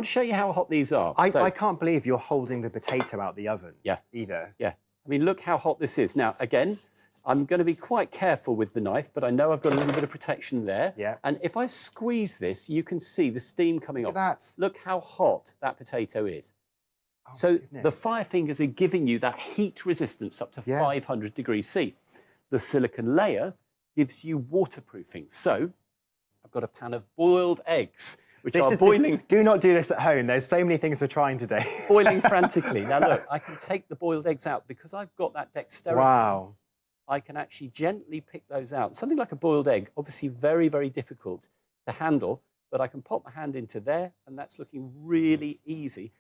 want to show you how hot these are. I can't believe you're holding the potato out the oven. Yeah. Either. Yeah. I mean, look how hot this is. Now, again, I'm going to be quite careful with the knife, but I know I've got a little bit of protection there. Yeah. And if I squeeze this, you can see the steam coming off. Look at that. Look how hot that potato is. Oh, so goodness. the fire fingers are giving you that heat resistance up to 500 degrees C. The silicone layer gives you waterproofing. So I've got a pan of boiled eggs, which are boiling. Do not do this at home. There's so many things we're trying today. Boiling frantically. Now look, I can take the boiled eggs out because I've got that dexterity. Wow. I can actually gently pick those out. Something like a boiled egg, obviously very, very difficult to handle, but I can pop my hand into there and that's looking really easy.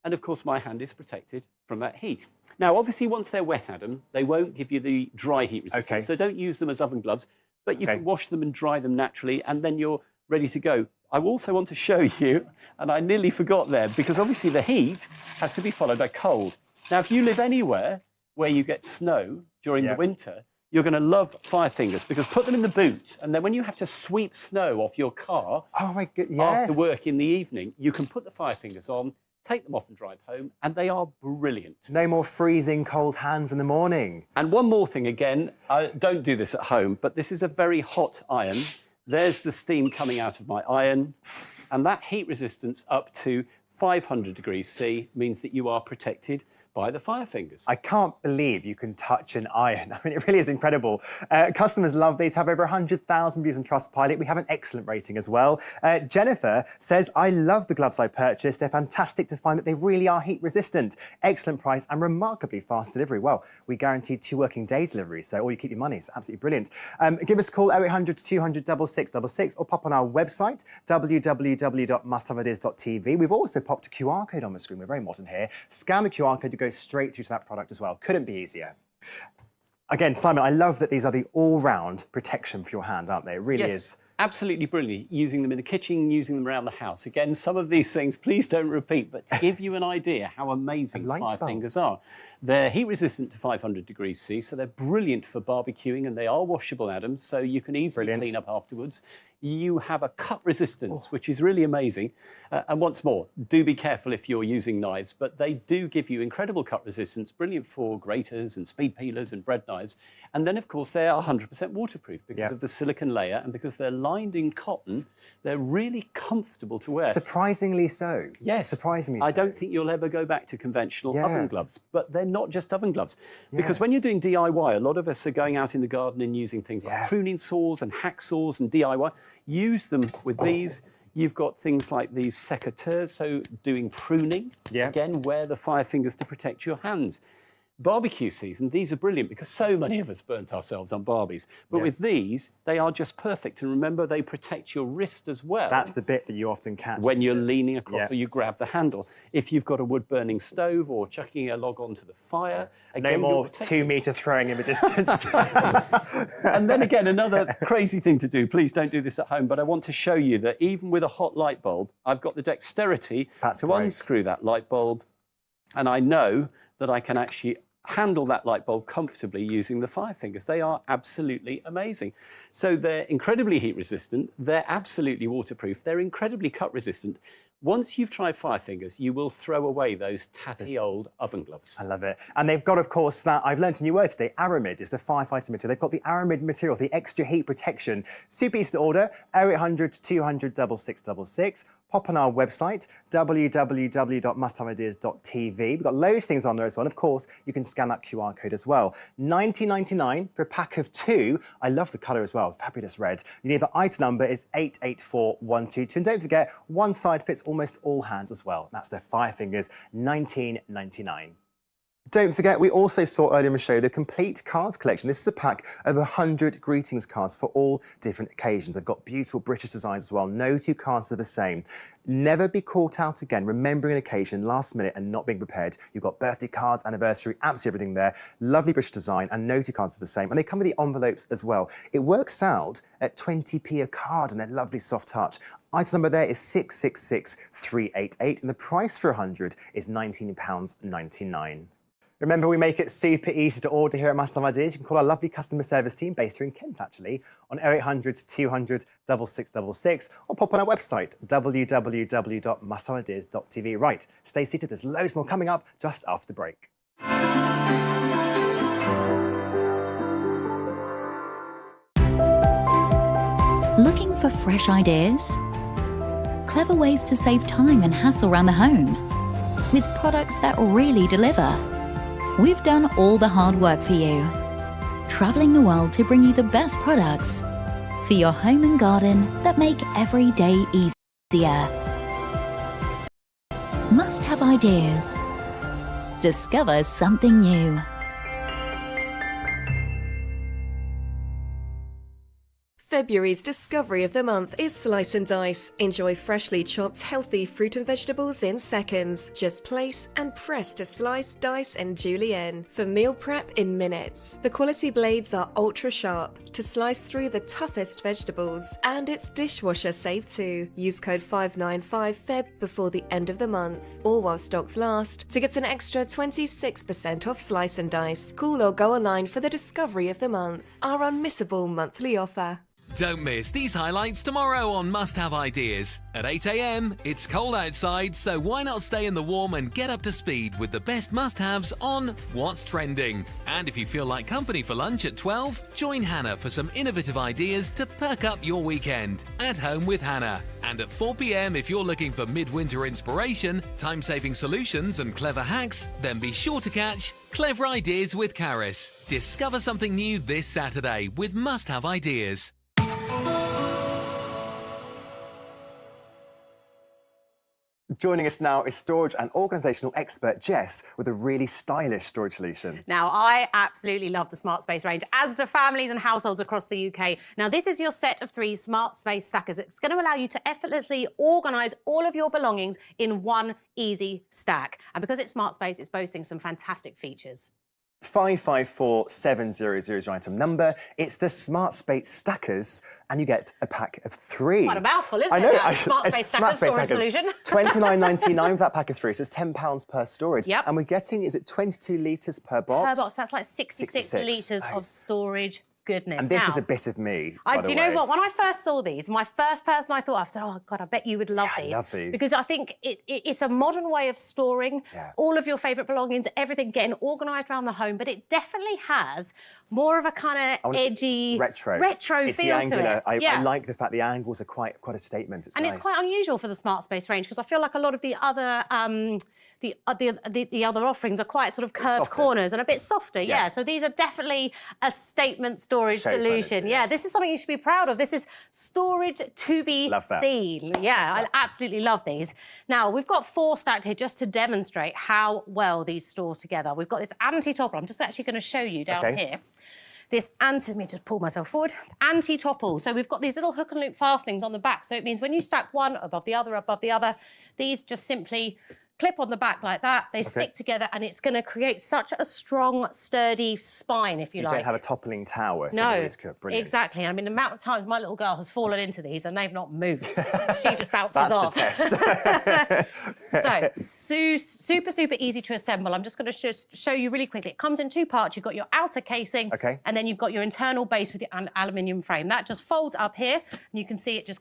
And of course, my hand is protected from that heat. Now, obviously, once they're wet, Adam, they won't give you the dry heat resistance. Okay. So don't use them as oven gloves, but you can wash them and dry them naturally, and then you're ready to go. I also want to show you, and I nearly forgot there, because obviously the heat has to be followed by cold. Now, if you live anywhere where you get snow during the winter, you're going to love fire fingers, because put them in the boot, and then when you have to sweep snow off your car after work in the evening, you can put the fire fingers on, take them off and drive home, and they are brilliant. No more freezing cold hands in the morning. And one more thing, again, don't do this at home, but this is a very hot iron. There's the steam coming out of my iron, and that heat resistance up to 500 degrees C means that you are protected by the fire fingers. I can't believe you can touch an iron. I mean, it really is incredible. Customers love these, have over 100,000 views on Trustpilot. We have an excellent rating as well. Jennifer says, I love the gloves I purchased. They're fantastic to find that they really are heat resistant. Excellent price and remarkably fast delivery. Well, we guarantee 2 working day delivery, so all you keep your money. It's absolutely brilliant. Give us a call, 0800 200 6666, or pop on our website, www.musthaveideas.tv. We've also popped a QR code on the screen. We're very modern here. Scan the QR code to go straight through to that product as well. Couldn't be easier. Again, Simon, I love that these are the all-round protection for your hand, aren't they? It really is. Absolutely brilliant. Using them in the kitchen, using them around the house. Again, some of these things, please don't repeat, but to give you an idea how amazing fire fingers are. They're heat resistant to 500 degrees C, so they're brilliant for barbecuing, and they are washable, Adam, so you can easily clean up afterwards. You have a cut resistance, which is really amazing. And once more, do be careful if you're using knives, but they do give you incredible cut resistance, brilliant for graters and speed peelers and bread knives. And then, of course, they are 100% waterproof because of the silicone layer, and because they're lined in cotton, they're really comfortable to wear. Surprisingly so. Yes. Surprisingly so. I don't think you'll ever go back to conventional oven gloves, but they're not just oven gloves. Because when you're doing DIY, a lot of us are going out in the garden and using things like pruning saws and hacksaws and DIY. Use them with these. You've got things like these secateurs, so doing pruning. Again, wear the fire fingers to protect your hands. Barbecue season, these are brilliant because so many of us burnt ourselves on barbies. But with these, they are just perfect. And remember, they protect your wrist as well. That's the bit that you often catch. When you're leaning across or you grab the handle. If you've got a wood-burning stove or chucking a log onto the fire, again, no more 2-meter throwing in the distance. And then again, another crazy thing to do, please don't do this at home, but I want to show you that even with a hot light bulb, I've got the dexterity to unscrew that light bulb, and I know that I can actually handle that light bulb comfortably using the fire fingers. They are absolutely amazing. So they're incredibly heat resistant, they're absolutely waterproof, they're incredibly cut resistant. Once you've tried fire fingers, you will throw away those tatty old oven gloves. I love it. And they've got, of course, that, I've learned a new word today, Aramid is the firefighting material. They've got the Aramid material, the extra heat protection. Super easy to order, 0800 200 6666. Pop on our website, www.musthaveideas.tv. We've got loads of things on there as well. Of course, you can scan that QR code as well. $19.99 for a pack of 2. I love the colour as well, fabulous red. You need the item number is 884122. And don't forget, one side fits almost all hands as well. That's their fire fingers, $19.99. Don't forget, we also saw earlier in the show the complete cards collection. This is a pack of 100 greetings cards for all different occasions. They've got beautiful British designs as well. No 2 cards are the same. Never be caught out again, remembering an occasion last minute and not being prepared. You've got birthday cards, anniversary, absolutely everything there. Lovely British design, and no 2 cards are the same. And they come with the envelopes as well. It works out at 20p a card, and they're lovely soft touch. Item number there is 666388, and the price for 100 is £19.99. Remember, we make it super easy to order here at Must Have Ideas. You can call our lovely customer service team based here in Kent, actually, on 0800 200 6666, or pop on our website, www.musthaveideas.tv. Right, stay seated. There's loads more coming up just after the break. Looking for fresh ideas? Clever ways to save time and hassle around the home? With products that really deliver? We've done all the hard work for you. Travelling the world to bring you the best products for your home and garden that make every day easier. Must Have Ideas. Discover something new. February's discovery of the month is Slice and Dice. Enjoy freshly chopped, healthy fruit and vegetables in seconds. Just place and press to slice, dice, and julienne for meal prep in minutes. The quality blades are ultra sharp to slice through the toughest vegetables, and it's dishwasher safe too. Use code 595FEB before the end of the month, or while stocks last, to get an extra 26% off Slice and Dice. Call or go online for the discovery of the month, our unmissable monthly offer. Don't miss these highlights tomorrow on Must Have Ideas. At 8 a.m, it's cold outside, so why not stay in the warm and get up to speed with the best must-haves on What's Trending. And if you feel like company for lunch at 12, join Hannah for some innovative ideas to perk up your weekend. At Home with Hannah. And at 4 p.m, if you're looking for midwinter inspiration, time-saving solutions and clever hacks, then be sure to catch Clever Ideas with Karis. Discover something new this Saturday with Must Have Ideas. Joining us now is storage and organisational expert Jess with a really stylish storage solution. Now, I absolutely love the Smart Space range, as do families and households across the UK. Now, this is your set of 3 Smart Space stackers. It's going to allow you to effortlessly organise all of your belongings in one easy stack. And because it's Smart Space, it's boasting some fantastic features. 554700 is your item number. It's the Smart Space Stackers, and you get a pack of 3. What a mouthful, isn't I know. it? Smart Space Stackers storage solution. £29.99 for that pack of 3, so it's £10 per storage. Yep. And we're getting, is it 22 litres per box? Per box, that's like 66 litres of storage. Goodness. And this is a bit of me, do you know what? When I first saw these, my first person I thought of, I said, oh, God, I bet you would love these. I love these. Because I think it's a modern way of storing all of your favourite belongings, everything getting organised around the home, but it definitely has more of a kind of edgy, retro it's feel the angular. to it. I like the fact the angles are quite a statement. It's and nice. It's quite unusual for the Smart Space range, because I feel like a lot of the other the other offerings are quite sort of curved corners and a bit softer. Yeah. So these are definitely a statement storage solution. Furniture, this is something you should be proud of. This is storage to be seen. I absolutely love these. Now, we've got 4 stacked here just to demonstrate how well these store together. We've got this anti-topple. I'm just actually going to show you down here. This let me just pull myself forward, anti-topple. So we've got these little hook and loop fastenings on the back. So it means when you stack one above the other, these just simply clip on the back like that. They stick together, and it's going to create such a strong, sturdy spine, if you like. You don't have a toppling tower. So no, brilliant. exactly. I mean, the amount of times my little girl has fallen into these and they've not moved. She just bounces off. That's the test. So, super easy to assemble. I'm just going to show you really quickly. It comes in 2 parts. You've got your outer casing, and then you've got your internal base with your aluminium frame. That just folds up here, and you can see it just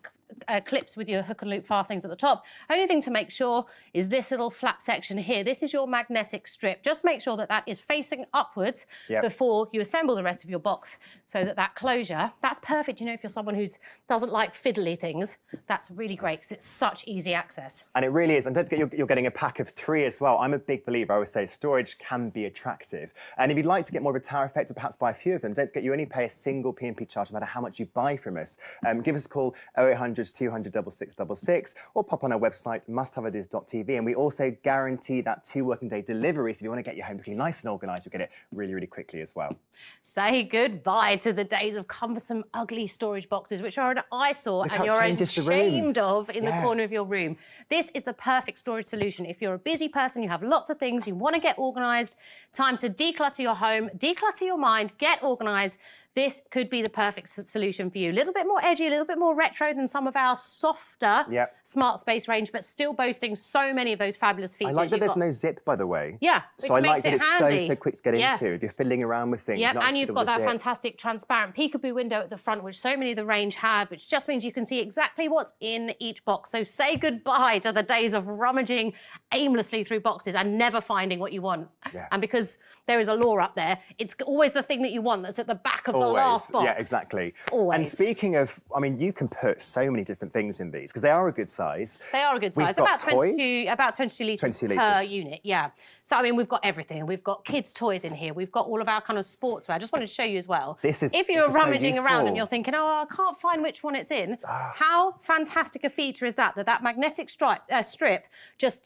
clips with your hook and loop fastenings at the top. Only thing to make sure is this little flap section here. This is your magnetic strip. Just make sure that that is facing upwards before you assemble the rest of your box, so that closure, that's perfect. You know, if you're someone who doesn't like fiddly things, that's really great because it's such easy access. And it really is. And don't forget, you're getting a pack of 3 as well. I'm a big believer. I always say storage can be attractive. And if you'd like to get more of a tower effect or perhaps buy a few of them, don't forget you only pay a single P&P charge no matter how much you buy from us. Give us a call 0800 200 6666 or pop on our website musthaveideas.tv, and we also guarantee that 2 working day delivery, so if you want to get your home looking nice and organised, you'll get it really quickly as well. Say goodbye to the days of cumbersome, ugly storage boxes, which are an eyesore and you're ashamed of in the corner of your room. This is the perfect storage solution. If you're a busy person, you have lots of things, you want to get organised, time to declutter your home, declutter your mind, get organised, this could be the perfect solution for you. A little bit more edgy, a little bit more retro than some of our softer smart space range, but still boasting so many of those fabulous features. I like that there's no zip, by the way. Yeah, so I like that it's handy. so quick to get into if you're fiddling around with things. Yep, and you've got that fantastic transparent peekaboo window at the front, which so many of the range have, which just means you can see exactly what's in each box. So say goodbye to the days of rummaging aimlessly through boxes and never finding what you want. Yeah. And because there is a law up there, it's always the thing that you want that's at the back of the last box. Yeah, exactly. Always. And speaking of, I mean, you can put so many different things in these because they are a good size. They are a good size. We've About got toys. 22 litres per unit, yeah. So, I mean, we've got everything. We've got kids' toys in here. We've got all of our kind of sportswear. I just wanted to show you as well. If you're rummaging around and you're thinking, oh, I can't find which one it's in, how fantastic a feature is that that magnetic strip,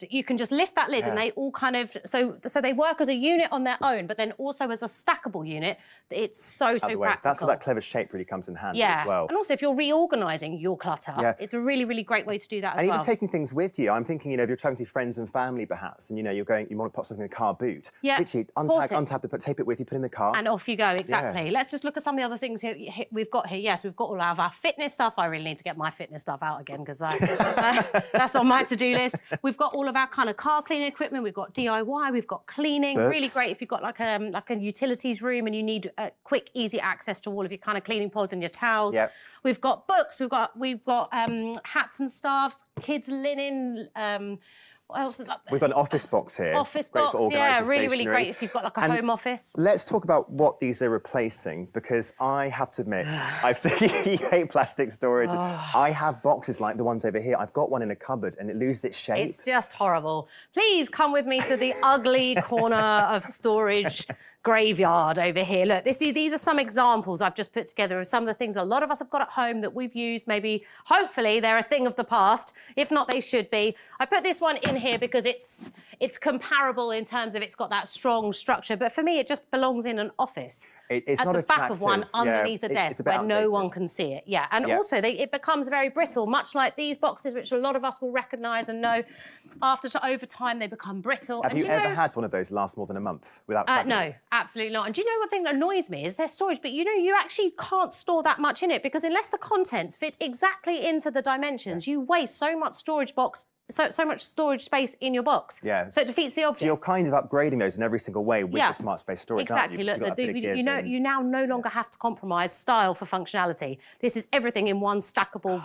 you can just lift that lid and they all kind of, so they work as a unit on their own, but then also as a stackable unit. It's so practical. That's where that clever shape really comes in handy as well. And also if you're reorganising your clutter, it's a really, really great way to do that as well. And even taking things with you. I'm thinking, if you're traveling to friends and family perhaps, and you want to pop something in the car boot. Yeah. Literally untap, tape it with you, put it in the car. And off you go, exactly. Yeah. Let's just look at some of the other things we've got here. Yes, we've got all of our fitness stuff. I really need to get my fitness stuff out again because that's on my to-do list. We've got all of our kind of car cleaning equipment. We've got DIY, we've got cleaning. Books. Really great if you've got like a utilities room and you need quick, easy access to all of your kind of cleaning pods and your towels. Yep. We've got books, we've got hats and staffs, kids' linen, what else is up there? We've got an office box here. Office box, yeah, really, really great if you've got like a home office. Let's talk about what these are replacing, because I have to admit, I've seen you hate plastic storage. I have boxes like the ones over here. I've got one in a cupboard and it loses its shape. It's just horrible. Please come with me to the ugly corner of storage graveyard over here. Look, these are some examples I've just put together of some of the things a lot of us have got at home that we've used. Maybe, hopefully, they're a thing of the past. If not, they should be. I put this one in here because it's comparable in terms of it's got that strong structure. But for me, it just belongs in an office. It's at not the attractive. Back of one, underneath the desk, where no one can see it. Yeah, and also it becomes very brittle, much like these boxes, which a lot of us will recognise and know. Over time, they become brittle. Have you ever had one of those last more than a month without? No, absolutely not. And do you know what thing that annoys me is their storage? But you actually can't store that much in it because unless the contents fit exactly into the dimensions, you waste so much storage space in your box. Yeah. So it defeats the object. So you're kind of upgrading those in every single way with the smart space storage, exactly. Aren't you? Look, you now no longer have to compromise style for functionality. This is everything in one stackable.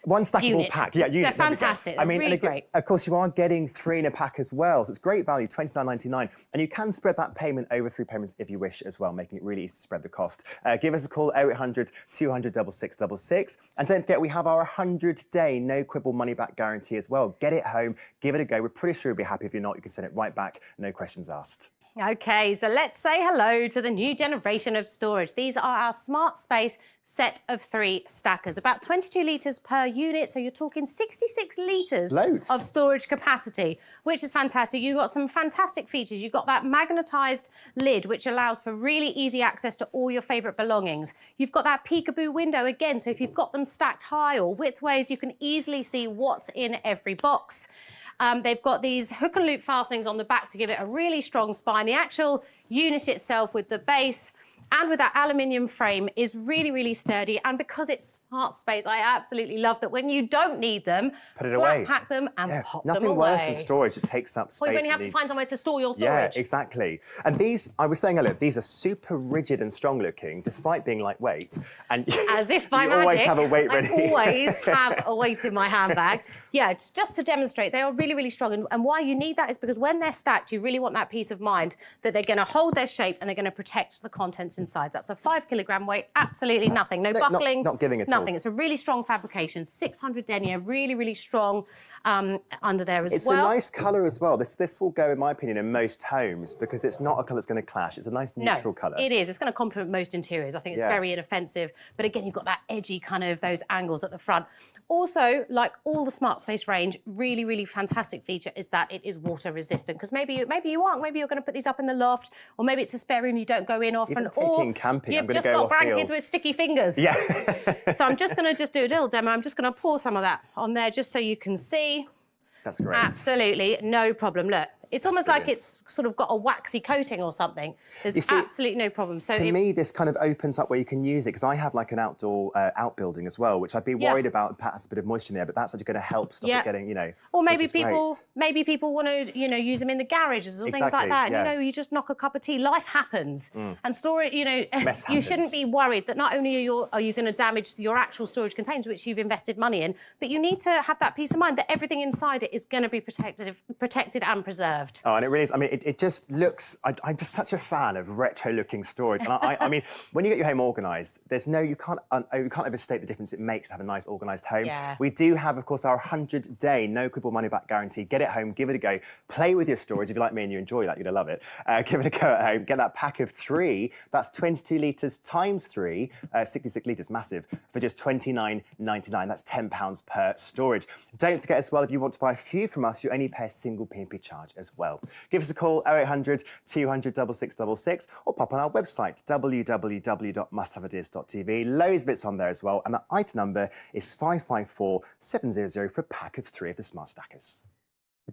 One stackable pack. Yeah, they're fantastic. I mean, really great. Of course, you are getting 3 in a pack as well, so it's great value, $29.99, and you can spread that payment over 3 payments if you wish as well, making it really easy to spread the cost. Give us a call, 0800 200 6666, and don't forget we have our 100-day no quibble money back guarantee as well. Get it home, give it a go. We're pretty sure you'll be happy. If you're not, you can send it right back, no questions asked. Okay, so let's say hello to the new generation of storage. These are our Smart Space set of 3 stackers, about 22 litres per unit, so you're talking 66 litres of storage capacity, which is fantastic. You've got some fantastic features. You've got that magnetised lid, which allows for really easy access to all your favourite belongings. You've got that peekaboo window again, so if you've got them stacked high or widthways, you can easily see what's in every box. They've got these hook and loop fastenings on the back to give it a really strong spine. The actual unit itself with the base and with that aluminium frame is really, really sturdy. And because it's Smart Space, I absolutely love that when you don't need them, put it away, pack them and pop them away. Nothing worse than storage. It takes up space. Well, when you have to find somewhere to store your storage. Yeah, exactly. And these, I was saying earlier, these are super rigid and strong looking, despite being lightweight. And as if by magic, always have a weight ready. I always have a weight in my handbag. Yeah, just to demonstrate, they are really, really strong. And why you need that is because when they're stacked, you really want that peace of mind that they're going to hold their shape and they're going to protect the contents inside. That's a 5-kilogram weight, absolutely nothing. No buckling. Not giving it nothing. It's a really strong fabrication, 600 denier, really, really strong under there as well. It's a nice colour as well. This will go, in my opinion, in most homes because it's not a colour that's going to clash. It's a nice neutral colour. It is. It's going to complement most interiors. I think it's very inoffensive. But again, you've got that edgy kind of those angles at the front. Also, like all the Smart Space range, really, really fantastic feature is that it is water resistant. Because maybe you aren't. Maybe you're going to put these up in the loft, or maybe it's a spare room you don't go in often. Taking camping, you've just got grandkids with sticky fingers. Yeah. So I'm just going to do a little demo. I'm just going to pour some of that on there just so you can see. That's great. Absolutely, no problem. Look, It's almost like it's sort of got a waxy coating or something. There's absolutely no problem. So to me, this kind of opens up where you can use it, because I have like an outdoor outbuilding as well, which I'd be worried about perhaps a bit of moisture in there, but that's actually going to help stop it getting, you know. Or maybe people want to, you know, use them in the garages or things like that. You know, you just knock a cup of tea. Life happens, and store it. You know, you shouldn't be worried that not only are you going to damage your actual storage containers, which you've invested money in, but you need to have that peace of mind that everything inside it is going to be protected and preserved. Oh, and it really is. I mean, it just looks. I'm just such a fan of retro-looking storage. And I mean, when you get your home organised, there's no, you can't overstate the difference it makes to have a nice organised home. Yeah. We do have, of course, our 100-day no quibble money back guarantee. Get it home, give it a go, play with your storage. If you're like me and you enjoy that, you're gonna love it. Give it a go at home. Get that pack of 3. That's 22 litres times 3, 66 litres, massive, for just £29.99. That's £10 per storage. Don't forget as well, if you want to buy a few from us, you only pay a single P&P charge as well. Give us a call, 0800 200 6666, or pop on our website, www.musthaveideas.tv. Loads of bits on there as well, and the item number is 554700 for a pack of 3 of the Smart Stackers.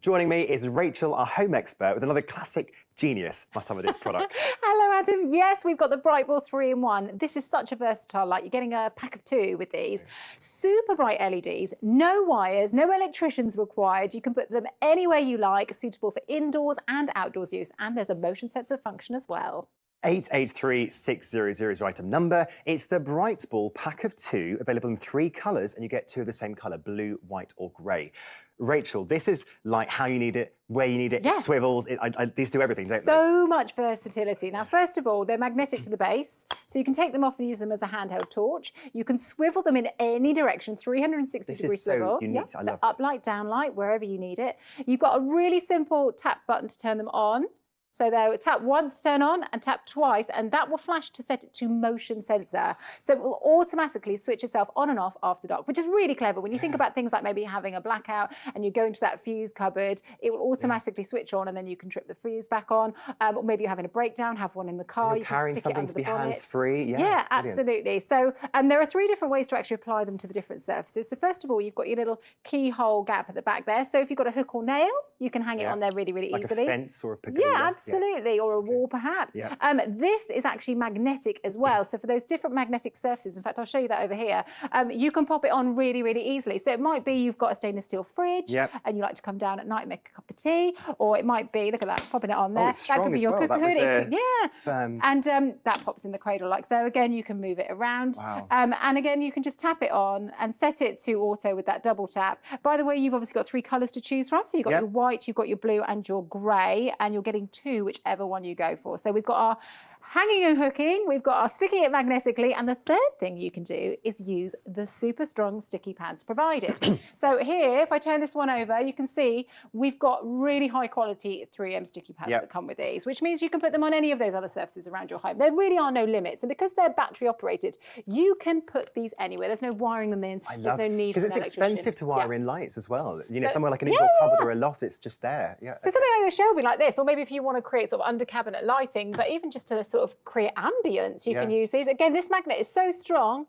Joining me is Rachel, our home expert, with another classic genius Must Have Ideas product. Hello, Adam. Yes, we've got the Brightball 3-in-1. This is such a versatile light. You're getting a pack of 2 with these. Super bright LEDs, no wires, no electricians required. You can put them anywhere you like, suitable for indoors and outdoors use. And there's a motion sensor function as well. 883600 is your item number. It's the Brightball pack of 2, available in 3 colours, and you get 2 of the same colour, blue, white or grey. Rachel, this is like how you need it, where you need it, it swivels, these do everything, don't they? So much versatility. Now, first of all, they're magnetic to the base, so you can take them off and use them as a handheld torch. You can swivel them in any direction, 360-degree swivel. So unique. I love so up light, down light, wherever you need it. You've got a really simple tap button to turn them on. So they'll tap once to turn on and tap twice, and that will flash to set it to motion sensor. So it will automatically switch itself on and off after dark, which is really clever. When you think about things like maybe having a blackout and you go into that fuse cupboard, it will automatically switch on, and then you can trip the fuse back on. Or maybe you're having a breakdown, have one in the car. You're carrying can stick something it to be bonnet. hands-free. Yeah, absolutely. So there are 3 different ways to actually apply them to the different surfaces. So first of all, you've got your little keyhole gap at the back there. So if you've got a hook or nail, you can hang it on there really, really like easily. Like a fence or a pergola. Yeah, absolutely. Or a wall perhaps. This is actually magnetic as well. So for those different magnetic surfaces, in fact, I'll show you that over here, you can pop it on really, really easily. So it might be you've got a stainless steel fridge and you like to come down at night and make a cup of tea, or it might be, look at that, popping it on there. It's strong that could be as your well. cooker hood. Firm. And that pops in the cradle like so. Again, you can move it around. Wow. And again, you can just tap it on and set it to auto with that double tap. By the way, you've obviously got 3 colours to choose from. So you've got your white, you've got your blue and your grey, and you're getting 2, whichever one you go for. So we've got our hanging and hooking, we've got our sticking it magnetically, and the third thing you can do is use the super strong sticky pads provided. So here, if I turn this one over, you can see we've got really high quality 3M sticky pads that come with these, which means you can put them on any of those other surfaces around your home. There really are no limits, and because they're battery operated, you can put these anywhere. There's no wiring them in. There's no need for an because it's expensive to wire in lights as well. You know, somewhere like an indoor cupboard or a loft, it's just there. So something like a shelving like this, or maybe if you want to create sort of under cabinet lighting, but even just to sort of create ambience, you can use these. Again, this magnet is so strong.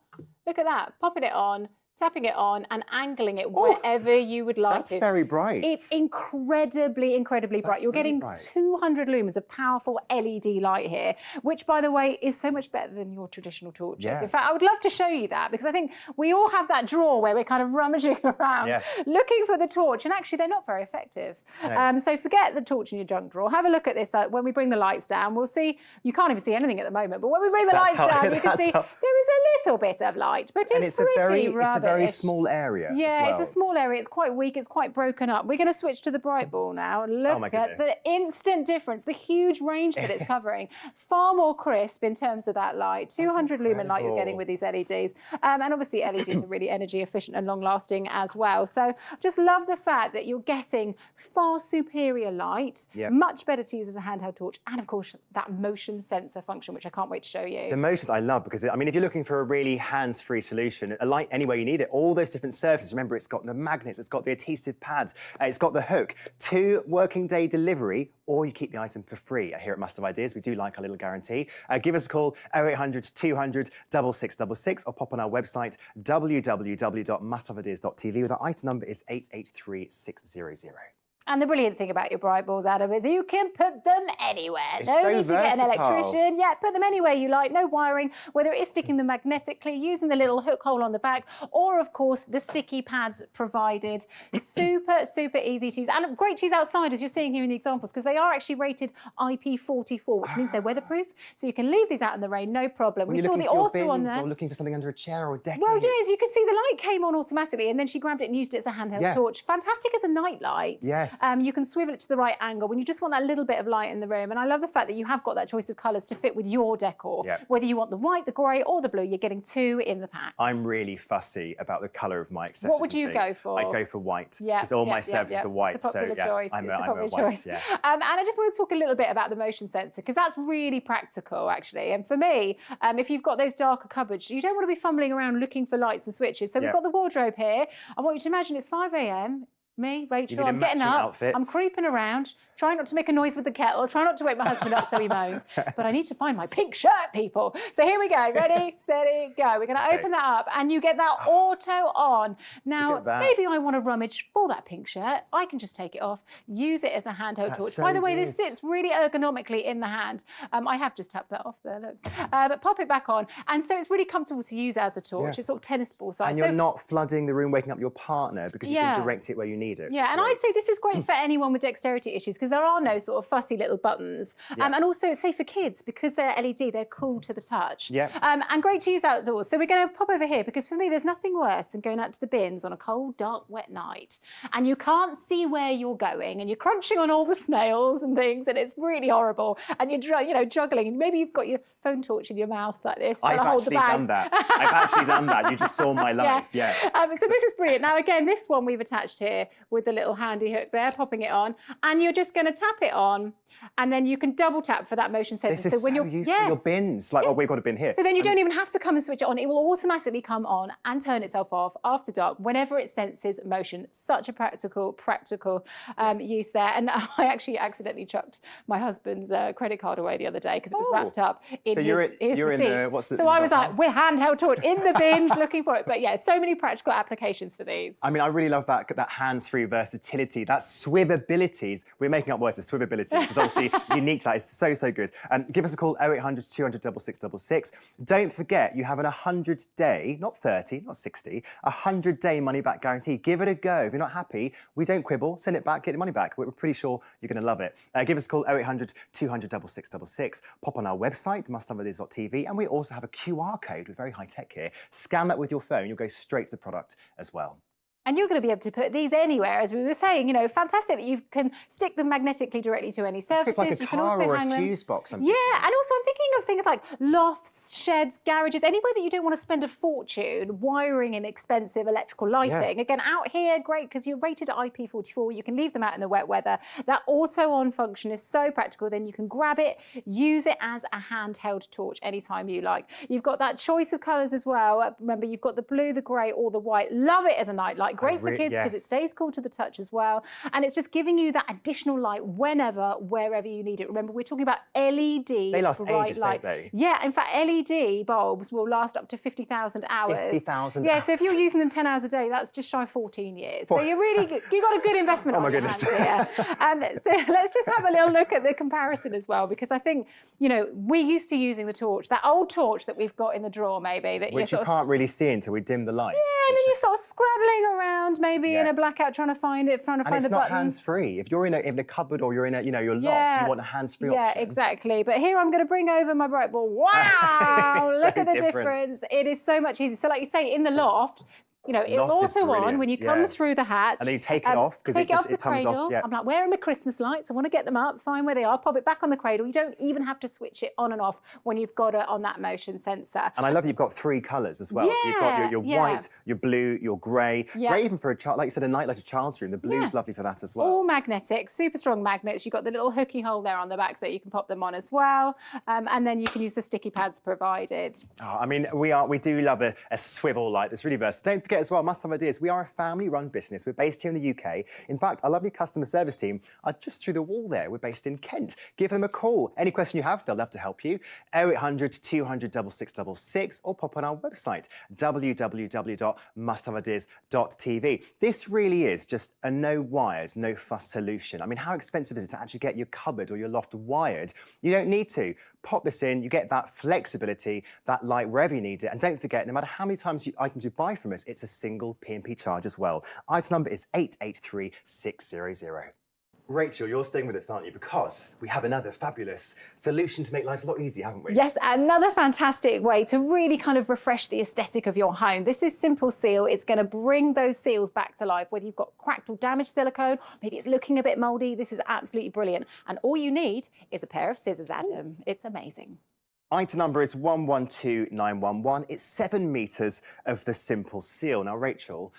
Look at that, popping it on, tapping it on and angling it wherever you would like That's very bright. It's incredibly, incredibly bright. You're getting 200 lumens of powerful LED light here, which, by the way, is so much better than your traditional torches. In fact, I would love to show you that, because I think we all have that drawer where we're kind of rummaging around looking for the torch, and actually they're not very effective. So forget the torch in your junk drawer. Have a look at this. When we bring the lights down, we'll see, you can't even see anything at the moment, but when we bring the lights down, you can see there is a little bit of light, but it's pretty rubbish. It's a very small area. Yeah, it's a small area. It's quite weak. It's quite broken up. We're going to switch to the Brightball now. Look at the instant difference, the huge range that it's covering. Far more crisp in terms of that light. 200 lumen light you're getting with these LEDs. And obviously LEDs are really energy efficient and long lasting as well. So just love the fact that you're getting far superior light, much better to use as a handheld torch, and of course that motion sensor function, which I can't wait to show you. The motions I love, because I mean, if you're looking for a really hands-free solution, a light anywhere you need it, all those different surfaces. Remember, it's got the magnets, it's got the adhesive pads, it's got the hook. 2 working day delivery, or you keep the item for free. Here at Must Have Ideas, we do like our little guarantee. Give us a call, 0800 200 6666, or pop on our website, www.musthaveideas.tv, with our item number is 883600. And the brilliant thing about your bright balls, Adam, is you can put them anywhere. It's No so need to get an versatile. electrician. Yeah, put them anywhere you like, no wiring, whether it is sticking them magnetically, using the little hook hole on the back, or of course the sticky pads provided. Super, super easy to use. And great to use outside, as you're seeing here in the examples, because they are actually rated IP44, which means they're weatherproof. So you can leave these out in the rain, no problem. When We you're saw looking the for your auto on bins there. or looking for something under a chair or a deck. Well, yes, you can see the light came on automatically, and then she grabbed it and used it as a handheld torch. Fantastic as a night light. Yes. You can swivel it to the right angle when you just want that little bit of light in the room. And I love the fact that you have got that choice of colours to fit with your decor. Yep. Whether you want the white, the grey, or the blue, you're getting 2 in the pack. I'm really fussy about the colour of my accessories. What would you and things. go for? I'd go for white. Yeah, because all my services are white. It's a popular choice. I'm It's a a popular white. choice. Yeah. And I just want to talk a little bit about the motion sensor, because that's really practical, actually. And for me, if you've got those darker cupboards, you don't want to be fumbling around looking for lights and switches. So we've got the wardrobe here. I want you to imagine it's 5 a.m. Me, Rachel, I'm getting up, outfit. I'm creeping around, trying not to make a noise with the kettle, trying not to wake my husband up so he moans. But I need to find my pink shirt, people. So here we go. Ready, steady, go. We're going to open that up, and you get that auto on. Now, maybe I want to rummage for that pink shirt. I can just take it off, use it as a handheld torch. So By the way, good. this sits really ergonomically in the hand. I have just tapped that off there, look. But pop it back on. And so it's really comfortable to use as a torch. It's sort of tennis ball size. And you're not flooding the room, waking up your partner, because you can direct it where you need it. Yeah, and I'd say this is great for anyone with dexterity issues, because there are no sort of fussy little buttons. And also it's safe for kids because they're LED, they're cool to the touch. Yeah. And great to use outdoors. So we're going to pop over here, because for me there's nothing worse than going out to the bins on a cold, dark, wet night and you can't see where you're going and you're crunching on all the snails and things, and it's really horrible, and you're juggling, and maybe you've got your phone torch in your mouth like this. I've actually done that. I've actually done that. You just saw my life. Yeah. So this is brilliant. Now again, this one we've attached here with the little handy hook there, popping it on, and you're just going to tap it on, and then you can double tap for that motion sensor. This is so when so you're useful for your bins. Like, we've got a bin here. So then you don't even have to come and switch it on. It will automatically come on and turn itself off after dark whenever it senses motion. Such a practical use there. And I actually accidentally chucked my husband's credit card away the other day because it was wrapped up in his receipt. So I was like, we're handheld torch in the bins looking for it. But yeah, so many practical applications for these. I mean, I really love that hands-free versatility, that swivabilities. We're making up words, the swivability, which is obviously unique to that. It's so, so good. Give us a call, 0800 200 6666. Don't forget, you have an 100-day, not 30, not 60, 100-day money-back guarantee. Give it a go. If you're not happy, we don't quibble. Send it back, get your money back. We're pretty sure you're going to love it. Give us a call, 0800 200 6666. Pop on our website, musthaveideas.tv, and we also have a QR code. We're very high-tech here. Scan that with your phone. You'll go straight to the product as well. And you're going to be able to put these anywhere, as we were saying. Fantastic that you can stick them magnetically directly to any surfaces. Like a car or a fuse box. Yeah, and also I'm thinking of things like lofts, sheds, garages, anywhere that you don't want to spend a fortune wiring in expensive electrical lighting. Yeah. Again, out here, great, because you're rated at IP44. You can leave them out in the wet weather. That auto-on function is so practical. Then you can grab it, use it as a handheld torch anytime you like. You've got that choice of colours as well. Remember, you've got the blue, the grey, or the white. Love it as a night light. Great for kids because it stays cool to the touch as well. And it's just giving you that additional light whenever, wherever you need it. Remember, we're talking about LED. They last ages, don't they? Yeah, in fact, LED bulbs will last up to 50,000 hours. 50,000 Yeah, so if you're using them 10 hours a day, that's just shy of 14 years. So you're really, you got a good investment on your hands here. And so let's just have a little look at the comparison as well, because I think, we're used to using the torch, that old torch that we've got in the drawer maybe. Which you can't really see until we dim the lights. Yeah, and then you're sort of scrabbling around maybe in a blackout trying to find it, trying to find the button. And it's not hands-free. If you're in a cupboard or you're in your loft, you want a hands-free option. Yeah, exactly. But here I'm going to bring over my bright ball. Wow! Look at the difference. It is so much easier. So like you say, in the loft, it'll auto on when you come through the hatch. And then you take it off because it comes off. Yeah. I'm like, where are my Christmas lights? I want to get them up, find where they are, pop it back on the cradle. You don't even have to switch it on and off when you've got it on that motion sensor. And I love that you've got 3 colours as well. Yeah, so you've got your white, your blue, your grey. Yeah. Great even for a child, like you said, a night like a child's room. The blue's lovely for that as well. All magnetic, super strong magnets. You've got the little hooky hole there on the back so you can pop them on as well. And then you can use the sticky pads provided. Oh, I mean, we do love a swivel light that's really versatile. Don't forget forget as well, Must Have Ideas, we are a family-run business. We're based here in the UK. In fact, our lovely customer service team are just through the wall there. We're based in Kent. Give them a call. Any question you have, they'll love to help you. 0800 200 6666 or pop on our website, www.musthaveideas.tv. This really is just a no wires, no fuss solution. I mean, how expensive is it to actually get your cupboard or your loft wired? You don't need to. Pop this in, you get that flexibility, that light wherever you need it. And don't forget, no matter how many items you buy from us, it's a single P&P charge as well. Item number is 883600. Rachel, you're staying with us, aren't you? Because we have another fabulous solution to make life a lot easier, haven't we? Yes, another fantastic way to really kind of refresh the aesthetic of your home. This is Simple Seal. It's going to bring those seals back to life, whether you've got cracked or damaged silicone, maybe it's looking a bit mouldy. This is absolutely brilliant. And all you need is a pair of scissors, Adam. It's amazing. Item number is 112911. It's 7 metres of the Simple Seal. Now, Rachel,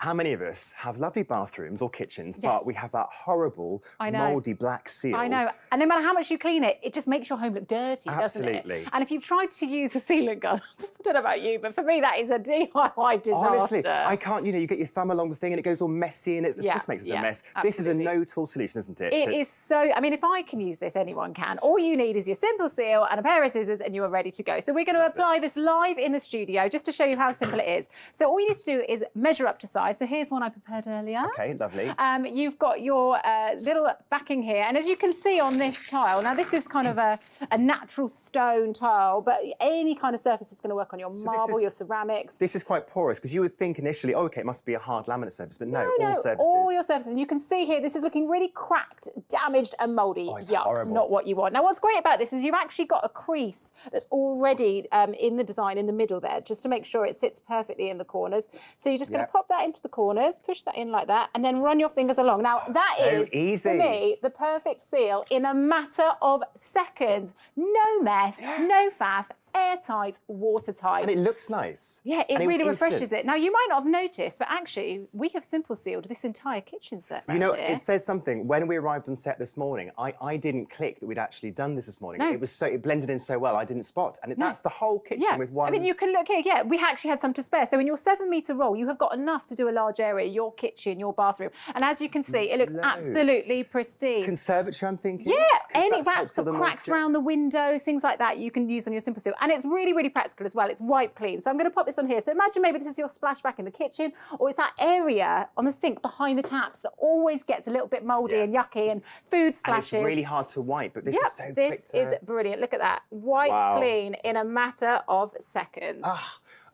how many of us have lovely bathrooms or kitchens, but we have that horrible, mouldy black seal? I know. And no matter how much you clean it, it just makes your home look dirty, doesn't it? Absolutely. And if you've tried to use a sealant gun, I don't know about you, but for me, that is a DIY disaster. Honestly, I can't, you get your thumb along the thing and it goes all messy and it just makes it a mess. Absolutely. This is a no-tool solution, isn't it? It is so, I mean, if I can use this, anyone can. All you need is your Simple Seal and a pair of scissors and you are ready to go. So we're going to apply this live in the studio just to show you how simple it is. So all you need to do is measure up to size. So here's one I prepared earlier. Okay, lovely. You've got your little backing here, and as you can see on this tile, now this is kind of a natural stone tile, but any kind of surface is going to work on your marble, your ceramics. This is quite porous, because you would think initially, oh, okay, it must be a hard laminate surface, but no, all surfaces. All your surfaces. And you can see here, this is looking really cracked, damaged and mouldy. Oh, it's horrible. Not what you want. Now, what's great about this is you've actually got a crease that's already in the design in the middle there, just to make sure it sits perfectly in the corners. So you're just going to pop that into the corners, push that in like that, and then run your fingers along. Now, that is, easy. for me, the perfect seal in a matter of seconds. No mess, no faff, airtight, watertight. And it looks nice. Yeah, it really refreshes it. Now, you might not have noticed, but actually, we have Simple Sealed this entire kitchen set right here. It says something. When we arrived on set this morning, I didn't click that we'd actually done this morning. No. It blended in so well, I didn't spot. And that's the whole kitchen with one... I mean, you can look here, we actually had some to spare. So in your 7-metre roll, you have got enough to do a large area, your kitchen, your bathroom. And as you can see, it looks absolutely pristine. Conservatory, I'm thinking? Yeah, any cracks around the windows, things like that, you can use on your Simple Seal. And it's really, really practical as well. It's wipe clean. So I'm going to pop this on here. So imagine maybe this is your splashback in the kitchen, or it's that area on the sink behind the taps that always gets a little bit mouldy and yucky and food splashes. And it's really hard to wipe, but this is so quick to... This is brilliant. Look at that. Wipes clean in a matter of seconds.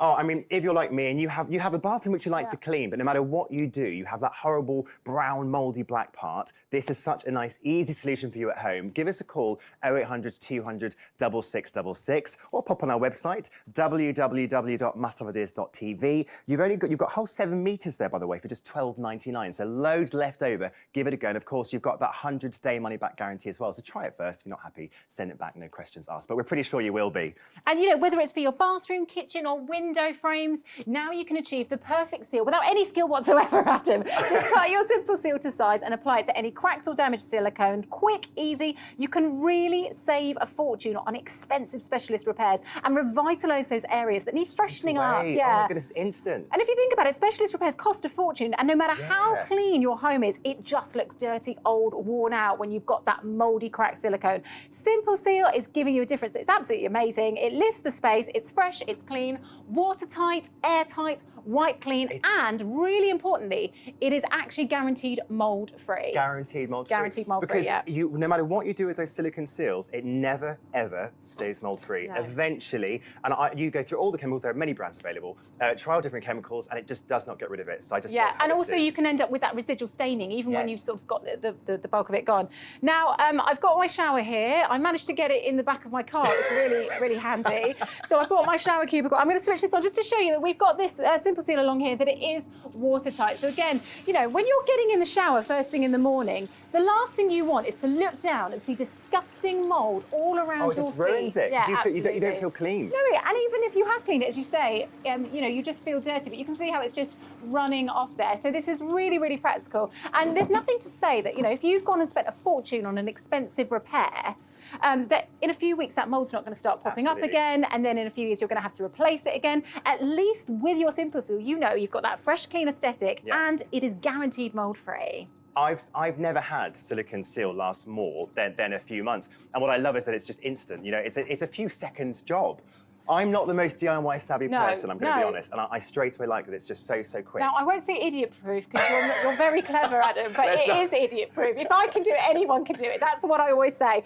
Oh, I mean, if you're like me and you have a bathroom which you like to clean, but no matter what you do, you have that horrible brown, mouldy black part. This is such a nice, easy solution for you at home. Give us a call, 0800 200 6666, or pop on our website, www.musthaveideas.tv. You've got a whole 7 metres there, by the way, for just $12.99, so loads left over. Give it a go, and of course, you've got that 100-day money-back guarantee as well, so try it first. If you're not happy, send it back, no questions asked, but we're pretty sure you will be. And, whether it's for your bathroom, kitchen, or window frames, now you can achieve the perfect seal without any skill whatsoever, Adam. Just cut your Simple Seal to size and apply it to any cracked or damaged silicone. Quick, easy. You can really save a fortune on expensive specialist repairs and revitalise those areas that need freshening up. Yeah. Oh my goodness, instant. And if you think about it, specialist repairs cost a fortune, and no matter how clean your home is, it just looks dirty, old, worn out when you've got that mouldy, cracked silicone. Simple Seal is giving you a difference. It's absolutely amazing. It lifts the space. It's fresh. It's clean. Watertight, airtight, wipe clean, and really importantly, it is actually guaranteed mold-free. Guaranteed mold-free. Guaranteed mold-free, because no matter what you do with those silicone seals, it never, ever stays mold-free. No. Eventually, and you go through all the chemicals, there are many brands available, try all different chemicals, and it just does not get rid of it. So I just love how and this also is. you can end up with that residual staining, even when you've sort of got the bulk of it gone. Now, I've got my shower here. I managed to get it in the back of my car. It's really, really handy. So I bought my shower cubicle. I'm going to switch this on just to show you that we've got this Simple Seal along here, that it is watertight. So again, when you're getting in the shower first thing in the morning, the last thing you want is to look down and see disgusting mould all around your feet. Oh, it just ruins it. Yeah, you don't feel clean. No, and even if you have cleaned it, as you say, you just feel dirty, but you can see how it's just running off there. So this is really, really practical. And there's nothing to say that, you know, if you've gone and spent a fortune on an expensive repair, that in a few weeks that mold's not going to start popping up again, and then in a few years you're going to have to replace it again. At least with your Simple Seal, you know you've got that fresh, clean aesthetic, and it is guaranteed mold-free. I've never had silicone seal last more than a few months, and what I love is that it's just instant. You know, it's a few seconds job. I'm not the most DIY savvy person, I'm going to be honest, and I straight away like that it's just so quick. Now, I won't say idiot-proof, because you're very clever, Adam, but it is idiot-proof. If I can do it, anyone can do it. That's what I always say.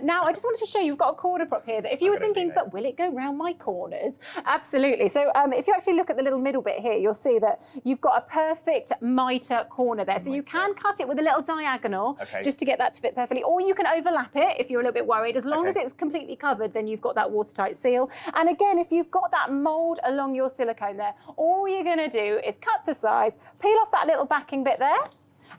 Now, I just wanted to show you, you've got a corner prop here that if you were thinking, but will it go round my corners? Absolutely. So if you actually look at the little middle bit here, you'll see that you've got a perfect mitre corner there. So you can cut it with a little diagonal, just to get that to fit perfectly, or you can overlap it if you're a little bit worried. As long as it's completely covered, then you've got that watertight seal. And again, if you've got that mould along your silicone there, all you're going to do is cut to size, peel off that little backing bit there,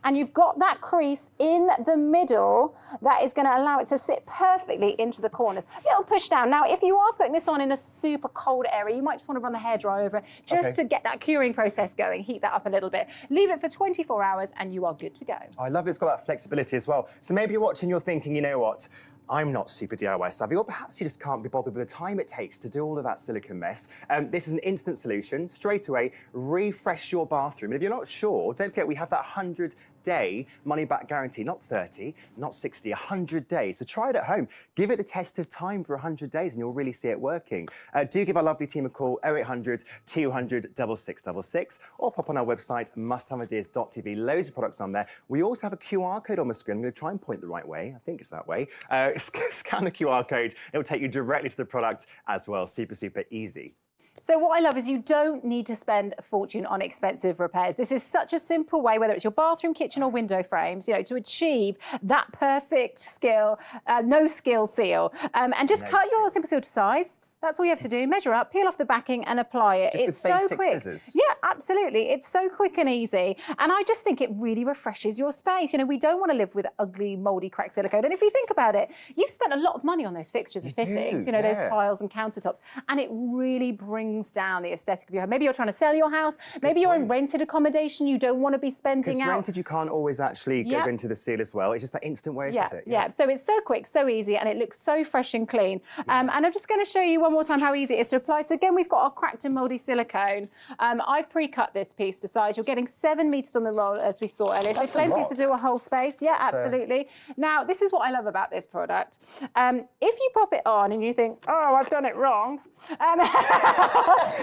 and you've got that crease in the middle that is going to allow it to sit perfectly into the corners. Little push down. Now, if you are putting this on in a super cold area, you might just want to run the hairdryer over it just to get that curing process going, heat that up a little bit. Leave it for 24 hours and you are good to go. I love it's got that flexibility as well. So maybe you're watching, you're thinking, you know what? I'm not super DIY savvy, or perhaps you just can't be bothered with the time it takes to do all of that silicone mess. This is an instant solution. Straight away, refresh your bathroom. And if you're not sure, don't forget we have that 100-day money-back guarantee. Not 30, not 60, 100 days. So try it at home. Give it the test of time for 100 days and you'll really see it working. Do give our lovely team a call, 0800 200 6666, or pop on our website, musthaveideas.tv. Loads of products on there. We also have a QR code on the screen. I'm going to try and point the right way. I think it's that way. Scan the QR code. It will take you directly to the product as well. Super, super easy. So what I love is you don't need to spend a fortune on expensive repairs. This is such a simple way, whether it's your bathroom, kitchen or window frames, you know, to achieve that perfect skill, no-skill seal. And just cut your Simple Seal to size. That's all you have to do. Measure up, peel off the backing and apply it. Just it's so quick. Scissors. Yeah, absolutely. It's so quick and easy. And I just think it really refreshes your space. You know, we don't want to live with ugly, mouldy, cracked silicone. And if you think about it, you've spent a lot of money on those fixtures and fittings, you know, those tiles and countertops. And it really brings down the aesthetic of your home. Maybe you're trying to sell your house. Maybe you're in rented accommodation. You don't want to be spending out. Because rented, you can't always actually go into the seal as well. It's just that instant way, isn't it? Yeah. So it's so quick, so easy, and it looks so fresh and clean. And I'm just going to show you one more time how easy it is to apply. So again, we've got our cracked and mouldy silicone. I've pre-cut this piece to size. You're getting 7 metres on the roll, as we saw earlier. So plenty to do a whole space. Yeah, absolutely. Now, this is what I love about this product. If you pop it on and you think, oh, I've done it wrong.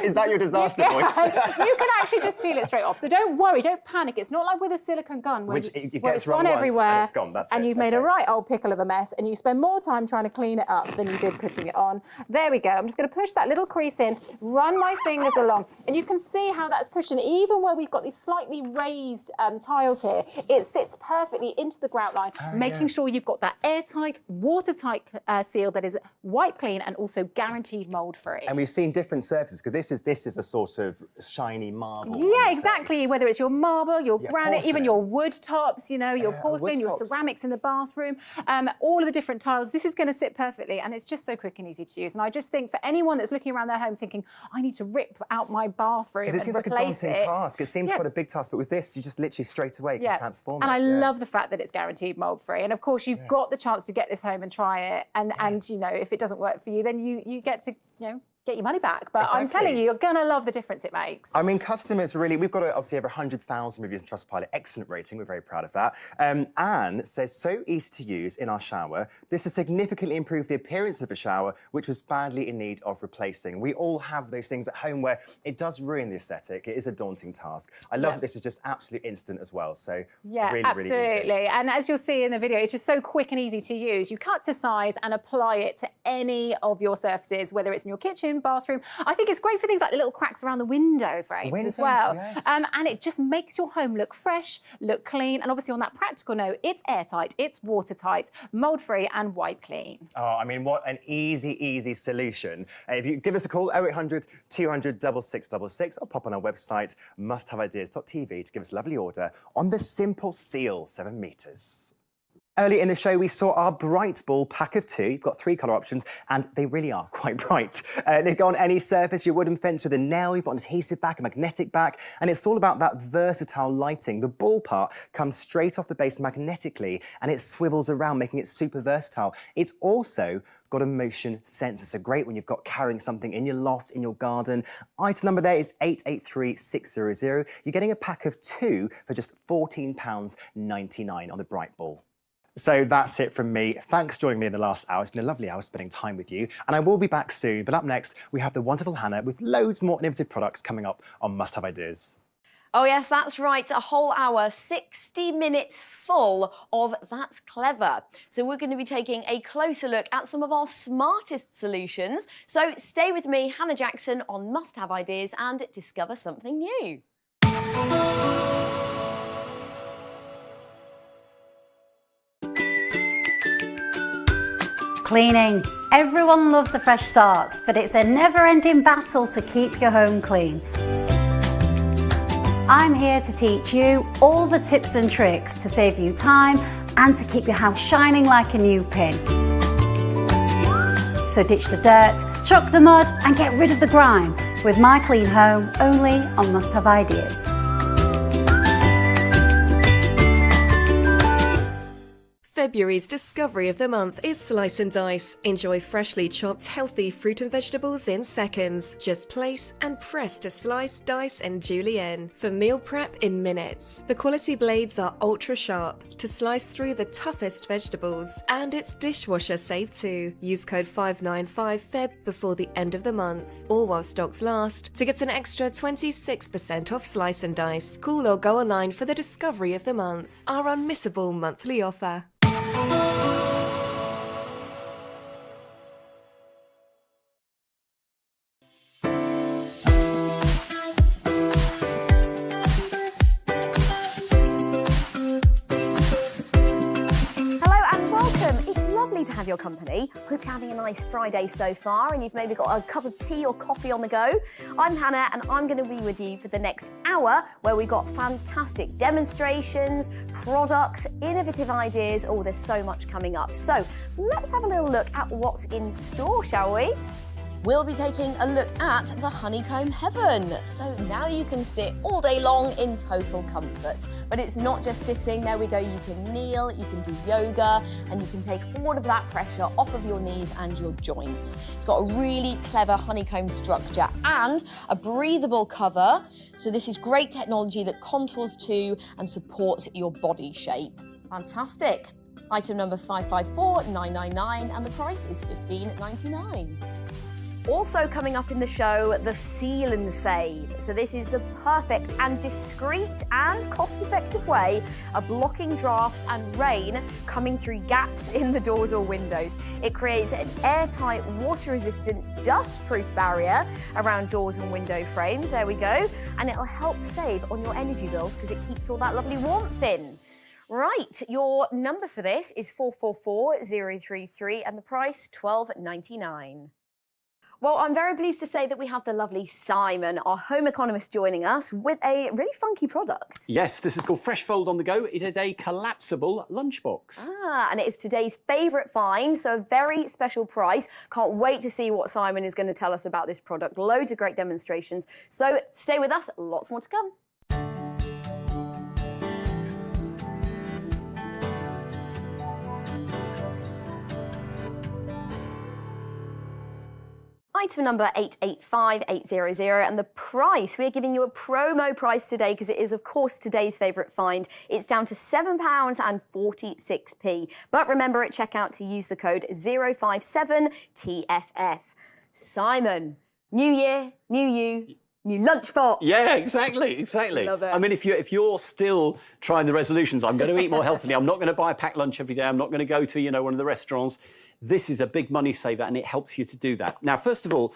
Is that your disaster voice? You can actually just peel it straight off. So don't worry, don't panic. It's not like with a silicone gun where it's gone everywhere and it's gone. That's and you've made a right old pickle of a mess and you spend more time trying to clean it up than you did putting it on. There we go. I'm just going to push that little crease in, run my fingers along, and you can see how that's pushing. Even where we've got these slightly raised tiles here, it sits perfectly into the grout line, making sure you've got that airtight, watertight seal that is wipe clean and also guaranteed mold free. And we've seen different surfaces, because this is a sort of shiny marble. Yeah, exactly. Whether it's your marble, your granite, even your wood tops, you know, your porcelain, your ceramics in the bathroom, all of the different tiles, this is going to sit perfectly, and it's just so quick and easy to use. And I just think for anyone that's looking around their home thinking, I need to rip out my bathroom and it seems like a daunting task. It seems quite a big task, but with this, you just literally straight away can transform it. And I love the fact that it's guaranteed mold free. And of course, you've got the chance to get this home and try it. And you know, if it doesn't work for you, then you get to, you know, get your money back. But I'm telling you, you're going to love the difference it makes. I mean, customers really, we've got obviously over 100,000 reviews on Trustpilot. Excellent rating. We're very proud of that. Anne says, so easy to use in our shower. This has significantly improved the appearance of a shower, which was badly in need of replacing. We all have those things at home where it does ruin the aesthetic. It is a daunting task. I love that this is just absolutely instant as well. So really, absolutely. Really easy. And as you'll see in the video, it's just so quick and easy to use. You cut to size and apply it to any of your surfaces, whether it's in your kitchen, bathroom. I think it's great for things like the little cracks around the window frames as well. Yes. And it just makes your home look fresh, look clean. And obviously on that practical note, it's airtight, it's watertight, mold-free and wipe clean. Oh, I mean, what an easy solution. If you give us a call, 0800 200 6666, or pop on our website, musthaveideas.tv, to give us a lovely order on the Simple Seal 7 metres. Earlier in the show, we saw our Bright Ball pack of 2. You've got 3 colour options, and they really are quite bright. They go on any surface, your wooden fence with a nail, you've got an adhesive back, a magnetic back, and it's all about that versatile lighting. The ball part comes straight off the base magnetically, and it swivels around, making it super versatile. It's also got a motion sensor, so great when you've got carrying something in your loft, in your garden. Item number there is 883600. You're getting a pack of 2 for just £14.99 on the Bright Ball. So that's it from me. Thanks for joining me in the last hour. It's been a lovely hour spending time with you. And I will be back soon. But up next, we have the wonderful Hannah with loads more innovative products coming up on Must Have Ideas. Oh yes, that's right, a whole hour, 60 minutes full of That's Clever. So we're going to be taking a closer look at some of our smartest solutions. So stay with me, Hannah Jackson, on Must Have Ideas and discover something new. Cleaning. Everyone loves a fresh start, but it's a never-ending battle to keep your home clean. I'm here to teach you all the tips and tricks to save you time and to keep your house shining like a new pin. So ditch the dirt, chuck the mud and get rid of the grime with My Clean Home, only on Must Have Ideas. February's discovery of the month is Slice and Dice. Enjoy freshly chopped, healthy fruit and vegetables in seconds. Just place and press to slice, dice and julienne for meal prep in minutes. The quality blades are ultra sharp to slice through the toughest vegetables, and it's dishwasher safe too. Use code 595FEB before the end of the month, all while stocks last, to get an extra 26% off Slice and Dice. Call or go online for the discovery of the month, our unmissable monthly offer. To have your company. Hope you're having a nice Friday so far and you've maybe got a cup of tea or coffee on the go. I'm Hannah and I'm going to be with you for the next hour where we've got fantastic demonstrations, products, innovative ideas. Oh, there's so much coming up. So let's have a little look at what's in store, shall we? We'll be taking a look at the honeycomb heaven. So now you can sit all day long in total comfort. But it's not just sitting, there we go, you can kneel, you can do yoga, and you can take all of that pressure off of your knees and your joints. It's got a really clever honeycomb structure and a breathable cover. So this is great technology that contours to and supports your body shape. Fantastic. Item number 554999 and the price is $15.99. Also coming up in the show, the Seal and Save. So this is the perfect and discreet and cost-effective way of blocking drafts and rain coming through gaps in the doors or windows. It creates an airtight, water-resistant, dust-proof barrier around doors and window frames. There we go. And it'll help save on your energy bills because it keeps all that lovely warmth in. Right, your number for this is 444033 and the price $12.99. Well, I'm very pleased to say that we have the lovely Simon, our home economist, joining us with a really funky product. Yes, this is called Fresh Fold on the Go. It is a collapsible lunchbox. And it is today's favourite find, so a very special price. Can't wait to see what Simon is going to tell us about this product. Loads of great demonstrations. So stay with us, lots more to come. Item number 885800 and the price, we're giving you a promo price today because it is of course today's favourite find. It's down to £7.46. But remember at checkout to use the code 057TFF. Simon, new year, new you. New lunchbox. Yeah, exactly. Love it. I mean, if you're still trying the resolutions, I'm going to eat more healthily, I'm not going to buy a packed lunch every day, I'm not going to go to, one of the restaurants. This is a big money saver and it helps you to do that. Now, first of all,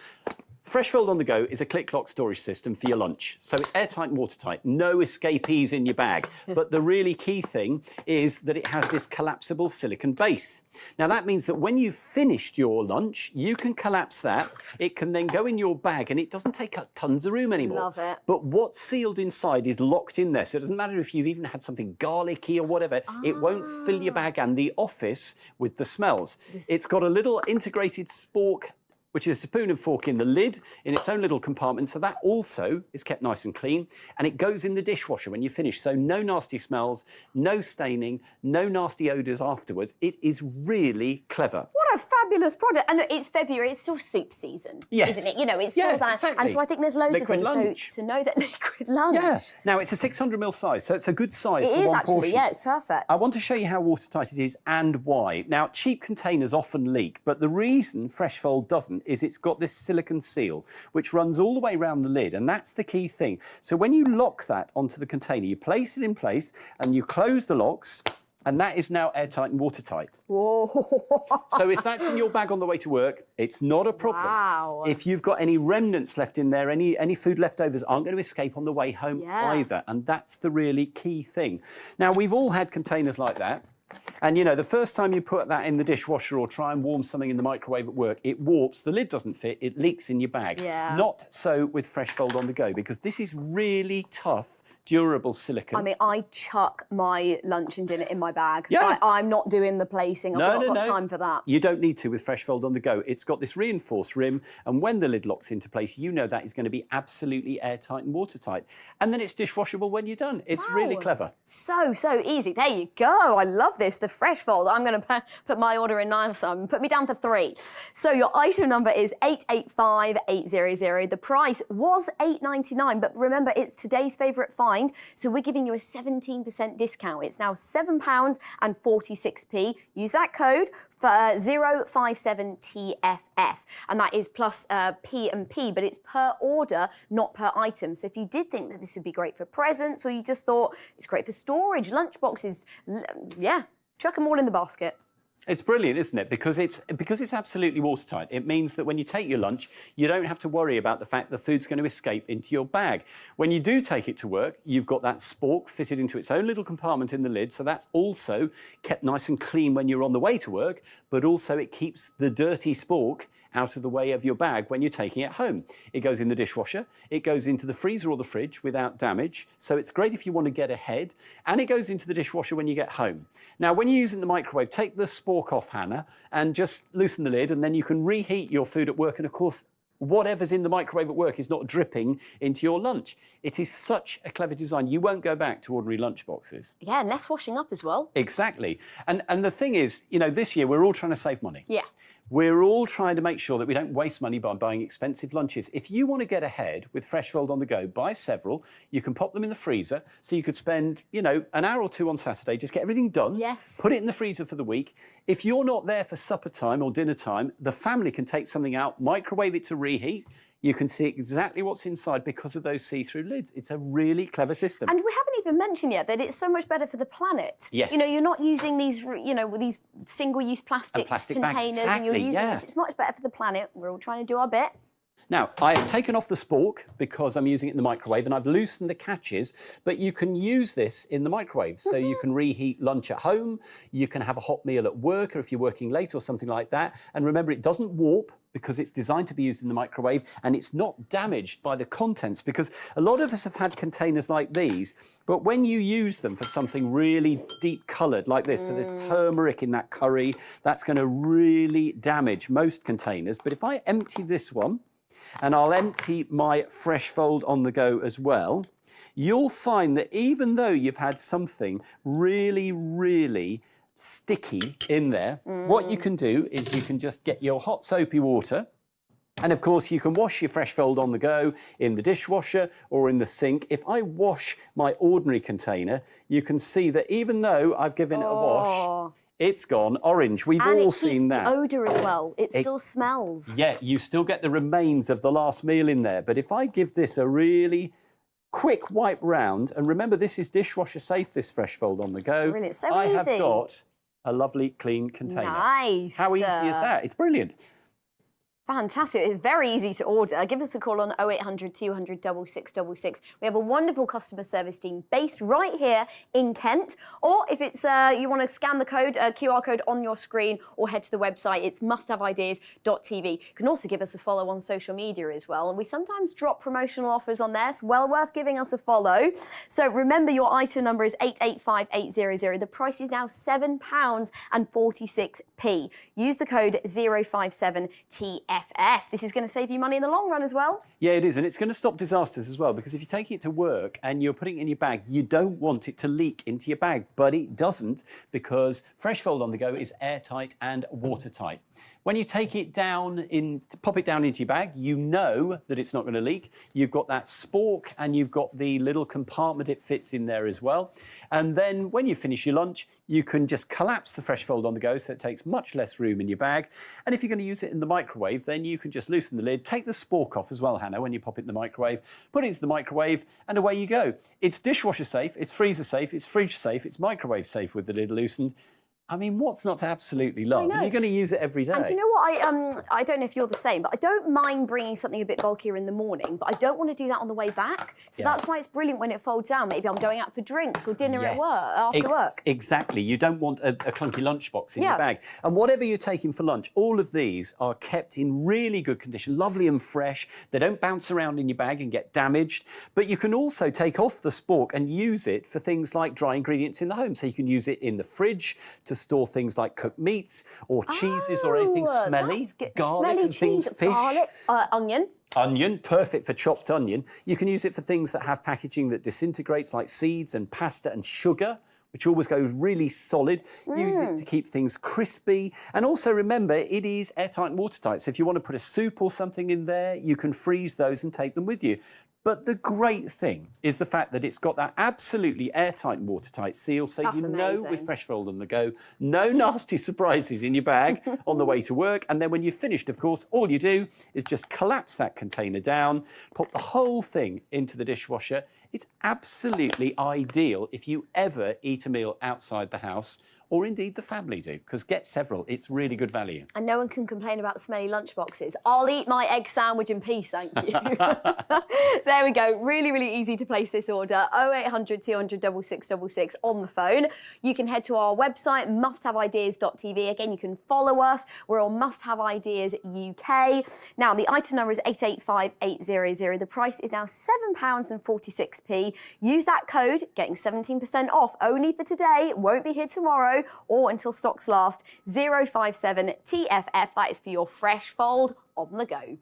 Fresh Fold on the Go is a click-lock storage system for your lunch. So it's airtight and watertight, no escapees in your bag. But the really key thing is that it has this collapsible silicone base. Now that means that when you've finished your lunch, you can collapse that. It can then go in your bag and it doesn't take up tons of room anymore. Love it. But what's sealed inside is locked in there. So it doesn't matter if you've even had something garlicky or whatever, it won't fill your bag and the office with the smells. It's got a little integrated spork, which is a spoon and fork in the lid in its own little compartment. So that also is kept nice and clean. And it goes in the dishwasher when you finish. So no nasty smells, no staining, no nasty odours afterwards. It is really clever. What a fabulous product. And it's February, it's still soup season, isn't it? You know, it's still that. Exactly. And so I think there's loads Liquid of things. lunch. So to know that liquid lunch. Yeah. Now it's a 600ml size, so it's a good size for It is one actually, portion. yeah, it's perfect. I want to show you how watertight it is and why. Now, cheap containers often leak, but the reason Fresh Fold doesn't is it's got this silicone seal, which runs all the way around the lid, and that's the key thing. So when you lock that onto the container, you place it in place and you close the locks, and that is now airtight and watertight. Whoa. So if that's in your bag on the way to work, it's not a problem. Wow. If you've got any remnants left in there, any food leftovers aren't going to escape on the way home either, and that's the really key thing. Now, we've all had containers like that. And, you know, the first time you put that in the dishwasher or try and warm something in the microwave at work, it warps, the lid doesn't fit, it leaks in your bag. Yeah. Not so with Fresh Fold on the Go, because this is really tough, durable silicone. I mean, I chuck my lunch and dinner in my bag. Yeah. I'm not doing the placing. I've not got time for that. You don't need to with Fresh Fold on the Go. It's got this reinforced rim, and when the lid locks into place, you know that is going to be absolutely airtight and watertight. And then it's dishwashable when you're done. It's really clever. So easy. There you go. I love this. The Fresh Fold. I'm going to put my order in now, Simon. Put me down for 3. So your item number is 885800. The price was £8.99, but remember, it's today's favourite find. So we're giving you a 17% discount. It's now £7.46. Use that code for 057TFF, and that is plus P&P, but it's per order, not per item. So if you did think that this would be great for presents, or you just thought it's great for storage, lunch boxes, yeah, chuck them all in the basket. It's brilliant, isn't it? Because it's absolutely watertight. It means that when you take your lunch, you don't have to worry about the fact the food's going to escape into your bag. When you do take it to work, you've got that spork fitted into its own little compartment in the lid, so that's also kept nice and clean when you're on the way to work, but also it keeps the dirty spork out of the way of your bag when you're taking it home. It goes in the dishwasher, it goes into the freezer or the fridge without damage, so it's great if you want to get ahead, and it goes into the dishwasher when you get home. Now, when you're using the microwave, take the spork off, Hannah, and just loosen the lid, and then you can reheat your food at work, and of course, whatever's in the microwave at work is not dripping into your lunch. It is such a clever design. You won't go back to ordinary lunch boxes. Yeah, and less washing up as well. Exactly. And the thing is, you know, this year we're all trying to save money. Yeah. We're all trying to make sure that we don't waste money by buying expensive lunches. If you want to get ahead with Fresh Fold on the Go, buy several. You can pop them in the freezer, so you could spend, you know, an hour or two on Saturday, just get everything done. Yes. Put it in the freezer for the week. If you're not there for supper time or dinner time, the family can take something out, microwave it to reheat. You can see exactly what's inside because of those see-through lids. It's a really clever system. And we haven't even mentioned yet that it's so much better for the planet. Yes. You know, you're not using these, you know, these single-use plastic bags. containers, and you're using this. It's much better for the planet. We're all trying to do our bit. Now, I have taken off the spork because I'm using it in the microwave, and I've loosened the catches, but you can use this in the microwave. So you can reheat lunch at home, you can have a hot meal at work, or if you're working late or something like that. And remember, it doesn't warp because it's designed to be used in the microwave, and it's not damaged by the contents, because a lot of us have had containers like these, but when you use them for something really deep coloured like this, so there's turmeric in that curry, that's going to really damage most containers. But if I empty this one, and I'll empty my Fresh Fold on the Go as well, you'll find that even though you've had something really, really sticky in there, what you can do is you can just get your hot soapy water, and of course you can wash your Fresh Fold on the Go in the dishwasher or in the sink. If I wash my ordinary container, you can see that even though I've given it a wash, it's gone orange. We've all seen that. And it keeps the odour as well. It still smells. Yeah, you still get the remains of the last meal in there. But if I give this a really quick wipe round, and remember this is dishwasher safe, this Fresh Fold on the Go. Brilliant, so I easy. have got a lovely clean container. Nice. How easy is that? It's brilliant. Fantastic. It's very easy to order. Give us a call on 0800 200 6666. We have a wonderful customer service team based right here in Kent. Or if it's you want to scan the code, QR code on your screen, or head to the website, it's musthaveideas.tv. You can also give us a follow on social media as well. And we sometimes drop promotional offers on there. It's well worth giving us a follow. So remember, your item number is 885800. The price is now £7.46. Use the code 057TFF. This is going to save you money in the long run as well. Yeah, it is, and it's going to stop disasters as well, because if you're taking it to work and you're putting it in your bag, you don't want it to leak into your bag, but it doesn't, because Fresh Fold on the Go is airtight and watertight. When you take it down, pop it down into your bag, you know that it's not going to leak. You've got that spork and you've got the little compartment it fits in there as well. And then when you finish your lunch, you can just collapse the Fresh Fold on the Go, so it takes much less room in your bag. And if you're going to use it in the microwave, then you can just loosen the lid, take the spork off as well, Hannah, when you pop it in the microwave, put it into the microwave, and away you go. It's dishwasher safe, it's freezer safe, it's fridge safe, it's microwave safe with the lid loosened. I mean, what's not to absolutely love? And you're going to use it every day. And do you know what? I don't know if you're the same, but I don't mind bringing something a bit bulkier in the morning, but I don't want to do that on the way back. So that's why it's brilliant when it folds down. Maybe I'm going out for drinks or dinner at work, after work. Exactly. You don't want a clunky lunchbox in your bag. And whatever you're taking for lunch, all of these are kept in really good condition, lovely and fresh. They don't bounce around in your bag and get damaged. But you can also take off the spork and use it for things like dry ingredients in the home. So you can use it in the fridge to store things like cooked meats or cheeses or anything smelly, garlic smelly and things, cheese, fish. garlic, onion. Onion, perfect for chopped onion. You can use it for things that have packaging that disintegrates, like seeds and pasta and sugar, which always goes really solid. Use it to keep things crispy. And also remember, it is airtight and watertight. So if you want to put a soup or something in there, you can freeze those and take them with you. But the great thing is the fact that it's got that absolutely airtight and watertight seal, so you know with Fresh Fold on the Go, no nasty surprises in your bag on the way to work. And then when you've finished, of course, all you do is just collapse that container down, pop the whole thing into the dishwasher. It's absolutely ideal if you ever eat a meal outside the house, or indeed the family do, because get several. It's really good value. And no one can complain about smelly lunchboxes. I'll eat my egg sandwich in peace, thank you. There we go. Really, really easy to place this order. 0800 200 6666 on the phone. You can head to our website, musthaveideas.tv. Again, you can follow us. We're on Must Have Ideas UK. Now, the item number is 885800. The price is now £7.46. Use that code, getting 17% off only for today. It won't be here tomorrow or until stocks last. 057TFF. That is for your Fresh Fold on the Go.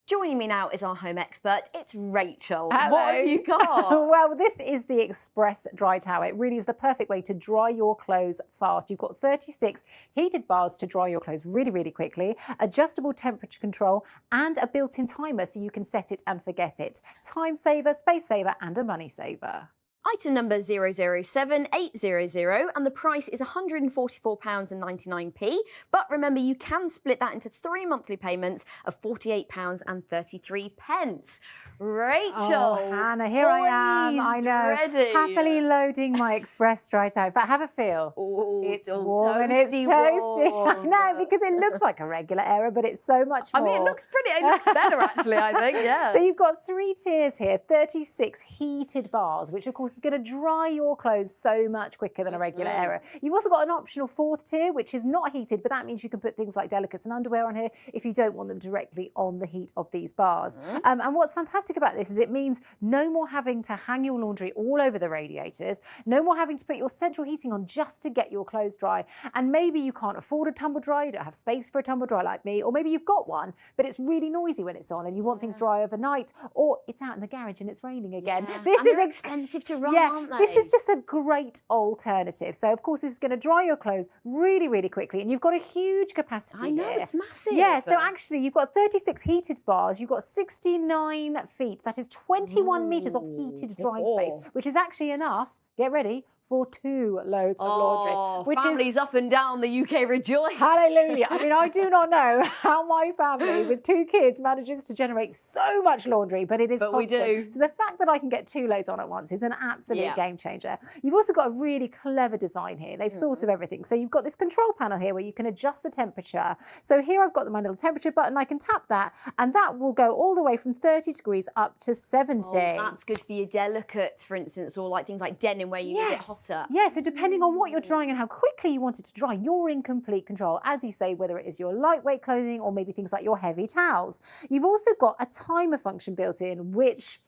Joining me now is our home expert. It's Rachel. Hello. What have you got? Well, this is the Express Dry Tower. It really is the perfect way to dry your clothes fast. You've got 36 heated bars to dry your clothes really, really quickly, adjustable temperature control, and a built-in timer so you can set it and forget it. Time saver, space saver, and a money saver. Item number 007800, and the price is £144.99. But remember, you can split that into 3 monthly payments of £48.33. Rachel. Oh, Hannah, here I am. I know. Ready. Happily loading my Express Dry Tower. But have a feel. Ooh, it's warm and it's toasty. I know, because it looks like a regular Aero, but it's so much more. I mean, it looks pretty. It looks better, actually, I think, yeah. So you've got 3 tiers here, 36 heated bars, which, of course, is going to dry your clothes so much quicker than a regular Aero. You've also got an optional 4th tier, which is not heated, but that means you can put things like delicates and underwear on here if you don't want them directly on the heat of these bars. And what's fantastic about this is it means no more having to hang your laundry all over the radiators, no more having to put your central heating on just to get your clothes dry. And maybe you can't afford a tumble dryer, you don't have space for a tumble dryer like me, or maybe you've got one, but it's really noisy when it's on and you want things dry overnight, or it's out in the garage and it's raining again. This is expensive to run, aren't they? This is just a great alternative. So, of course, this is going to dry your clothes really, really quickly, and you've got a huge capacity I know, here. it's massive. Yeah, so actually you've got 36 heated bars, you've got 69 feet, that is 21 metres of heated drying space, which is actually enough, get ready, for 2 loads of laundry. Which families up and down the UK rejoice. Hallelujah. I mean, I do not know how my family with 2 kids manages to generate so much laundry, but it is constant. We do. So the fact that I can get 2 loads on at once is an absolute game changer. You've also got a really clever design here. They've thought of everything. So you've got this control panel here where you can adjust the temperature. So here I've got my little temperature button. I can tap that and that will go all the way from 30 degrees up to 70. Oh, that's good for your delicates, for instance, or like things like denim where you need it hotter. Yeah, so depending on what you're drying and how quickly you want it to dry, you're in complete control, as you say, whether it is your lightweight clothing or maybe things like your heavy towels. You've also got a timer function built in, which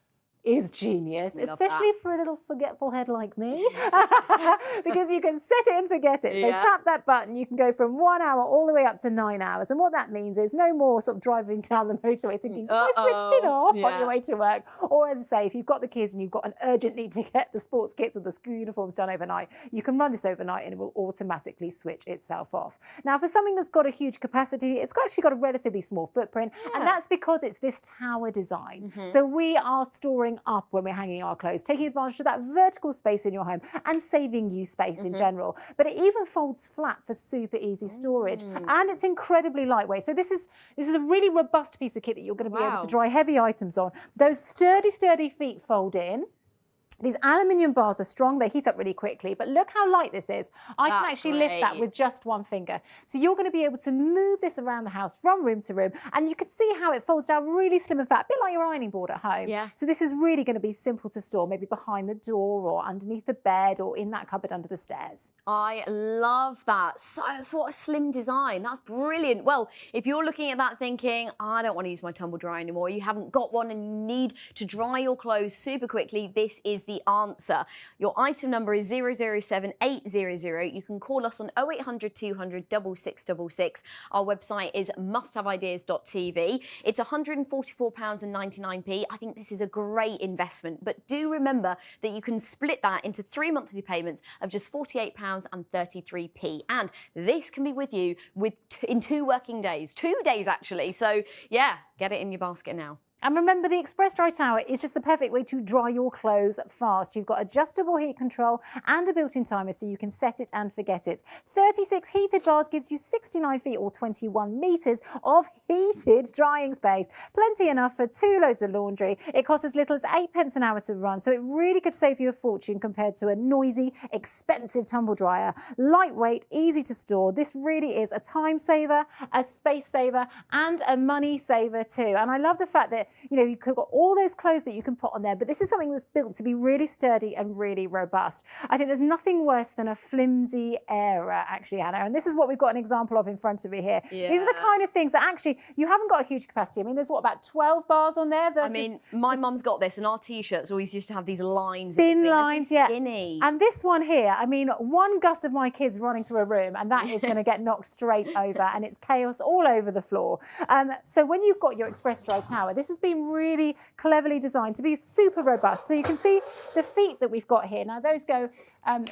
is genius, especially for a little forgetful head like me, because you can set it and forget it. So tap that button, you can go from 1 hour all the way up to 9 hours. And what that means is no more sort of driving down the motorway thinking, I switched it off on your way to work. Or as I say, if you've got the kids and you've got an urgent need to get the sports kits or the school uniforms done overnight, you can run this overnight and it will automatically switch itself off. Now, for something that's got a huge capacity, it's actually got a relatively small footprint, and that's because it's this tower design. So we are storing up when we're hanging our clothes, taking advantage of that vertical space in your home and saving you space in general. But it even folds flat for super easy storage, and it's incredibly lightweight. So this is a really robust piece of kit that you're going to be able to dry heavy items on. Those sturdy feet fold in. These aluminium bars are strong, they heat up really quickly, but look how light this is. I can actually lift that with just 1 finger. So you're going to be able to move this around the house from room to room, and you can see how it folds down really slim and fat, a bit like your ironing board at home. So this is really going to be simple to store, maybe behind the door or underneath the bed or in that cupboard under the stairs. I love that. So what a slim design. That's brilliant. Well, if you're looking at that thinking, I don't want to use my tumble dryer anymore, you haven't got one and you need to dry your clothes super quickly, this is the answer. Your item number is 007800. You can call us on 0800 200 6666. Our website is musthaveideas.tv. It's £144.99. I think this is a great investment, but do remember that you can split that into 3 monthly payments of just £48.33. And this can be with you in 2 working days, 2 days actually. So yeah, get it in your basket now. And remember, the Express Dry Tower is just the perfect way to dry your clothes fast. You've got adjustable heat control and a built-in timer so you can set it and forget it. 36 heated bars gives you 69 feet or 21 metres of heated drying space. Plenty enough for 2 loads of laundry. It costs as little as 8 pence an hour to run, so it really could save you a fortune compared to a noisy, expensive tumble dryer. Lightweight, easy to store. This really is a time saver, a space saver, and a money saver too. And I love the fact that you've got all those clothes that you can put on there, but this is something that's built to be really sturdy and really robust. I think there's nothing worse than a flimsy era, actually, Anna, and this is what we've got an example of in front of me here. These are the kind of things that actually you haven't got a huge capacity. I mean, there's about 12 bars on there versus... I mean, my mum's got this, and our T-shirts always used to have these lines. Thin lines, skinny. And this one here, I mean, one gust of my kids running through a room, and that is going to get knocked straight over, and it's chaos all over the floor. So when you've got your Express Dry Tower, this has been really cleverly designed to be super robust. So you can see the feet that we've got here. Now those go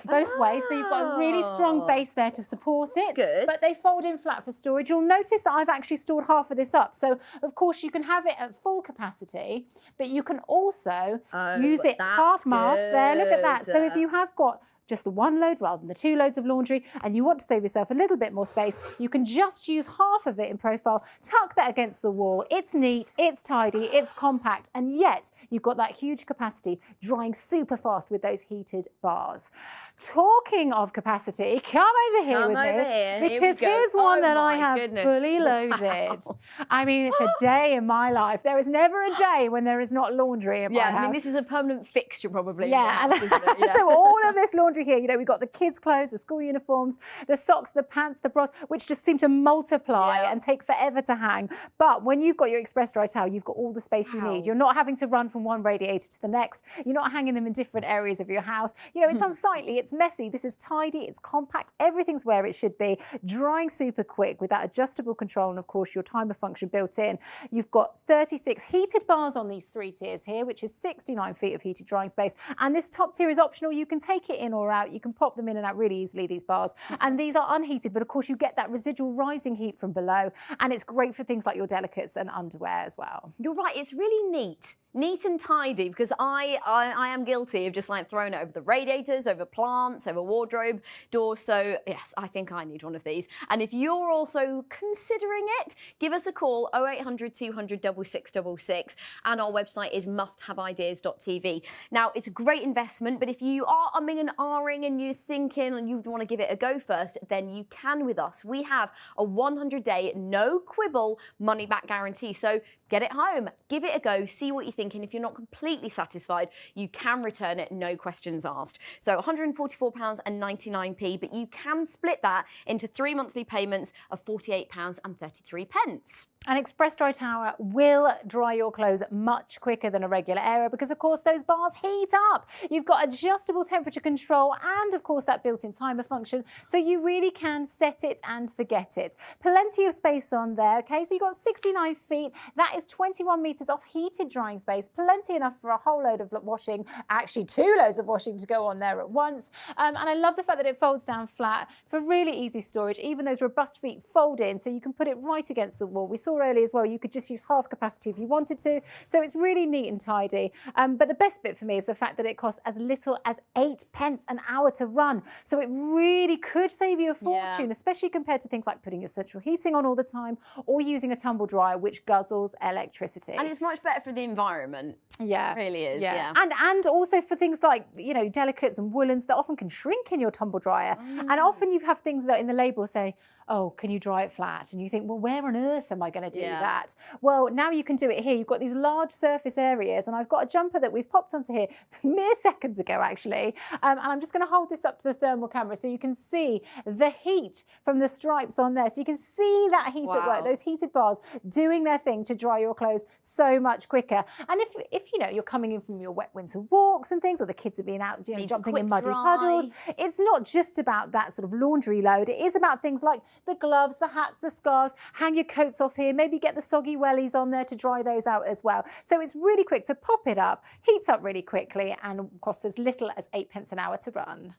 both ways, so you've got a really strong base there to support it. Good. But they fold in flat for storage. You'll notice that I've actually stored half of this up. So of course you can have it at full capacity, but you can also use it half mast there. Look at that. So if you have got just the 1 load rather than the 2 loads of laundry, and you want to save yourself a little bit more space, you can just use half of it in profile, tuck that against the wall. It's neat, it's tidy, it's compact, and yet you've got that huge capacity, drying super fast with those heated bars. Talking of capacity, come over here with me, because here's one that I have fully loaded. I mean, it's a day in my life. There is never a day when there is not laundry in my house. I mean, this is a permanent fixture probably. Yeah, in the house, isn't it? So all of this laundry here, we've got the kids' clothes, the school uniforms, the socks, the pants, the bras, which just seem to multiply and take forever to hang. But when you've got your Express Dry Towel, you've got all the space you need. You're not having to run from one radiator to the next. You're not hanging them in different areas of your house. It's unsightly, it's messy. This is tidy, it's compact, everything's where it should be, drying super quick with that adjustable control and of course your timer function built in. You've got 36 heated bars on these 3 tiers here, which is 69 feet of heated drying space. And this top tier is optional. You can take it in or out. You can pop them in and out really easily, these bars. And these are unheated, but of course you get that residual rising heat from below. And it's great for things like your delicates and underwear as well. You're right, it's really neat. Neat and tidy, because I am guilty of just like throwing it over the radiators, over plants, over wardrobe doors. So yes, I think I need one of these. And if you're also considering it, give us a call, 0800 200 6666, and our website is musthaveideas.tv. Now, it's a great investment, but if you are umming and ahhing and you're thinking and you want to give it a go first, then you can with us. We have a 100-day, no quibble money-back guarantee. So get it home, give it a go, see what you think, and if you're not completely satisfied, you can return it, no questions asked. So £144.99, but you can split that into 3 monthly payments of £48.33. An express dry tower will dry your clothes much quicker than a regular aero because, of course, those bars heat up. You've got adjustable temperature control and, of course, that built-in timer function, so you really can set it and forget it. Plenty of space on there, okay? So you've got 69 feet. That is 21 metres of heated drying space, plenty enough for a whole load of washing, actually 2 loads of washing to go on there at once. And I love the fact that it folds down flat for really easy storage. Even those robust feet fold in, so you can put it right against the wall. We saw earlier as well, you could just use half capacity if you wanted to. So it's really neat and tidy. But the best bit for me is the fact that it costs as little as 8 pence an hour to run. So it really could save you a fortune, especially compared to things like putting your central heating on all the time or using a tumble dryer, which guzzles electricity. And it's much better for the environment. Yeah. It really is, yeah. And also for things like, you know, delicates and woolens that often can shrink in your tumble dryer. And often you have things that in the label say, oh, can you dry it flat? And you think, well, where on earth am I going to do that? Well, now you can do it here. You've got these large surface areas, and I've got a jumper that we've popped onto here mere seconds ago, actually. And I'm just going to hold this up to the thermal camera so you can see the heat from the stripes on there. So you can see that heat at work, those heated bars doing their thing to dry your clothes so much quicker. And if you know, you're coming in from your wet winter walks and things, or the kids are being out, you know, jumping in muddy puddles, it's not just about that sort of laundry load. It is about things like the gloves, the hats, the scarves. Hang your coats off here, maybe get the soggy wellies on there to dry those out as well. So it's really quick to pop it up, heats up really quickly, and costs as little as 8 pence an hour to run.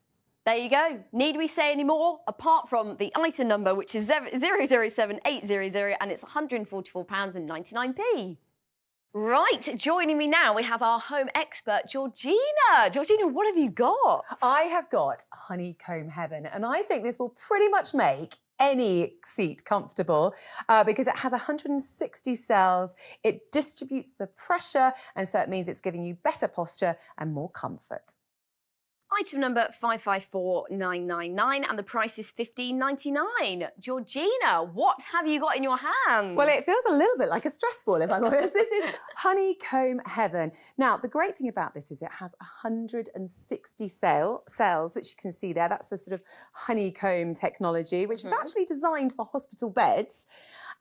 There you go. Need we say any more? Apart from the item number, which is 007800, and it's £144.99. Right, joining me now, we have our home expert, Georgina. Georgina, what have you got? I have got Honeycomb Heaven, and I think this will pretty much make any seat comfortable because it has 160 cells. It distributes the pressure, and so it means it's giving you better posture and more comfort. Item number 554999, and the price is £15.99. Georgina, what have you got in your hands? Well, it feels a little bit like a stress ball, if I'm honest. This is Honeycomb Heaven. Now, the great thing about this is it has 160 cells, which you can see there. That's the sort of honeycomb technology, which is actually designed for hospital beds.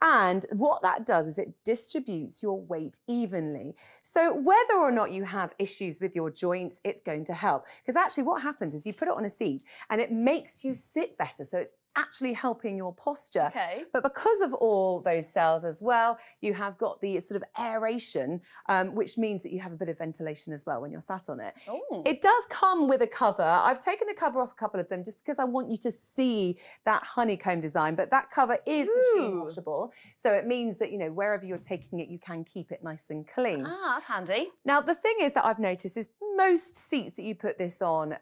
And what that does is it distributes your weight evenly. So whether or not you have issues with your joints, it's going to help. Because actually what happens is you put it on a seat and it makes you sit better. So it's actually helping your posture. Okay. But because of all those cells as well, you have got the sort of aeration, which means that you have a bit of ventilation as well when you're sat on it. Ooh. It does come with a cover. I've taken the cover off a couple of them just because I want you to see that honeycomb design, but that cover is machine washable. So it means that, you know, wherever you're taking it, you can keep it nice and clean. Ah, that's handy. Now, the thing is that I've noticed is most seats that you put this on,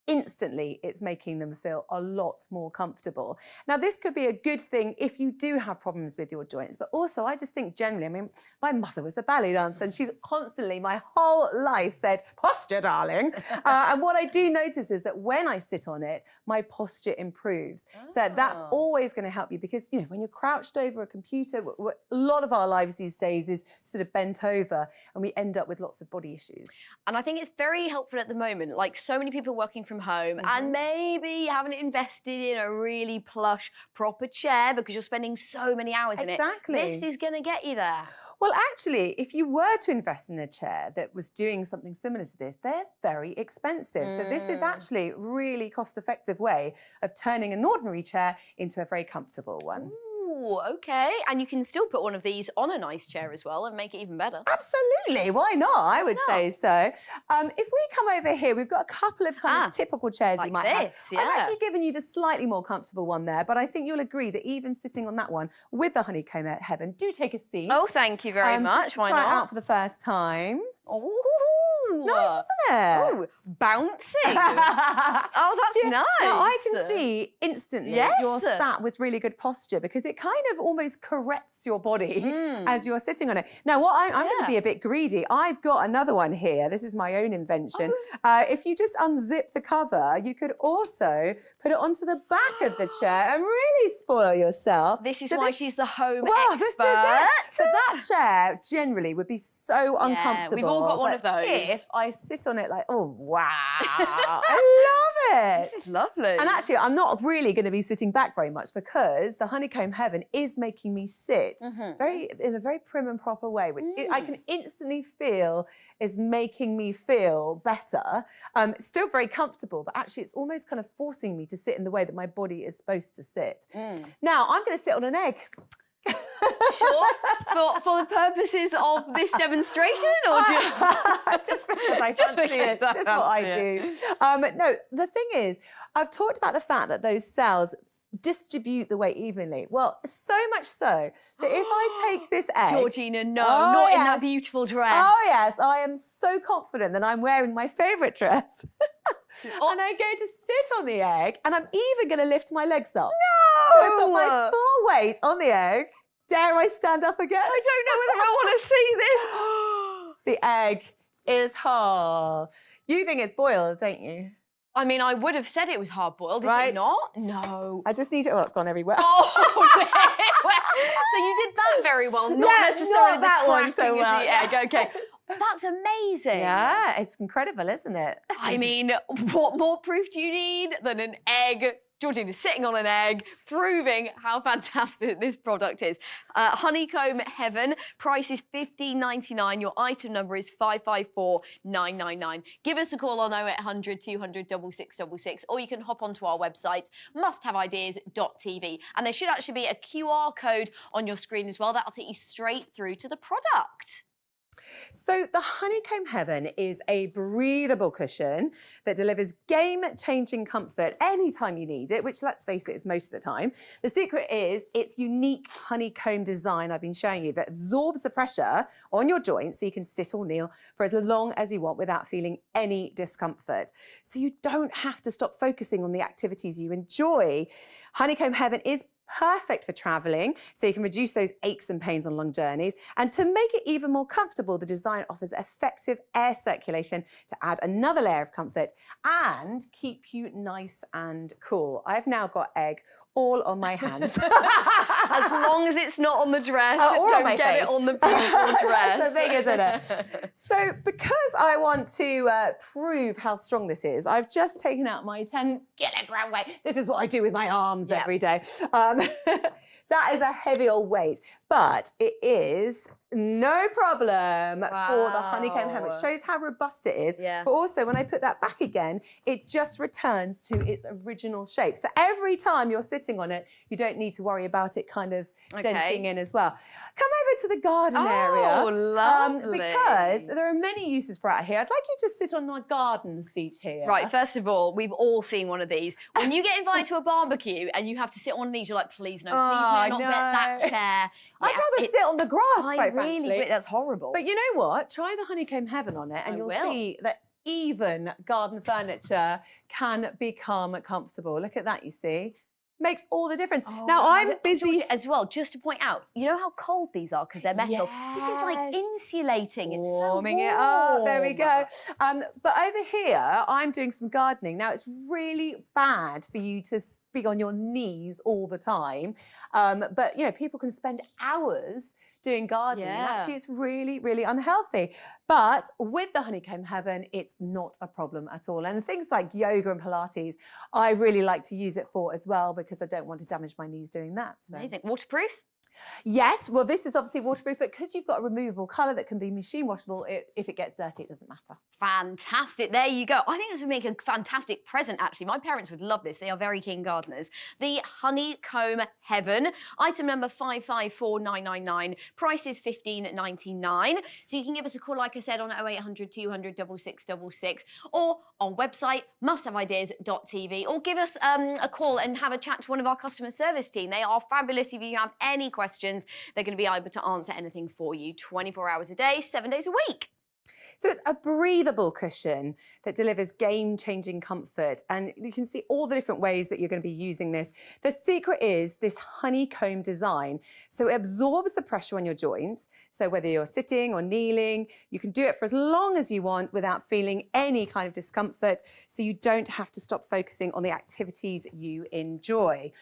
instantly it's making them feel a lot more comfortable. Now, this could be a good thing if you do have problems with your joints, but also I just think generally, I mean, my mother was a ballet dancer and she's constantly, my whole life said, posture, darling. And what I do notice is that when I sit on it, my posture improves. So that's always going to help you because, you know, when you're crouched over a computer, a lot of our lives these days is sort of bent over and we end up with lots of body issues. And I think it's very helpful at the moment, like so many people working from home and maybe you haven't invested in a really plush, proper chair because you're spending so many hours in it. Exactly. This is going to get you there. Well, actually, if you were to invest in a chair that was doing something similar to this, they're very expensive. So this is actually a really cost-effective way of turning an ordinary chair into a very comfortable one. Oh, okay. And you can still put one of these on a nice chair as well and make it even better. Absolutely. Why not? I would say so. If we come over here, we've got a couple of kind of typical chairs like you might this, have. I've actually given you the slightly more comfortable one there, but I think you'll agree that even sitting on that one with the Honeycomb Heaven, do take a seat. Oh, thank you very much. Just to Why try not? it out for the first time. Oh, it's nice, isn't it? Oh, bouncy. Oh, that's nice. Now, I can see instantly you're sat with really good posture because it kind of almost corrects your body as you're sitting on it. Now, what I'm going to be a bit greedy. I've got another one here. This is my own invention. If you just unzip the cover, you could also put it onto the back of the chair and really spoil yourself. This is why she's the home expert. This is it. So that chair generally would be so uncomfortable. We've all got one of those. If I sit on it like, oh, wow. I love it. This is lovely. And actually, I'm not really going to be sitting back very much because the Honeycomb Heaven is making me sit in a very prim and proper way, which I can instantly feel is making me feel better. Still very comfortable, but actually it's almost kind of forcing me to sit in the way that my body is supposed to sit. Now, I'm going to sit on an egg. Sure. For the purposes of this demonstration, or just because I fancy it, just what I do. No, the thing is, I've talked about the fact that those cells distribute the weight evenly. Well, so much so that if I take this egg... Georgina, no, not in that beautiful dress. Oh, yes, I am so confident that I'm wearing my favourite dress. And I'm going to sit on the egg, and I'm even going to lift my legs up. No! So I've got my full weight on the egg. Dare I stand up again? I don't know whether I want to see this. The egg is whole. You think it's boiled, don't you? I mean, I would have said it was hard-boiled, is it not? No. I just need it. Oh, it's gone everywhere. Oh, dear. So you did that very well, not necessarily not that one so well. Of the egg. Okay. That's amazing. Yeah, it's incredible, isn't it? I mean, what more proof do you need than an egg? Georgina's sitting on an egg, proving how fantastic this product is. Honeycomb Heaven, price is $15.99. Your item number is 554999. Give us a call on 0800 200 6666, or you can hop onto our website, musthaveideas.tv. And there should actually be a QR code on your screen as well. That'll take you straight through to the product. So the Honeycomb Heaven is a breathable cushion that delivers game-changing comfort anytime you need it, which, let's face it, is most of the time. The secret is its unique honeycomb design I've been showing you that absorbs the pressure on your joints so you can sit or kneel for as long as you want without feeling any discomfort. So you don't have to stop focusing on the activities you enjoy. Honeycomb Heaven is perfect for traveling, so you can reduce those aches and pains on long journeys. And to make it even more comfortable, the design offers effective air circulation to add another layer of comfort and keep you nice and cool. I've now got egg all on my hands. As long as it's not on the dress, or don't on my get face. it on the beautiful dress. That's the thing, isn't it? So because I want to prove how strong this is, I've just taken out my 10-kilogram weight. This is what I do with my arms every day. That is a heavy old weight, but it is no problem for the Honeycomb Heaven. It shows how robust it is. But also, when I put that back again, it just returns to its original shape. So every time you're sitting on it, you don't need to worry about it kind of denting in as well. Come over to the garden area. Oh, lovely. Because there are many uses for it here. I'd like you to sit on my garden seat here. Right, first of all, we've all seen one of these. When you get invited to a barbecue and you have to sit on one of these, you're like, please no, please may I not get that chair. I'd rather sit on the grass, quite frankly. That's horrible. But you know what? Try the Honeycomb Heaven on it and you'll see that even garden furniture can become comfortable. Look at that, you see? Makes all the difference. Now, I'm busy... As well, just to point out, you know how cold these are because they're metal? This is like insulating. It's so warm. Warming it up. There we go. But over here, I'm doing some gardening. Now, it's really bad for you to be on your knees all the time. But, you know, people can spend hours doing gardening. And actually, it's really, really unhealthy. But with the Honeycomb Heaven, it's not a problem at all. And things like yoga and Pilates, I really like to use it for as well because I don't want to damage my knees doing that. So. Amazing. Waterproof? Yes, well, this is obviously waterproof, but because you've got a removable colour that can be machine washable, if it gets dirty, it doesn't matter. Fantastic. There you go. I think this would make a fantastic present, actually. My parents would love this. They are very keen gardeners. The Honeycomb Heaven. Item number 554999. Price is £15.99. So you can give us a call, like I said, on 0800 200 6666 or on website musthaveideas.tv, or give us a call and have a chat to one of our customer service team. They are fabulous. If you have any questions, they're going to be able to answer anything for you 24 hours a day, 7 days a week. So it's a breathable cushion that delivers game-changing comfort, and you can see all the different ways that you're going to be using this. The secret is this honeycomb design. So it absorbs the pressure on your joints. So whether you're sitting or kneeling, you can do it for as long as you want without feeling any kind of discomfort. So you don't have to stop focusing on the activities you enjoy.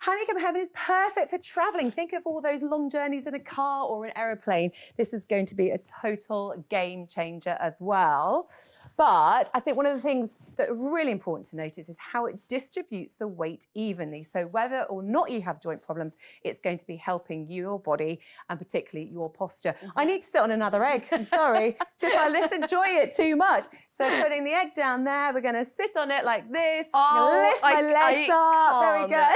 Honeycomb Heaven is perfect for travelling. Think of all those long journeys in a car or an aeroplane. This is going to be a total game changer as well. But I think one of the things that are really important to notice is how it distributes the weight evenly. So whether or not you have joint problems, it's going to be helping your body and particularly your posture. I need to sit on another egg. I'm sorry. Let's enjoy it too much. So putting the egg down there, we're going to sit on it like this. Lift my legs up. There we go.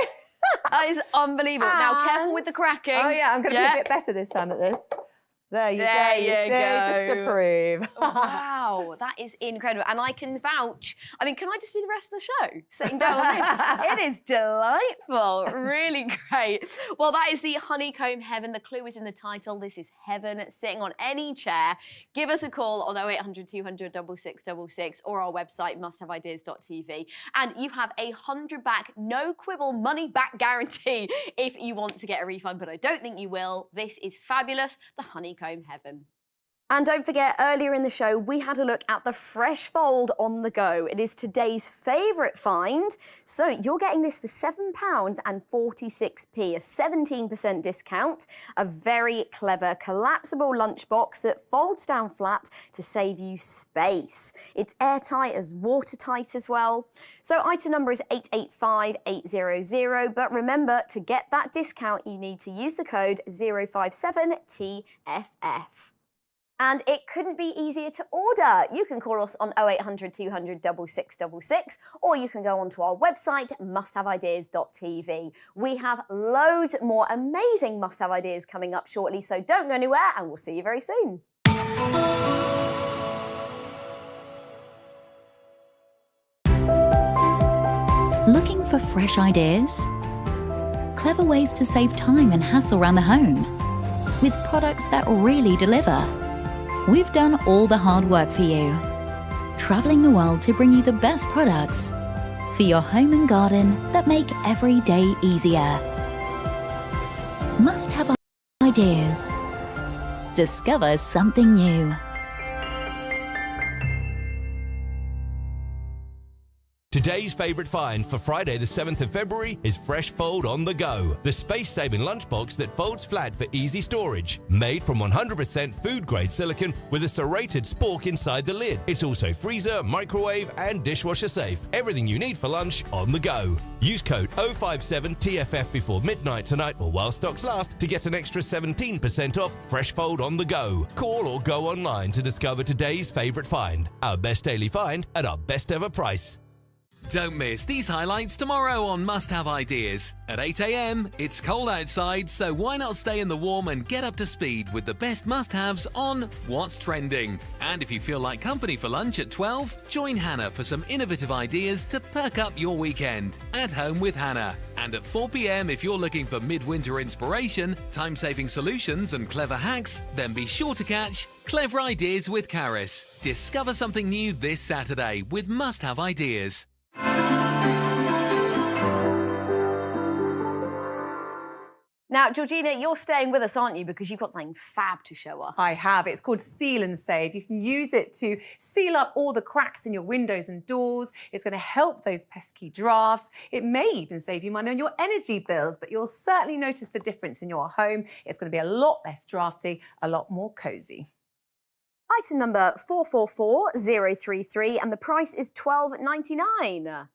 That is unbelievable. Now, careful with the cracking. Oh, yeah, I'm going to be a bit better this time at this. There you go. Just to prove. Wow, that is incredible. And I can vouch. I mean, can I just do the rest of the show? Sitting down on this. It is delightful. Really great. Well, that is the Honeycomb Heaven. The clue is in the title. This is heaven sitting on any chair. Give us a call on 0800 200 6666 or our website, musthaveideas.tv. And you have a 100 back, no quibble money back guarantee if you want to get a refund, but I don't think you will. This is fabulous. The Honeycomb Heaven. And don't forget, earlier in the show, we had a look at the Fresh Fold on the go. It is today's favourite find. So you're getting this for £7.46, a 17% discount. A very clever collapsible lunchbox that folds down flat to save you space. It's airtight as watertight as well. So item number is 885800, but remember, to get that discount, you need to use the code 057TFF. And it couldn't be easier to order. You can call us on 0800 200 6666, or you can go onto our website, musthaveideas.tv. We have loads more amazing must-have ideas coming up shortly, so don't go anywhere, and we'll see you very soon. Looking for fresh ideas? Clever ways to save time and hassle around the home? With products that really deliver? We've done all the hard work for you, traveling the world to bring you the best products for your home and garden that make every day easier. Must have ideas. Discover something new. Today's favourite find for Friday the 7th of February is Fresh Fold on the Go, the space-saving lunchbox that folds flat for easy storage. Made from 100% food-grade silicone with a serrated spork inside the lid. It's also freezer, microwave and dishwasher safe. Everything you need for lunch on the go. Use code 057TFF before midnight tonight or while stocks last to get an extra 17% off Fresh Fold on the Go. Call or go online to discover today's favourite find. Our best daily find at our best ever price. Don't miss these highlights tomorrow on Must Have Ideas. At 8 a.m, it's cold outside, so why not stay in the warm and get up to speed with the best must-haves on What's Trending. And if you feel like company for lunch at 12, join Hannah for some innovative ideas to perk up your weekend. At Home with Hannah. And at 4 p.m, if you're looking for midwinter inspiration, time-saving solutions and clever hacks, then be sure to catch Clever Ideas with Karis. Discover something new this Saturday with Must Have Ideas. Now, Georgina, you're staying with us, aren't you? Because you've got something fab to show us. I have. It's called Seal and Save. You can use it to seal up all the cracks in your windows and doors. It's going to help those pesky drafts. It may even save you money on your energy bills, but you'll certainly notice the difference in your home. It's going to be a lot less drafty, a lot more cosy. Item number 444033, and the price is £12.99.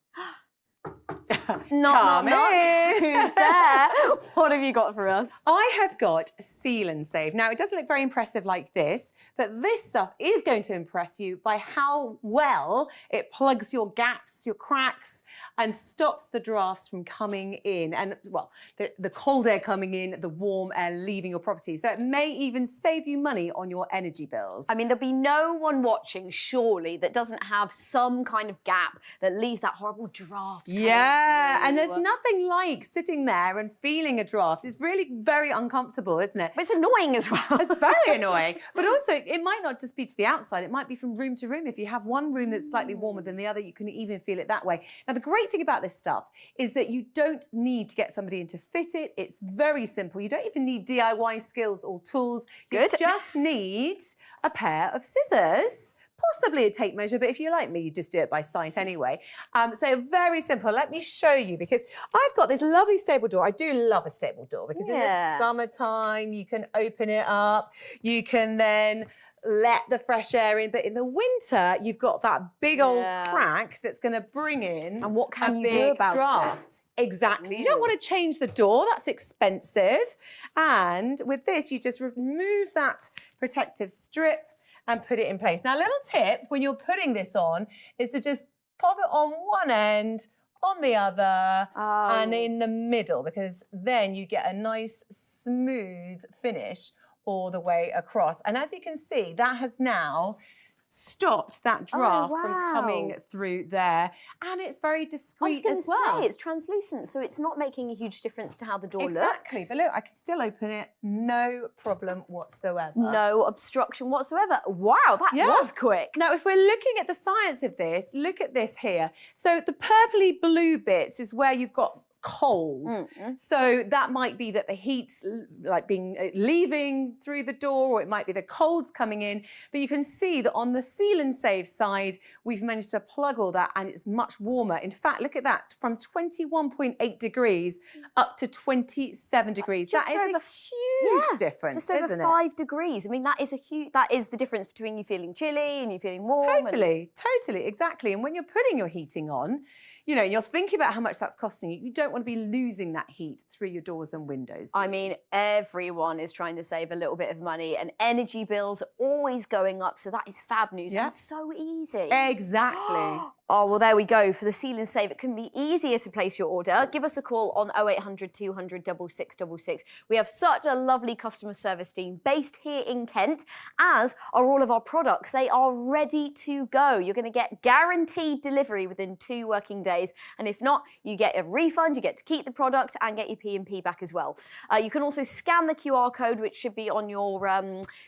Knock, Come knock. in. Who's there? What have you got for us? I have got Seal and Save. Now, it doesn't look very impressive like this, but this stuff is going to impress you by how well it plugs your gaps, your cracks, and stops the drafts from coming in. And, well, the cold air coming in, the warm air leaving your property. So it may even save you money on your energy bills. I mean, there'll be no one watching, surely, that doesn't have some kind of gap that leaves that horrible draft. Yeah, and there's nothing like sitting there and feeling a draft. It's really very uncomfortable, isn't it? But it's annoying as well. It's very annoying. But also, it might not just be to the outside. It might be from room to room. If you have one room that's slightly warmer than the other, you can even feel it that way. Now, the great thing about this stuff is that you don't need to get somebody in to fit it. It's very simple. You don't even need DIY skills or tools. You just need a pair of scissors, possibly a tape measure, but if you're like me, you just do it by sight anyway. So very simple. Let me show you, because I've got this lovely stable door. I do love a stable door because in the summertime, you can open it up. You can then let the fresh air in, but in the winter, you've got that big old crack that's going to bring in and what can a you big do about draft. it? Exactly. You don't want to change the door. That's expensive. And with this, you just remove that protective strip and put it in place. Now, a little tip when you're putting this on is to just pop it on one end, on the other, and in the middle, because then you get a nice smooth finish all the way across. And as you can see, that has now stopped that draft from coming through there. And it's very discreet as well. I was going to say, it's translucent, so it's not making a huge difference to how the door Exactly. looks. But look, I can still open it, no problem whatsoever. No obstruction whatsoever. Wow, that was quick. Now, if we're looking at the science of this, look at this here. So the purpley blue bits is where you've got cold. So that might be that the heat's like leaving through the door, or it might be the cold's coming in. But you can see that on the Seal and Save side, we've managed to plug all that and it's much warmer. In fact, look at that, from 21.8 degrees up to 27 degrees. That is a huge difference, just over isn't 5 degrees. I mean, that is that is the difference between you feeling chilly and you feeling warm. Totally, exactly. And when you're putting your heating on, you know, you're thinking about how much that's costing you. You don't want to be losing that heat through your doors and windows. I mean, everyone is trying to save a little bit of money, and energy bills are always going up, so that is fab news and so easy. Exactly. Oh, well, there we go. For the Seal and Save, it can be easier to place your order. Give us a call on 0800 200 6666. We have such a lovely customer service team based here in Kent, as are all of our products. They are ready to go. You're going to get guaranteed delivery within 2 working days. And if not, you get a refund, you get to keep the product and get your P&P back as well. You can also scan the QR code, which should be on your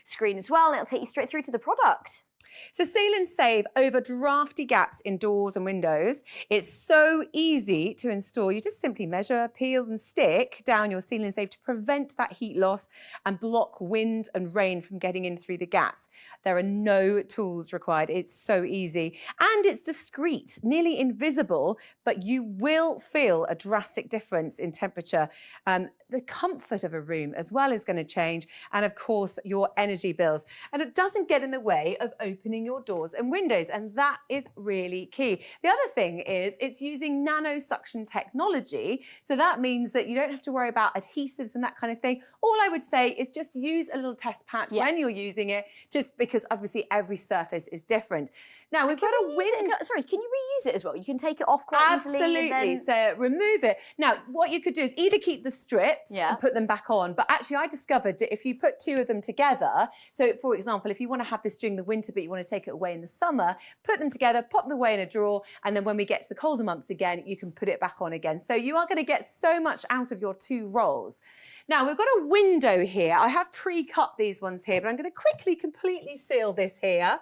screen as well, and it'll take you straight through to the product. So Seal and Save over drafty gaps in doors and windows. It's so easy to install. You just simply measure, peel and stick down your Seal and Save to prevent that heat loss and block wind and rain from getting in through the gaps. There are no tools required. It's so easy. And it's discreet, nearly invisible, but you will feel a drastic difference in temperature. The comfort of a room as well is going to change, and of course your energy bills. And it doesn't get in the way of opening your doors and windows, and that is really key. The other thing is it's using nano suction technology, so that means that you don't have to worry about adhesives and that kind of thing. All I would say is just use a little test patch when you're using it, just because obviously every surface is different. Now we've got a window. Sorry, can you reuse it as well? You can take it off quite easily. Absolutely. So remove it. Now, what you could do is either keep the strips and put them back on, but actually I discovered that if you put 2 of them together, so for example, if you want to have this during the winter, but you want to take it away in the summer, put them together, pop them away in a drawer, and then when we get to the colder months again, you can put it back on again. So you are going to get so much out of your 2 rolls. Now, we've got a window here. I have pre-cut these ones here, but I'm going to quickly completely seal this here.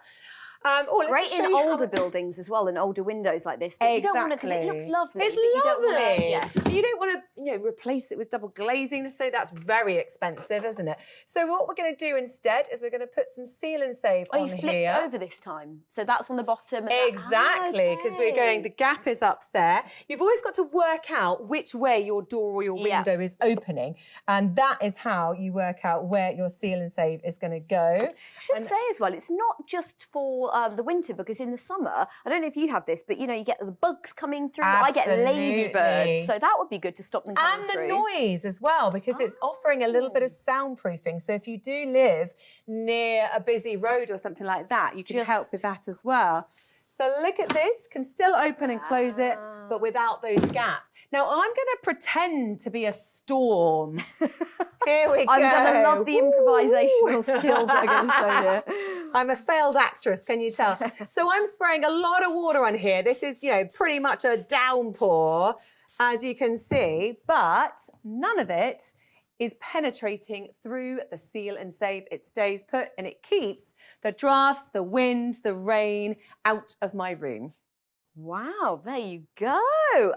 Great in older buildings as well, and older windows like this. You don't want to, because it looks lovely. It's lovely. You don't want to, replace it with double glazing. So that's very expensive, isn't it? So what we're going to do instead is we're going to put some Seal and Save on here. Oh, you flipped over this time, so that's on the bottom. And exactly, because we're going. The gap is up there. You've always got to work out which way your door or your window is opening, and that is how you work out where your Seal and Save is going to go. I should say as well, it's not just for for the winter, because in the summer, I don't know if you have this, but you know, you get the bugs coming through. I get ladybirds, so that would be good to stop them coming through. And the noise as well, because it's offering a little bit of soundproofing. So if you do live near a busy road or something like that, you can help with that as well. So look at this, can still open and close it, but without those gaps. Now I'm going to pretend to be a storm. Here we go. I'm going to love the improvisational skills that are going to show you. I'm a failed actress, can you tell? So I'm spraying a lot of water on here. This is, you know, pretty much a downpour, as you can see, but none of it is penetrating through the Seal and Save. It stays put and it keeps the drafts, the wind, the rain out of my room. Wow, there you go.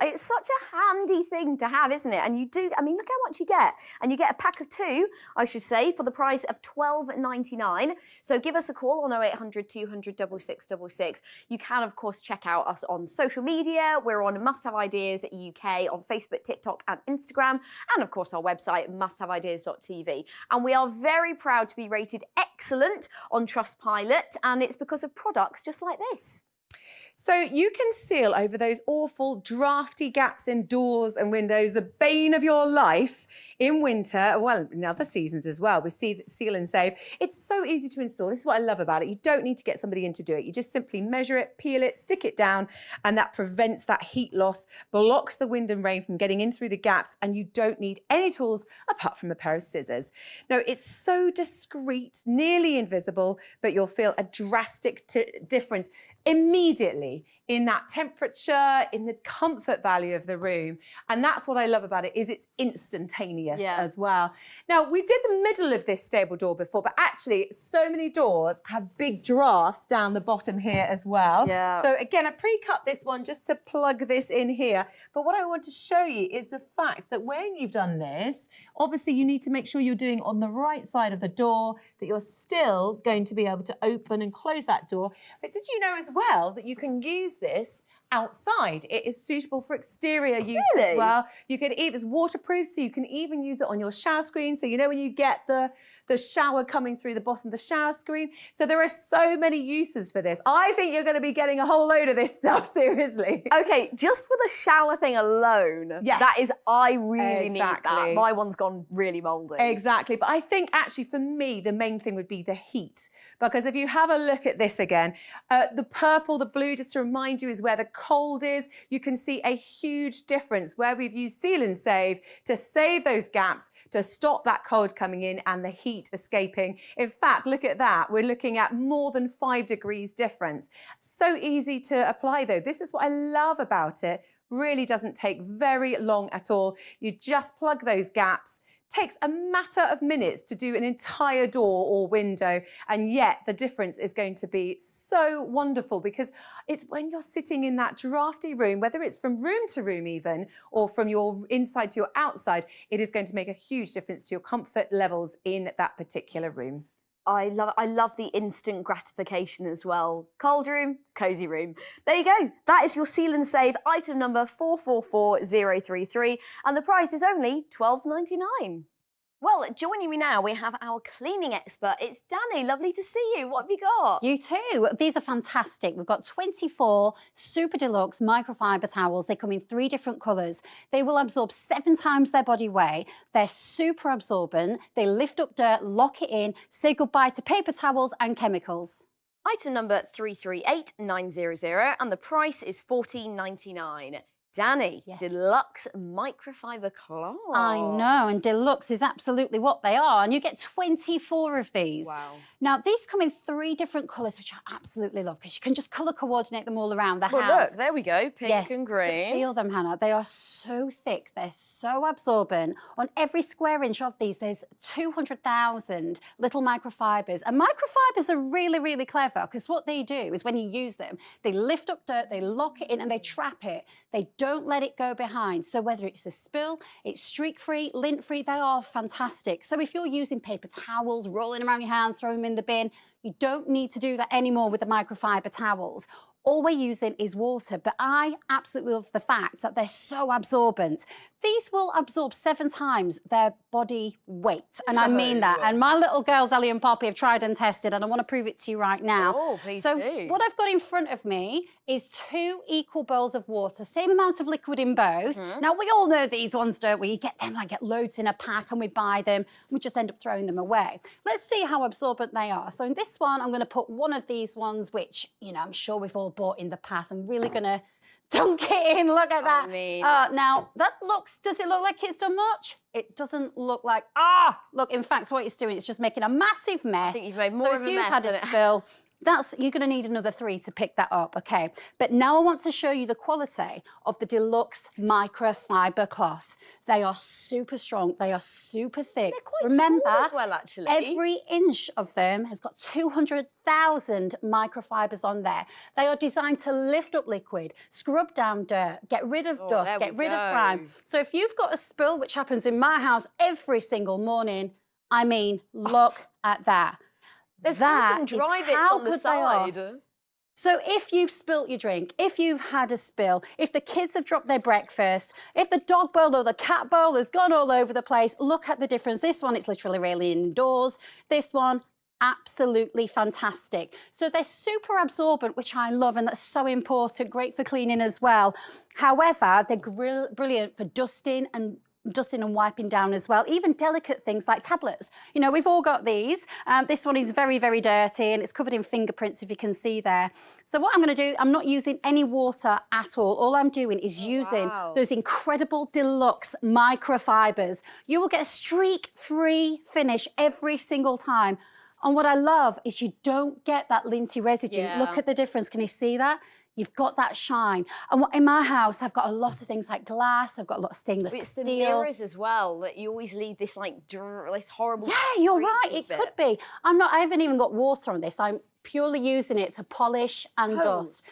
It's such a handy thing to have, isn't it? And you do, I mean, look how much you get. And you get a pack of 2, I should say, for the price of $12.99. So give us a call on 0800 200 6666. You can, of course, check out us on social media. We're on Must Have Ideas UK on Facebook, TikTok and Instagram. And, of course, our website, musthaveideas.tv. And we are very proud to be rated excellent on Trustpilot. And it's because of products just like this. So you can seal over those awful drafty gaps in doors and windows, the bane of your life in winter, well, in other seasons as well, with Seal and Save. It's so easy to install. This is what I love about it. You don't need to get somebody in to do it. You just simply measure it, peel it, stick it down, and that prevents that heat loss, blocks the wind and rain from getting in through the gaps, and you don't need any tools apart from a pair of scissors. Now, it's so discreet, nearly invisible, but you'll feel a drastic difference immediately in that temperature, in the comfort value of the room. And that's what I love about it, is it's instantaneous as well. Now, we did the middle of this stable door before, but actually so many doors have big drafts down the bottom here as well. So again, I pre-cut this one just to plug this in here. But what I want to show you is the fact that when you've done this, obviously you need to make sure you're doing on the right side of the door, that you're still going to be able to open and close that door. But did you know as well that you can use this outside? It is suitable for exterior use as well. You can even, it's waterproof, so you can even use it on your shower screen. So you know when you get the shower coming through the bottom of the shower screen. So there are so many uses for this. I think you're going to be getting a whole load of this stuff, seriously. Okay, just for the shower thing alone, that is, I really need that. My one's gone really mouldy. Exactly, but I think actually for me, the main thing would be the heat. Because if you have a look at this again, the purple, the blue, just to remind you, is where the cold is. You can see a huge difference where we've used Seal and Save to save those gaps, to stop that cold coming in and the heat escaping. In fact, look at that. We're looking at more than 5 degrees difference. So easy to apply though. This is what I love about it. Really doesn't take very long at all. You just plug those gaps. Takes a matter of minutes to do an entire door or window, and yet the difference is going to be so wonderful, because it's when you're sitting in that drafty room, whether it's from room to room even, or from your inside to your outside, it is going to make a huge difference to your comfort levels in that particular room. I love the instant gratification as well. Cold room, cozy room. There you go. That is your Seal and Save item number 444033, and the price is only $12.99. Well, joining me now, we have our cleaning expert. It's Danny. Lovely to see you. What have you got? You too. These are fantastic. We've got 24 super deluxe microfiber towels. They come in 3 different colours. They will absorb 7 times their body weight. They're super absorbent. They lift up dirt, lock it in, say goodbye to paper towels and chemicals. Item number 338900, and the price is $14.99. Danny, deluxe microfiber cloth. I know, and deluxe is absolutely what they are, and you get 24 of these. Wow. Now, these come in 3 different colours, which I absolutely love, because you can just colour coordinate them all around the house. Look, there we go, pink and green. Feel them, Hannah. They are so thick, they're so absorbent. On every square inch of these, there's 200,000 little microfibers. And microfibers are really, really clever, because what they do is when you use them, they lift up dirt, they lock it in, and they trap it. They don't let it go behind. So whether it's a spill, it's streak-free, lint-free, they are fantastic. So if you're using paper towels, rolling around your hands, throwing them in the bin, you don't need to do that anymore with the microfiber towels. All we're using is water, but I absolutely love the fact that they're so absorbent. these will absorb 7 times their body weight. And I mean that. And my little girls, Ellie and Poppy, have tried and tested, and I want to prove it to you right now. Oh, please so do. What I've got in front of me is 2 equal bowls of water, same amount of liquid in both. Now, we all know these ones, don't we? You get them, like, get loads in a pack, and we buy them, and we just end up throwing them away. Let's see how absorbent they are. So in this one, I'm going to put one of these ones, which, you know, I'm sure we've all bought in the past. I'm really going to dunk it in. Look at that. I mean... now, that looks, does it look like it's done much? It doesn't look like, look, in fact, what it's doing, it's just making a massive mess. I think you've made more of a mess. So if you've had a spill, you're going to need another 3 to pick that up, okay? But now I want to show you the quality of the Deluxe microfiber cloths. They are super strong. They are super thick. They're quite Remember, small as well, actually. every inch of them has got 200,000 microfibers on there. They are designed to lift up liquid, scrub down dirt, get rid of dust, get rid of grime. So if you've got a spill, which happens in my house every single morning, I mean, look at that. There's some dry bits on the side. So if you've spilt your drink, if you've had a spill, if the kids have dropped their breakfast, if the dog bowl or the cat bowl has gone all over the place, look at the difference. This one, it's literally railing indoors. This one, absolutely fantastic. So they're super absorbent, which I love, and that's so important, great for cleaning as well. However, they're brilliant for dusting and wiping down as well, even delicate things like tablets. You know, we've all got these. This one is very, very dirty, and it's covered in fingerprints, if you can see there. So what I'm going to do, I'm not using any water at all. All I'm doing is using those incredible Deluxe microfibers. You will get a streak-free finish every single time. And what I love is you don't get that linty residue. Look at the difference. Can you see that? You've got that shine. And in my house, I've got a lot of things like glass. I've got a lot of stainless steel. It's the mirrors as well, that you always leave this, like, this horrible... Yeah, you're right. It could be. I haven't even got water on this. I'm purely using it to polish and dust.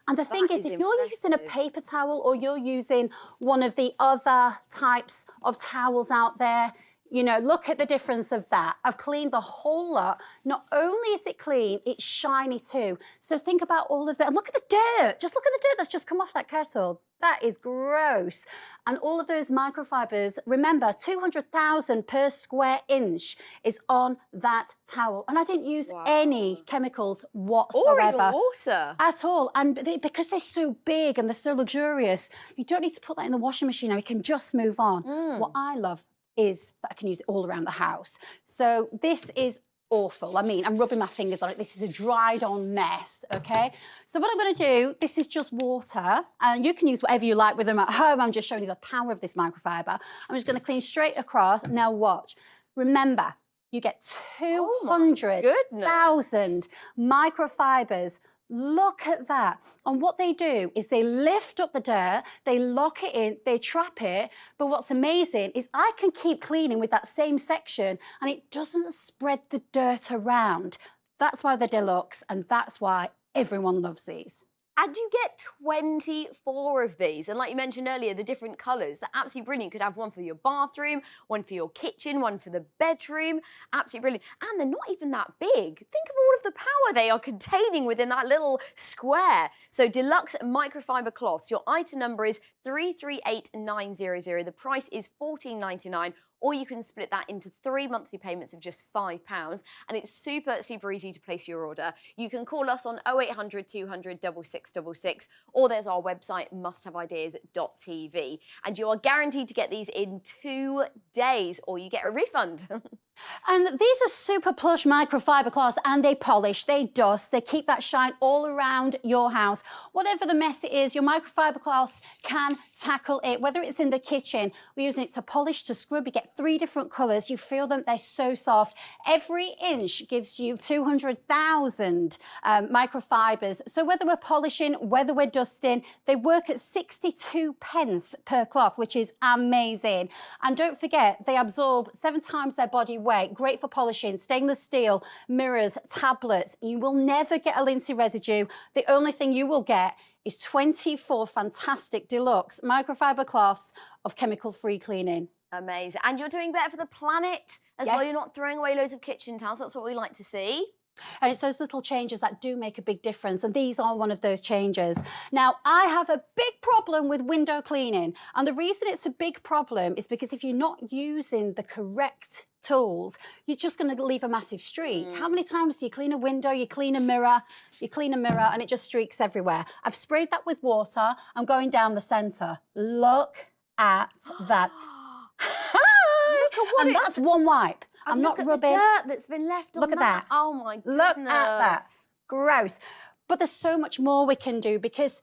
And the thing is, if you're using a paper towel or you're using one of the other types of towels out there, you know, look at the difference of that. I've cleaned the whole lot. Not only is it clean, it's shiny too. So think about all of that. Look at the dirt. Just look at the dirt that's just come off that kettle. That is gross. And all of those microfibers, remember, 200,000 per square inch is on that towel. And I didn't use any chemicals whatsoever. Or even water. At all. And because they're so big and they're so luxurious, you don't need to put that in the washing machine. Now, you can just move on. What I love is that I can use it all around the house. So this is awful. I mean, I'm rubbing my fingers on it. This is a dried on mess, okay? So what I'm going to do, this is just water, and you can use whatever you like with them at home. I'm just showing you the power of this microfiber. I'm just going to clean straight across. Now watch. Remember, you get 200,000 microfibers. Look at that. And what they do is they lift up the dirt, they lock it in, they trap it. But what's amazing is I can keep cleaning with that same section and it doesn't spread the dirt around. That's why they're Deluxe, and that's why everyone loves these. And you get 24 of these. And like you mentioned earlier, the different colours, they're absolutely brilliant. You could have one for your bathroom, one for your kitchen, one for the bedroom. Absolutely brilliant. And they're not even that big. Think of all of the power they are containing within that little square. So Deluxe microfiber cloths, your item number is 338900. The price is $14.99. Or you can split that into 3 monthly payments of just £5. And it's super, super easy to place your order. You can call us on 0800 200 6666, or there's our website, musthaveideas.tv. And you are guaranteed to get these in 2 days, or you get a refund. And these are super plush microfiber cloths, and they polish, they dust, they keep that shine all around your house. Whatever the mess it is, your microfiber cloths can tackle it. Whether it's in the kitchen, we're using it to polish, to scrub. You get 3 different colours. You feel them, they're so soft. Every inch gives you 200,000 microfibers. So whether we're polishing, whether we're dusting, they work at 62 pence per cloth, which is amazing. And don't forget, they absorb 7 times their body weight. Great for polishing, stainless steel, mirrors, tablets. You will never get a linty residue. The only thing you will get is 24 fantastic Deluxe microfiber cloths of chemical-free cleaning. Amazing. And you're doing better for the planet as well. You're not throwing away loads of kitchen towels. That's what we like to see. And it's those little changes that do make a big difference. And these are one of those changes. Now, I have a big problem with window cleaning. And the reason it's a big problem is because if you're not using the correct tools, you're just going to leave a massive streak. How many times do you clean a window, you clean a mirror, and it just streaks everywhere? I've sprayed that with water. I'm going down the centre. Look at that. And that's one wipe. I'm not rubbing. Look at the dirt that's been left on Look at that. Oh my goodness. Look at that. Gross. But there's so much more we can do because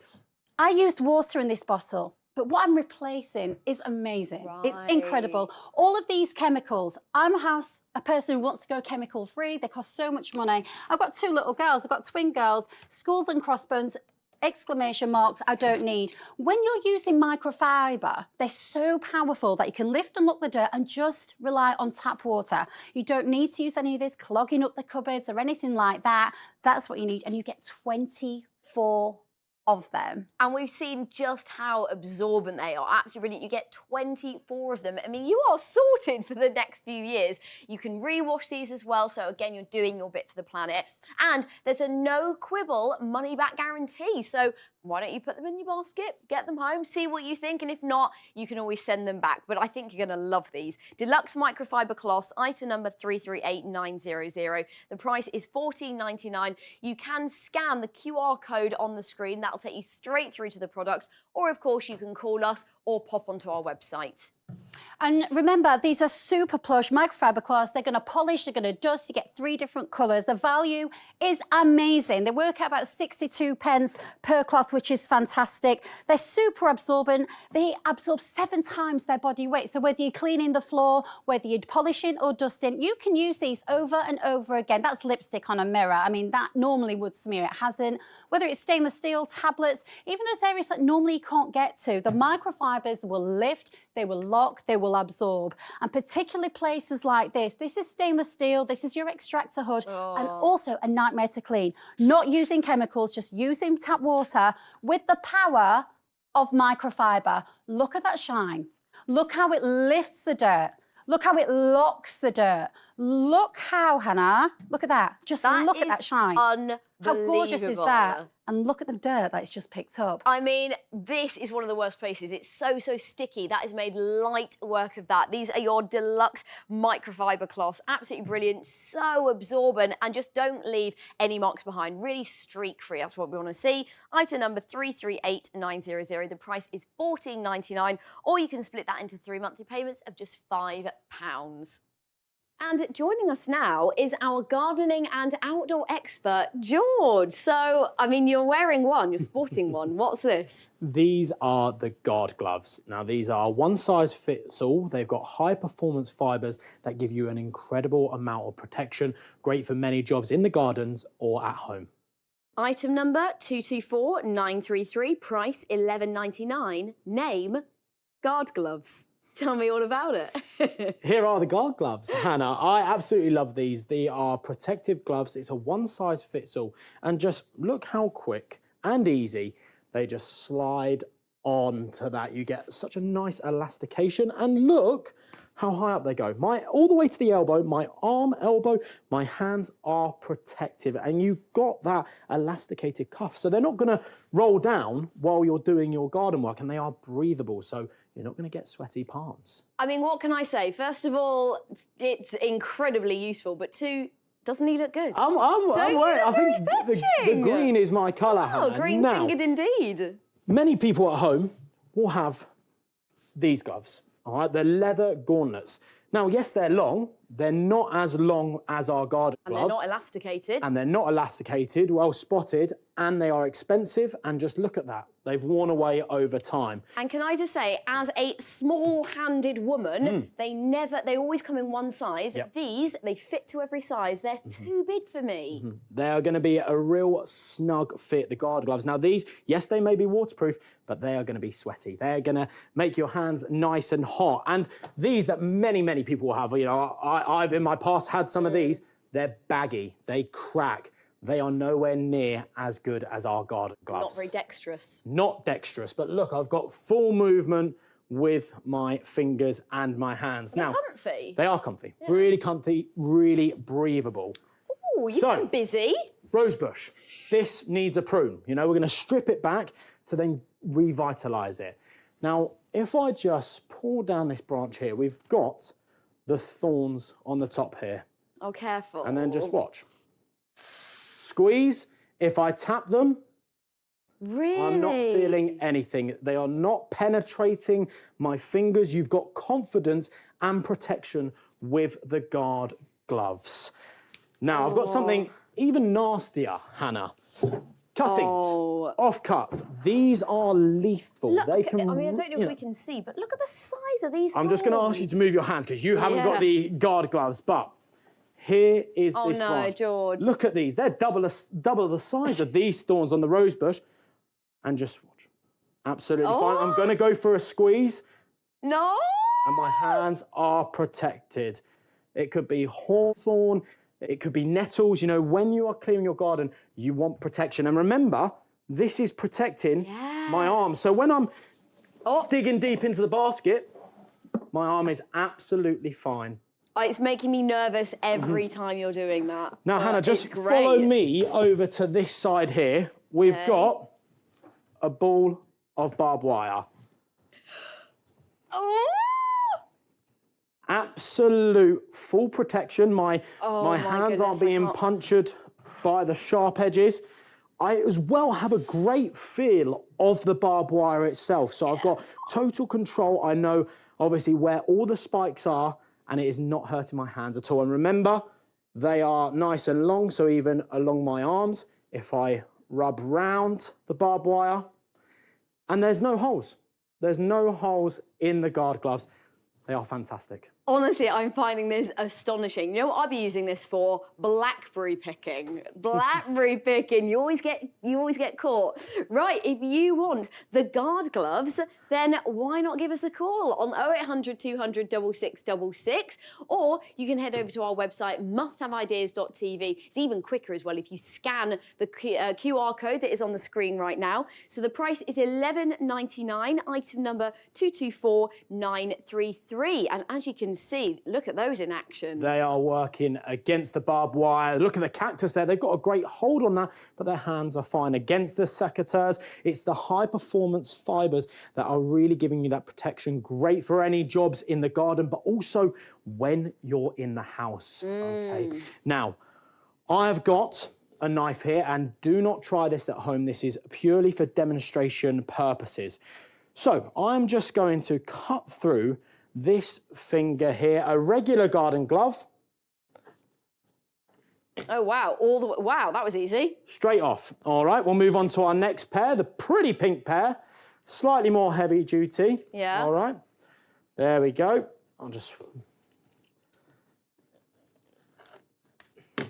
I used water in this bottle, but what I'm replacing is amazing. Right. It's incredible. All of these chemicals, I'm a person who wants to go chemical free. They cost so much money. I've got 2 little girls. I've got twin girls, skulls and crossbones, exclamation marks, I don't need. When you're using microfiber, they're so powerful that you can lift and look the dirt and just rely on tap water. You don't need to use any of this clogging up the cupboards or anything like that. That's what you need, and you get 24 of them. And we've seen just how absorbent they are. Absolutely brilliant. You get 24 of them. I mean, you are sorted for the next few years. You can rewash these as well. So again, you're doing your bit for the planet. And there's a no quibble money back guarantee. So why don't you put them in your basket, get them home, see what you think, and if not, you can always send them back. But I think you're going to love these. Deluxe microfiber cloths, item number 338900. The price is $14.99. You can scan the QR code on the screen. That'll take you straight through to the product. Or, of course, you can call us or pop onto our website. And remember, these are super plush microfiber cloths. They're going to polish, they're going to dust. You get 3 different colours. The value is amazing. They work out about 62 pence per cloth, which is fantastic. They're super absorbent. They absorb 7 times their body weight. So whether you're cleaning the floor, whether you're polishing or dusting, you can use these over and over again. That's lipstick on a mirror. I mean, that normally would smear. It hasn't. Whether it's stainless steel, tablets, even those areas that normally you can't get to, the microfibers will lift, they will lock, they will absorb. And particularly places like this is stainless steel, this is your extractor hood, and also a nightmare to clean. Not using chemicals, just using tap water with the power of microfiber. Look at that shine. Look how it lifts the dirt. Look how it locks the dirt. Look how, Hannah, look at that. Just look at that shine. How gorgeous is that? And look at the dirt that it's just picked up. I mean, this is one of the worst places. It's so, so sticky. That is made light work of that. These are your deluxe microfiber cloths. Absolutely brilliant, so absorbent, and just don't leave any marks behind. Really streak-free, that's what we want to see. Item number 338900. The price is $14.99, or you can split that into 3 monthly payments of just £5. And joining us now is our gardening and outdoor expert, George. So, I mean, you're wearing one, you're sporting one. What's this? These are the Guard gloves. Now, these are one size fits all. They've got high performance fibres that give you an incredible amount of protection. Great for many jobs in the gardens or at home. Item number 224933, price $11.99. Name, Guard gloves. Tell me all about it. Here are the Guard gloves, Hannah. I absolutely love these. They are protective gloves. It's a one size fits all. And just look how quick and easy they just slide on to that. You get such a nice elastication. And look how high up they go. All the way to the elbow, my arm, elbow, my hands are protective, and you've got that elasticated cuff. So they're not gonna roll down while you're doing your garden work, and they are breathable, so you're not gonna get sweaty palms. I mean, what can I say? First of all, it's incredibly useful, but 2, doesn't he look good? I'm wearing, I think the green is my colour, Hannah. Oh, green-fingered indeed. Many people at home will have these gloves. All right, they're leather gauntlets. Now, yes, they're long. They're not as long as our garden gloves. And they're not elasticated. And they're not elasticated, well spotted, and they are expensive. And just look at that. They've worn away over time. And can I just say, as a small-handed woman, they always come in one size. Yep. These, they fit to every size. They're too big for me. They are going to be a real snug fit, the Guard gloves. Now these, yes, they may be waterproof, but they are going to be sweaty. They're going to make your hands nice and hot. And these that many, many people have, you know, I've in my past had some of these. They're baggy, they crack. They are nowhere near as good as our Guard gloves. Not very dexterous. Not dexterous, but look, I've got full movement with my fingers and my hands. They're comfy. They are comfy, really comfy, really breathable. Oh, you've been busy. Rosebush. This needs a prune. You know, we're going to strip it back to then revitalise it. Now, if I just pull down this branch here, we've got the thorns on the top here. Oh, careful. And then just watch. Squeeze. If I tap them, really? I'm not feeling anything. They are not penetrating my fingers. You've got confidence and protection with the guard gloves. Now, I've got something even nastier, Hannah. Cuttings, offcuts. These are lethal. Look, they can. I mean, I don't know if we can see, but look at the size of these. I'm just going to ask you to move your hands because you haven't got the guard gloves. But here is this branch. George. Look at these. They're double the size of these thorns on the rosebush. And just watch. Absolutely fine. I'm going to go for a squeeze. No. And my hands are protected. It could be hawthorn. It could be nettles. You know, when you are clearing your garden, you want protection. And remember, this is protecting my arm. So when I'm digging deep into the basket, my arm is absolutely fine. It's making me nervous every time you're doing that. Now, Hannah, just follow me over to this side here. We've got a ball of barbed wire. Absolute full protection. My hands aren't being punctured by the sharp edges. I as well have a great feel of the barbed wire itself. So I've got total control. I know obviously where all the spikes are and it is not hurting my hands at all. And remember, they are nice and long, so even along my arms, if I rub round the barbed wire, and there's no holes. There's no holes in the guard gloves. They are fantastic. Honestly, I'm finding this astonishing. You know what I'd be using this for? Blackberry picking. Blackberry picking. You always get caught. Right, if you want the guard gloves, then why not give us a call on 0800 200 6666, or you can head over to our website, musthaveideas.tv. It's even quicker as well if you scan the QR code that is on the screen right now. So the price is $11.99, item number 224933. And as you can see, look at those in action. They are working against the barbed wire. Look at the cactus there. They've got a great hold on that, but their hands are fine against the secateurs. It's the high performance fibres that are really giving you that protection. Great for any jobs in the garden, but also when you're in the house. Okay. Now, I've got a knife here, and do not try this at home. This is purely for demonstration purposes. So I'm just going to cut through this finger here, a regular garden glove. Oh, wow. Wow, that was easy. Straight off. All right, we'll move on to our next pair, the pretty pink pair. Slightly more heavy duty. Yeah. All right. There we go. I'll just...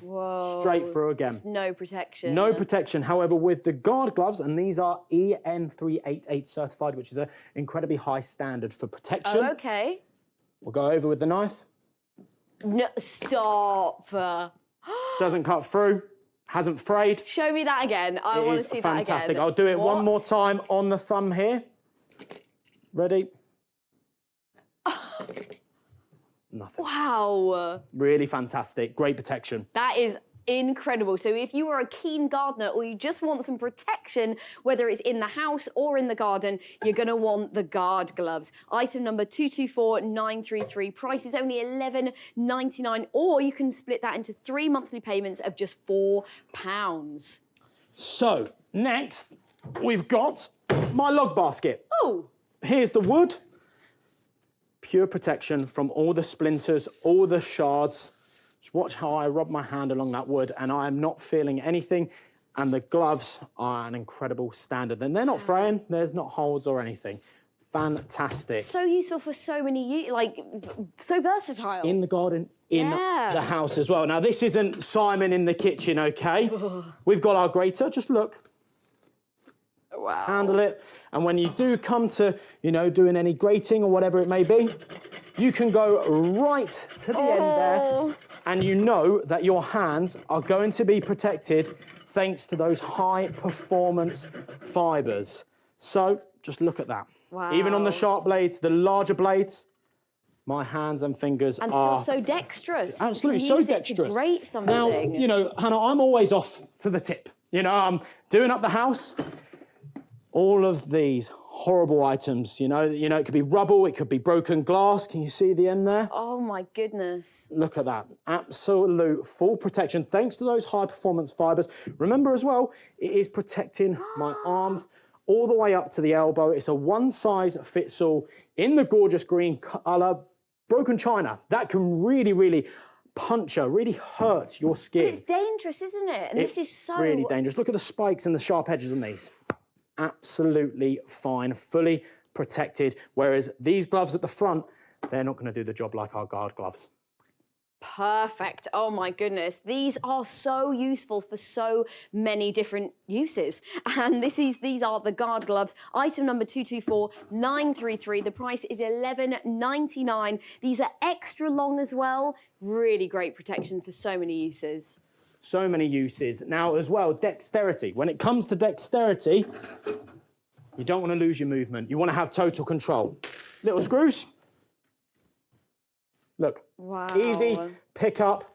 Whoa. Straight through again. There's no protection. No protection. However, with the guard gloves, and these are EN388 certified, which is an incredibly high standard for protection. Oh, okay. We'll go over with the knife. No, stop. Doesn't cut through. Hasn't frayed. Show me that again. I want to see that again. Fantastic. I'll do it one more time on the thumb here. Ready? Nothing. Wow. Really fantastic. Great protection. That is incredible. So if you are a keen gardener or you just want some protection, whether it's in the house or in the garden, you're going to want the guard gloves. Item number 224933. Price is only $11.99, or you can split that into 3 monthly payments of just £4. So next, we've got my log basket. Oh. Here's the wood. Pure protection from all the splinters, all the shards. Just watch how I rub my hand along that wood and I am not feeling anything. And the gloves are an incredible standard. And they're not fraying, there's not holes or anything. Fantastic. So useful for so many, so versatile. In the garden, in the house as well. Now, this isn't Simon in the kitchen, okay? We've got our grater, just look. Wow. Handle it. And when you do come to, doing any grating or whatever it may be, you can go right to the end there, and you know that your hands are going to be protected thanks to those high performance fibres. So just look at that. Wow. Even on the sharp blades, the larger blades, My hands and fingers and are... still so dexterous. Absolutely, so dexterous. To grate something. Now, you know, Hannah, I'm always off to the tip. You know, I'm doing up the house. All of these horrible items, you know, it could be rubble, it could be broken glass. Can you see the end there? Oh my goodness. Look at that. Absolute full protection thanks to those high performance fibres. Remember as well, it is protecting my arms all the way up to the elbow. It's a one size fits all in the gorgeous green colour. Broken china, that can really, really puncture, really hurt your skin. But it's dangerous, isn't it? And it's this is so... really dangerous. Look at the spikes and the sharp edges on these. Absolutely fine, fully protected. Whereas these gloves at the front, they're not going to do the job like our guard gloves. Perfect. Oh my goodness. These are so useful for so many different uses. And these are the guard gloves. Item number 224933. The price is $11.99. These are extra long as well. Really great protection for so many uses. So many uses. Now as well, dexterity. When it comes to dexterity, you don't want to lose your movement. You want to have total control. Little screws. Look, wow. Easy, pick up,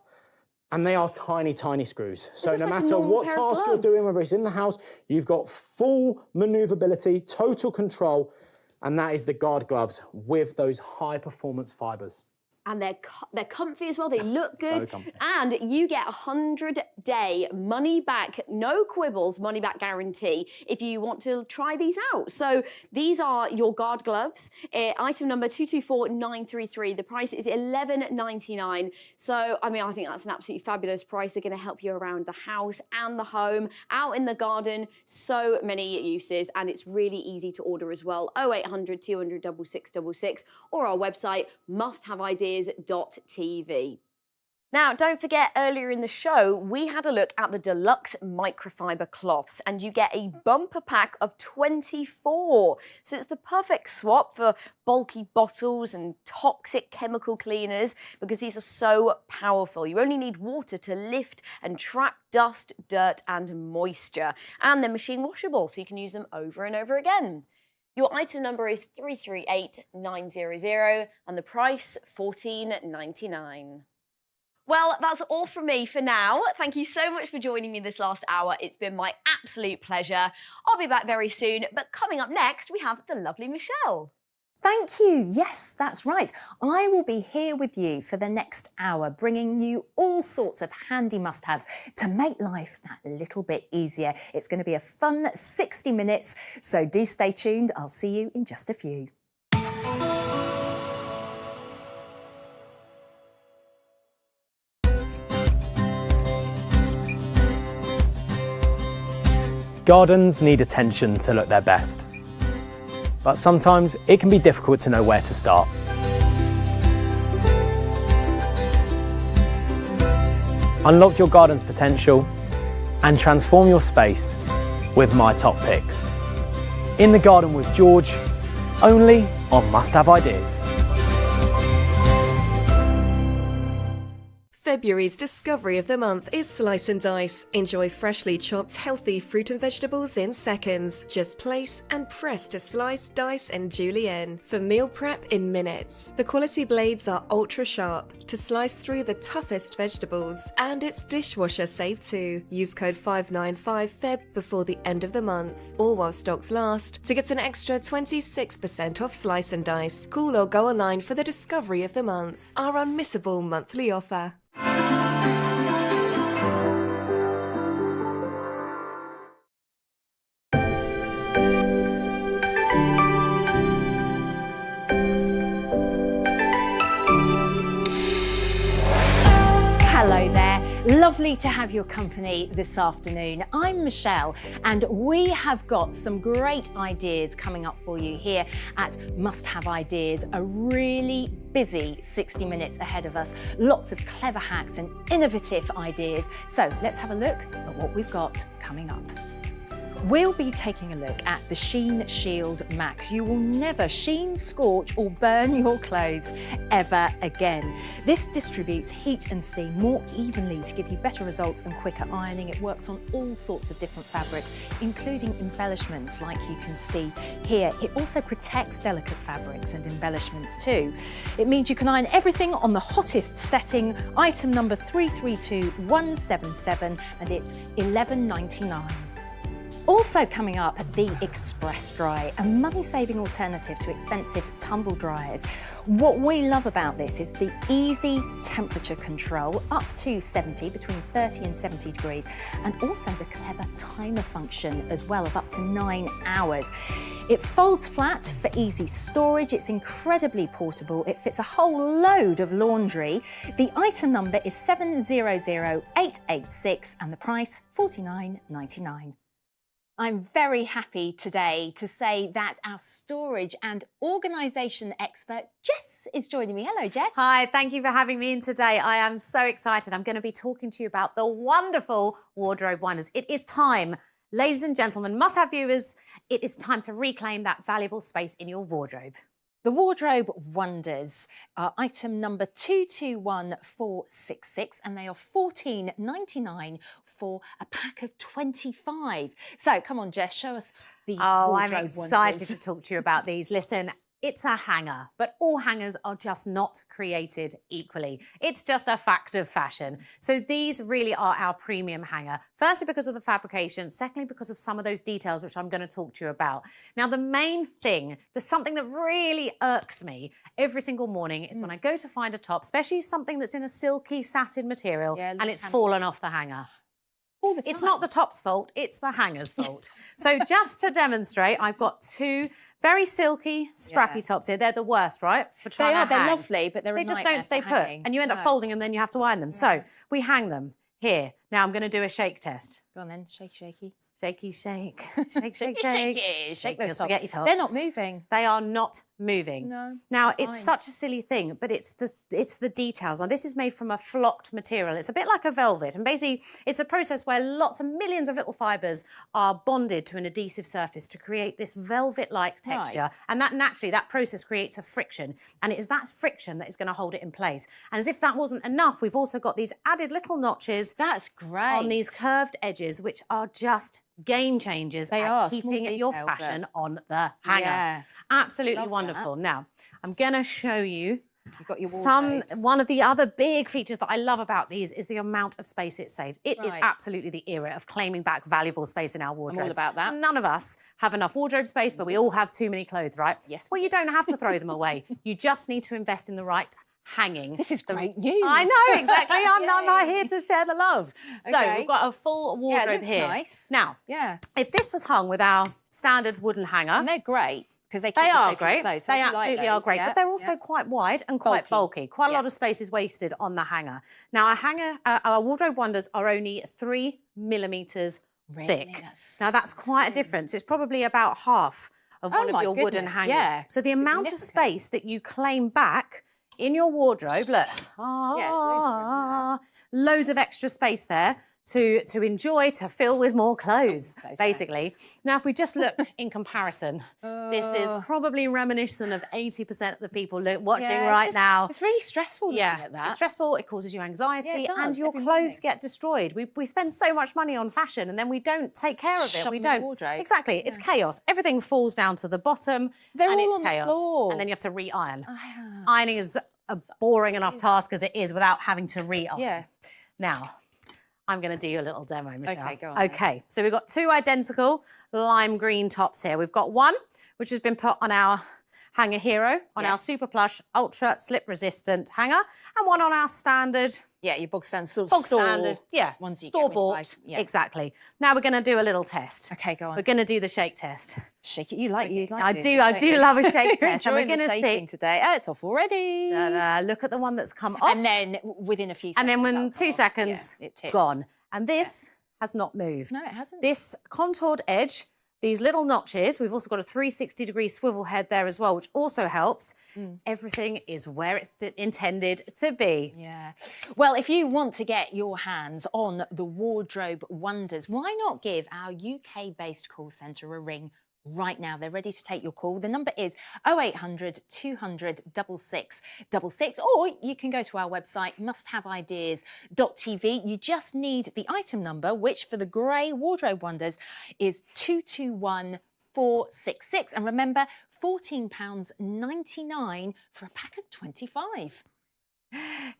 and they are tiny, tiny screws. So no like matter what task you're doing, whether it's in the house, you've got full maneuverability, total control, and that is the guard gloves with those high performance fibres. And they're comfy as well. They look good. So comfy. And you get a 100-day money back, no quibbles, money back guarantee if you want to try these out. So these are your guard gloves. Item number 224933. The price is $11.99. So, I mean, I think that's an absolutely fabulous price. They're going to help you around the house and the home, out in the garden. So many uses. And it's really easy to order as well. 0800 200 6666 or our website, musthaveideas.tv. Now, don't forget, earlier in the show, we had a look at the deluxe microfiber cloths, and you get a bumper pack of 24. So it's the perfect swap for bulky bottles and toxic chemical cleaners, because these are so powerful. You only need water to lift and trap dust, dirt, and moisture. And they're machine washable, so you can use them over and over again. Your item number is 338900 and the price $14.99. Well, that's all from me for now. Thank you so much for joining me this last hour. It's been my absolute pleasure. I'll be back very soon, but coming up next, we have the lovely Michelle. Thank you. Yes, that's right. I will be here with you for the next hour, bringing you all sorts of handy must-haves to make life that little bit easier. It's going to be a fun 60 minutes, so do stay tuned. I'll see you in just a few. Gardens need attention to look their best. But sometimes it can be difficult to know where to start. Unlock your garden's potential and transform your space with my top picks. In the Garden with George, only on Must Have Ideas. February's discovery of the month is Slice and Dice. Enjoy freshly chopped, healthy fruit and vegetables in seconds. Just place and press to slice, dice, and julienne for meal prep in minutes. The quality blades are ultra sharp to slice through the toughest vegetables, and it's dishwasher safe too. Use code 595FEB before the end of the month, or while stocks last, to get an extra 26% off Slice and Dice. Call or go online for the discovery of the month. Our unmissable monthly offer. Hello there, lovely to have your company this afternoon. I'm Michelle and we have got some great ideas coming up for you here at Must Have Ideas. A really busy 60 minutes ahead of us, lots of clever hacks and innovative ideas. So let's have a look at what we've got coming up. We'll be taking a look at the Sheen Shield Max. You will never sheen, scorch or burn your clothes ever again. This distributes heat and steam more evenly to give you better results and quicker ironing. It works on all sorts of different fabrics, including embellishments like you can see here. It also protects delicate fabrics and embellishments too. It means you can iron everything on the hottest setting, item number 332177, and it's $11.99. Also coming up, the Express Dry, a money-saving alternative to expensive tumble dryers. What we love about this is the easy temperature control up to 70, between 30 and 70 degrees, and also the clever timer function as well of up to 9 hours. It folds flat for easy storage. It's incredibly portable. It fits a whole load of laundry. The item number is 700886 and the price $49.99. I'm very happy today to say that our storage and organisation expert, Jess, is joining me. Hello, Jess. Hi, thank you for having me in today. I am so excited. I'm going to be talking to you about the wonderful wardrobe wonders. It is time, ladies and gentlemen, must-have viewers, it is time to reclaim that valuable space in your wardrobe. The Wardrobe Wonders are item number 221466 and they are $14.99 for a pack of 25. So come on, Jess, show us these wardrobe I'm excited wonders. to talk to you about these. Listen, it's a hanger, but all hangers are just not created equally. It's just a fact of fashion. So these really are our premium hanger. Firstly, because of the fabrication. Secondly, because of some of those details, which I'm going to talk to you about. Now, the main thing, there's something that really irks me every single morning is when I go to find a top, especially something that's in a silky satin material, and it's fallen off the hanger. All the time. It's not the top's fault, it's the hanger's fault. So just to demonstrate, I've got two very silky, strappy tops here. They're the worst, right? For trying to They're hang. lovely, but they're a They just nightmare don't stay for put. hanging. And you end up No. folding them, then you have to iron them. So we hang them here. Now I'm going to do a shake test. Go on then, shake, shaky. Shaky, shake. Shake, shake, shake. Shake your those spaghetti tops. tops. They're not moving. They are not moving. No. Now, it's fine. such a silly thing, but it's the details. Now, this is made from a flocked material. It's a bit like a velvet. And basically, it's a process where lots of millions of little fibres are bonded to an adhesive surface to create this velvet-like texture. Right. And that naturally, that process creates a friction. And it is that friction that is going to hold it in place. And as if that wasn't enough, we've also got these added little notches. That's great. On these curved edges, which are just game changers They at are, keeping small your detail, fashion but- on the hanger. Yeah. Absolutely Love wonderful. that. Now, I'm going to show you You've got your one of the other big features that I love about these is the amount of space it saves. It is Right. absolutely the era of claiming back valuable space in our wardrobes. about that. None of us have enough wardrobe space, but we all have too many clothes, right? Yes. Well, you don't have to throw them away. You just need to invest in the right hanging. This is great news. I know, exactly. I'm here to share the love. So Okay. we've got a full wardrobe looks here. nice. Now, Yeah. if this was hung with our standard wooden hanger, And they're great because they keep they the are shape of the great. clothes. So They I do like absolutely are those, great, yeah, but they're also yeah. quite wide and quite bulky. Quite a lot Yeah. of space is wasted on the hanger. Now, our wardrobe wonders are only 3 millimeters thick. Now, that's quite a difference. It's probably about half of Oh one of my your wooden goodness, hangers. yeah. So the amount of space that you claim back in your wardrobe, look, loads of extra space there to enjoy, to fill with more clothes, basically. Now, if we just look in comparison, this is probably reminiscent of 80% of the people watching right now. It's really stressful looking at that. It's stressful, it causes you anxiety, Yeah, it does, and your every clothes get destroyed. We spend so much money on fashion and then we don't take care of it. Shove We them in the don't. wardrobe. Exactly, it's chaos. Everything falls down to the bottom They're and all it's on the chaos. floor. And then you have to re-iron. Ironing is a boring enough task as it is without having to re-iron. Yeah. Now, I'm going to do you a little demo, Michelle. Okay, go on. Okay, so we've got two identical lime green tops here. We've got one, which has been put on our Hanger Hero, on our Yes. Super Plush Ultra Slip Resistant hanger, and one on our standard. Yeah, your bog standard sort of Bog store standard, yeah, ones you get store when you buy- bought. yeah. Exactly. Now we're going to do a little test. Okay, go on. We're going to do the shake test. Shake it. You like I doing the do shaking. love a shake You're test. And we're enjoying the going to shaking see. today. Oh, it's off already. Ta-da, look at the one that's come off. And then within a few seconds. And then when that'll 2 come off. seconds, Yeah, it tips. gone. And this has not moved. No, it hasn't. This contoured edge, these little notches. We've also got a 360-degree swivel head there as well, which also helps. Everything is where it's intended to be. Yeah. Well, if you want to get your hands on the wardrobe wonders, why not give our UK-based call centre a ring right now? They're ready to take your call. The number is 0800 200 6666, or you can go to our website, musthaveideas.tv. You just need the item number, which for the grey wardrobe wonders is 221466. And remember, £14.99 for a pack of 25.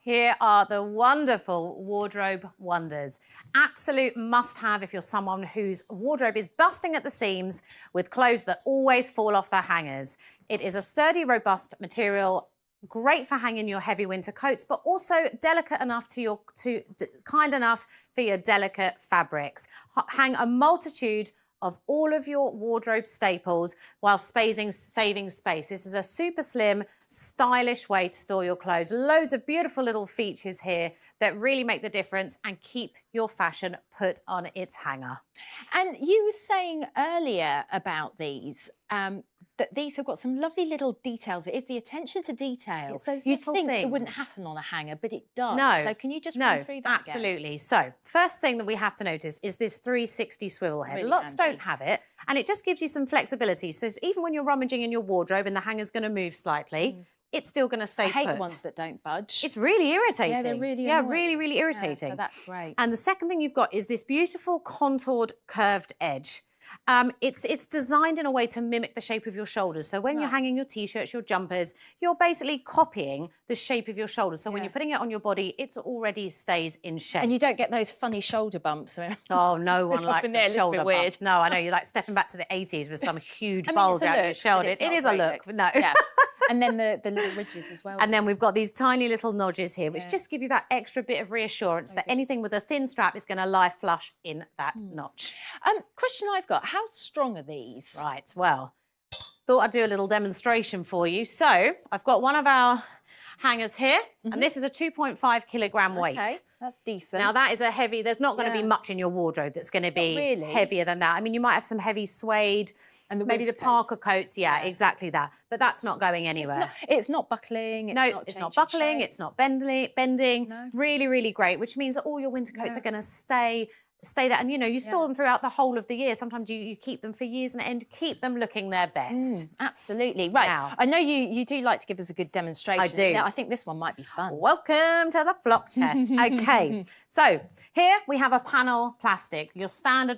Here are the wonderful wardrobe wonders. Absolute must-have if you're someone whose wardrobe is busting at the seams with clothes that always fall off their hangers. It is a sturdy, robust material, great for hanging your heavy winter coats, but also delicate enough kind enough for your delicate fabrics. Hang a multitude of all of your wardrobe staples while saving space. This is a super slim, stylish way to store your clothes. Loads of beautiful little features here that really make the difference and keep your fashion put on its hanger. And you were saying earlier about these, that these have got some lovely little details. It is the attention to detail. It's those You'd little think things. it wouldn't happen on a hanger, but it does. No. So can you just run through that again? Absolutely. So first thing that we have to notice is this 360 swivel head. Really Lots handy. don't have it, and it just gives you some flexibility. So even when you're rummaging in your wardrobe and the hanger's going to move slightly, it's still going to stay I hate put. ones that don't budge. It's really irritating. Yeah, they're really Yeah, annoying. really, really irritating. Yeah, so that's great. And the second thing you've got is this beautiful contoured curved edge. It's designed in a way to mimic the shape of your shoulders. So when you're hanging your T-shirts, your jumpers, you're basically copying the shape of your shoulders. So when you're putting it on your body, it already stays in shape. And you don't get those funny shoulder bumps. Oh, no one It's likes often there, a a little shoulder bit weird. bump. No, I know, you're like stepping back to the 80s with some huge I mean, bulge it's a out your look, shoulder. but it's It not is a a great look, but no. Yeah. And then the little ridges as well. And then we've got these tiny little nodges here, which just give you that extra bit of reassurance that anything with a thin strap is going to lie flush in that notch. Question I've got, how strong are these? Right, well, thought I'd do a little demonstration for you. So I've got one of our hangers here, and this is a 2.5 kilogram weight. Okay, that's decent. Now that is a heavy, there's not going to be much in your wardrobe that's going to be really. heavier than that. I mean, you might have some heavy suede, and maybe the winter Parker coats, exactly that. But that's not going anywhere. It's not buckling. It's No, not it's not changing buckling, shape. it's not bending. Really, really great, which means that all your winter coats are going to stay there. And, you know, you store them throughout the whole of the year. Sometimes you keep them for years and end, keep them looking their best. Absolutely. Right. Now, I know you do like to give us a good demonstration. I do. Now, I think this one might be fun. Welcome to the flock test. Okay, so here we have a panel plastic, your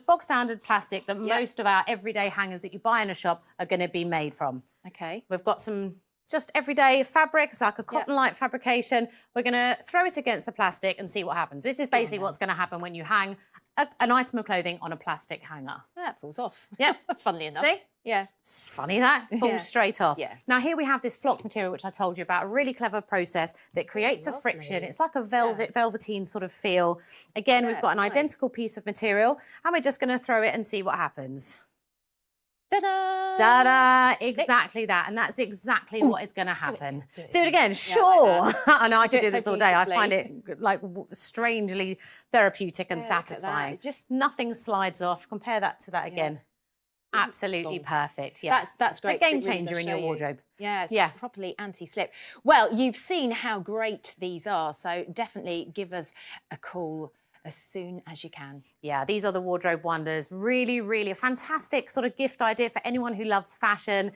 bog standard plastic that most of our everyday hangers that you buy in a shop are going to be made from. Okay. We've got some just everyday fabric. It's like a cotton-like fabrication. We're going to throw it against the plastic and see what happens. This is basically what's going to happen when you hang an item of clothing on a plastic hanger. That falls off. Yeah. Funnily enough. See? Yeah. It's funny that falls Yeah. straight off. Yeah. Now here we have this flock material, which I told you about, a really clever process that creates a friction. It's like a velveteen sort of feel. Again, we've got an identical piece of material, and we're just going to throw it and see what happens. Ta-da! Ta-da! Sticks. Exactly that, and that's exactly what is going to happen. Do it Do it again, Yeah, sure. like that. I know I You do could do it so this all day. I beautifully. find it like strangely therapeutic and Yeah, look at that. satisfying. It just- Nothing slides off. Compare that to that again. Absolutely perfect. Yeah, That's great. It's a 'cause game it really changer does in your show you. wardrobe. Yeah, it's Yeah. properly anti-slip. Well, you've seen how great these are, so definitely give us a call as soon as you can. Yeah, these are the wardrobe wonders. Really, really a fantastic sort of gift idea for anyone who loves fashion.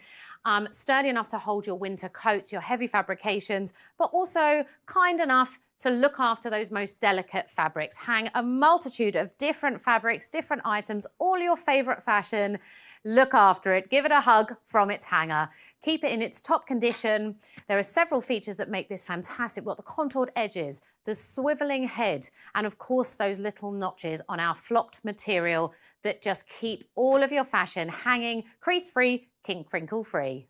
Sturdy enough to hold your winter coats, your heavy fabrications, but also kind enough to look after those most delicate fabrics. Hang a multitude of different fabrics, different items, all your favorite fashion. Look after it, give it a hug from its hanger. Keep it in its top condition. There are several features that make this fantastic. We've got the contoured edges, the swiveling head, and of course those little notches on our flocked material that just keep all of your fashion hanging crease-free, crinkle-free.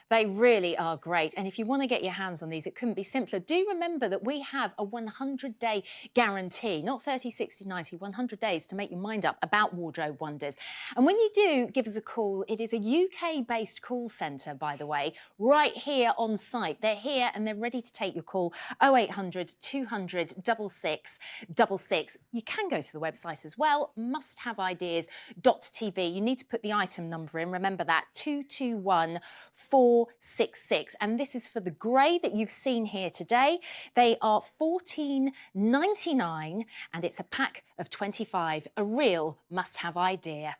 They really are great. And if you want to get your hands on these, it couldn't be simpler. Do remember that we have a 100-day guarantee, not 30, 60, 90, 100 days to make your mind up about Wardrobe Wonders. And when you do, give us a call. It is a UK-based call centre, by the way, right here on site. They're here and they're ready to take your call. 0800 200 6666. You can go to the website as well, musthaveideas.tv. You need to put the item number in. Remember that, 221466. And this is for the grey that you've seen here today. They are $14.99 and it's a pack of 25, a real must-have idea.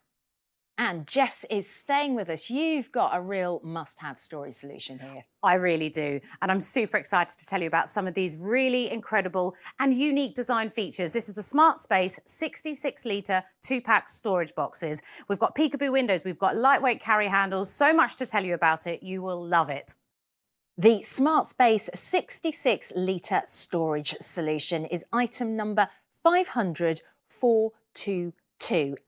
And Jess is staying with us. You've got a real must-have storage solution here. I really do. And I'm super excited to tell you about some of these really incredible and unique design features. This is the Smart Space 66-litre 2-pack storage boxes. We've got peekaboo windows, we've got lightweight carry handles, so much to tell you about it. You will love it. The Smart Space 66-litre storage solution is item number 500422.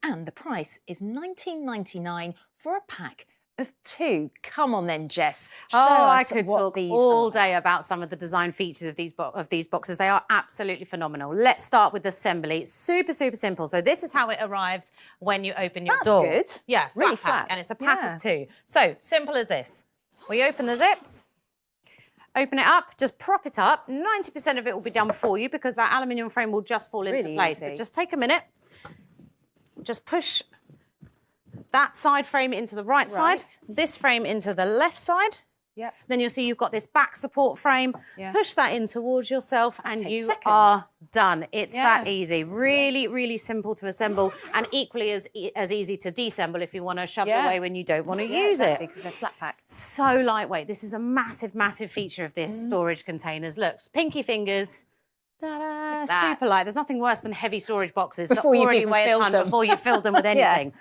And the price is $19.99 for a pack of 2. Come on then, Jess. Show I us could what talk these all are. day about some of the design features of these boxes. They are absolutely phenomenal. Let's start with the assembly. Super, super simple. So this is how it arrives when you open your door. That's good. Yeah, Really pack. flat. And it's a pack Yeah. of 2. So simple as this. We open the zips. Open it up, just prop it up. 90% of it will be done for you because that aluminium frame will just fall into Really place. easy. But just take a minute. Just push that side frame into the right side, this frame into the left side. Yep. Then you'll see you've got this back support frame. Yeah. Push that in towards yourself and Takes you seconds. are done. It's Yeah. that easy. Really, really simple to assemble and equally as easy to deassemble if you want to shove it away when you don't want to use it. Because they're flat pack. So lightweight. This is a massive, massive feature of this storage containers. Look, pinky fingers. Ta-da, that. super light. There's nothing worse than heavy storage boxes Before that you've already even weigh a filled ton them. before you've filled them with Yeah. anything.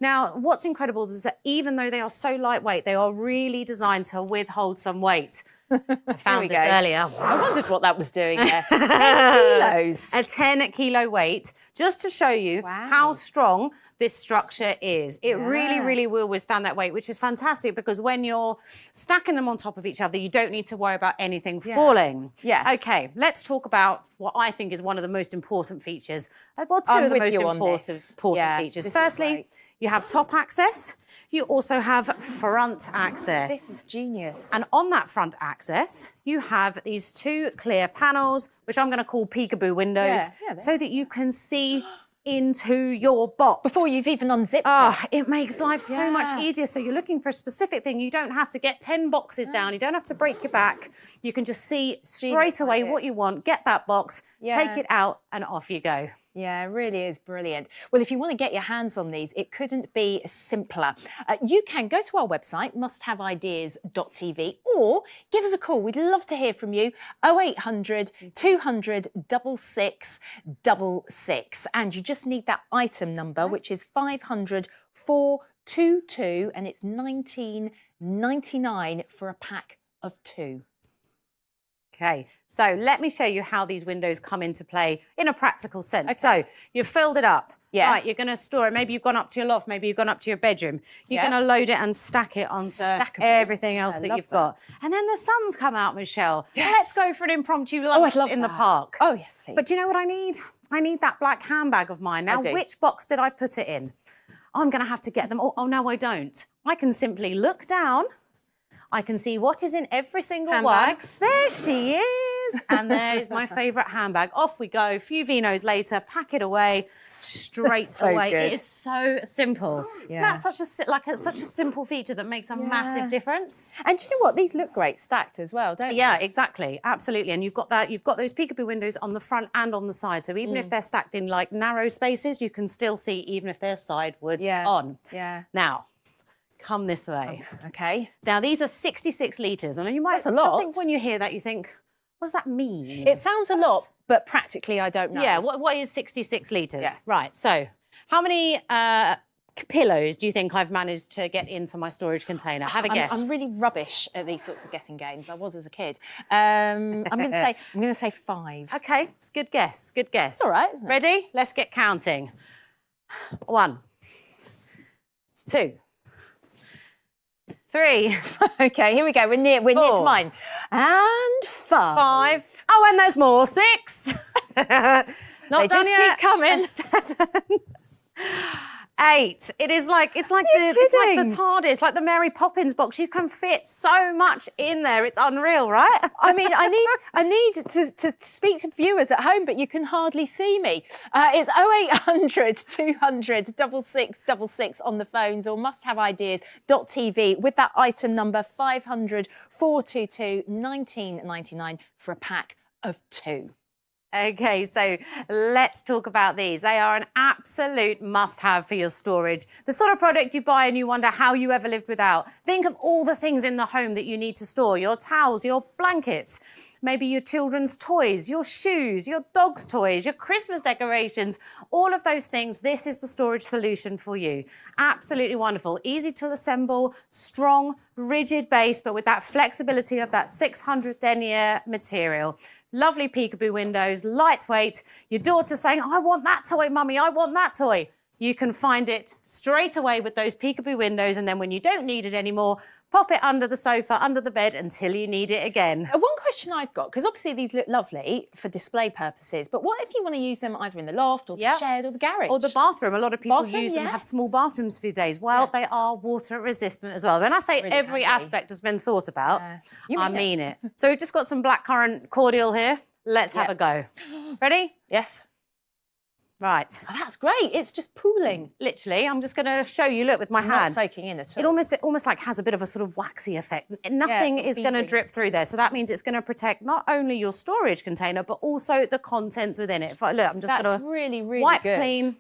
Now, what's incredible is that even though they are so lightweight, they are really designed to withhold some weight. I found this earlier. I wondered what that was doing there. 10 kilos. A 10-kilo weight, just to show you how strong this structure is. It really, really will withstand that weight, which is fantastic because when you're stacking them on top of each other, you don't need to worry about anything falling. Yeah. Okay, let's talk about what I think is one of the most important features. Well, two I'm of the with most you on important this. features. This is Firstly, great. you have top access. You also have front access. This is genius. And on that front access, you have these 2 clear panels, which I'm going to call peekaboo windows, so that you can see into your box. Before you've even unzipped it makes life so much easier. So you're looking for a specific thing. You don't have to get 10 boxes down. You don't have to break your back. You can just see straight away what you want, get that box, take it out, and off you go. Yeah, it really is brilliant. Well, if you want to get your hands on these, it couldn't be simpler. You can go to our website, musthaveideas.tv, or give us a call. We'd love to hear from you. 0800 200 6666. And you just need that item number, which is 500422, and it's $19.99 for a pack of 2. Okay, so let me show you how these windows come into play in a practical sense. So you've filled it up. Yeah. Right, you're going to store it. Maybe you've gone up to your loft. Maybe you've gone up to your bedroom. You're going to load it and stack it onto everything else that you've got. And then the sun's come out, Michelle. Yes. Let's go for an impromptu lunch in the park. Oh, yes, please. But do you know what I need? I need that black handbag of mine. Now, which box did I put it in? I'm going to have to get them all. Oh, no, I don't. I can simply look down. I can see what is in every single Handbags. one. There she is. And there's my favourite handbag. Off we go. A few Vinos later, pack it away straight So away. good. It is so simple. Isn't that such a simple feature that makes a massive difference? And do you know what? These look great stacked as well, don't they? Yeah, exactly. Absolutely. And you've got those peekaboo windows on the front and on the side. So even if they're stacked in like narrow spaces, you can still see even if they're sideways on. Yeah. Now, come this way. Okay. Now, these are 66 litres. And you might That's a lot. I think when you hear that, you think, what does that mean? It sounds a lot, but practically I don't know. Yeah, what is 66 litres? Yeah. Right, so how many pillows do you think I've managed to get into my storage container? Have a guess. I'm really rubbish at these sorts of guessing games. I was as a kid. I'm going to say 5. Okay, it's a good guess, good guess. It's all right, isn't it? Ready? Let's get counting. 1, 2, 3. Okay, here we go. We're near to mine. And 5. Oh, and there's more. 6. Not they just keep coming. 7. 8. It's like the TARDIS, like the Mary Poppins box. You can fit so much in there. It's unreal, right? I mean, I need to speak to viewers at home, but you can hardly see me. It's 0800 200 6666 on the phones, or musthaveideas.tv with that item number 500 422 1999 for a pack of 2. Okay, so let's talk about these. They are an absolute must-have for your storage. The sort of product you buy and you wonder how you ever lived without. Think of all the things in the home that you need to store. Your towels, your blankets, maybe your children's toys, your shoes, your dog's toys, your Christmas decorations, all of those things. This is the storage solution for you. Absolutely wonderful. Easy to assemble, strong, rigid base, but with that flexibility of that 600 denier material. Lovely peekaboo windows, lightweight. Your daughter saying, I want that toy, Mummy, I want that toy. You can find it straight away with those peekaboo windows, and then when you don't need it anymore, pop it under the sofa, under the bed until you need it again. One question I've got, because obviously these look lovely for display purposes, but what if you want to use them either in the loft or the shed or the garage? Or the bathroom. A lot of people use them, have small bathrooms for days. Well, they are water resistant as well. When I say Really every handy. aspect has been thought about, You I mean it. So we've just got some blackcurrant cordial here. Let's have a go. Ready? Yes. Right. Oh, that's great. It's just pooling. Literally, I'm just going to show you, look, with my Not hand. soaking in at all. It almost like has a bit of a sort of waxy effect. Nothing is going to drip through there. So that means it's going to protect not only your storage container, but also the contents within it. Look, I'm just going to really, really wipe good. clean.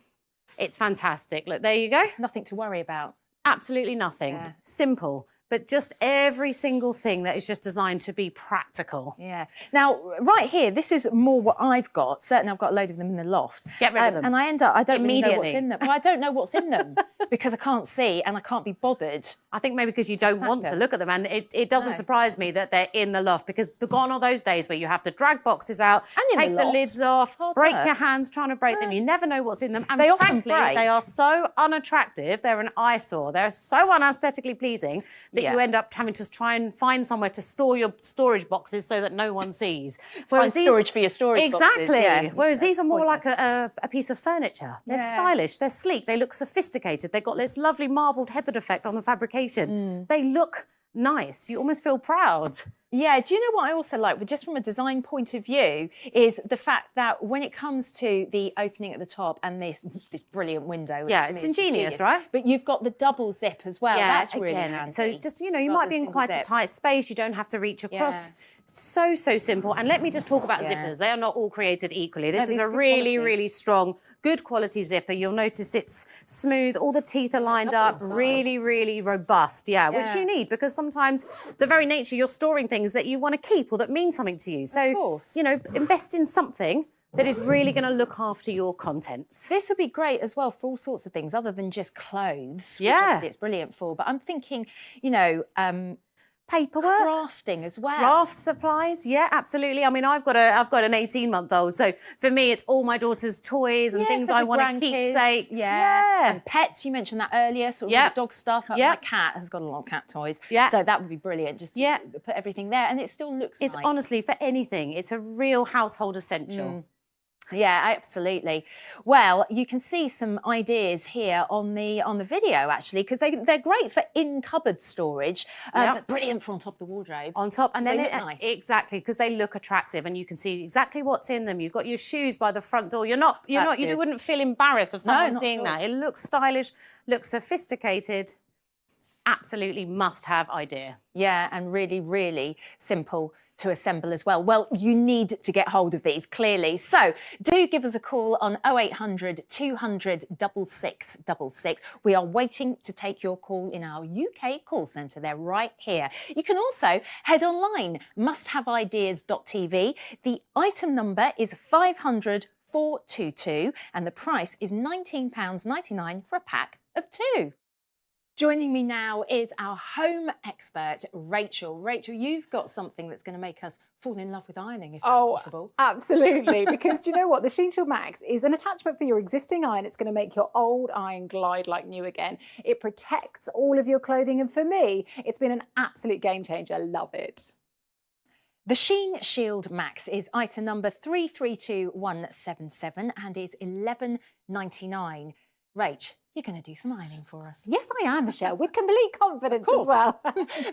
It's fantastic. Look, there you go. Nothing to worry about. Absolutely nothing. Yeah. Simple. But just every single thing that is just designed to be practical. Yeah. Now, right here, this is more what I've got. Certainly, I've got a load of them in the loft. Get rid of them. And I end up, I don't really know what's Immediately. in them. Well, I don't know what's in them because I can't see and I can't be bothered. I think maybe because you don't want to look at them. And it doesn't surprise me that they're in the loft, because gone are those days where you have to drag boxes out, And in take the the loft. lids off, Hard break work. your hands trying to break them. You never know what's in them. And They often frankly, break. they are so unattractive. They're an eyesore. They're so unaesthetically pleasing that you end up having to try and find somewhere to store your storage boxes so that no one sees. Find storage for your storage boxes, Exactly. yeah. Whereas these are more Pointless. like a piece of furniture. They're stylish, they're sleek, they look sophisticated. They've got this lovely marbled heathered effect on the fabrication. They look nice. You almost feel proud. Yeah, do you know what I also like, just from a design point of view, is the fact that when it comes to the opening at the top and this brilliant window. which Yeah, to me it's is just ingenious, genius, right? But you've got the double zip as well. Yeah, That's really again, handy. so just, you know, you rather might be than in quite single a zip. tight space. You don't have to reach across. Yeah. So simple. And let me just talk about Yeah. zippers. They are not all created equally. This No, is these a are good really, quality. really strong, good quality zipper. You'll notice it's smooth. All the teeth are lined up. inside. Really, really robust. Yeah, which Yeah. you need, because sometimes the very nature you're storing things that you want to keep or that mean something to you. So, you know, invest in something that is really going to look after your contents. This would be great as well for all sorts of things other than just clothes, which Yeah. obviously it's brilliant for. But I'm thinking, you know, paperwork, crafting as well. Craft supplies, yeah, absolutely. I mean, I've got an 18-month-old, so for me, it's all my daughter's toys and things I want to keep safe. Yeah. And pets, you mentioned that earlier, sort of Yeah. dog stuff. Yeah. My cat has got a lot of cat toys. Yeah. So that would be brilliant, just to put everything there. And it still looks It's nice. honestly, for anything, it's a real household essential. Yeah, absolutely. Well, you can see some ideas here on the video actually, because they're great for in cupboard storage, but brilliant for on top of the wardrobe. On top, and then they look nice. Exactly, because they look attractive, and you can see exactly what's in them. You've got your shoes by the front door. You good. wouldn't feel embarrassed of someone not seeing at all. that. It looks stylish, looks sophisticated. Absolutely must-have idea. Yeah, and really, really simple to assemble as well. Well, you need to get hold of these, clearly. So do give us a call on 0800 200 6666. We are waiting to take your call in our UK call centre. They're right here. You can also head online, musthaveideas.tv. The item number is 500 422 and the price is £19.99 for a pack of 2. Joining me now is our home expert, Rachel. Rachel, you've got something that's going to make us fall in love with ironing, if that's possible. Absolutely, because do you know what? The Sheen Shield Max is an attachment for your existing iron. It's going to make your old iron glide like new again. It protects all of your clothing, and for me, it's been an absolute game changer. Love it. The Sheen Shield Max is item number 332177 and is £11.99. Rach, you're going to do some ironing for us. Yes, I am, Michelle, with complete confidence as well.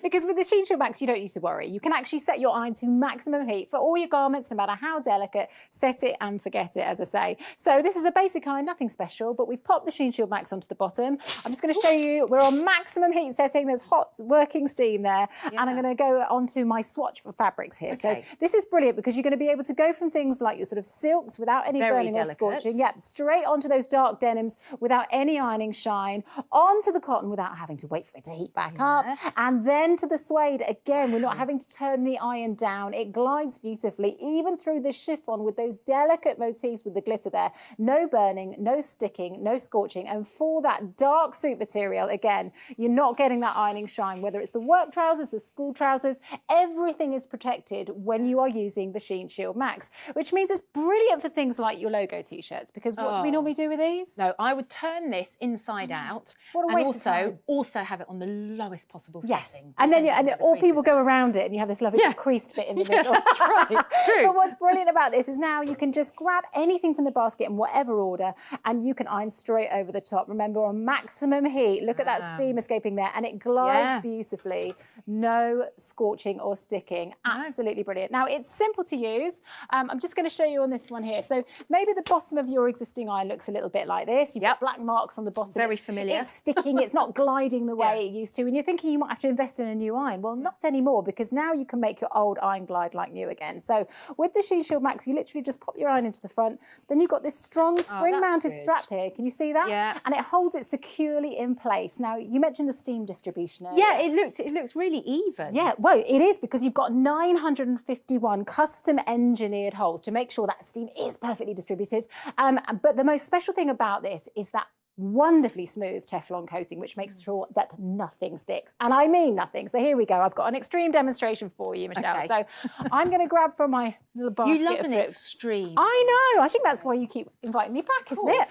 Because with the Sheen Shield Max, you don't need to worry. You can actually set your iron to maximum heat for all your garments, no matter how delicate. Set it and forget it, as I say. So this is a basic iron, nothing special, but we've popped the Sheen Shield Max onto the bottom. I'm just going to show you, we're on maximum heat setting. There's hot working steam there. Yeah. And I'm going to go onto my swatch for fabrics here. Okay. So this is brilliant because you're going to be able to go from things like your sort of silks without any burning or scorching. Yeah, straight onto those dark denims without any ironing shine, onto the cotton without having to wait for it to heat back up, and then to the suede. Again, we're not having to turn the iron down. It glides beautifully, even through the chiffon with those delicate motifs with the glitter there. No burning, no sticking, no scorching. And for that dark suit material, again, you're not getting that ironing shine, whether it's the work trousers, the school trousers, everything is protected when you are using the Sheen Shield Max, which means it's brilliant for things like your logo t-shirts, because what do we normally do with these? No, I would turn this inside out, and also have it on the lowest possible setting. And then all people go around it, and you have this lovely creased bit in the middle. That's right, it's true. But what's brilliant about this is now you can just grab anything from the basket in whatever order, and you can iron straight over the top. Remember, on maximum heat. Look at that steam escaping there, and it glides beautifully. No scorching or sticking. Absolutely brilliant. Now it's simple to use. I'm just going to show you on this one here. So maybe the bottom of your existing iron looks a little bit like this. You've got black marks on the bottom. Very familiar. It's sticking, it's not gliding the way it used to. And you're thinking you might have to invest in a new iron. Well, not anymore, because now you can make your old iron glide like new again. So with the Sheen Shield Max, you literally just pop your iron into the front. Then you've got this strong spring-mounted strap here. Can you see that? Yeah. And it holds it securely in place. Now, you mentioned the steam distribution earlier. Yeah, it looks really even. Yeah, well, it is, because you've got 951 custom engineered holes to make sure that steam is perfectly distributed. But the most special thing about this is that wonderfully smooth Teflon coating, which makes sure that nothing sticks. And I mean nothing. So here we go. I've got an extreme demonstration for you, Michelle. Okay. So I'm going to grab from my little basket. You love of an thrips. extreme. I know. I think that's why you keep inviting me back, isn't it?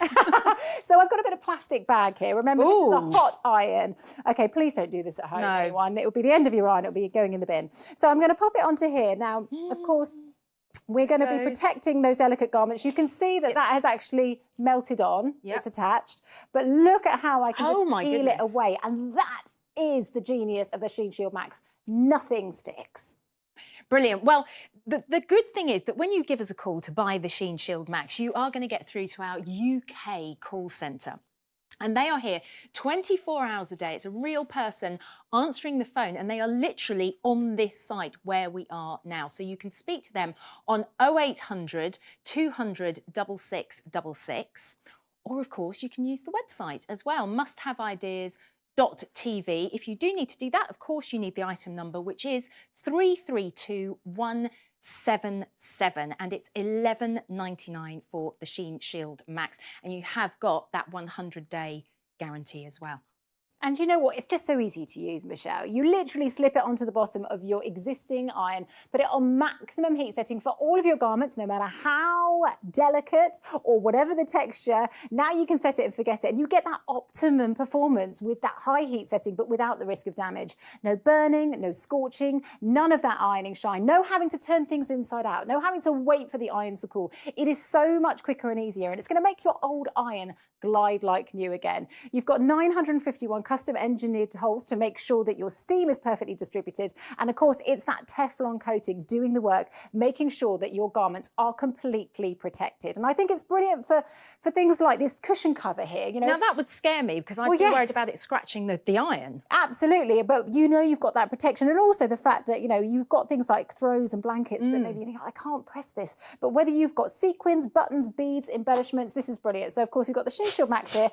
So I've got a bit of plastic bag here. Remember, this is a hot iron. Okay, please don't do this at home, anyone. It will be the end of your iron. It will be going in the bin. So I'm going to pop it onto here. Now, of course, we're going to be protecting those delicate garments. You can see that that has actually melted on. It's attached. But look at how I can just peel it away. And that is the genius of the Sheen Shield Max. Nothing sticks. Brilliant. Well, the good thing is that when you give us a call to buy the Sheen Shield Max, you are going to get through to our UK call centre. And they are here 24 hours a day. It's a real person answering the phone, and they are literally on this site where we are now. So you can speak to them on 0800 200 6666. Or, of course, you can use the website as well, musthaveideas.tv. If you do need to do that, of course, you need the item number, which is 332177, and it's £11.99 for the Sheen Shield Max, and you have got that 100-day guarantee as well. And you know what? It's just so easy to use, Michelle. You literally slip it onto the bottom of your existing iron, put it on maximum heat setting for all of your garments, no matter how delicate or whatever the texture. Now you can set it and forget it, and you get that optimum performance with that high heat setting, but without the risk of damage. No burning, no scorching, none of that ironing shine, no having to turn things inside out, no having to wait for the irons to cool. It is so much quicker and easier, and it's going to make your old iron glide like new again. You've got 951 custom engineered holes to make sure that your steam is perfectly distributed. And of course, it's that Teflon coating doing the work, making sure that your garments are completely protected. And I think it's brilliant for things like this cushion cover here. You know, now that would scare me, because I'd be worried about it scratching the iron. Absolutely, but you know you've got that protection, and also the fact that, you know, you've got things like throws and blankets that maybe you think, oh, I can't press this. But whether you've got sequins, buttons, beads, embellishments, this is brilliant. So of course you've got the Sheen Shield Max here,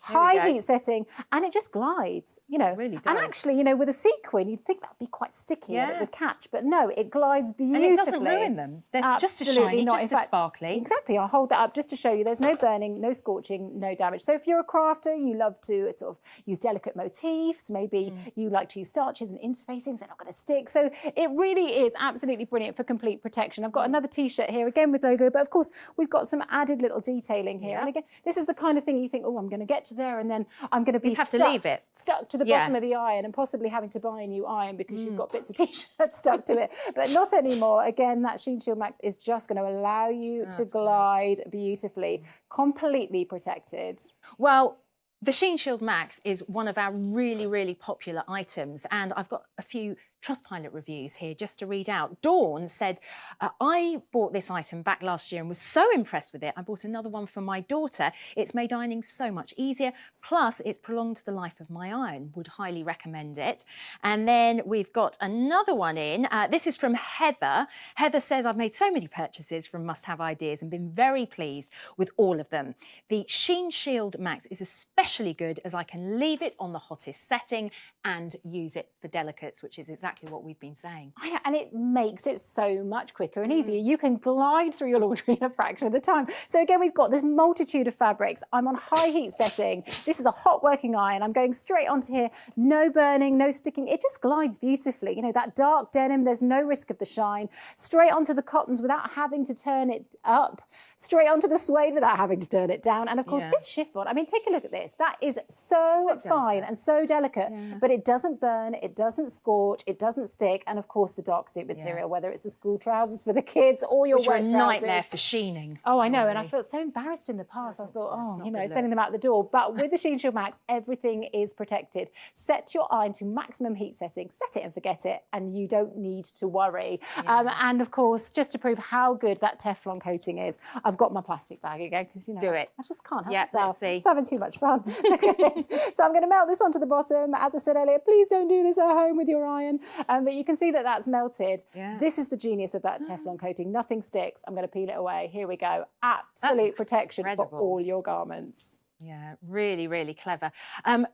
high heat setting, and it just glides, you know. It really does. And actually, you know, with a sequin, you'd think that'd be quite sticky and it would catch, but no, it glides beautifully. And it doesn't ruin them. They're just as shiny, not. just In as fact, sparkly. Exactly. I'll hold that up just to show you there's no burning, no scorching, no damage. So if you're a crafter, you love to sort of use delicate motifs, maybe you like to use starches and interfacings, they're not going to stick. So it really is absolutely brilliant for complete protection. I've got another t-shirt here, again with logo, but of course we've got some added little detailing here. And again, this is the kind of thing you think, oh, I'm going to get to there and then I'm going to be to leave it. stuck to the bottom of the iron and possibly having to buy a new iron because you've got bits of t-shirt stuck to it. But not anymore. Again, that Sheen Shield Max is just going to allow you to glide beautifully, completely protected. Well, the Sheen Shield Max is one of our really, really popular items, and I've got a few Trustpilot reviews here just to read out. Dawn said, I bought this item back last year and was so impressed with it. I bought another one for my daughter. It's made ironing so much easier. Plus, it's prolonged the life of my iron. Would highly recommend it. And then we've got another one in. This is from Heather. Heather says, I've made so many purchases from Must Have Ideas and been very pleased with all of them. The Sheen Shield Max is especially good as I can leave it on the hottest setting and use it for delicates, which is exactly what we've been saying. I know, and it makes it so much quicker and easier. You can glide through your laundry in a fraction of the time. So again, we've got this multitude of fabrics. I'm on high heat setting. This is a hot working iron. I'm going straight onto here. No burning, no sticking. It just glides beautifully. You know, that dark denim, there's no risk of the shine. Straight onto the cottons without having to turn it up. Straight onto the suede without having to turn it down. And of course, this chiffon, I mean, take a look at this. That is so fine and so delicate, but it doesn't burn, it doesn't scorch, it doesn't stick. And of course, the dark suit material, whether it's the school trousers for the kids or your Which are work a trousers. nightmare for sheening. Oh, I know, Really. and I felt so embarrassed in the past. I thought, oh, you know, sending them out the door. But with the Sheen Shield Max, everything is protected. Set your iron to maximum heat setting, set it and forget it, and you don't need to worry. And of course, just to prove how good that Teflon coating is, I've got my plastic bag again because, you know, Do it. I just can't help Yeah, myself. let's see. I'm just having too much fun. Look at this. So I'm going to melt this onto the bottom. As I said earlier, please don't do this at home with your iron. But you can see that that's melted. This is the genius of that Teflon coating. Nothing sticks. I'm going to peel it away. Here we go. Absolute protection for all your garments. Yeah, really, really clever.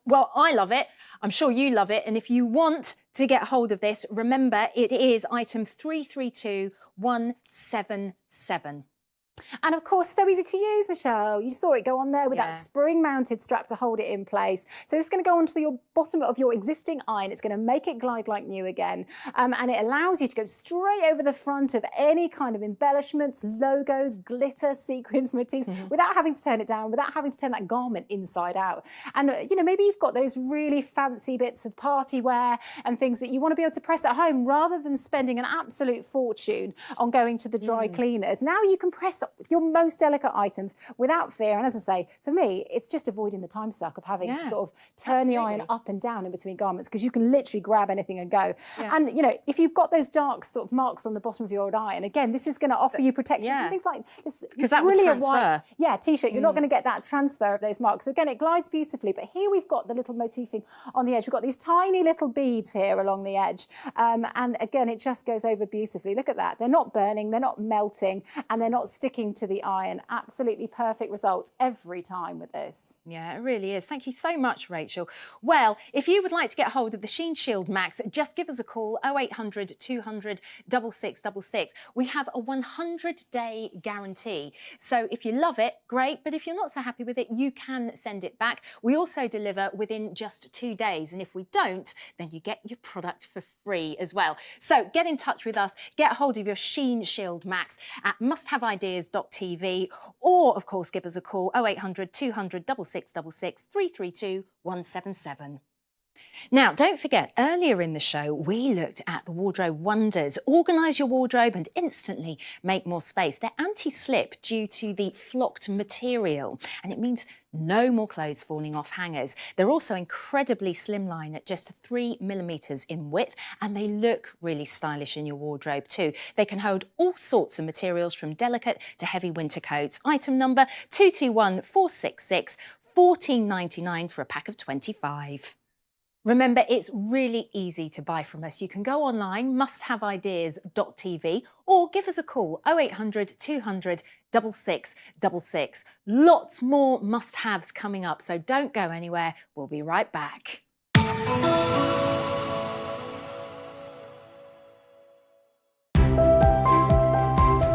Well, I love it. I'm sure you love it. And if you want to get hold of this, remember it is item 332177. And of course, so easy to use, Michelle. You saw it go on there with that spring-mounted strap to hold it in place. So this is going to go onto your bottom of your existing iron. It's going to make it glide like new again. And it allows you to go straight over the front of any kind of embellishments, logos, glitter, sequins, motifs, without having to turn it down, without having to turn that garment inside out. And, you know, maybe you've got those really fancy bits of party wear and things that you want to be able to press at home rather than spending an absolute fortune on going to the dry cleaners. Now you can press your most delicate items without fear. And as I say, for me, it's just avoiding the time suck of having to sort of turn the iron up and down in between garments, because you can literally grab anything and go. And, you know, if you've got those dark sort of marks on the bottom of your old iron, again, this is going to offer you protection from things like this. Because that would brilliant transfer. white t-shirt. You're not going to get that transfer of those marks. So again, it glides beautifully. But here we've got the little motifing on the edge. We've got these tiny little beads here along the edge. And again, it just goes over beautifully. Look at that. They're not burning, they're not melting, and they're not sticking to the iron. Absolutely perfect results every time with this. Yeah, it really is. Thank you so much, Rachel. Well, if you would like to get hold of the Sheen Shield Max, just give us a call, 0800 200 6666. We have a 100-day guarantee. So if you love it, great. But if you're not so happy with it, you can send it back. We also deliver within just 2 days. And if we don't, then you get your product for free as well. So get in touch with us, get hold of your Sheen Shield Max at musthaveideas.tv, or of course give us a call 0800 200 6666 332 177. Now, don't forget, earlier in the show, we looked at the wardrobe wonders. Organise your wardrobe and instantly make more space. They're anti-slip due to the flocked material, and it means no more clothes falling off hangers. They're also incredibly slimline at just 3mm in width, and they look really stylish in your wardrobe too. They can hold all sorts of materials from delicate to heavy winter coats. Item number 221466, $14.99 for a pack of 25. Remember, it's really easy to buy from us. You can go online, musthaveideas.tv, or give us a call, 0800 200 6666. Lots more must-haves coming up, so don't go anywhere. We'll be right back.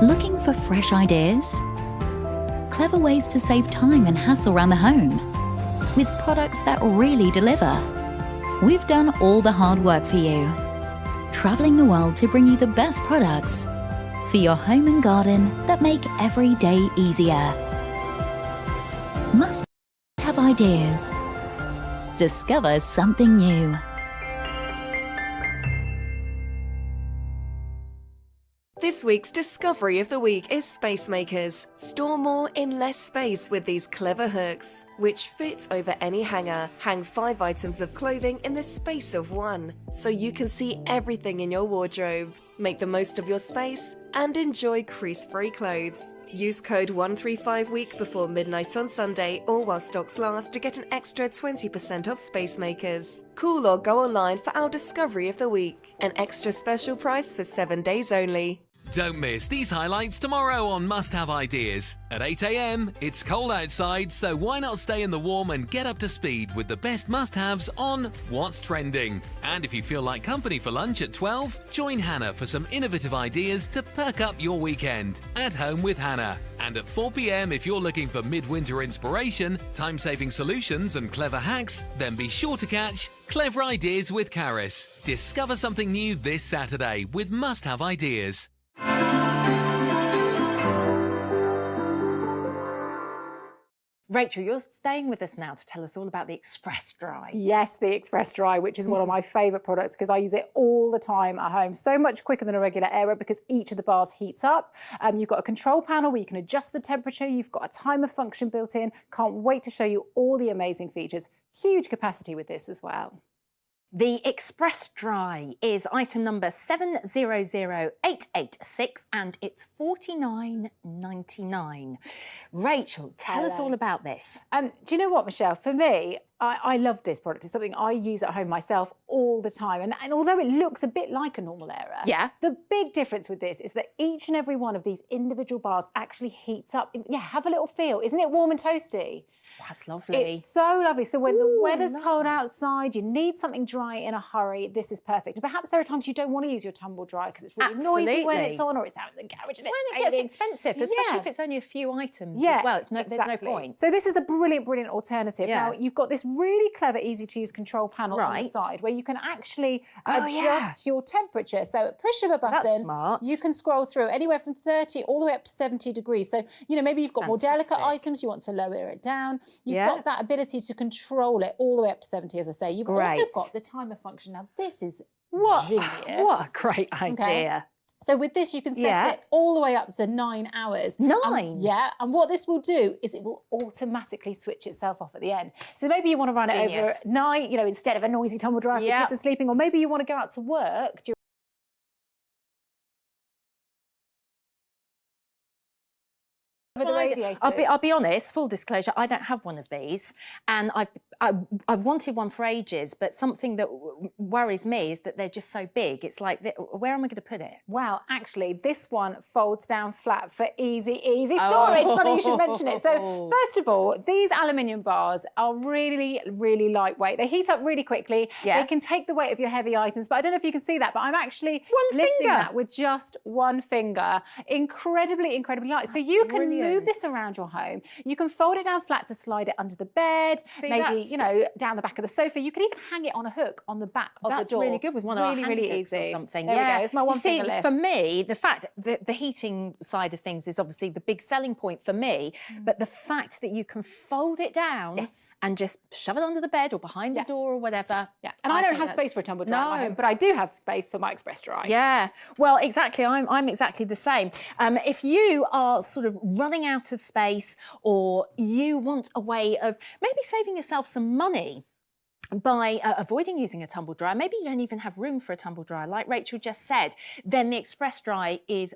Looking for fresh ideas? Clever ways to save time and hassle around the home? With products that really deliver? We've done all the hard work for you. Traveling the world to bring you the best products for your home and garden that make every day easier. Must have ideas. Discover something new. This week's Discovery of the Week is Space Makers. Store more in less space with these clever hooks, which fit over any hanger. Hang 5 items of clothing in the space of 1, so you can see everything in your wardrobe. Make the most of your space and enjoy crease-free clothes. Use code 135week before midnight on Sunday or while stocks last to get an extra 20% off Space Makers. Call or go online for our Discovery of the Week. An extra special price for 7 days only. Don't miss these highlights tomorrow on Must Have Ideas. At 8 a.m, it's cold outside, so why not stay in the warm and get up to speed with the best must-haves on What's Trending. And if you feel like company for lunch at 12, join Hannah for some innovative ideas to perk up your weekend. At Home with Hannah. And at 4 p.m, if you're looking for midwinter inspiration, time-saving solutions and clever hacks, then be sure to catch Clever Ideas with Caris. Discover something new this Saturday with Must Have Ideas. Rachel, you're staying with us now to tell us all about the Express Dry. Yes, the Express Dry, which is one of my favourite products because I use it all the time at home. So much quicker than a regular Aero because each of the bars heats up. You've got a control panel where you can adjust the temperature. You've got a timer function built in. Can't wait to show you all the amazing features. Huge capacity with this as well. The Express Dry is item number 700886 and it's $49.99. Rachel, tell us all about this. Do you know what, Michelle? For me, I love this product. It's something I use at home myself all the time. And although it looks a bit like a normal Aero, the big difference with this is that each and every one of these individual bars actually heats up. Yeah, have a little feel. Isn't it warm and toasty? That's lovely. It's so lovely. So when the weather's cold outside, you need something dry in a hurry, this is perfect. And perhaps there are times you don't want to use your tumble dryer because it's really noisy when it's on or it's out in the garage and when it gets expensive, especially if it's only a few items as well. There's no point. So this is a brilliant, brilliant alternative. Now, you've got this really clever, easy-to-use control panel on the side where you can actually adjust your temperature. So at push of a button, that's smart. You can scroll through anywhere from 30 all the way up to 70 degrees. So, you know, maybe you've got more delicate items, you want to lower it down. You've got that ability to control it all the way up to 70, as I say. You've also got the timer function. Now, this is genius. What a great idea. So with this, you can set it all the way up to 9 hours. 9? And what this will do is it will automatically switch itself off at the end. So maybe you want to run it over at night, you know, instead of a noisy tumble dryer if your kids are sleeping, or maybe you want to go out to work during I'll be honest, full disclosure, I don't have one of these, and I've wanted one for ages, but something that worries me is that they're just so big. It's like, where am I going to put it? Well, actually, this one folds down flat for easy storage. Funny you should mention it. So first of all, these aluminium bars are really, really lightweight. They heat up really quickly. They can take the weight of your heavy items, but I don't know if you can see that, but I'm actually lifting that with just one finger. Incredibly, incredibly light. So you can move this around your home. You can fold it down flat to slide it under the bed, maybe, you know, down the back of the sofa. You can even hang it on a hook on the back of the door. That's really good with one of our hand hooks or something. There we go. It's my one finger lift. For me, the fact that the heating side of things is obviously the big selling point for me, but the fact that you can fold it down and just shove it under the bed or behind the door or whatever. And I don't have space for a tumble dryer at my home, but I do have space for my Express Dry. Yeah, well, exactly. I'm exactly the same. If you are sort of running out of space or you want a way of maybe saving yourself some money by avoiding using a tumble dryer, maybe you don't even have room for a tumble dryer, like Rachel just said, then the Express Dry is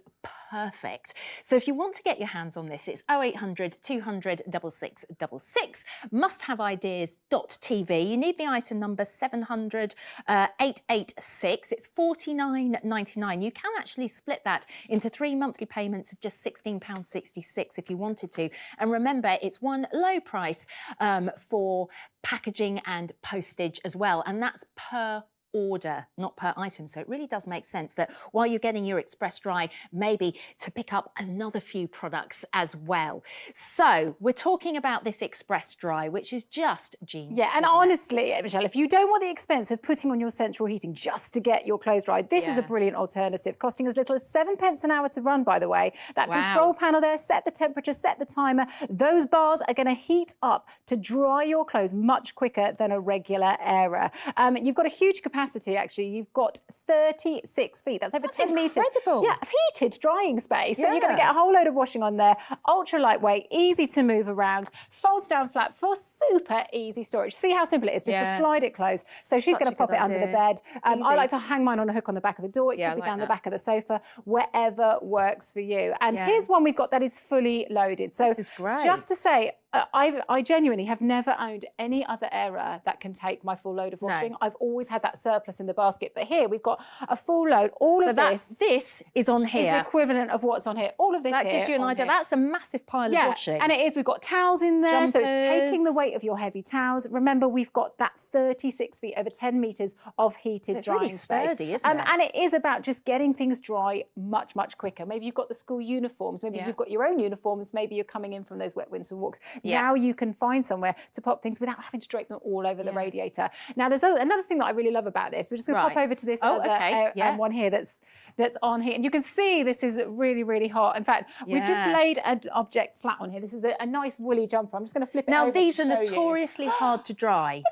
perfect. So if you want to get your hands on this, it's 0800 200 6666, musthaveideas.tv. You need the item number 700 886. It's £49.99. You can actually split that into 3 monthly payments of just £16.66 if you wanted to. And remember, it's one low price for packaging and postage as well, and that's per order, not per item. So it really does make sense that while you're getting your express dry, maybe to pick up another few products as well. So we're talking about this express dry, which is just genius. Yeah, and honestly, Michelle, if you don't want the expense of putting on your central heating just to get your clothes dry, this is a brilliant alternative, costing as little as 7 pence an hour to run, by the way. That control panel there, set the temperature, set the timer. Those bars are going to heat up to dry your clothes much quicker than a regular airer. You've got a huge capacity, actually. You've got 36 feet. That's over 10 metres. Incredible. Yeah, of heated drying space. So you're going to get a whole load of washing on there. Ultra lightweight, easy to move around, folds down flat for super easy storage. See how simple it is just to slide it closed. So she's going to pop it under the bed. I like to hang mine on a hook on the back of the door. It could be down the back of the sofa, wherever works for you. And here's one we've got that is fully loaded. So this is great. Just to say, I genuinely have never owned any other airer that can take my full load of washing. I've always had that surplus in the basket, but here we've got a full load. All of this is on here. Is the equivalent of what's on here. All of this that gives you an idea. That's a massive pile of washing. And it is. We've got towels in there, so it's taking the Jumpers. weight of your heavy towels. Remember, we've got that 36 feet over 10 metres of heated it's drying really sturdy, space. isn't it? And it is about just getting things dry much, much quicker. Maybe you've got the school uniforms. Maybe you've got your own uniforms. Maybe you're coming in from those wet winter walks. Now you can find somewhere to pop things without having to drape them all over the radiator. Now, there's another thing that I really love about this. We're just going to pop over to this other one here that's on here. And you can see this is really, really hot. In fact, we've just laid an object flat on here. This is a nice woolly jumper. I'm just going to flip it over. Now, these to are show you. notoriously hard to dry.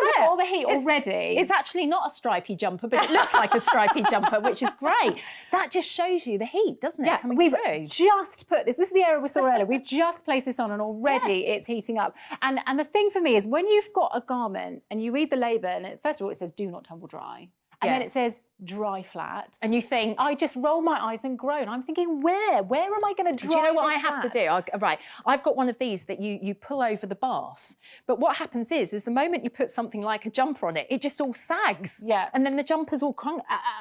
Look at all the heat already. It's actually not a stripy jumper, but it looks like a stripy jumper, which is great. That just shows you the heat, doesn't it? Yeah, coming we've through. just put this. This is the area we saw earlier. We've just placed this on, and already it's heating up. And the thing for me is when you've got a garment and you read the label, and first of all it says "Do not tumble dry," and then it says "dry flat," and you think, I just roll my eyes and groan. I'm thinking, where am I going to dry? Do you know what I this have to flat? do? Right, I've got one of these that you pull over the bath. But what happens is the moment you put something like a jumper on it, it just all sags. Yeah. And then the jumper's all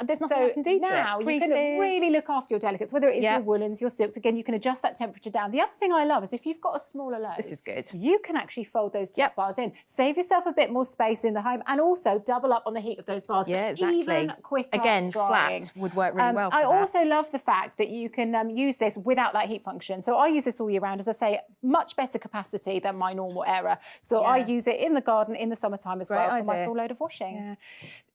there's nothing I can do to it. Now you can really look after your delicates, whether it is your woolens, your silks. Again, you can adjust that temperature down. The other thing I love is if you've got a smaller load, This is good. you can actually fold those top bars in. Save yourself a bit more space in the home, and also double up on the heat of those bars. Yeah, for exactly. Even quicker Again, drying. flat would work really well for I that. also love the fact that you can use this without that heat function. So I use this all year round. As I say, much better capacity than my normal airer. So I use it in the garden in the summertime as well for my full load of washing. Yeah.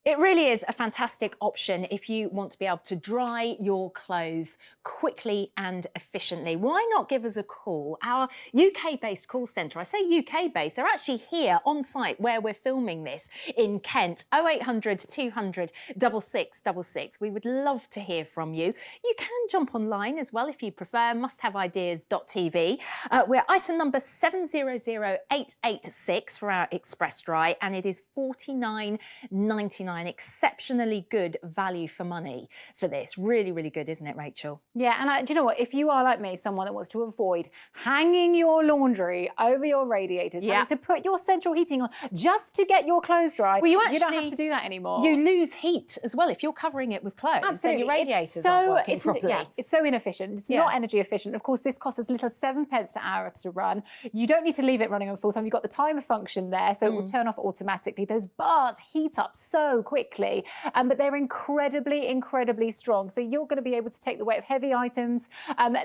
It really is a fantastic option if you want to be able to dry your clothes quickly and efficiently. Why not give us a call? Our UK-based call centre, I say UK-based, they're actually here on site where we're filming this in Kent, 0800 200 6666. We would love to hear from you. You can jump online as well if you prefer, musthaveideas.tv. We're item number 700886 for our Express Dry, and it is $49.99. Exceptionally good value for money for this. Really, really good, isn't it, Rachel? Yeah, and do you know what? If you are like me, someone that wants to avoid hanging your laundry over your radiators, having to put your central heating on just to get your clothes dry, well, you don't have to do that anymore. You lose heat as well if you're covering it with clothes. Absolutely. Then your radiators aren't working properly. Yeah, it's so inefficient. It's not energy efficient. Of course, this costs as little as 7 pence an hour to run. You don't need to leave it running on full time. You've got the timer function there, so it will turn off automatically. Those bars heat up so quickly, but they're incredibly, incredibly strong. So you're going to be able to take the weight of heavy items,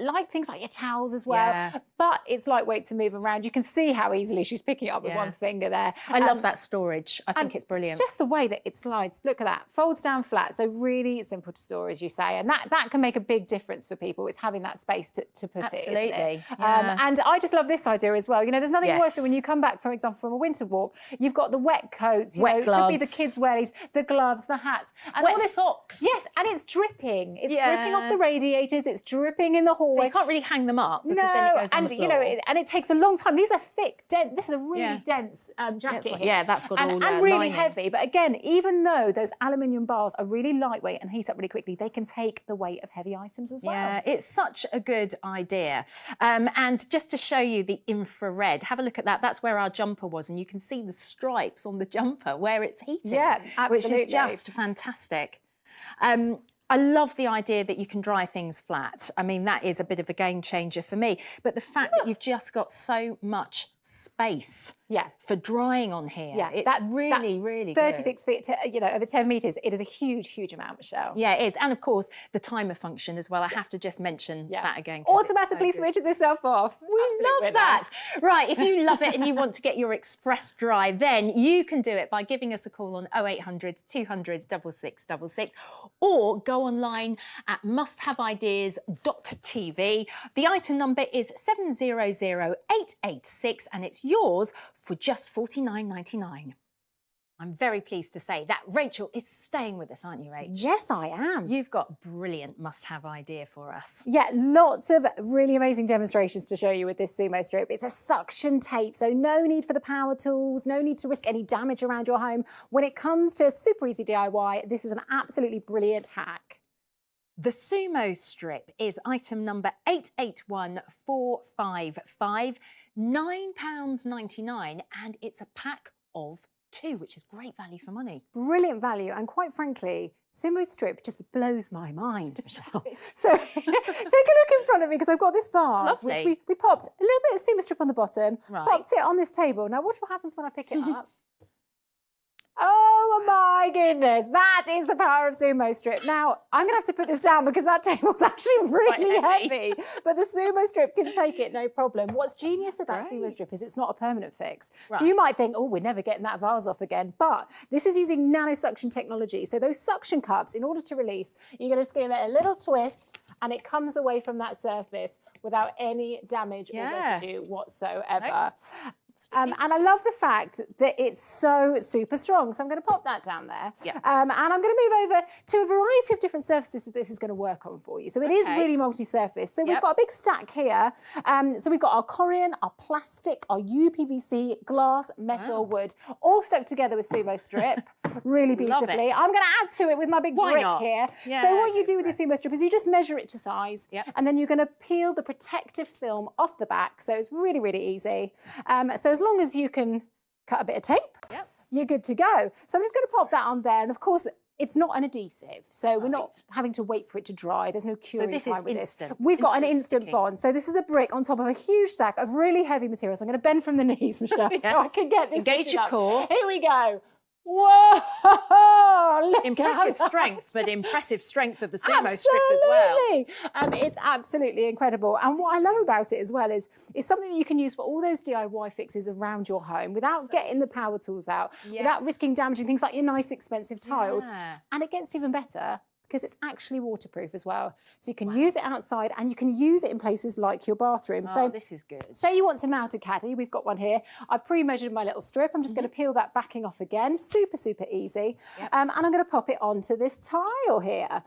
like things like your towels as well. Yeah. But it's lightweight to move around. You can see how easily she's picking it up with one finger there. I love that storage. I think it's brilliant. Just the way that it slides. Look at that. Folds down flat. So really simple to store, as you say. And that can make a big difference for people. It's having that space to put it. Absolutely. Isn't it? Yeah. And I just love this idea as well. You know, there's nothing worse Yes. than when you come back, for example, from a winter walk, you've got the wet coats, Wet it could be the gloves. kids' wellies. the gloves, the hats. And Wet all this, socks. Yes, and it's dripping. It's dripping off the radiators, it's dripping in the hallway. So you can't really hang them up because no, then it goes on and the floor. you know, and it takes a long time. These are thick, dense. This is a really dense jacket here. Yeah, that's got and, all and really lining. heavy. But again, even though those aluminium bars are really lightweight and heat up really quickly, they can take the weight of heavy items as well. Yeah, it's such a good idea. And just to show you the infrared, have a look at that. That's where our jumper was, and you can see the stripes on the jumper where it's heating. Yeah, absolutely. Which is just fantastic. I love the idea that you can dry things flat. I mean, that is a bit of a game changer for me. But the fact that you've just got so much space for drying on here, it's really, really 36 feet, over 10 metres. It is a huge, huge amount, Michelle. Yeah, it is. And of course, the timer function as well. I have to just mention that again. Automatically switches itself off. We love that. Right, if you love it and you want to get your express dry, then you can do it by giving us a call on 0800 200 6666 or go online at musthaveideas.tv. The item number is 700886 and it's yours for just $49.99. I'm very pleased to say that Rachel is staying with us, aren't you, Rach? Yes, I am. You've got a brilliant must-have idea for us. Yeah, lots of really amazing demonstrations to show you with this Sumo Strip. It's a suction tape, so no need for the power tools, no need to risk any damage around your home. When it comes to super easy DIY, this is an absolutely brilliant hack. The Sumo Strip is item number 881455, £9.99, and it's a pack of 2, which is great value for money. Brilliant value, and quite frankly, Sumo Strip just blows my mind, Michelle. So take a look in front of me because I've got this vase, which we popped a little bit of Sumo Strip on the bottom, popped it on this table. Now watch what happens when I pick it up. Oh my goodness, that is the power of Sumo Strip. Now, I'm going to have to put this down because that table's actually really heavy. But the Sumo Strip can take it, no problem. What's genius about Sumo Strip is it's not a permanent fix. So you might think, oh, we're never getting that vase off again. But this is using nanosuction technology. So those suction cups, in order to release, you're going to just give it a little twist and it comes away from that surface without any damage or residue whatsoever. And I love the fact that it's so super strong. So I'm going to pop that down there. And I'm going to move over to a variety of different surfaces that this is going to work on for you. So it is really multi-surface. So we've got a big stack here. So we've got our Corian, our plastic, our UPVC, glass, metal, wood, all stuck together with Sumo Strip really beautifully. I'm going to add to it with my big brick here. So what you do with your Sumo Strip is you just measure it to size. And then you're going to peel the protective film off the back. So it's really, really easy. So as long as you can cut a bit of tape, you're good to go. So I'm just going to pop that on there. And of course, it's not an adhesive. So we're not having to wait for it to dry. There's no curing time with this. We've got an instant bond. So this is a brick on top of a huge stack of really heavy materials. I'm going to bend from the knees, Michelle, so I can get this. Engage your core. Here we go. Whoa! Impressive strength, but impressive strength of the Sumo Strip as well. It's absolutely incredible. And what I love about it as well is it's something that you can use for all those DIY fixes around your home without getting the power tools out, without risking damaging things like your nice expensive tiles. And it gets even better because it's actually waterproof as well. So you can use it outside and you can use it in places like your bathroom. Oh, so this is good. Say you want to mount a caddy, we've got one here. I've pre-measured my little strip. I'm just going to peel that backing off again. Super, super easy. And I'm going to pop it onto this tile here.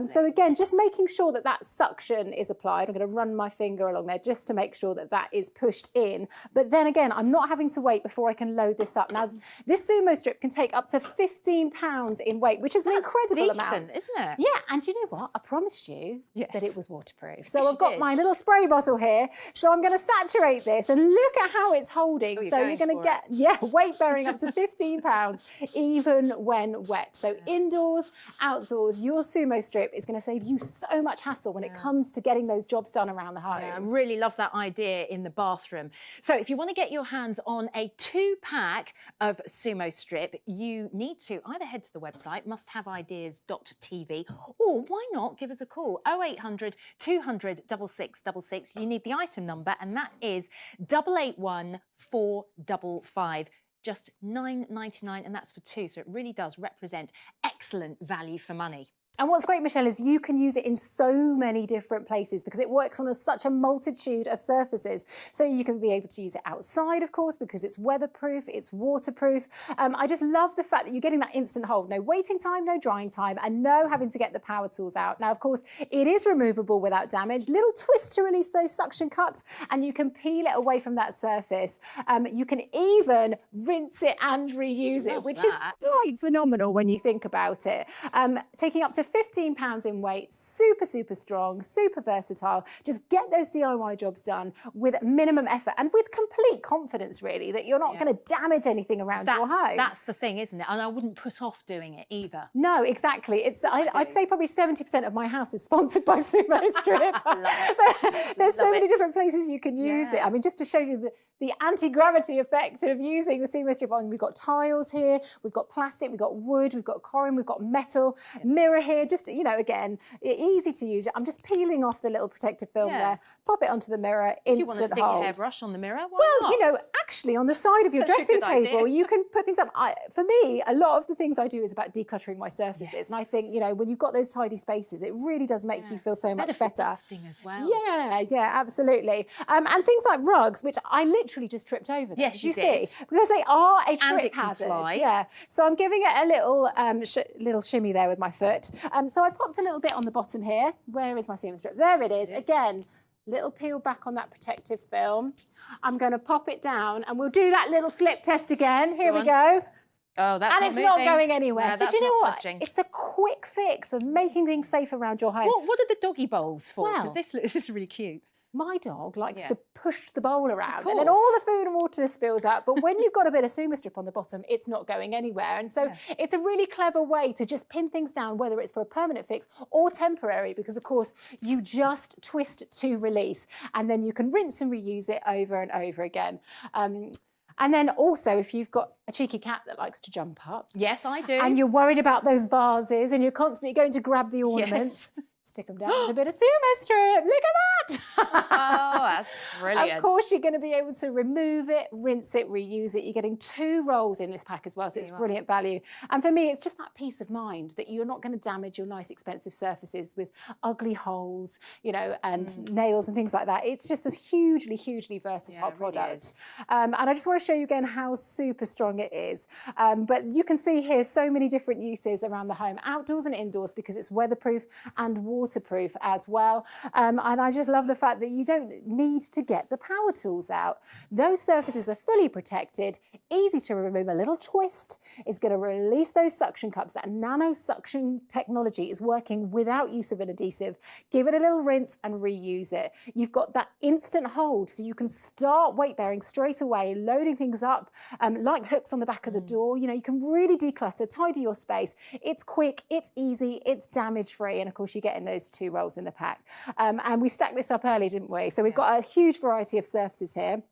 So again, just making sure that that suction is applied. I'm going to run my finger along there just to make sure that that is pushed in. But then again, I'm not having to wait before I can load this up. Now, this Sumo Strip can take up to 15 pounds in weight, which is an incredible amount. Isn't it? Yeah, and you know what? I promised you that it was waterproof. So I've got my little spray bottle here. So I'm going to saturate this and look at how it's holding. So you're going to get, weight bearing up to 15 pounds, even when wet. So indoors, outdoors, your Sumo Strip is going to save you so much hassle when it comes to getting those jobs done around the home. I really love that idea in the bathroom. So if you want to get your hands on a 2-pack of Sumo Strip, you need to either head to the website, musthaveideas.tv, or why not give us a call, 0800 200 6666. You need the item number, and that is 881455. Just £9.99, and that's for 2. So it really does represent excellent value for money. And what's great, Michelle, is you can use it in so many different places because it works on such a multitude of surfaces. So you can be able to use it outside, of course, because it's weatherproof, it's waterproof. I just love the fact that you're getting that instant hold. No waiting time, no drying time, and no having to get the power tools out. Now, of course, it is removable without damage. Little twist to release those suction cups, and you can peel it away from that surface. You can even rinse it and reuse it, which is quite phenomenal when you think about it. Taking up to 15 pounds in weight, super, super strong, super versatile. Just get those DIY jobs done with minimum effort and with complete confidence, really, that you're not going to damage anything around your home. That's the thing, isn't it? And I wouldn't put off doing it either. No, exactly. I'd say probably 70% of my house is sponsored by Sumo Strip. There's so many different places you can use it. I mean, just to show you the anti-gravity effect of using the Sumo Strip on, we've got tiles here, we've got plastic, we've got wood, we've got corium, we've got metal, mirror here, just, you know, again, easy to use. I'm just peeling off the little protective film there, pop it onto the mirror, instant hold. If you want to stick your hairbrush on the mirror, why not? You know, actually on the side of your dressing table, you can put things up. For me, a lot of the things I do is about decluttering my surfaces. And I think, you know, when you've got those tidy spaces, it really does make you feel so much better. Dusting as well. Yeah, absolutely. And things like rugs, which I literally just tripped over. Yes, you see? did. Because they are a And trip it can hazard. slide. Yeah. So I'm giving it a little shimmy there with my foot. So I popped a little bit on the bottom here. Where is my Sumo Strip? There it is. Again, little peel back on that protective film. I'm going to pop it down and we'll do that little slip test again. Here we go. Oh, that's and not it's moving. not going anywhere. No, So that's do you know not what? budging. It's a quick fix for making things safe around your home. What are the doggy bowls for? Because Well, this is really cute. My dog likes to push the bowl around, Of and then all course. the food and water spills out. But when you've got a bit of Sumo Strip on the bottom, it's not going anywhere. And so it's a really clever way to just pin things down, whether it's for a permanent fix or temporary, because of course you just twist to release, and then you can rinse and reuse it over and over again. And then also, if you've got a cheeky cat that likes to jump up. Yes, I do. And you're worried about those vases and you're constantly going to grab the ornaments. Stick them down with a bit of Sumo Strip. Look at that! Oh, that's brilliant. Of course, you're going to be able to remove it, rinse it, reuse it. You're getting 2 rolls in this pack as well, so it's brilliant value. And for me, it's just that peace of mind that you're not going to damage your nice, expensive surfaces with ugly holes, you know, and nails and things like that. It's just a hugely, hugely versatile product. And I just want to show you again how super strong it is. But you can see here so many different uses around the home, outdoors and indoors, because it's weatherproof and waterproof as well. And I just love the fact that you don't need to get the power tools out. Those surfaces are fully protected, easy to remove. A little twist is going to release those suction cups. That nano suction technology is working without use of an adhesive. Give it a little rinse and reuse it. You've got that instant hold, so you can start weight bearing straight away, loading things up like hooks on the back of the door. You know, you can really declutter, tidy your space. It's quick, it's easy, it's damage free, and of course you get in those 2 rolls in the pack. And we stacked this up early, didn't we? So we've got a huge variety of surfaces here.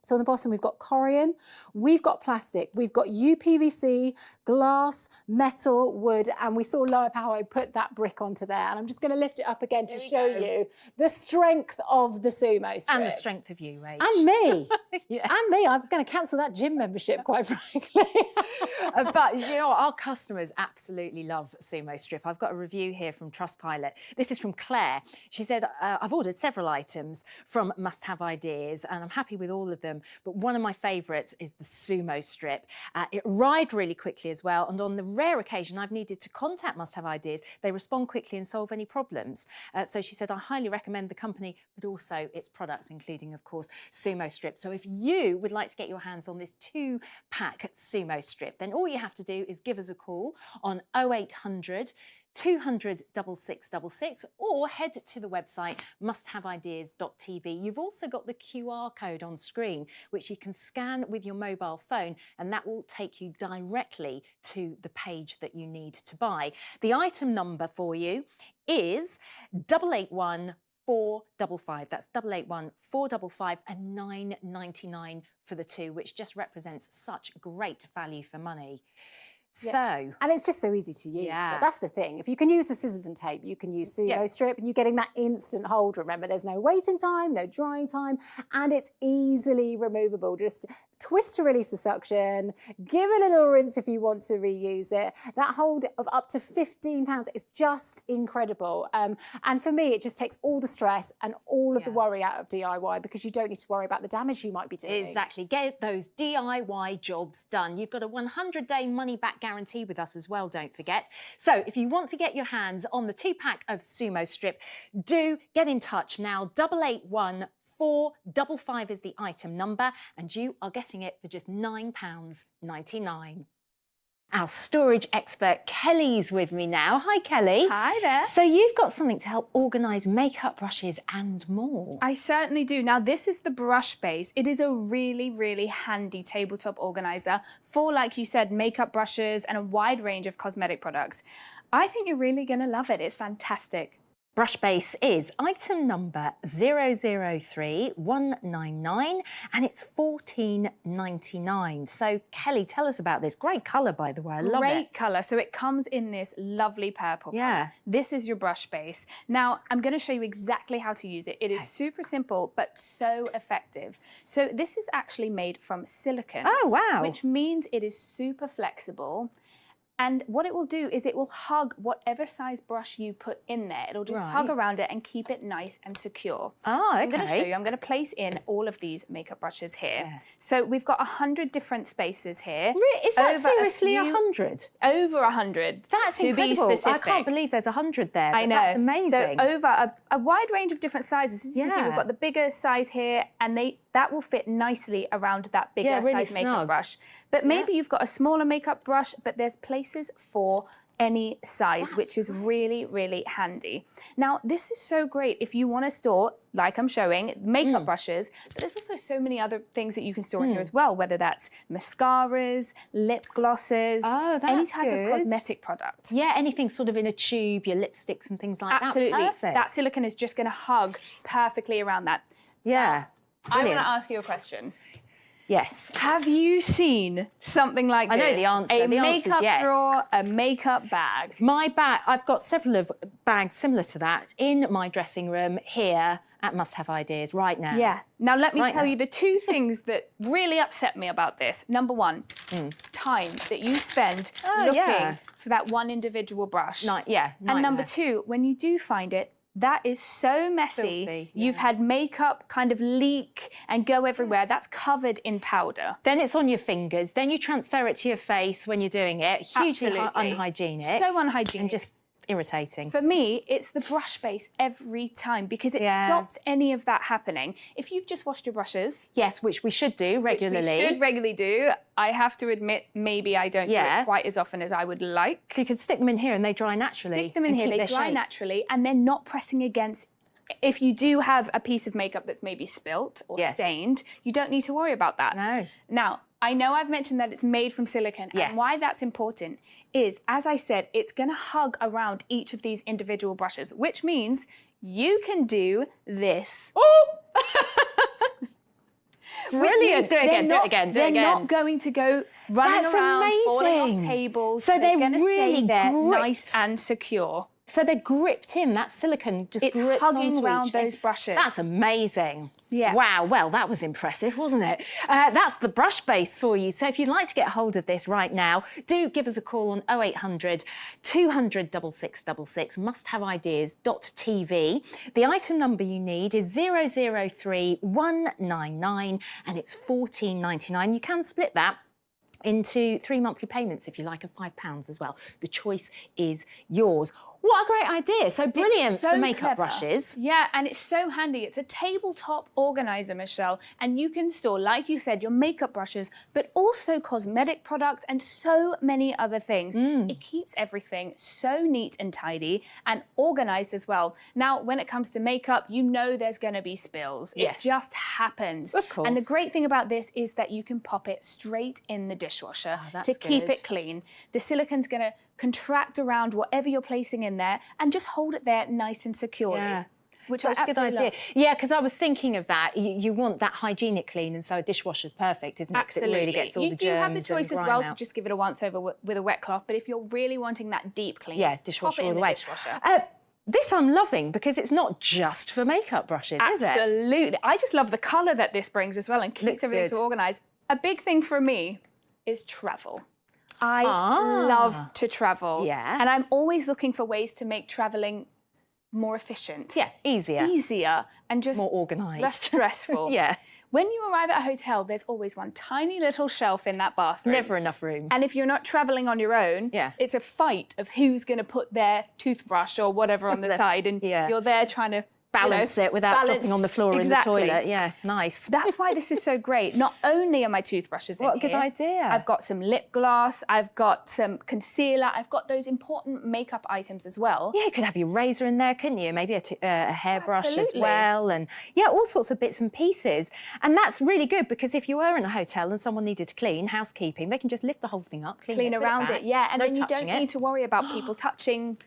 So on the bottom, we've got corium, we've got plastic, we've got UPVC, glass, metal, wood, and we saw Lower how I put that brick onto there. And I'm just going to lift it up again to show you the strength of the Sumo Strip. And the strength of you, Rach. And me. Yes. And me. I'm going to cancel that gym membership, quite frankly. But, you know, our customers absolutely love Sumo Strip. I've got a review here from Trustpilot. This is from Claire. She said, I've ordered several items from Must Have Ideas, and I'm happy with all of them. But one of my favourites is the Sumo Strip. It arrived really quickly as well, and on the rare occasion I've needed to contact Must Have Ideas, they respond quickly and solve any problems. So she said, I highly recommend the company, but also its products, including, of course, Sumo Strip. So if you would like to get your hands on this 2-pack Sumo Strip, then all you have to do is give us a call on 0800 200 6666 or head to the website musthaveideas.tv. You've also got the QR code on screen, which you can scan with your mobile phone, and that will take you directly to the page that you need to buy. The item number for you is 881 455. That's 881 455 and £9.99 for the 2, which just represents such great value for money. So, and it's just so easy to use. Yeah. That's the thing. If you can use the scissors and tape, you can use Sumo Strip, and you're getting that instant hold. Remember, there's no waiting time, no drying time, and it's easily removable. Just twist to release the suction, give a little rinse if you want to reuse it. That hold of up to £15 is just incredible. And for me, it just takes all the stress and all of the worry out of DIY because you don't need to worry about the damage you might be doing. Exactly. Get those DIY jobs done. You've got a 100-day money-back guarantee with us as well, don't forget. So if you want to get your hands on the 2-pack of Sumo Strip, do get in touch now. 881 455 is the item number, and you are getting it for just £9.99. Our storage expert Kelly's with me now. Hi, Kelly. Hi there. So you've got something to help organise makeup brushes and more. I certainly do. Now, this is the brush base. It is a really, really handy tabletop organiser for, like you said, makeup brushes and a wide range of cosmetic products. I think you're really going to love it. It's fantastic. Brush base is item number 003199 and it's $14.99. So Kelly, tell us about this. Great colour, by the way. I love it. Great colour. So it comes in this lovely purple colour. This is your brush base. Now, I'm going to show you exactly how to use it. It is super simple, but so effective. So this is actually made from silicone. Oh, wow. Which means it is super flexible. And what it will do is it will hug whatever size brush you put in there. It'll just hug around it and keep it nice and secure. Oh, okay. I'm going to show you. I'm going to place in all of these makeup brushes here. So we've got 100 different spaces here. Is that seriously 100? Over 100. That's to incredible. be specific. I can't believe there's 100 there. I know. That's amazing. So over a wide range of different sizes. As you can see, we've got the bigger size here, and that will fit nicely around that bigger size makeup brush. But maybe you've got a smaller makeup brush, but there's places for any size, which is really, really handy. Now, this is so great if you want to store, like I'm showing, makeup brushes, but there's also so many other things that you can store in here as well, whether that's mascaras, lip glosses, any type of cosmetic product. Yeah, anything sort of in a tube, your lipsticks and things like Absolutely. that. Absolutely. That silicone is just going to hug perfectly around that. Yeah. I want to ask you a question. Yes. Have you seen something like this? I know the answer. A The answer's makeup yes. drawer, a makeup bag. My bag, I've got several of bags similar to that in my dressing room here at Must Have Ideas right now. Yeah. Now let me Right tell now. you the two things that really upset me about this. Number one, time that you spend looking for that one individual brush. And number two, when you do find it, that is so messy. Filthy, You've had makeup kind of leak and go everywhere. That's covered in powder. Then it's on your fingers. Then you transfer it to your face when you're doing it. Hugely Absolutely. unhygienic. So unhygienic. And just irritating. For me, it's the brush base every time because it stops any of that happening. If you've just washed your brushes... Yes, which we should do regularly. Which we should regularly do. I have to admit, maybe I don't do it quite as often as I would like. So you could stick them in here and they dry naturally. Stick them in and here, keep they their dry shape. naturally, and they're not pressing against. If you do have a piece of makeup that's maybe spilt or stained, you don't need to worry about that. No. Now, I know I've mentioned that it's made from silicone, and why that's important is, as I said, it's going to hug around each of these individual brushes, which means you can do this. Oh! Brilliant. Do it again, do it again, do it again. They're not going to go running That's around, falling off amazing. tables. So they're gonna really stay there gripped. nice and secure. So they're gripped in, that silicone just It's grips hugging onto around each thing. those brushes. That's amazing. Yeah. Wow, well, that was impressive, wasn't it? That's the brush base for you. So if you'd like to get hold of this right now, do give us a call on 0800 200 6666, musthaveideas.tv. The item number you need is 003199 and it's $14.99. You can split that into 3 monthly payments if you like, of £5 as well. The choice is yours. What a great idea. So brilliant so for makeup clever. brushes. Yeah, and it's so handy. It's a tabletop organizer, Michelle, and you can store, like you said, your makeup brushes, but also cosmetic products and so many other things. It keeps everything so neat and tidy and organized as well. Now, when it comes to makeup, you know there's going to be spills. Yes. It just happens. Of course. And the great thing about this is that you can pop it straight in the dishwasher to keep good. it clean. The silicone's going to contract around whatever you're placing in there and just hold it there nice and securely. Yeah. Which That's I a good absolutely idea. love. Yeah, because I was thinking of that. You want that hygienic clean, and so a dishwasher's perfect, isn't it? 'Cause Absolutely. It really gets all you the do germs have the choice and as grime well out. to just give it a once over with a wet cloth, but if you're really wanting that deep clean, Yeah, pop dishwasher it all in the the way. dishwasher. This I'm loving because it's not just for makeup brushes, is it? Absolutely. I just love the colour that this brings as well and keeps Looks everything good. so organised. A big thing for me is travel. I love to travel. Yeah. And I'm always looking for ways to make traveling more efficient. Yeah, easier. Easier and just more organised. less stressful. Yeah. When you arrive at a hotel, there's always one tiny little shelf in that bathroom. Never enough room. And if you're not traveling on your own, it's a fight of who's going to put their toothbrush or whatever on the side, and you're there trying to balance it without dropping on the floor in the toilet. Yeah, nice. That's why this is so great. Not only are my toothbrushes in here. What a good idea. I've got some lip gloss, I've got some concealer, I've got those important makeup items as well. Yeah, you could have your razor in there, couldn't you? Maybe a hairbrush as well. And yeah, all sorts of bits and pieces. And that's really good because if you were in a hotel and someone needed to clean, housekeeping, they can just lift the whole thing up, clean around it. Yeah, and no then you don't touching need to worry about people touching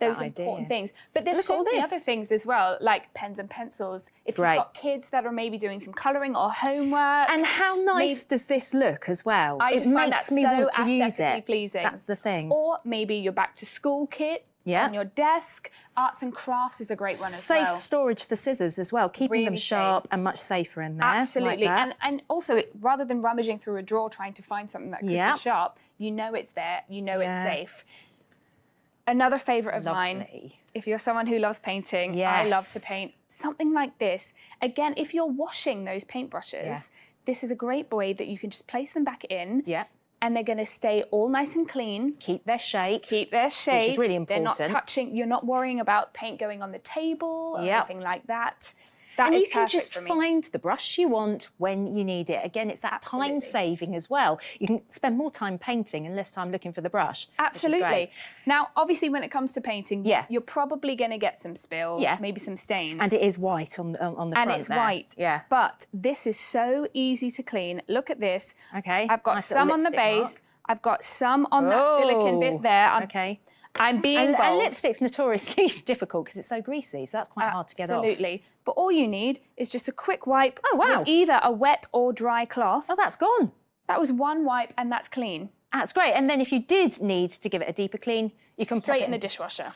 those important things. But there's so many other things as well, like pens and pencils. If you've got kids that are maybe doing some colouring or homework. And how nice does this look as well? I just find that me so want to use aesthetically it. pleasing. That's the thing. Or maybe your back to school kit on your desk. Arts and crafts is a great one as well. Safe storage for scissors as well, keeping them sharp and much safer in there. Absolutely. Like and also, rather than rummaging through a drawer trying to find something that could be sharp, you know it's there, you know it's safe. Another favourite of mine, if you're someone who loves painting, I love to paint, something like this. Again, if you're washing those paintbrushes, this is a great way that you can just place them back in. And they're going to stay all nice and clean. Keep their shape. Keep their shape. Which is really important. They're not touching, you're not worrying about paint going on the table or anything like that. And you can just find the brush you want when you need it. Again, it's that time saving as well. You can spend more time painting and less time looking for the brush. Absolutely. Now, obviously, when it comes to painting, you're probably going to get some spills, maybe some stains. And it is white on the front and it's white. Yeah. But this is so easy to clean. Look at this. Okay. I've got some on the base. I've got some on that silicone bit there. I'm being bold. And lipstick's notoriously difficult because it's so greasy, so that's quite hard to get off. Absolutely. But all you need is just a quick wipe with either a wet or dry cloth. Oh, that's gone. That was one wipe and that's clean. That's great. And then if you did need to give it a deeper clean, you can straight in the dishwasher.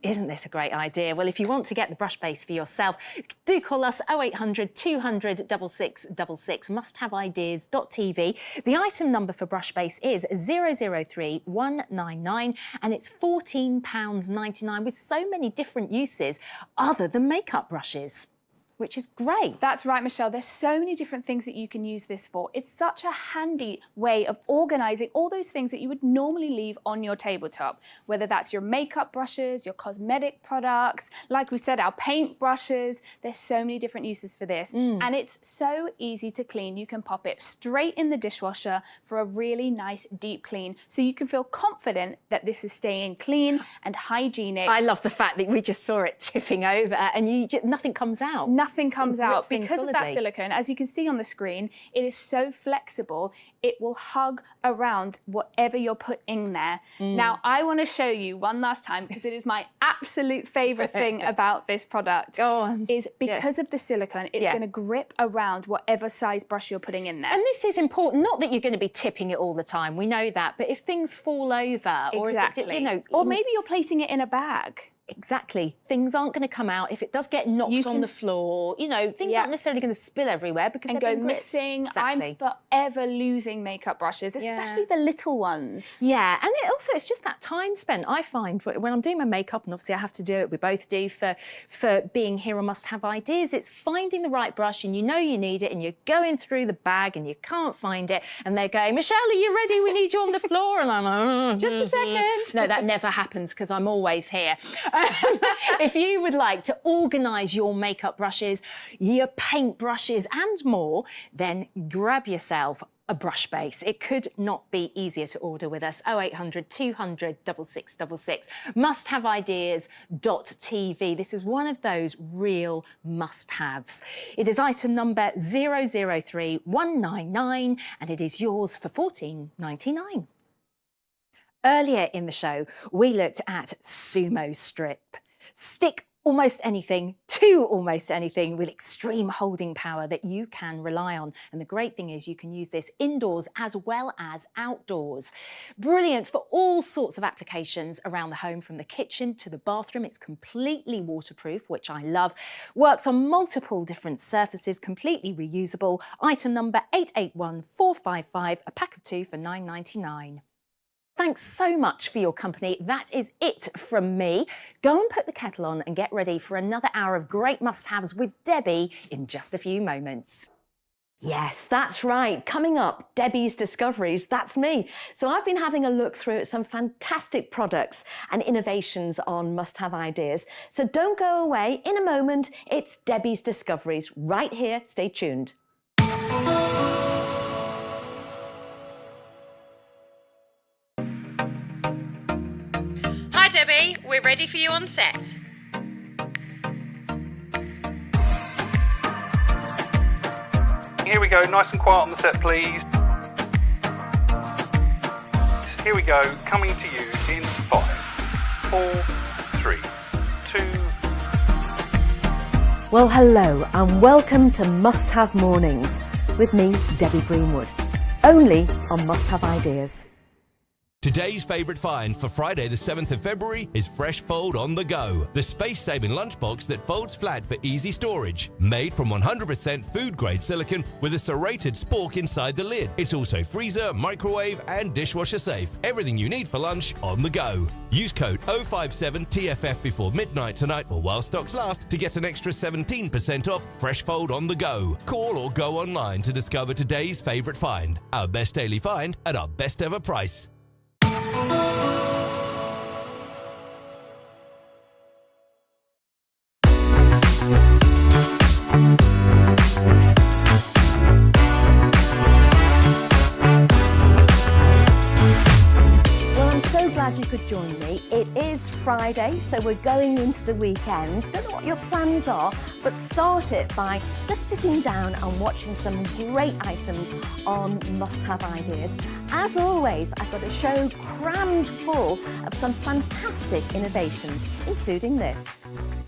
Isn't this a great idea? Well, if you want to get the brush base for yourself, do call us 0800 200 6666, musthaveideas.tv. The item number for brush base is 003199 and it's £14.99 with so many different uses other than makeup brushes, which is great. That's right, Michelle. There's so many different things that you can use this for. It's such a handy way of organising all those things that you would normally leave on your tabletop, whether that's your makeup brushes, your cosmetic products, like we said, our paint brushes. There's so many different uses for this. And it's so easy to clean. You can pop it straight in the dishwasher for a really nice deep clean, so you can feel confident that this is staying clean and hygienic. I love the fact that we just saw it tipping over and nothing comes out. Nothing comes out because of that silicone. As you can see on the screen, it is so flexible. It will hug around whatever you're putting there. Now, I want to show you one last time because it is my absolute favourite thing about this product. Go on. Is because of the silicone, it's going to grip around whatever size brush you're putting in there. And this is important. Not that you're going to be tipping it all the time. We know that. But if things fall over, or if it, or maybe you're placing it in a bag. Exactly. Things aren't going to come out. If it does get knocked on the floor, things aren't necessarily going to spill everywhere because and they're go missing. I'm forever losing makeup brushes, especially the little ones. Yeah, and it's just that time spent. I find when I'm doing my makeup, and obviously I have to do it, we both do, for being here on Must Have Ideas, it's finding the right brush and you know you need it and you're going through the bag and you can't find it and they're going, Michelle, are you ready? We need you on the floor. And I'm like, just a second. No, that never happens because I'm always here. If you would like to organise your makeup brushes, your paint brushes and more, then grab yourself a brush base. It could not be easier to order with us. 0800 200 6666. Musthaveideas.tv. This is one of those real must-haves. It is item number 003199 and it is yours for £14.99. Earlier in the show, we looked at Sumo Strip. Stick almost anything to almost anything with extreme holding power that you can rely on. And the great thing is you can use this indoors as well as outdoors. Brilliant for all sorts of applications around the home, from the kitchen to the bathroom. It's completely waterproof, which I love. Works on multiple different surfaces, completely reusable. Item number 881455, a pack of 2 for £9.99. Thanks so much for your company. That is it from me. Go and put the kettle on and get ready for another hour of great must-haves with Debbie in just a few moments. Yes, that's right. Coming up, Debbie's Discoveries, that's me. So I've been having a look through at some fantastic products and innovations on must-have ideas. So don't go away. In a moment, it's Debbie's Discoveries right here. Stay tuned. Hi Debbie, we're ready for you on set. Here we go, nice and quiet on the set please. Here we go, coming to you in 5, 4, 3, 2. Well, hello and welcome to Must Have Mornings with me, Debbie Greenwood, only on Must Have Ideas. Today's favourite find for Friday the 7th of February is Fresh Fold on the Go, the space-saving lunchbox that folds flat for easy storage. Made from 100% food-grade silicone with a serrated spork inside the lid. It's also freezer, microwave and dishwasher safe. Everything you need for lunch on the go. Use code 057TFF before midnight tonight or while stocks last to get an extra 17% off Fresh Fold on the Go. Call or go online to discover today's favourite find. Our best daily find at our best ever price. Glad you could join me. It is Friday, so we're going into the weekend. Don't know what your plans are, but start it by just sitting down and watching some great items on must-have ideas. As always, I've got a show crammed full of some fantastic innovations, including this.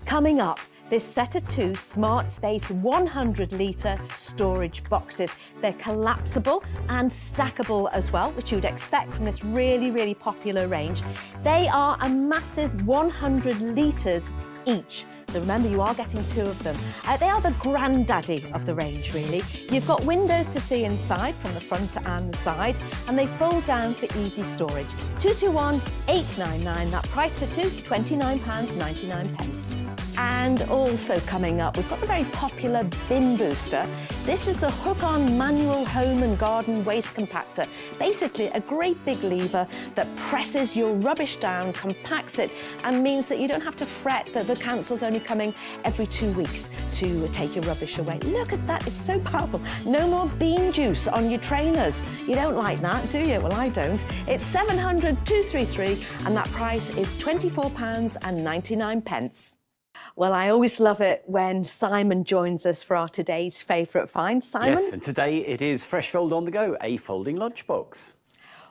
Coming up, this set of 2 Smart Space 100-litre storage boxes. They're collapsible and stackable as well, which you would expect from this really, really popular range. They are a massive 100 litres each. So remember, you are getting 2 of them. They are the granddaddy of the range, really. You've got windows to see inside from the front and the side, and they fold down for easy storage. 221 899. That price for 2, £29.99. And also coming up, we've got the very popular bin booster. This is the hook-on manual home and garden waste compactor. Basically a great big lever that presses your rubbish down, compacts it, and means that you don't have to fret that the council's only coming every 2 weeks to take your rubbish away. Look at that, it's so powerful. No more bean juice on your trainers. You don't like that, do you? Well, I don't. It's 700 233 and that price is £24.99. Well, I always love it when Simon joins us for our today's favourite find. Simon? Yes, and today it is Fresh Fold on the Go, a folding lunchbox.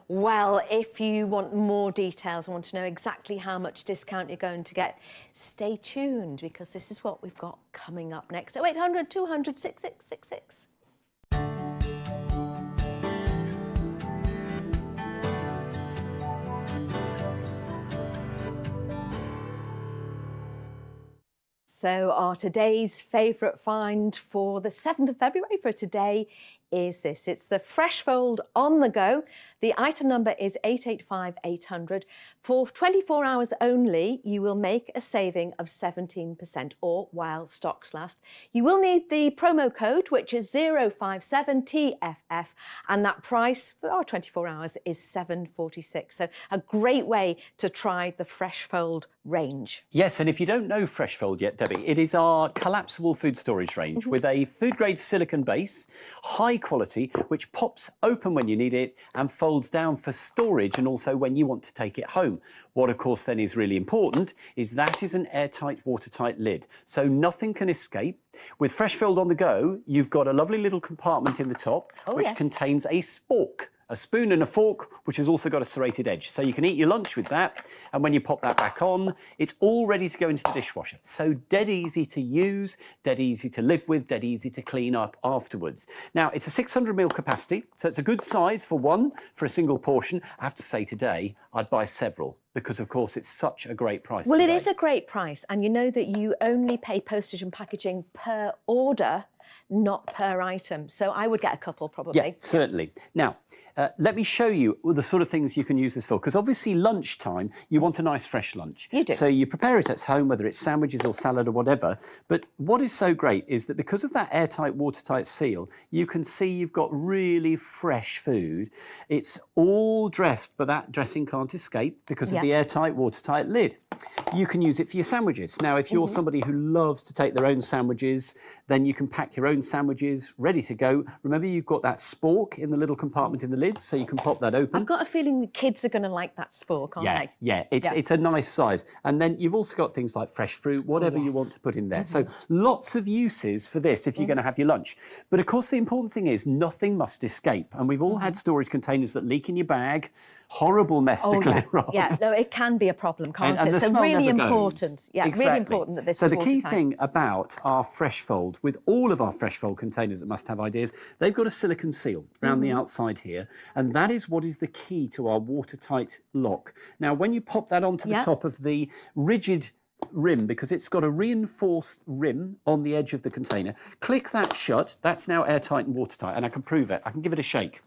Well, if you want more details, want to know exactly how much discount you're going to get, stay tuned because this is what we've got coming up next. 0800 200 6666. So our today's favourite find for the 7th of February for today is this. It's the Fresh Fold on the Go. The item number is 885800. For 24 hours only, you will make a saving of 17%, or while stocks last. You will need the promo code, which is 057TFF, and that price for our 24 hours is $7.46. So a great way to try the Fresh Fold range. Yes, and if you don't know Fresh Fold yet, Debbie, it is our collapsible food storage range with a food-grade silicone base, high quality, which pops open when you need it and folds down for storage and also when you want to take it home. What, of course, then is really important is that is an airtight, watertight lid, so nothing can escape. With Fresh Fold on the Go, you've got a lovely little compartment in the top, which contains a spork. a spoon and a fork, which has also got a serrated edge. So you can eat your lunch with that, and when you pop that back on, it's all ready to go into the dishwasher. So dead easy to use, dead easy to live with, dead easy to clean up afterwards. Now, it's a 600 ml capacity, so it's a good size for one, for a single portion. I have to say today, I'd buy several, because of course it's such a great price. Well, today. it is a great price, and you know that you only pay postage and packaging per order, not per item. So I would get a couple probably. Yeah, certainly. Now, let me show you the sort of things you can use this for, because obviously lunchtime, you want a nice fresh lunch. You do. So you prepare it at home, whether it's sandwiches or salad or whatever. But what is so great is that because of that airtight, watertight seal, you can see you've got really fresh food. It's all dressed, but that dressing can't escape because of the airtight, watertight lid. You can use it for your sandwiches. Now, if you're somebody who loves to take their own sandwiches, then you can pack your own sandwiches ready to go. Remember, you've got that spork in the little compartment in the lid, so you can pop that open. I've got a feeling the kids are going to like that spork, aren't they? Yeah, it's a nice size. And then you've also got things like fresh fruit, whatever you want to put in there. So lots of uses for this if you're going to have your lunch. But of course, the important thing is nothing must escape. And we've all had storage containers that leak in your bag. Horrible mess to clear off. Yeah, no, it can be a problem, can't And it? the So smell really never important. goes. Yeah, Exactly. really important that this So is the key watertight. thing about our Fresh Fold, with all of our Fresh Fold containers that Must Have Ideas, they've got a silicone seal around the outside here, and that is what is the key to our watertight lock. Now, when you pop that onto the top of the rigid rim, because it's got a reinforced rim on the edge of the container, click that shut. That's now airtight and watertight, and I can prove it. I can give it a shake.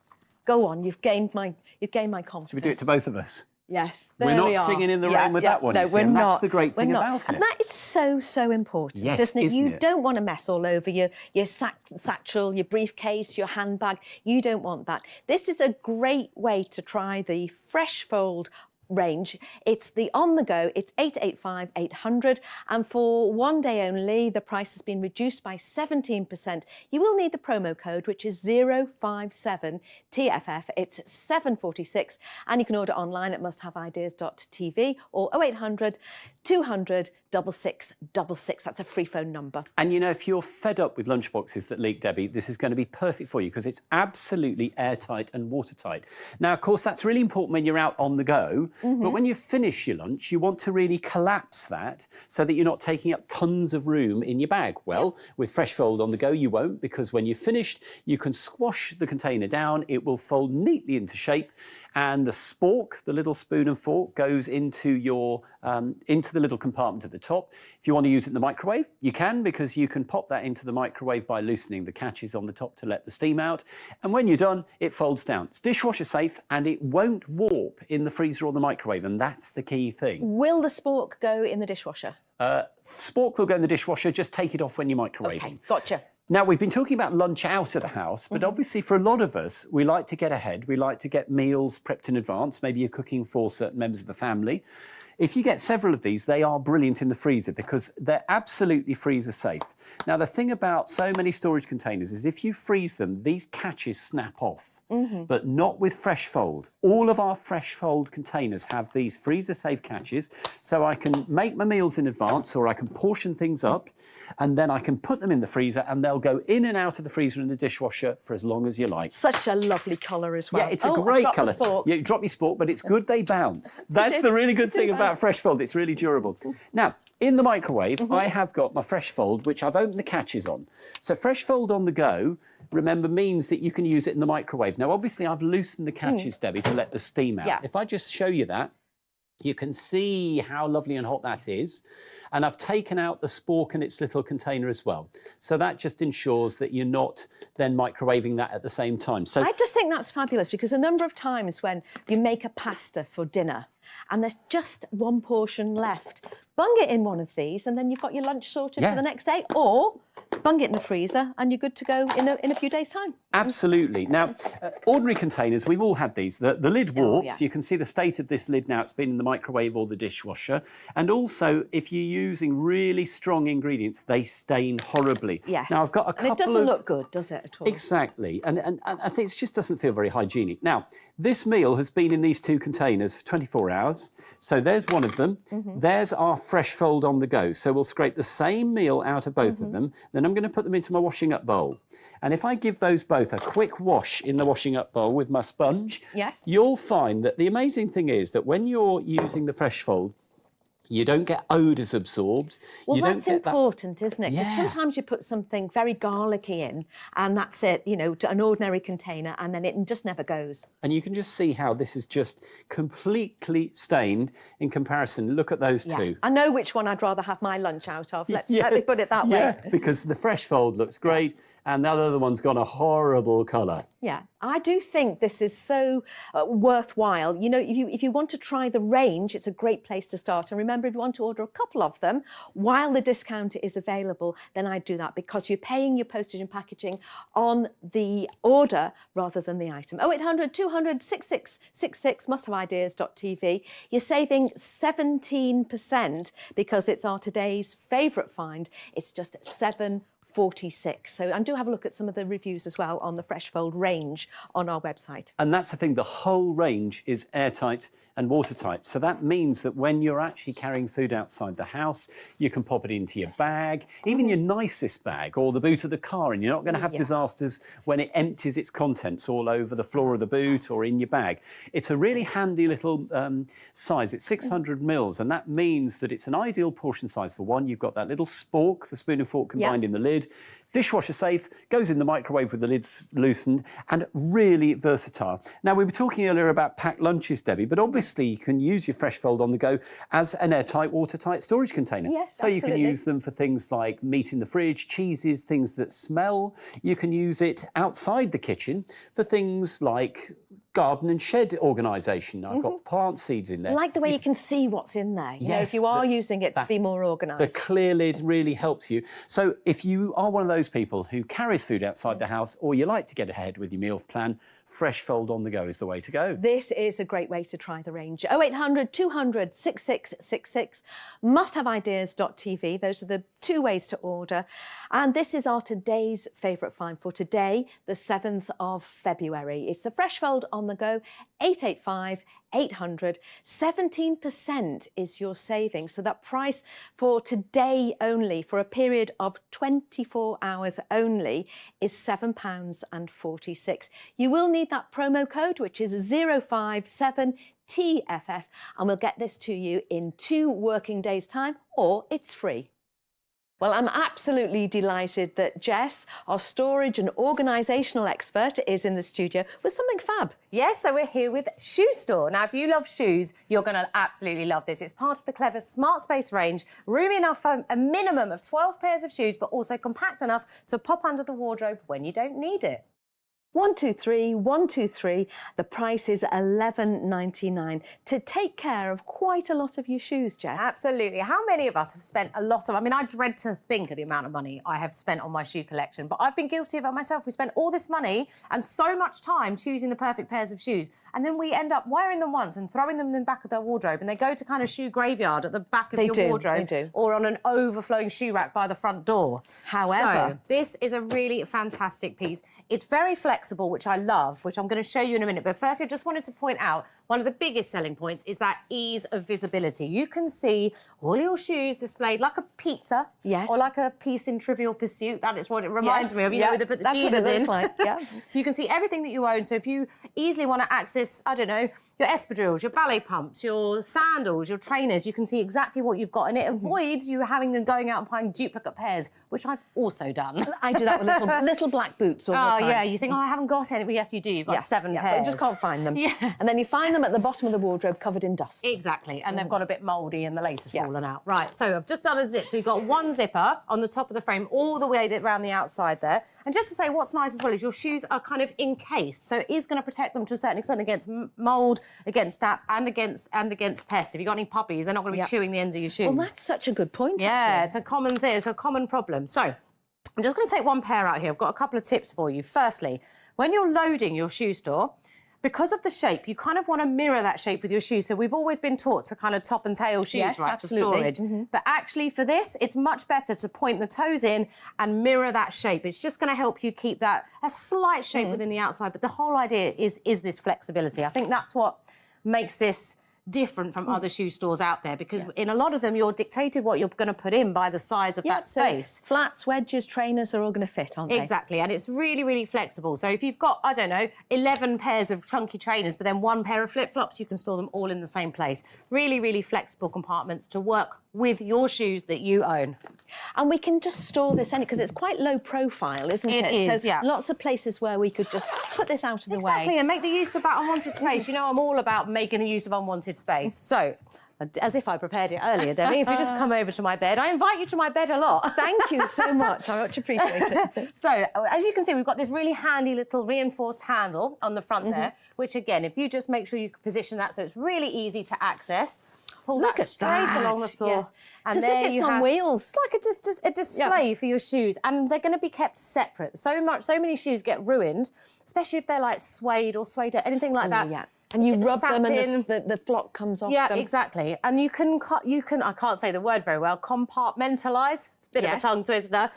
Go on, you've gained my confidence. Should we do it to both of us? Yes, We're there not we are. singing in the rain with that one, No, you see, we're and not. that's the great thing We're not. about it. And that is so important, Yes, isn't it? isn't You it? don't want to mess all over your satchel, your briefcase, your handbag. You don't want that. This is a great way to try the Fresh Fold range. It's the on the go. It's 885 800, and for one day only the price has been reduced by 17%. You will need the promo code, which is 057 TFF. It's 746, and you can order online at musthaveideas.tv or 0800 200 6666. That's a free phone number. And you know, if you're fed up with lunchboxes that leak, Debbie, this is going to be perfect for you because it's absolutely airtight and watertight. Now, of course, that's really important when you're out on the go. But when you finish your lunch, you want to really collapse that so that you're not taking up tons of room in your bag. Well, with Fresh Fold on the go, you won't, because when you've finished, you can squash the container down. It will fold neatly into shape. And the spork, the little spoon and fork, goes into your into the little compartment at the top. If you want to use it in the microwave, you can, because you can pop that into the microwave by loosening the catches on the top to let the steam out. And when you're done, it folds down. It's dishwasher safe, and it won't warp in the freezer or the microwave, and that's the key thing. Will the spork go in the dishwasher? Spork will go in the dishwasher. Just take it off when you're microwaving. Okay, gotcha. Now, we've been talking about lunch out of the house, but obviously for a lot of us, we like to get ahead. We like to get meals prepped in advance. Maybe you're cooking for certain members of the family. If you get several of these, they are brilliant in the freezer because they're absolutely freezer safe. Now, the thing about so many storage containers is if you freeze them, these catches snap off. But not with Fresh Fold. All of our Fresh Fold containers have these freezer safe catches, so I can make my meals in advance, or I can portion things up, and then I can put them in the freezer, and they'll go in and out of the freezer and the dishwasher for as long as you like. Such a lovely colour as well. Yeah, it's a great colour. Yeah, you drop your spork, but it's good they bounce. That's the really good thing about Fresh Fold. It's really durable. Now, in the microwave, I have got my Fresh Fold, which I've opened the catches on. So Fresh Fold on the go, remember, means that you can use it in the microwave. Now, obviously, I've loosened the catches, Debbie, to let the steam out. Yeah. If I just show you that, you can see how lovely and hot that is. And I've taken out the spork and its little container as well. So that just ensures that you're not then microwaving that at the same time. So I just think that's fabulous, because a number of times when you make a pasta for dinner and there's just one portion left, bung it in one of these and then you've got your lunch sorted for the next day, or bung it in the freezer and you're good to go in a few days' time. Absolutely. Now, ordinary containers, we've all had these. The lid warps. You can see the state of this lid now. It's been in the microwave or the dishwasher. And also, if you're using really strong ingredients, they stain horribly. Yes. Now, I've got a couple and it doesn't look good, does it, at all? Exactly. And I think it just doesn't feel very hygienic. Now, this meal has been in these two containers for 24 hours. So there's one of them. There's our fresh fold on the go. So we'll scrape the same meal out of both of them. Then I'm going to put them into my washing up bowl. And if I give those both a quick wash in the washing up bowl with my sponge, you'll find that the amazing thing is that when you're using the fresh fold, you don't get odours absorbed. Well, you that's don't get important, isn't it? Because Yeah. sometimes you put something very garlicky in, and that's it, you know, to an ordinary container, and then it just never goes. And you can just see how this is just completely stained in comparison. Look at those two. I know which one I'd rather have my lunch out of. Let me put it that way. Because the fresh fold looks great, and that other one's got a horrible colour. Yeah, I do think this is so worthwhile. You know, if you want to try the range, it's a great place to start. And remember, if you want to order a couple of them while the discount is available, then I'd do that because you're paying your postage and packaging on the order rather than the item. 0800 200 6666 musthaveideas.tv. You're saving 17% because it's our today's favourite find. It's just £7.46. So, and do have a look at some of the reviews as well on the Fresh Fold range on our website. And that's the thing, the whole range is airtight and watertight. So that means that when you're actually carrying food outside the house, you can pop it into your bag, even your nicest bag or the boot of the car, and you're not going to have disasters when it empties its contents all over the floor of the boot or in your bag. It's a really handy little size. It's 600 mils, and that means that it's an ideal portion size for one. You've got that little spork, the spoon and fork combined in the lid. Dishwasher safe, goes in the microwave with the lids loosened, and really versatile. Now, we were talking earlier about packed lunches, Debbie, but obviously you can use your Fresh Fold on the go as an airtight, watertight storage container. Yes, so you can use them for things like meat in the fridge, cheeses, things that smell. You can use it outside the kitchen for things like garden and shed organisation. I've got plant seeds in there. I like the way you can see what's in there. You know, if you are using it to be more organised. The clear lid really helps you. So if you are one of those people who carries food outside the house, or you like to get ahead with your meal plan, Fresh Fold on the go is the way to go. This is a great way to try the range. 0800 200 6666, musthaveideas.tv. Those are the two ways to order. And this is our today's favourite find for today, the 7th of February. It's the Fresh Fold on the go, 885 800. 17% is your savings. So that price for today only, for a period of 24 hours only, is £7.46. You will need that promo code, which is 057TFF, and we'll get this to you in 2 working days' time, or it's free. Well, I'm absolutely delighted that Jess, our storage and organisational expert, is in the studio with something fab. Yes, so we're here with Shoe Store. Now, if you love shoes, you're going to absolutely love this. It's part of the Clever Smart Space range, roomy enough for a minimum of 12 pairs of shoes, but also compact enough to pop under the wardrobe when you don't need it. 123 123. The price is £11.99 to take care of quite a lot of your shoes, Jess. Absolutely. How many of us have spent a lot of... I mean, I dread to think of the amount of money I have spent on my shoe collection, but I've been guilty of it myself. We spent all this money and so much time choosing the perfect pairs of shoes, and then we end up wearing them once and throwing them in the back of their wardrobe, and they go to kind of shoe graveyard at the back of your wardrobe, or on an overflowing shoe rack by the front door. However, so, this is a really fantastic piece. It's very flexible, which I love, which I'm going to show you in a minute. But first, I just wanted to point out one of the biggest selling points is that ease of visibility. You can see all your shoes displayed like a pizza, or like a piece in Trivial Pursuit. That is what it reminds me of. You know, where they put the cheeses in. Like. Yeah. You can see everything that you own. So if you easily want to access, I don't know, your espadrilles, your ballet pumps, your sandals, your trainers, you can see exactly what you've got, and it avoids you having them going out and buying duplicate pairs, which I've also done. I do that with little black boots all the time. Oh yeah, you think, oh, I haven't got any, but yes, you do. You've got 7 pairs. But you just can't find them. Yeah. And then you find them at the bottom of the wardrobe covered in dust. Exactly, and they've got a bit mouldy and the lace has fallen out. Right, so I've just done a zip. So you've got one zipper on the top of the frame all the way around the outside there. And just to say, what's nice as well is your shoes are kind of encased, so it is going to protect them to a certain extent against mould, against damp, and against pest. If you've got any puppies, they're not going to be chewing the ends of your shoes. Well, that's such a good point, Yeah, actually. it's a common thing, it's a common problem. So I'm just going to take one pair out here. I've got a couple of tips for you. Firstly, when you're loading your shoe store, because of the shape, you kind of want to mirror that shape with your shoes. So we've always been taught to kind of top and tail shoes, right, absolutely. for storage. But actually for this, it's much better to point the toes in and mirror that shape. It's just going to help you keep that a slight shape within the outside. But the whole idea is this flexibility. I think that's what makes this different from other shoe stores out there, because in a lot of them you're dictated what you're going to put in by the size of that space. So flats, wedges, trainers are all going to fit, aren't they? Exactly, and it's really, really flexible. So if you've got, I don't know, 11 pairs of chunky trainers, but then 1 pair of flip-flops, you can store them all in the same place. Really, really flexible compartments to work with your shoes that you own. And we can just store this in it because it's quite low profile, isn't it? It is, so yeah. Lots of places where we could just put this out of the way. Exactly, and make the use of that unwanted space. You know, I'm all about making the use of unwanted space. So, as if I prepared it earlier, Debbie, if you just come over to my bed, I invite you to my bed a lot. Thank you so much. I much appreciate it. So, as you can see, we've got this really handy little reinforced handle on the front there, which again, if you just make sure you position that so it's really easy to access, pull Look that at straight that. along the floor. Yes. And Just there if it's you on have, wheels. It's like just a display for your shoes, and they're going to be kept separate. So many shoes get ruined, especially if they're like suede or suede, anything like that. Yeah. And you rub them and satin. the flock comes off Yeah, them. exactly. And you can, I can't say the word very well, compartmentalise. It's a bit of a tongue twister.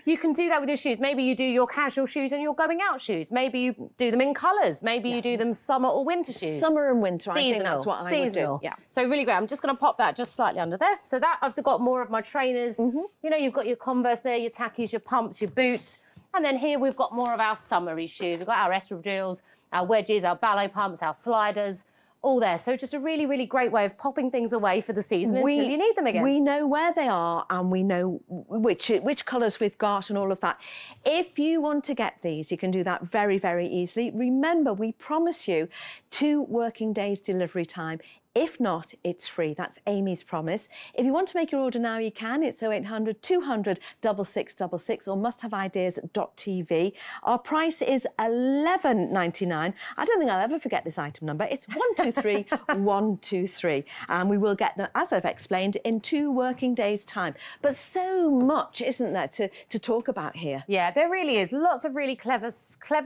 You can do that with your shoes. Maybe you do your casual shoes and your going out shoes. Maybe you do them in colours. Maybe you do them summer or winter shoes. Summer and winter, Seasonal. I think that's what I would do. Yeah. So really great. I'm just going to pop that just slightly under there. So that I've got more of my trainers. You know, you've got your Converse there, your tackies, your pumps, your boots. And then here we've got more of our summery shoes. We've got our espadrilles, our wedges, our ballet pumps, our sliders, all there. So just a really, really great way of popping things away for the season until you need them again. We know where they are and we know which colours we've got and all of that. If you want to get these, you can do that very, very easily. Remember, we promise you 2 working days delivery time. If not, it's free. That's Amy's promise. If you want to make your order now, you can. It's 0800 200 6666 or musthaveideas.tv. Our price is $11.99. I don't think I'll ever forget this item number. It's 123 123. And we will get them, as I've explained, in 2 working days' time. But so much, isn't there, to talk about here? Yeah, there really is. Lots of really clever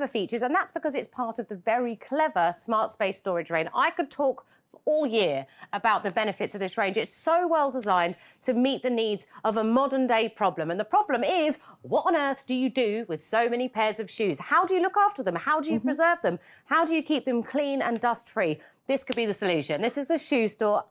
features, and that's because it's part of the very clever Smart Space storage range. I could talk all year about the benefits of this range. It's so well designed to meet the needs of a modern day problem. And the problem is, what on earth do you do with so many pairs of shoes? How do you look after them? How do you preserve them? How do you keep them clean and dust free? This could be the solution. This is the shoe store.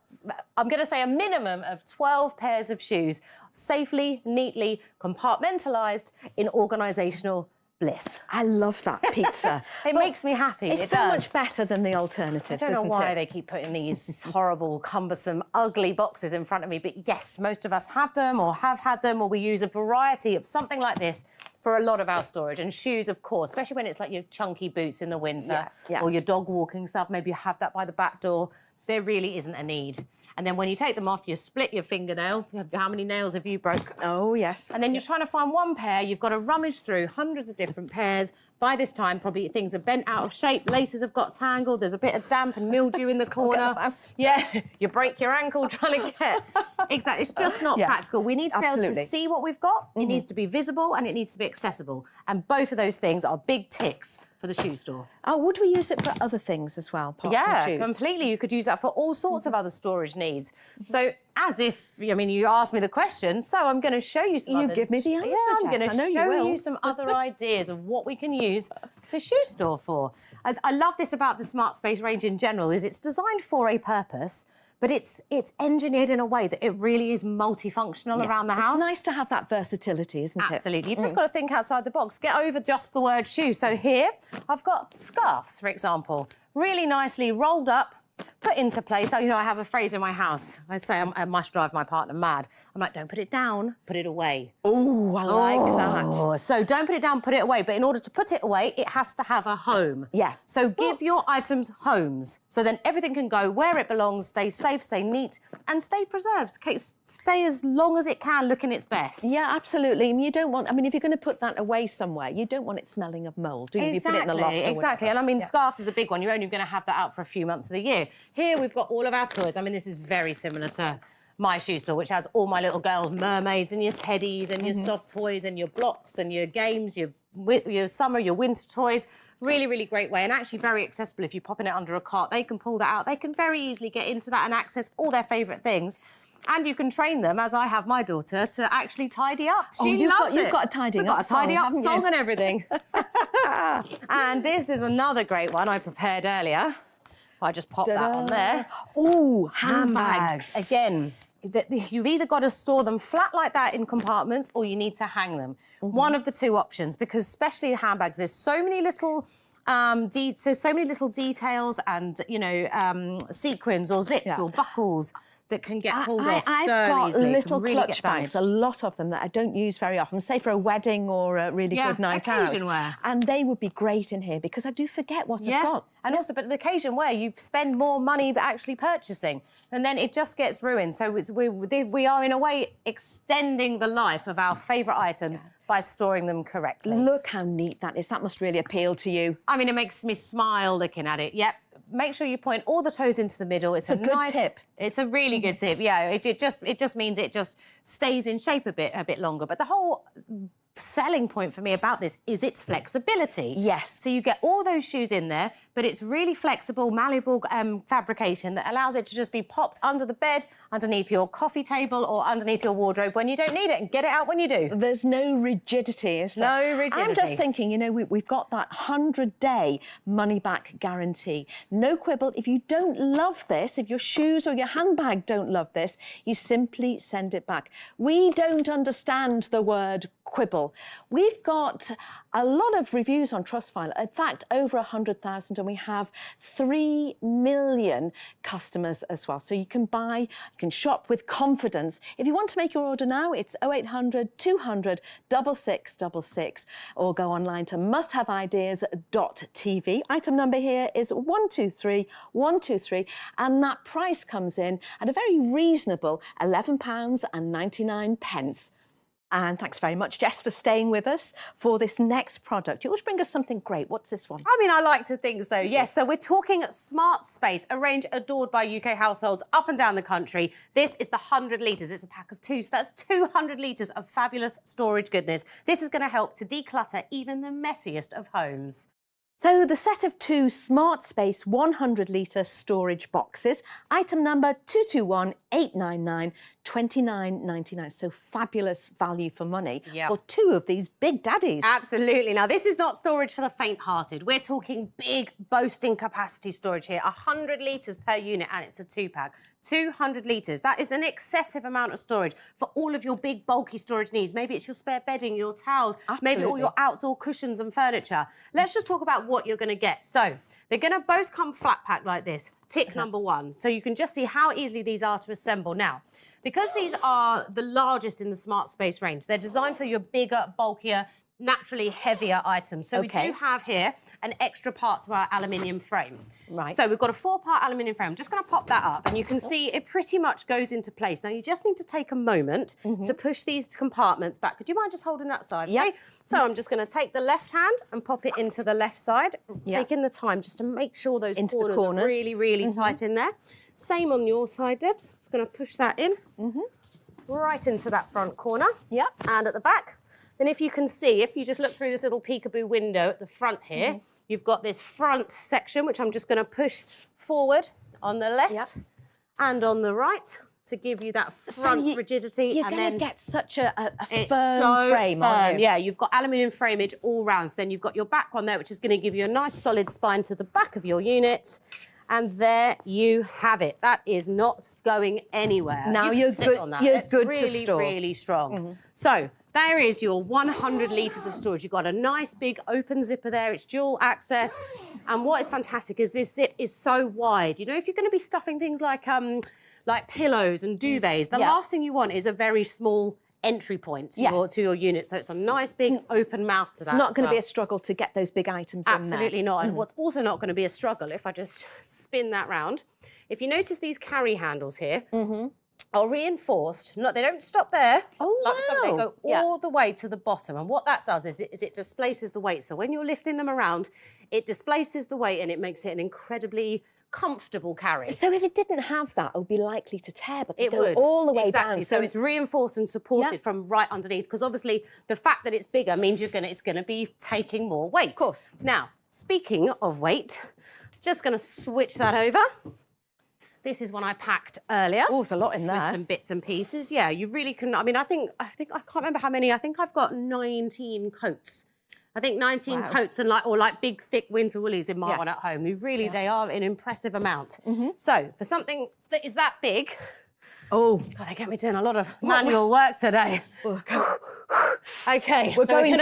I'm going to say a minimum of 12 pairs of shoes, safely, neatly, compartmentalised in organisational bliss. I love that pizza. It makes me happy. It's so much better than the alternatives, I don't know isn't why it? they keep putting these horrible, cumbersome, ugly boxes in front of me, but yes, most of us have them or have had them, or we use a variety of something like this for a lot of our storage. And shoes, of course, especially when it's like your chunky boots in the winter or your dog walking stuff, maybe you have that by the back door. There really isn't a need. And then when you take them off, you split your fingernail. How many nails have you broke? Oh, yes. And then you're trying to find one pair. You've got to rummage through hundreds of different pairs. By this time, probably things are bent out of shape. Laces have got tangled. There's a bit of damp and mildew in the corner. Yeah, you break your ankle trying to get... Exactly. It's just not practical. We need to be able to see what we've got. It needs to be visible and it needs to be accessible. And both of those things are big ticks for the shoe store. Oh, would we use it for other things as well, apart from shoes? Completely. You could use that for all sorts of other storage needs. So, as if, I mean, you asked me the question, so I'm going to show you some give me the answer, Yeah, I'm going Jess. to I know you show will. you some other ideas of what we can use the shoe store for. I love this about the Smart Space range in general, is it's designed for a purpose, but it's engineered in a way that it really is multifunctional around the house. It's nice to have that versatility, isn't it? Absolutely. You've just got to think outside the box. Get over just the word shoe. So here, I've got scarves, for example, really nicely rolled up, put into place. You know, I have a phrase in my house. I say I must drive my partner mad. I'm like, don't put it down, put it away. Oh, I like that. So don't put it down, put it away. But in order to put it away, it has to have a home. Yeah. So give your items homes. So then everything can go where it belongs, stay safe, stay neat, and stay preserved. Stay as long as it can, looking its best. Yeah, absolutely. I mean, you don't want, I mean, if you're going to put that away somewhere, you don't want it smelling of mould, do you? Exactly, You put it in the loft or exactly. whatever. And I mean, scarves is a big one. You're only going to have that out for a few months of the year. Here we've got all of our toys. I mean, this is very similar to my shoe store, which has all my little girls' mermaids and your teddies and your soft toys and your blocks and your games, your summer, your winter toys. Really, really great way, and actually very accessible. If you're popping it under a cart, they can pull that out. They can very easily get into that and access all their favourite things. And you can train them, as I have my daughter, to actually tidy up. She loves it. You've got a tidying We've got up a tidy song, up haven't song you? and everything. And this is another great one I prepared earlier. I just pop that on there. Oh, handbags. Again, you've either got to store them flat like that in compartments or you need to hang them. One of the two options, because especially handbags, there's so many little so many little details and, you know, sequins or zips or buckles that can get pulled off I've so got easily. little really clutch bags, a lot of them that I don't use very often, say for a wedding or a really good night out. occasion wear. And they would be great in here because I do forget what I've got. And also, but the occasion where you spend more money actually purchasing, and then it just gets ruined. So we are, in a way, extending the life of our favourite items by storing them correctly. Look how neat that is. That must really appeal to you. I mean, it makes me smile looking at it. Yep. Make sure you point all the toes into the middle. It's a good nice tip. It's a really good tip. Yeah, it just means it just stays in shape a bit longer. But the whole selling point for me about this is its flexibility. Yes. So you get all those shoes in there, but it's really flexible, malleable fabrication that allows it to just be popped under the bed, underneath your coffee table or underneath your wardrobe when you don't need it, and get it out when you do. There's no rigidity, is there? No rigidity. I'm just thinking, you know, we've got that 100-day money-back guarantee. No quibble. If you don't love this, if your shoes or your handbag don't love this, you simply send it back. We don't understand the word quibble. We've got a lot of reviews on Trustpilot. In fact, over 100,000, and we have 3 million customers as well. So you can buy, you can shop with confidence. If you want to make your order now, it's 0800 200 6666, or go online to musthaveideas.tv. Item number here is 123123, and that price comes in at a very reasonable £11.99. And thanks very much, Jess, for staying with us for this next product. You always bring us something great. What's this one? I mean, I like to think so, yes. So we're talking Smart Space, a range adored by UK households up and down the country. This is the 100 litres. It's a pack of 2, so that's 200 litres of fabulous storage goodness. This is going to help to declutter even the messiest of homes. So the set of 2 Smart Space 100-litre storage boxes, item number 221899, £29.99. So fabulous value for money for 2 of these big daddies. Absolutely. Now, this is not storage for the faint-hearted. We're talking big boasting capacity storage here, 100 litres per unit, and it's a 2-pack. 200 litres. That is an excessive amount of storage for all of your big, bulky storage needs. Maybe it's your spare bedding, your towels, maybe all your outdoor cushions and furniture. Let's just talk about what you're going to get. So they're going to both come flat packed like this. Tick number 1. So you can just see how easily these are to assemble. Now, because these are the largest in the Smart Space range, they're designed for your bigger, bulkier, naturally heavier items. So we do have here an extra part to our aluminium frame. Right. So we've got a 4-part aluminium frame. I'm just going to pop that up, and you can see it pretty much goes into place. Now, you just need to take a moment to push these compartments back. Could you mind just holding that side? Yeah. Okay? So I'm just going to take the left hand and pop it into the left side, taking the time just to make sure those corners are really, really tight in there. Same on your side, Debs. Just going to push that in right into that front corner. Yeah. And at the back. Then if you can see, if you just look through this little peekaboo window at the front here, you've got this front section, which I'm just going to push forward on the left and on the right to give you that front rigidity. You're and going then to get such a it's firm so frame, aren't you? Yeah, you've got aluminium framage all round. So then you've got your back one there, which is going to give you a nice solid spine to the back of your unit. And there you have it. That is not going anywhere. Now you you're sit good. on that. You're It's good really, to store. really strong. So there is your 100 litres of storage. You've got a nice big open zipper there. It's dual access. And what is fantastic is this zip is so wide. You know, if you're going to be stuffing things like pillows and duvets, the last thing you want is a very small entry point to your unit. So it's a nice big open mouth to that. It's not going to be a struggle to get those big items in there. Absolutely not. And what's also not going to be a struggle, if I just spin that round, if you notice these carry handles here are reinforced. They don't stop there. They go all the way to the bottom. And what that does is it displaces the weight. So when you're lifting them around, it displaces the weight and it makes it an incredibly comfortable carry. So if it didn't have that, it would be likely to tear, but they It go would. all the way Exactly. down. So it's reinforced and supported from right underneath, because obviously the fact that it's bigger means it's going to be taking more weight. Of course. Now, speaking of weight, just going to switch that over. This is one I packed earlier. Oh, there's a lot in there. With some bits and pieces. Yeah, you really can. I mean, I think I can't remember how many. I think I've got 19 coats I think 19 coats and like big thick winter woolies in my one at home. They are an impressive amount. So for something that is that big, God, they get me doing a lot of manual work today. Okay, we're going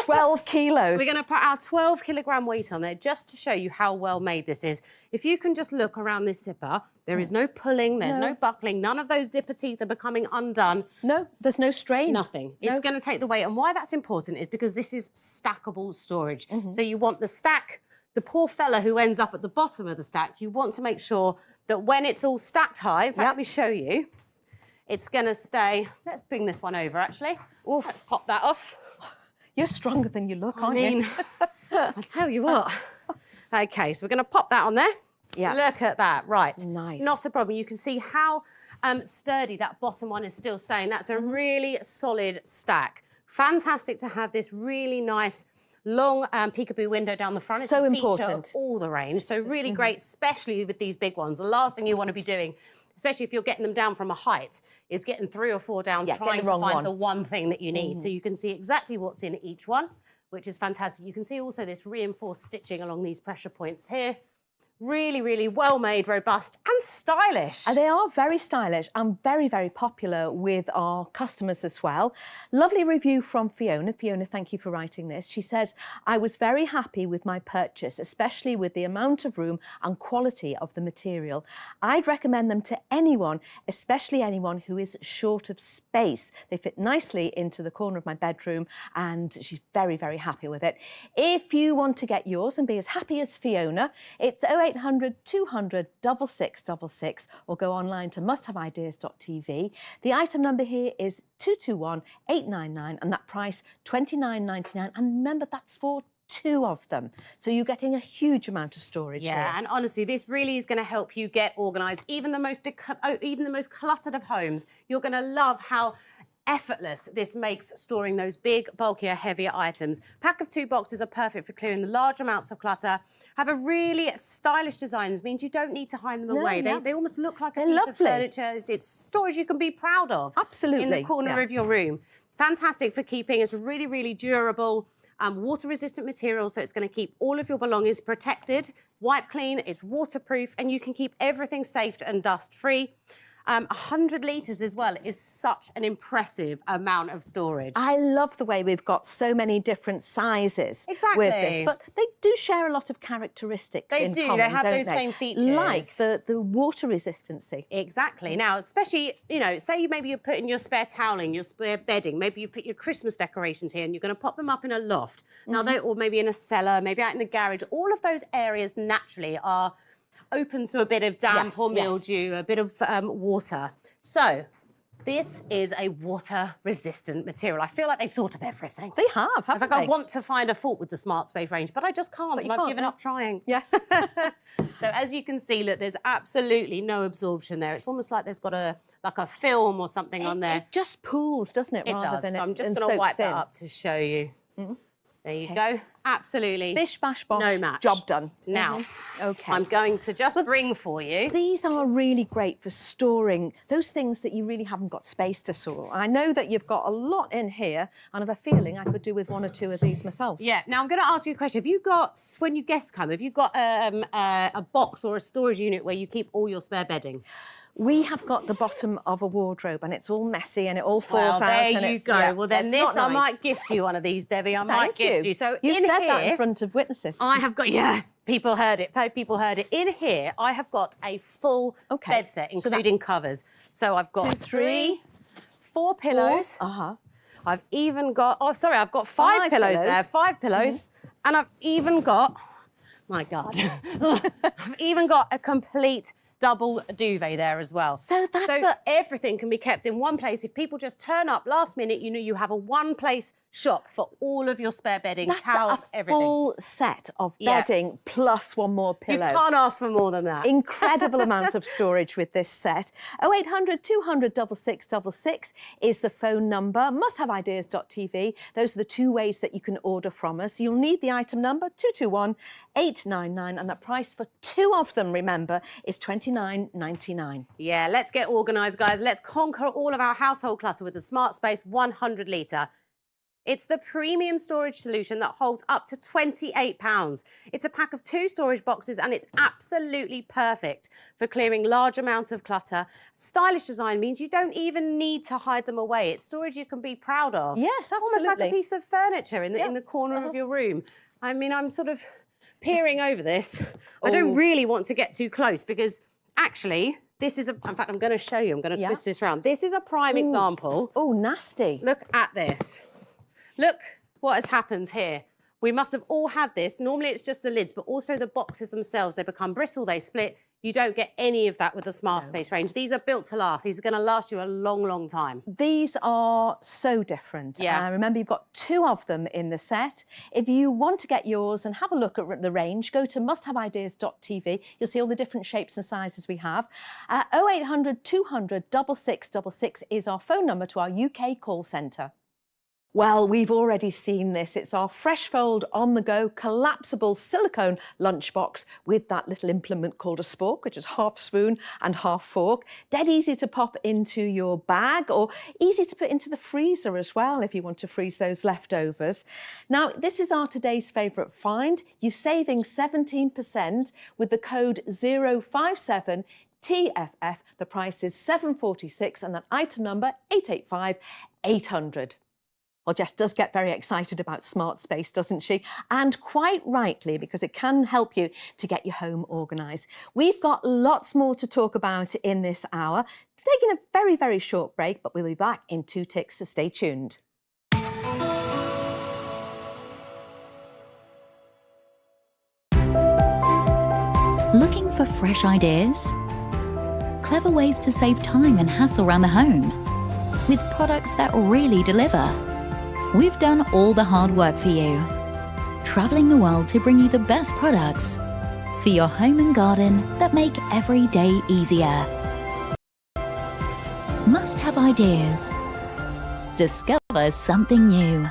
12 kilos. We're going to put our 12 kilogram weight on there just to show you how well made this is. If you can just look around this zipper, there is no pulling, there's no buckling, none of those zipper teeth are becoming undone. No, there's no strain. Nothing. It's going to take the weight. And why that's important is because this is stackable storage. So you want the stack, the poor fella who ends up at the bottom of the stack, you want to make sure that when it's all stacked high, in fact, let me show you, it's going to stay. Let's bring this one over, actually. Let's pop that off. You're stronger than you look, aren't you? I'll tell you what. Okay, so we're going to pop that on there. Yeah. Look at that. Right. Nice. Not a problem. You can see how sturdy that bottom one is still staying. That's a really solid stack. Fantastic to have this really nice long peekaboo window down the front. It's so a feature important. Of all the range. So really great, especially with these big ones. The last thing you want to be doing, especially if you're getting them down from a height, is getting 3 or 4 down, trying to find the one thing that you need. So you can see exactly what's in each one, which is fantastic. You can see also this reinforced stitching along these pressure points here. Really, really well made, robust and stylish. And they are very stylish and very, very popular with our customers as well. Lovely review from Fiona. Fiona, thank you for writing this. She said, I was very happy with my purchase, especially with the amount of room and quality of the material. I'd recommend them to anyone, especially anyone who is short of space. They fit nicely into the corner of my bedroom and she's very, very happy with it. If you want to get yours and be as happy as Fiona, it's 0800 200 6666 or go online to musthaveideas.tv. The item number here is 221899 and that price £29.99. And remember, that's for 2 of them. So you're getting a huge amount of storage here. And honestly, this really is going to help you get organised. Even the most cluttered of homes, you're going to love how effortless this makes storing those big, bulkier, heavier items. Pack of 2 boxes are perfect for clearing the large amounts of clutter. Have a really stylish designs, means you don't need to hide them away. They almost look like a piece of furniture. It's storage you can be proud of. Absolutely. In the corner of your room. Fantastic for keeping. It's really, really durable. Water-resistant material, so it's going to keep all of your belongings protected, wipe clean, it's waterproof, and you can keep everything safe and dust-free. 100 litres as well is such an impressive amount of storage. I love the way we've got so many different sizes with this, but they do share a lot of characteristics in common, they have don't those same features. Like the water resistancy. Exactly. Now, especially, you know, say maybe you're putting your spare toweling, your spare bedding, maybe you put your Christmas decorations here and you're going to pop them up in a loft. Now, or maybe in a cellar, maybe out in the garage. All of those areas naturally are open to a bit of damp or mildew, a bit of water. So this is a water-resistant material. I feel like they've thought of everything. They have, haven't they? I want to find a fault with the Smart Space range, but I just can't, and I've given up trying. Yes. So as you can see, look, there's absolutely no absorption there. It's almost like there's got like a film or something on there. It just pools, doesn't it? It rather does. Than so I'm just and going to wipe soaks that in. up to show you. There you go. Absolutely. Bish, bash, bosh. No match. Job done. Now, okay. I'm going to just bring for you. These are really great for storing those things that you really haven't got space to store. I know that you've got a lot in here, and I have a feeling I could do with 1 or 2 of these myself. Yeah. Now, I'm going to ask you a question. Have you got, when you guests come, have you got a box or a storage unit where you keep all your spare bedding? We have got the bottom of a wardrobe and it's all messy and it all falls out. There you go. Yeah, well, then this, I might gift you one of these, Debbie. I might gift you. So you in said here, that in front of witnesses. I have got, people heard it. People heard it. In here, I have got a full bed set, including covers. So I've got 3, 4 pillows. I've even got, I've got 5 pillows there, 5 pillows. And I've even got, my God, I've even got a complete double duvet there as well. So everything can be kept in one place. If people just turn up last minute, you know you have a one-place shop for all of your spare bedding, towels, everything. Full set of bedding plus 1 more pillow. You can't ask for more than that. Incredible amount of storage with this set. 0800 200 6666 is the phone number. Musthaveideas.tv. Those are the 2 ways that you can order from us. You'll need the item number 221899, and the price for 2 of them, remember, is $29.99. Yeah, let's get organised, guys. Let's conquer all of our household clutter with the Smart Space 100 litre. It's the premium storage solution that holds up to £28. It's a pack of 2 storage boxes and it's absolutely perfect for clearing large amounts of clutter. Stylish design means you don't even need to hide them away. It's storage you can be proud of. Yes, absolutely. Almost like a piece of furniture in the corner of your room. I mean, I'm sort of peering over this. I don't really want to get too close because actually, this is in fact, I'm going to show you. I'm going to twist this around. This is a prime example. Oh, nasty. Look at this. Look what has happened here. We must have all had this. Normally it's just the lids, but also the boxes themselves. They become brittle, they split. You don't get any of that with the Smart Space range. These are built to last. These are going to last you a long, long time. These are so different. Yeah. Remember, you've got 2 of them in the set. If you want to get yours and have a look at the range, go to musthaveideas.tv. You'll see all the different shapes and sizes we have. 0800 200 6666 is our phone number to our UK call centre. Well, we've already seen this. It's our Fresh Fold on-the-go collapsible silicone lunchbox with that little implement called a spork, which is half spoon and half fork. Dead easy to pop into your bag or easy to put into the freezer as well if you want to freeze those leftovers. Now, this is our today's favourite find. You're saving 17% with the code 057 TFF. The price is £7.46 and that item number 885 800. Well, Jess does get very excited about Smart Space, doesn't she? And quite rightly, because it can help you to get your home organised. We've got lots more to talk about in this hour. Taking a very, very short break, but we'll be back in 2 ticks, so stay tuned. Looking for fresh ideas? Clever ways to save time and hassle around the home? With products that really deliver? We've done all the hard work for you. Travelling the world to bring you the best products for your home and garden that make every day easier. Must have ideas. Discover something new.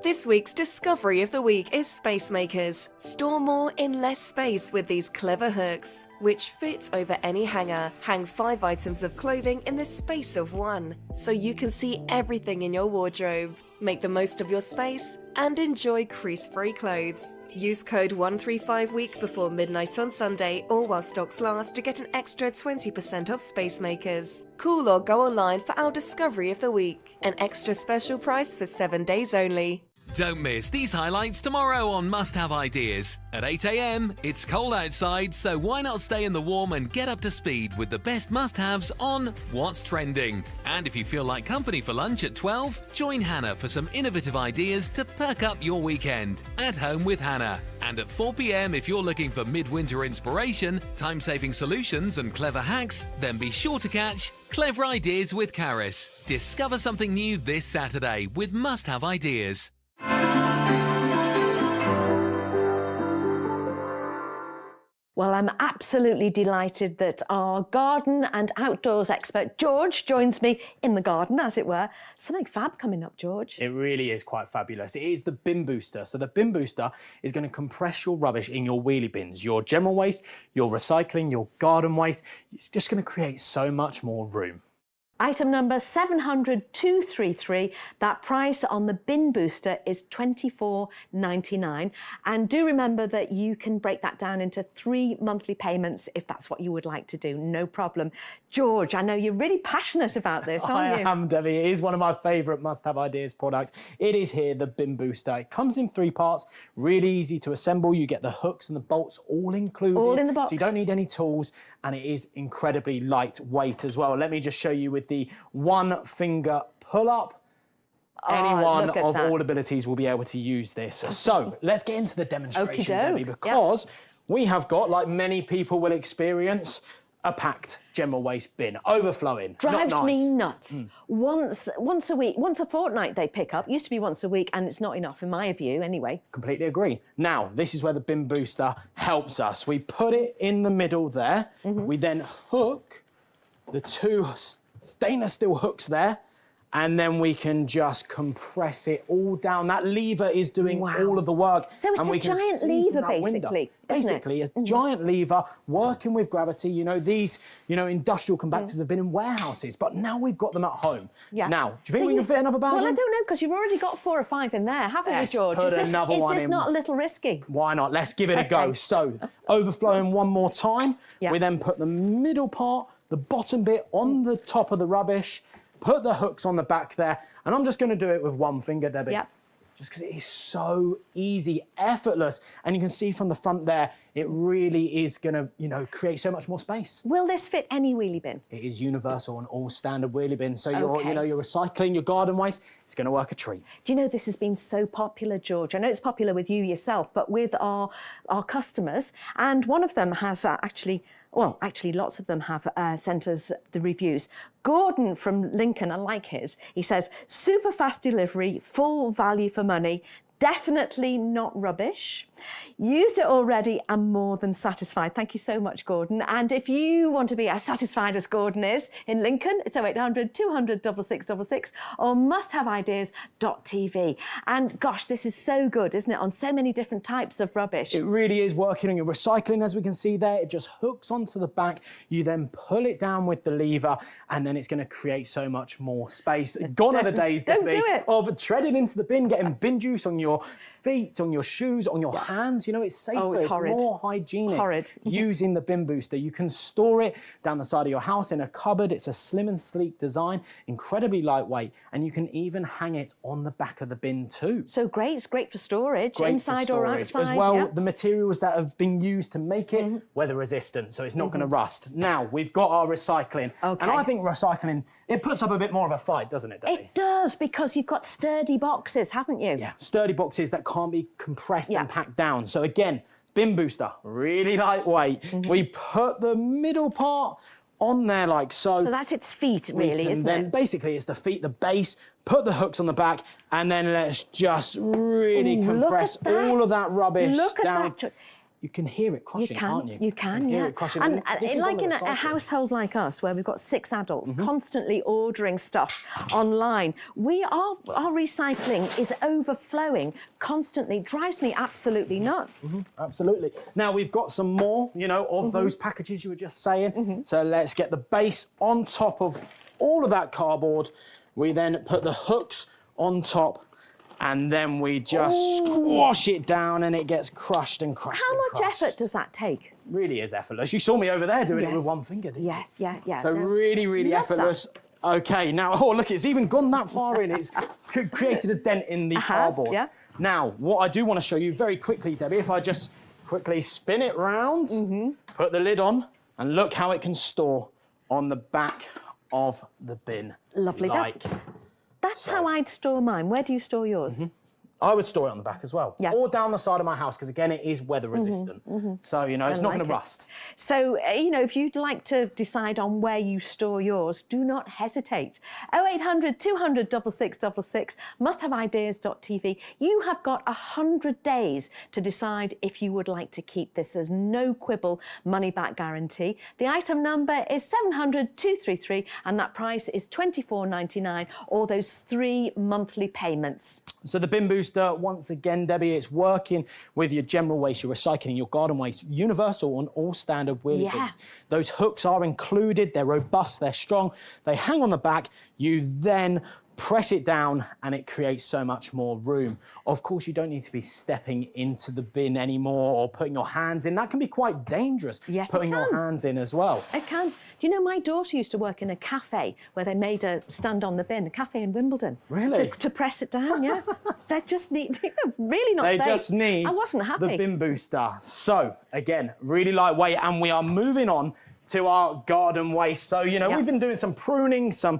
This week's discovery of the week is Space Makers. Store more in less space with these clever hooks, which fit over any hanger. Hang 5 items of clothing in the space of 1, so you can see everything in your wardrobe. Make the most of your space and enjoy crease-free clothes. Use code 135week before midnight on Sunday or while stocks last to get an extra 20% off Space Makers. Call or go online for our discovery of the week. An extra special price for 7 days only. Don't miss these highlights tomorrow on Must Have Ideas. At 8 a.m, it's cold outside, so why not stay in the warm and get up to speed with the best must-haves on What's Trending. And if you feel like company for lunch at 12, join Hannah for some innovative ideas to perk up your weekend. At Home with Hannah. And at 4 p.m, if you're looking for midwinter inspiration, time-saving solutions and clever hacks, then be sure to catch Clever Ideas with Karis. Discover something new this Saturday with Must Have Ideas. Well, I'm absolutely delighted that our garden and outdoors expert, George, joins me in the garden, as it were. Something fab coming up, George. It really is quite fabulous. It is the Bin Booster. So the Bin Booster is going to compress your rubbish in your wheelie bins, your general waste, your recycling, your garden waste. It's just going to create so much more room. Item number 700-233. That price on the Bin Booster is $24.99. And do remember that you can break that down into 3 monthly payments if that's what you would like to do. No problem. George, I know you're really passionate about this, aren't you? I am, Debbie. It is one of my favourite must-have ideas products. It is here, the Bin Booster. It comes in 3 parts, really easy to assemble. You get the hooks and the bolts all included. All in the box. So you don't need any tools, and it is incredibly lightweight as well. Let me just show you with the 1-finger pull-up. Anyone of all abilities will be able to use this. So let's get into the demonstration, Debbie, because we have got, like many people will experience, a packed general waste bin, overflowing. Drives me nuts. Once a week, once a fortnight they pick up. Used to be once a week, and it's not enough in my view anyway. Completely agree. Now, this is where the Bin Booster helps us. We put it in the middle there. We then hook the 2 stainless steel hooks there, and then we can just compress it all down. That lever is doing all of the work. So it's and we a can giant see lever, from that window. basically, isn't it? Basically, a giant lever working with gravity. You know, these, industrial compactors have been in warehouses, but now we've got them at home. Yeah. Now, do you think we can fit another bag Well, in? I don't know, because you've already got 4 or 5 in there, haven't Let's you, George? put Is another one this in. not a little risky? Why not? Let's give it a go. So, overflowing one more time. We then put the middle part, the bottom bit on the top of the rubbish, put the hooks on the back there, and I'm just going to do it with one finger, Debbie. Yep. Just because it is so easy, effortless. And you can see from the front there, it really is going to, create so much more space. Will this fit any wheelie bin? It is universal on all standard wheelie bins. So you're recycling your garden waste, it's going to work a treat. Do you know this has been so popular, George? I know it's popular with you yourself, but with our customers. And one of them has actually lots of them have sent us the reviews. Gordon from Lincoln, I like his. He says, super fast delivery, full value for money, definitely not rubbish. Used it already and more than satisfied. Thank you so much, Gordon. And if you want to be as satisfied as Gordon is in Lincoln, it's 0800 200 6666 or musthaveideas.tv. And gosh, this is so good, isn't it? On so many different types of rubbish. It really is working on your recycling, as we can see there. It just hooks onto the back. You then pull it down with the lever, and then it's going to create so much more space. Gone are the days, Debbie, of treading into the bin, getting bin juice on your feet, on your shoes, on your hands. It's safer. Oh, it's horrid. More hygienic. Horrid. Using the bin booster. You can store it down the side of your house in a cupboard. It's a slim and sleek design, incredibly lightweight, and you can even hang it on the back of the bin too. So great, it's great for storage, Great inside for or storage. outside. As well, yeah. the materials that have been used to make it weather resistant, so it's not going to rust. Now, we've got our recycling. And I think recycling, it puts up a bit more of a fight, doesn't it, Debbie? It does, because you've got sturdy boxes, haven't you? Yeah, sturdy boxes that can't be compressed and packed down. So again, bin booster, really lightweight. We put the middle part on there like so. So that's its feet, really, isn't then it? Basically, it's the feet, the base, put the hooks on the back, and then let's just really compress all of that rubbish down. You can hear it crushing, can't you? You can, hear it crushing. And this is like on the in a recycling. household like us, where we've got 6 adults constantly ordering stuff online, our recycling is overflowing constantly. Drives me absolutely nuts. Absolutely. Now, we've got some more, of those packages you were just saying. So let's get the base on top of all of that cardboard. We then put the hooks on top, and then we just squash it down, and it gets crushed and crushed. How much effort does that take? Really is effortless. You saw me over there doing it with one finger, didn't you? Yes, yeah. So really, really effortless. Okay, now, look, it's even gone that far in. It's created a dent in the cardboard. Yeah. Now, what I do want to show you very quickly, Debbie, if I just quickly spin it round, put the lid on, and look how it can store on the back of the bin. Lovely. That's how I'd store mine. Where do you store yours? I would store it on the back as well. Yeah. Or down the side of my house, because again, it is weather resistant. So, it's not going to rust. So, if you'd like to decide on where you store yours, do not hesitate. 0800 200 6666, musthaveideas.tv. You have got 100 days to decide if you would like to keep this. There's no quibble money back guarantee. The item number is 700 233, and that price is $24.99, or those 3 monthly payments. So the bin booster, once again, Debbie, it's working with your general waste, your recycling, your garden waste, universal on all standard wheelie bins. Those hooks are included, they're robust, they're strong, they hang on the back. You then press it down and it creates so much more room. Of course, you don't need to be stepping into the bin anymore or putting your hands in. That can be quite dangerous, putting your hands in as well. It can. Do you know, my daughter used to work in a cafe where they made a stand on the bin, a cafe in Wimbledon. Really? To press it down, yeah. They just need, really not safe. They just need I wasn't happy. the bin booster. So, again, really lightweight, and we are moving on to our garden waste. So, we've been doing some pruning, some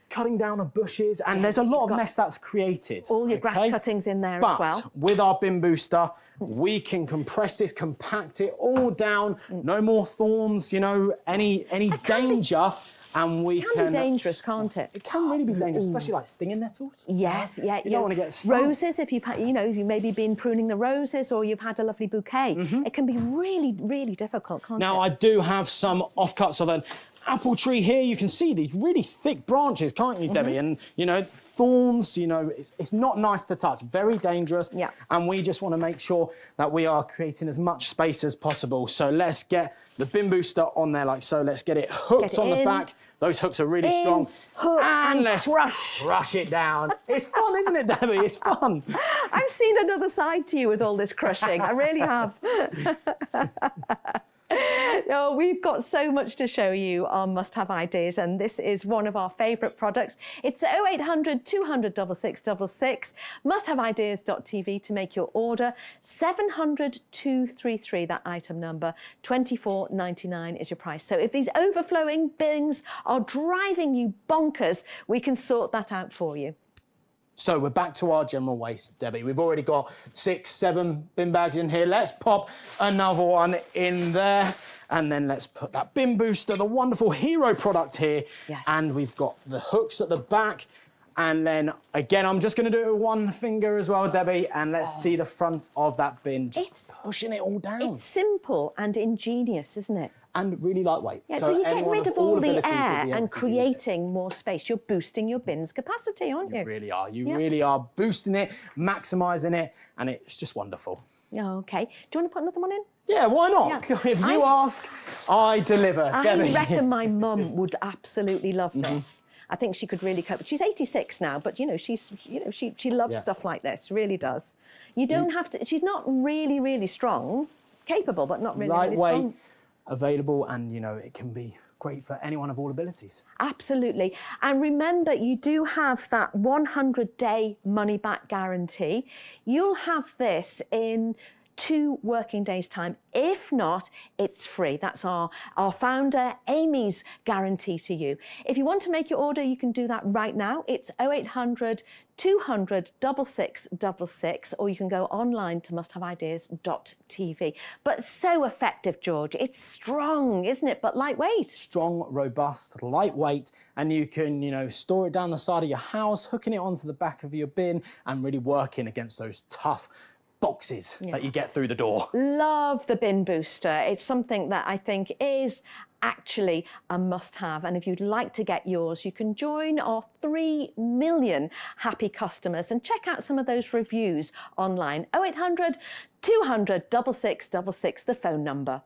cutting down of bushes, and there's a lot of mess that's created. All your grass cuttings in there as well. But with our bin booster, we can compress this, compact it all down. No more thorns, any danger. And we can be dangerous, can't it? It can really be dangerous, especially like stinging nettles. Yes, yeah. You don't want to get stung. Roses, if you've had, you've maybe been pruning the roses, or you've had a lovely bouquet. It can be really, really difficult, can't it? Now, I do have some offcuts of an apple tree here, you can see these really thick branches, can't you, Debbie? And, you know, thorns, you know, it's not nice to touch, very dangerous. Yeah. And we just want to make sure that we are creating as much space as possible. So let's get the bin booster on there like so. Let's get it hooked on the back. Those hooks are really strong. Hook and let's crush it down. It's fun, isn't it, Debbie? It's fun. I've seen another side to you with all this crushing. I really have. Oh, we've got so much to show you on Must Have Ideas, and this is one of our favourite products. It's 0800 200 6666, musthaveideas.tv to make your order. 700 233, that item number. £24.99 is your price. So if these overflowing bins are driving you bonkers, we can sort that out for you. So we're back to our general waste, Debbie. We've already got 6, 7 bin bags in here. Let's pop another one in there. And then let's put that bin booster, the wonderful Hero product here. Yes. And we've got the hooks at the back. And then, again, I'm just going to do it with one finger as well, Debbie. And let's see the front of that bin, just pushing it all down. It's simple and ingenious, isn't it? And really lightweight. Yeah, so you get rid of all the air and creating more space. You're boosting your bin's capacity, aren't you? You really are. You really are boosting it, maximising it, and it's just wonderful. Yeah, OK. Do you want to put another one in? Yeah, why not? Yeah. If you ask, I deliver, Debbie. I reckon my mum would absolutely love this. I think she could really cope. She's 86 now, but she loves stuff like this, really does. You don't have to. She's not really strong, capable, but not really strong. Lightweight, available, and it can be great for anyone of all abilities. Absolutely. And remember, you do have that 100-day money-back guarantee. You'll have this in 2 working days' time. If not, it's free. That's our founder, Amy's guarantee to you. If you want to make your order, you can do that right now. It's 0800 200 6666, or you can go online to musthaveideas.tv. But so effective, George. It's strong, isn't it? But lightweight. Strong, robust, lightweight, and you can, store it down the side of your house, hooking it onto the back of your bin and really working against those tough boxes that you get through the door. Love the bin booster. It's something that I think is actually a must-have, and if you'd like to get yours, you can join our 3 million happy customers and check out some of those reviews online. 0800 200 6666, the phone number.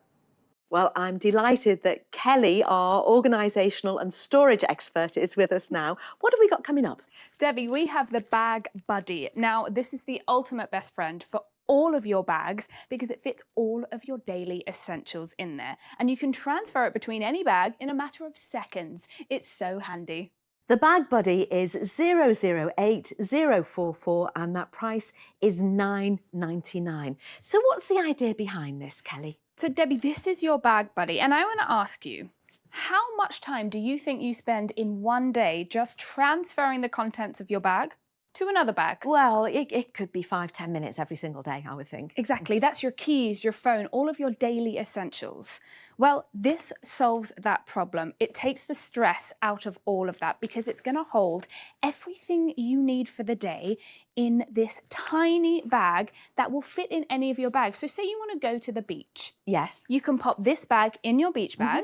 Well, I'm delighted that Kelly, our organisational and storage expert, is with us now. What have we got coming up? Debbie, we have the Bag Buddy. Now, this is the ultimate best friend for all of your bags because it fits all of your daily essentials in there. And you can transfer it between any bag in a matter of seconds. It's so handy. The Bag Buddy is 008044 and that price is $9.99. So what's the idea behind this, Kelly? So Debbie, this is your Bag Buddy, and I want to ask you, how much time do you think you spend in one day just transferring the contents of your bag to another bag? Well, it could be 5-10 minutes every single day, I would think. Exactly. That's your keys, your phone, all of your daily essentials. Well, this solves that problem. It takes the stress out of all of that because it's going to hold everything you need for the day in this tiny bag that will fit in any of your bags. So say you want to go to the beach. Yes. You can pop this bag in your beach bag.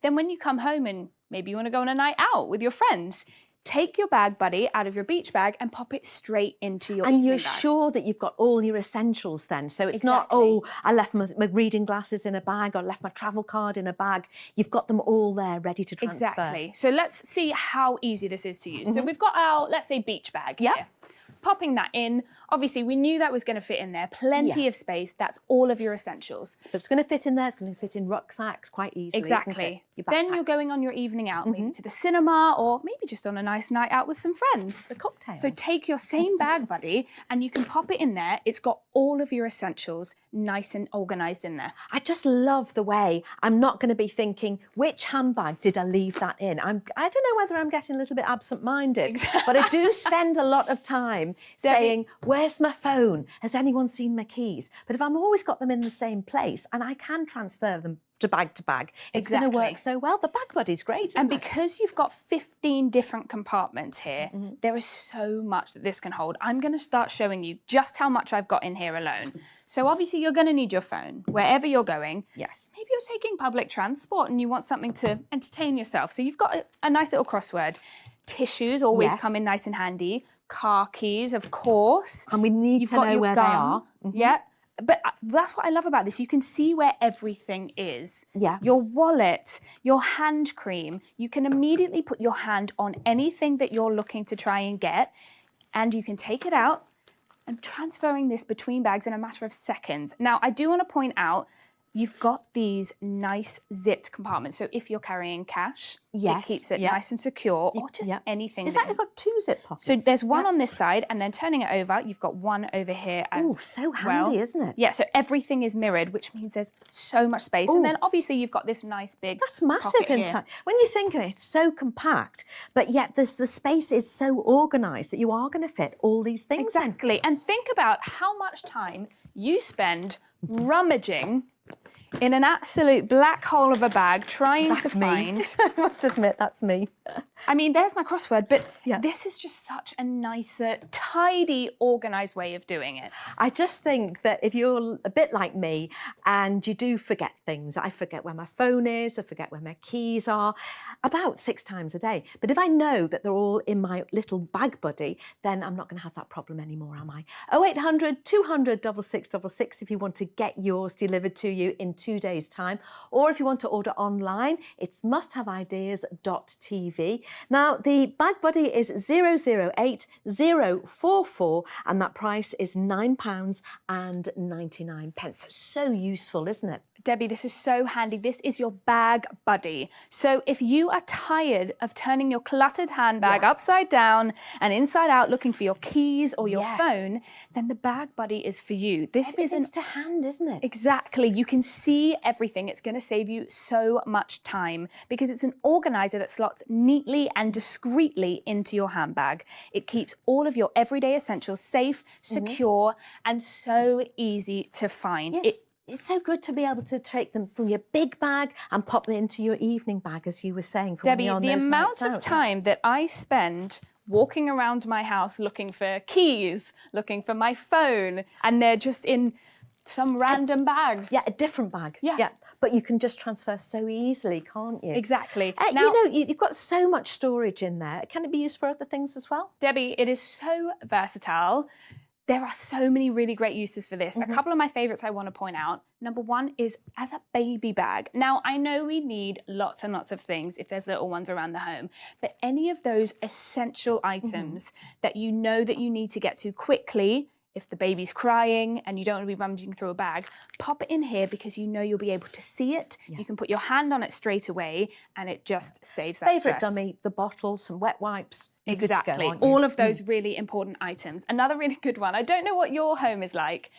Then when you come home and maybe you want to go on a night out with your friends, take your Bag Buddy out of your beach bag and pop it straight into your And you're bag. sure that you've got all your essentials then. So it's not, oh, I left my reading glasses in a bag or left my travel card in a bag. You've got them all there ready to transfer. Exactly. So let's see how easy this is to use. So we've got our, let's say, beach bag here. Popping that in. Obviously, we knew that was going to fit in there. Plenty of space. That's all of your essentials. So it's going to fit in there. It's going to fit in rucksacks quite easily. Exactly. Then you're going on your evening out, maybe to the cinema or maybe just on a nice night out with some friends. A cocktail. So take your same Bag Buddy and you can pop it in there. It's got all of your essentials nice and organised in there. I just love the way I'm not going to be thinking, which handbag did I leave that in? I don't know whether I'm getting a little bit absent-minded, but I do spend a lot of time saying, where Where's my phone? Has anyone seen my keys? But if I've always got them in the same place and I can transfer them to bag, it's going to work so well. The Bag Buddy's great, and because you've got 15 different compartments here, there is so much that this can hold. I'm going to start showing you just how much I've got in here alone. So obviously you're going to need your phone wherever you're going. Yes. Maybe you're taking public transport and you want something to entertain yourself. So you've got a nice little crossword. Tissues always come in nice and handy. Car keys, of course. And we need to know where they are. Yeah. But that's what I love about this. You can see where everything is. Yeah. Your wallet, your hand cream. You can immediately put your hand on anything that you're looking to try and get, and you can take it out and transferring this between bags in a matter of seconds. Now, I do want to point out, you've got these nice zipped compartments. So if you're carrying cash, it keeps it nice and secure, or just anything. Is that you've got 2 zip pockets? So there's one on this side, and then turning it over, you've got one over here as well. Oh, so handy, isn't it? Yeah, so everything is mirrored, which means there's so much space. And then obviously you've got this nice big That's massive inside. When you think of it, it's so compact, but yet the space is so organised that you are going to fit all these things Exactly. And think about how much time you spend rummaging in an absolute black hole of a bag trying to find. I must admit, that's me. I mean, there's my crossword, but this is just such a nicer, tidy, organised way of doing it. I just think that if you're a bit like me and you do forget things, I forget where my phone is, I forget where my keys are, about 6 times a day. But if I know that they're all in my little Bag Buddy, then I'm not going to have that problem anymore, am I? 0800 200 6666 if you want to get yours delivered to you in 2 days' time. Or if you want to order online, it's musthaveideas.tv. Now, the Bag Buddy is 008044 and that price is £9.99. So useful, isn't it? Debbie, this is so handy. This is your Bag Buddy. So if you are tired of turning your cluttered handbag upside down and inside out looking for your keys or your phone, then the Bag Buddy is for you. This Everything's to hand, isn't it? Exactly. You can see everything. It's going to save you so much time because it's an organizer that slots neatly and discreetly into your handbag. It keeps all of your everyday essentials safe, secure, and so easy to find. Yes. It's so good to be able to take them from your big bag and pop them into your evening bag, as you were saying. Debbie, the amount of time that I spend walking around my house looking for keys, looking for my phone, and they're just in some random bag. Yeah, a different bag. Yeah. But you can just transfer so easily, can't you? Exactly. Now, you know, you've got so much storage in there. Can it be used for other things as well? Debbie, it is so versatile. There are so many really great uses for this. A couple of my favorites I want to point out. Number one is as a baby bag. Now, I know we need lots and lots of things if there's little ones around the home, but any of those essential items that you know that you need to get to quickly, if the baby's crying and you don't want to be rummaging through a bag, pop it in here because you know you'll be able to see it. You can put your hand on it straight away and it just saves that Favourite stress. dummy, the bottle, some wet wipes. Exactly. All of those really important items. Another really good one. I don't know what your home is like.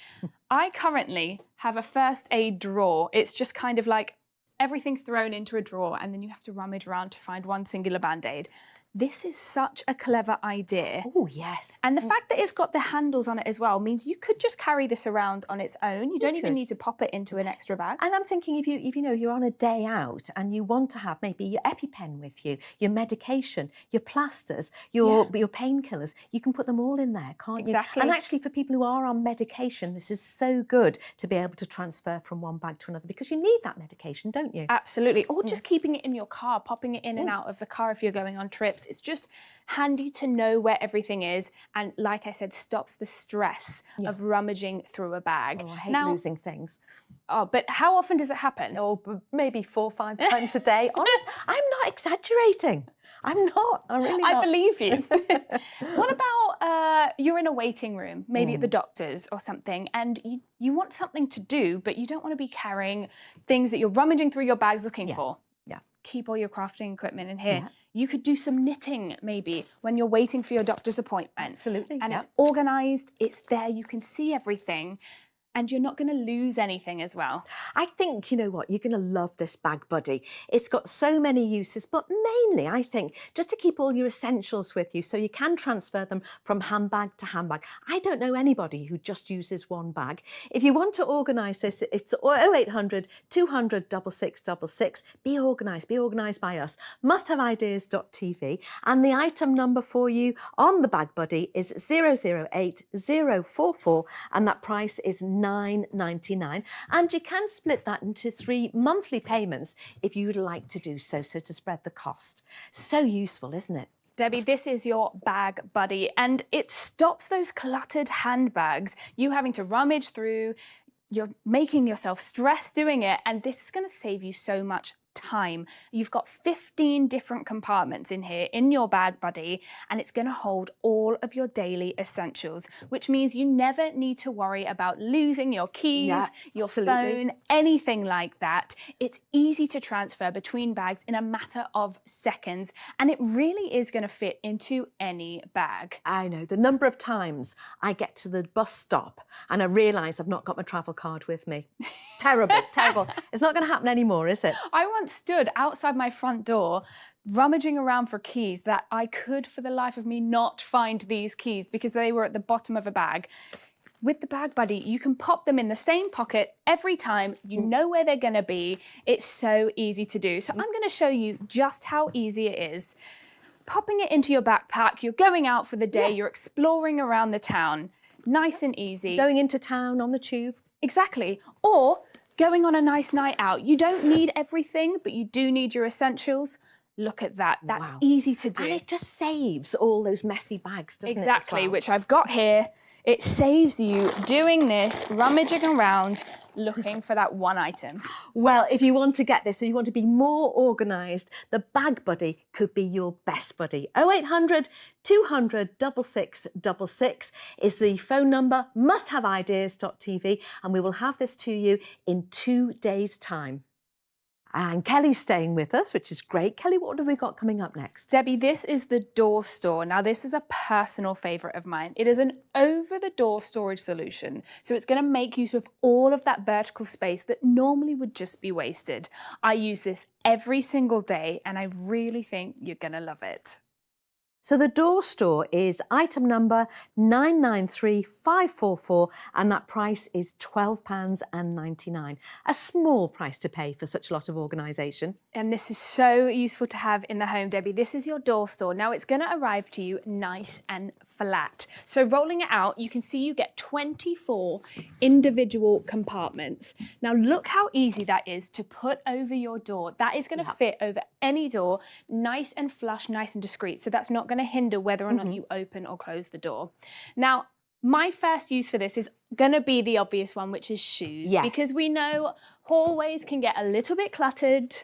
I currently have a first aid drawer. It's just kind of like everything thrown into a drawer and then you have to rummage around to find one singular Band-Aid. This is such a clever idea. Oh, yes. And the fact that it's got the handles on it as well means you could just carry this around on its own. You don't even need to pop it into an extra bag. And I'm thinking if you know you're on a day out and you want to have maybe your EpiPen with you, your medication, your plasters, your painkillers, you can put them all in there, can't you? Exactly. And actually for people who are on medication, this is so good to be able to transfer from one bag to another because you need that medication, don't you? Absolutely. Or just keeping it in your car, popping it in and out of the car if you're going on trips. It's just handy to know where everything is and, like I said, stops the stress of rummaging through a bag. Oh, I hate losing things. Oh, but how often does it happen? Oh, maybe 4 or 5 times a day. Honest, I'm not exaggerating. I'm not. I'm really not. I believe you. What about you're in a waiting room, maybe at the doctor's or something, and you want something to do, but you don't want to be carrying things that you're rummaging through your bags looking for. Keep all your crafting equipment in here. You could do some knitting maybe when you're waiting for your doctor's appointment. Absolutely. And it's organised, it's there, you can see everything. And you're not going to lose anything as well. I think, you know what, you're going to love this Bag Buddy. It's got so many uses, but mainly, I think, just to keep all your essentials with you so you can transfer them from handbag to handbag. I don't know anybody who just uses one bag. If you want to organise this, it's 0800 200 6666. Be organised by us. Musthaveideas.tv, and the item number for you on the Bag Buddy is 008044, and that price is £9.99, and you can split that into 3 monthly payments if you would like to do so to spread the cost. So useful, isn't it? Debbie, this is your Bag Buddy, and it stops those cluttered handbags, you having to rummage through, you're making yourself stress doing it, and this is going to save you so much time. You've got 15 different compartments in here in your Bag Buddy, and it's going to hold all of your daily essentials, which means you never need to worry about losing your keys, your phone, anything like that. It's easy to transfer between bags in a matter of seconds, and it really is going to fit into any bag. I know the number of times I get to the bus stop and I realise I've not got my travel card with me. Terrible, terrible. It's not going to happen anymore, is it? I once stood outside my front door rummaging around for keys that I could for the life of me not find these keys because they were at the bottom of a bag. With the Bag Buddy, you can pop them in the same pocket every time. You know where they're going to be. It's so easy to do. So I'm going to show you just how easy it is. Popping it into your backpack, you're going out for the day, you're exploring around the town. Nice and easy. Going into town on the tube. Exactly. Or going on a nice night out. You don't need everything, but you do need your essentials. Look at that. That's easy to do. And it just saves all those messy bags, doesn't it? Exactly, which I've got here. It saves you doing this, rummaging around, looking for that one item. Well, if you want to get this, or you want to be more organised, the Bag Buddy could be your best buddy. 0800 200 6666 is the phone number, musthaveideas.tv, and we will have this to you in 2 days' time. And Kelly's staying with us, which is great. Kelly, what have we got coming up next? Debbie, this is the Door Store. Now, this is a personal favourite of mine. It is an over-the-door storage solution. So it's going to make use of all of that vertical space that normally would just be wasted. I use this every single day, and I really think you're going to love it. So the Door Store is item number 993544, and that price is £12.99. A small price to pay for such a lot of organisation. And this is so useful to have in the home, Debbie. This is your Door Store. Now it's going to arrive to you nice and flat. So rolling it out, you can see you get 24 individual compartments. Now look how easy that is to put over your door. That is going to fit over any door, nice and flush, nice and discreet. So that's not going to hinder whether or not you open or close the door. Now, my first use for this is going to be the obvious one, which is shoes. Yes. Because we know hallways can get a little bit cluttered.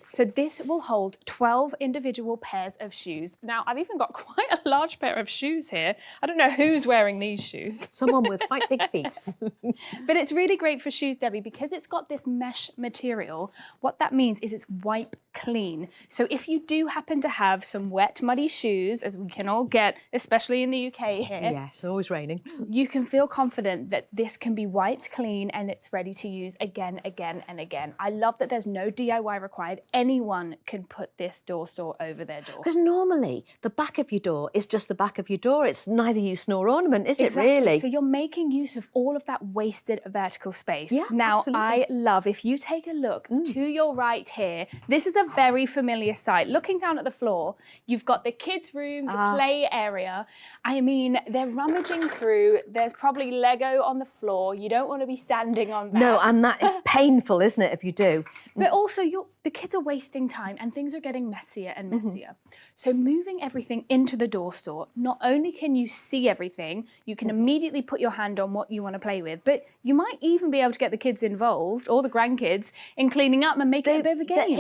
So this will hold 12 individual pairs of shoes. Now, I've even got quite a large pair of shoes here. I don't know who's wearing these shoes. Someone with quite big feet. But it's really great for shoes, Debbie, because it's got this mesh material. What that means is it's wipe clean. So if you do happen to have some wet, muddy shoes, as we can all get, especially in the UK here. Yes, always raining. You can feel confident that this can be wiped clean and it's ready to use again, again, and again. I love that there's no DIY required. Anyone can put this Door Store over their door. Because normally the back of your door is just the back of your door. It's neither use nor ornament, is it really? So you're making use of all of that wasted vertical space. Yeah, now, absolutely. I love, if you take a look to your right here, this is a very familiar sight. Looking down at the floor, you've got the kids' room, the play area. I mean, they're rummaging through. There's probably Lego on the floor. You don't want to be standing on that. No, and that is painful, isn't it, if you do? But also, the kids are wasting time and things are getting messier and messier. So moving everything into the Door Store, not only can you see everything, you can immediately put your hand on what you want to play with, but you might even be able to get the kids involved, or the grandkids, in cleaning up and making it a bit of a game.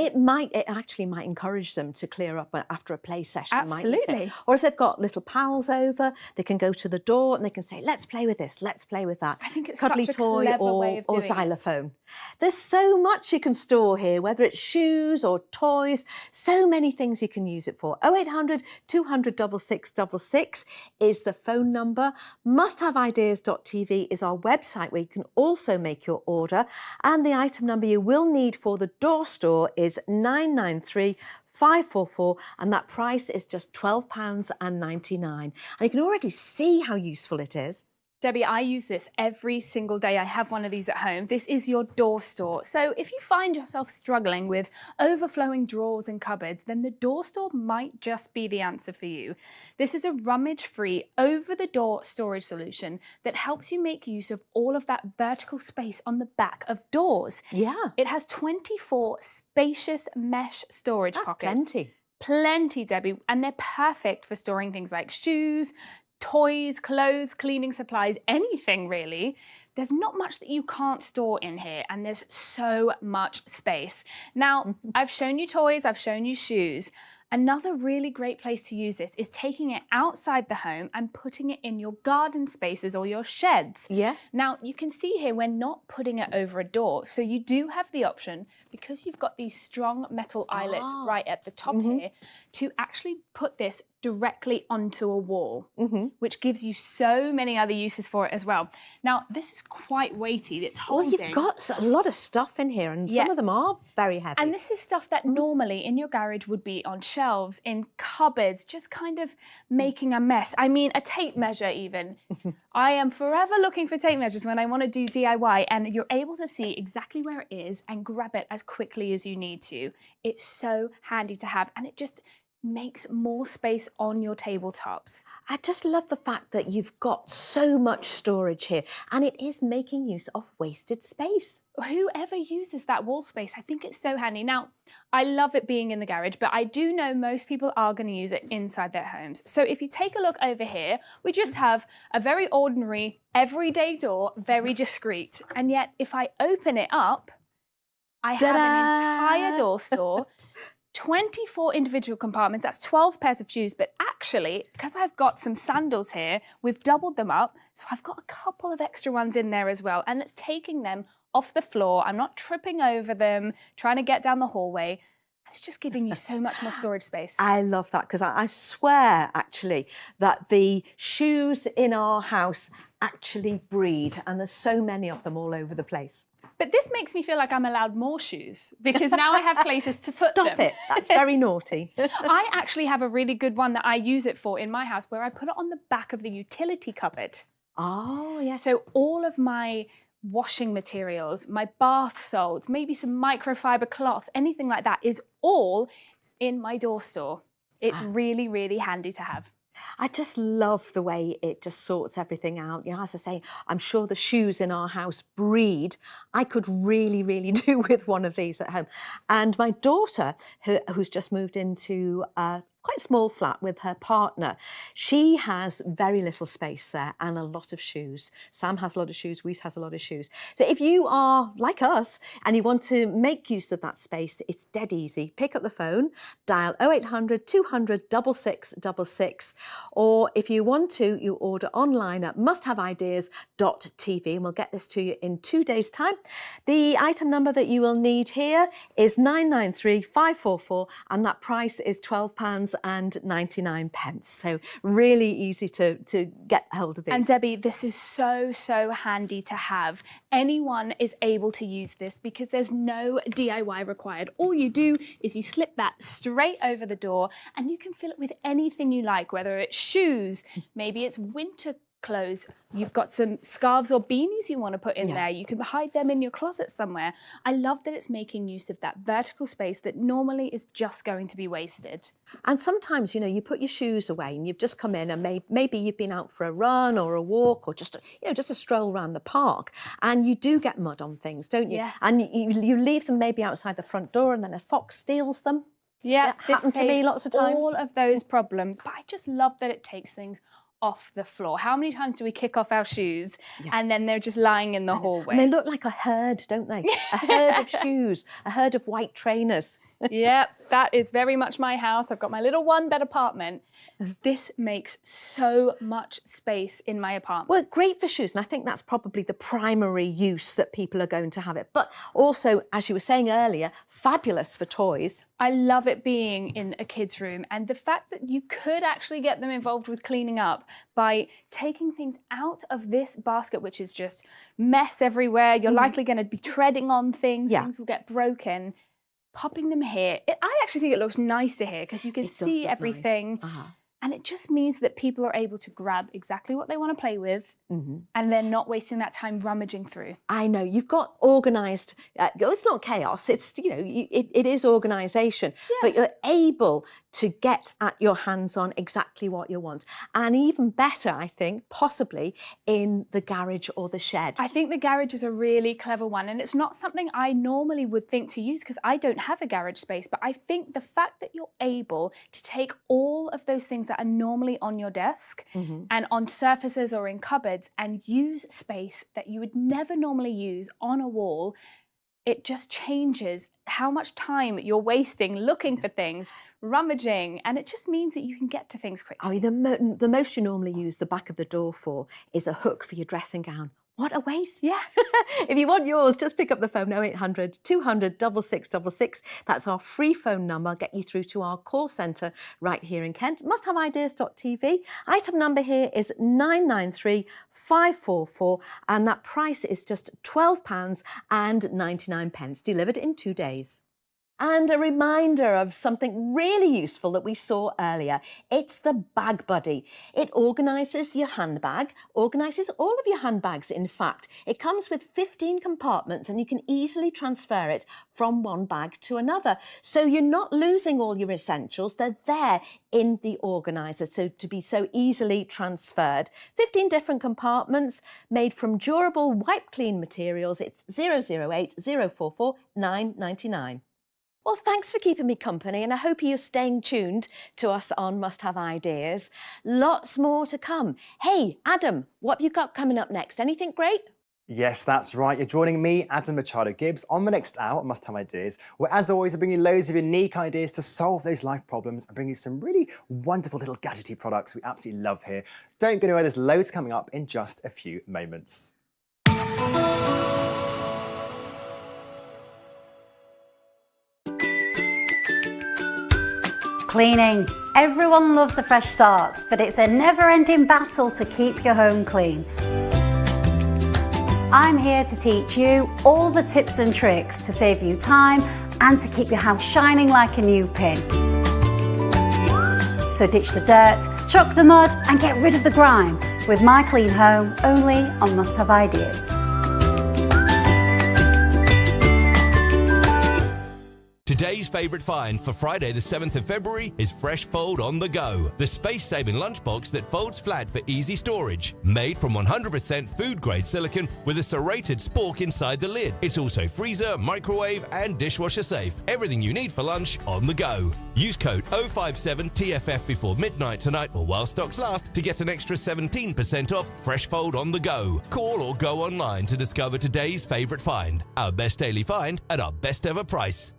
It actually might encourage them to clear up after a play session. Absolutely. Mightn't it? Or if they've got little pals over, they can go to the door and they can say, let's play with this, let's play with that. I think it's Cuddly such a toy clever way of or doing it. xylophone. There's so much you can store here, whether it's shoes or toys. So many things you can use it for. 0800 200 6666 is the phone number. Musthaveideas.tv is our website where you can also make your order. And the item number you will need for the door store is 993 544, and that price is just £12.99. And you can already see how useful it is. Debbie, I use this every single day. I have one of these at home. This is your door store. So if you find yourself struggling with overflowing drawers and cupboards, then the door store might just be the answer for you. This is a rummage-free, over-the-door storage solution that helps you make use of all of that vertical space on the back of doors. Yeah. It has 24 spacious mesh storage pockets. Plenty. Plenty, Debbie, and they're perfect for storing things like shoes, toys, clothes, cleaning supplies, anything really. There's not much that you can't store in here, and there's so much space. Now, I've shown you toys, I've shown you shoes. Another really great place to use this is taking it outside the home and putting it in your garden spaces or your sheds. Yes. Now, you can see here we're not putting it over a door, so you do have the option, because you've got these strong metal eyelets right at the top here, to actually put this directly onto a wall, which gives you so many other uses for it as well. Now, this is quite weighty. It's holding. Well, you've got a lot of stuff in here, and some of them are very heavy. And this is stuff that normally in your garage would be on shelves, in cupboards, just kind of making a mess. I mean, a tape measure even. I am forever looking for tape measures when I want to do DIY, and you're able to see exactly where it is and grab it as quickly as you need to. It's so handy to have, and it just makes more space on your tabletops. I just love the fact that you've got so much storage here, and it is making use of wasted space. Whoever uses that wall space, I think it's so handy. Now, I love it being in the garage, but I do know most people are going to use it inside their homes. So if you take a look over here, we just have a very ordinary, everyday door, very discreet. And yet, if I open it up, I have an entire door store, 24 individual compartments, that's 12 pairs of shoes, but actually, because I've got some sandals here, we've doubled them up, so I've got a couple of extra ones in there as well, and it's taking them off the floor. I'm not tripping over them, trying to get down the hallway. It's just giving you so much more storage space. I love that, because I swear, actually, that the shoes in our house actually breed, and there's so many of them all over the place. But this makes me feel like I'm allowed more shoes, because now I have places to put them. Stop it, that's very naughty. I actually have a really good one that I use it for in my house, where I put it on the back of the utility cupboard. Oh, yes. So all of my washing materials, my bath salts, maybe some microfiber cloth, anything like that is all in my door store. It's really, really handy to have. I just love the way it just sorts everything out. You know, as I say, I'm sure the shoes in our house breed. I could really, really do with one of these at home. And my daughter, who's just moved into quite a small flat with her partner, she has very little space there and a lot of shoes. Sam has a lot of shoes, Weiss has a lot of shoes. So if you are like us and you want to make use of that space, it's dead easy. Pick up the phone, dial 0800 200 6666, or if you want to, you order online at musthaveideas.tv, and we'll get this to you in 2 days' time. The item number that you will need here is 993 544, and that price is £12.99. So really easy to get hold of these. And Debbie, this is so, so handy to have. Anyone is able to use this because there's no DIY required. All you do is you slip that straight over the door and you can fill it with anything you like, whether it's shoes, maybe it's winter clothes, you've got some scarves or beanies you want to put in there, you can hide them in your closet somewhere. I love that it's making use of that vertical space that normally is just going to be wasted. And sometimes, you know, you put your shoes away and you've just come in and maybe you've been out for a run or a walk or just, you know, just a stroll around the park, and you do get mud on things, don't you? Yeah. And you leave them maybe outside the front door and then a fox steals them. Yeah, It happened to me lots of times. All of those problems, but I just love that it takes things off the floor. How many times do we kick off our shoes and then they're just lying in the hallway? And they look like a herd, don't they? A herd of shoes, a herd of white trainers. Yep, that is very much my house. I've got my little one-bed apartment. This makes so much space in my apartment. Well, great for shoes, and I think that's probably the primary use that people are going to have it. But also, as you were saying earlier, fabulous for toys. I love it being in a kid's room, and the fact that you could actually get them involved with cleaning up by taking things out of this basket, which is just mess everywhere. You're likely going to be treading on things. Things will get broken. Popping them here. I actually think it looks nicer here because you can see everything. Nice. And it just means that people are able to grab exactly what they want to play with, and they're not wasting that time rummaging through. I know, you've got organised, it's not chaos, it's, you know, it is organisation, but you're able to get at your hands on exactly what you want. And even better, I think, possibly in the garage or the shed. I think the garage is a really clever one, and it's not something I normally would think to use because I don't have a garage space, but I think the fact that you're able to take all of those things that are normally on your desk and on surfaces or in cupboards and use space that you would never normally use on a wall, it just changes how much time you're wasting looking for things, rummaging, and it just means that you can get to things quickly. Oh, the most you normally use the back of the door for is a hook for your dressing gown. What a waste. Yeah. If you want yours, just pick up the phone 0800 200 6666. That's our free phone number. I'll get you through to our call centre right here in Kent. Musthaveideas.tv. Item number here is 993 544, and that price is just £12.99, delivered in 2 days. And a reminder of something really useful that we saw earlier. It's the Bag Buddy. It organises your handbag, organises all of your handbags, in fact. It comes with 15 compartments and you can easily transfer it from one bag to another. So you're not losing all your essentials. They're there in the organiser, so to be so easily transferred. 15 different compartments made from durable wipe clean materials. It's 008 044 999. Well, thanks for keeping me company, and I hope you're staying tuned to us on Must Have Ideas. Lots more to come. Hey, Adam, what have you got coming up next? Anything great? Yes, that's right. You're joining me, Adam Machado-Gibbs, on the next hour at Must Have Ideas, where, as always, I bring you loads of unique ideas to solve those life problems and bring you some really wonderful little gadgety products we absolutely love here. Don't go anywhere, there's loads coming up in just a few moments. Cleaning. Everyone loves a fresh start, but it's a never-ending battle to keep your home clean. I'm here to teach you all the tips and tricks to save you time and to keep your house shining like a new pin. So ditch the dirt, chuck the mud and get rid of the grime with My Clean Home, only on Must Have Ideas. Today's favourite find for Friday the 7th of February is Fresh Fold on the Go, the space-saving lunchbox that folds flat for easy storage. Made from 100% food-grade silicone with a serrated spork inside the lid. It's also freezer, microwave and dishwasher safe. Everything you need for lunch on the go. Use code 057TFF before midnight tonight or while stocks last to get an extra 17% off Fresh Fold on the Go. Call or go online to discover today's favourite find. Our best daily find at our best ever price.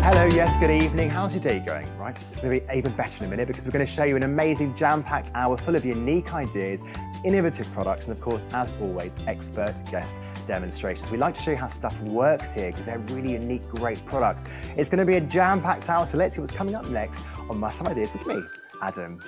Hello, yes, good evening. How's your day going? Right, it's going to be even better in a minute because we're going to show you an amazing jam-packed hour full of unique ideas, innovative products, and of course, as always, expert guest demonstrations. We like to show you how stuff works here because they're really unique, great products. It's going to be a jam-packed hour, so let's see what's coming up next on Must Have Ideas with me, Adam.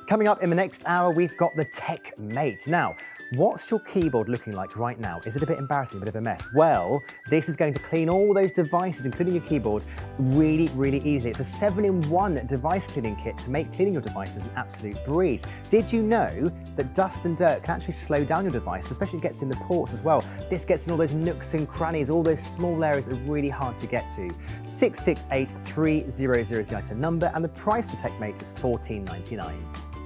Coming up in the next hour, we've got the TechMate. Now, what's your keyboard looking like right now? Is it a bit embarrassing, a bit of a mess? Well, this is going to clean all those devices, including your keyboard, really, really easily. It's a 7-in-1 device cleaning kit to make cleaning your devices an absolute breeze. Did you know that dust and dirt can actually slow down your device, especially if it gets in the ports as well? This gets in all those nooks and crannies, all those small areas that are really hard to get to. 668300 is the item number, and the price for TechMate is $14.99.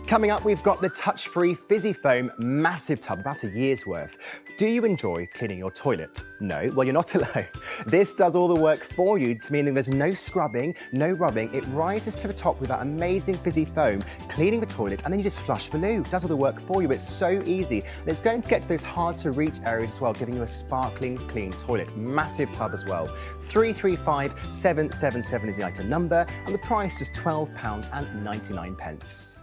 Coming up, we've got the touch-free Fizzy Foam massive tub, about a year's worth. Do you enjoy cleaning your toilet? No? Well, you're not alone. This does all the work for you, meaning there's no scrubbing, no rubbing. It rises to the top with that amazing Fizzy Foam, cleaning the toilet, and then you just flush the loo. It does all the work for you. It's so easy. And it's going to get to those hard-to-reach areas as well, giving you a sparkling, clean toilet. Massive tub as well. 335777 is the item number, and the price just £12.99.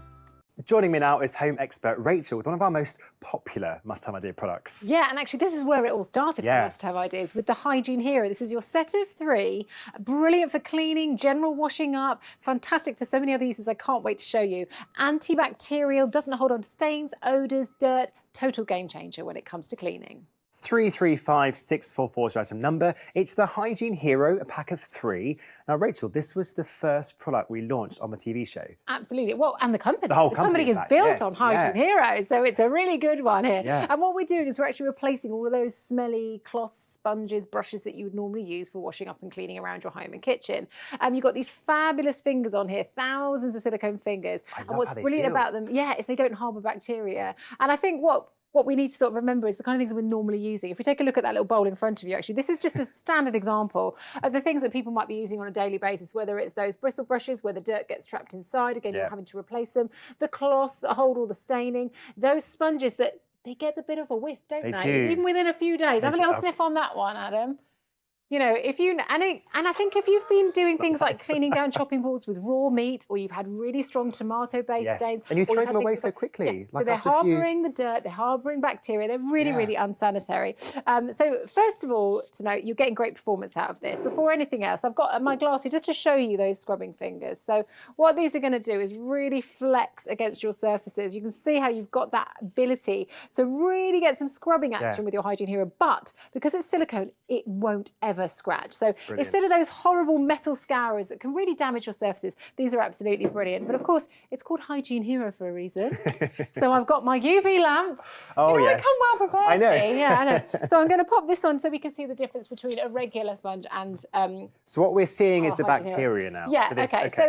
Joining me now is home expert Rachel with one of our most popular must-have idea products. Yeah, and actually this is where it all started for must-have ideas, with the Hygiene Hero. This is your set of 3, brilliant for cleaning, general washing up, fantastic for so many other uses I can't wait to show you. Antibacterial, doesn't hold on to stains, odours, dirt, total game changer when it comes to cleaning. 335644 is your item number. It's the Hygiene Hero, a pack of 3. Now, Rachel, this was the first product we launched on the TV show. Absolutely. Well, and the company. The whole company is built on Hygiene Hero, so it's a really good one here. Yeah. And what we're doing is we're actually replacing all of those smelly cloths, sponges, brushes that you would normally use for washing up and cleaning around your home and kitchen. You've got these fabulous fingers on here, thousands of silicone fingers. And what's brilliant about them, is they don't harbour bacteria. And I think what we need to sort of remember is the kind of things that we're normally using. If we take a look at that little bowl in front of you, actually, this is just a standard example of the things that people might be using on a daily basis, whether it's those bristle brushes where the dirt gets trapped inside, again, you're having to replace them, the cloths that hold all the staining, those sponges that they get a bit of a whiff, don't they? Do. Even within a few days. Have a little sniff on that one, Adam. You know, if you and I think if you've been doing things like cleaning down chopping boards with raw meat, or you've had really strong tomato-based stains, and you throw them away so quickly. So they're harbouring the dirt, they're harbouring bacteria. They're really, really unsanitary. So first of all, to note, you're getting great performance out of this. Before anything else, I've got my glass here just to show you those scrubbing fingers. So what these are going to do is really flex against your surfaces. You can see how you've got that ability to really get some scrubbing action with your Hygiene Hero. But because it's silicone, it won't ever scratch. So instead of those horrible metal scourers that can really damage your surfaces, these are absolutely brilliant. But of course, it's called Hygiene Hero for a reason. So I've got my UV lamp. Oh, I come well prepared. I know. Yeah, I know. So I'm going to pop this on so we can see the difference between a regular sponge and so what we're seeing is the bacteria now. Yeah,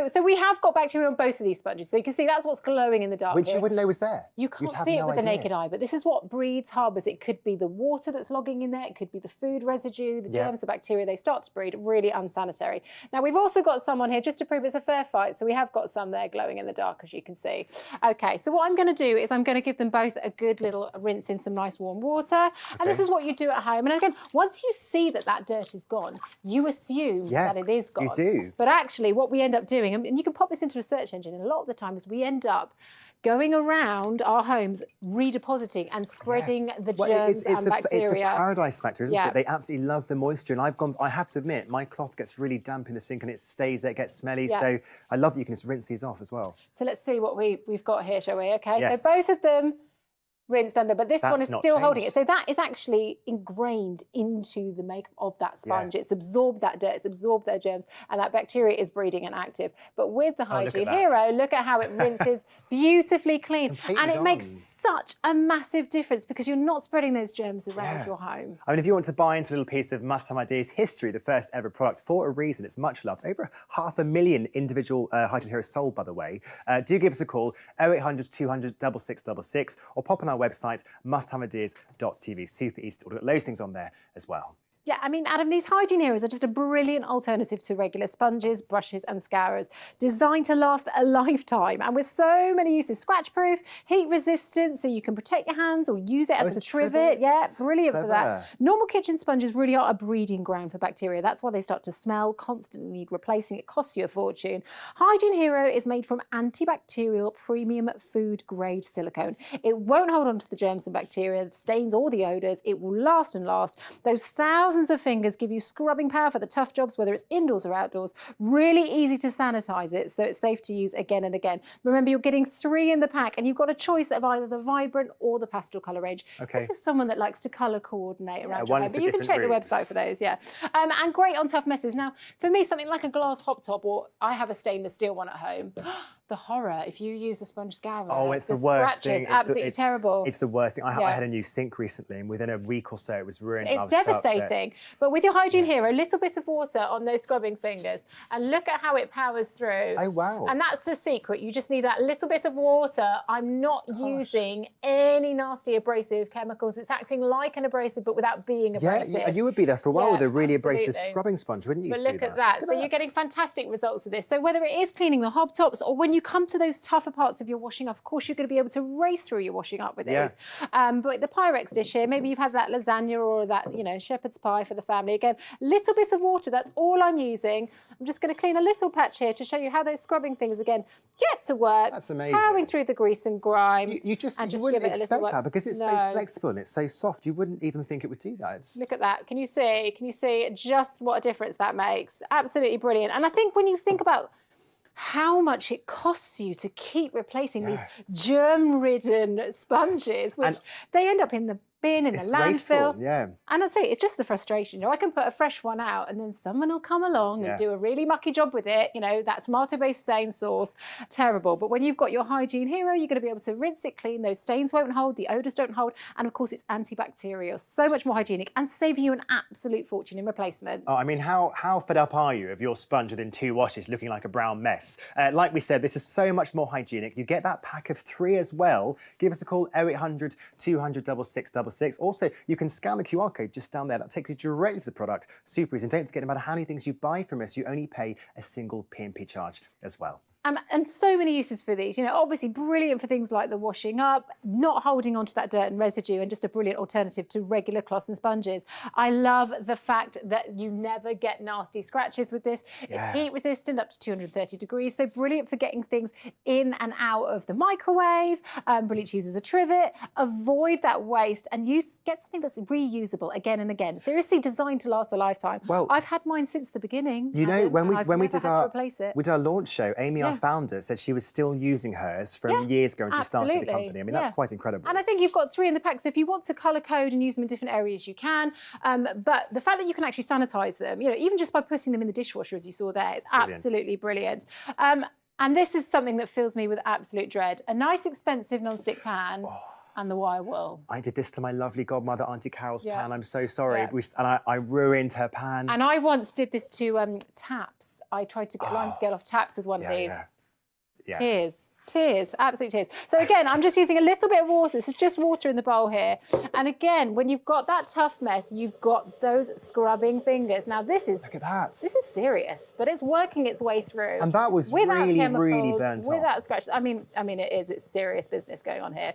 so we have got bacteria on both of these sponges. So you can see that's what's glowing in the dark. Which you wouldn't know was there. You can't see it with the naked eye, but this is what breeds, harbours. It could be the water that's logging in there. It could be the food residue, the germs, the bacteria. They start to breed, really unsanitary. Now, we've also got some on here just to prove it's a fair fight. So we have got some there glowing in the dark, as you can see. Okay, so what I'm going to do is I'm going to give them both a good little rinse in some nice warm water. And this is what you do at home. And again, once you see that that dirt is gone, you assume that it is gone. You do. But actually, what we end up doing, and you can pop this into a search engine, and a lot of the time is we end up going around our homes, redepositing and spreading the germs and bacteria. It's a paradise factor, isn't it? They absolutely love the moisture. And I have to admit, my cloth gets really damp in the sink and it stays there, it gets smelly. So I love that you can just rinse these off as well. So let's see what we've got here, shall we? Okay, yes. So both of them rinsed under, but this one is still holding it. changed. So that is actually ingrained into the makeup of that sponge. It's absorbed that dirt, it's absorbed their germs, and that bacteria is breeding and active. But with the Hygiene Hero, look at how it rinses beautifully clean. And it makes such a massive difference because you're not spreading those germs around your home. I mean, if you want to buy into a little piece of Must Have Ideas history, the first ever product, for a reason, it's much loved. Over 500,000 individual Hygiene Heroes sold, by the way. Do give us a call, 0800 200 6666, or pop on our website, musthaveideas.tv. Super easy to order. Loads of things on there as well. Yeah, I mean, Adam, these Hygiene Heroes are just a brilliant alternative to regular sponges, brushes and scourers, designed to last a lifetime and with so many uses. Scratch-proof, heat-resistant, so you can protect your hands or use it as a trivet. Yeah, brilliant for that. Normal kitchen sponges really are a breeding ground for bacteria. That's why they start to smell, constantly need replacing. It costs you a fortune. Hygiene Hero is made from antibacterial premium food-grade silicone. It won't hold on to the germs and bacteria, the stains or the odours. It will last and last. Those thousands of fingers give you scrubbing power for the tough jobs, whether it's indoors or outdoors. Really easy to sanitize it, so it's safe to use again and again. Remember, you're getting 3 in the pack, and you've got a choice of either the vibrant or the pastel colour range. Okay. If you're someone that likes to colour coordinate around your home, but you can check the website for those, and great on tough messes. Now, for me, something like a glass hop top, or I have a stainless steel one at home, the horror if you use a sponge scourer. Oh, it's the worst scratches, thing. Absolutely terrible. It's the worst thing. I Yeah. had a new sink recently, and within a week or so, it was ruined. I It's was so upset. devastating. But with your Hygiene Hero, a little bit of water on those scrubbing fingers, and look at how it powers through. Oh, wow. And that's the secret. You just need that little bit of water. I'm not using any nasty abrasive chemicals. It's acting like an abrasive, but without being abrasive. Yeah, and you would be there for a while Yeah, with a really abrasive absolutely. scrubbing sponge, wouldn't you? But to do look at that. So you're getting fantastic results with this. So whether it is cleaning the hob tops or when you come to those tougher parts of your washing up, of course, you're going to be able to race through your washing up with Yeah. these. But the Pyrex dish here, maybe you've had that lasagna or that, you know, shepherd's pie for the family. Again, little bit of water, that's all I'm using. I'm just going to clean a little patch here to show you how those scrubbing fingers, again, get to work. That's amazing. Powering through the grease and grime. You just and wouldn't give it a little expect work. that because it's so No. flexible and it's so soft. You wouldn't even think it would do that. It's... Look at that. Can you see? Can you see just what a difference that makes? Absolutely brilliant. And I think when you think about how much it costs you to keep replacing these germ-ridden sponges, which they end up in the bin, in the It's landfill. wasteful, yeah. And I say, it's just the frustration. You know, I can put a fresh one out and then someone will come along Yeah. and do a really mucky job with it. You know, that tomato-based stain sauce, terrible. But when you've got your Hygiene Hero, you're going to be able to rinse it clean. Those stains won't hold, the odours don't hold. And of course, it's antibacterial. So much more hygienic and saving you an absolute fortune in replacement. Oh, I mean, how fed up are you of your sponge within 2 washes looking like a brown mess? Like we said, this is so much more hygienic. You get that pack of 3 as well. Give us a call, 0800 200 6666. Also, you can scan the QR code just down there. That takes you directly to the product. Super easy. And don't forget, no matter how many things you buy from us, you only pay a single P&P charge as well. And so many uses for these. You know, obviously brilliant for things like the washing up, not holding onto that dirt and residue, and just a brilliant alternative to regular cloths and sponges. I love the fact that you never get nasty scratches with this. Yeah. It's heat resistant up to 230 degrees, so brilliant for getting things in and out of the microwave. Brilliant to use as a trivet. Avoid that waste and get something that's reusable again and again. Seriously designed to last a lifetime. Well, I've had mine since the beginning. You know, when we I've when we never did had to our replace it. we did our launch show, Amy, our Yeah. founder, said she was still using hers from years ago when she started the Absolutely. company. I mean, that's Yeah. quite incredible. And I think you've got 3 in the pack, so if you want to colour code and use them in different areas, you can. But the fact that you can actually sanitise them, you know, even just by putting them in the dishwasher, as you saw there, is Brilliant. absolutely brilliant. And this is something that fills me with absolute dread. A nice, expensive non-stick pan and the wire wool. I did this to my lovely godmother, Auntie Carol's Yeah. pan. I'm so sorry. Yeah. And I ruined her pan. And I once did this to taps. I tried to get lime scale off taps with one of these. Yeah. Tears. Tears, absolute tears. So again, I'm just using a little bit of water. This is just water in the bowl here. And again, when you've got that tough mess, you've got those scrubbing fingers. Now this is, look at that. This is serious, but it's working its way through. And that was without really, chemicals, really burnt off. without scratches. I mean, it is. It's serious business going on here.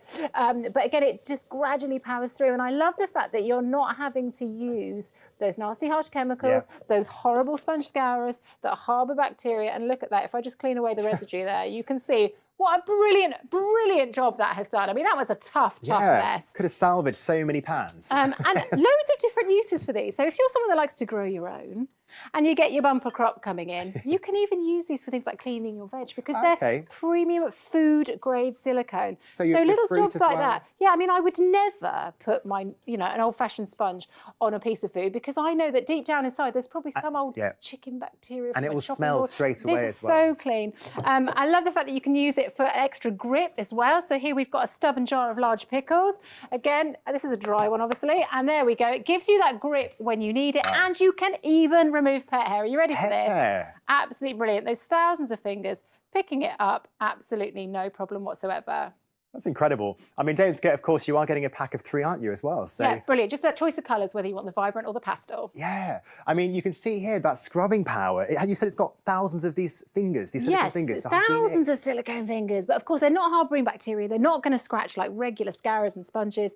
But again, it just gradually powers through. And I love the fact that you're not having to use those nasty, harsh chemicals, those horrible sponge scourers that harbour bacteria. And look at that. If I just clean away the residue there, you can see what a brilliant, brilliant job that has done. I mean, that was a tough mess. Could have salvaged so many pans. And loads of different uses for these. So if you're someone that likes to grow your own and you get your bumper crop coming in, you can even use these for things like cleaning your veg because they're premium food grade silicone. So your little fruit jobs as like well? that. Yeah, I mean, I would never put my, an old fashioned sponge on a piece of food because I know that deep down inside there's probably some old chicken bacteria. And from it a will chopping smell board. straight away This as well. is so clean. I love the fact that you can use it for extra grip as well. So here we've got a stubborn jar of large pickles. Again, this is a dry one, obviously. And there we go. It gives you that grip when you need it. And you can even remove pet hair. Are you ready for Pet this? hair. Absolutely brilliant. Those thousands of fingers, picking it up, absolutely no problem whatsoever. That's incredible. I mean, don't forget, of course, you are getting a pack of 3, aren't you, as well? So. Yeah, brilliant. Just that choice of colours, whether you want the vibrant or the pastel. Yeah, I mean, you can see here that scrubbing power. You said it's got thousands of these fingers, these silicone fingers. So thousands of silicone fingers, but of course they're not harbouring bacteria. They're not going to scratch like regular scourers and sponges.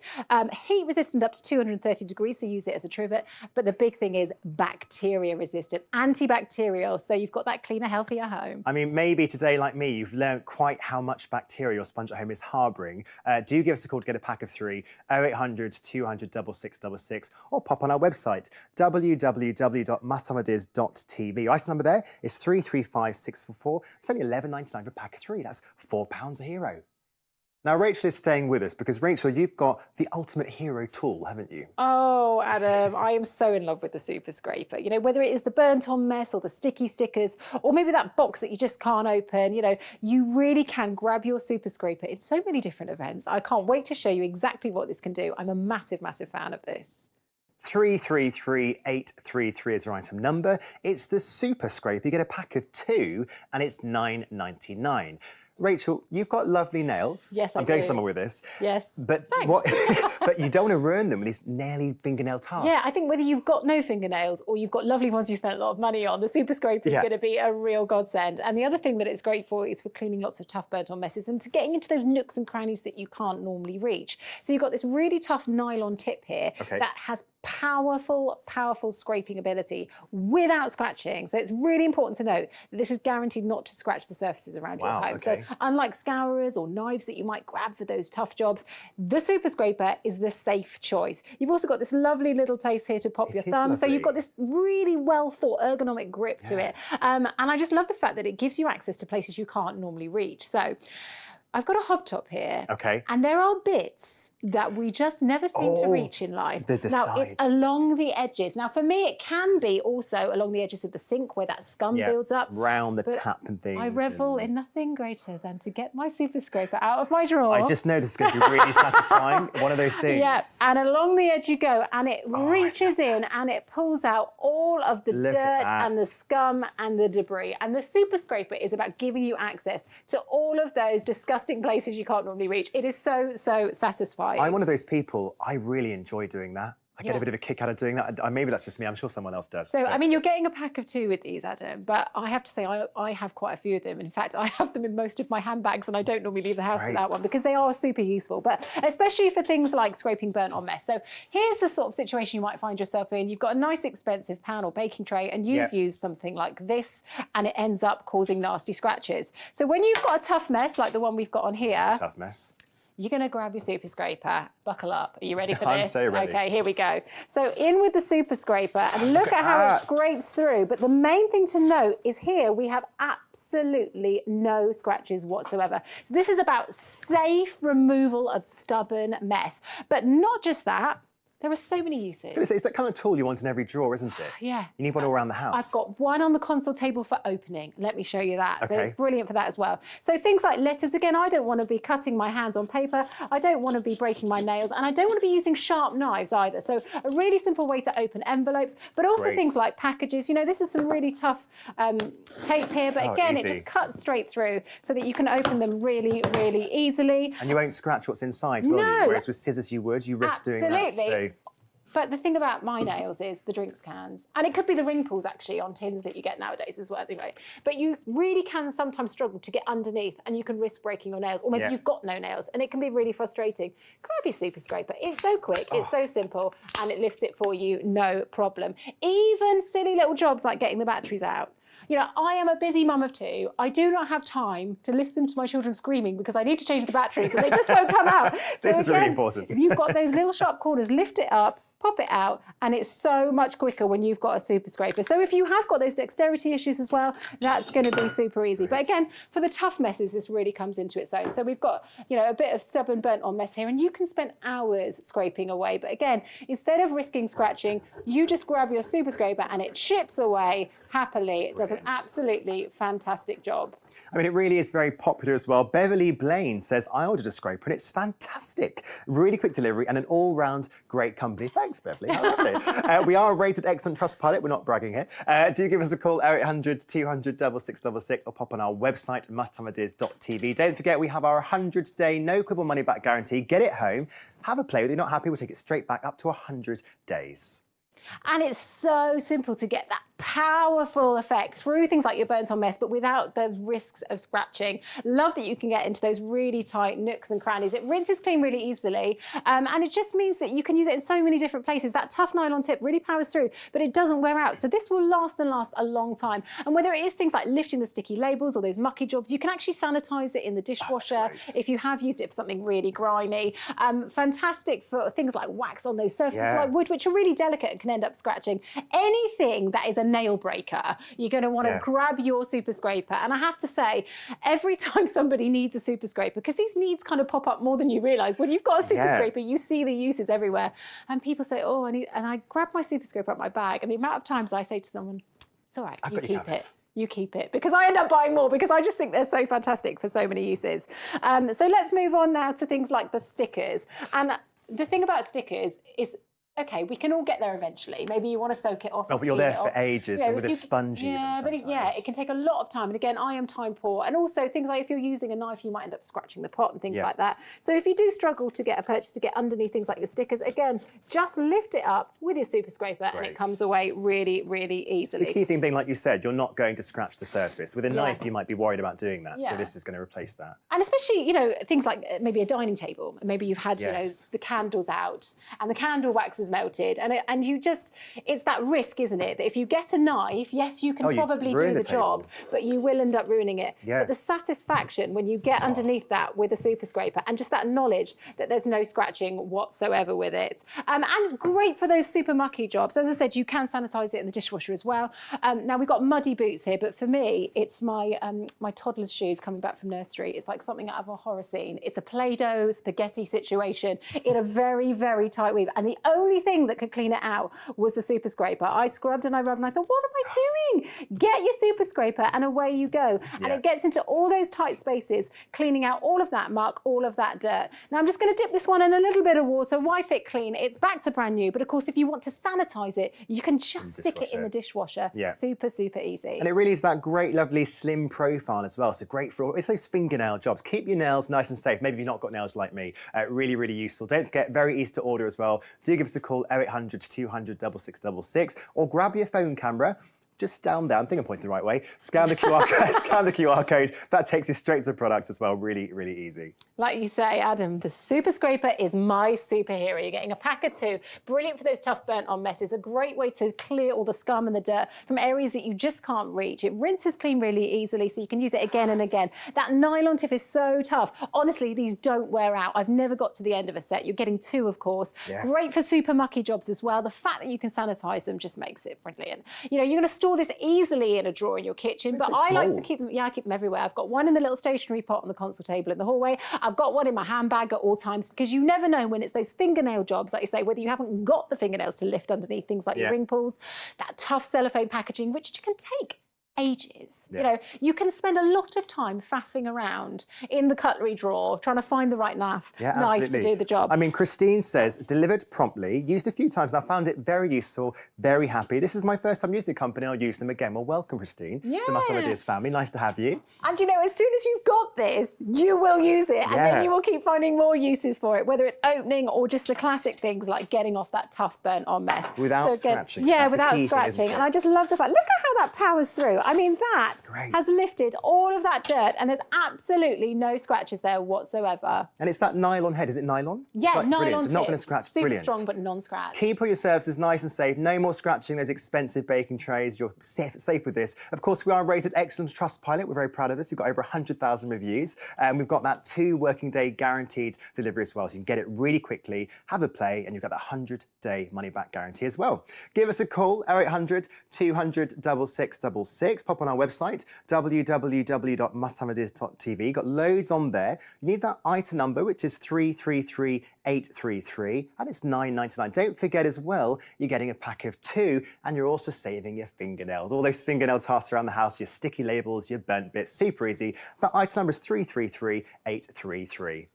Heat resistant up to 230 degrees, so use it as a trivet. But the big thing is bacteria resistant, antibacterial. So you've got that cleaner, healthier home. I mean, maybe today, like me, you've learned quite how much bacteria your sponge at home is harbouring. Do give us a call to get a pack of 3, 0800 200 6666, or pop on our website, www.musthaveideas.tv. Item number there is 335644. It's only £11.99 for a pack of 3. That's £4 a hero. Now, Rachel is staying with us because, Rachel, you've got the ultimate hero tool, haven't you? Oh, Adam, I am so in love with the Super Scraper. You know, whether it is the burnt-on mess or the sticky stickers, or maybe that box that you just can't open, you know, you really can grab your Super Scraper in so many different events. I can't wait to show you exactly what this can do. I'm a massive, massive fan of this. 333833 is our item number. It's the Super Scraper. You get a pack of 2 and it's £9.99. Rachel, you've got lovely nails. Yes, I do. I'm going somewhere with this. Yes. But but you don't want to ruin them with these naily fingernail tasks. Yeah, I think whether you've got no fingernails or you've got lovely ones you spent a lot of money on, the Super Scraper is going to be a real godsend. And the other thing that it's great for is for cleaning lots of tough burnt-on messes and to getting into those nooks and crannies that you can't normally reach. So you've got this really tough nylon tip here that has powerful, powerful scraping ability without scratching. So it's really important to note that this is guaranteed not to scratch the surfaces around your home. So unlike scourers or knives that you might grab for those tough jobs, the Super Scraper is the safe choice. You've also got this lovely little place here to pop your thumb. So you've got this really well thought ergonomic grip to it. And I just love the fact that it gives you access to places you can't normally reach. So I've got a hob top here. And there are bits that we just never seem to reach in life. Now, it's along the edges. Now, for me, it can be also along the edges of the sink where that scum builds up. Round the tap and things. I revel in nothing greater than to get my Super Scraper out of my drawer. I just know this is going to be really satisfying. One of those things. Yeah, and along the edge you go, and it reaches in and it pulls out all of the dirt and the scum and the debris. And the Super Scraper is about giving you access to all of those disgusting places you can't normally reach. It is so, so satisfying. I'm one of those people, I really enjoy doing that. I get a bit of a kick out of doing that. Maybe that's just me. I'm sure someone else does. So, I mean, you're getting a pack of 2 with these, Adam, but I have to say I have quite a few of them. In fact, I have them in most of my handbags and I don't normally leave the house without one because they are super useful, but especially for things like scraping burnt-on mess. So here's the sort of situation you might find yourself in. You've got a nice expensive pan or baking tray and you've used something like this and it ends up causing nasty scratches. So when you've got a tough mess like the one we've got on here. It's a tough mess. You're going to grab your Super Scraper. Buckle up. Are you ready for this? I'm so ready. Okay, here we go. So in with the Super Scraper and look at how it scrapes through. But the main thing to note is here we have absolutely no scratches whatsoever. So this is about safe removal of stubborn mess. But not just that. There are so many uses. It's that kind of tool you want in every drawer, isn't it? Yeah. You need one all around the house. I've got one on the console table for opening. Let me show you that. So it's brilliant for that as well. So things like letters, again, I don't want to be cutting my hands on paper. I don't want to be breaking my nails. And I don't want to be using sharp knives either. So a really simple way to open envelopes, but also things like packages. You know, this is some really tough tape here, but again, it just cuts straight through so that you can open them really, really easily. And you won't scratch what's inside, will you? Whereas with scissors you would, you risk doing that. So. But the thing about my nails is the drinks cans. And it could be the ring pulls actually on tins that you get nowadays as well. Anyway. But you really can sometimes struggle to get underneath and you can risk breaking your nails. Or maybe you've got no nails and it can be really frustrating. Grab your Super Scraper. It's so quick, it's so simple, and it lifts it for you, no problem. Even silly little jobs like getting the batteries out. You know, I am a busy mum of 2. I do not have time to listen to my children screaming because I need to change the batteries and they just won't come out. This is really important. If you've got those little sharp corners, lift it up, pop it out, and it's so much quicker when you've got a Super Scraper. So if you have got those dexterity issues as well, that's going to be super easy. But again, for the tough messes, this really comes into its own. So we've got, you know, a bit of stubborn burnt-on mess here, and you can spend hours scraping away. But again, instead of risking scratching, you just grab your Super Scraper and it chips away happily. It does an absolutely fantastic job. I mean, it really is very popular as well. Beverly Blaine says, I ordered a scraper and it's fantastic. Really quick delivery and an all-round great company. Thanks, Beverly. How lovely. We are rated excellent Trustpilot. We're not bragging here. Do give us a call, 0800 200 6666, or pop on our website, musthaveideas.tv. Don't forget, we have our 100-day no quibble money back guarantee. Get it home, have a play with it. If you're not happy, we'll take it straight back up to 100 days. And it's so simple to get that powerful effect through things like your burnt-on mess, but without those risks of scratching. Love that you can get into those really tight nooks and crannies. It rinses clean really easily, and it just means that you can use it in so many different places. That tough nylon tip really powers through, but it doesn't wear out. So this will last and last a long time. And whether it is things like lifting the sticky labels or those mucky jobs, you can actually sanitize it in the dishwasher if you have used it for something really grimy. Fantastic for things like wax on those surfaces like wood, which are really delicate and can end up scratching. Anything that is a nail breaker. You're going to want to grab your super scraper. And I have to say, every time somebody needs a super scraper, because these needs kind of pop up more than you realise. When you've got a super scraper, you see the uses everywhere. And people say, oh, I need, and I grab my super scraper out my bag. And the amount of times I say to someone, it's all right, you keep it. You keep it, because I end up buying more because I just think they're so fantastic for so many uses. So let's move on now to things like the stickers. And the thing about stickers is, okay, we can all get there eventually. Maybe you want to soak it off. Oh, but you're there for ages, and with a sponge even sometimes. But it can take a lot of time. And again, I am time poor. And also things like if you're using a knife, you might end up scratching the pot and things like that. So if you do struggle to get a purchase to get underneath things like your stickers, again, just lift it up with your super scraper and it comes away really, really easily. The key thing being, like you said, you're not going to scratch the surface. With a knife, you might be worried about doing that. So this is going to replace that. And especially, you know, things like maybe a dining table. Maybe you've had, you know, the candles out and the candle wax has melted. And you just, it's that risk, isn't it? That if you get a knife, yes, you can probably do the job, but you will end up ruining it. But the satisfaction when you get underneath that with a super scraper and just that knowledge that there's no scratching whatsoever with it. And great for those super mucky jobs. As I said, you can sanitize it in the dishwasher as well. Now we've got muddy boots here, but for me, it's my my toddler's shoes coming back from nursery. It's like something out of a horror scene. It's a Play-Doh spaghetti situation in a very, very tight weave. And the only thing that could clean it out was the super scraper. I scrubbed and I rubbed and I thought, what am I doing? Get your super scraper and away you go. And it gets into all those tight spaces, cleaning out all of that muck, all of that dirt. Now I'm just going to dip this one in a little bit of water, wipe it clean. It's back to brand new. But of course, if you want to sanitize it, you can just stick it in the dishwasher. Super, super easy. And it really is that great, lovely, slim profile as well. So great for it's those fingernail jobs. Keep your nails nice and safe. Maybe you've not got nails like me. Really, really useful. Don't forget, very easy to order as well. Do give us a call, 0800 200 6666, or grab your phone camera. Just down there, I think I'm pointing the right way. Scan the QR code, scan the QR code. That takes you straight to the product as well. Really, really easy. Like you say, Adam, the super scraper is my superhero. You're getting a pack of 2. Brilliant for those tough burnt on messes. A great way to clear all the scum and the dirt from areas that you just can't reach. It rinses clean really easily, so you can use it again and again. That nylon tip is so tough. Honestly, these don't wear out. I've never got to the end of a set. You're getting 2, of course. Great for super mucky jobs as well. The fact that you can sanitize them just makes it brilliant. You know, you're going to store this easily in a drawer in your kitchen, but I like to keep them, I keep them everywhere. I've got one in the little stationery pot on the console table in the hallway. I've got one in my handbag at all times, because you never know when it's those fingernail jobs, like you say, whether you haven't got the fingernails to lift underneath things like your ring pulls, that tough cellophane packaging, which can take ages. You know, you can spend a lot of time faffing around in the cutlery drawer trying to find the right knife to do the job. I mean, Christine says, delivered promptly, used a few times, and I found it very useful, very happy. This is my first time using the company, I'll use them again. Well, welcome, Christine, to the Must Have Ideas family. Nice to have you. And you know, as soon as you've got this, you will use it, and then you will keep finding more uses for it, whether it's opening or just the classic things like getting off that tough burnt on mess. Without scratching. Yeah, without scratching. And I just love the fact, look at how that powers through. I mean, that has lifted all of that dirt, and there's absolutely no scratches there whatsoever. And it's that nylon head, is it nylon? Yeah, it's like nylon It's not going to scratch. Super Brilliant. strong, but non-scratch. Keep all your surfaces nice and safe. No more scratching those expensive baking trays. You're safe with this. Of course, we are rated excellent Trustpilot. We're very proud of this. We've got over 100,000 reviews. And we've got that 2 working day guaranteed delivery as well. So you can get it really quickly, have a play, and you've got that 100-day money-back guarantee as well. Give us a call, 0800 200 6666. Pop on our website, www.musthaveideas.tv. Got loads on there. You need that ITA number, which is 333833, and it's $9.99. Don't forget as well, you're getting a pack of 2, and you're also saving your fingernails. All those fingernail tasks around the house, your sticky labels, your burnt bits, super easy. That ITA number is 333833.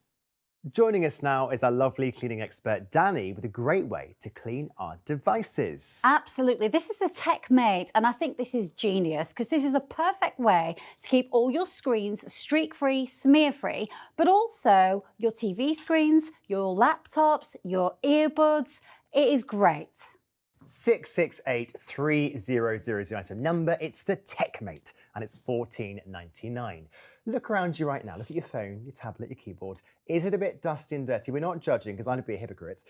Joining us now is our lovely cleaning expert, Danny, with a great way to clean our devices. Absolutely. This is the TechMate, and I think this is genius because this is the perfect way to keep all your screens streak-free, smear-free, but also your TV screens, your laptops, your earbuds. It is great. 6683000 item number. It's the TechMate, and it's $14.99. look around you right now. Look at your phone, your tablet, your keyboard. Is it a bit dusty and dirty? We're not judging because I'd be a hypocrite.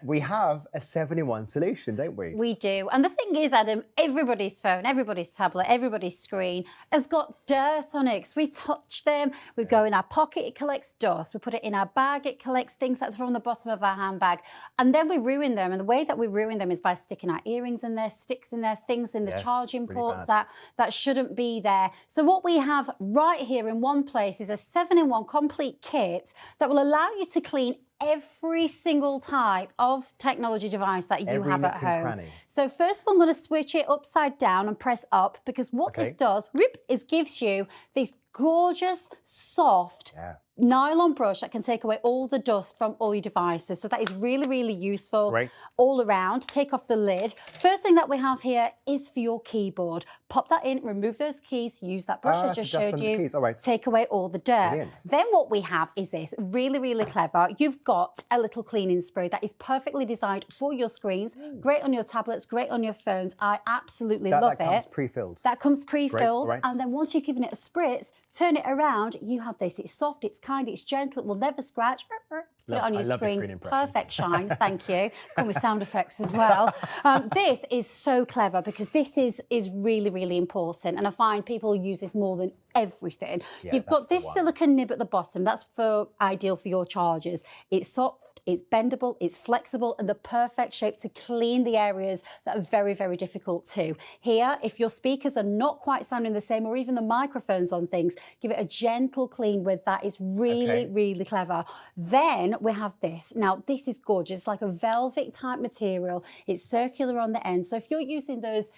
We have a 7-in-1 solution, don't we? We do. And the thing is, Adam, everybody's phone, everybody's tablet, everybody's screen has got dirt on it. So we touch them, we go in our pocket, it collects dust. We put it in our bag, it collects things that are on the bottom of our handbag. And then we ruin them. And the way that we ruin them is by sticking our earrings in there, sticks in there, things in the charging ports that shouldn't be there. So what we have right here in one place is a 7-in-1 complete kit that will allow you to clean every single type of technology device that you have at home. Cranny. So first of all, I'm going to switch it upside down and press up, because what this does, is gives you this gorgeous, soft nylon brush that can take away all the dust from all your devices. So that is really, really useful all around. Take off the lid. First thing that we have here is for your keyboard. Pop that in, remove those keys, use that brush I just showed you, take away all the dirt. Brilliant. Then what we have is this, really, really clever. You've got a little cleaning spray that is perfectly designed for your screens, great on your tablets, great on your phones. I absolutely love it. That comes pre-filled. That comes pre-filled, and then once you've given it a spritz, turn it around, you have this. It's soft, it's kind, it's gentle, it will never scratch. Put it on your screen. Perfect shine, thank you. Come with sound effects as well. This is so clever because this is really, really important, and I find people use this more than everything. You've got this silicone nib at the bottom. That's ideal for your chargers. It's soft, it's bendable, it's flexible, and the perfect shape to clean the areas that are very, very difficult too. Here, if your speakers are not quite sounding the same, or even the microphones on things, give it a gentle clean with that. It's really, really clever. Then we have this. Now, this is gorgeous. It's like a velvet type material. It's circular on the end. So if you're using those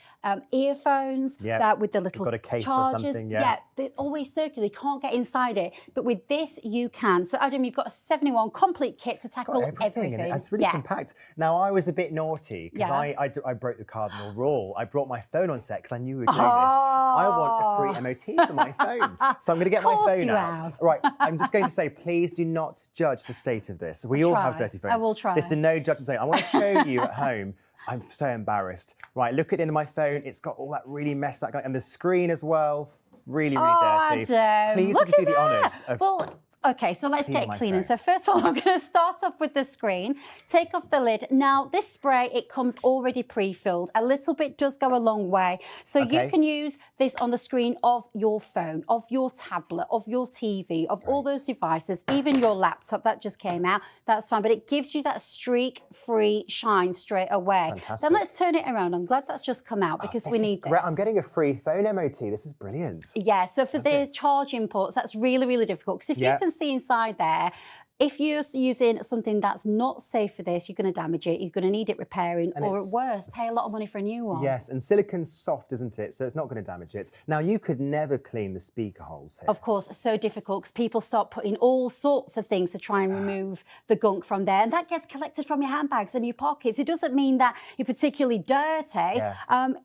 earphones that with the little got a case chargers, or something, they're always circular. You can't get inside it. But with this, you can. So Adam, you've got a 7-in-1 complete kit to tackle everything. And it's really compact. Now, I was a bit naughty because I broke the cardinal rule. I brought my phone on set because I knew we were doing this. I want a free MOT for my phone. So I'm going to get my phone out. Right, I'm just going to say, please do not judge the state of this. We all have dirty phones. I will try. This is no judgment zone. I want to show you at home. I'm so embarrassed. Right, look at the end of my phone. It's got all that really messed up, and the screen as well. Really, really dirty. Adam, please would you do the honours of... Okay, so let's get cleaning. So first of all, I'm going to start off with the screen. Take off the lid. Now, this spray, it comes already pre-filled. A little bit does go a long way. So you can use this on the screen of your phone, of your tablet, of your TV, of all those devices, even your laptop. That just came out. That's fine. But it gives you that streak-free shine straight away. Fantastic. Then let's turn it around. I'm glad that's just come out because we need this. I'm getting a free phone MOT. This is brilliant. Yeah, so for the charging ports, that's really, really difficult. Because if you can see inside there, if you're using something that's not safe for this, you're going to damage it, you're going to need it repairing, or at worst, pay a lot of money for a new one. Yes, and silicon's soft, isn't it? So it's not going to damage it. Now, you could never clean the speaker holes here. Of course, it's so difficult because people start putting all sorts of things to try and remove the gunk from there, and that gets collected from your handbags and your pockets. It doesn't mean that you're particularly dirty.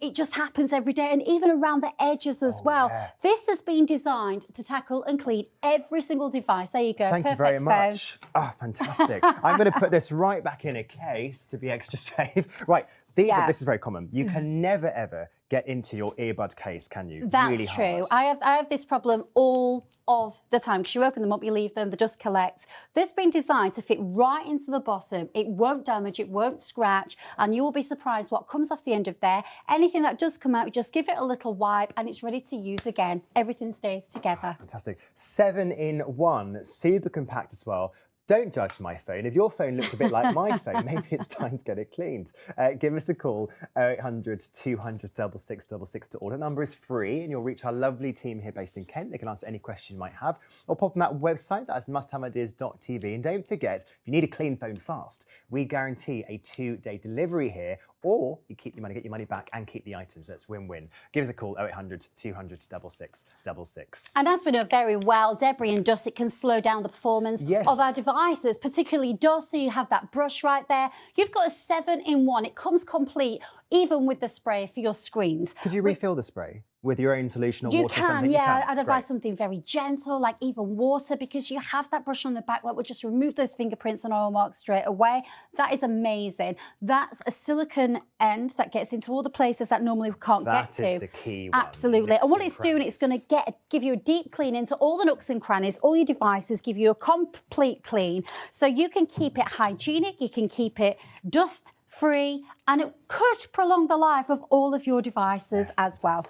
It just happens every day, and even around the edges as well. This has been designed to tackle and clean every single device. There you go. Thank you very much. Oh, fantastic. I'm going to put this right back in a case to be extra safe. Right, this is very common. You can never, ever get into your earbud case, can you? That's really true. Hard. I have this problem all of the time because you open them up, you leave them, the dust collects. This has been designed to fit right into the bottom. It won't damage, it won't scratch, and you will be surprised what comes off the end of there. Anything that does come out, you just give it a little wipe and it's ready to use again. Everything stays together. Fantastic. 7-in-1, super compact as well. Don't judge my phone. If your phone looks a bit like my phone, maybe it's time to get it cleaned. Give us a call, 0800 200 6666 to order. Number is free and you'll reach our lovely team here based in Kent. They can answer any question you might have or pop on that website, that's musthaveideas.tv. And don't forget, if you need a clean phone fast, we guarantee a 2-day delivery here, or you keep your money, get your money back and keep the items. That's win-win. Give us a call, 0800 200 6666. And as we know very well, debris and dust, it can slow down the performance of our devices, particularly dust. So you have that brush right there. You've got a 7-in-1. It comes complete, even with the spray for your screens. Could you refill the spray? with your own solution or you water? can, or something? yeah. You can. I'd advise something very gentle, like even water, because you have that brush on the back that will just remove those fingerprints and oil marks straight away. That is amazing. That's a silicone end that gets into all the places that normally we can't get to. That is the key one. Absolutely. And what it's doing, it's going to give you a deep clean into all the nooks and crannies, all your devices, give you a complete clean. So you can keep it hygienic, you can keep it dust-free, and it could prolong the life of all of your devices as well.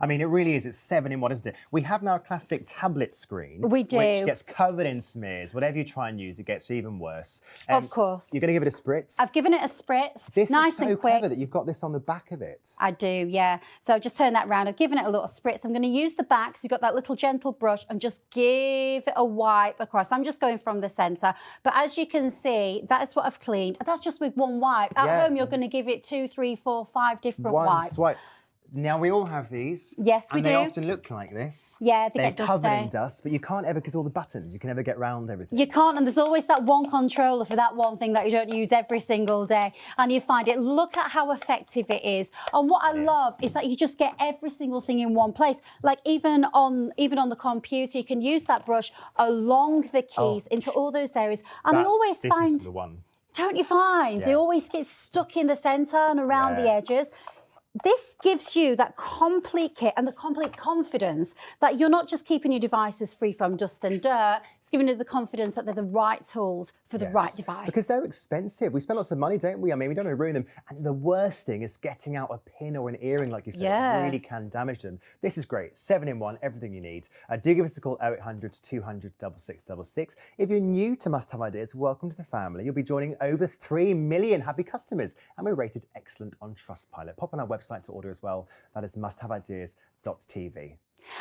I mean, it really is. It's 7-in-1, isn't it? We have now a classic tablet screen. We do. Which gets covered in smears. Whatever you try and use, it gets even worse. Of course. You're going to give it a spritz? I've given it a spritz. This nice is so and quick. clever that you've got this on the back of it. I do, yeah. So just turn that around. I've given it a little spritz. I'm going to use the back, so you've got that little gentle brush, and just give it a wipe across. I'm just going from the centre. But as you can see, that is what I've cleaned. That's just with one wipe. At home, you're going to give it 2, 3, 4, 5 different One wipes. swipe. Now, we all have these. Yes, we and do. they often look like this. Yeah, they They're get covered in dusty. dust, but you can't ever, because all the buttons, you can never get round everything. You can't, and there's always that one controller for that one thing that you don't use every single day, and you find it. Look at how effective it is. And what I love is that you just get every single thing in one place. Like even on the computer, you can use that brush along the keys into all those areas, and I always find. This is the one. Don't you find they always get stuck in the centre and around the edges? This gives you that complete kit and the complete confidence that you're not just keeping your devices free from dust and dirt, it's giving you the confidence that they're the right tools for the right device. Because they're expensive. We spend lots of money, don't we? I mean, we don't want to ruin them. And the worst thing is getting out a pin or an earring, like you said. It really can damage them. This is great. 7-in-1, everything you need. Do give us a call, 0800 200 6666. If you're new to Must Have Ideas, welcome to the family. You'll be joining over 3 million happy customers. And we're rated excellent on Trustpilot. Pop on our website to order as well. That is musthaveideas.tv.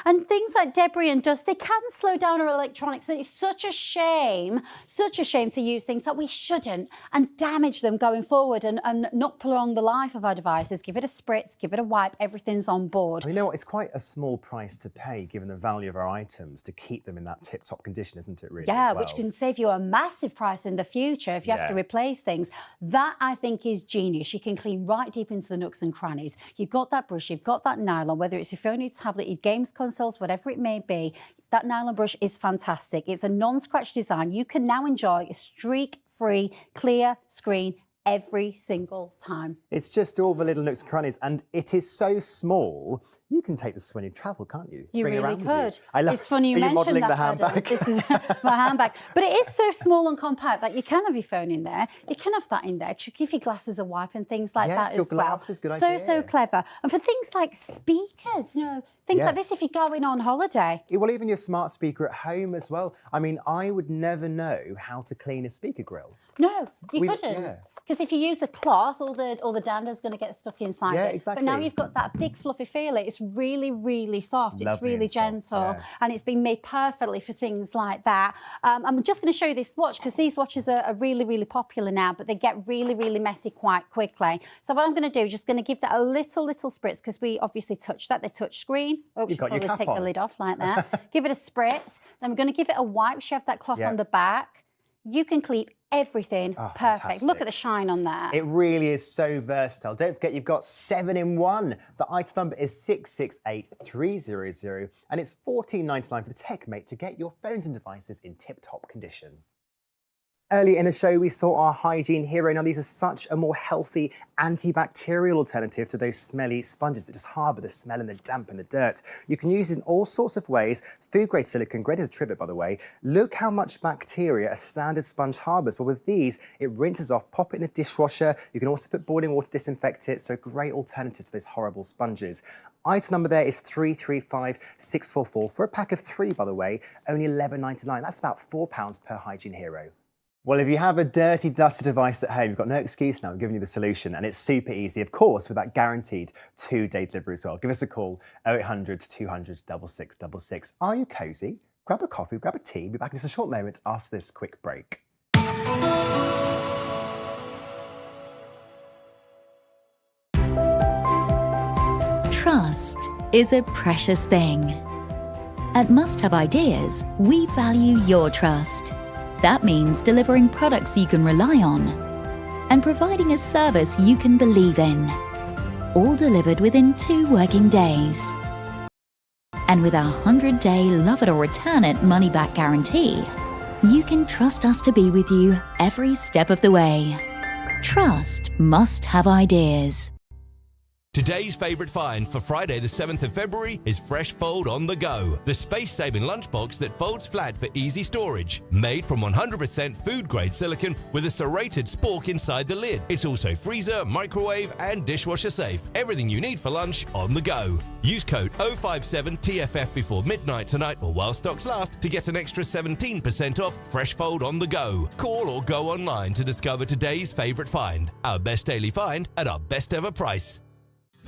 And things like debris and dust, they can slow down our electronics, and it's such a shame to use things that we shouldn't and damage them going forward and not prolong the life of our devices. Give it a spritz, give it a wipe, everything's on board. You know what, it's quite a small price to pay given the value of our items to keep them in that tip-top condition, isn't it really? Yeah, as well? which can save you a massive price in the future if you have to replace things. That, I think, is genius. You can clean right deep into the nooks and crannies. You've got that brush, you've got that nylon, whether it's your phone, your tablet, your games consoles, whatever it may be, that nylon brush is fantastic. It's a non-scratch design. You can now enjoy a streak-free, clear screen every single time. It's just all the little nooks and crannies, and it is so small, you can take this when you travel, can't you? You Bring it really around with could. you. I love, it's funny you are mentioned modelling that, the handbag? Adam. This is my handbag. But it is so small and compact that you can have your phone in there. You can have that in there to give your glasses a wipe and things like that your as well. glasses, good so, idea. so clever. And for things like speakers, you know, things like this if you're going on holiday. Well, even your smart speaker at home as well. I mean, I would never know how to clean a speaker grill. No, you couldn't. Yeah. Because if you use a cloth, all the dander's going to get stuck inside it. Exactly. But now you've got that big fluffy feel. It's really, really soft. Lovely it's really and soft, gentle, and it's been made perfectly for things like that. I'm just going to show you this watch because these watches are really, really popular now, but they get really, really messy quite quickly. So what I'm going to do is just going to give that a little spritz because we obviously touched that. The touch screen. Oh, You've got your probably cap take on. the lid off like that. Give it a spritz. Then we're going to give it a wipe. You have that cloth on the back. You can clean everything perfect. Fantastic. Look at the shine on that. It really is so versatile. Don't forget you've got 7-in-1. The item number is 668300 and it's $14.99 for the TechMate to get your phones and devices in tip-top condition. Earlier in the show, we saw our hygiene hero. Now, these are such a more healthy antibacterial alternative to those smelly sponges that just harbour the smell and the damp and the dirt. You can use it in all sorts of ways. Food-grade silicone, great as a trivet, by the way. Look how much bacteria a standard sponge harbours. Well, with these, it rinses off, pop it in the dishwasher. You can also put boiling water to disinfect it, so a great alternative to those horrible sponges. Item number there is 335644. For a pack of 3, by the way, only $11.99. That's about £4 per hygiene hero. Well, if you have a dirty, dusty device at home, you've got no excuse now. I'm giving you the solution, and it's super easy, of course, with that guaranteed 2-day delivery as well. Give us a call, 0800 200 6666. Are you cosy? Grab a coffee, grab a tea. We'll be back in just a short moment after this quick break. Trust is a precious thing. At Must Have Ideas, we value your trust. That means delivering products you can rely on and providing a service you can believe in. All delivered within 2 working days. And with our 100-day love it or return it money-back guarantee, you can trust us to be with you every step of the way. Trust Must Have Ideas. Today's favourite find for Friday the 7th of February is Fresh Fold on the Go, the space-saving lunchbox that folds flat for easy storage. Made from 100% food-grade silicone with a serrated spork inside the lid. It's also freezer, microwave and dishwasher safe. Everything you need for lunch on the go. Use code 057TFF before midnight tonight or while stocks last to get an extra 17% off Fresh Fold on the Go. Call or go online to discover today's favourite find. Our best daily find at our best ever price.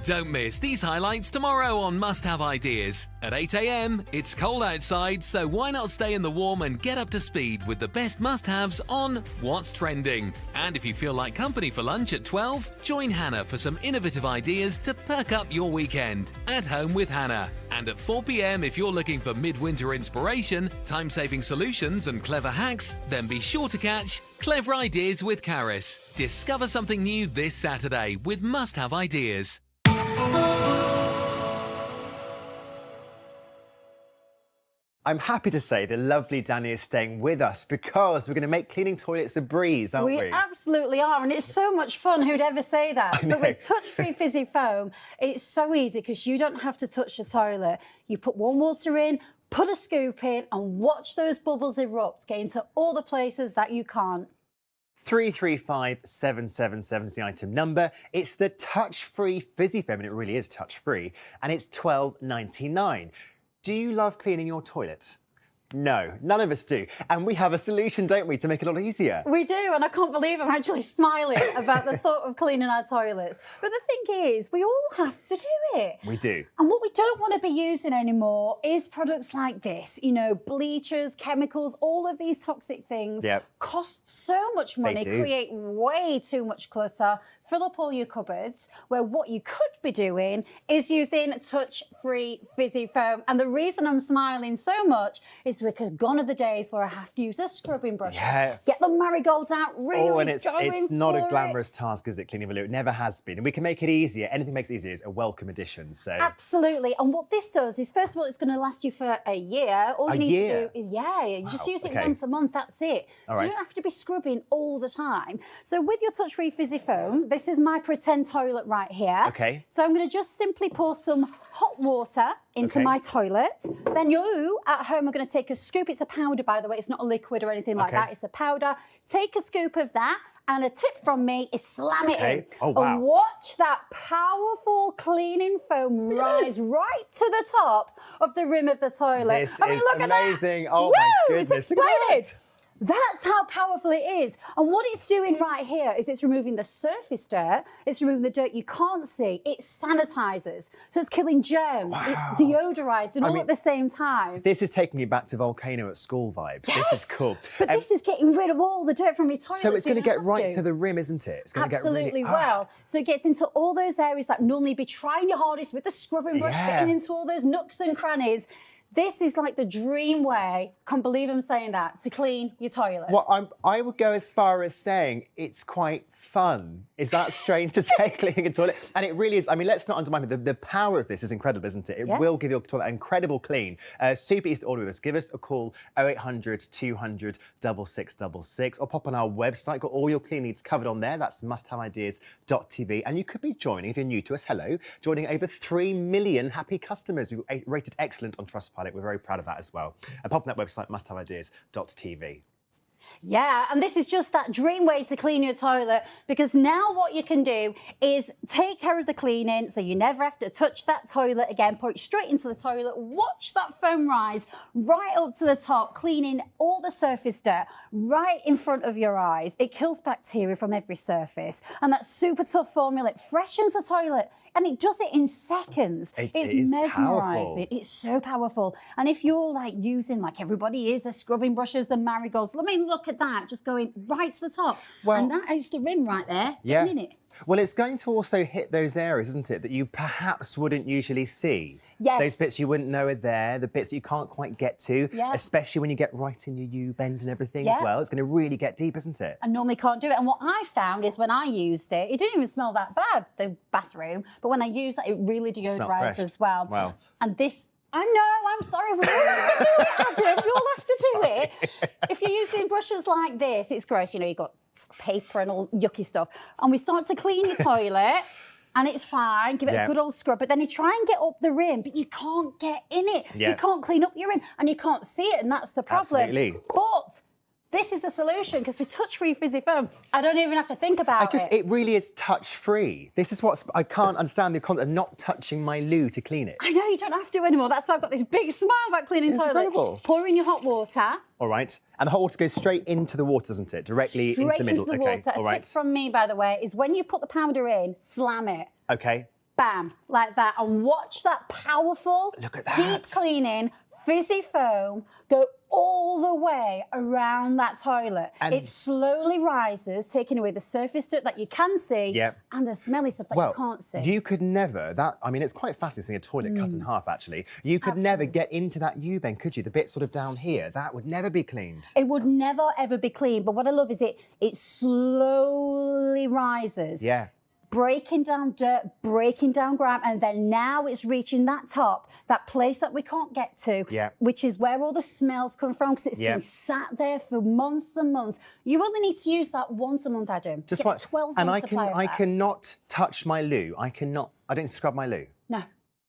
Don't miss these highlights tomorrow on Must Have Ideas. At 8 a.m, it's cold outside, so why not stay in the warm and get up to speed with the best must-haves on What's Trending. And if you feel like company for lunch at 12, join Hannah for some innovative ideas to perk up your weekend. At Home with Hannah. And at 4 p.m, if you're looking for midwinter inspiration, time-saving solutions and clever hacks, then be sure to catch Clever Ideas with Caris. Discover something new this Saturday with Must Have Ideas. I'm happy to say the lovely Danny is staying with us because we're going to make cleaning toilets a breeze, aren't we? We absolutely are, and it's so much fun. Who'd ever say that? But with touch-free fizzy foam, it's so easy because you don't have to touch the toilet. You put warm water in, put a scoop in, and watch those bubbles erupt, get into all the places that you can't. 3357777 is the item number. It's the touch-free fizzy foam, and it really is touch-free, and it's $12.99. Do you love cleaning your toilet? No, none of us do. And we have a solution, don't we, to make it a lot easier? We do, and I can't believe I'm actually smiling about the thought of cleaning our toilets. But the thing is, we all have to do it. We do. And what we don't want to be using anymore is products like this. You know, bleachers, chemicals, all of these toxic things cost so much money, create way too much clutter, fill up all your cupboards, where what you could be doing is using touch-free fizzy foam. And the reason I'm smiling so much is because gone are the days where I have to use a scrubbing brush. Get the marigolds out, really and it's not a glamorous task, is it, cleaning a loo? It never has been. And we can make it easier. Anything makes it easier is a welcome addition. So absolutely. And what this does is, first of all, it's going to last you for a year. All you need to do is, you just use it once a month, that's it. So you don't have to be scrubbing all the time. So with your touch-free fizzy foam, this is my pretend toilet right here. So I'm going to just simply pour some hot water into my toilet. Then you, at home, are going to take a scoop. It's a powder, by the way. It's not a liquid or anything like that. It's a powder. Take a scoop of that. And a tip from me is slam it in. And watch that powerful cleaning foam rise right to the top of the rim of the toilet. This is amazing. Oh my goodness. Look at that. That's how powerful it is. And what it's doing right here is it's removing the surface dirt, it's removing the dirt you can't see, it sanitizes. So it's killing germs, it's deodorizing all at the same time. This is taking me back to Volcano at school vibes. This is cool. But this is getting rid of all the dirt from your toilet. So it's going to get right to the rim, isn't it? It's going to get really well. So it gets into all those areas that normally be trying your hardest with the scrubbing brush, getting into all those nooks and crannies. This is like the dream way, can't believe I'm saying that, to clean your toilet. Well, I would go as far as saying it's quite fun. Is that strange to say, cleaning a toilet? And it really is. I mean, let's not undermine it. The power of this is incredible, isn't it? It will give your toilet an incredible clean. Super easy to order with us. Give us a call, 0800 200 6666, or pop on our website. Got all your cleaning needs covered on there. That's musthaveideas.tv. And you could be joining, if you're new to us, joining over 3 million happy customers. We've rated excellent on Trustpilot. We're very proud of that as well. And pop on that website, musthaveideas.tv. Yeah, and this is just that dream way to clean your toilet, because now what you can do is take care of the cleaning so you never have to touch that toilet again. Pour it straight into the toilet, watch that foam rise right up to the top, cleaning all the surface dirt right in front of your eyes. It kills bacteria from every surface, and that super tough formula, it freshens the toilet. And it does it in seconds. It's mesmerising. It's so powerful. And if you're like using, like everybody is, the scrubbing brushes, the marigolds, I mean, look at that, just going right to the top. And that is the rim right there, getting in it. Well, it's going to also hit those areas, isn't it, that you perhaps wouldn't usually see. Yes. Those bits you wouldn't know are there, the bits that you can't quite get to, especially when you get right in your U-bend and everything as well. It's going to really get deep, isn't it? I normally can't do it. And what I found is when I used it, it didn't even smell that bad, the bathroom, but when I used that, it really deodorized as well. Wow. And this I know, I'm sorry. We're all have to do it, Adam. You all have to do it. If you're using brushes like this, it's gross. You know, you've got paper and all yucky stuff. And we start to clean your toilet. And it's fine, give it a good old scrub, but then you try and get up the rim, but you can't get in it. You can't clean up your rim, and you can't see it, and that's the problem. Absolutely. But this is the solution, because with touch-free fizzy foam, I don't even have to think about it. It really is touch-free. This is what I can't understand the concept of not touching my loo to clean it. I know, you don't have to anymore. That's why I've got this big smile about cleaning toilets. Incredible. Pour in your hot water. All right. And the hot water goes straight into the water, doesn't it? Directly into the middle. Straight into the water. All A right. tip from me, by the way, is when you put the powder in, slam it. Okay. Bam, like that. And watch that powerful, deep cleaning, fizzy foam go all the way around that toilet. And it slowly rises, taking away the surface dirt that you can see and the smelly stuff that you can't see. You could never, I mean, it's quite fascinating, a toilet cut in half, actually. You could never get into that U-bend, could you? The bit sort of down here, that would never be cleaned. It would never, ever be clean. But what I love is it slowly rises. Yeah. Breaking down dirt, breaking down grime, and then now it's reaching that top, that place that we can't get to, which is where all the smells come from, because it's been sat there for months and months. You only need to use that once a month, Adam. Just Get 12 and months supply of I that. cannot touch my loo. I don't scrub my loo. No.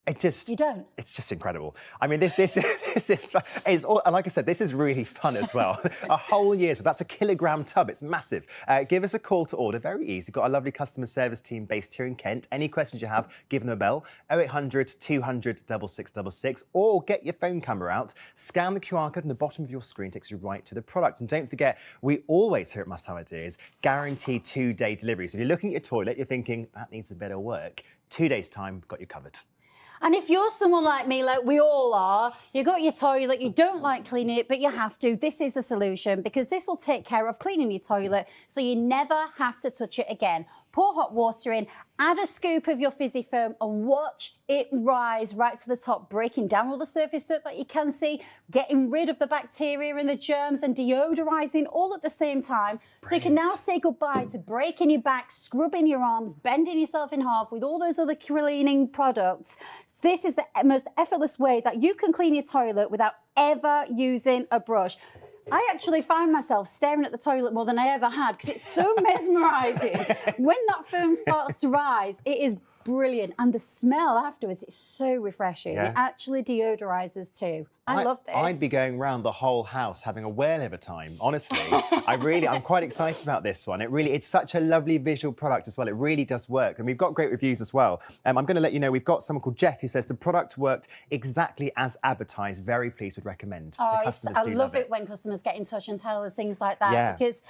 It just... You don't? It's just incredible. I mean, this is all, and like I said, this is really fun as well. A whole year's worth. That's a kilogram tub. It's massive. Give us a call to order. Very easy. Got a lovely customer service team based here in Kent. Any questions you have, give them a bell. 0800 200 6666, or get your phone camera out. Scan the QR code on the bottom of your screen. Takes you right to the product. And don't forget, we always here at Must Have Ideas guarantee 2-day delivery. So if you're looking at your toilet, you're thinking that needs a bit of work. 2 days time, got you covered. And if you're someone like me, like we all are, you got your toilet, you don't like cleaning it, but you have to, this is the solution, because this will take care of cleaning your toilet so you never have to touch it again. Pour hot water in, add a scoop of your fizzy foam and watch it rise right to the top, breaking down all the surface dirt that you can see, getting rid of the bacteria and the germs and deodorizing all at the same time. So you can now say goodbye to breaking your back, scrubbing your arms, bending yourself in half with all those other cleaning products. This is the most effortless way that you can clean your toilet without ever using a brush. I actually find myself staring at the toilet more than I ever had because it's so mesmerising. When that foam starts to rise, it is brilliant. And the smell afterwards, it's so refreshing. Yeah. It actually deodorizes too. I love this. I'd be going around the whole house having a whale of a time, honestly. I'm quite excited about this one. It's such a lovely visual product as well. It really does work. And we've got great reviews as well. I'm going to let you know, we've got someone called Jeff who says the product worked exactly as advertised. Very pleased, would recommend. Oh, so customers I do love it when customers get in touch and tell us things like that. Yeah. Because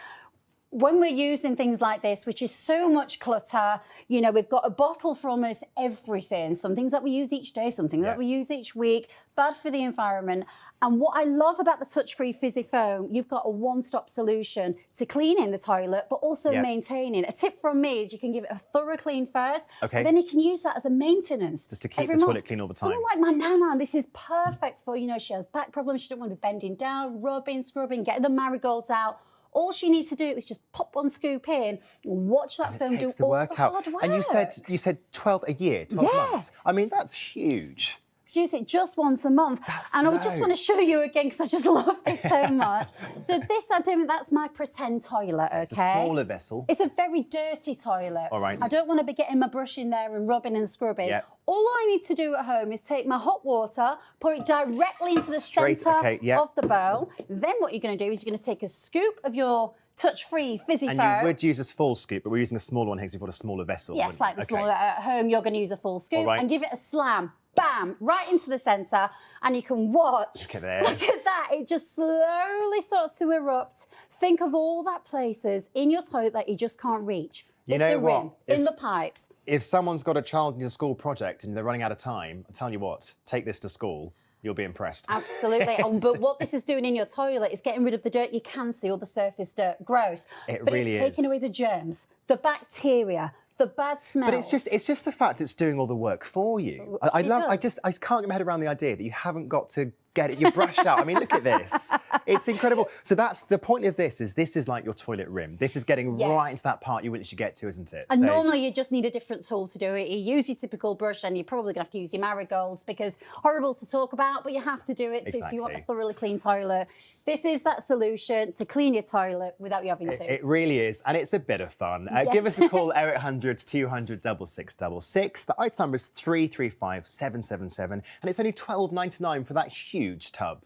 when we're using things like this, which is so much clutter, you know, we've got a bottle for almost everything. Some things that we use each day, some things that we use each week, bad for the environment. And what I love about the touch-free fizzy foam, you've got a one-stop solution to cleaning the toilet, but also maintaining. A tip from me is you can give it a thorough clean first, and then you can use that as a maintenance. Just to keep the toilet clean all the time. Someone like my nana, this is perfect for, you know, she has back problems, she doesn't want to be bending down, rubbing, scrubbing, getting the marigolds out. All she needs to do is just pop one scoop in, watch that foam do all the hard work. And you said 12 a year, 12 months. I mean, that's huge. Use it just once a month. And I just want to show you again because I just love this so much. So this, that's my pretend toilet, okay? It's a smaller vessel. It's a very dirty toilet. All right. I don't want to be getting my brush in there and rubbing and scrubbing. Yeah. All I need to do at home is take my hot water, pour it directly into the centre of the bowl. Then what you're going to do is you're going to take a scoop of your touch-free fizzy foam. And you would use a full scoop, but we're using a smaller one here because we've got a smaller vessel. Yes, like the smaller. At home, you're going to use a full scoop and give it a slam. Bam, right into the centre, and you can watch. Look at this. Look at that. It just slowly starts to erupt. Think of all that places in your toilet that you just can't reach. You know what? In the pipes. If someone's got a child in a school project and they're running out of time, I'm telling you what, take this to school. You'll be impressed. Absolutely. But what this is doing in your toilet is getting rid of the dirt you can see, all the surface dirt. Gross. It but really it's taking away the germs, the bacteria, the bad smells. But it's just the fact it's doing all the work for you. I can't get my head around the idea that you haven't got to get it. You're brushed out. I mean, look at this. It's incredible. So that's the point of this is like your toilet rim. This is getting right into that part you want it to get to, isn't it? And normally you just need a different tool to do it. You use your typical brush and you're probably going to have to use your marigolds because horrible to talk about, but you have to do it. So if you want a thoroughly clean toilet, this is that solution to clean your toilet without you having to. It really is. And it's a bit of fun. Give us a call, 0800 200 6666. The item number is 335777 and it's only £12.99 for that huge tub.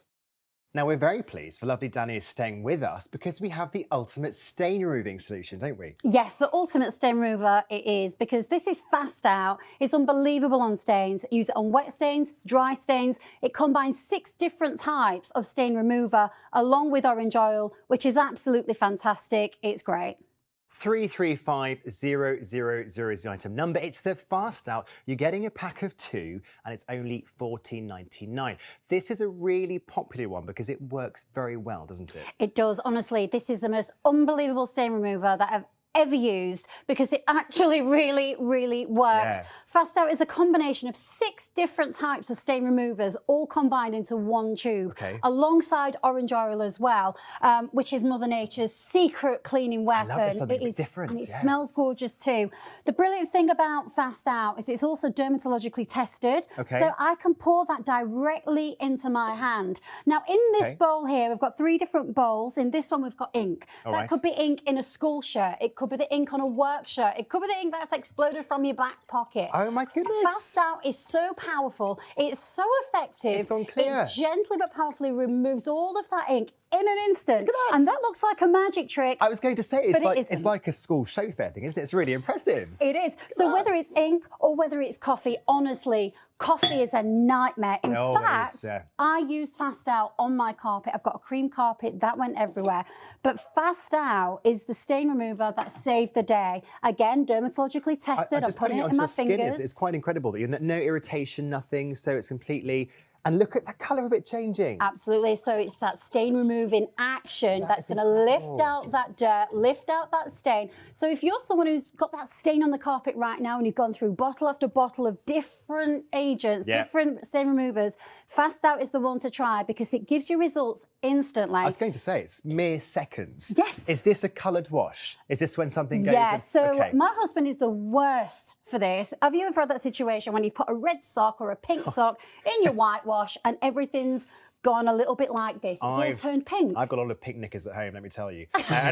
Now, we're very pleased for lovely Danny is staying with us because we have the ultimate stain removing solution, don't we? Yes, the ultimate stain remover it is because this is fast out. It's unbelievable on stains. Use it on wet stains, dry stains. It combines 6 different types of stain remover along with orange oil, which is absolutely fantastic. It's great. 335000 is the item number. It's the fast out. You're getting a pack of 2 and it's only £14.99. This is a really popular one because it works very well, doesn't it? It does. Honestly, this is the most unbelievable stain remover that I've ever used because it actually really, really works. Fast Out is a combination of 6 different types of stain removers all combined into one tube, alongside orange oil as well, which is Mother Nature's secret cleaning weapon. I love this, something it is different. And it smells gorgeous too. The brilliant thing about Fast Out is it's also dermatologically tested, so I can pour that directly into my hand. Now in this bowl here, we've got 3 different bowls. In this one, we've got ink. That could be ink in a school shirt. It could be the ink on a work shirt. It could be the ink that's exploded from your back pocket. Oh my goodness. Fast Out is so powerful. It's so effective. It's gone clear. It gently but powerfully removes all of that ink in an instant. And that looks like a magic trick. I was going to say, it's like a school show fair thing, isn't it? It's really impressive. It is. So whether it's ink or whether it's coffee, honestly, coffee is a nightmare. In fact, I use Fast Out on my carpet. I've got a cream carpet, that went everywhere. But Fast Out is the stain remover that saved the day. Again, dermatologically tested. I'm putting it in my fingers. It's quite incredible that you're no irritation, nothing. So it's completely... And look at the colour of it changing. Absolutely. So it's that stain removing action that's going to lift out that dirt, lift out that stain. So if you're someone who's got that stain on the carpet right now and you've gone through bottle after bottle of different agents, different stain removers, Fast Out is the one to try because it gives you results instantly. I was going to say, it's mere seconds. Yes. Is this a coloured wash? Is this when something goes... Yeah, so my husband is the worst for this. Have you ever had that situation when you've put a red sock or a pink sock in your whitewash and everything's gone a little bit like this? It's all turned pink. I've got a lot of pink knickers at home, let me tell you. I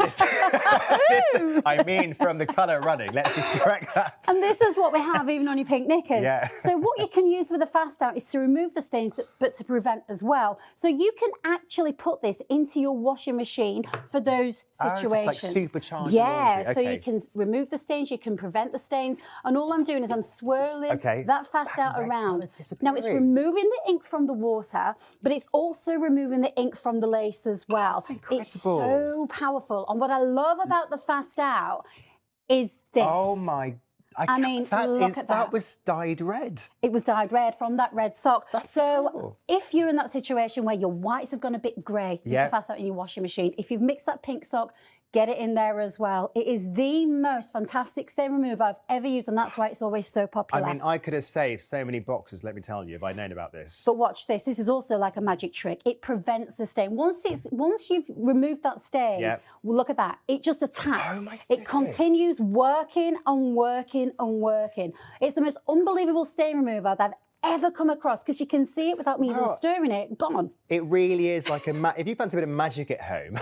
mean, from the colour running, let's just correct that. And this is what we have even on your pink knickers. So what you can use with a Fast Out is to remove the stains, but to prevent as well. So you can actually put this into your washing machine for those situations. Just like supercharged laundry. So you can remove the stains, you can prevent the stains. And all I'm doing is I'm swirling that Fast Out around. Now it's removing the ink from the water, but it's also removing the ink from the lace as well. That's incredible. It's so powerful. And what I love about the Fast Out is this. Oh my... I mean, look at that. That was dyed red. It was dyed red from that red sock. So if you're in that situation where your whites have gone a bit grey, use the Fast Out in your washing machine. If you've mixed that pink sock, get it in there as well. It is the most fantastic stain remover I've ever used, and that's why it's always so popular. I mean, I could have saved so many boxes, let me tell you, if I'd known about this. But watch this. This is also like a magic trick. It prevents the stain. Once you've removed that stain, well, look at that. It just attacks. It continues working and working and working. It's the most unbelievable stain remover that I've ever come across because you can see it without me even stirring it. Gone. It really is like if you fancy a bit of magic at home,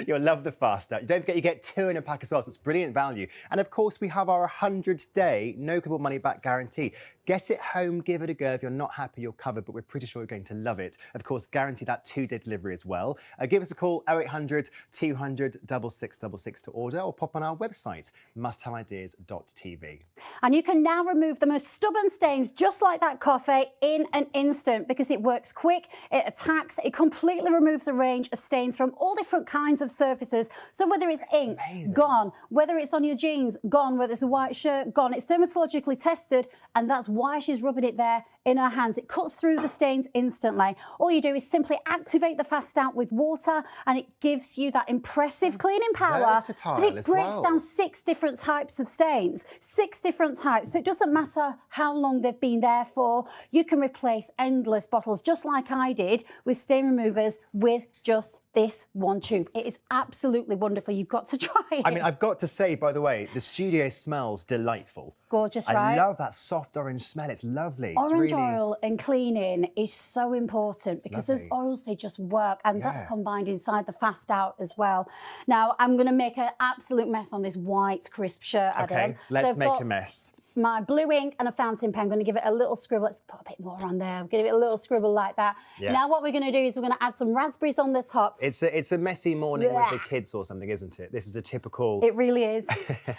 you'll love the Fast Out. Don't forget you get 2 in a pack as well, so it's brilliant value. And of course we have our 100-day no couple money back guarantee. Get it home, give it a go. If you're not happy, you're covered, but we're pretty sure you're going to love it. Of course, guarantee that 2-day delivery as well. Give us a call, 0800 200 6666 to order, or pop on our website, musthaveideas.tv. And you can now remove the most stubborn stains, just like that coffee, in an instant, because it works quick, it attacks, it completely removes a range of stains from all different kinds of surfaces. So whether it's ink, gone, whether it's on your jeans, gone, whether it's a white shirt, gone. It's dermatologically tested, and that's why she's rubbing it there in her hands. It cuts through the stains instantly. All you do is simply activate the Fast Out with water, and it gives you that impressive cleaning power. And it breaks down 6 different types of stains, 6 different types. So it doesn't matter how long they've been there for. or you can replace endless bottles, just like I did with stain removers with just this one tube. It is absolutely wonderful. You've got to try it. I mean, I've got to say, by the way, the studio smells delightful. Gorgeous, right? I love that soft orange smell. It's lovely. Orange it's really... oil and cleaning is so important because those oils, they just work, and that's combined inside the Fast Out as well. Now, I'm going to make an absolute mess on this white crisp shirt, Adam. Okay, let's make a mess. My blue ink and a fountain pen. I'm going to give it a little scribble. Let's put a bit more on there. Give it a little scribble like that. Yeah. Now what we're going to do is we're going to add some raspberries on the top. It's a messy morning with the kids or something, isn't it? This is a typical... It really is.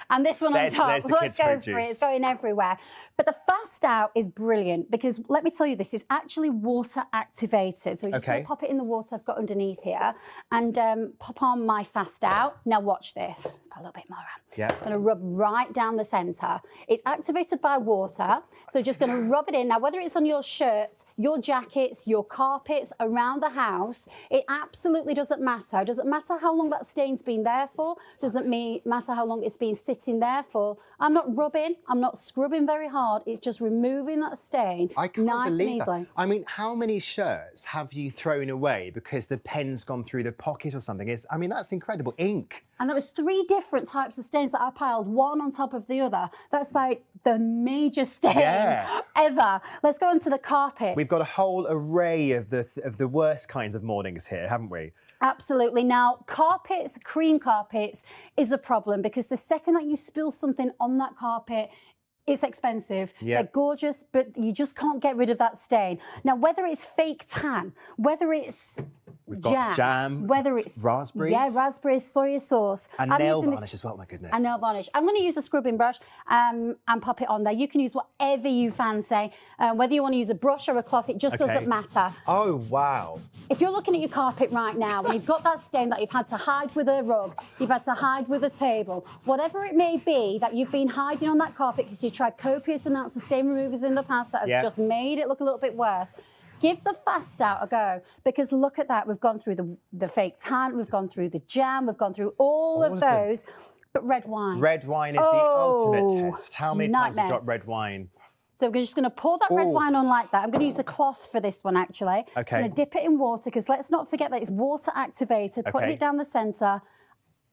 And this one on top, let's go for it. It's going everywhere. But the Fast Out is brilliant because, let me tell you, this is actually water activated. So we're just going to pop it in the water I've got underneath here and pop on my Fast Out. Now watch this. Let's put a little bit more on. Yeah. I'm going to rub right down the centre. It's activated by water, so just going to rub it in. Now, whether it's on your shirts, your jackets, your carpets, around the house, it absolutely doesn't matter. It doesn't matter how long that stain's been there for. Doesn't matter how long it's been sitting there for. I'm not rubbing. I'm not scrubbing very hard. It's just removing that stain nice and easily. I mean, how many shirts have you thrown away because the pen's gone through the pocket or something? I mean, that's incredible. Ink. And there was 3 different types of stains that I piled one on top of the other. That's like the major stain ever. Let's go onto the carpet. We've got a whole array of the worst kinds of mornings here, haven't we? Absolutely. Now, carpets, cream carpets, is a problem because the second that you spill something on that carpet, it's expensive. They're gorgeous, but you just can't get rid of that stain. Now, whether it's fake tan, whether it's jam, whether it's raspberries. Yeah, raspberries, soy sauce. And nail varnish as well, my goodness. And nail varnish. I'm going to use a scrubbing brush and pop it on there. You can use whatever you fancy. Whether you want to use a brush or a cloth, it just doesn't matter. Oh, wow. If you're looking at your carpet right now and you've got that stain that you've had to hide with a rug, you've had to hide with a table, whatever it may be that you've been hiding on that carpet because you tried copious amounts of stain removers in the past that have just made it look a little bit worse, give the Fast Out a go, because look at that. We've gone through the fake tan, we've gone through the jam, we've gone through all of those, but red wine. Red wine is the ultimate test. How many times have you got red wine? So we're just going to pour that red wine on like that. I'm going to use a cloth for this one, actually. Okay. I'm going to dip it in water, because let's not forget that it's water activated, putting it down the centre,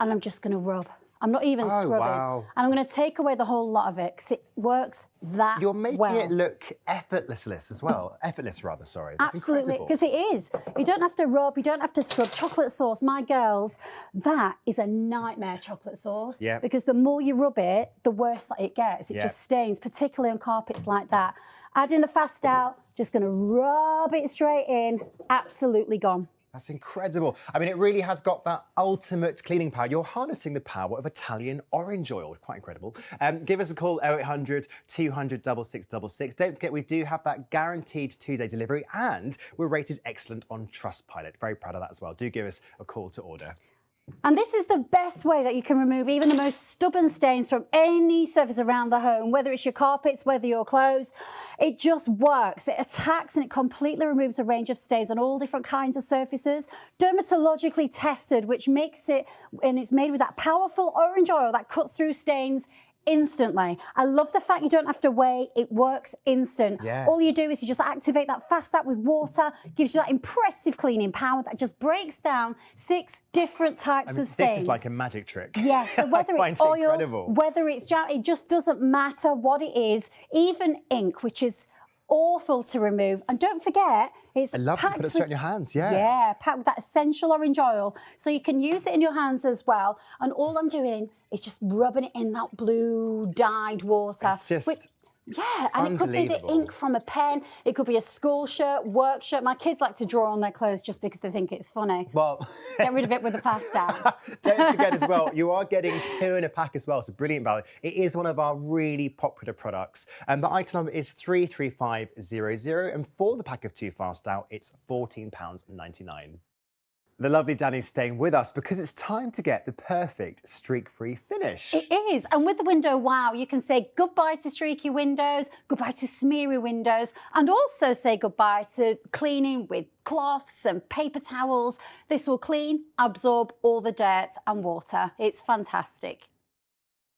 and I'm just going to rub. I'm not even scrubbing. Wow. And I'm going to take away the whole lot of it because it works that You're making well. it look effortless as well. Effortless, rather, sorry. That's Absolutely, incredible. because it is. You don't have to rub, you don't have to scrub. Chocolate sauce, my girls, that is a nightmare, chocolate sauce. Yeah. Because the more you rub it, the worse that it gets. It just stains, particularly on carpets like that. Adding the Fast Out, just going to rub it straight in, absolutely gone. That's incredible. I mean, it really has got that ultimate cleaning power. You're harnessing the power of Italian orange oil. Quite incredible. Give us a call, 0800 200 6666. Don't forget, we do have that guaranteed 2-day delivery, and we're rated excellent on Trustpilot. Very proud of that as well. Do give us a call to order. And this is the best way that you can remove even the most stubborn stains from any surface around the home, whether it's your carpets, whether your clothes. It just works. It attacks and it completely removes a range of stains on all different kinds of surfaces. Dermatologically tested, which makes it, and it's made with that powerful orange oil that cuts through stains instantly. I love the fact you don't have to wait. It works instant. Yeah. All you do is you just activate that Fast Out with water, gives you that impressive cleaning power that just breaks down 6 different types of stains. This is like a magic trick. Yes, so whether it's oil, whether it's jam, it just doesn't matter what it is. Even ink, which is awful to remove. And don't forget, it's I love to packed put it straight in your hands, Yeah, packed with that essential orange oil. So you can use it in your hands as well. And all I'm doing is just rubbing it in that blue dyed water. It's just yeah, and it could be the ink from a pen. It could be a school shirt, work shirt. My kids like to draw on their clothes just because they think it's funny. Well, get rid of it with the Fast Out. Don't forget as well, you are getting 2 in a pack as well. It's a brilliant value. It is one of our really popular products. And the item number is 33500. And for the pack of 2 Fast Out, it's £14.99. The lovely Danny's staying with us because it's time to get the perfect streak-free finish. It is. And with the Window Wow, you can say goodbye to streaky windows, goodbye to smeary windows, and also say goodbye to cleaning with cloths and paper towels. This will clean, absorb all the dirt and water. It's fantastic.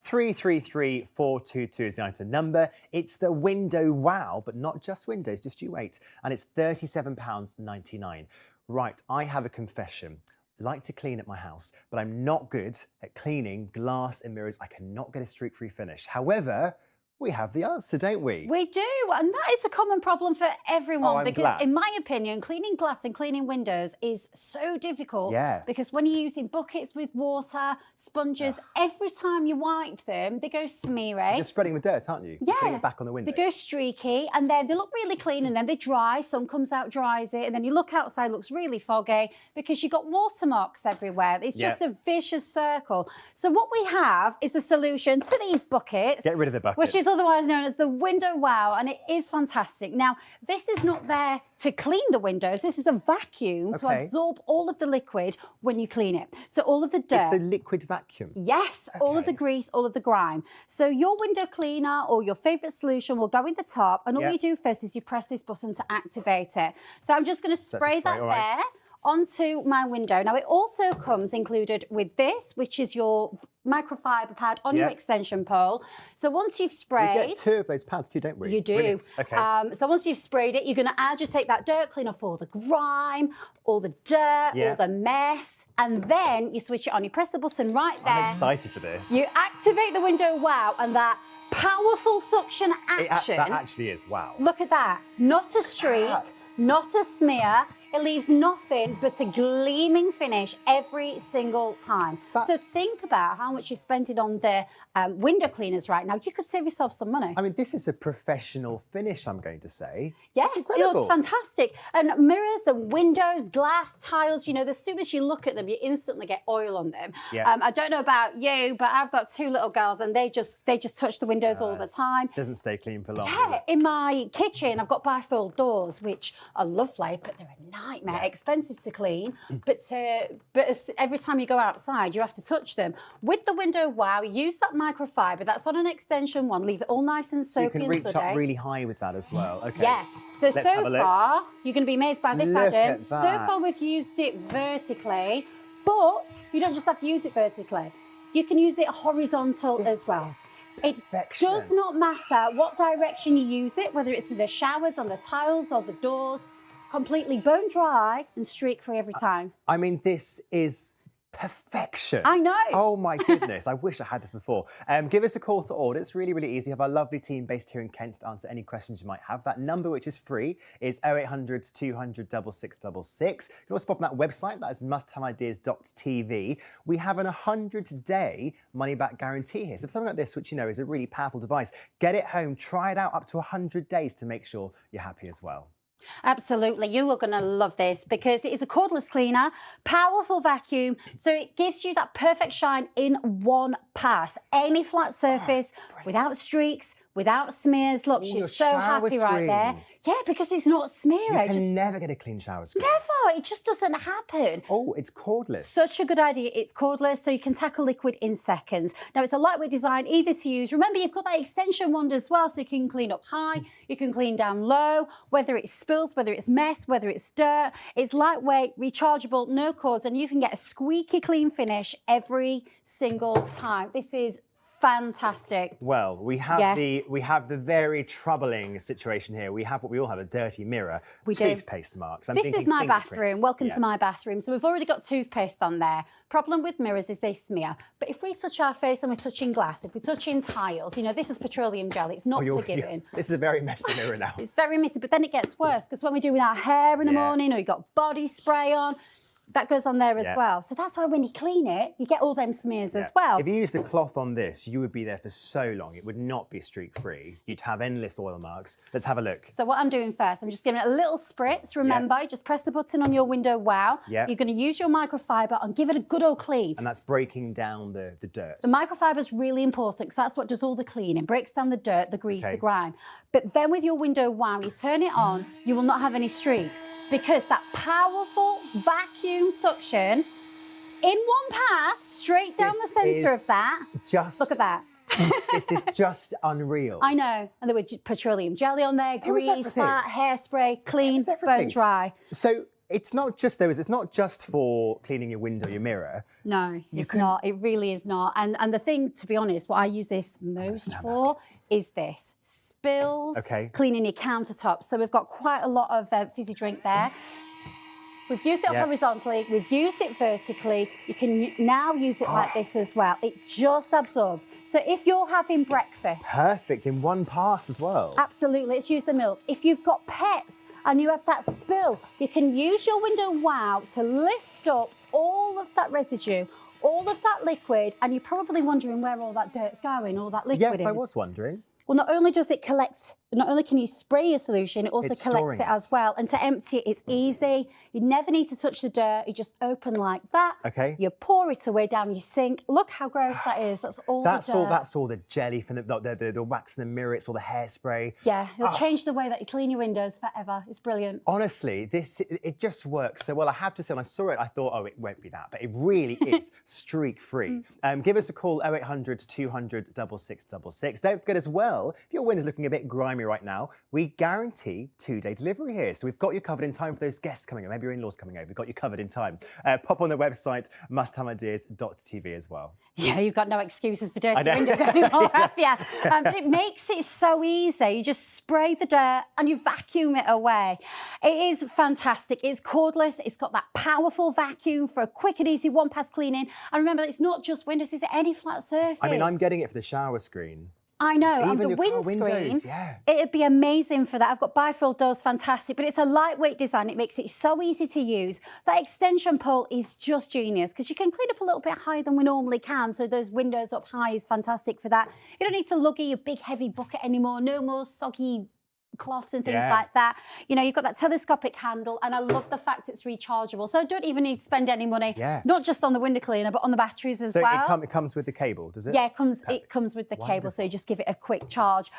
333422 is the item number. It's the Window Wow, but not just windows, just you wait. And it's £37.99. Right, I have a confession. I like to clean at my house, but I'm not good at cleaning glass and mirrors. I cannot get a streak-free finish. However, we have the answer, don't we? We do, and that is a common problem for everyone because, glad. in my opinion, cleaning glass and cleaning windows is so difficult. Yeah. Because when you're using buckets with water, sponges, every time you wipe them, they go smeary. You're just spreading the dirt, aren't you? Yeah. Putting it back on the window. They go streaky, and then they look really clean, and then they dry. Sun comes out, dries it, and then you look outside, looks really foggy because you've got watermarks everywhere. It's just a vicious circle. So what we have is a solution to these buckets. Get rid of the buckets. Which is otherwise known as the Window Wow, and it is fantastic. Now, this is not there to clean the windows. This is a vacuum to absorb all of the liquid when you clean it. So all of the dirt. It's a liquid vacuum. Yes, all of the grease, all of the grime. So your window cleaner or your favourite solution will go in the top, and all you do first is you press this button to activate it. So I'm just going to spray that there onto my window. Now, it also comes included with this, which is your microfiber pad on your extension pole. So once you've sprayed... We get 2 of those pads too, don't we? You do. Brilliant. Okay. So once you've sprayed it, you're going to agitate that dirt, clean off all the grime, all the dirt, all the mess, and then you switch it on. You press the button right there. I'm excited for this. You activate the Window Wow, and that powerful suction action... That actually is, wow. Look at that. Not a streak, not a smear. It leaves nothing but a gleaming finish every single time. So think about how much you've spent it on the window cleaners right now. You could save yourself some money. I mean, this is a professional finish, I'm going to say. Yes, It's it incredible. looks fantastic. And mirrors and windows, glass, tiles, you know, as soon as you look at them, you instantly get oil on them. Yeah. I don't know about you, but I've got 2 little girls and they just touch the windows all the time. Doesn't stay clean for long. Yeah, in my kitchen, I've got bifold doors, which are lovely, but they're a nightmare, expensive to clean. But every time you go outside, you have to touch them. With the Window Wow, use that microfiber. That's on an extension one. Leave it all nice and So you soapy can reach and suddy. up really high with that as well. Okay. Yeah. So Let's have a look. far, you're going to be amazed by this, Look Adam. at So that. far, we've used it vertically, but you don't just have to use it vertically. You can use it horizontal as well. It does not matter what direction you use it, whether it's in the showers, on the tiles, or the doors. Completely bone dry and streak free every time. I mean, this is perfection. I know. Oh my goodness, I wish I had this before. Give us a call to order. It's really, really easy. We have our lovely team based here in Kent to answer any questions you might have. That number, which is free, is 0800 200 6666. You can also pop on that website. That is musthaveideas.tv. We have an 100-day money-back guarantee here. So something like this, which you know is a really powerful device, get it home, try it out up to 100 days to make sure you're happy as well. Absolutely, you are going to love this because it is a cordless cleaner, powerful vacuum, so it gives you that perfect shine in one pass. Any flat surface, without streaks, without smears. Look, she's so happy right there. Yeah, because it's not smeary. You can never get a clean shower screen. Never, it just doesn't happen. Oh, it's cordless. Such a good idea. It's cordless, so you can tackle liquid in seconds. Now, it's a lightweight design, easy to use. Remember, you've got that extension wand as well, so you can clean up high, you can clean down low, whether it's spills, whether it's mess, whether it's dirt. It's lightweight, rechargeable, no cords, and you can get a squeaky clean finish every single time. This is fantastic. Well, we have the very troubling situation here. We have what we all have, a dirty mirror, toothpaste marks. This is my bathroom. Welcome to my bathroom. So we've already got toothpaste on there. Problem with mirrors is they smear. But if we touch our face and we're touching glass, if we're touching tiles, you know, this is petroleum jelly. It's not forgiving. This is a very messy mirror now. It's very messy, but then it gets worse because when we're doing our hair in the morning or you've got body spray on, that goes on there as well. So that's why when you clean it, you get all them smears as well. If you used a cloth on this, you would be there for so long. It would not be streak-free. You'd have endless oil marks. Let's have a look. So what I'm doing first, I'm just giving it a little spritz. Remember, just press the button on your Window Wow. Yeah. You're going to use your microfiber and give it a good old clean. And that's breaking down the dirt. The microfiber is really important because that's what does all the cleaning. Breaks down the dirt, the grease, the grime. But then with your Window Wow, you turn it on, you will not have any streaks because that powerful vacuum suction in one pass, straight down the centre of that. Look at that. This is just unreal. I know. And there was petroleum jelly on there, grease, fat, hairspray, clean, bone dry. So it's not just it's not just for cleaning your window, your mirror. No, it's not. It really is not. And the thing, to be honest, what I use this most for is this. Spills, cleaning your countertops. So we've got quite a lot of fizzy drink there. We've used it horizontally, we've used it vertically. You can now use it like this as well. It just absorbs. So if you're having breakfast. Perfect, in one pass as well. Absolutely, let's use the milk. If you've got pets and you have that spill, you can use your window wow to lift up all of that residue, all of that liquid, and you're probably wondering where all that dirt's going, all that liquid is. Yes, I was wondering. Well, not only does it collect, not only can you spray your solution, it also collects it as well. And to empty it, it's easy. You never need to touch the dirt. You just open like that. Okay. You pour it away down your sink. Look how gross that is. That's all the dirt. That's all the jelly from the wax in the mirror. It's all the hairspray. Yeah, it'll change the way that you clean your windows forever. It's brilliant. Honestly, it just works so well. I have to say, when I saw it, I thought, oh, it won't be that. But it really is streak-free. Give us a call, 0800 200 6666. Don't forget as well, if your window's looking a bit grimy right now, we guarantee 2-day delivery here. So we've got you covered in time for those guests coming over. Maybe your in-laws coming over. We've got you covered in time. Pop on the website, musthaveideas.tv as well. Yeah, you've got no excuses for dirty windows anymore, have you? But it makes it so easy. You just spray the dirt and you vacuum it away. It is fantastic. It's cordless. It's got that powerful vacuum for a quick and easy one-pass cleaning. And remember, it's not just windows, it's any flat surface. I mean, I'm getting it for the shower screen. I know, and the windscreen, it'd be amazing for that. I've got bifold doors, fantastic, but it's a lightweight design. It makes it so easy to use. That extension pole is just genius because you can clean up a little bit higher than we normally can. So those windows up high is fantastic for that. You don't need to luggy a big heavy bucket anymore. No more soggy cloths and things like that. You know, you've got that telescopic handle, and I love the fact it's rechargeable. So I don't even need to spend any money, not just on the window cleaner, but on the batteries as well. So it comes with the cable, does it? Yeah, it comes with the cable, so you just give it a quick charge.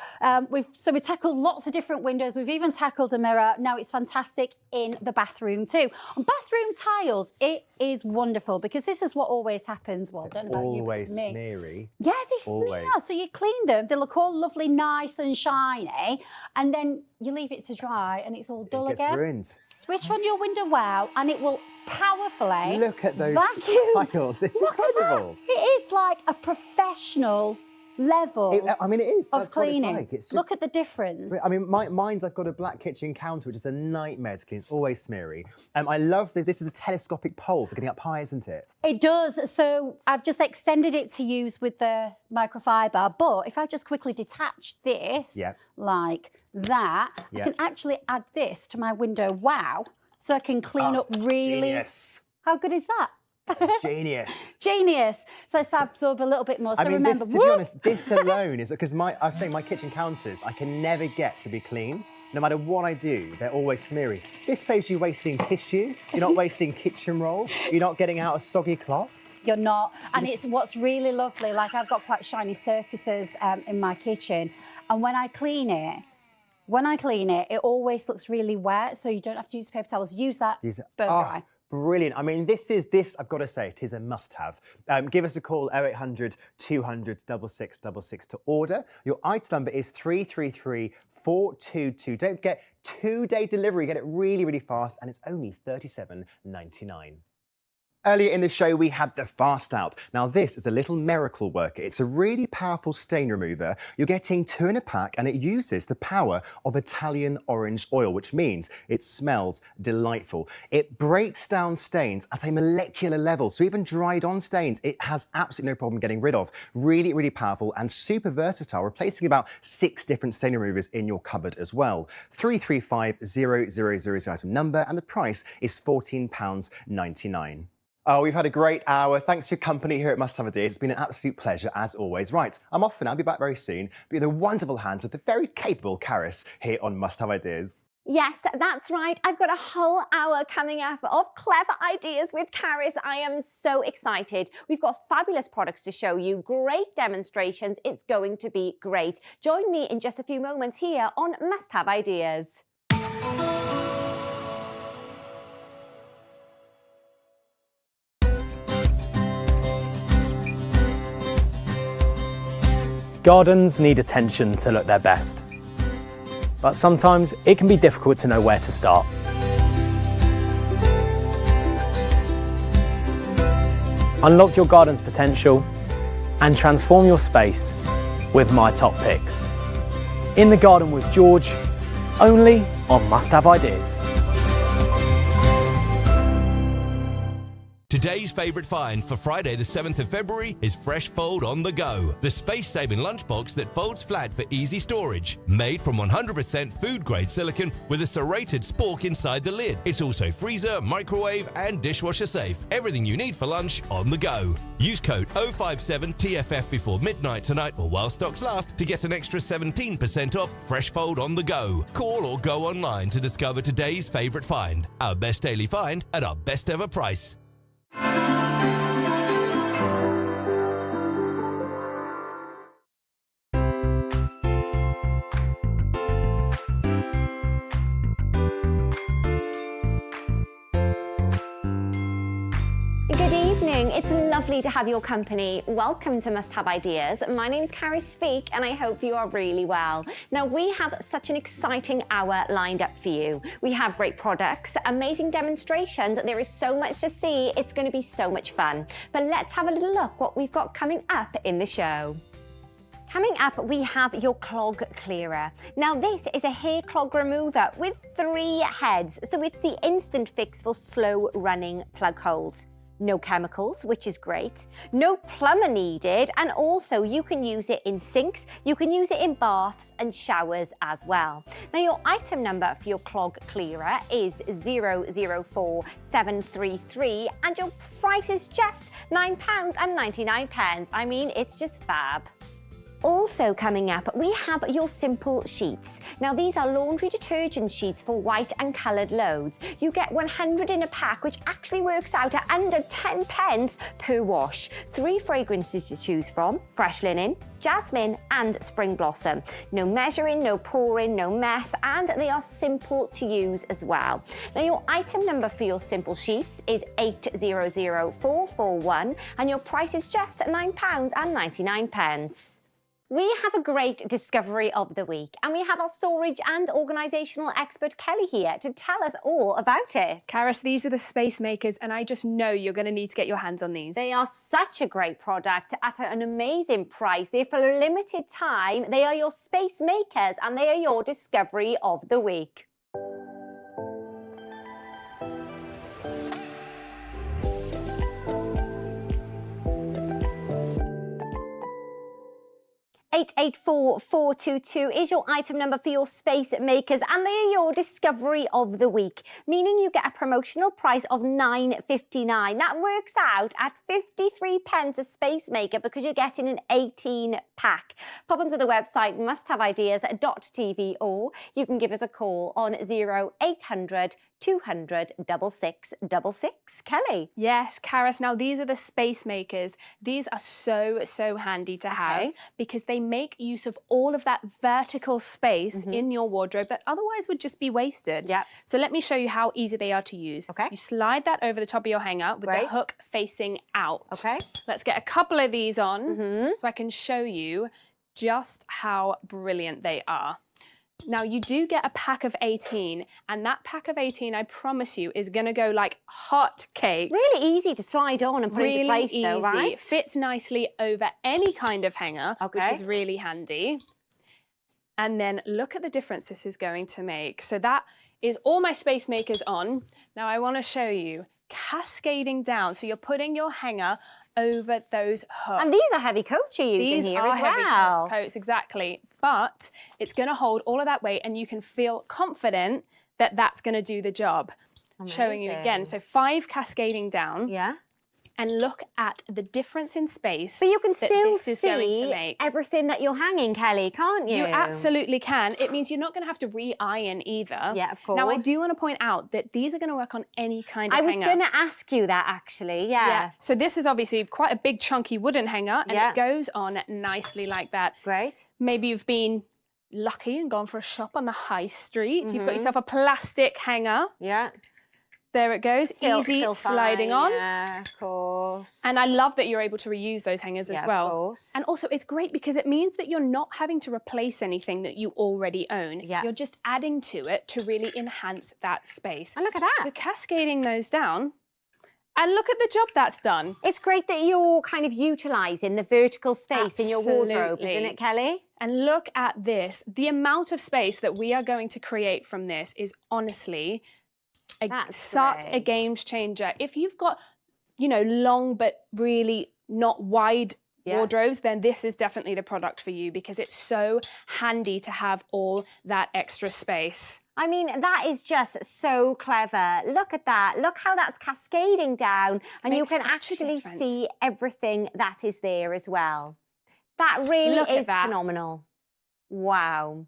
We tackled lots of different windows. We've even tackled a mirror. Now it's fantastic in the bathroom too. On bathroom tiles, it is wonderful because this is what always happens. Well, I don't know about you, but it's me. Always smeary. Yeah, they smear. So you clean them, they look all lovely, nice and shiny, and then you leave it to dry and it's all dull again. It gets ruined. Switch on your window wow and it will powerfully look at those vacuum. tiles. It's incredible. It is like a professional level I mean, it is. of That's cleaning. What it's like. It's just, look at the difference. I mean, mine's, I've got a black kitchen counter, which is a nightmare to clean. It's always smeary. I love that this is a telescopic pole for getting up high, isn't it? It does. So I've just extended it to use with the microfiber. But if I just quickly detach this like that, I can actually add this to my window wow. So I can clean up really. Genius. How good is that? That's genius. Genius. So let's absorb a little bit more. So I mean, remember, to be honest, this alone is because I was saying my kitchen counters, I can never get to be clean. No matter what I do, they're always smeary. This saves you wasting tissue. You're not wasting kitchen roll. You're not getting out a soggy cloth. You're not. And it's what's really lovely. Like I've got quite shiny surfaces in my kitchen, and when I clean it, it always looks really wet. So you don't have to use paper towels. Use that burn dry. Brilliant. I mean, this, I've got to say, it is a must-have. Give us a call, 0800 200 6666 to order. Your item number is 333422. Don't forget, 2-day delivery. Get it really, really fast, and it's only $37.99. Earlier in the show, we had the Fast Out. Now, this is a little miracle worker. It's a really powerful stain remover. You're getting 2 in a pack, and it uses the power of Italian orange oil, which means it smells delightful. It breaks down stains at a molecular level, so even dried-on stains, it has absolutely no problem getting rid of. Really, really powerful and super versatile, replacing about 6 different stain removers in your cupboard as well. 335000 is the item number, and the price is £14.99. Oh, we've had a great hour. Thanks for your company here at Must Have Ideas. It's been an absolute pleasure, as always. Right, I'm off for now. I'll be back very soon. Be in the wonderful hands of the very capable Caris here on Must Have Ideas. Yes, that's right. I've got a whole hour coming up of clever ideas with Caris. I am so excited. We've got fabulous products to show you, great demonstrations. It's going to be great. Join me in just a few moments here on Must Have Ideas. Gardens need attention to look their best, but sometimes it can be difficult to know where to start. Unlock your garden's potential and transform your space with my top picks. In the Garden with George, only on Must Have Ideas. Today's favourite find for Friday the 7th of February is Fresh Fold on the Go, the space-saving lunchbox that folds flat for easy storage. Made from 100% food-grade silicone with a serrated spork inside the lid. It's also freezer, microwave and dishwasher safe. Everything you need for lunch on the go. Use code 057TFF before midnight tonight or while stocks last to get an extra 17% off Fresh Fold on the Go. Call or go online to discover today's favourite find. Our best daily find at our best ever price. Good evening, it's lovely to have your company. Welcome to Must Have Ideas. My name's Carrie Speak and I hope you are really well. Now we have such an exciting hour lined up for you. We have great products, amazing demonstrations, there is so much to see, it's going to be so much fun. But let's have a little look what we've got coming up in the show. Coming up, we have your clog clearer. Now this is a hair clog remover with 3 heads, so it's the instant fix for slow running plug holes. No chemicals, which is great. No plumber needed, and also you can use it in sinks, you can use it in baths and showers as well. Now your item number for your clog clearer is 004733 and your price is just £9.99. I mean, it's just fab. Also coming up, we have your simple sheets. Now these are laundry detergent sheets for white and coloured loads. You get 100 in a pack, which actually works out at under 10 pence per wash. 3 fragrances to choose from: fresh linen, jasmine and spring blossom. No measuring, no pouring, no mess, and they are simple to use as well. Now your item number for your simple sheets is 800441 and your price is just £9.99. We have a great discovery of the week and we have our storage and organisational expert Kelly here to tell us all about it. Caris, these are the Space Makers and I just know you're going to need to get your hands on these. They are such a great product at an amazing price. They're for a limited time. They are your Space Makers and they are your discovery of the week. $884-422 is your item number for your Space Makers and they are your discovery of the week, meaning you get a promotional price of £9.59. That works out at 53 pence a Space Maker because you're getting an 18 pack. Pop onto the website musthaveideas.tv or you can give us a call on 0800 200 6666. Kelly. Yes, Caris. Now these are the Space Makers. These are so handy to have because they make use of all of that vertical space in your wardrobe that otherwise would just be wasted. Yeah. So let me show you how easy they are to use. Okay. You slide that over the top of your hanger with the hook facing out. Okay. Let's get a couple of these on so I can show you just how brilliant they are. Now you do get a pack of 18 and that pack of 18 I promise you is going to go like hot cakes. Really easy to slide on and put into place though, right? It fits nicely over any kind of hanger, which is really handy. And then look at the difference this is going to make. So that is all my Space Makers on. Now I want to show you cascading down. So you're putting your hanger over those hooks. And these are heavy coats you're using here as well. These are heavy coats, exactly. But it's going to hold all of that weight and you can feel confident that that's going to do the job. Amazing. Showing you again. So 5 cascading down. Yeah. And look at the difference in space. But you can still see everything that you're hanging, Kelly, can't you? You absolutely can. It means you're not going to have to re-iron either. Yeah, of course. Now, I do want to point out that these are going to work on any kind of hanger. I was going to ask you that, actually, yeah. So this is obviously quite a big, chunky wooden hanger, and it goes on nicely like that. Great. Maybe you've been lucky and gone for a shop on the high street. You've got yourself a plastic hanger. Yeah. There it goes, easy sliding on. Yeah, of course. And I love that you're able to reuse those hangers as well. Of course. And also it's great because it means that you're not having to replace anything that you already own. Yeah. You're just adding to it to really enhance that space. And look at that. So cascading those down, And look at the job that's done. It's great that you're kind of utilising the vertical space in your wardrobe, isn't it, Kelly? And look at this. The amount of space that we are going to create from this is honestly such a game changer. If you've got, you know, long but really not wide wardrobes, then this is definitely the product for you because it's so handy to have all that extra space. I mean, that is just so clever. Look at that. Look how that's cascading down. And you can actually see everything that is there as well. That really is phenomenal. Wow.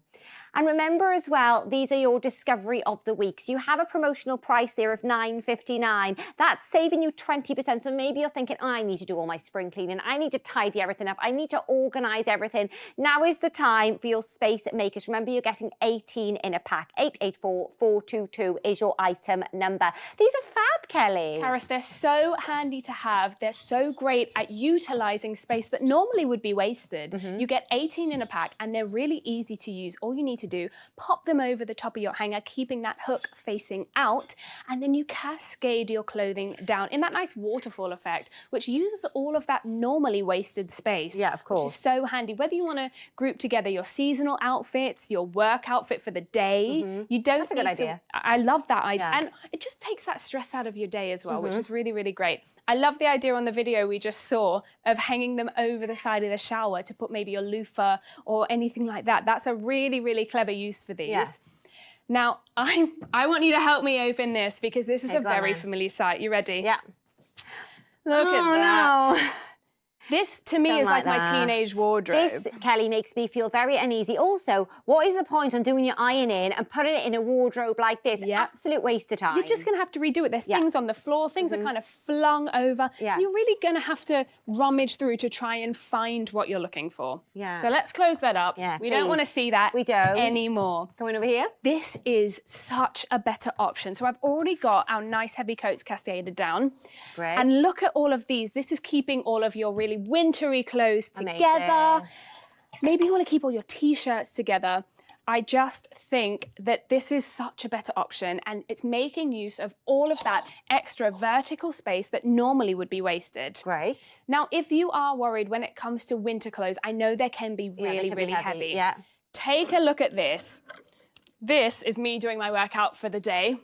And remember as well, these are your discovery of the week. So you have a promotional price there of $9.59. That's saving you 20%. So maybe you're thinking, oh, I need to do all my spring cleaning. I need to tidy everything up. I need to organize everything. Now is the time for your space makers. Remember, you're getting 18 in a pack. 884422 is your item number. These are fab, Kelly. Karis, they're so handy to have. They're so great at utilizing space that normally would be wasted. You get 18 in a pack and they're really easy to use. All you need to do, pop them over the top of your hanger, keeping that hook facing out, and then you cascade your clothing down in that nice waterfall effect, which uses all of that normally wasted space. Yeah, of course. Which is so handy. Whether you want to group together your seasonal outfits, your work outfit for the day, you don't That's a good idea. I love that idea. And it just takes that stress out of your day as well, which is really, really great. I love the idea on the video we just saw of hanging them over the side of the shower to put maybe your loofah or anything like that. That's a really, really clever use for these. Yeah. Now, I want you to help me open this because this is a very familiar sight. You ready? Yeah. Look at that. No. This, to me, is like my teenage wardrobe. This, Kelly, makes me feel very uneasy. Also, what is the point on doing your ironing and putting it in a wardrobe like this? Absolute waste of time. You're just going to have to redo it. There's things on the floor, things are kind of flung over. You're really going to have to rummage through to try and find what you're looking for. So let's close that up. We don't want to see that anymore. Going over here. This is such a better option. So I've already got our nice heavy coats cascaded down. Great. And look at all of these. This is keeping all of your really wintry clothes together. Maybe you want to keep all your t-shirts together. I just think that this is such a better option and it's making use of all of that extra vertical space that normally would be wasted. Great. Now, if you are worried when it comes to winter clothes, I know they can be really heavy. Yeah. Take a look at this. This is me doing my workout for the day.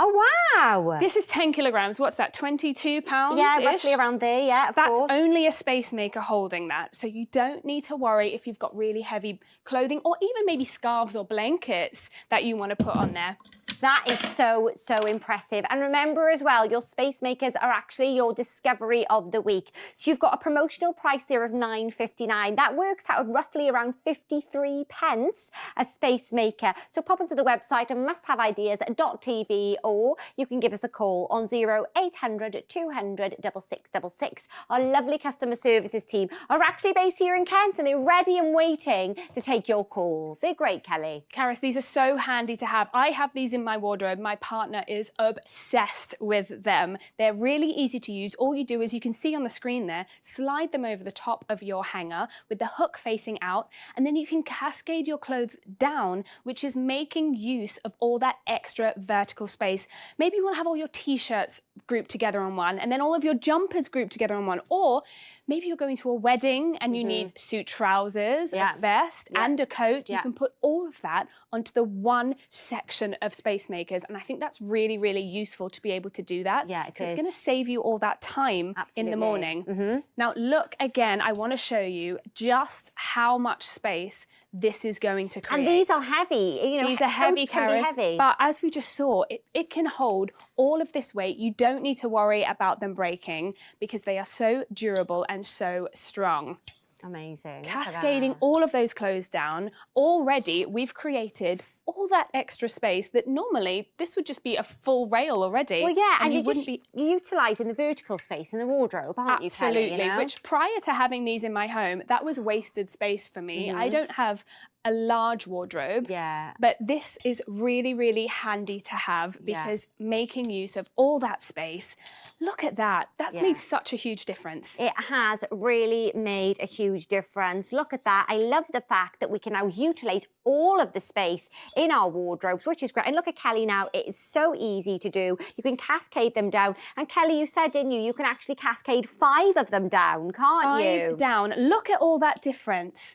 Oh, wow. This is 10 kilograms. What's that, 22 pounds? Yeah, roughly around there, yeah, of course. That's only a space maker holding that. So you don't need to worry if you've got really heavy clothing or even maybe scarves or blankets that you want to put on there. That is so, so impressive. And remember as well, your space makers are actually your discovery of the week. So you've got a promotional price there of $9.59. That works out roughly around 53 pence a space maker. So pop onto the website and musthaveideas.tv, or you can give us a call on 0800 200 6666. Our lovely customer services team are actually based here in Kent and they're ready and waiting to take your call. They're great, Kelly. Karis, these are so handy to have. I have these in my wardrobe. My partner is obsessed with them. They're really easy to use. All you do is, you can see on the screen there, slide them over the top of your hanger with the hook facing out, and then you can cascade your clothes down, which is making use of all that extra vertical space. Maybe you want to have all your t-shirts grouped together on one, and then all of your jumpers grouped together on one, or maybe you're going to a wedding and you need suit trousers, a vest and a coat. You can put all of that onto the one section of space makers. And I think that's really, really useful to be able to do that. Yeah, it's going to save you all that time in the morning. Now, look again, I want to show you just how much space this is going to create. And these are heavy. You know, these are heavy, Karis, heavy. But as we just saw, it can hold all of this weight. You don't need to worry about them breaking because they are so durable and so strong. Amazing. Cascading all of those clothes down. Already, we've created all that extra space that normally this would just be a full rail already. Well, yeah, and you you're wouldn't just be utilising the vertical space in the wardrobe, aren't you, Kelly? Absolutely. You know? Which prior to having these in my home, that was wasted space for me. I don't have a large wardrobe. Yeah. But this is really, really handy to have because making use of all that space, look at that. That's made such a huge difference. It has really made a huge difference. Look at that. I love the fact that we can now utilise all of the space in our wardrobes, which is great. And look at Kelly now, it is so easy to do. You can cascade them down. And Kelly, you said, didn't you, you can actually cascade 5 of them down, can't you? 5 down. Look at all that difference.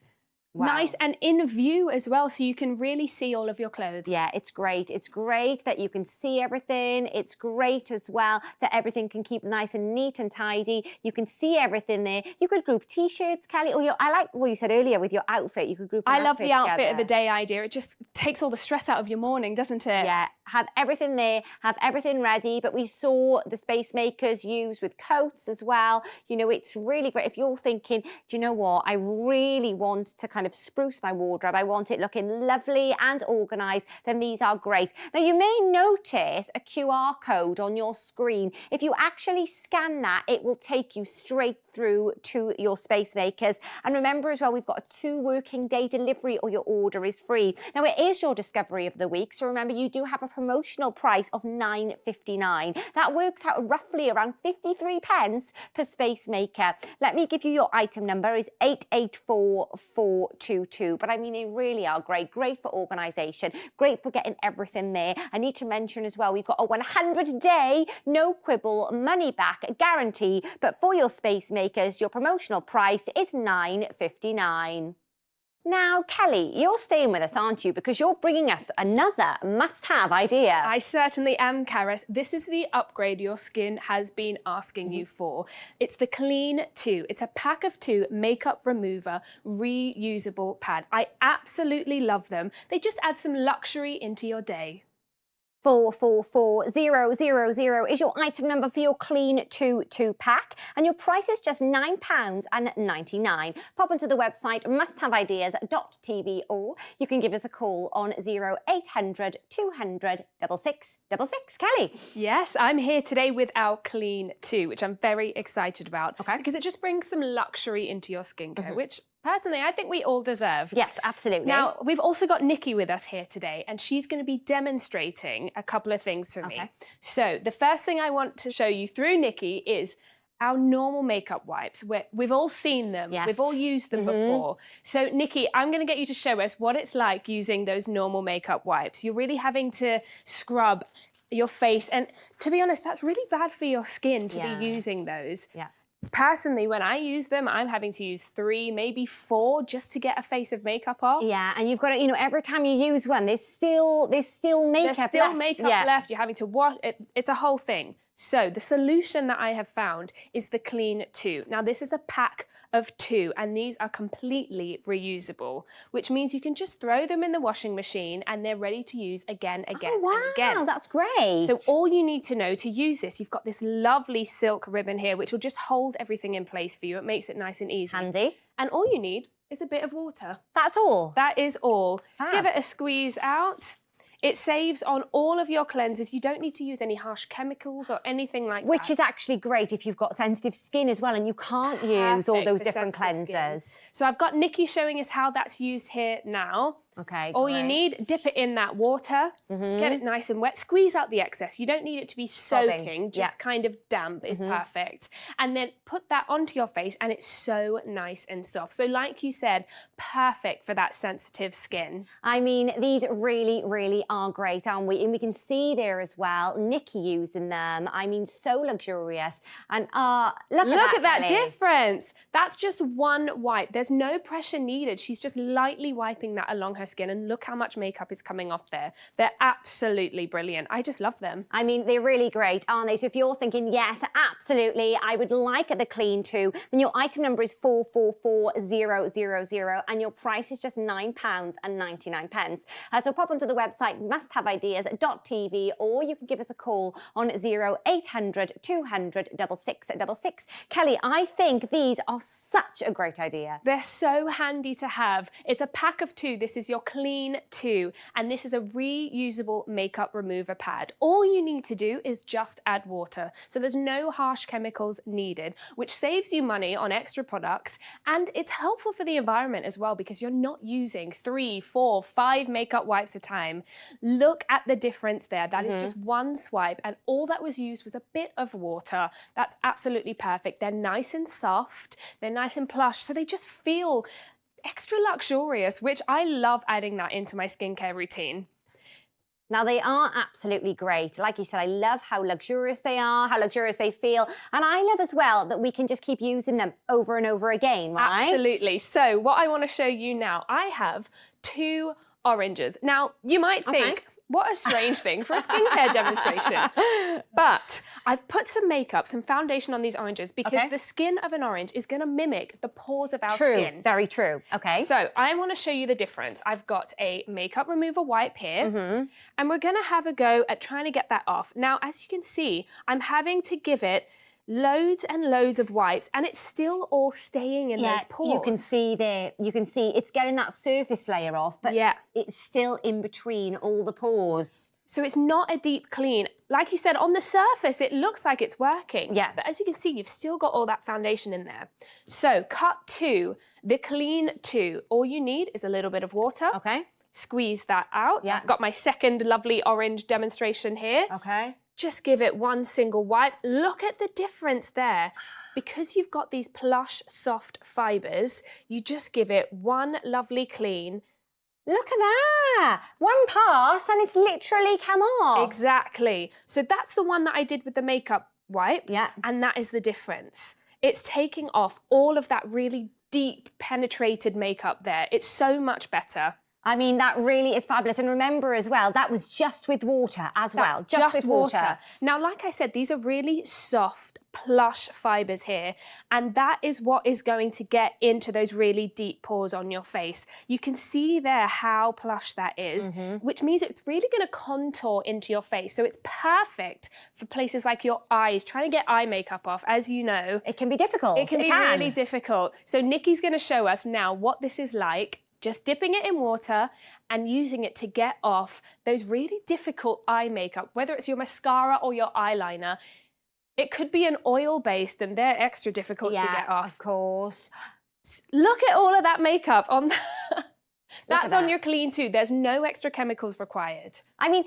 Wow. Nice and in view as well, so you can really see all of your clothes. Yeah, it's great. It's great that you can see everything. It's great as well that everything can keep nice and neat and tidy. You can see everything there. You could group T-shirts, Kelly, or I like what you said earlier with your outfit. You could group I love the outfit of the day idea. It just takes all the stress out of your morning, doesn't it? Yeah, have everything there, have everything ready. But we saw the Space Makers use with coats as well. You know, it's really great. If you're thinking, do you know what, I really want to kind of spruce my wardrobe, I want it looking lovely and organised, then these are great. Now, you may notice a QR code on your screen. If you actually scan that, it will take you straight through to your Space Makers. And remember as well, we've got a 2 working day delivery or your order is free. Now, it is your discovery of the week, so remember you do have a promotional price of £9.59. That works out roughly around 53 pence per Space Maker. Let me give you your item number is 884422. But I mean, they really are great. Great for organisation, great for getting everything there. I need to mention as well, we've got a 100-day no quibble money back guarantee, but for your Space Makers, your promotional price is £9.59. Now, Kelly, you're staying with us, aren't you? Because you're bringing us another must-have idea. I certainly am, Karis. This is the upgrade your skin has been asking you for. It's the Clean 2. It's a pack of 2 makeup remover reusable pad. I absolutely love them. They just add some luxury into your day. 444000 is your item number for your Clean 2 pack, and your price is just £9.99. Pop onto the website musthaveideas.tv, or you can give us a call on 0800 200 6666. Kelly. Yes, I'm here today with our Clean 2, which I'm very excited about. Okay. Because it just brings some luxury into your skincare, which personally, I think we all deserve. Yes, absolutely. Now, we've also got Nikki with us here today, and she's going to be demonstrating a couple of things for me. So the first thing I want to show you through Nikki is our normal makeup wipes. We've all seen them. Yes. We've all used them before. So, Nikki, I'm going to get you to show us what it's like using those normal makeup wipes. You're really having to scrub your face, and to be honest, that's really bad for your skin to be using those. Yeah. Personally, when I use them, I'm having to use 3, maybe 4 just to get a face of makeup off. Yeah, and you've got to, you know, every time you use one, there's still makeup left. There's still makeup left. You're having to wash it. It's a whole thing. So the solution that I have found is the Clean 2. Now, this is a pack of 2, and these are completely reusable, which means you can just throw them in the washing machine and they're ready to use again and again. That's great. So all you need to know to use this, you've got this lovely silk ribbon here, which will just hold everything in place for you. It makes it nice and easy. Handy. And all you need is a bit of water. That's all? That is all. Fab. Give it a squeeze out. It saves on all of your cleansers. You don't need to use any harsh chemicals or anything like that. Which is actually great if you've got sensitive skin as well and you can't use all those different cleansers. So I've got Nikki showing us how that's used here now. Okay, all you need, dip it in that water, get it nice and wet, squeeze out the excess. You don't need it to be soaking, just kind of damp is perfect. And then put that onto your face and it's so nice and soft. So like you said, perfect for that sensitive skin. I mean, these really, really are great, aren't we? And we can see there as well, Nikki using them. I mean, so luxurious. And look at that difference. That's just one wipe. There's no pressure needed. She's just lightly wiping that along her skin, and look how much makeup is coming off there. They're absolutely brilliant. I just love them. I mean, they're really great, aren't they? So if you're thinking, yes, absolutely, I would like the Clean 2, then your item number is 444000 and your price is just £9.99. So pop onto the website musthaveideas.tv, or you can give us a call on 0800 200 6666. Kelly, I think these are such a great idea. They're so handy to have. It's a pack of 2. This is your Clean 2, and this is a reusable makeup remover pad. All you need to do is just add water. So there's no harsh chemicals needed, which saves you money on extra products, and it's helpful for the environment as well because you're not using 3, 4, 5 makeup wipes a time. Look at the difference there. That is just one swipe, and all that was used was a bit of water. That's absolutely perfect. They're nice and soft, they're nice and plush, so they just feel extra luxurious, which I love adding that into my skincare routine. Now, they are absolutely great. Like you said, I love how luxurious they are, how luxurious they feel. And I love as well that we can just keep using them over and over again, right? Absolutely. So what I want to show you now, I have 2 oranges. Now, you might think, what a strange thing for a skincare demonstration. But I've put some makeup, some foundation on these oranges because the skin of an orange is going to mimic the pores of our skin. Very true. Okay. So I want to show you the difference. I've got a makeup remover wipe here, and we're going to have a go at trying to get that off. Now, as you can see, I'm having to give it loads and loads of wipes, and it's still all staying in those pores. You can see there, you can see it's getting that surface layer off, but it's still in between all the pores. So it's not a deep clean. Like you said, on the surface, it looks like it's working. Yeah. But as you can see, you've still got all that foundation in there. So cut to the clean 2. All you need is a little bit of water. Okay. Squeeze that out. Yeah. I've got my second lovely orange demonstration here. Okay. Just give it one single wipe. Look at the difference there. Because you've got these plush, soft fibres, you just give it one lovely clean. Look at that. One pass and it's literally come off. Exactly. So that's the one that I did with the makeup wipe. Yeah. And that is the difference. It's taking off all of that really deep penetrated makeup there. It's so much better. I mean, that really is fabulous. And remember as well, that was just with water as well. Just with water. Now, like I said, these are really soft, plush fibres here. And that is what is going to get into those really deep pores on your face. You can see there how plush that is, which means it's really going to contour into your face. So it's perfect for places like your eyes, trying to get eye makeup off. As you know, it can be difficult. It can be really difficult. So Nikki's going to show us now what this is like. Just dipping it in water and using it to get off those really difficult eye makeup, whether it's your mascara or your eyeliner. It could be an oil-based and they're extra difficult to get off. Of course. Look at all of that makeup on that's on your clean 2. There's no extra chemicals required. I mean,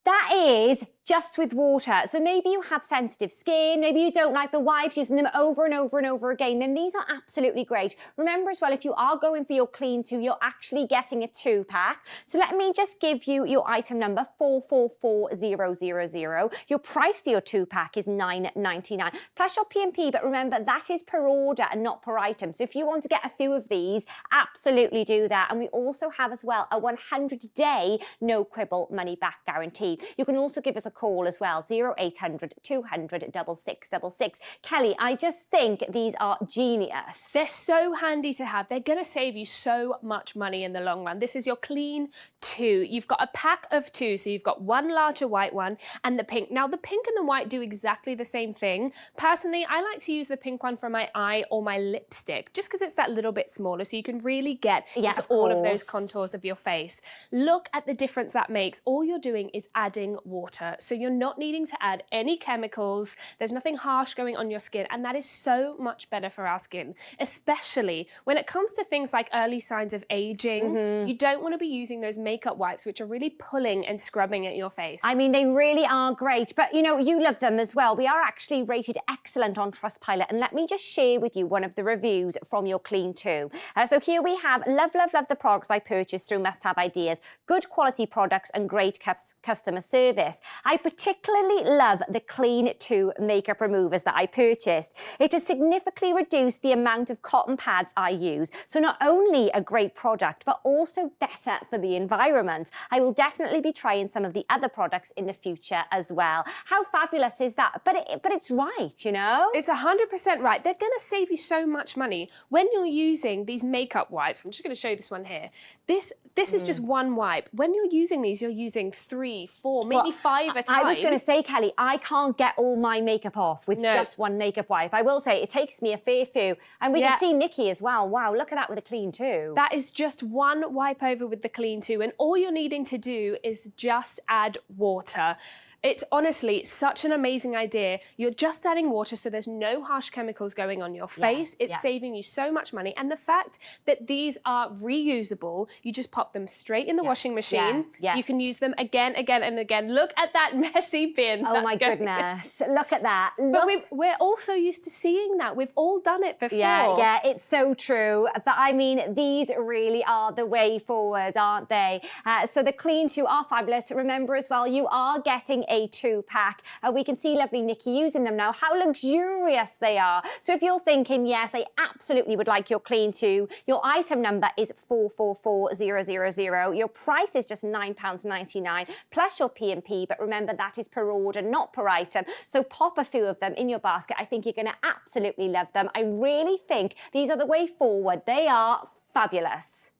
that is just with water. So maybe you have sensitive skin, maybe you don't like the wipes, using them over and over and over again, then these are absolutely great. Remember as well, if you are going for your clean 2, you're actually getting a 2-pack. So let me just give you your item number, 444000. Your price for your 2-pack is £9.99, plus your P&P, but remember, that is per order and not per item. So if you want to get a few of these, absolutely do that. And we also have as well a 100-day no quibble money back guarantee. You can also give us a call as well, 0800 200 6666. Kelly, I just think these are genius. They're so handy to have. They're going to save you so much money in the long run. This is your clean 2. You've got a pack of 2, so you've got one larger white one and the pink. Now, the pink and the white do exactly the same thing. Personally, I like to use the pink one for my eye or my lipstick, just because it's that little bit smaller, so you can really get into all of those contours of your face. Look at the difference that makes. All you're doing is adding water. So you're not needing to add any chemicals. There's nothing harsh going on your skin, and that is so much better for our skin, especially when it comes to things like early signs of aging. You don't want to be using those makeup wipes, which are really pulling and scrubbing at your face. I mean, they really are great, but you know, you love them as well. We are actually rated excellent on Trustpilot, and let me just share with you one of the reviews from your clean 2. So here we have, love the products I purchased through Must Have Ideas. Good quality products and great customer service. I particularly love the Clean 2 makeup removers that I purchased. It has significantly reduced the amount of cotton pads I use. So not only a great product, but also better for the environment. I will definitely be trying some of the other products in the future as well. How fabulous is that? But it's right, you know? It's 100% right. They're going to save you so much money. When you're using these makeup wipes, I'm just going to show you this one here. This is just one wipe. When you're using these, you're using 3, 4, maybe 5 a time. I was going to say, Kelly, I can't get all my makeup off with just one makeup wipe. I will say it takes me a fair few. And we can see Nikki as well. Wow, look at that with a clean 2. That is just one wipe over with the clean 2. And all you're needing to do is just add water. It's honestly such an amazing idea. You're just adding water, so there's no harsh chemicals going on your face. It's saving you so much money. And the fact that these are reusable, you just pop them straight in the washing machine. You can use them again, again, and again. Look at that messy bin. Oh my goodness, look at that. But we're also used to seeing that. We've all done it before. Yeah, it's so true. But I mean, these really are the way forward, aren't they? So the Clean 2 are fabulous. Remember as well, you are getting a 2-pack. We can see lovely Nikki using them now. How luxurious they are. So if you're thinking, yes, I absolutely would like your Clean 2, your item number is 444000. Your price is just £9.99 plus your P&P. But remember, that is per order, not per item. So pop a few of them in your basket. I think you're going to absolutely love them. I really think these are the way forward. They are fabulous.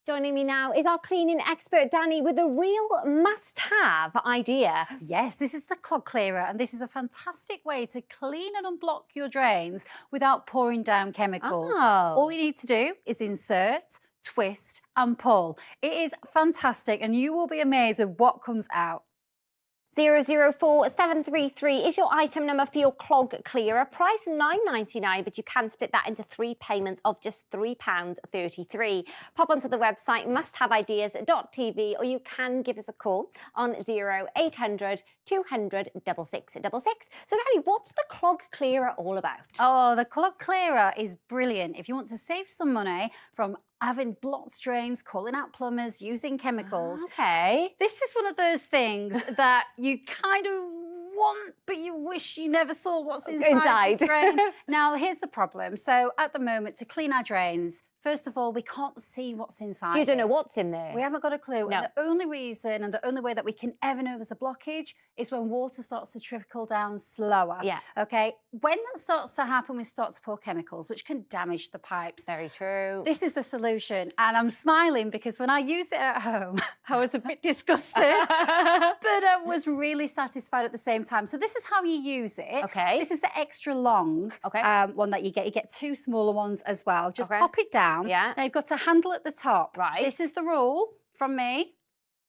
Joining me now is our cleaning expert, Danny, with a real must-have idea. Yes, this is the clog clearer, and this is a fantastic way to clean and unblock your drains without pouring down chemicals. All you need to do is insert, twist and pull. It is fantastic, and you will be amazed at what comes out. 004733 is your item number for your clog clearer. Price £9.99, but you can split that into 3 payments of just £3.33. Pop onto the website musthaveideas.tv, or you can give us a call on 0800 200 6666. So Danny, what's the clog clearer all about? Oh, the clog clearer is brilliant. If you want to save some money from having blocked drains, calling out plumbers, using chemicals. Okay. This is one of those things that you kind of want, but you wish you never saw what's inside the drain. Now, here's the problem. So at the moment, to clean our drains, first of all, we can't see what's inside. So you don't know what's in there? We haven't got a clue. No. And the only reason and the only way that we can ever know there's a blockage is when water starts to trickle down slower. Yeah. Okay. When that starts to happen, we start to pour chemicals, which can damage the pipes. Very true. This is the solution. And I'm smiling because when I used it at home, I was a bit disgusted, but I was really satisfied at the same time. So this is how you use it. Okay. This is the extra long one that you get. You get 2 smaller ones as well. Just pop it down. Yeah. Now you've got a handle at the top. Right. This is the rule from me.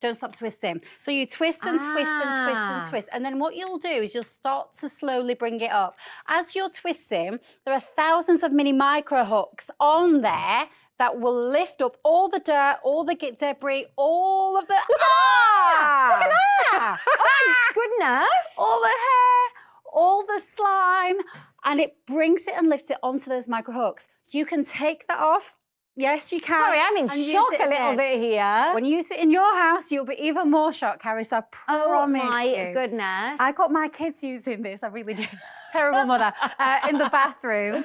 Don't stop twisting. So you twist and twist and twist and twist. And then what you'll do is you'll start to slowly bring it up. As you're twisting, there are thousands of mini micro hooks on there that will lift up all the dirt, all the debris, all of the... Look at that! Oh, goodness! All the hair, all the slime, and it brings it and lifts it onto those micro hooks. You can take that off. Yes, you can. Sorry, I'm in shock a little bit here. When you use it in your house, you'll be even more shocked, Carrie, so I promise you. Oh my goodness. I got my kids using this, I really did. Terrible mother. In the bathroom.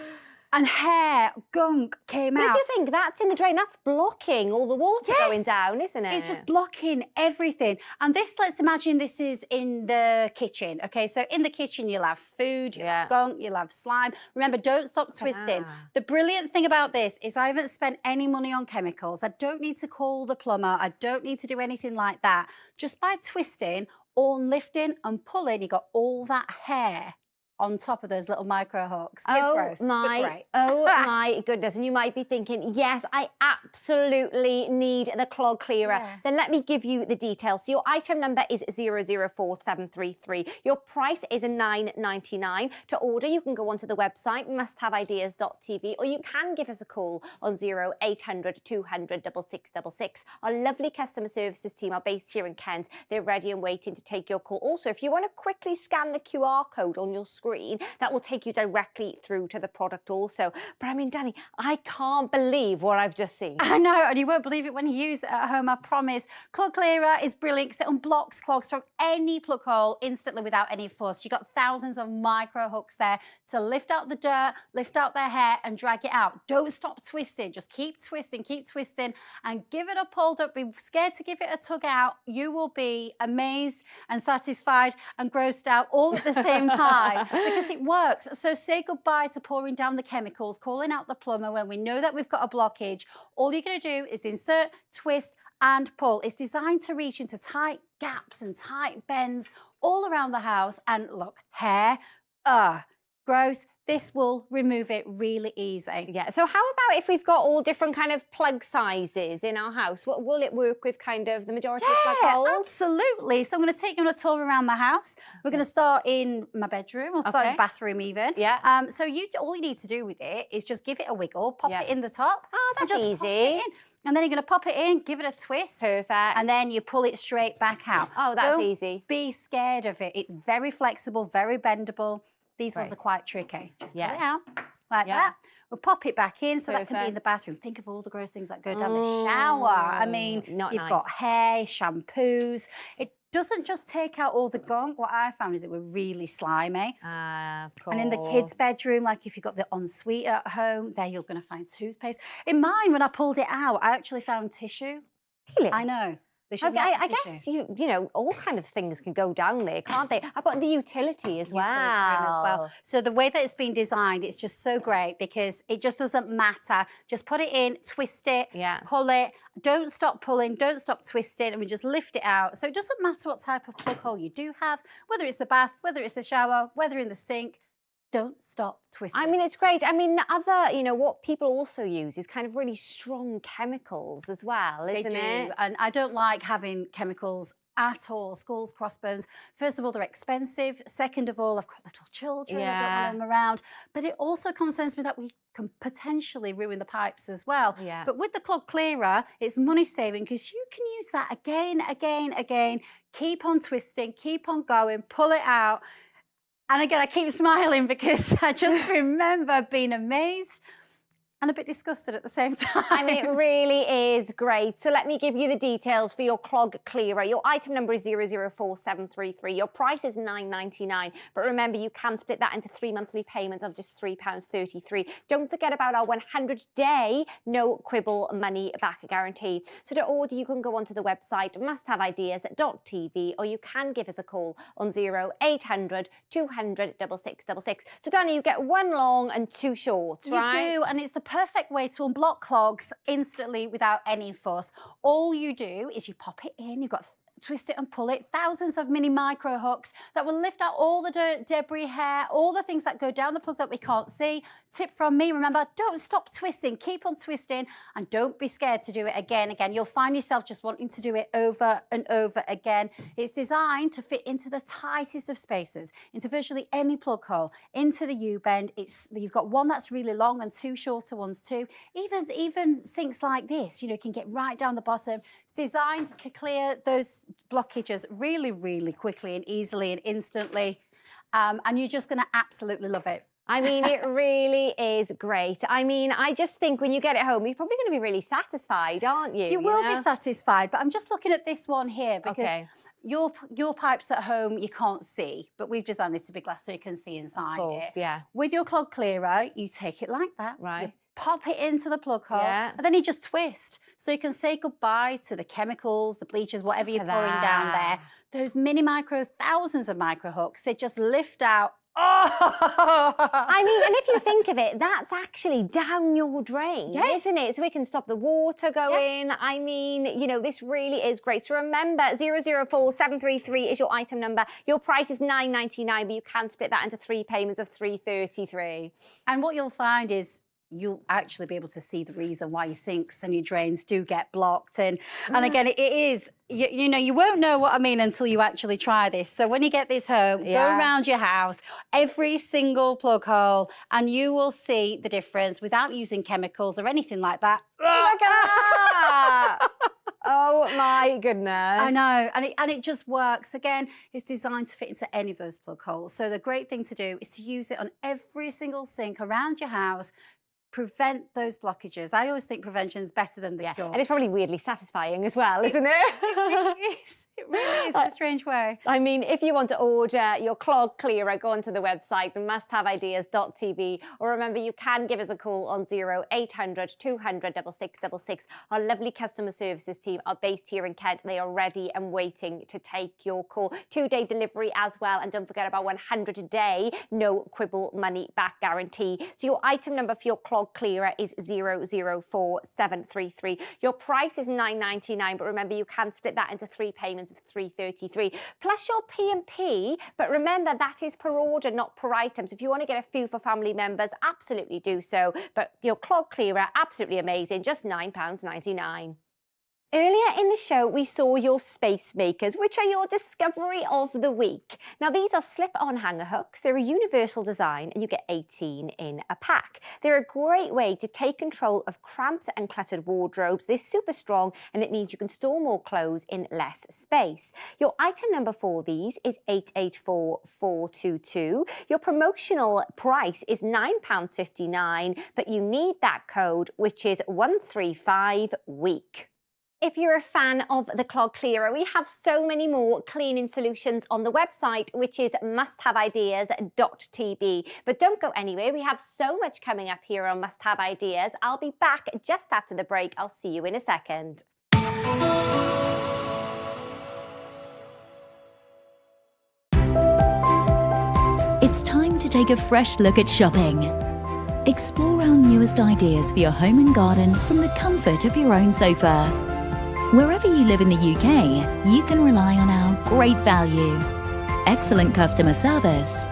And hair, gunk came out. But if you think that's in the drain, that's blocking all the water going down, isn't it? It's just blocking everything. And this, let's imagine this is in the kitchen. Okay, so in the kitchen, you'll have food, you'll have gunk, you'll have slime. Remember, don't stop twisting. The brilliant thing about this is I haven't spent any money on chemicals. I don't need to call the plumber. I don't need to do anything like that. Just by twisting or lifting and pulling, you got all that hair on top of those little micro hooks. It's gross, but great. Oh my goodness. And you might be thinking, yes, I absolutely need the clog clearer. Yeah. Then let me give you the details. So your item number is 004733. Your price is £9.99. To order, you can go onto the website, musthaveideas.tv, or you can give us a call on 0800 200 6666. Our lovely customer services team are based here in Kent. They're ready and waiting to take your call. Also, if you want to quickly scan the QR code on your screen, that will take you directly through to the product also. But I mean, Danny, I can't believe what I've just seen. I know, and you won't believe it when you use it at home, I promise. Clog clearer is brilliant because it unblocks clogs from any plug hole instantly without any fuss. You've got thousands of micro hooks there to lift out the dirt, lift out their hair and drag it out. Don't stop twisting, just keep twisting and give it a pull. Don't be scared to give it a tug out. You will be amazed and satisfied and grossed out all at the same time. Because it works. So say goodbye to pouring down the chemicals, calling out the plumber when we know that we've got a blockage. All you're going to do is insert, twist and pull. It's designed to reach into tight gaps and tight bends all around the house. And look, hair, gross. This will remove it really easy. Yeah, so how about if we've got all different kind of plug sizes in our house? What will it work with kind of the majority of plug holes? Absolutely. So I'm going to take you on a tour around my house. We're going to start in my bedroom, or start in the bathroom even. Yeah. So all you need to do with it is just give it a wiggle, pop it in the top. Oh, that's and just push it easy. in. And then you're going to pop it in, give it a twist. Perfect. And then you pull it straight back out. Oh, that's Don't easy. be scared of it. It's very flexible, very bendable. These ones are quite tricky. Just pull it out like that. We'll pop it back in, so that can be in the bathroom. Think of all the gross things that go down the shower. I mean, you've got hair, shampoos. It doesn't just take out all the gunk. What I found is it was really slimy. Of course. And in the kids' bedroom, like if you've got the ensuite at home, there you're going to find toothpaste. In mine, when I pulled it out, I actually found tissue. Really? I know. I guess you know all kind of things can go down there, can't they? How about the utility as well? So the way that it's been designed, it's just so great because it just doesn't matter. Just put it in, twist it, pull it. Don't stop pulling, don't stop twisting, and we just lift it out. So it doesn't matter what type of plug hole you do have, whether it's the bath, whether it's the shower, whether in the sink. Don't stop twisting. I mean, it's great. I mean, the other, you know, what people also use is kind of really strong chemicals as well, isn't it? And I don't like having chemicals at all. Skulls, crossbones. First of all, they're expensive. Second of all, I've got little children. I don't want them around. But it also concerns me that we can potentially ruin the pipes as well. Yeah. But with the clog clearer, it's money saving because you can use that again. Keep on twisting, keep on going, pull it out. And again, I keep smiling because I just remember being amazed and a bit disgusted at the same time. And it really is great. So let me give you the details for your clog clearer. Your item number is 004733. Your price is £9.99. But remember, you can split that into 3 monthly payments of just £3.33. Don't forget about our 100-day no quibble money back guarantee. So to order, you can go onto the website musthaveideas.tv, or you can give us a call on 0800 200 6666. So Danny, you get one long and two short, right? You do, and it's the perfect way to unblock clogs instantly without any fuss. All you do is you pop it in, you've got twist it and pull it, thousands of mini micro hooks that will lift out all the dirt, debris, hair, all the things that go down the plug that we can't see. Tip from me, remember, don't stop twisting, keep on twisting, and don't be scared to do it again. You'll find yourself just wanting to do it over and over again. It's designed to fit into the tightest of spaces, into virtually any plug hole, into the U-bend. You've got one that's really long and two shorter ones too. Even sinks like this, you know, can get right down the bottom. It's designed to clear those blockages really, really quickly and easily and instantly. And you're just going to absolutely love it. I mean, it really is great. I mean, I just think when you get it home, you're probably going to be really satisfied, aren't you? You will be satisfied, but I'm just looking at this one here because your pipes at home you can't see, but we've designed this to be glass so you can see inside it. Yeah. With your clog clearer, you take it like that. Right. You pop it into the plug hole, and then you just twist. So you can say goodbye to the chemicals, the bleachers, whatever you're pouring down there. Those thousands of micro hooks, they just lift out. I mean, and if you think of it, that's actually down your drain, isn't it? So we can stop the water going. I mean, you know, this really is great. So remember, 004733 is your item number. Your price is £9.99, but you can split that into 3 payments of £3.33. And what you'll find is you'll actually be able to see the reason why your sinks and your drains do get blocked. And again, it is, you know, you won't know what I mean until you actually try this. So when you get this home, go around your house, every single plug hole, and you will see the difference without using chemicals or anything like that. Look at that! Oh my goodness. I know, and it just works. Again, it's designed to fit into any of those plug holes. So the great thing to do is to use it on every single sink around your house. Prevent those blockages. I always think prevention is better than the cure. And it's probably weirdly satisfying as well, isn't it? It is. It really is in a strange way. I mean, if you want to order your clog clearer, go onto the website, musthaveideas.tv, or remember, you can give us a call on 0800 200 6666. Our lovely customer services team are based here in Kent. They are ready and waiting to take your call. 2-day delivery as well, and don't forget about 100 a day, no quibble money back guarantee. So your item number for your clog clearer is 004733. Your price is £9.99, but remember, you can split that into 3 payments diamonds of 333, plus your P&P, but remember that is per order, not per item. So if you want to get a few for family members, absolutely do so. But your clog clearer, absolutely amazing, just £9.99. Earlier in the show, we saw your space makers, which are your discovery of the week. Now, these are slip-on hanger hooks. They're a universal design, and you get 18 in a pack. They're a great way to take control of cramped and cluttered wardrobes. They're super strong, and it means you can store more clothes in less space. Your item number for these is 884422. Your promotional price is £9.59, but you need that code, which is 135WEEK. If you're a fan of the clog clearer, we have so many more cleaning solutions on the website, which is musthaveideas.tv. But don't go anywhere. We have so much coming up here on Must Have Ideas. I'll be back just after the break. I'll see you in a second. It's time to take a fresh look at shopping. Explore our newest ideas for your home and garden from the comfort of your own sofa. Wherever you live in the UK, you can rely on our great value, excellent customer service,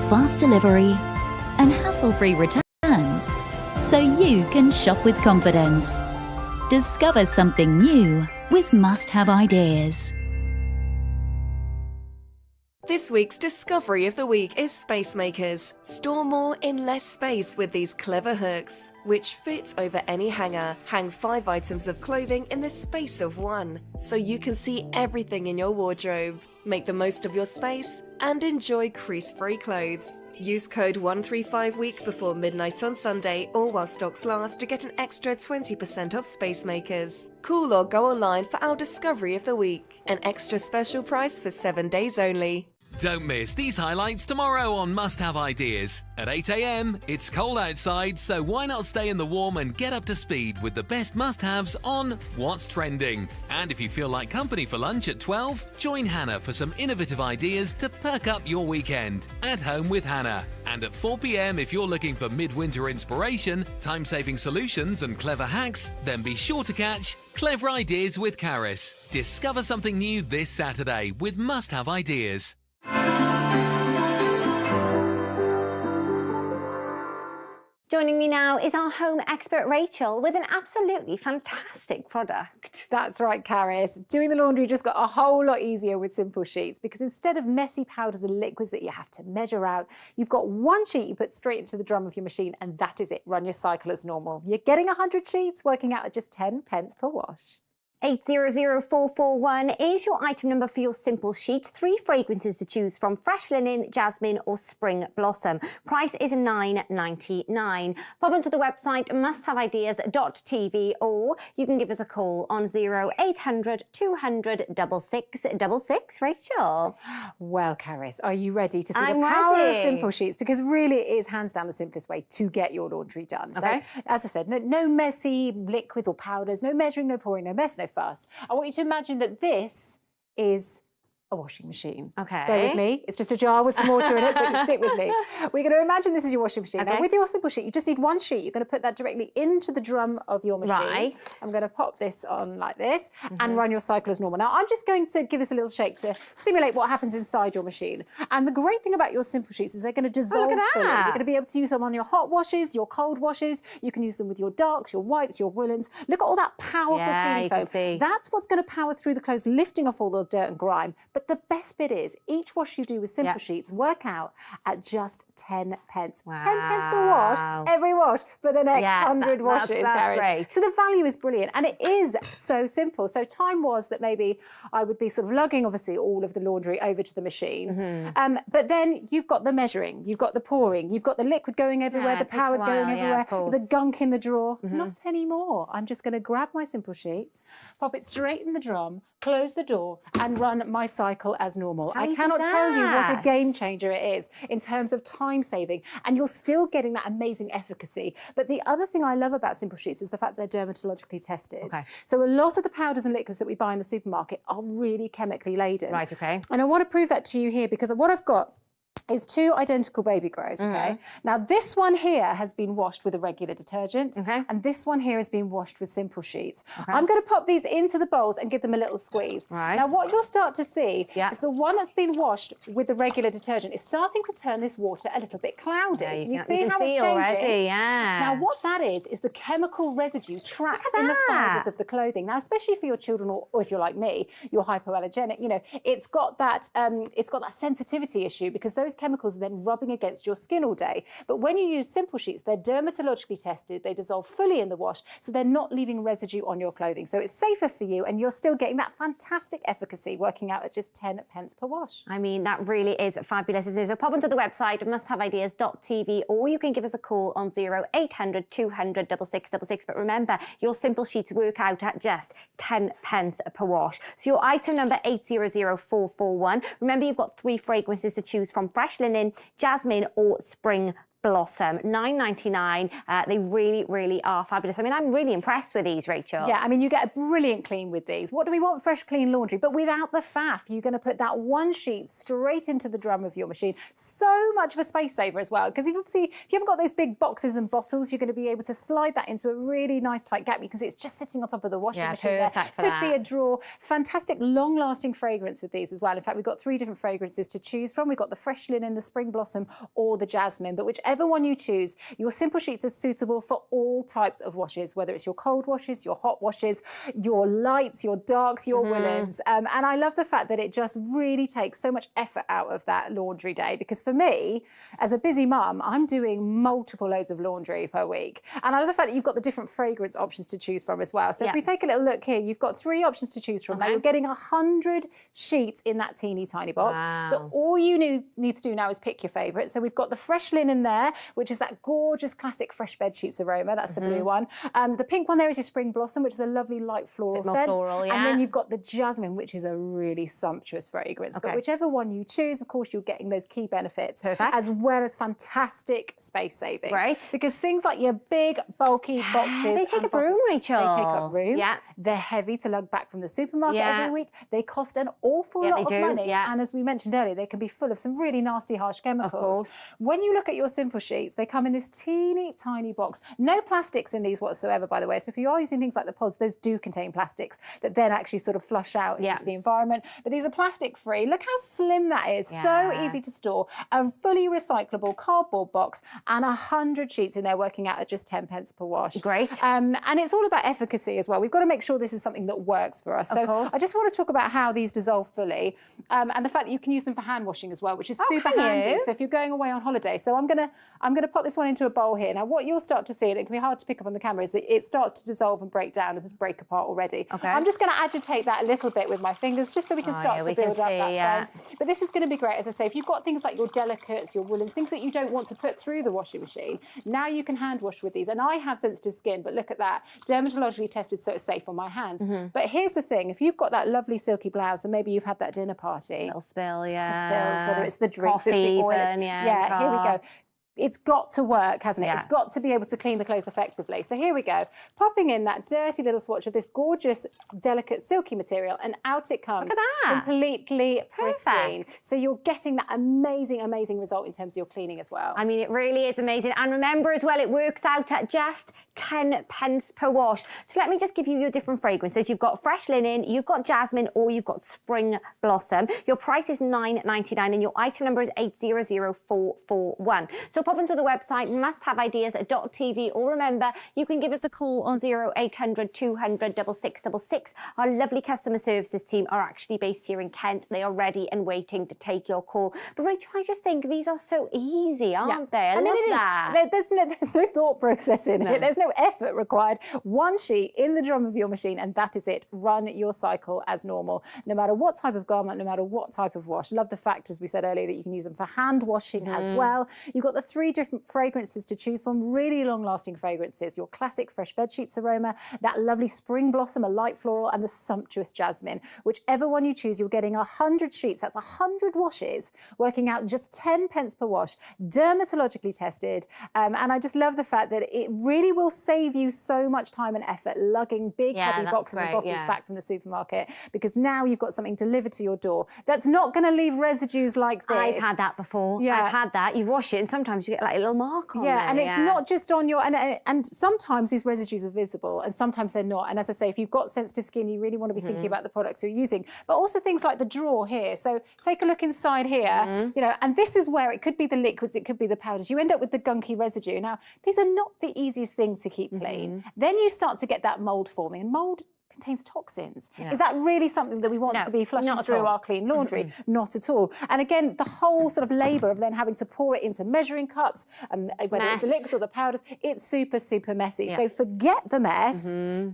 fast delivery, and hassle-free returns, so you can shop with confidence. Discover something new with Must Have Ideas. This week's discovery of the week is Space Makers. Store more in less space with these clever hooks, which fit over any hanger. Hang 5 items of clothing in the space of 1, so you can see everything in your wardrobe. Make the most of your space and enjoy crease-free clothes. Use code 135WEEK before midnight on Sunday or while stocks last to get an extra 20% off Space Makers. Call or go online for our discovery of the week. An extra special price for 7 days only. Don't miss these highlights tomorrow on Must Have Ideas. At 8 a.m, it's cold outside, so why not stay in the warm and get up to speed with the best must-haves on What's Trending. And if you feel like company for lunch at 12, join Hannah for some innovative ideas to perk up your weekend. At Home with Hannah. And at 4 p.m, if you're looking for midwinter inspiration, time-saving solutions and clever hacks, then be sure to catch Clever Ideas with Caris. Discover something new this Saturday with Must Have Ideas. Joining me now is our home expert, Rachel, with an absolutely fantastic product. That's right, Caris. Doing the laundry just got a whole lot easier with Simple Sheets, because instead of messy powders and liquids that you have to measure out, you've got one sheet you put straight into the drum of your machine, and that is it. Run your cycle as normal. You're getting 100 sheets, working out at just 10 pence per wash. 800441 is your item number for your Simple Sheets. 3 fragrances to choose from: fresh linen, jasmine or spring blossom. Price is £9.99. Pop onto the website musthaveideas.tv, or you can give us a call on 0800 200 6666. Rachel. Well, Caris, are you ready to see the power of Simple Sheets? Because really it is hands down the simplest way to get your laundry done. Okay. So, as I said, no messy liquids or powders, no measuring, no pouring, no mess, no fuss. I want you to imagine that this is a washing machine. Okay. Bear with me. It's just a jar with some water in it, but you stick with me. We're going to imagine this is your washing machine. Okay. Now, with your Simple Sheet, you just need one sheet. You're going to put that directly into the drum of your machine. Right. I'm going to pop this on like this and run your cycle as normal. Now, I'm just going to give us a little shake to simulate what happens inside your machine. And the great thing about your Simple Sheets is they're going to dissolve fully. You're going to be able to use them on your hot washes, your cold washes. You can use them with your darks, your whites, your woolens. Look at all that powerful cleaning foam. That's what's going to power through the clothes, lifting off all the dirt and grime. But the best bit is each wash you do with Simple Sheets work out at just 10 pence. Wow. 10 pence per wash, every wash, for the next 100 washes. That's great. So the value is brilliant, and it is so simple. So time was that maybe I would be sort of lugging, obviously, all of the laundry over to the machine. But then you've got the measuring, you've got the pouring, you've got the liquid going everywhere, the powder going everywhere, the gunk in the drawer. Not anymore. I'm just going to grab my Simple Sheet, pop it straight in the drum, close the door, and run my cycle as normal. I cannot tell you what a game changer it is in terms of time saving, and you're still getting that amazing efficacy. But the other thing I love about Simple Sheets is the fact that they're dermatologically tested. So a lot of the powders and liquids that we buy in the supermarket are really chemically laden. Right, okay. And I want to prove that to you here, because what I've got is 2 identical baby grows, okay? Now, this one here has been washed with a regular detergent, and this one here has been washed with Simple Sheets. I'm going to pop these into the bowls and give them a little squeeze. Now, what you'll start to see is the one that's been washed with the regular detergent is starting to turn this water a little bit cloudy. You see how it's changing? Already, Now, what that is the chemical residue trapped in the fibres of the clothing. Now, especially for your children, or if you're like me, you're hypoallergenic, you know, it's got that sensitivity issue because those chemicals are then rubbing against your skin all day. But when you use Simple Sheets, they're dermatologically tested, they dissolve fully in the wash, so they're not leaving residue on your clothing. So it's safer for you, and you're still getting that fantastic efficacy, working out at just 10 pence per wash. I mean, that really is fabulous. So pop onto the website, musthaveideas.tv, or you can give us a call on 0800 200 6666. But remember, your Simple Sheets work out at just 10 pence per wash. So your item number 800441. Remember, you've got 3 fragrances to choose from: Fresh Linen, Jasmine, or Spring Blossom. $9.99. They really, really are fabulous. I mean, I'm really impressed with these, Rachel. Yeah, I mean, you get a brilliant clean with these. What do we want? Fresh, clean laundry, but without the faff. You're going to put that one sheet straight into the drum of your machine. So much of a space saver as well, because if you haven't got those big boxes and bottles, you're going to be able to slide that into a really nice tight gap because it's just sitting on top of the washing machine. Perfect for that. Could be a drawer. Fantastic, long-lasting fragrance with these as well. In fact, we've got 3 different fragrances to choose from. We've got the Fresh Linen, the Spring Blossom, or the Jasmine. But whichever one you choose, your Simple Sheets are suitable for all types of washes, whether it's your cold washes, your hot washes, your lights, your darks, your woolens. And I love the fact that it just really takes so much effort out of that laundry day, because for me, as a busy mum, I'm doing multiple loads of laundry per week. And I love the fact that you've got the different fragrance options to choose from as well. So if we take a little look here, you've got 3 options to choose from. Now you're getting 100 sheets in that teeny tiny box. So all you need to do now is pick your favourite. So we've got the Fresh Linen there, which is that gorgeous classic fresh bed sheets aroma. That's the blue one. The pink one there is your Spring Blossom, which is a lovely light floral scent. And then you've got the Jasmine, which is a really sumptuous fragrance. But whichever one you choose, of course, you're getting those key benefits, as well as fantastic space saving. Right. Because things like your big, bulky boxes, they take up room, Rachel. They take up room. Yeah. They're heavy to lug back from the supermarket every week. They cost an awful lot of money. And as we mentioned earlier, they can be full of some really nasty, harsh chemicals. Of course. When you look at your Simple Sheets, they come in this teeny tiny box. No plastics in these whatsoever, by the way. So if you are using things like the pods, those do contain plastics that then actually sort of flush out into the environment. But these are plastic free. Look how slim that is. So easy to store. A fully recyclable cardboard box and 100 sheets in there, working out at just 10 pence per wash. Great. And it's all about efficacy as well. We've got to make sure this is something that works for us. So I just want to talk about how these dissolve fully, and the fact that you can use them for hand washing as well, which is super handy. So if you're going away on holiday, so I'm gonna pop this one into a bowl here. Now, what you'll start to see, and it can be hard to pick up on the camera, is that it starts to dissolve and break down and break apart already. I'm just going to agitate that a little bit with my fingers, just so we can start to build up that foam. But this is going to be great, as I say, if you've got things like your delicates, your woolens, things that you don't want to put through the washing machine, now you can hand wash with these. And I have sensitive skin, but look at that, dermatologically tested, so it's safe on my hands. But here's the thing, if you've got that lovely silky blouse, and maybe you've had that dinner party, little spill, spills, whether it's the drinks, coffee, it's the oil, even, here we go. It's got to work, hasn't it? Yeah. It's got to be able to clean the clothes effectively. So here we go. Popping in that dirty little swatch of this gorgeous, delicate, silky material, and out it comes. Look at that. Completely pristine. So you're getting that amazing, amazing result in terms of your cleaning as well. I mean, it really is amazing. And remember as well, it works out at just 10 pence per wash. So let me just give you your different fragrances. You've got Fresh Linen, you've got Jasmine, or you've got Spring Blossom. Your price is $9.99 and your item number is 800441. So pop into the website, musthaveideas.tv, or remember, you can give us a call on 0800 200 6666. Our lovely customer services team are actually based here in Kent. They are ready and waiting to take your call. But Rachel, I just think these are so easy, aren't they? I love that. There's no thought process in it. There's no effort required. One sheet in the drum of your machine, and that is it. Run your cycle as normal, no matter what type of garment, no matter what type of wash. Love the fact, as we said earlier, that you can use them for hand washing as well. You've got the 3 different fragrances to choose from, really long-lasting fragrances. Your classic fresh bed sheets aroma, that lovely spring blossom, a light floral, and the sumptuous jasmine. Whichever one you choose, you're getting 100 sheets. That's 100 washes, working out just 10 pence per wash, dermatologically tested. And I just love the fact that it really will save you so much time and effort lugging big, heavy boxes of bottles back from the supermarket, because now you've got something delivered to your door that's not going to leave residues like this. I've had that before. Yeah. I've had that. You wash it and sometimes you get like a little mark on there. And it's not just on your... And sometimes these residues are visible and sometimes they're not. And as I say, if you've got sensitive skin, you really want to be thinking about the products you're using. But also things like the drawer here. So take a look inside here, you know, and this is where it could be the liquids, it could be the powders. You end up with the gunky residue. Now, these are not the easiest things to keep clean. Then you start to get that mould forming, and mould contains toxins. Is that really something that we want to be flushing through our clean laundry? Not at all. And again, the whole sort of labour of then having to pour it into measuring cups, whether it's the liquids or the powders, it's super, super messy. So forget the mess,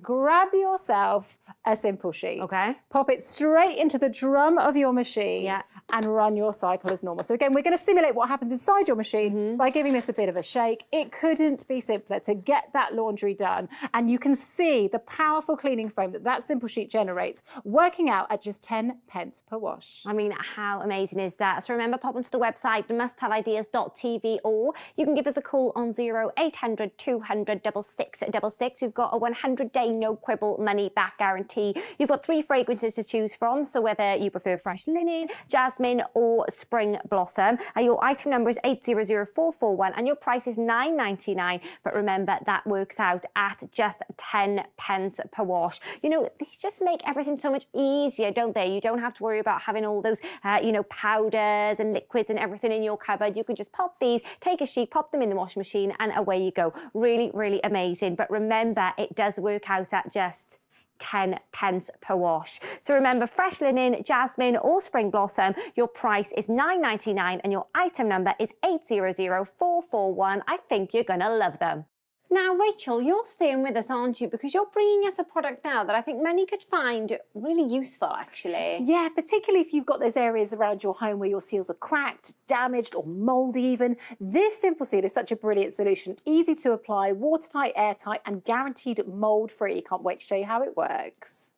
grab yourself a simple sheet, pop it straight into the drum of your machine and run your cycle as normal. So again, we're going to simulate what happens inside your machine by giving this a bit of a shake. It couldn't be simpler to get that laundry done. And you can see the powerful cleaning foam that simple sheet generates, working out at just 10 pence per wash. I mean, how amazing is that? So remember, pop onto the website, musthaveideas.tv, or you can give us a call on 0800 200 6666. We've got a 100-day no quibble money back guarantee. You've got 3 fragrances to choose from, so whether you prefer fresh linen, jasmine or spring blossom. Your item number is 800441 and your price is £9.99, but remember that works out at just 10 pence per wash. You know, these just make everything so much easier, don't they? You don't have to worry about having all those, you know, powders and liquids and everything in your cupboard. You can just pop these, take a sheet, pop them in the washing machine, and away you go. Really, really amazing. But remember, it does work out at just 10 pence per wash. So remember, fresh linen, jasmine or spring blossom, your price is £9.99 and your item number is 800441. I think you're gonna love them. Now, Rachel, you're staying with us, aren't you? Because you're bringing us a product now that I think many could find really useful, actually. Yeah, particularly if you've got those areas around your home where your seals are cracked, damaged or mouldy even. This Simple Seal is such a brilliant solution. Easy to apply, watertight, airtight and guaranteed mould-free. Can't wait to show you how it works.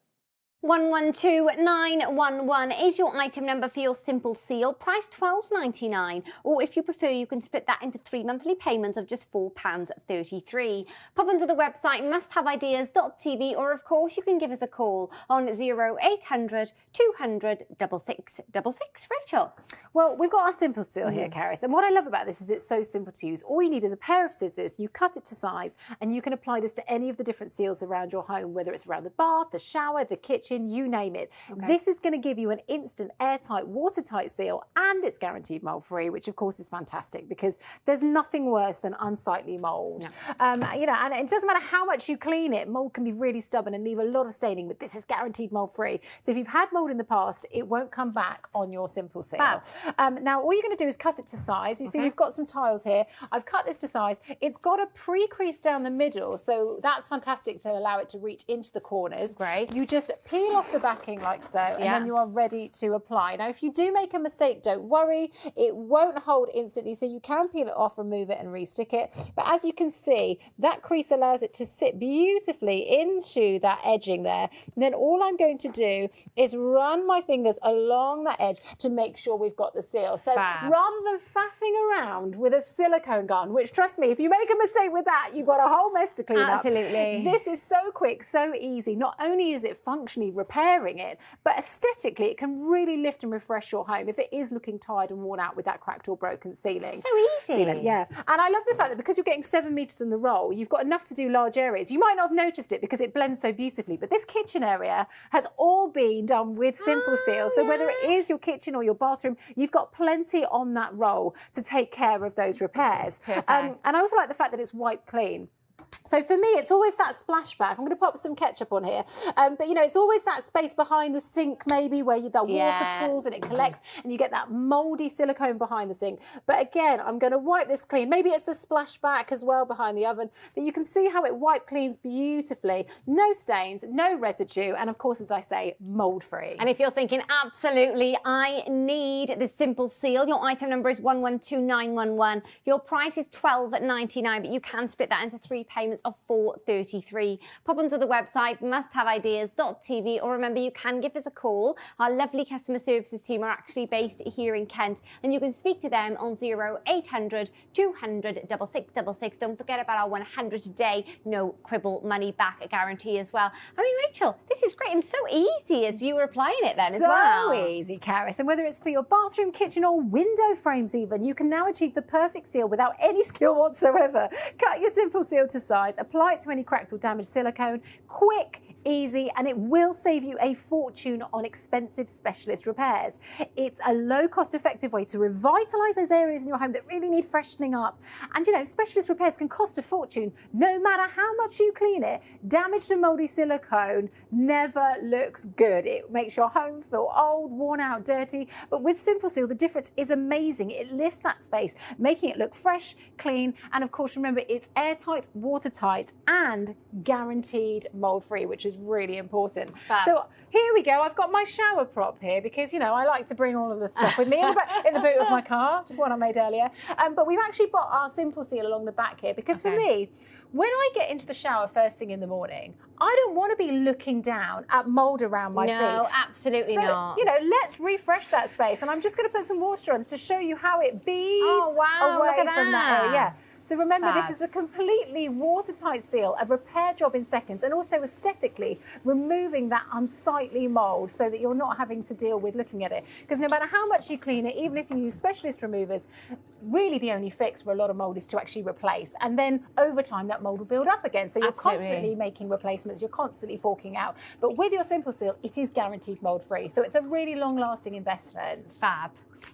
112911 is your item number for your Simple Seal, price £12.99, or if you prefer you can split that into 3 monthly payments of just £4.33. Pop onto the website musthaveideas.tv, or of course you can give us a call on 0800 200 6666. Rachel? Well, we've got our Simple Seal here, Caris, and what I love about this is it's so simple to use. All you need is a pair of scissors, you cut it to size, and you can apply this to any of the different seals around your home, whether it's around the bath, the shower, the kitchen, you name it. This is going to give you an instant airtight, watertight seal, and it's guaranteed mold-free, which of course is fantastic because there's nothing worse than unsightly mold. You know, and it doesn't matter how much you clean it, mold can be really stubborn and leave a lot of staining, but this is guaranteed mold-free. So if you've had mold in the past, it won't come back on your Simple Seal. Now, all you're going to do is cut it to size. You see, we've got some tiles here. I've cut this to size. It's got a pre-crease down the middle, so that's fantastic to allow it to reach into the corners. Great. You just peel off the backing like so, and then you are ready to apply. Now, if you do make a mistake, don't worry. It won't hold instantly, so you can peel it off, remove it, and restick it. But as you can see, that crease allows it to sit beautifully into that edging there. And then all I'm going to do is run my fingers along that edge to make sure we've got the seal. So rather than faffing around with a silicone gun, which, trust me, if you make a mistake with that, you've got a whole mess to clean up. Absolutely. This is so quick, so easy. Not only is it functionally repairing it, but aesthetically it can really lift and refresh your home if it is looking tired and worn out with that cracked or broken ceiling. So easy. Yeah, and I love the fact that because you're getting 7 metres in the roll, you've got enough to do large areas. You might not have noticed it because it blends so beautifully, but this kitchen area has all been done with Simple Seal. So whether it is your kitchen or your bathroom, you've got plenty on that roll to take care of those repairs. And I also like the fact that it's wipe clean. So for me, it's always that splashback. I'm going to pop some ketchup on here. But, you know, it's always that space behind the sink maybe where the water pools and it collects and you get that mouldy silicone behind the sink. But again, I'm going to wipe this clean. Maybe it's the splashback as well behind the oven. But you can see how it wipe cleans beautifully. No stains, no residue. And of course, as I say, mould free. And if you're thinking, absolutely, I need the Simple Seal, your item number is 112911. Your price is $12.99, but you can split that into 3 payments of $4.33. Pop onto the website musthaveideas.tv, or remember, you can give us a call. Our lovely customer services team are actually based here in Kent, and you can speak to them on 0800 200 6666. Don't forget about our 100-day no quibble money back guarantee as well. I mean, Rachel, this is great and so easy as you were applying it then as well. So easy, Caris. And whether it's for your bathroom, kitchen, or window frames even, you can now achieve the perfect seal without any skill whatsoever. Cut your Simple Seal to size, apply it to any cracked or damaged silicone. Quick, easy, and it will save you a fortune on expensive specialist repairs. It's a low cost effective way to revitalise those areas in your home that really need freshening up. And you know, specialist repairs can cost a fortune. No matter how much you clean it, damaged and mouldy silicone never looks good. It makes your home feel old, worn out, dirty. But with Simple Seal, the difference is amazing. It lifts that space, making it look fresh, clean, and of course, remember, it's airtight, watertight, and guaranteed mold free, which is really important. Fab. So here we go. I've got my shower prop here because, you know, I like to bring all of the stuff with me in the boot of my car, just one I made earlier. But we've actually got our Simple Seal along the back here because for me, when I get into the shower first thing in the morning, I don't want to be looking down at mould around my feet. No, absolutely not. You know, let's refresh that space. And I'm just going to put some water on to show you how it beads away from that area. Yeah. So remember, this is a completely watertight seal, a repair job in seconds, and also aesthetically removing that unsightly mould so that you're not having to deal with looking at it. Because no matter how much you clean it, even if you use specialist removers, really the only fix for a lot of mould is to actually replace. And then over time, that mould will build up again. So you're constantly making replacements, you're constantly forking out. But with your Simple Seal, it is guaranteed mould-free. So it's a really long-lasting investment. Fab.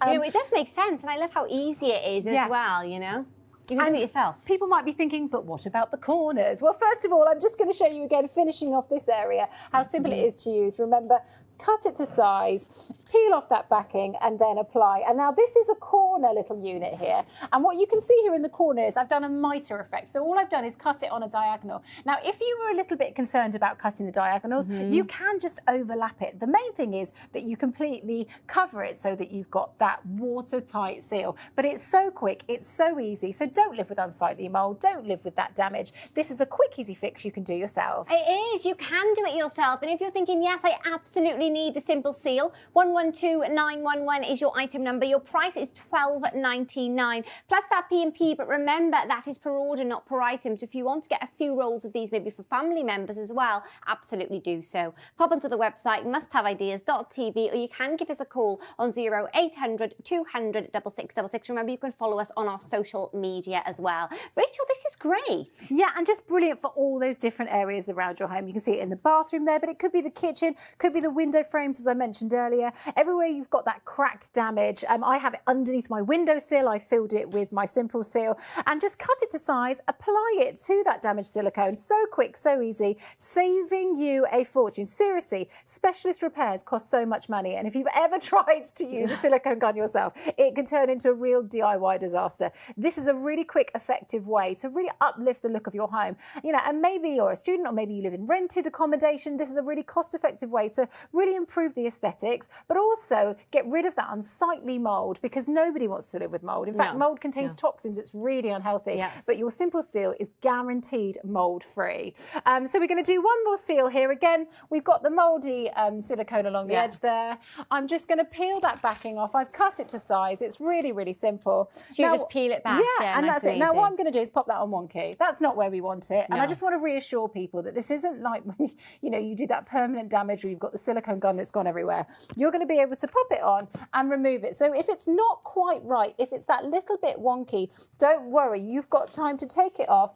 You know, it does make sense, and I love how easy it is as well, you know? You can do it yourself. People might be thinking, but what about the corners? Well, first of all, I'm just going to show you again, finishing off this area, how simple it is to use. Remember, cut it to size, peel off that backing, and then apply. And now this is a corner little unit here. And what you can see here in the corner is I've done a mitre effect. So all I've done is cut it on a diagonal. Now, if you were a little bit concerned about cutting the diagonals, you can just overlap it. The main thing is that you completely cover it so that you've got that watertight seal. But it's so quick, it's so easy. So don't live with unsightly mould, don't live with that damage. This is a quick, easy fix you can do yourself. It is, you can do it yourself. And if you're thinking, yes, I absolutely need the Simple Seal, 112911 is your item number. Your price is $12.99 plus that P&P, but remember that is per order, not per item. So if you want to get a few rolls of these, maybe for family members as well, absolutely do so. Pop onto the website musthaveideas.tv, or you can give us a call on 0800 200 6666. Remember, you can follow us on our social media as well. Rachel, this is great. Yeah, and just brilliant for all those different areas around your home. You can see it in the bathroom there, but it could be the kitchen, could be the window frames, as I mentioned earlier. Everywhere you've got that cracked damage. I have it underneath my windowsill. I filled it with my Simple Seal and just cut it to size, apply it to that damaged silicone. So quick, so easy, saving you a fortune. Seriously, specialist repairs cost so much money. And if you've ever tried to use a silicone gun yourself, it can turn into a real DIY disaster. This is a really quick, effective way to really uplift the look of your home. You know, and maybe you're a student or maybe you live in rented accommodation. This is a really cost-effective way to really improve the aesthetics, but also get rid of that unsightly mould, because nobody wants to live with mould. In fact, mould contains toxins. It's really unhealthy. But your Simple Seal is guaranteed mould-free. So we're going to do one more seal here. Again, we've got the mouldy silicone along the edge there. I'm just going to peel that backing off. I've cut it to size. It's really, really simple. So you just peel it back. Yeah, and that's it. Now what I'm going to do is pop that on one key. That's not where we want it. And I just want to reassure people that this isn't like when you do that permanent damage where you've got the silicone gun that's gone everywhere. You're going to be able to pop it on and remove it. So if it's not quite right, if it's that little bit wonky, don't worry. You've got time to take it off,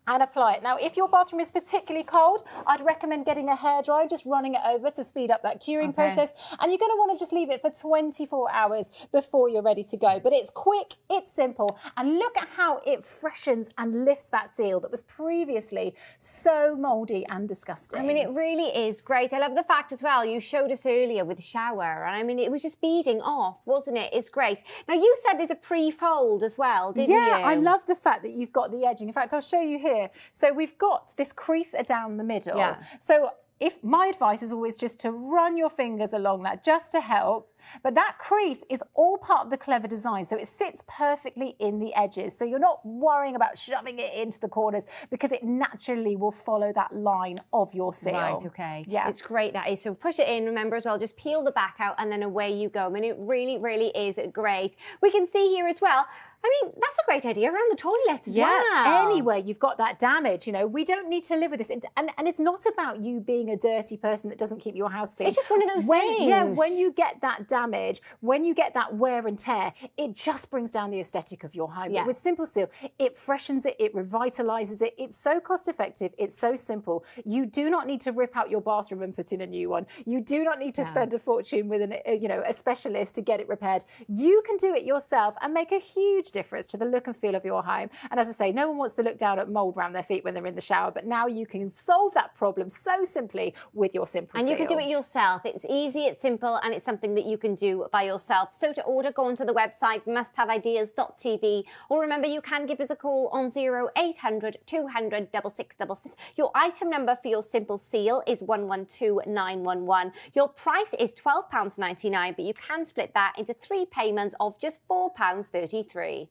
and apply it. Now, if your bathroom is particularly cold, I'd recommend getting a hairdryer, just running it over to speed up that curing process. And you're going to want to just leave it for 24 hours before you're ready to go. But it's quick, it's simple, and look at how it freshens and lifts that seal that was previously so mouldy and disgusting. I mean, it really is great. I love the fact as well, you showed us earlier with the shower, and I mean, it was just beading off, wasn't it? It's great. Now, you said there's a pre-fold as well, didn't you? Yeah, I love the fact that you've got the edging. In fact, I'll show you here. So we've got this crease down the middle. Yeah. So if my advice is always just to run your fingers along that just to help. But that crease is all part of the clever design, so it sits perfectly in the edges. So you're not worrying about shoving it into the corners because it naturally will follow that line of your seal. Right, okay. Yeah. It's great, that is. So push it in, remember as well, just peel the back out and then away you go. I mean, it really, really is great. We can see here as well, I mean, that's a great idea around the toilets as well. Anywhere you've got that damage, you know, we don't need to live with this. And it's not about you being a dirty person that doesn't keep your house clean. It's just one of those things. Yeah, when you get that damage, when you get that wear and tear, it just brings down the aesthetic of your home. Yeah. But with Simple Seal, it freshens it, it revitalizes it. It's so cost effective. It's so simple. You do not need to rip out your bathroom and put in a new one. You do not need to spend a fortune with a specialist to get it repaired. You can do it yourself and make a huge difference to the look and feel of your home. And as I say, no one wants to look down at mold around their feet when they're in the shower, but now you can solve that problem so simply with your Simple Seal. And you can do it yourself. It's easy, it's simple, and it's something that you can do by yourself. So to order, go onto the website musthaveideas.tv, or remember, you can give us a call on 0800 200 6666. Your item number for your Simple Seal is 112911. Your price is £12.99, but you can split that into 3 payments of just £4.33.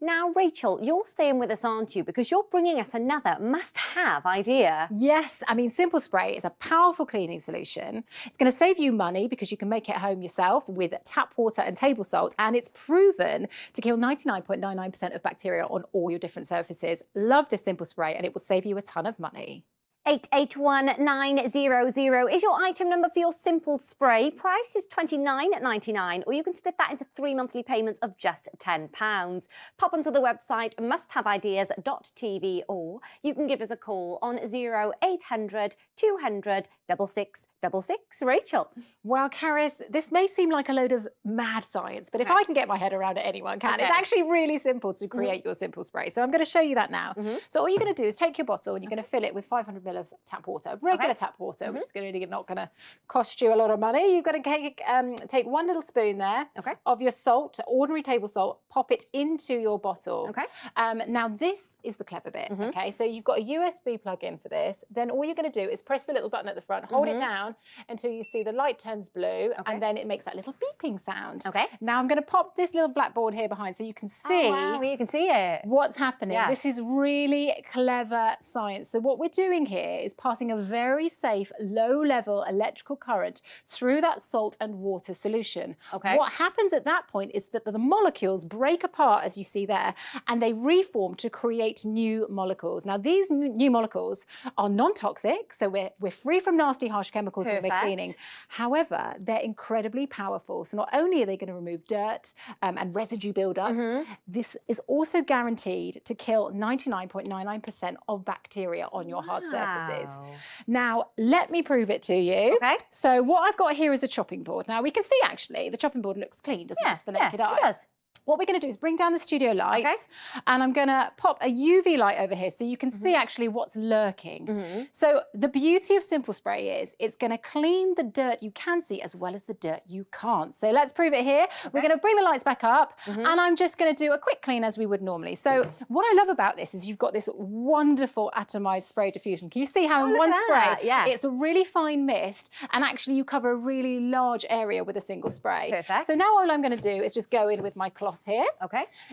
Now, Rachel, you're staying with us, aren't you? Because you're bringing us another must-have idea. Yes, I mean, Simple Spray is a powerful cleaning solution. It's going to save you money because you can make it at home yourself with tap water and table salt, and it's proven to kill 99.99% of bacteria on all your different surfaces. Love this Simple Spray, and it will save you a ton of money. 881900 is your item number for your Simple Spray. Price is $29.99, or you can split that into 3 monthly payments of just £10. Pop onto the website musthaveideas.tv, or you can give us a call on 0800 200 6666. Rachel. Well, Caris, this may seem like a load of mad science, but if I can get my head around it, anyone can. It's actually really simple to create your Simple Spray. So I'm going to show you that now. So all you're going to do is take your bottle and you're going to fill it with 500 ml of tap water, regular tap water, which is not going to cost you a lot of money. You're going to take 1 little spoon there of your salt, ordinary table salt, pop it into your bottle. Now this is the clever bit. So you've got a USB plug in for this. Then all you're going to do is press the little button at the front, hold it down until you see the light turns blue, and then it makes that little beeping sound. Now I'm going to pop this little blackboard here behind so you can see. Oh, wow, you can see it. What's happening. Yeah. This is really clever science. So what we're doing here is passing a very safe, low-level electrical current through that salt and water solution. What happens at that point is that the molecules break apart, as you see there, and they reform to create new molecules. Now, these new molecules are non-toxic, so we're free from nasty, harsh chemicals when we're cleaning. However, they're incredibly powerful. So not only are they going to remove dirt and residue buildups, this is also guaranteed to kill 99.99% of bacteria on your hard surfaces. Now, let me prove it to you. So what I've got here is a chopping board. Now, we can see actually the chopping board looks clean, doesn't it, to the naked eye? It does. What we're going to do is bring down the studio lights, and I'm going to pop a UV light over here so you can see actually what's lurking. So the beauty of Simple Spray is it's going to clean the dirt you can see as well as the dirt you can't. So let's prove it here. We're going to bring the lights back up, and I'm just going to do a quick clean as we would normally. So what I love about this is you've got this wonderful atomized spray diffusion. Can you see how in one spray, it's a really fine mist, and actually you cover a really large area with a single spray. So now all I'm going to do is just go in with my cloth here.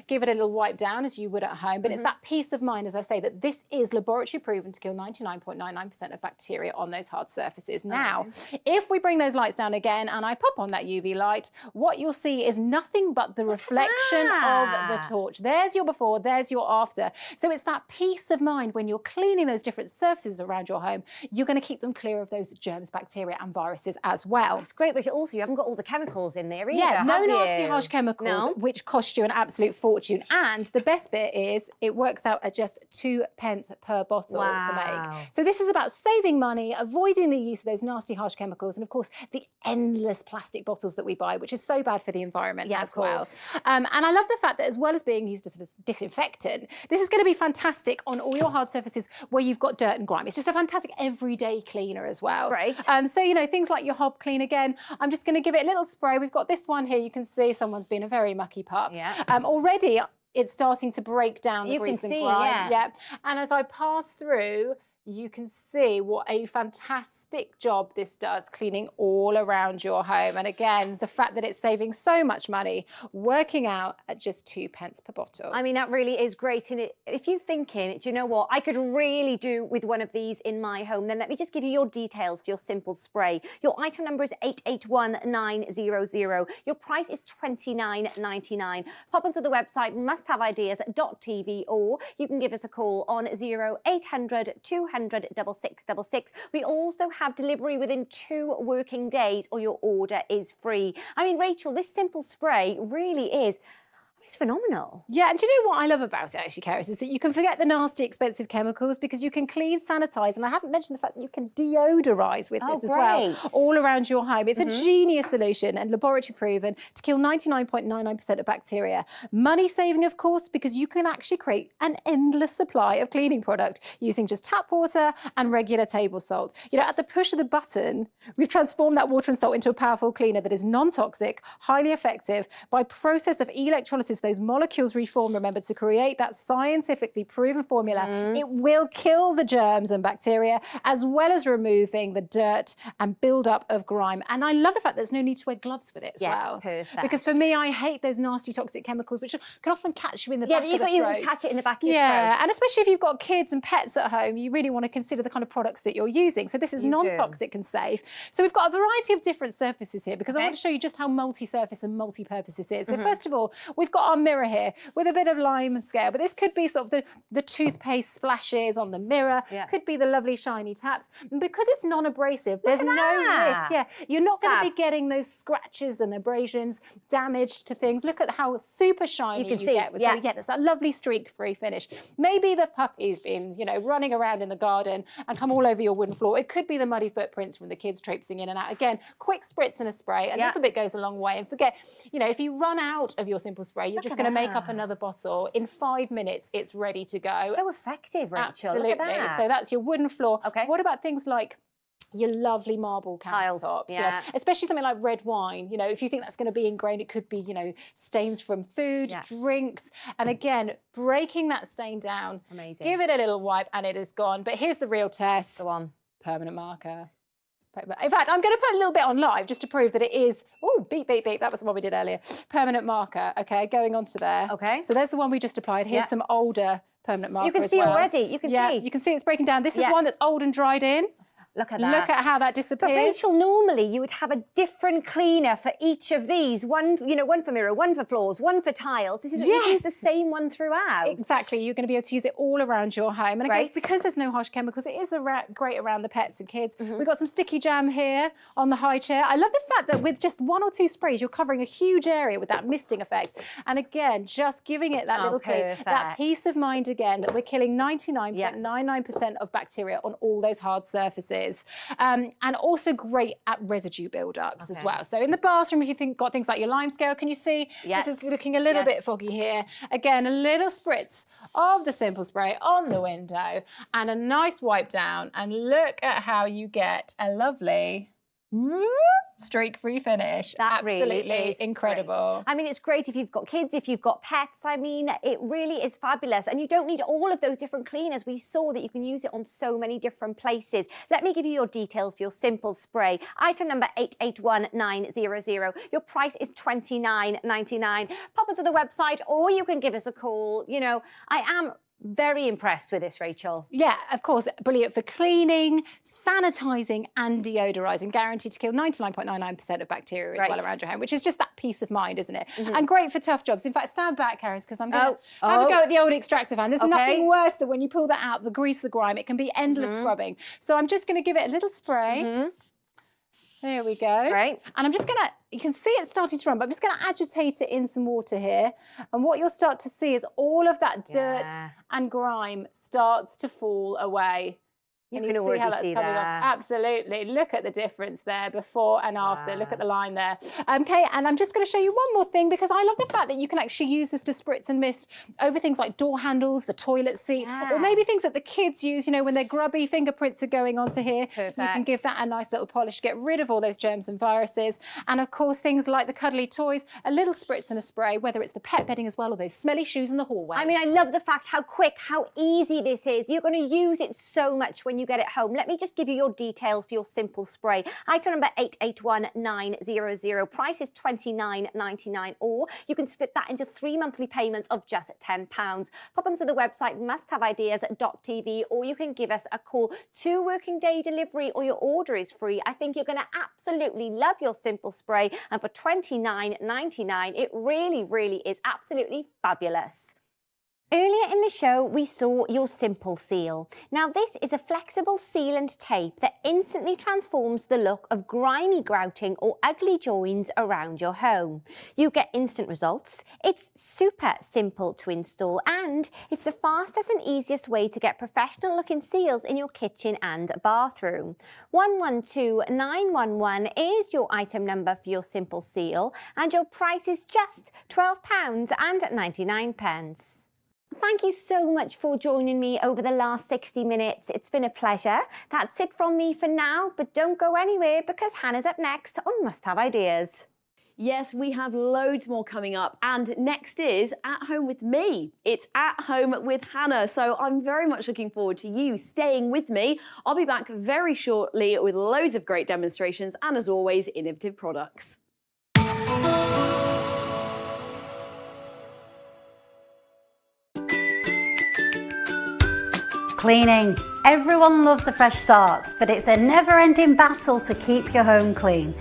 Give it a little wipe down as you would at home, but it's that peace of mind, as I say, that this is laboratory proven to kill 99.99% of bacteria on those hard surfaces. Now, if we bring those lights down again and I pop on that UV light, what you'll see is nothing but the reflection of the torch. There's your before, there's your after. So it's that peace of mind when you're cleaning those different surfaces around your home, you're going to keep them clear of those germs, bacteria and viruses as well. It's great, but also you haven't got all the chemicals in there either, no nasty harsh chemicals, which cost you an absolute fortune. And the best bit is it works out at just 2p per bottle to make. So this is about saving money, avoiding the use of those nasty harsh chemicals, and of course the endless plastic bottles that we buy, which is so bad for the environment as well. And I love the fact that as well as being used as a disinfectant, this is going to be fantastic on all your hard surfaces where you've got dirt and grime. It's just a fantastic everyday cleaner as well. Great. So, you know, things like your hob clean, again, I'm just going to give it a little spray. We've got this one here. You can see someone's been a very mucky pup. Already it's starting to break down the grease and grime. And as I pass through, you can see what a fantastic job this does cleaning all around your home. And again, the fact that it's saving so much money, working out at just 2p per bottle. I mean, that really is great. And if you're thinking, do you know what, I could really do with one of these in my home, then let me just give you your details for your simple spray. Your item number is 881900. Your price is £29.99. Pop onto the website musthaveideas.tv, or you can give us a call on 0800 200 6666. We also have delivery within 2 working days, or your order is free. I mean, Rachel, this simple spray really is... it's phenomenal. Yeah, and do you know what I love about it, actually, Karis, is that you can forget the nasty, expensive chemicals because you can clean, sanitize, and I haven't mentioned the fact that you can deodorize with this as well, all around your home. It's a genius solution and laboratory proven to kill 99.99% of bacteria. Money saving, of course, because you can actually create an endless supply of cleaning product using just tap water and regular table salt. You know, at the push of the button, we've transformed that water and salt into a powerful cleaner that is non-toxic, highly effective by process of electrolysis. Those molecules reform, remember, to create that scientifically proven formula. It will kill the germs and bacteria, as well as removing the dirt and build-up of grime. And I love the fact that there's no need to wear gloves with it as well. Perfect. Because for me, I hate those nasty toxic chemicals, which can often catch you in the back of the throat. You can catch it in the back of your throat. And especially if you've got kids and pets at home, you really want to consider the kind of products that you're using. So this is non-toxic and safe. So we've got a variety of different surfaces here, because I want to show you just how multi-surface and multi-purpose this is. So first of all, we've got our mirror here with a bit of lime scale, but this could be sort of the toothpaste splashes on the mirror, could be the lovely shiny taps. And because it's non-abrasive, there's no risk. You're not going to be getting those scratches and abrasions, damage to things. Look at how super shiny you get with it. So you get that lovely streak-free finish. Maybe the puppy's been, you know, running around in the garden and come all over your wooden floor. It could be the muddy footprints from the kids traipsing in and out. Again, quick spritz and a spray. A little bit goes a long way. And forget, you know, if you run out of your simple spray, you're just going to make up another bottle. In 5 minutes, it's ready to go. So effective, Rachel. Absolutely. Look at that. So that's your wooden floor. What about things like your lovely marble countertops? Especially something like red wine. You know, if you think that's going to be ingrained, it could be, you know, stains from food, drinks. And again, breaking that stain down. Amazing. Give it a little wipe and it is gone. But here's the real test. Go on. Permanent marker. In fact, I'm going to put a little bit on live just to prove that it is. Oh, beep, beep, beep. That was what we did earlier. Permanent marker. Okay, going on to there. So there's the one we just applied. Here's some older permanent marker. You can see already. You can see. You can see it's breaking down. This is one that's old and dried in. Look at that. Look at how that disappears. But Rachel, normally you would have a different cleaner for each of these. One, you know, one for mirror, one for floors, one for tiles. This is the same one throughout. Exactly. You're going to be able to use it all around your home. And again, because there's no harsh chemicals, it is great around the pets and kids. We've got some sticky jam here on the high chair. I love the fact that with just 1 or 2 sprays, you're covering a huge area with that misting effect. And again, just giving it that little clean, that peace of mind again, that we're killing 99.99% of bacteria on all those hard surfaces. And also great at residue build-ups as well. So in the bathroom, if you got things like your lime scale, can you see? This is looking a little bit foggy here. Again, a little spritz of the simple spray on the window and a nice wipe down. And look at how you get a lovely streak-free finish. That Absolutely really is incredible. Great. I mean, it's great if you've got kids, if you've got pets. I mean, it really is fabulous. And you don't need all of those different cleaners. We saw that you can use it on so many different places. Let me give you your details for your simple spray. Item number 881900. Your price is £29.99. Pop onto the website, or you can give us a call. You know, I am very impressed with this, Rachel. Yeah, of course, brilliant for cleaning, sanitising and deodorising. Guaranteed to kill 99.99% of bacteria as well around your home, which is just that peace of mind, isn't it? And great for tough jobs. In fact, stand back, Karis, because I'm going to have a go at the old extractor fan. There's nothing worse than when you pull that out, the grease, the grime. It can be endless scrubbing. So I'm just going to give it a little spray. A There we go. Great. And I'm just going to, you can see it starting to run, but I'm just going to agitate it in some water here. And what you'll start to see is all of that dirt and grime starts to fall away. You Can can you see already how that's see coming that. off? Absolutely. Look at the difference there, before and after. Look at the line there. Okay, and I'm just going to show you one more thing, because I love the fact that you can actually use this to spritz and mist over things like door handles, the toilet seat, or maybe things that the kids use, you know, when their grubby fingerprints are going onto here. Perfect. You can give that a nice little polish, get rid of all those germs and viruses. And of course, things like the cuddly toys, a little spritz and a spray, whether it's the pet bedding as well or those smelly shoes in the hallway. I mean, I love the fact how quick, how easy this is. You're going to use it so much when you get it home. Let me just give you your details for your simple spray. Item number 881900. Price is £29.99, or you can split that into 3 monthly payments of just £10. Pop onto the website musthaveideas.tv, or you can give us a call. 2 working day delivery, or your order is free. I think you're going to absolutely love your simple spray, and for £29.99, it really, really is absolutely fabulous. Earlier in the show, we saw your Simple Seal. Now, this is a flexible sealant tape that instantly transforms the look of grimy grouting or ugly joins around your home. You get instant results, it's super simple to install, and it's the fastest and easiest way to get professional looking seals in your kitchen and bathroom. 112911 is your item number for your Simple Seal, and your price is just £12.99. Thank you so much for joining me over the last 60 minutes. It's been a pleasure. That's it from me for now, but don't go anywhere, because Hannah's up next on Must Have Ideas. Yes, we have loads more coming up, and next is At Home with me. It's At Home with Hannah, so I'm very much looking forward to you staying with me. I'll be back very shortly with loads of great demonstrations and, as always, innovative products. Cleaning. Everyone loves a fresh start, but it's a never-ending battle to keep your home clean.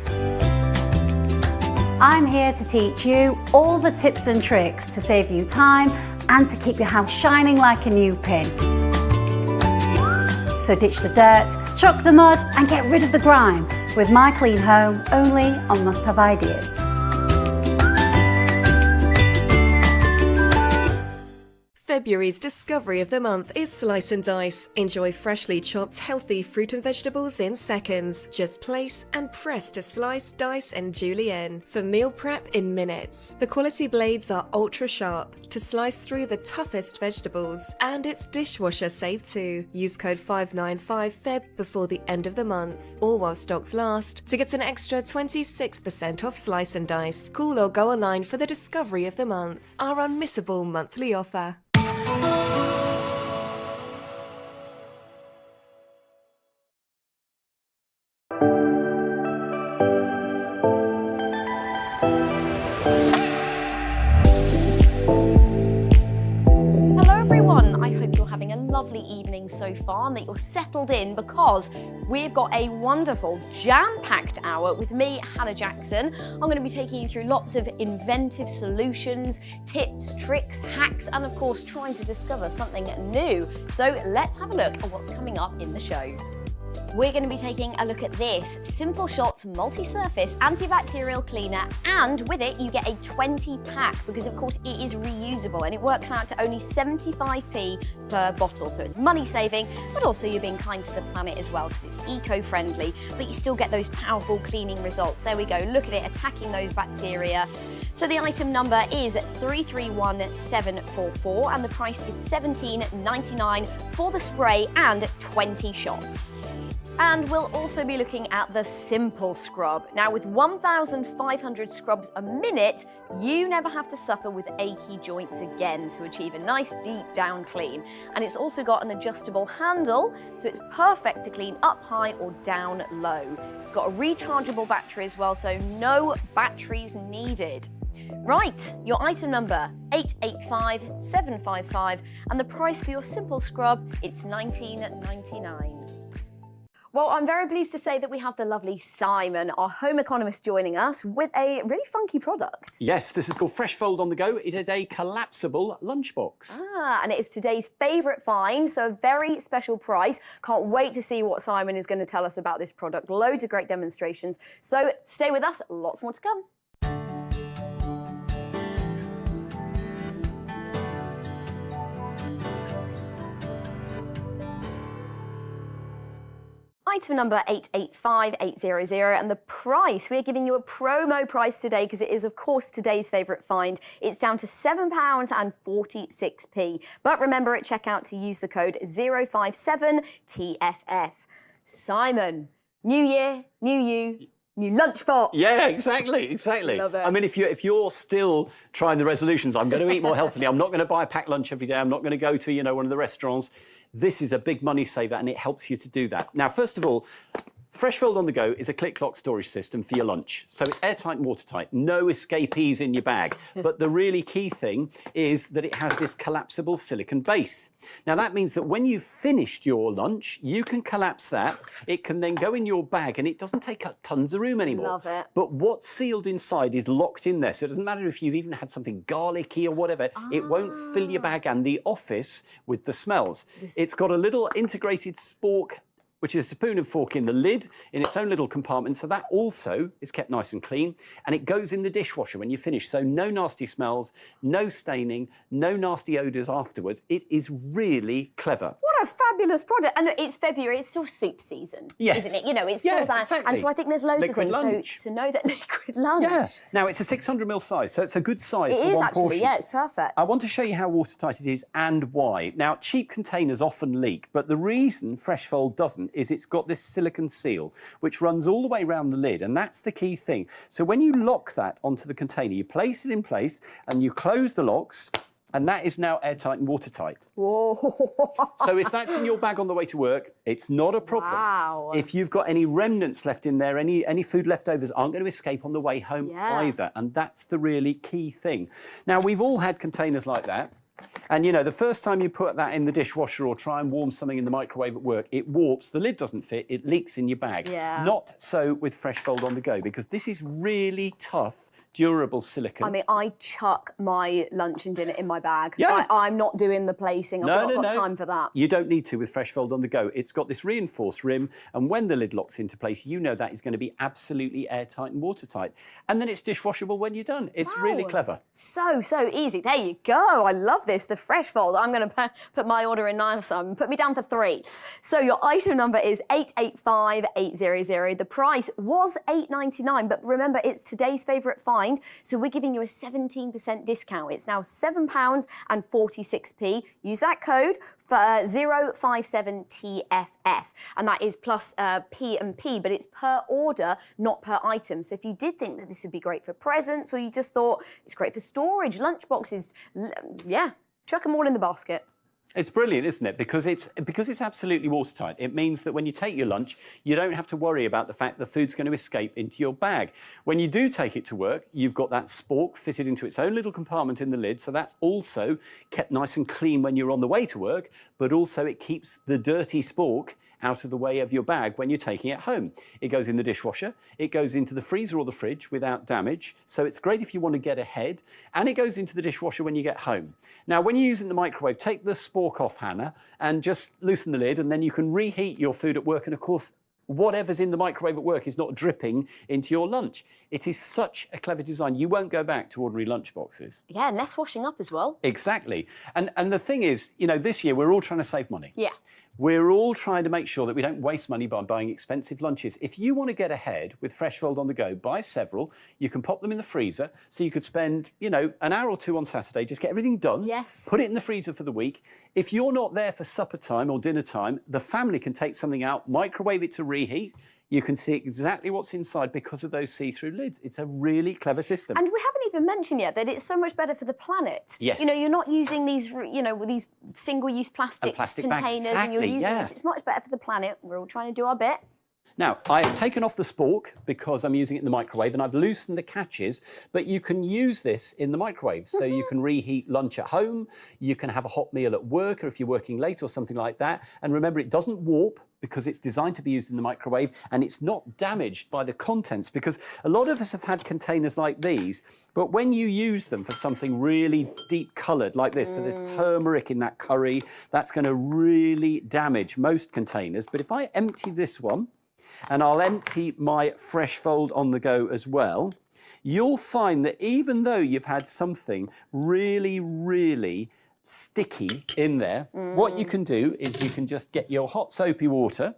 I'm here to teach you all the tips and tricks to save you time and to keep your house shining like a new pin. So ditch the dirt, chuck the mud and get rid of the grime with My Clean Home, only on Must Have Ideas. February's discovery of the month is Slice and Dice. Enjoy freshly chopped, healthy fruit and vegetables in seconds. Just place and press to slice, dice and julienne for meal prep in minutes. The quality blades are ultra sharp to slice through the toughest vegetables, and it's dishwasher safe too. Use code 595FEB before the end of the month, or while stocks last, to get an extra 26% off Slice and Dice. Call or go online for the discovery of the month, our unmissable monthly offer. Lovely evening so far, and that you're settled in, because we've got a wonderful jam-packed hour with me, Hannah Jackson. I'm going to be taking you through lots of inventive solutions, tips, tricks, hacks, and of course trying to discover something new. So let's have a look at what's coming up in the show. We're going to be taking a look at this Simple Shots multi-surface antibacterial cleaner, and with it you get a 20 pack, because of course it is reusable and it works out to only 75p per bottle, so it's money saving, but also you're being kind to the planet as well, because it's eco-friendly, but you still get those powerful cleaning results. There we go, look at it, attacking those bacteria. So the item number is 331744, and the price is £17.99 for the spray and 20 shots. And we'll also be looking at the Simple Scrub. Now, with 1,500 scrubs a minute, you never have to suffer with achy joints again to achieve a nice deep down clean. And it's also got an adjustable handle, so it's perfect to clean up high or down low. It's got a rechargeable battery as well, so no batteries needed. Right, your item number, 885755, and the price for your Simple Scrub, it's £19.99. Well, I'm very pleased to say that we have the lovely Simon, our home economist, joining us with a really funky product. Yes, this is called Fresh Fold on the Go. It is a collapsible lunchbox. And it is today's favourite find, so a very special price. Can't wait to see what Simon is going to tell us about this product. Loads of great demonstrations. So stay with us, lots more to come. Item number 885800, and the price, we're giving you a promo price today because it is, of course, today's favourite find. It's down to £7.46. But remember at checkout to use the code 057TFF. Simon, new year, new you. New lunchbox. Yeah, exactly. Love it. I mean, if you're still trying the resolutions, I'm going to eat more healthily, I'm not going to buy a packed lunch every day, I'm not going to go to, one of the restaurants. This is a big money saver and it helps you to do that. Now, first of all, Fresh Fold on the Go is a click-lock storage system for your lunch. So it's airtight and watertight, no escapees in your bag. But the really key thing is that it has this collapsible silicone base. Now that means that when you've finished your lunch, you can collapse that. It can then go in your bag and it doesn't take up tons of room anymore. Love it. But what's sealed inside is locked in there. So it doesn't matter if you've even had something garlicky or whatever, it won't fill your bag and the office with the smells. It's got a little integrated spork, which is a spoon and fork in the lid in its own little compartment. So that also is kept nice and clean. And it goes in the dishwasher when you finish. So no nasty smells, no staining, no nasty odours afterwards. It is really clever. What a fabulous product. And look, it's February, it's still soup season, Yes. isn't it? It's still that. Exactly. And so I think there's loads Liquid of things. lunch. So to know that liquid lunch. Yeah. Now, it's a 600ml size, so it's a good size It for is one actually, portion. yeah, it's perfect. I want to show you how watertight it is and why. Now, cheap containers often leak, but the reason Fresh Fold doesn't is it's got this silicone seal, which runs all the way around the lid, and that's the key thing. So when you lock that onto the container, you place it in place and you close the locks, and that is now airtight and watertight. Whoa. So if that's in your bag on the way to work, it's not a problem. Wow. If you've got any remnants left in there, any food leftovers aren't going to escape on the way home either, and that's the really key thing. Now, we've all had containers like that. And, the first time you put that in the dishwasher or try and warm something in the microwave at work, it warps, the lid doesn't fit, it leaks in your bag. Yeah. Not so with Fresh Fold on the Go, because this is really tough, durable silicone. I mean, I chuck my lunch and dinner in my bag. Yeah. I'm not doing the placing. I've not got time for that. You don't need to with Fresh Fold on the Go. It's got this reinforced rim, and when the lid locks into place, you know that is going to be absolutely airtight and watertight. And then it's dishwashable when you're done. It's really clever. So easy. There you go. I love this. The Fresh Fold. I'm going to put my order in now, Simon. Put me down for 3. So your item number is 885800. The price was £8.99, but remember, it's today's favourite find. So we're giving you a 17% discount. It's now £7.46. Use that code for 057TFF, and that is plus P&P, but it's per order, not per item. So if you did think that this would be great for presents, or you just thought it's great for storage, lunch boxes, yeah, chuck them all in the basket. It's brilliant, isn't it? Because it's absolutely watertight. It means that when you take your lunch, you don't have to worry about the fact the food's going to escape into your bag. When you do take it to work, you've got that spork fitted into its own little compartment in the lid, so that's also kept nice and clean when you're on the way to work, but also it keeps the dirty spork out of the way of your bag when you're taking it home. It goes in the dishwasher, it goes into the freezer or the fridge without damage, so it's great if you want to get ahead, and it goes into the dishwasher when you get home. Now, when you're using the microwave, take the spork off, Hannah, and just loosen the lid, and then you can reheat your food at work, and of course, whatever's in the microwave at work is not dripping into your lunch. It is such a clever design. You won't go back to ordinary lunch boxes. Yeah, and less washing up as well. Exactly. And the thing is, this year we're all trying to save money. Yeah. We're all trying to make sure that we don't waste money by buying expensive lunches. If you want to get ahead with Fresh Fold on the Go, buy several. You can pop them in the freezer, so you could spend, an hour or 2 on Saturday, just get everything done. Yes. Put it in the freezer for the week. If you're not there for supper time or dinner time, the family can take something out, microwave it to reheat. You can see exactly what's inside because of those see-through lids. It's a really clever system. And we haven't even mentioned yet that it's so much better for the planet. Yes. You're not using these, these single-use plastic bags. containers, and you're Exactly, using this. It's much better for the planet. We're all trying to do our bit. Now, I've taken off the spork because I'm using it in the microwave, and I've loosened the catches, but you can use this in the microwave. So you can reheat lunch at home, you can have a hot meal at work, or if you're working late or something like that. And remember, it doesn't warp because it's designed to be used in the microwave, and it's not damaged by the contents, because a lot of us have had containers like these, but when you use them for something really deep coloured like this, so there's turmeric in that curry, that's going to really damage most containers. But if I empty this one, and I'll empty my Fresh Fold on the go as well, you'll find that even though you've had something really, really sticky in there, what you can do is you can just get your hot soapy water,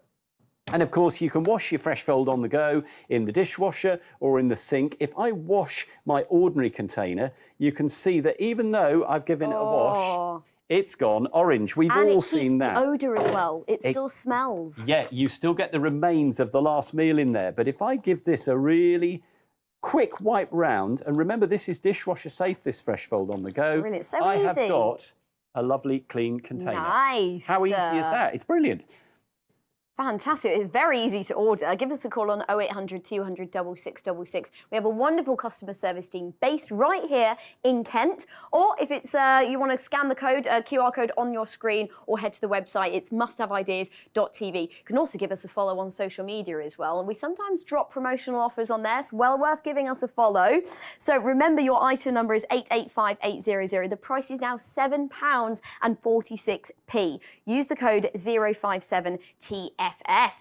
and of course you can wash your Fresh Fold on the go in the dishwasher or in the sink. If I wash my ordinary container, you can see that even though I've given it a wash, it's gone orange. We've all seen that. And it keeps the odour as well. It still smells. Yeah, you still get the remains of the last meal in there. But if I give this a really quick wipe round, and remember this is dishwasher safe, this Fresh Fold on the go. Brilliant, so I easy. have got a lovely clean container. Nice. How easy is that? It's brilliant. Fantastic. It's very easy to order. Give us a call on 0800 200 6666. We have a wonderful customer service team based right here in Kent. Or if it's you want to scan the code, QR code on your screen, or head to the website, it's musthaveideas.tv. You can also give us a follow on social media as well. And we sometimes drop promotional offers on there. It's well worth giving us a follow. So remember, your item number is 885800. The price is now £7.46. Use the code 057TF.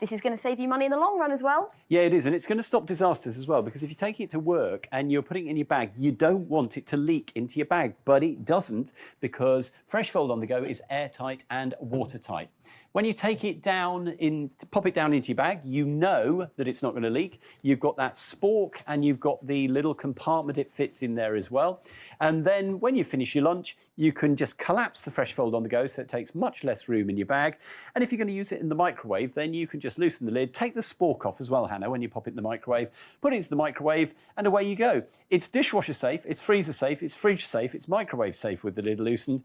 This is going to save you money in the long run as well. Yeah, it is, and it's going to stop disasters as well, because if you're taking it to work and you're putting it in your bag, you don't want it to leak into your bag, but it doesn't, because Fresh Fold on the go is airtight and watertight. When you take it down, pop it down into your bag, you know that it's not going to leak. You've got that spork and you've got the little compartment it fits in there as well. And then when you finish your lunch, you can just collapse the Fresh Fold on the go, so it takes much less room in your bag. And if you're going to use it in the microwave, then you can just loosen the lid, take the spork off as well, Hannah, when you pop it in the microwave, put it into the microwave, and away you go. It's dishwasher safe, it's freezer safe, it's fridge safe, it's microwave safe with the lid loosened.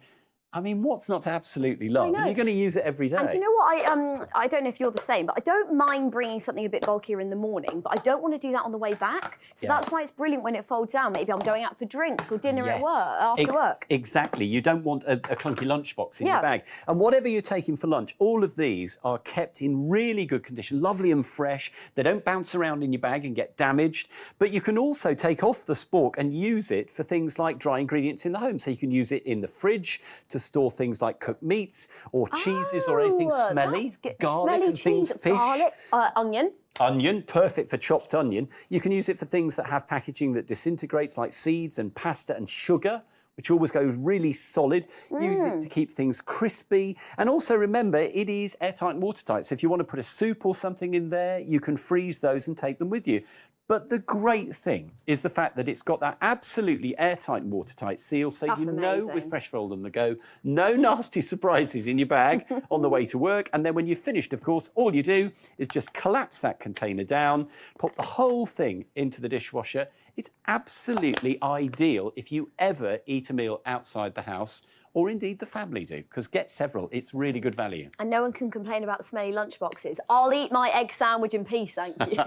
I mean, what's not to absolutely love? And you're going to use it every day. And do you know what? I don't know if you're the same, but I don't mind bringing something a bit bulkier in the morning, but I don't want to do that on the way back. So that's why it's brilliant when it folds down. Maybe I'm going out for drinks or dinner at work, after work. Exactly. You don't want a clunky lunchbox in your bag. And whatever you're taking for lunch, all of these are kept in really good condition, lovely and fresh. They don't bounce around in your bag and get damaged. But you can also take off the spork and use it for things like dry ingredients in the home. So you can use it in the fridge to store things like cooked meats or cheeses or anything smelly, garlic smelly and things, cheese, fish. garlic, onion. Onion, perfect for chopped onion. You can use it for things that have packaging that disintegrates, like seeds and pasta and sugar, which always goes really solid. Use it to keep things crispy. And also remember, it is airtight and watertight. So if you want to put a soup or something in there, you can freeze those and take them with you. But the great thing is the fact that it's got that absolutely airtight and watertight seal, so you know with Fresh Fold on the go, no nasty surprises in your bag on the way to work. And then when you're finished, of course, all you do is just collapse that container down, pop the whole thing into the dishwasher. It's absolutely ideal if you ever eat a meal outside the house, or indeed the family do, because get several. It's really good value. And no one can complain about smelly lunchboxes. I'll eat my egg sandwich in peace, thank you.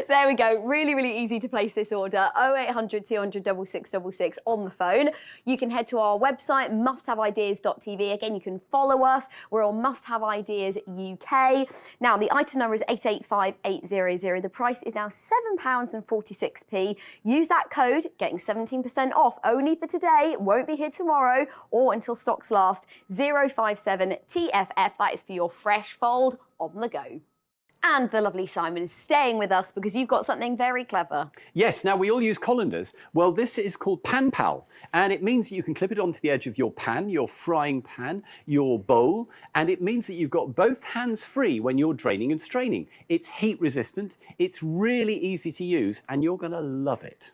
There we go. Really, really easy to place this order. 0800 200 6666 on the phone. You can head to our website, musthaveideas.tv. Again, you can follow us. We're on Must Have Ideas UK. Now, the item number is 885800. The price is now £7.46. Use that code, getting 17% off. Only for today. It won't be here tomorrow, or until stocks last. 057TFF, that is for your Fresh Fold on the go. And the lovely Simon is staying with us because you've got something very clever. Yes, now we all use colanders. Well, this is called Pan Pal, and it means that you can clip it onto the edge of your pan, your frying pan, your bowl, and it means that you've got both hands free when you're draining and straining. It's heat resistant, it's really easy to use, and you're going to love it.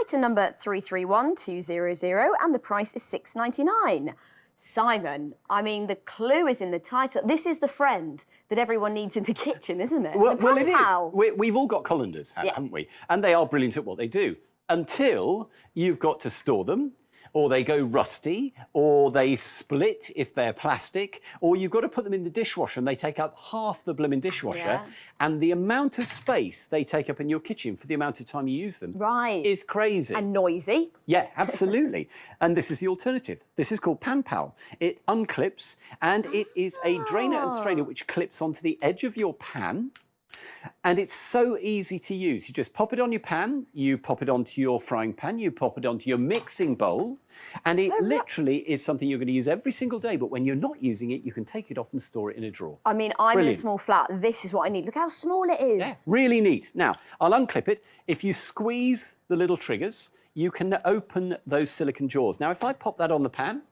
Item number 331200, and the price is £6.99. Simon, I mean, the clue is in the title. This is the friend that everyone needs in the kitchen, isn't it? Well, it is. We've all got colanders, haven't we? And they are brilliant at what they do, until you've got to store them, or they go rusty, or they split if they're plastic, or you've got to put them in the dishwasher and they take up half the blooming dishwasher. And the amount of space they take up in your kitchen for the amount of time you use them is crazy. And noisy. Yeah, absolutely. And this is the alternative. This is called PanPal. It unclips, and it is a drainer and strainer which clips onto the edge of your pan. And it's so easy to use. You just pop it on your pan, you pop it onto your frying pan, you pop it onto your mixing bowl, and it literally is something you're going to use every single day. But when you're not using it, you can take it off and store it in a drawer. I mean, I'm Brilliant. in a small flat. This is what I need. Look how small it is. Yeah, really neat. Now, I'll unclip it. If you squeeze the little triggers, you can open those silicone jaws. Now, if I pop that on the pan,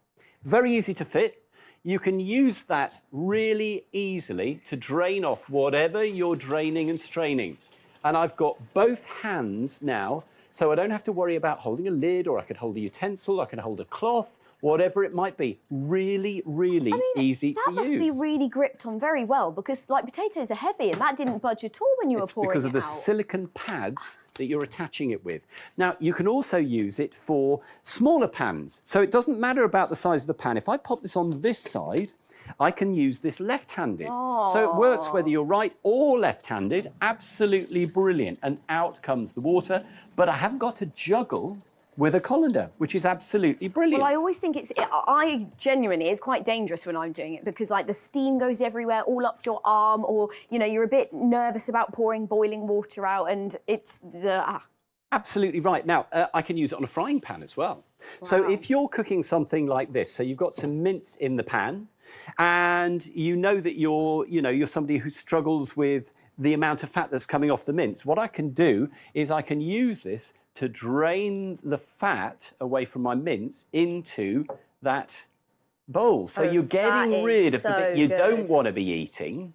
very easy to fit. You can use that really easily to drain off whatever you're draining and straining. And I've got both hands now, so I don't have to worry about holding a lid, or I could hold a utensil, I can hold a cloth, whatever it might be. Really, really easy to use. That must be really gripped on very well, because like potatoes are heavy and that didn't budge at all when you were pouring it out. Because of the silicone pads that you're attaching it with. Now, you can also use it for smaller pans. So it doesn't matter about the size of the pan. If I pop this on this side, I can use this left-handed. So it works whether you're right or left-handed. Absolutely brilliant. And out comes the water. But I haven't got to juggle with a colander, which is absolutely brilliant. Well, I always think it's quite dangerous when I'm doing it, because like the steam goes everywhere, all up your arm, or, you know, you're a bit nervous about pouring boiling water out, and it's the... Absolutely right. Now, I can use it on a frying pan as well. Wow. So if you're cooking something like this, so you've got some mince in the pan, and you know that you're somebody who struggles with the amount of fat that's coming off the mince, what I can do is I can use this to drain the fat away from my mince into that bowl. So you're getting rid of the bit you don't want to be eating.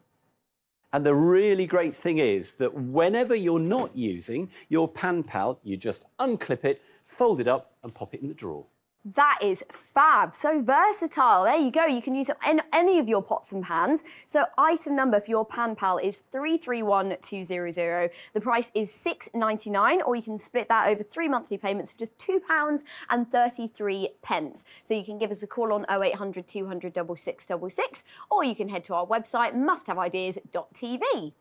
And the really great thing is that whenever you're not using your PanPal, you just unclip it, fold it up and pop it in the drawer. That is fab. So versatile. There you go. You can use it in any of your pots and pans. So item number for your PanPal is 331200. The price is £6.99, or you can split that over 3 monthly payments for just £2.33. So you can give us a call on 0800 200 6666, or you can head to our website, musthaveideas.tv.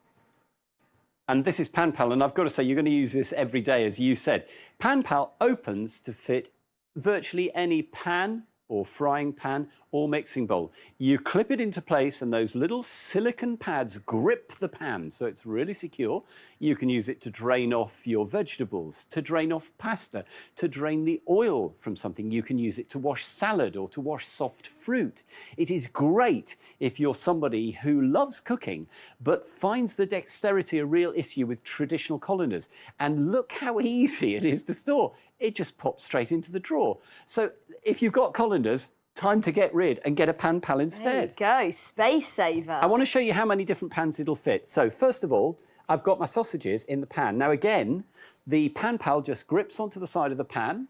And this is PanPal, and I've got to say, you're going to use this every day, as you said. PanPal opens to fit virtually any pan or frying pan or mixing bowl. You clip it into place and those little silicone pads grip the pan, so it's really secure. You can use it to drain off your vegetables, to drain off pasta, to drain the oil from something. You can use it to wash salad or to wash soft fruit. It is great if you're somebody who loves cooking but finds the dexterity a real issue with traditional colanders. And look how easy it is to store. It just pops straight into the drawer. So if you've got colanders, time to get rid and get a PanPal instead. There you go, space saver. I want to show you how many different pans it'll fit. So first of all, I've got my sausages in the pan. Now again, the PanPal just grips onto the side of the pan,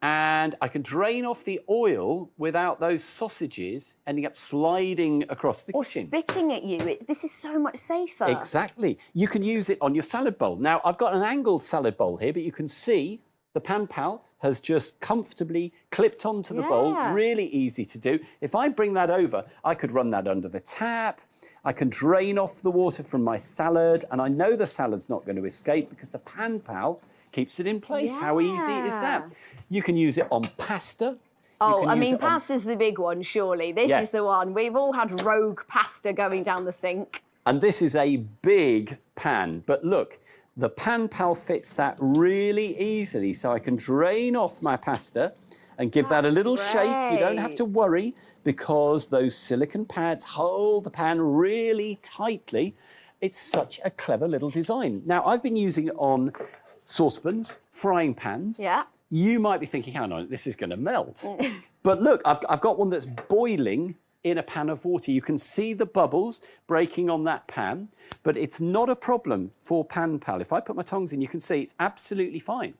and I can drain off the oil without those sausages ending up sliding across the kitchen. Or spitting at you. This is so much safer. Exactly. You can use it on your salad bowl. Now, I've got an angled salad bowl here, but you can see the PanPal has just comfortably clipped onto the bowl. Really easy to do. If I bring that over, I could run that under the tap. I can drain off the water from my salad, and I know the salad's not going to escape because the PanPal keeps it in place. How easy is that? You can use it on pasta. Oh, I mean, pasta's the big one, surely. This is the one. We've all had rogue pasta going down the sink. And this is a big pan, but look, the PanPal fits that really easily, so I can drain off my pasta and give that a little shake. You don't have to worry, because those silicone pads hold the pan really tightly. It's such a clever little design. Now, I've been using it on saucepans, frying pans. Yeah. You might be thinking, hang on, this is going to melt. But look, I've got one that's boiling in a pan of water. You can see the bubbles breaking on that pan, but it's not a problem for PanPal. If I put my tongs in, you can see it's absolutely fine,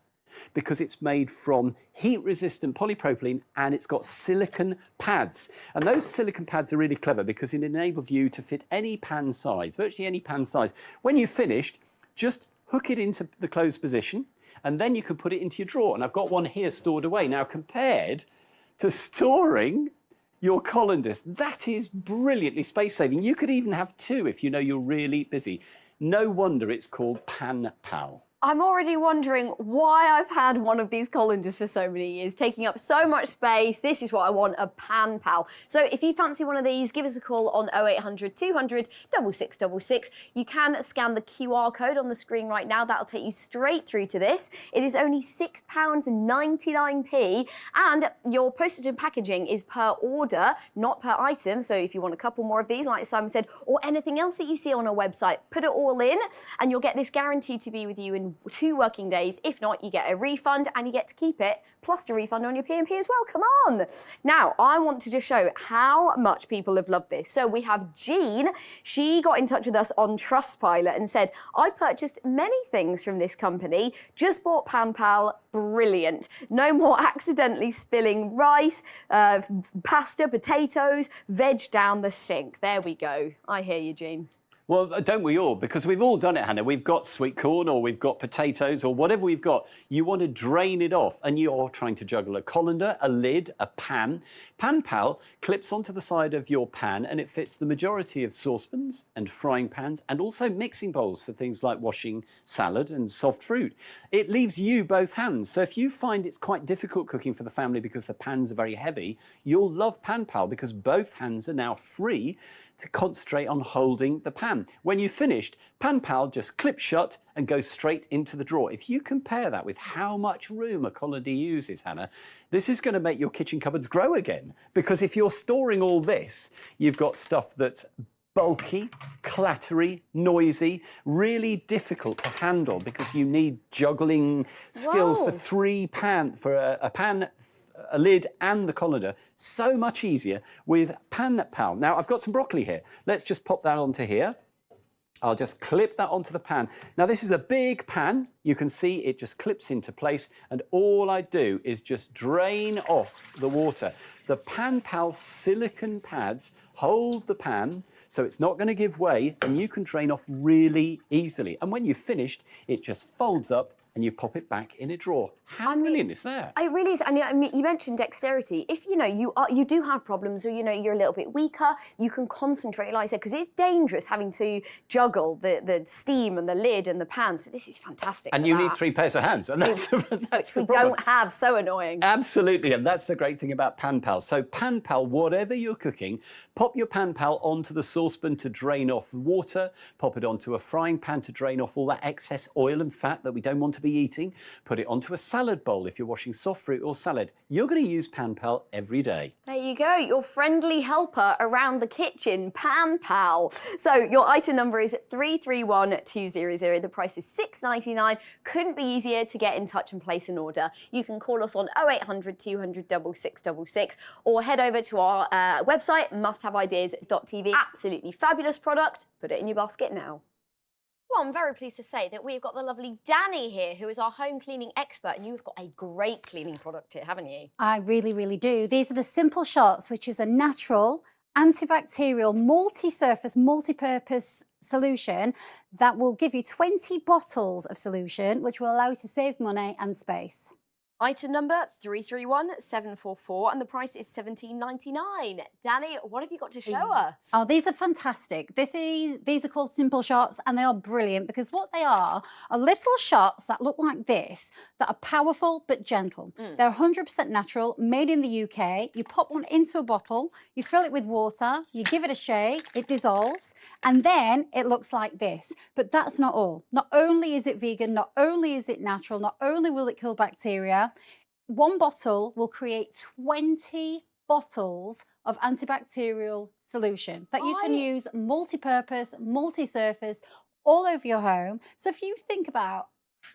because it's made from heat-resistant polypropylene and it's got silicone pads. And those silicone pads are really clever because it enables you to fit any pan size, virtually any pan size. When you've finished, just hook it into the closed position and then you can put it into your drawer. And I've got one here stored away. Now, compared to storing your colanders, that is brilliantly space-saving. You could even have 2 if you know you're really busy. No wonder it's called Pan Pal. I'm already wondering why I've had one of these colanders for so many years, taking up so much space. This is what I want, a Pan Pal. So if you fancy one of these, give us a call on 0800 200 6666. You can scan the QR code on the screen right now. That'll take you straight through to this. It is only £6.99, and your postage and packaging is per order, not per item. So if you want a couple more of these, like Simon said, or anything else that you see on our website, put it all in, and you'll get this guaranteed to be with you in 2 working days. If not, you get a refund and you get to keep it, plus a refund on your P&P as well. Come on. Now, I want to just show how much people have loved this. So we have Jean. She got in touch with us on Trustpilot and said, I purchased many things from this company, just bought Pan Pal, brilliant. No more accidentally spilling rice, pasta, potatoes, veg down the sink. There we go. I hear you, Jean. Well, don't we all? Because we've all done it, Hannah. We've got sweet corn or we've got potatoes or whatever we've got. You want to drain it off and you're trying to juggle a colander, a lid, a pan. Pan Pal clips onto the side of your pan and it fits the majority of saucepans and frying pans and also mixing bowls for things like washing salad and soft fruit. It leaves you both hands. So if you find it's quite difficult cooking for the family because the pans are very heavy, you'll love Pan Pal because both hands are now free to concentrate on holding the pan. When you've finished, Pan Pal just clips shut and goes straight into the drawer. If you compare that with how much room a colander uses, Hannah, this is going to make your kitchen cupboards grow again. Because if you're storing all this, you've got stuff that's bulky, clattery, noisy, really difficult to handle because you need juggling skills for a pan, a lid and the colander. So much easier with Pan Pal. Now, I've got some broccoli here. Let's just pop that onto here. I'll just clip that onto the pan. Now, this is a big pan. You can see it just clips into place, and all I do is just drain off the water. The Pan Pal silicone pads hold the pan, so it's not going to give way, and you can drain off really easily. And when you've finished, it just folds up and you pop it back in a drawer. How brilliant is that? It really is. And I mean, you mentioned dexterity. If you do have problems, or you're a little bit weaker, you can concentrate, like I said, because it's dangerous having to juggle the steam and the lid and the pan. So this is fantastic. And you need 3 pairs of hands, and that's which we don't have. So annoying. Absolutely, and that's the great thing about Pan Pal. So Pan Pal, whatever you're cooking, pop your Pan Pal onto the saucepan to drain off water. Pop it onto a frying pan to drain off all that excess oil and fat that we don't want to be eating. Put it onto a salad bowl if you're washing soft fruit or salad. You're going to use Pan Pal every day. There you go, your friendly helper around the kitchen, Pan Pal. So your item number is 331200. The price is £6.99. Couldn't be easier to get in touch and place an order. You can call us on 0800 200 6666 or head over to our website, musthaveideas.tv. Absolutely fabulous product. Put it in your basket now. Well, I'm very pleased to say that we've got the lovely Danny here, who is our home cleaning expert, and you've got a great cleaning product here, haven't you? I really, really do. These are the Simple Shots, which is a natural, antibacterial, multi-surface, multi-purpose solution that will give you 20 bottles of solution, which will allow you to save money and space. Item number 331744, and the price is £17.99. Danny, what have you got to show us? Oh, these are fantastic. These are called Simple Shots, and they are brilliant because what they are little shots that look like this that are powerful but gentle. They're 100% natural, made in the UK. You pop one into a bottle, you fill it with water, you give it a shake, it dissolves, and then it looks like this. But that's not all. Not only is it vegan, not only is it natural, not only will it kill bacteria, one bottle will create 20 bottles of antibacterial solution that you can use multi-purpose, multi-surface, all over your home. So if you think about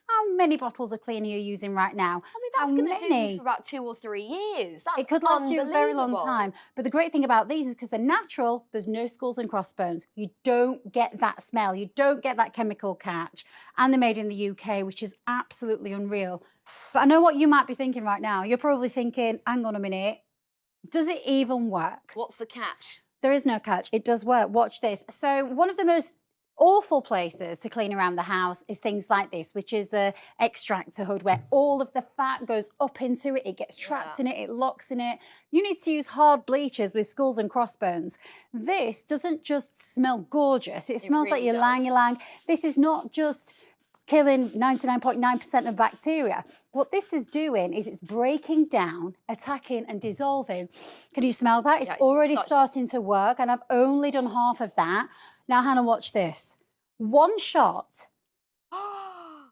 how many bottles of cleaner you're using right now. I mean, that's going to do you for about 2 or 3 years. That's It could last you a very long time. But the great thing about these is because they're natural, there's no skulls and crossbones. You don't get that smell. You don't get that chemical catch. And they're made in the UK, which is absolutely unreal. But I know what you might be thinking right now. You're probably thinking, hang on a minute, does it even work? What's the catch? There is no catch. It does work. Watch this. So one of the most Awful places to clean around the house is things like this, which is the extractor hood, where all of the fat goes up into it, it gets trapped in it, it locks in it. You need to use hard bleachers with skulls and crossbones. This doesn't just smell gorgeous, it smells like ylang-ylang. This is not just killing 99.9% of bacteria. What this is doing is it's breaking down, attacking and dissolving. Can you smell that? It's already starting to work, and I've only done half of that. Now, Hannah, watch this. One shot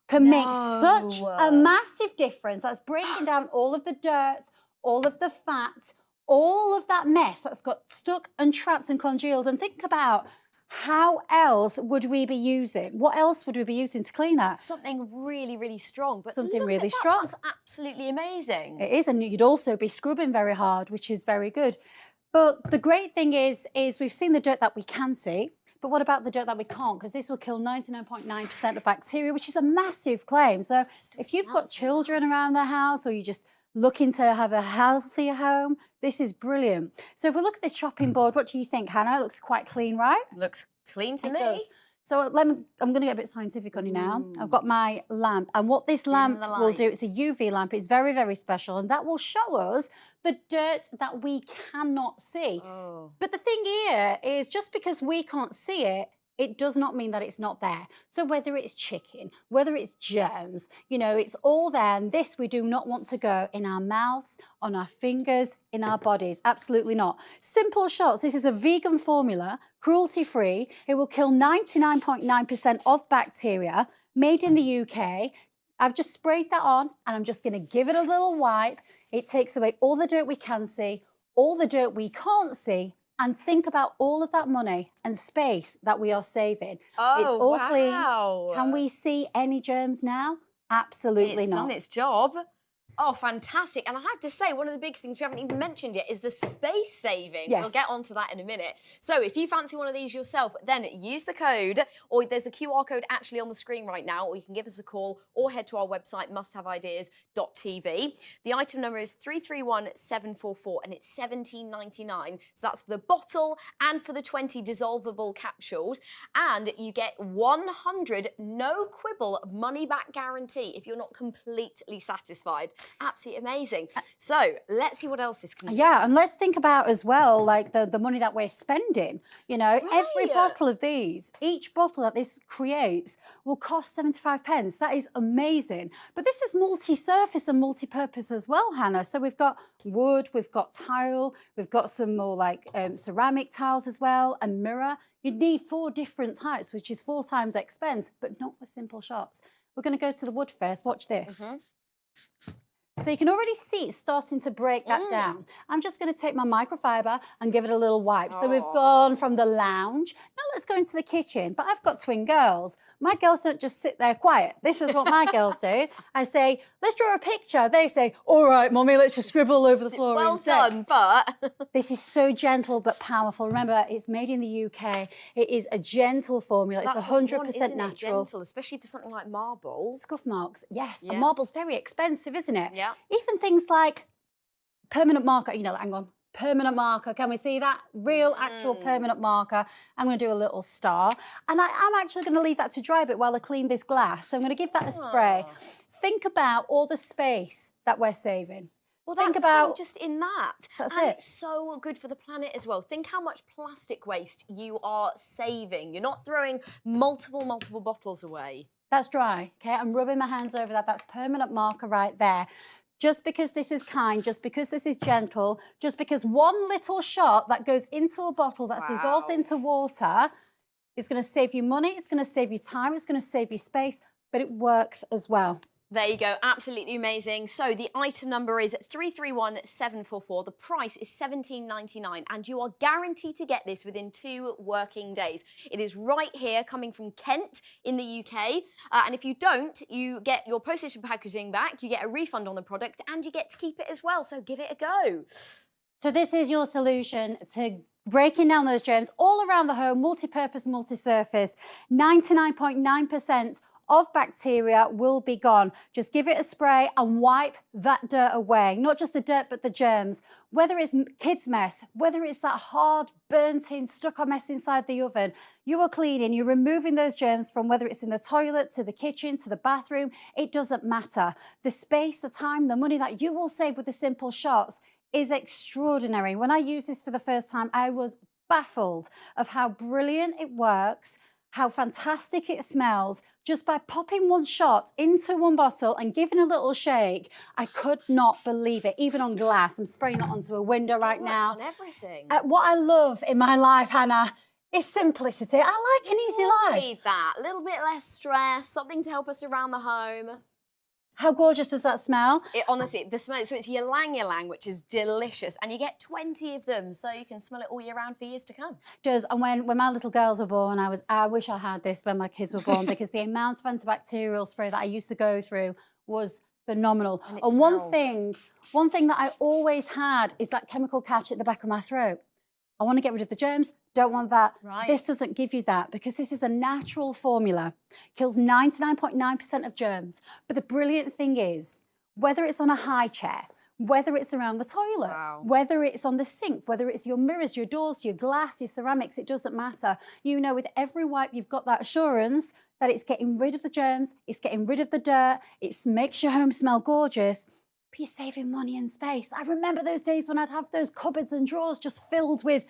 can make such a massive difference. That's breaking down all of the dirt, all of the fat, all of that mess that's got stuck and trapped and congealed. And think about, how else would we be using? What else would we be using to clean that? Something really, really strong. But something look really at that. strong. That's absolutely amazing. It is, and you'd also be scrubbing very hard, which is very good. But the great thing is we've seen the dirt that we can see. But what about the dirt that we can't? Because this will kill 99.9% of bacteria, which is a massive claim. So if you've got children around the house, or you're just looking to have a healthier home, this is brilliant. So if we look at this chopping board, what do you think, Hannah? It looks quite clean, right? Looks clean to me. Does. So I'm going to get a bit scientific on you now. I've got my lamp, and what this lamp will do, it's a UV lamp. It's very, very special, and that will show us the dirt that we cannot see. But the thing here is, just because we can't see it, it does not mean that it's not there. So whether it's chicken, whether it's germs, you know, it's all there. And this we do not want to go in our mouths, on our fingers, in our bodies. Absolutely not. Simple shots. This is a vegan formula, cruelty-free. It will kill 99.9% of bacteria, made in the UK. I've just sprayed that on, and I'm just going to give it a little wipe. It takes away all the dirt we can see, all the dirt we can't see, and think about all of that money and space that we are saving. It's all clean. Can we see any germs now? Absolutely not. It's done its job. Oh, fantastic. And I have to say, one of the biggest things we haven't even mentioned yet is the space saving. Yes. We'll get onto that in a minute. So if you fancy one of these yourself, then use the code, or there's a QR code actually on the screen right now, or you can give us a call or head to our website, musthaveideas.tv. The item number is 331744, and it's $17.99. So that's for the bottle and for the 20 dissolvable capsules. And you get 100 no quibble money back guarantee if you're not completely satisfied. Absolutely amazing. So let's see what else this can do. Yeah, and let's think about as well, like the money that we're spending. You know, every bottle of these, each bottle that this creates will cost 75 pence. That is amazing. But this is multi-surface and multi-purpose as well, Hannah. So we've got wood, we've got tile, we've got some more like ceramic tiles as well, and mirror. You'd need 4 different types, which is 4 times expense, but not for simple shots. We're going to go to the wood first. Watch this. So you can already see it's starting to break that down. I'm just going to take my microfiber and give it a little wipe. So we've gone from the lounge. Now let's go into the kitchen. But I've got twin girls. My girls don't just sit there quiet. This is what my girls do. I say, let's draw a picture. They say, all right, Mommy, let's just scribble all over the floor. Well done, but... This is so gentle but powerful. Remember, it's made in the UK. It is a gentle formula. It's 100% natural. Gentle, especially for something like marble. Scuff marks, yes. Yeah. And marble's very expensive, isn't it? Yeah. Even things like permanent marker, you know, hang on. Permanent marker, can we see that? Real, actual permanent marker. I'm going to do a little star. And I am actually going to leave that to dry a bit while I clean this glass. So I'm going to give that a spray. Think about all the space that we're saving. Well, think that's about just in that. That's and it. It's so good for the planet as well. Think how much plastic waste you are saving. You're not throwing multiple bottles away. That's dry, okay? I'm rubbing my hands over that. That's permanent marker right there. Just because this is kind, just because this is gentle, just because one little shot that goes into a bottle that's dissolved into water is going to save you money, it's going to save you time, it's going to save you space, but it works as well. There you go, absolutely amazing. So the item number is 331744. The price is $17.99, and you are guaranteed to get this within 2 working days. It is right here, coming from Kent in the UK. And if you don't, you get your postage and packaging back, you get a refund on the product, and you get to keep it as well. So give it a go. So this is your solution to breaking down those germs all around the home, multi-purpose, multi-surface, 99.9% of bacteria will be gone. Just give it a spray and wipe that dirt away. Not just the dirt, but the germs. Whether it's kids' mess, whether it's that hard, burnt-in, stuck-on mess inside the oven, you are cleaning, you're removing those germs from whether it's in the toilet, to the kitchen, to the bathroom. It doesn't matter. The space, the time, the money that you will save with the simple shots is extraordinary. When I used this for the first time, I was baffled of how brilliant it works, how fantastic it smells. Just by popping one shot into one bottle and giving a little shake, I could not believe it, even on glass. I'm spraying that onto a window right now. On everything. What I love in my life, Hannah, is simplicity. I like an easy life. Need that. A little bit less stress, something to help us around the home. How gorgeous does that smell? It honestly, the smell, so it's ylang ylang, which is delicious, and you get 20 of them, so you can smell it all year round for years to come. It does, and when my little girls were born, I wish I had this when my kids were born, because the amount of antibacterial spray that I used to go through was phenomenal. And one thing that I always had is that chemical catch at the back of my throat. I want to get rid of the germs, don't want that. Right. This doesn't give you that, because this is a natural formula. Kills 99.9% of germs. But the brilliant thing is, whether it's on a high chair, whether it's around the toilet, whether it's on the sink, whether it's your mirrors, your doors, your glass, your ceramics, it doesn't matter. You know, with every wipe, you've got that assurance that it's getting rid of the germs, it's getting rid of the dirt, it makes your home smell gorgeous. But you're saving money and space. I remember those days when I'd have those cupboards and drawers just filled with,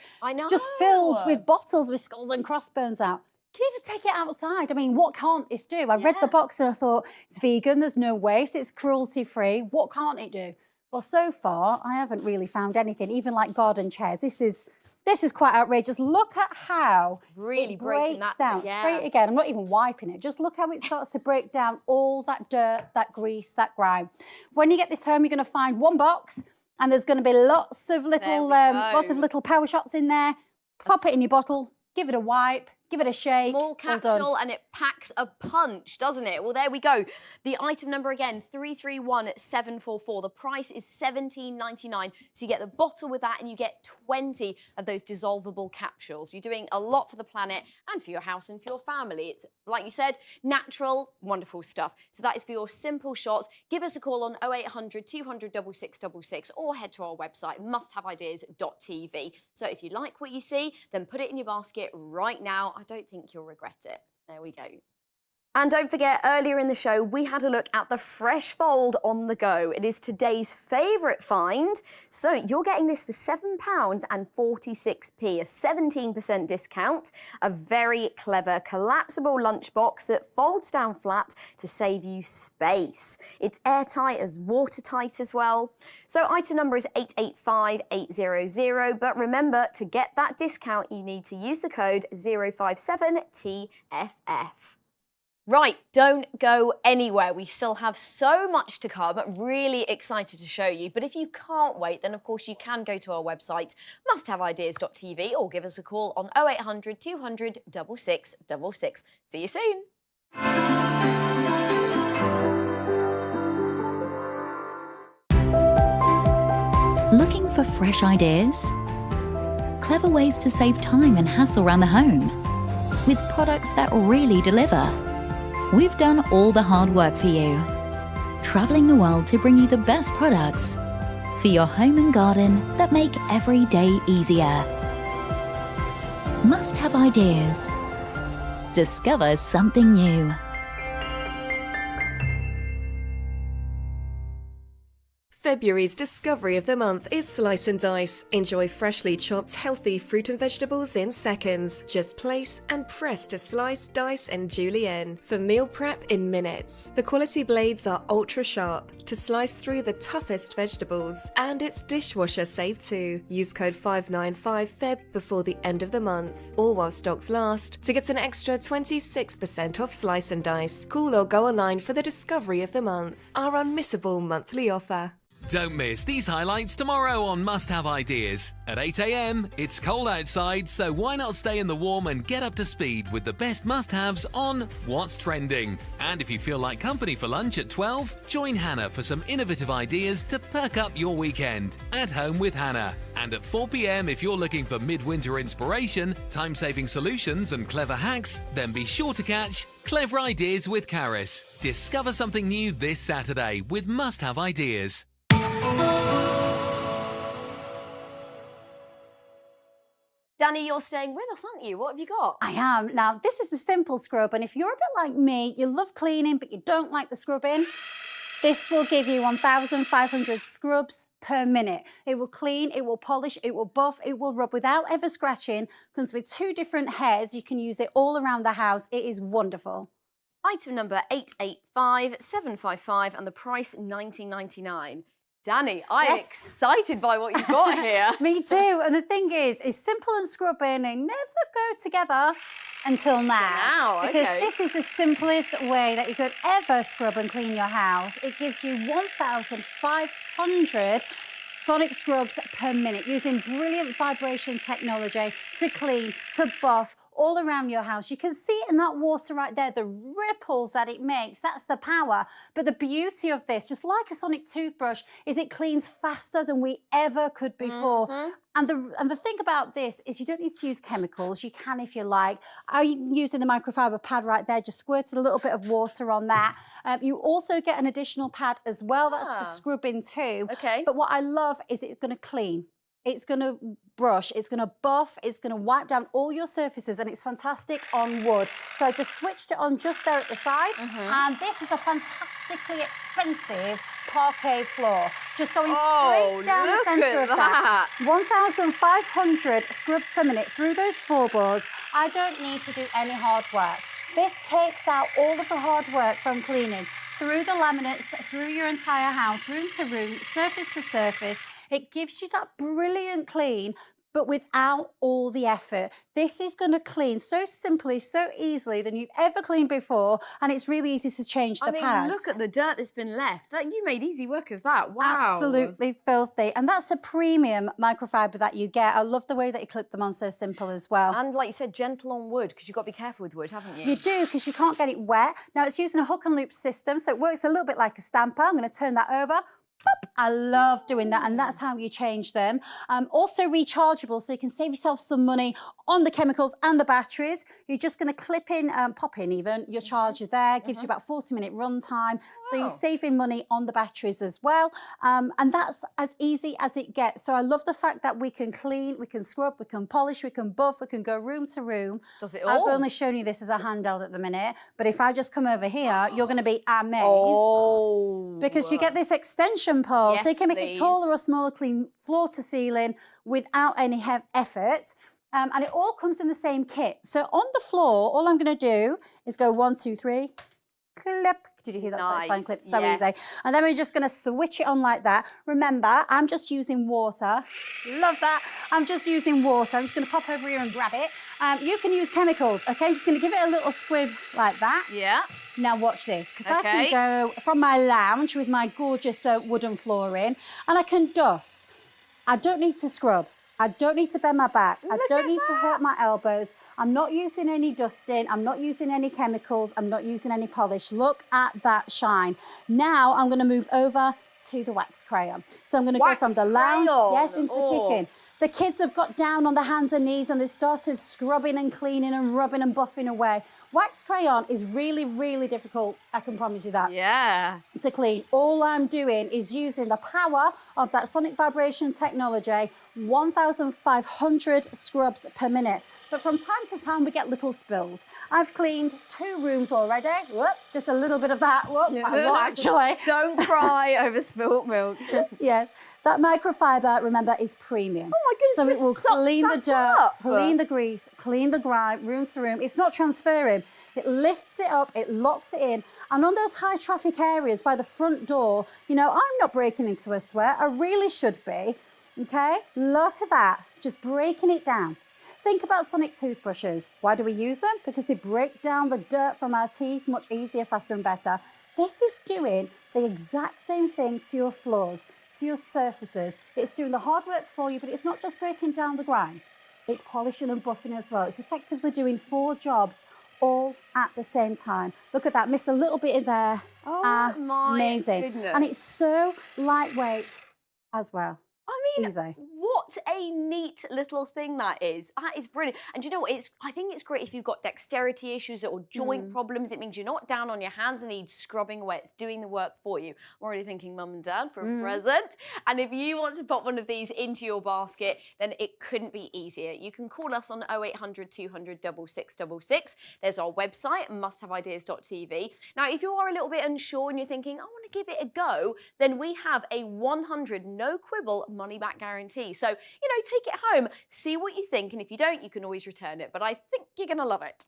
bottles with skulls and crossbones out. You can even take it outside. I mean, what can't this do? I read the box and I thought, it's vegan, there's no waste, it's cruelty-free. What can't it do? Well, so far, I haven't really found anything, even like garden chairs. This is quite outrageous. Look at how really it breaks down. Yeah. Spray it again. I'm not even wiping it. Just look how it starts to break down all that dirt, that grease, that grime. When you get this home, you're going to find one box, and there's going to be lots of little power shots in there. Pop it in your bottle. Give it a wipe. Give it a shake. Small capsule and it packs a punch, doesn't it? Well, there we go. The item number again, 331744. The price is $17.99. So you get the bottle with that and you get 20 of those dissolvable capsules. You're doing a lot for the planet and for your house and for your family. It's, like you said, natural, wonderful stuff. So that is for your simple shots. Give us a call on 0800 200 6666 or head to our website, musthaveideas.tv. So if you like what you see, then put it in your basket right now. I don't think you'll regret it. There we go. And don't forget, earlier in the show, we had a look at the Fresh Fold on the go. It is today's favourite find. So you're getting this for £7.46, a 17% discount. A very clever collapsible lunchbox that folds down flat to save you space. It's airtight as watertight as well. So item number is 885800, but remember, to get that discount, you need to use the code 057TFF. Right, don't go anywhere. We still have so much to come. I'm really excited to show you. But if you can't wait, then of course you can go to our website, musthaveideas.tv, or give us a call on 0800 200 6666. See you soon. Looking for fresh ideas? Clever ways to save time and hassle around the home? With products that really deliver? We've done all the hard work for you. Traveling the world to bring you the best products for your home and garden that make every day easier. Must have ideas. Discover something new. February's discovery of the month is Slice and Dice. Enjoy freshly chopped, healthy fruit and vegetables in seconds. Just place and press to slice, dice, and julienne for meal prep in minutes. The quality blades are ultra sharp to slice through the toughest vegetables, and it's dishwasher safe too. Use code 595FEB before the end of the month, all while stocks last, to get an extra 26% off Slice and Dice. Call or go online for the discovery of the month, our unmissable monthly offer. Don't miss these highlights tomorrow on Must Have Ideas. At 8 a.m, it's cold outside, so why not stay in the warm and get up to speed with the best must-haves on What's Trending. And if you feel like company for lunch at 12, join Hannah for some innovative ideas to perk up your weekend. At Home with Hannah. And at 4 p.m, if you're looking for midwinter inspiration, time-saving solutions and clever hacks, then be sure to catch Clever Ideas with Caris. Discover something new this Saturday with Must Have Ideas. Danny, you're staying with us, aren't you? What have you got? I am. Now, this is the simple scrub, and if you're a bit like me, you love cleaning, but you don't like the scrubbing, this will give you 1,500 scrubs per minute. It will clean, it will polish, it will buff, it will rub without ever scratching. Comes with 2 different heads. You can use it all around the house. It is wonderful. Item number 885755 and the price £19.99. Danny, I'm excited by what you've got here. Me too. And the thing is simple and scrubbing, they never go together until now. Because this is the simplest way that you could ever scrub and clean your house. It gives you 1,500 sonic scrubs per minute using brilliant vibration technology to clean, to buff, all around your house. You can see it in that water right there, the ripples that it makes. That's the power. But the beauty of this, just like a sonic toothbrush, is it cleans faster than we ever could before. And the thing about this is you don't need to use chemicals. You can if you like. I'm using the microfiber pad right there, just squirted a little bit of water on that. You also get an additional pad as well. That's for scrubbing too. But what I love is it's going to clean. It's going to brush, it's going to buff, it's going to wipe down all your surfaces, and it's fantastic on wood. So I just switched it on just there at the side, and this is a fantastically expensive parquet floor. Just going straight down the centre of that. 1,500 scrubs per minute through those floorboards. I don't need to do any hard work. This takes out all of the hard work from cleaning through the laminates, through your entire house, room to room, surface to surface. It gives you that brilliant clean, but without all the effort. This is going to clean so simply, so easily than you've ever cleaned before, and it's really easy to change the pads. Look at the dirt that's been left. You made easy work of that. Wow. Absolutely filthy. And that's a premium microfiber that you get. I love the way that you clip them on, so simple as well. And like you said, gentle on wood, because you've got to be careful with wood, haven't you? You do, because you can't get it wet. Now, it's using a hook and loop system, so it works a little bit like a stamper. I'm going to turn that over. I love doing that, and that's how you change them. Also rechargeable, so you can save yourself some money on the chemicals and the batteries. You're just going to clip in, pop in even, your charger there. Gives you about 40-minute run time. So you're saving money on the batteries as well. And that's as easy as it gets. So I love the fact that we can clean, we can scrub, we can polish, we can buff, we can go room to room. Does it all? I've only shown you this as a handheld at the minute, but if I just come over here, you're going to be amazed. Because you get this extension pole, so you can make it taller or smaller, clean floor to ceiling without any effort. And it all comes in the same kit. So on the floor, all I'm going to do is go 1, 2, 3, clip. Did you hear that satisfying clip? So easy. And then we're just going to switch it on like that. Remember, I'm just using water. Love that. I'm just using water. I'm just going to pop over here and grab it. You can use chemicals, okay? I'm just going to give it a little squib like that. Yeah. Now watch this, because I can go from my lounge with my gorgeous wooden flooring, and I can dust. I don't need to scrub. I don't need to bend my back. I don't need to hurt my elbows. I'm not using any dusting. I'm not using any chemicals. I'm not using any polish. Look at that shine. Now I'm going to move over to the wax crayon. So I'm going to go from the lounge, into the kitchen. The kids have got down on their hands and knees, and they've started scrubbing and cleaning and rubbing and buffing away. Wax crayon is really, really difficult, I can promise you that. Yeah. To clean. All I'm doing is using the power of that sonic vibration technology, 1,500 scrubs per minute. But from time to time, we get little spills. I've cleaned 2 rooms already. Whoop, just a little bit of that. Whoop, actually. Don't cry over spilt milk. Yes. That microfiber, remember, is premium. Oh my goodness. So it will clean the dirt, clean the grease, clean the grime, room to room. It's not transferring. It lifts it up, it locks it in. And on those high traffic areas by the front door, you know, I'm not breaking into a sweat. I really should be. Okay? Look at that. Just breaking it down. Think about sonic toothbrushes. Why do we use them? Because they break down the dirt from our teeth much easier, faster and better. This is doing the exact same thing to your floors. to your surfaces. It's doing the hard work for you, but it's not just breaking down the grime. It's polishing and buffing as well. It's effectively doing 4 jobs all at the same time. Look at that, missed a little bit in there. Oh my Amazing. goodness. And it's so lightweight as well. I mean, easy. What a neat little thing that is. That is brilliant. And do you know what? I think it's great if you've got dexterity issues or joint problems. It means you're not down on your hands and knees scrubbing away. It's doing the work for you. I'm already thinking mum and dad for a present. And if you want to pop one of these into your basket, then it couldn't be easier. You can call us on 0800 200 6666. There's our website, musthaveideas.tv. Now, if you are a little bit unsure and you're thinking, I want to give it a go, then we have a 100 no quibble money back guarantee. So, take it home, see what you think, and if you don't, you can always return it. But I think you're going to love it.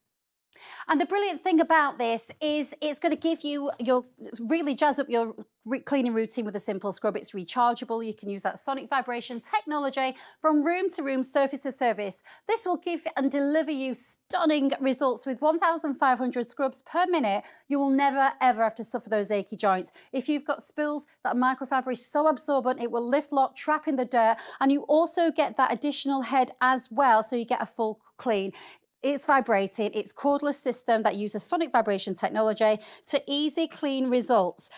And the brilliant thing about this is it's going to give you, you'll really jazz up your cleaning routine with a simple scrub. It's rechargeable. You can use that sonic vibration technology from room to room, surface to surface. This will give and deliver you stunning results with 1,500 scrubs per minute. You will never, ever have to suffer those achy joints. If you've got spills, that microfiber is so absorbent, it will lift, lock, trap in the dirt. And you also get that additional head as well, so you get a full clean. It's vibrating, it's cordless system that uses sonic vibration technology to easy clean results.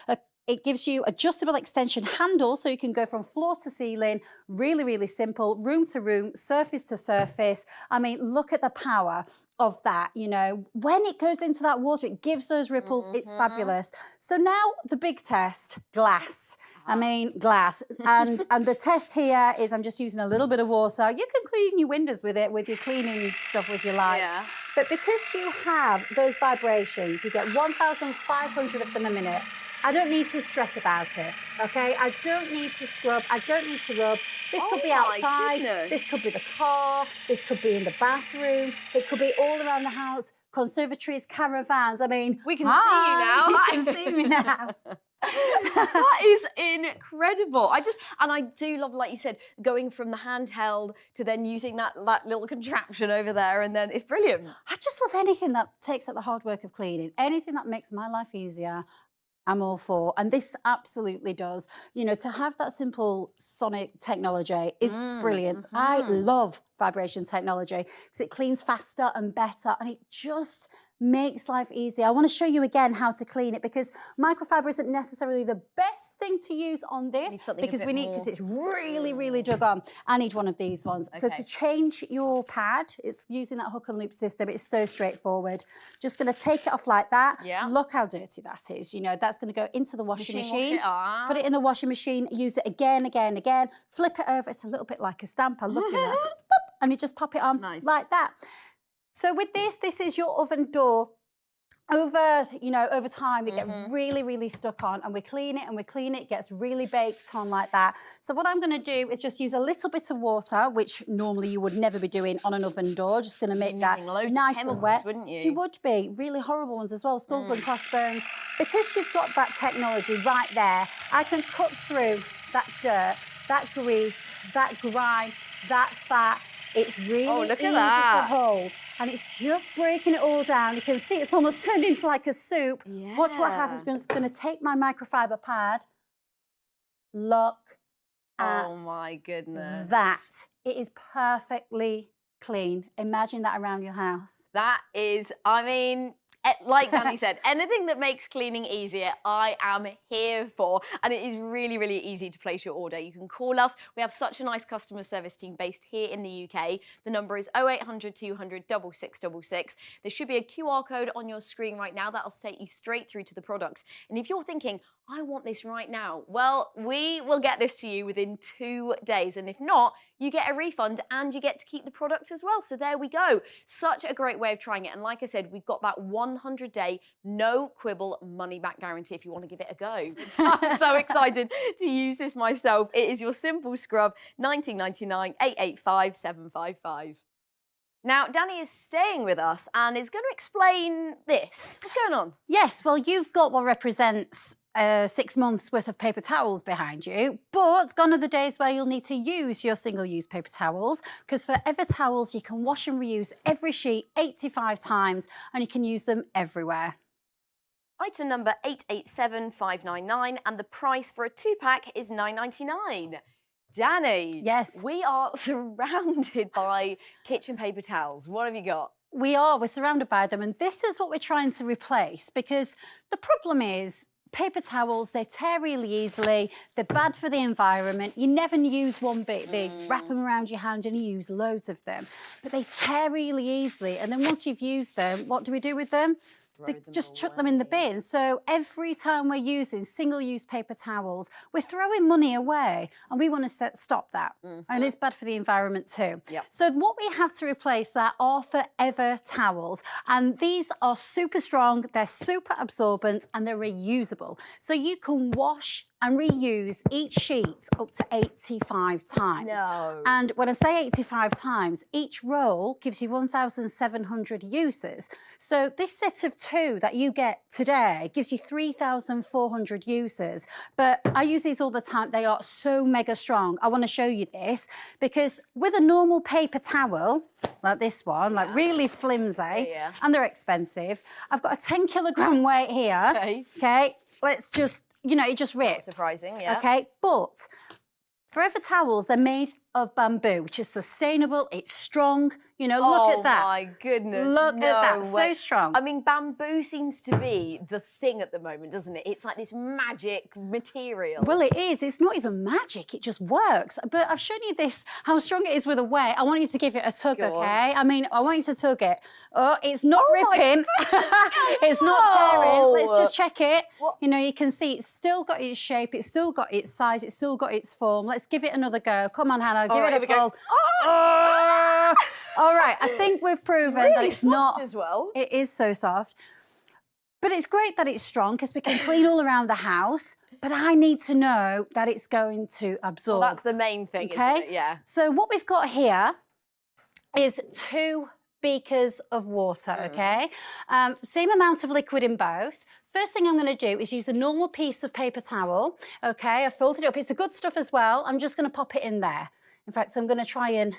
It gives you adjustable extension handles so you can go from floor to ceiling, really, really simple, room to room, surface to surface. I mean, look at the power of that, when it goes into that water, it gives those ripples, it's fabulous. So now the big test, glass. I mean, glass. And the test here is I'm just using a little bit of water. You can clean your windows with it, with your cleaning stuff with your light. Yeah. But because you have those vibrations, you get 1,500 of them a minute. I don't need to stress about it, okay? I don't need to scrub. I don't need to rub. This could be outside. Goodness. This could be the car. This could be in the bathroom. It could be all around the house. Conservatories, caravans. I mean, we can see you now. You can see me now. That is incredible. I do love, like you said, going from the handheld to then using that little contraption over there, and then it's brilliant. I just love anything that takes out the hard work of cleaning, anything that makes my life easier. I'm all for, and this absolutely does. To have that simple sonic technology is brilliant. I love vibration technology because it cleans faster and better, and it just makes life easier. I want to show you again how to clean it, because microfiber isn't necessarily the best thing to use on this because it's really, really dug on. I need one of these ones. Okay. So to change your pad, it's using that hook and loop system. It's so straightforward. Just going to take it off like that. Yeah. Look how dirty that is. That's going to go into the washing machine. Put it in the washing machine. Use it again, again, again. Flip it over. It's a little bit like a stamp. I love doing that. And you just pop it on like that. So with this is your oven door. Over time, they get really, really stuck on, and we clean it, it gets really baked on like that. So what I'm going to do is just use a little bit of water, which normally you would never be doing on an oven door, just going to make that nice and wet. Wouldn't you? You would be. Really horrible ones as well, skulls and crossbones. Because you've got that technology right there, I can cut through that dirt, that grease, that grime, that fat. It's really easy to hold. And it's just breaking it all down. You can see it's almost turned into like a soup. Yeah. Watch what happens. I'm just going to take my microfiber pad. Look at my goodness. that. It is perfectly clean. Imagine that around your house. That is, like Danny said, anything that makes cleaning easier, I am here for. And it is really, really easy to place your order. You can call us. We have such a nice customer service team based here in the UK. The number is 0800 200 6666. There should be a QR code on your screen right now that'll take you straight through to the product. And if you're thinking, I want this right now, well, we will get this to you within 2 days. And if not, you get a refund and you get to keep the product as well. So there we go. Such a great way of trying it. And like I said, we've got that 100-day no quibble money back guarantee if you want to give it a go. I'm so excited to use this myself. It is your simple scrub, $19.99, 885 755. Now, Danny is staying with us and is going to explain this. What's going on? Yes, well, you've got what represents 6 months worth of paper towels behind you, but gone are the days where you'll need to use your single-use paper towels, because for Ever Towels you can wash and reuse every sheet 85 times and you can use them everywhere. Item number 887599, and the price for a 2-pack is £9.99. Danny. Yes. We are surrounded by kitchen paper towels. What have you got? We're surrounded by them, and this is what we're trying to replace, because the problem is paper towels, they tear really easily, they're bad for the environment, you never use one bit, they wrap them around your hand and you use loads of them, but they tear really easily, and then once you've used them, what do we do with them? They just chuck them in the bin. So every time we're using single-use paper towels, we're throwing money away, and we want to stop that. And it's bad for the environment too. So what we have to replace that are Forever towels, and these are super strong, they're super absorbent, and they're reusable. So you can wash and reuse each sheet up to 85 times. No. And when I say 85 times, each roll gives you 1,700 uses. So this set of 2 that you get today gives you 3,400 uses. But I use these all the time. They are so mega strong. I want to show you this, because with a normal paper towel, like this one, like really flimsy, and they're expensive, I've got a 10 kilogram weight here. Okay, let's just, you know, it just rips. Not surprising, yeah. Okay, but Forever towels, they're made of bamboo, which is sustainable, it's strong. You know, look at that. Oh my goodness. Look at that, so strong. I mean, bamboo seems to be the thing at the moment, doesn't it? It's like this magic material. Well, it is. It's not even magic, it just works. But I've shown you this, how strong it is with a weight. I want you to give it a tug, okay? I mean, I want you to tug it. Oh, it's not ripping. It's not tearing. Let's just check it. What? You know, you can see it's still got its shape, it's still got its size, it's still got its form. Let's give it another go. Come on, Hannah, give it a pull. All right, I think we've proven that it's not as well. It is so soft. But it's great that it's strong, because we can clean all around the house. But I need to know that it's going to absorb. Well, that's the main thing, isn't it? Yeah. So what we've got here is 2 beakers of water, okay? Same amount of liquid in both. First thing I'm going to do is use a normal piece of paper towel, okay? I've folded it up. It's the good stuff as well. I'm just going to pop it in there. In fact, I'm going to try and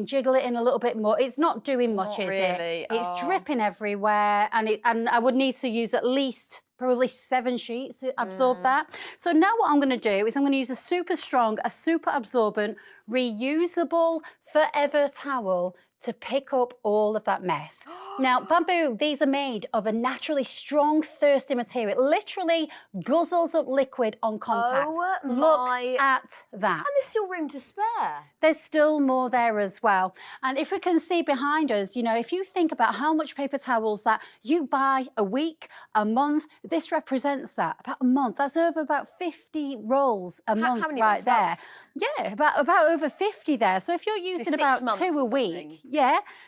jiggle it in a little bit more. It's not doing much, is it? It's dripping everywhere, and I would need to use at least probably 7 sheets to absorb that. So now what I'm going to do is I'm going to use a super strong, a super absorbent, reusable Forever towel to pick up all of that mess. Now, bamboo, these are made of a naturally strong, thirsty material. It literally guzzles up liquid on contact. Oh, Look at that. And there's still room to spare. There's still more there as well. And if we can see behind us, you know, if you think about how much paper towels that you buy a week, a month, this represents that, about a month. That's over about 50 rolls a month right there. Yeah, about over 50 there. So if you're using about 2 a week,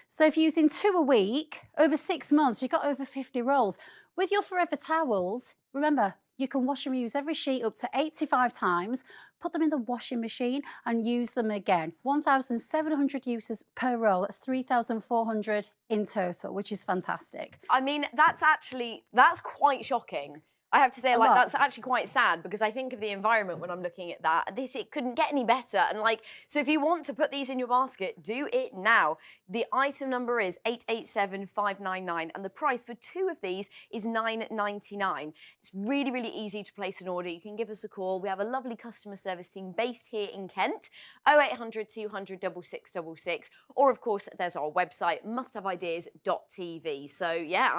so if you're using 2 a week, over 6 months, you've got over 50 rolls. With your Forever towels, remember, you can wash and reuse every sheet up to 85 times, put them in the washing machine and use them again. 1,700 uses per roll. That's 3,400 in total, which is fantastic. I mean, that's quite shocking. I have to say, like, that's actually quite sad, because I think of the environment when I'm looking at that. It couldn't get any better. And like, so if you want to put these in your basket, do it now. The item number is 887599, and the price for 2 of these is £9.99. It's really, really easy to place an order. You can give us a call. We have a lovely customer service team based here in Kent, 0800 200 6666, or of course, there's our website, musthaveideas.tv. So yeah,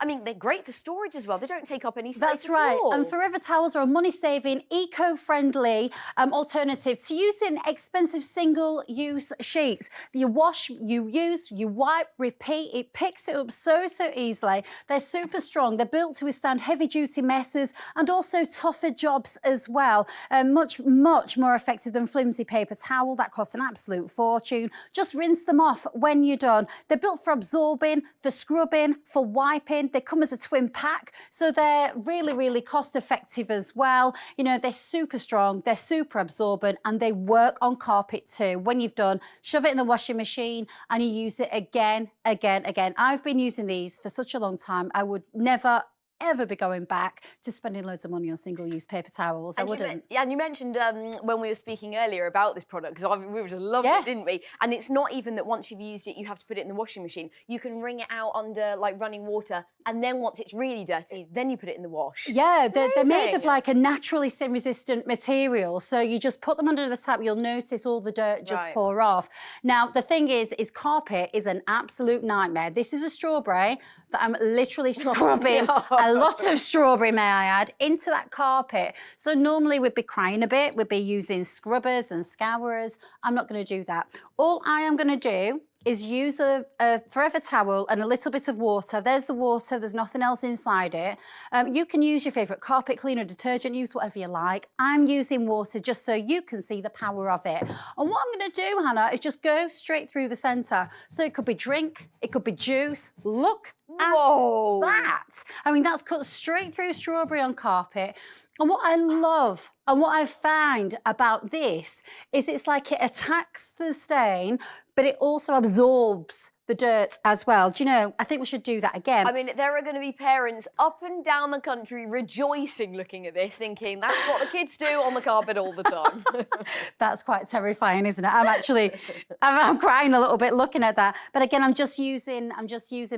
I mean, they're great for storage as well. They don't take up any space That's right. at all. And Forever towels are a money-saving, eco-friendly alternative to using expensive single-use sheets. You wash, you use, you wipe, repeat. It picks it up so easily. They're super strong. They're built to withstand heavy-duty messes and also tougher jobs as well. Much more effective than flimsy paper towel. That costs an absolute fortune. Just rinse them off when you're done. They're built for absorbing, for scrubbing, for wiping. They come as a twin pack, so they're really, really cost effective as well. You know, they're super strong, they're super absorbent, and they work on carpet too. When you've done, shove it in the washing machine and you use it again. I've been using these for such a long time. I would never ever be going back to spending loads of money on single-use paper towels. I wouldn't. And you mentioned when we were speaking earlier about this product, because we were just loving it, didn't we? And it's not even that once you've used it, you have to put it in the washing machine. You can wring it out under like running water, and then once it's really dirty, then you put it in the wash. Yeah, they're made of like a naturally stain-resistant material. So you just put them under the tap, you'll notice all the dirt just pour off. Now, the thing is carpet is an absolute nightmare. This is a strawberry that I'm literally scrubbing a lot of strawberry, may I add, into that carpet. So normally we'd be crying a bit, we'd be using scrubbers and scourers. I'm not going to do that. All I am going to do is use a Forever towel and a little bit of water. There's the water, there's nothing else inside it. You can use your favourite carpet cleaner, detergent, use whatever you like. I'm using water just so you can see the power of it. And what I'm going to do, Hannah, is just go straight through the centre. So it could be drink, it could be juice. Look at that. I mean, that's cut straight through strawberry on carpet. And what I love and what I find about this is it's like it attacks the stain, but it also absorbs the dirt as well. Do you know, I think we should do that again. I mean, there are going to be parents up and down the country rejoicing looking at this, thinking that's what the kids do on the carpet all the time. That's quite terrifying, isn't it? I'm crying a little bit looking at that. But again, I'm just using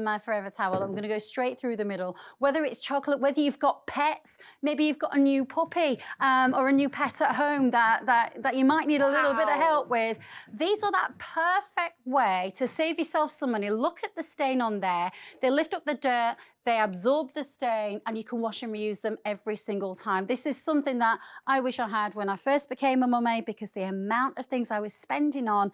my Forever towel. I'm going to go straight through the middle. Whether it's chocolate, whether you've got pets, maybe you've got a new puppy or a new pet at home that you might need a little bit of help with. These are that perfect way to save yourself some money. Look at the stain on there. They lift up the dirt, they absorb the stain, and you can wash and reuse them every single time. This is something that I wish I had when I first became a mummy, because the amount of things I was spending on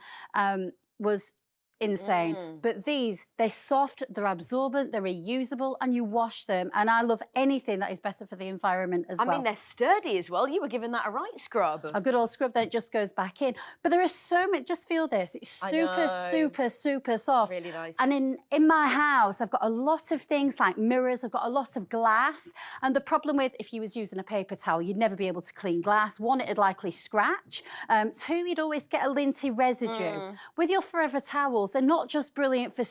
was insane. But these, they're soft, they're absorbent, they're reusable, and you wash them. And I love anything that is better for the environment as well. I mean, they're sturdy as well. You were giving that a right scrub. A good old scrub, then it just goes back in. But there are so many, just feel this. It's super soft. Really nice. And in my house, I've got a lot of things like mirrors, I've got a lot of glass. And the problem with, if you was using a paper towel, you'd never be able to clean glass. One, it'd likely scratch. Two, you'd always get a linty residue. With your Forever towels, they're not just brilliant for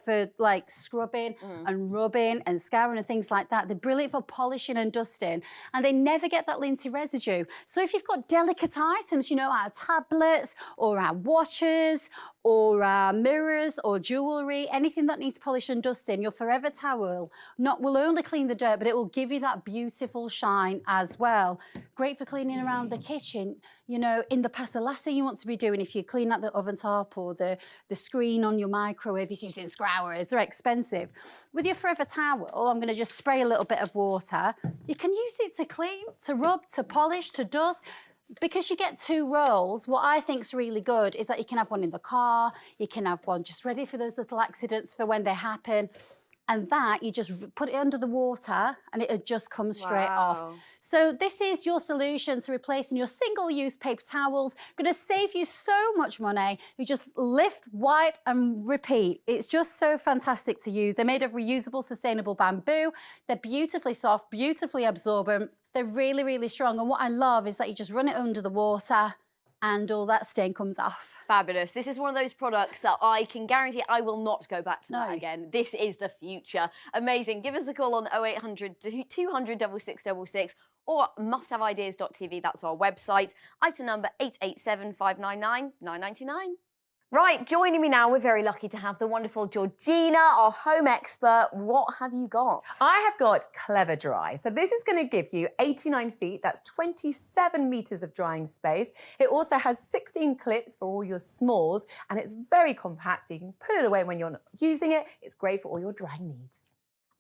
for like scrubbing and rubbing and scouring and things like that. They're brilliant for polishing and dusting, and they never get that linty residue. So if you've got delicate items, you know, our tablets or our watches or our mirrors or jewellery, anything that needs polish and dusting, your Forever towel will only clean the dirt, but it will give you that beautiful shine as well. Great for cleaning around the kitchen. You know, in the past, the last thing you want to be doing if you clean out the oven top or the screen on your microwave is using scourers. They're expensive. With your Forever towel, I'm going to just spray a little bit of water. You can use it to clean, to rub, to polish, to dust. Because you get two rolls, what I think is really good is that you can have one in the car, you can have one just ready for those little accidents for when they happen. And that, you just put it under the water and it just comes straight off. So this is your solution to replacing your single-use paper towels. Going to save you so much money. You just lift, wipe and repeat. It's just so fantastic to use. They're made of reusable, sustainable bamboo. They're beautifully soft, beautifully absorbent. They're really, really strong. And what I love is that you just run it under the water and all that stain comes off. Fabulous. This is one of those products that I can guarantee I will not go back to that again. This is the future. Amazing. Give us a call on 0800 200 6666 or musthaveideas.tv. That's our website. Item number 887599 999. Right, joining me now, we're very lucky to have the wonderful Georgina, our home expert. What have you got? I have got Clever Dry. So this is going to give you 89 feet, that's 27 metres of drying space. It also has 16 clips for all your smalls, and it's very compact, so you can put it away when you're not using it. It's great for all your drying needs.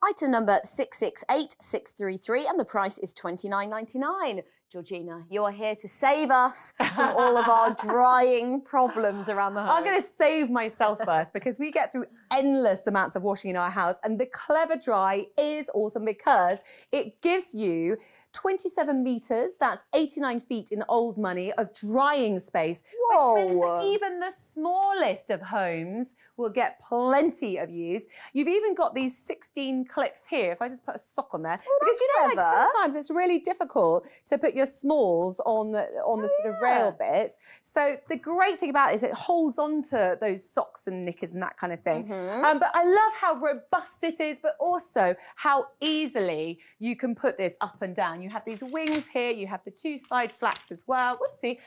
Item number 668633, and the price is $29.99. Georgina, you are here to save us from all of our drying problems around the home. I'm going to save myself first because we get through endless amounts of washing in our house, and the Clever Dry is awesome because it gives you 27 metres, that's 89 feet in old money of drying space, Whoa. which means that even the smallest of homes will get plenty of use. You've even got these 16 clips here, if I just put a sock on there. Oh, because you know, like clever. sometimes it's really difficult to put your smalls on the sort of rail bits. So the great thing about it is it holds on to those socks and knickers and that kind of thing. But I love how robust it is, but also how easily you can put this up and down. You have these wings here, you have the two side flaps as well. Whoopsie.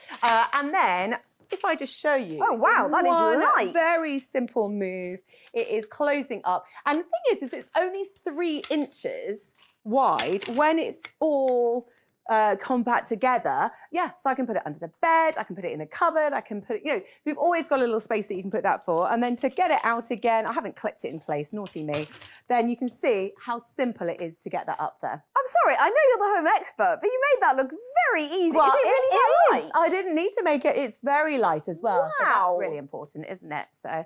And then if I just show you. Oh, wow, that is light. Very simple move. It is closing up. And the thing is it's only 3 inches wide when it's all compact together. Yeah, so I can put it under the bed, I can put it in the cupboard, I can put it, you know, we've always got a little space that you can put that for. And then to get it out again, I haven't clipped it in place, naughty me, then you can see how simple it is to get that up there. I'm sorry, I know you're the home expert, but you made that look very easy. Well, is it really that light? I didn't need to make it. It's very light as well. Wow. So that's really important, isn't it? So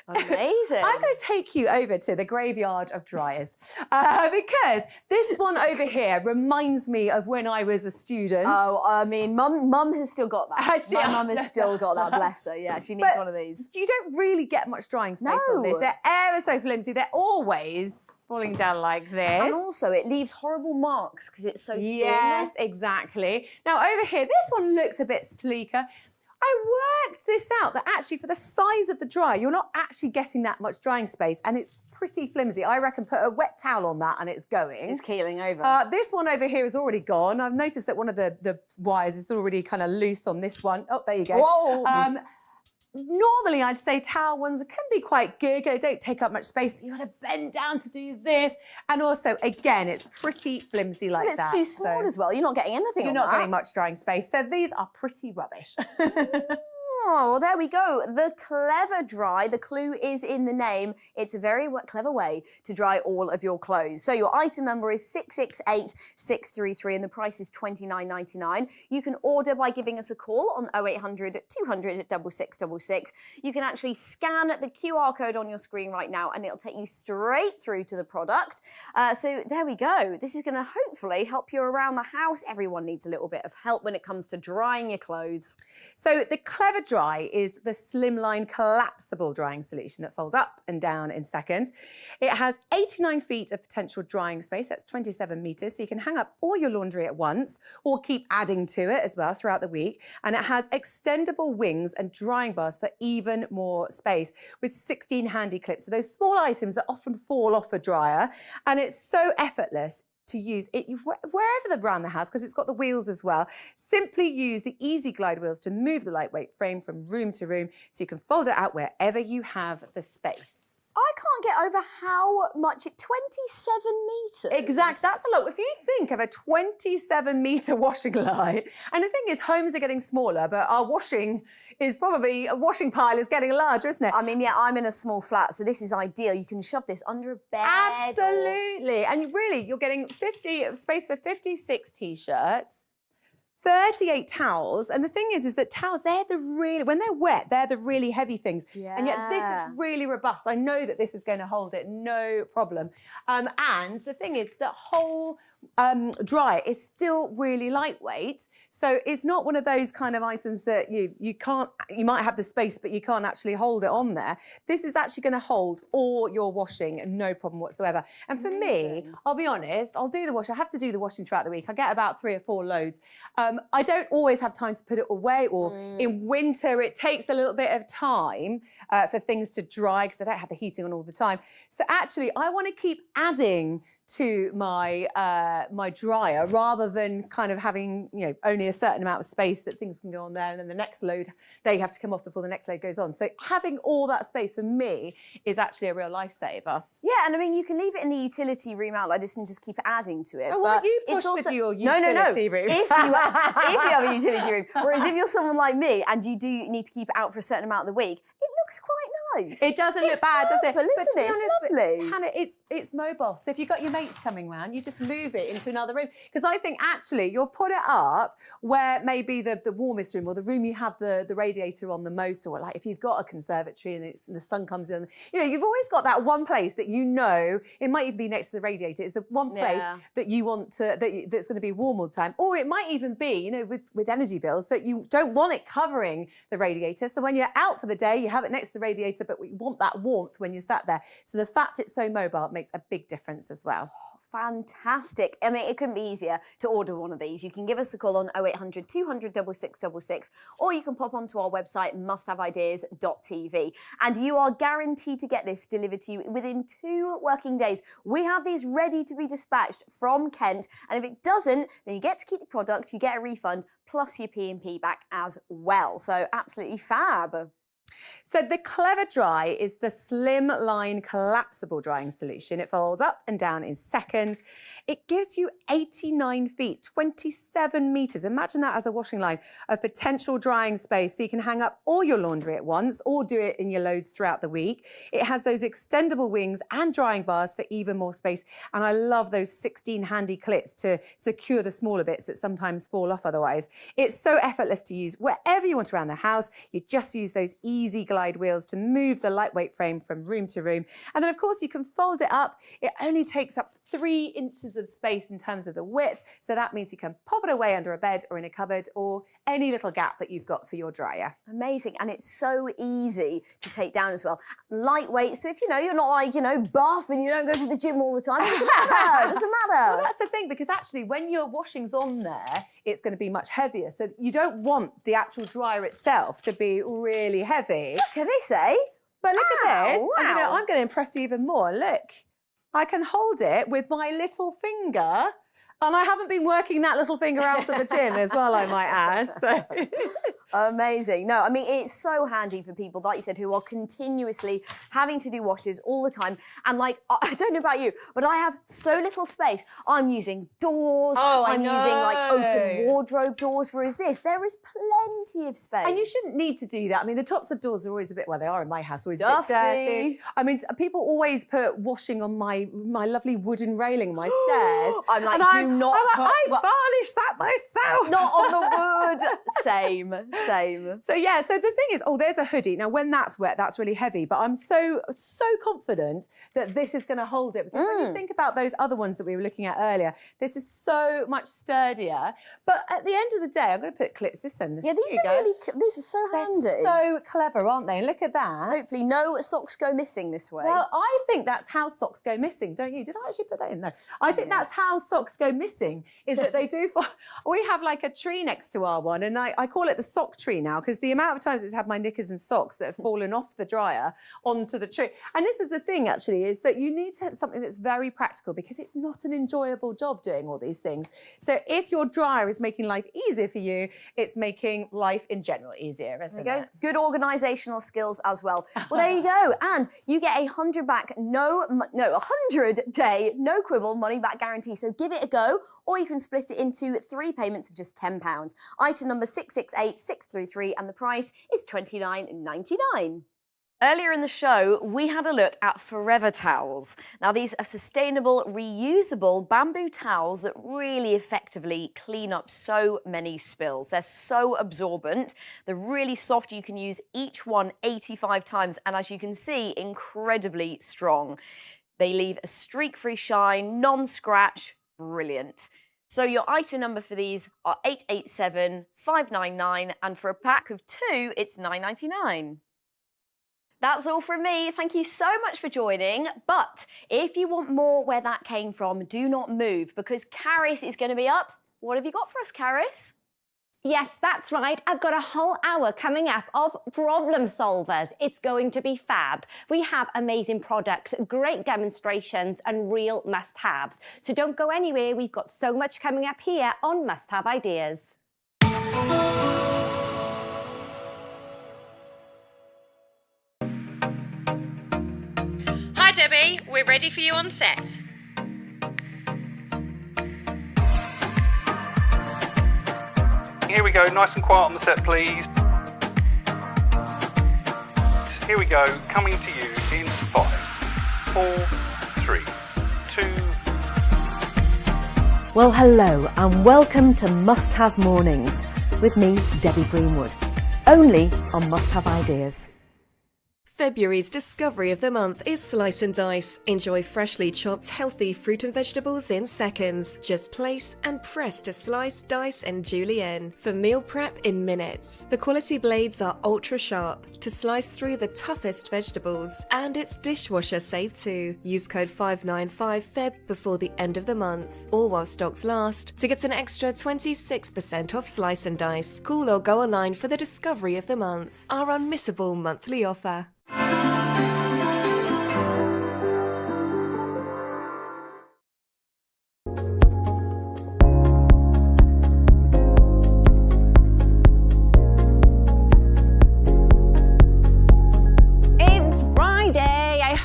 amazing. I'm going to take you over to the graveyard of dryers because this one over here reminds me of when I was a student. Oh, I mean, Mum has still got that. My mum has still got that, bless her. Yeah, she needs one of these. You don't really get much drying space on this. They're ever so flimsy. They're always falling down like this. And also, it leaves horrible marks because it's so thin. Yes, exactly. Now, over here, this one looks a bit sleeker. I worked this out that actually for the size of the dryer, you're not actually getting that much drying space and it's pretty flimsy. I reckon put a wet towel on that and it's going. It's keeling over. This one over here is already gone. I've noticed that one of the wires is already kind of loose on this one. Oh, there you go. Whoa. Normally, I'd say towel ones can be quite good. They don't take up much space, but you've got to bend down to do this. And also, again, it's pretty flimsy like that. It's too small as well. You're not getting anything You're on not that. getting much drying space. So these are pretty rubbish. Oh, well, there we go. The Clever Dry. The clue is in the name. It's a very clever way to dry all of your clothes. So your item number is 668633 and the price is $29.99. You can order by giving us a call on 0800 200 6666. You can actually scan the QR code on your screen right now and it'll take you straight through to the product. So there we go. This is going to hopefully help you around the house. Everyone needs a little bit of help when it comes to drying your clothes. So the Clever Dry is the slimline collapsible drying solution that folds up and down in seconds. It has 89 feet of potential drying space, that's 27 meters, so you can hang up all your laundry at once or keep adding to it as well throughout the week. And it has extendable wings and drying bars for even more space with 16 handy clips. So those small items that often fall off a dryer, and it's so effortless to use it wherever around the house because it's got the wheels as well. Simply use the Easy Glide wheels to move the lightweight frame from room to room so you can fold it out wherever you have the space. I can't get over how much 27 metres. Exactly, that's a lot. If you think of a 27-metre washing line, and the thing is, homes are getting smaller, but our washing pile is getting larger, isn't it? I mean, yeah, I'm in a small flat, so this is ideal. You can shove this under a bed. Absolutely, and really, you're getting space for 56 t-shirts. 38 towels, and the thing is that towels, when they're wet, they're the really heavy things. Yeah. And yet this is really robust. I know that this is going to hold it, no problem. And the thing is, the whole dryer is still really lightweight. So it's not one of those kind of items that you might have the space, but you can't actually hold it on there. This is actually going to hold all your washing, no problem whatsoever. And for me, I'll be honest, I'll do the washing. I have to do the washing throughout the week. I get about 3 or 4 loads. I don't always have time to put it away, or in winter, it takes a little bit of time for things to dry because I don't have the heating on all the time. So actually, I want to keep adding to my my dryer rather than kind of having only a certain amount of space that things can go on there, and then the next load they have to come off before the next load goes on. So having all that space for me is actually a real lifesaver. Yeah, and I mean you can leave it in the utility room out like this and just keep adding to it. Oh, well, you push with your utility room. If you have a utility room, whereas if you're someone like me and you do need to keep it out for a certain amount of the week, it looks quite nice. It doesn't look bad, does it? But to be it? honest, It's lovely. Hannah, it's mobile. So if you've got your mates coming round, you just move it into another room. Because I think actually you'll put it up where maybe the warmest room or the room you have the radiator on the most, or like if you've got a conservatory and the sun comes in, you know, you've always got that one place that you know, it might even be next to the radiator, it's the one place that you want to, that's going to be warm all the time. Or it might even be, you know, with energy bills, that you don't want it covering the radiator. So when you're out for the day, you have it next to the radiator, but you want that warmth when you're sat there. So the fact it's so mobile makes a big difference as well. Fantastic. I mean, it couldn't be easier to order one of these. You can give us a call on 0800 200 6666, or you can pop onto our website, musthaveideas.tv, and you are guaranteed to get this delivered to you within 2 working days. We have these ready to be dispatched from Kent, and if it doesn't, then you get to keep the product, you get a refund, plus your P&P back as well. So absolutely fab. So the Clever Dry is the slimline collapsible drying solution. It folds up and down in seconds. It gives you 89 feet, 27 metres. Imagine that as a washing line of potential drying space, so you can hang up all your laundry at once or do it in your loads throughout the week. It has those extendable wings and drying bars for even more space. And I love those 16 handy clips to secure the smaller bits that sometimes fall off otherwise. It's so effortless to use wherever you want around the house. You just use those easy glide wheels to move the lightweight frame from room to room. And then of course you can fold it up. It only takes up 3 inches of space in terms of the width. So that means you can pop it away under a bed or in a cupboard or any little gap that you've got for your dryer. Amazing. And it's so easy to take down as well. Lightweight. So if, you know, you're not like, you know, buff and you don't go to the gym all the time, it doesn't matter. It doesn't matter. Well, that's the thing, because actually when your washing's on there, it's going to be much heavier. So you don't want the actual dryer itself to be really heavy. Look at this, eh? But look at this. Wow. I'm going to impress you even more. Look, I can hold it with my little finger. And I haven't been working that little finger out to the gym as well, I might add. So. Amazing. No, I mean, it's so handy for people, like you said, who are continuously having to do washes all the time. And like, I don't know about you, but I have so little space. I'm using doors. I'm using like open wardrobe doors. Whereas this, there is plenty of space. And you shouldn't need to do that. I mean, the tops of doors are always a bit, well, they are in my house, always Dusty. a bit dirty. I mean, people always put washing on my lovely wooden railing on my stairs. I'm like, I varnished that myself. Not on the wood. Same. So yeah, so the thing is, there's a hoodie. Now, when that's wet, that's really heavy, but I'm so confident that this is going to hold it. Because when you think about those other ones that we were looking at earlier, this is so much sturdier. But at the end of the day, I'm going to put clips this end. Yeah, these are so handy. They're so clever, aren't they? And look at that. Hopefully no socks go missing this way. Well, I think that's how socks go missing, don't you? Did I actually put that in there? I think that's how socks go missing, is that they do. We have like a tree next to our one, and I call it the sock tree now, because the amount of times it's had my knickers and socks that have fallen off the dryer onto the tree. And this is the thing, actually, is that you need to have something that's very practical, because it's not an enjoyable job doing all these things. So if your dryer is making life easier for you, it's making life in general easier, isn't it? Good organisational skills as well. Well, there you go. And you get a 100-day, no quibble money back guarantee. So give it a go, or you can split it into 3 payments of just £10. Item number 668633, and the price is $29.99. Earlier in the show, we had a look at Forever Towels. Now, these are sustainable, reusable bamboo towels that really effectively clean up so many spills. They're so absorbent. They're really soft. You can use each one 85 times. And as you can see, incredibly strong. They leave a streak-free shine, non-scratch. Brilliant. So your item number for these are 887599, and for a pack of 2, it's $9.99. That's all from me. Thank you so much for joining. But if you want more where that came from, do not move, because Caris is going to be up. What have you got for us, Caris? Yes, that's right. I've got a whole hour coming up of problem solvers. It's going to be fab. We have amazing products, great demonstrations, and real must-haves. So don't go anywhere. We've got so much coming up here on Must Have Ideas. Hi, Debbie. We're ready for you on set. Here we go, nice and quiet on the set, please. Here we go, coming to you in 5, 4, 3, 2. Well, hello and welcome to Must Have Mornings with me, Debbie Greenwood, only on Must Have Ideas. February's discovery of the month is Slice and Dice. Enjoy freshly chopped, healthy fruit and vegetables in seconds. Just place and press to slice, dice and julienne for meal prep in minutes. The quality blades are ultra sharp to slice through the toughest vegetables, and it's dishwasher safe too. Use code 595FEB before the end of the month, or while stocks last, to get an extra 26% off Slice and Dice. Call or go online for the discovery of the month, our unmissable monthly offer.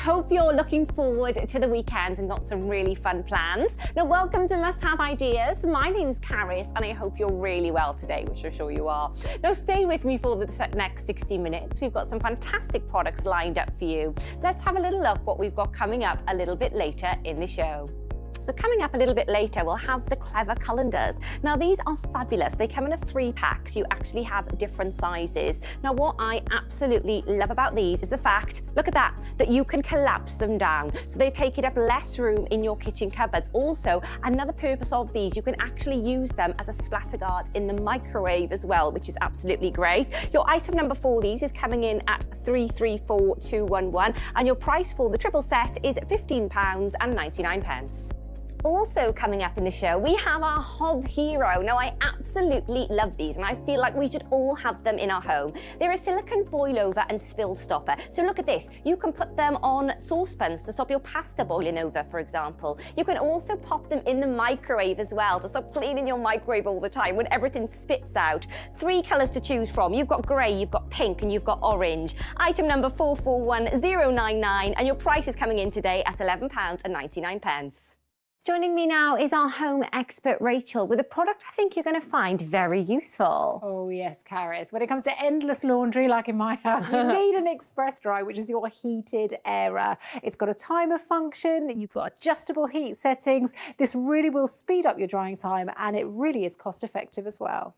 Hope you're looking forward to the weekend and got some really fun plans. Now, welcome to Must Have Ideas. My name's Caris and I hope you're really well today, which I'm sure you are. Now, stay with me for the next 60 minutes. We've got some fantastic products lined up for you. Let's have a little look what we've got coming up a little bit later in the show. So coming up a little bit later, we'll have the Clever Calendars. Now, these are fabulous. They come in a 3-pack, so you actually have different sizes. Now, what I absolutely love about these is the fact, look at that you can collapse them down. So they take up less room in your kitchen cupboards. Also, another purpose of these, you can actually use them as a splatter guard in the microwave as well, which is absolutely great. Your item number for these is coming in at 334211, and your price for the triple set is £15.99. Also coming up in the show, we have our Hob Hero. Now, I absolutely love these and I feel like we should all have them in our home. They're a silicone boil over and spill stopper. So look at this. You can put them on saucepans to stop your pasta boiling over, for example. You can also pop them in the microwave as well to stop cleaning your microwave all the time when everything spits out. 3 colours to choose from. You've got grey, you've got pink and you've got orange. Item number 441099 and your price is coming in today at £11.99. Joining me now is our home expert, Rachel, with a product I think you're going to find very useful. Oh, yes, Caris. When it comes to endless laundry, like in my house, you need an express dry, which is your heated airer. It's got a timer function, you've got adjustable heat settings. This really will speed up your drying time, and it really is cost effective as well.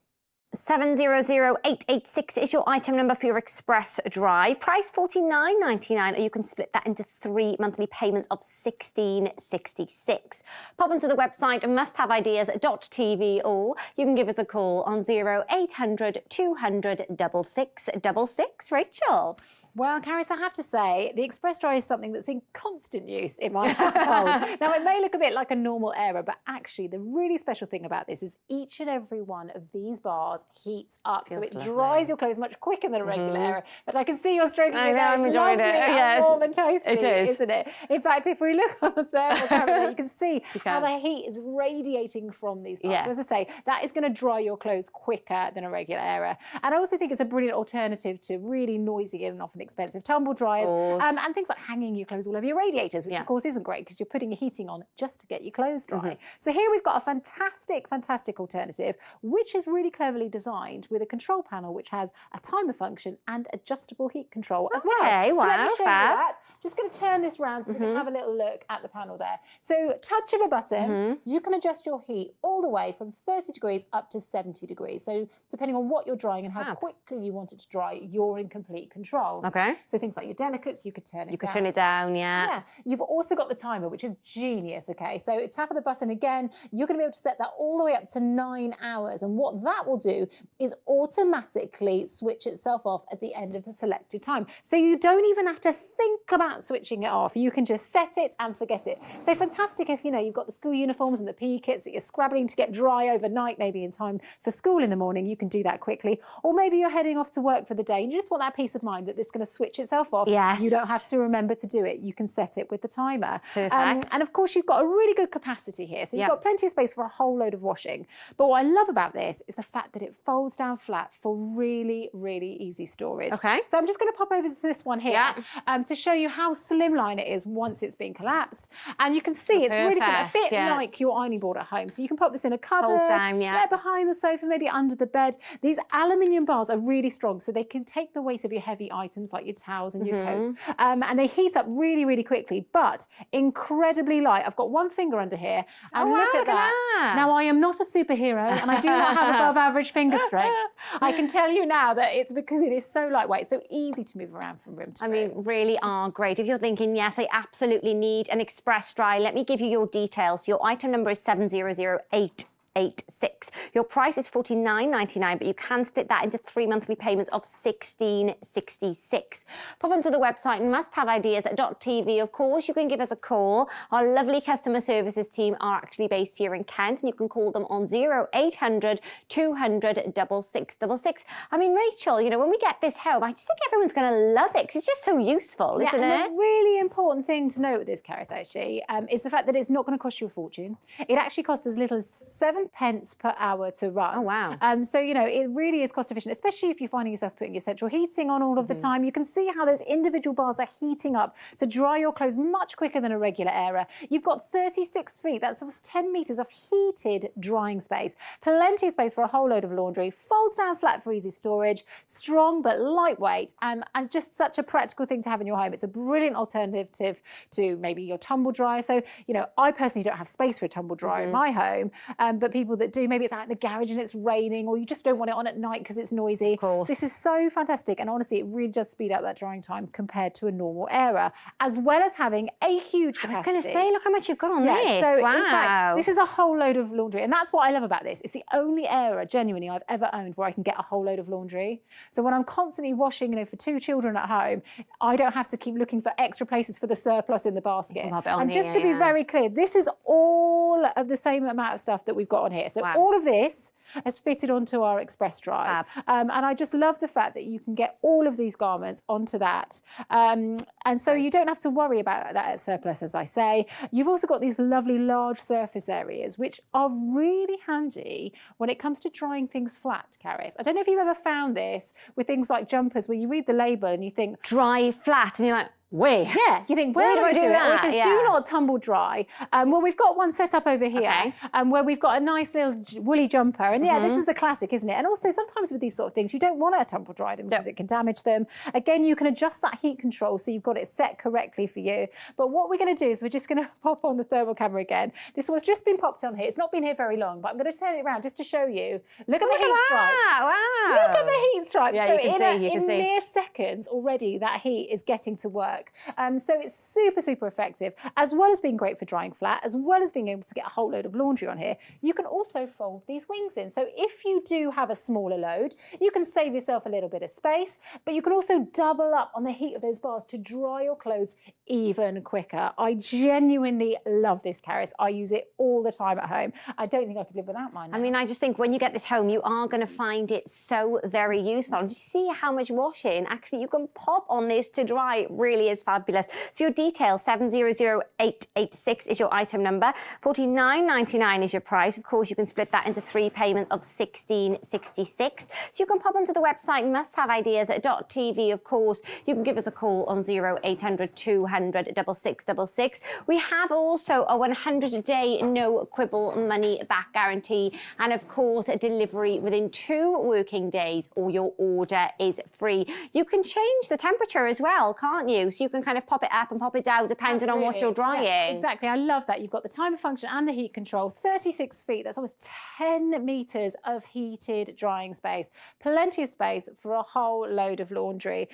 700886 is your item number for your express dry. Price $49.99, or you can split that into 3 monthly payments of $16.66. Pop onto the website musthaveideas.tv, or you can give us a call on 0800 200 6666. Rachel. Well, Caris, I have to say, the express dry is something that's in constant use in my household. Now, it may look a bit like a normal airer, but actually the really special thing about this is each and every one of these bars heats up. So it dries your clothes much quicker than a regular airer. But I can see you're stroking your nose. I'm enjoying it. And warm and toasty, it is. Isn't it? In fact, if we look on the thermal camera, you can see how the heat is radiating from these bars. So as I say, that is going to dry your clothes quicker than a regular airer. And I also think it's a brilliant alternative to really noisy and often expensive tumble dryers and things like hanging your clothes all over your radiators, which of course isn't great because you're putting your heating on just to get your clothes dry. So here we've got a fantastic alternative, which is really cleverly designed with a control panel which has a timer function and adjustable heat control as well. Okay, so wow, let me show you fab. that. Just going to turn this round so we can have a little look at the panel there. So touch of a button, you can adjust your heat all the way from 30 degrees up to 70 degrees. So depending on what you're drying and how quickly you want it to dry, you're in complete control. Okay. So things like your delicates, you could turn it down. You could turn it down, yeah. You've also got the timer, which is genius, okay? So tap of the button again, you're going to be able to set that all the way up to 9 hours. And what that will do is automatically switch itself off at the end of the selected time. So you don't even have to think about switching it off. You can just set it and forget it. So fantastic if, you know, you've got the school uniforms and the PE kits that you're scrabbling to get dry overnight, maybe in time for school in the morning, you can do that quickly. Or maybe you're heading off to work for the day and you just want that peace of mind that this is going to switch itself off. Yes. You don't have to remember to do it. You can set it with the timer. Perfect. And of course, you've got a really good capacity here. So you've got plenty of space for a whole load of washing. But what I love about this is the fact that it folds down flat for really, really easy storage. Okay. So I'm just going to pop over to this one here to show you how slimline it is once it's been collapsed. And you can see it's really slim, a bit like your ironing board at home. So you can pop this in a cupboard, Folds down, behind the sofa, maybe under the bed. These aluminium bars are really strong, so they can take the weight of your heavy items things like your towels and your coats. And they heat up really, really quickly, but incredibly light. I've got one finger under here, and look at that. Now, I am not a superhero, and I do not have above average finger strength. I can tell you now that it's because it is so lightweight, so easy to move around from room to room. I mean, really are great. If you're thinking, yes, I absolutely need an express dry, let me give you your details. Your item number is 700886. Your price is $49.99, but you can split that into 3 monthly payments of $16.66. Pop onto the website musthaveideas.tv. Of course, you can give us a call. Our lovely customer services team are actually based here in Kent, and you can call them on 0800 200 6666. I mean, Rachel, you know, when we get this home, I just think everyone's going to love it because it's just so useful, isn't it? And the really important thing to note with this, Caris, actually, is the fact that it's not going to cost you a fortune. It actually costs as little as 7 pence per hour to run. Oh, wow. So, you know, it really is cost efficient, especially if you're finding yourself putting your central heating on all of the time. You can see how those individual bars are heating up to dry your clothes much quicker than a regular airer. You've got 36 feet, that's almost 10 metres of heated drying space. Plenty of space for a whole load of laundry. Folds down flat for easy storage. Strong but lightweight, and just such a practical thing to have in your home. It's a brilliant alternative to maybe your tumble dryer. So, you know, I personally don't have space for a tumble dryer in my home, but people that do, maybe it's out in the garage and it's raining, or you just don't want it on at night because it's noisy. Of course. This is so fantastic, and honestly, it really does speed up that drying time compared to a normal airer, as well as having a huge capacity. I was going to say, look how much you've got on this. So wow. in fact, this is a whole load of laundry, and that's what I love about this. It's the only airer, genuinely, I've ever owned where I can get a whole load of laundry. So when I'm constantly washing, you know, for 2 children at home, I don't have to keep looking for extra places for the surplus in the basket. And just to be very clear, this is all of the same amount of stuff that we've got on here. So all of this has fitted onto our express dry. And I just love the fact that you can get all of these garments onto that. And so you don't have to worry about that surplus, as I say. You've also got these lovely large surface areas, which are really handy when it comes to drying things flat, Caris. I don't know if you've ever found this with things like jumpers, where you read the label and you think, dry flat, and you're like, where? Yeah, you think, where do I do that? Well, it says, do not tumble dry. Well, we've got one set up over here, where we've got a nice little woolly jumper. And yeah, this is the classic, isn't it? And also, sometimes with these sort of things, you don't want to tumble dry them because it can damage them. Again, you can adjust that heat control so you've got it set correctly for you. But what we're going to do is we're just going to pop on the thermal camera again. This one's just been popped on here. It's not been here very long, but I'm going to turn it around just to show you. Look at the heat stripes. Wow. Look at the heat stripes. Yeah, so you can see. In mere seconds already, that heat is getting to work. So it's super, super effective, as well as being great for drying flat, as well as being able to get a whole load of laundry on here. You can also fold these wings in. So if you do have a smaller load, you can save yourself a little bit of space, but you can also double up on the heat of those bars to dry your clothes even quicker. I genuinely love this, Caris. I use it all the time at home. I don't think I could live without mine now. I mean, I just think when you get this home, you are going to find it so very useful. And just see how much washing actually you can pop on this to dry. It really is fabulous. So your details, 700886 is your item number. $49.99 is your price. Of course, you can split that into 3 payments of $16.66. So you can pop onto the website musthaveideas.tv. Of course, you can give us a call on 0800 200 6666. We have also a 100-day no quibble money back guarantee, and of course, a delivery within 2 working days, or your order is free. You can change the temperature as well, can't you? So you can kind of pop it up and pop it down depending on what you're drying. Yeah, exactly. I love that. You've got the timer function and the heat control. 36 feet. That's almost 10 metres of heated drying space. Plenty of space for a whole load of laundry.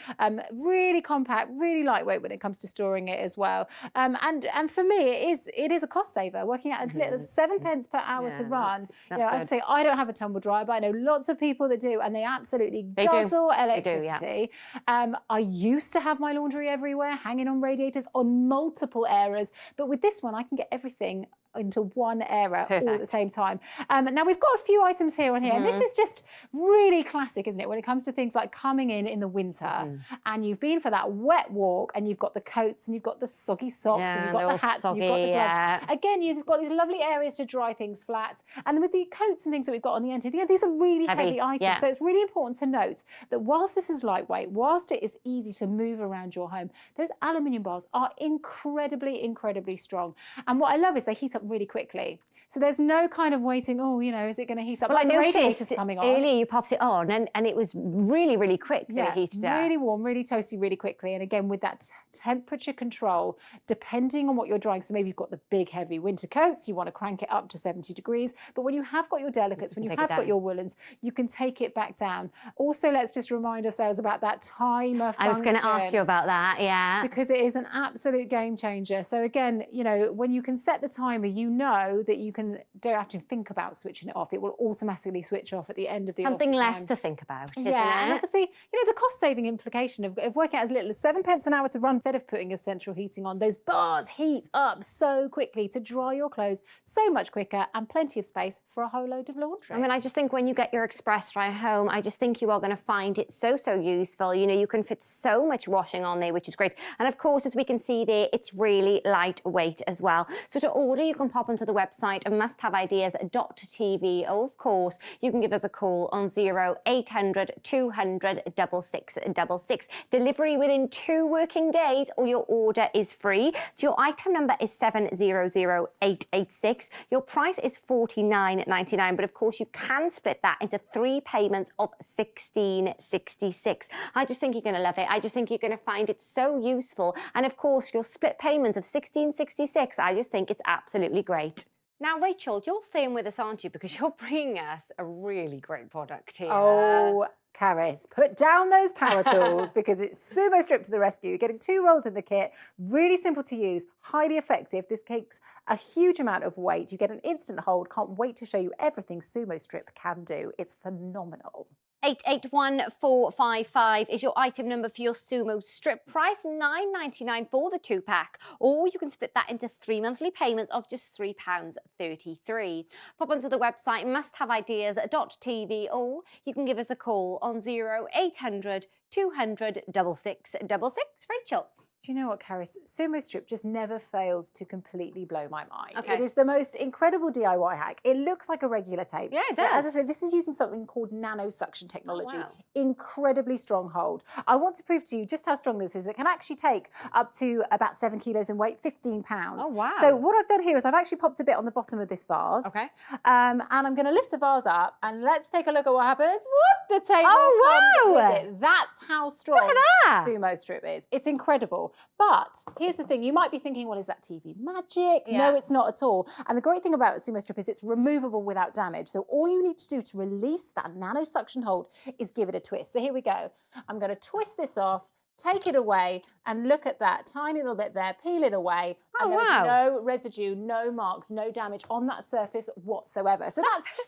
Really compact, really lightweight when it comes to storing it as well. And for me, it is a cost saver. Working out as little as 7 pence per hour to run. That's you know, as I say, I don't have a tumble dryer, but I know lots of people that do, and they absolutely guzzle electricity. I used to have my laundry everywhere, hanging on radiators on multiple areas, but with this one, I can get everything into one airer all at the same time. Now we've got a few items here on here, and this is just really classic, isn't it, when it comes to things like coming in the winter and you've been for that wet walk and you've got the coats and you've got the soggy socks and you've got the hats and you've got the gloves. Again, you've got these lovely areas to dry things flat, and with the coats and things that we've got on the end here, these are really heavy items. So it's really important to note that whilst this is lightweight, whilst it is easy to move around your home, those aluminium bars are incredibly, incredibly strong. And what I love is they heat up really quickly. So there's no kind of waiting, oh, you know, is it going to heat up? Well, Like I the noticed radiator's coming on. earlier you popped it on and it was really, really quick that it heated up. Really warm, really toasty, really quickly. And again, with that temperature control, depending on what you're drying, so maybe you've got the big, heavy winter coats, you want to crank it up to 70 degrees. But when you have got your delicates, when you have got your woolens, you can take it back down. Also, let's just remind ourselves about that timer function. I was going to ask you about that, yeah. Because it is an absolute game changer. So again, you know, when you can set the timer, you know that you don't have to think about switching it off. It will automatically switch off at the end of the Something less time. to think about, isn't Yeah, and it? obviously, you know, the cost-saving implication of working out as little as 7 pence an hour to run instead of putting your central heating on. Those bars heat up so quickly to dry your clothes so much quicker and plenty of space for a whole load of laundry. I mean, I just think when you get your express dry home, I just think you are going to find it so useful. You know, you can fit so much washing on there, which is great. And of course, as we can see there, it's really lightweight as well. So to order, you can pop onto the website musthaveideas.tv. Or of course, you can give us a call on 0800 200 6666. Delivery within 2 working days or your order is free. So your item number is 700886. Your price is $49.99, but of course you can split that into 3 payments of $16.66. I just think you're going to love it. I just think you're going to find it so useful. And of course, your split payments of $16.66, I just think it's absolutely great. Now, Rachel, you're staying with us, aren't you? Because you're bringing us a really great product here. Oh, Caris, put down those power tools because it's Sumo Strip to the rescue. You're getting 2 rolls in the kit, really simple to use, highly effective. This takes a huge amount of weight. You get an instant hold. Can't wait to show you everything Sumo Strip can do. It's phenomenal. 881455 is your item number for your Sumo Strip. Price $9.99 for the 2-pack, or you can split that into 3 monthly payments of just £3.33. Pop onto the website musthaveideas.tv, or you can give us a call on 0800 200 6666. Rachel. Do you know what, Caris? Sumo Strip just never fails to completely blow my mind. Okay. It is the most incredible DIY hack. It looks like a regular tape. Yeah, it But as I does. said, this is using something called nano suction technology. Oh, wow. Incredibly strong hold. I want to prove to you just how strong this is. It can actually take up to about 7 kilos in weight, 15 pounds. Oh, wow. So what I've done here is I've actually popped a bit on the bottom of this vase. Okay. And I'm going to lift the vase up and let's take a look at what happens. Whoop, the table Oh, comes wow. with it. That's how strong Look at that. Sumo Strip is. It's incredible. But here's the thing, you might be thinking, well, is that TV magic? Yeah. No, it's not at all. And the great thing about Sumo Strip is it's removable without damage. So all you need to do to release that nano suction hold is give it a twist. So here we go. I'm going to twist this off, take it away, and look at that tiny little bit there, peel it away. Oh, And there's wow. no residue, no marks, no damage on that surface whatsoever. So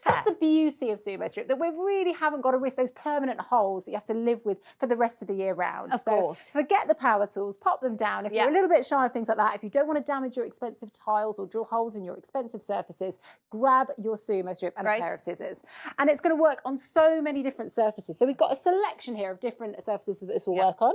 that's the beauty of Sumo Strip, that we really haven't got to risk those permanent holes that you have to live with for the rest of the year round. Of So course. forget the power tools, pop them down. If you're a little bit shy of things like that, if you don't want to damage your expensive tiles or drill holes in your expensive surfaces, grab your Sumo Strip and a pair of scissors. And it's going to work on so many different surfaces. So we've got a selection here of different surfaces that this will work on.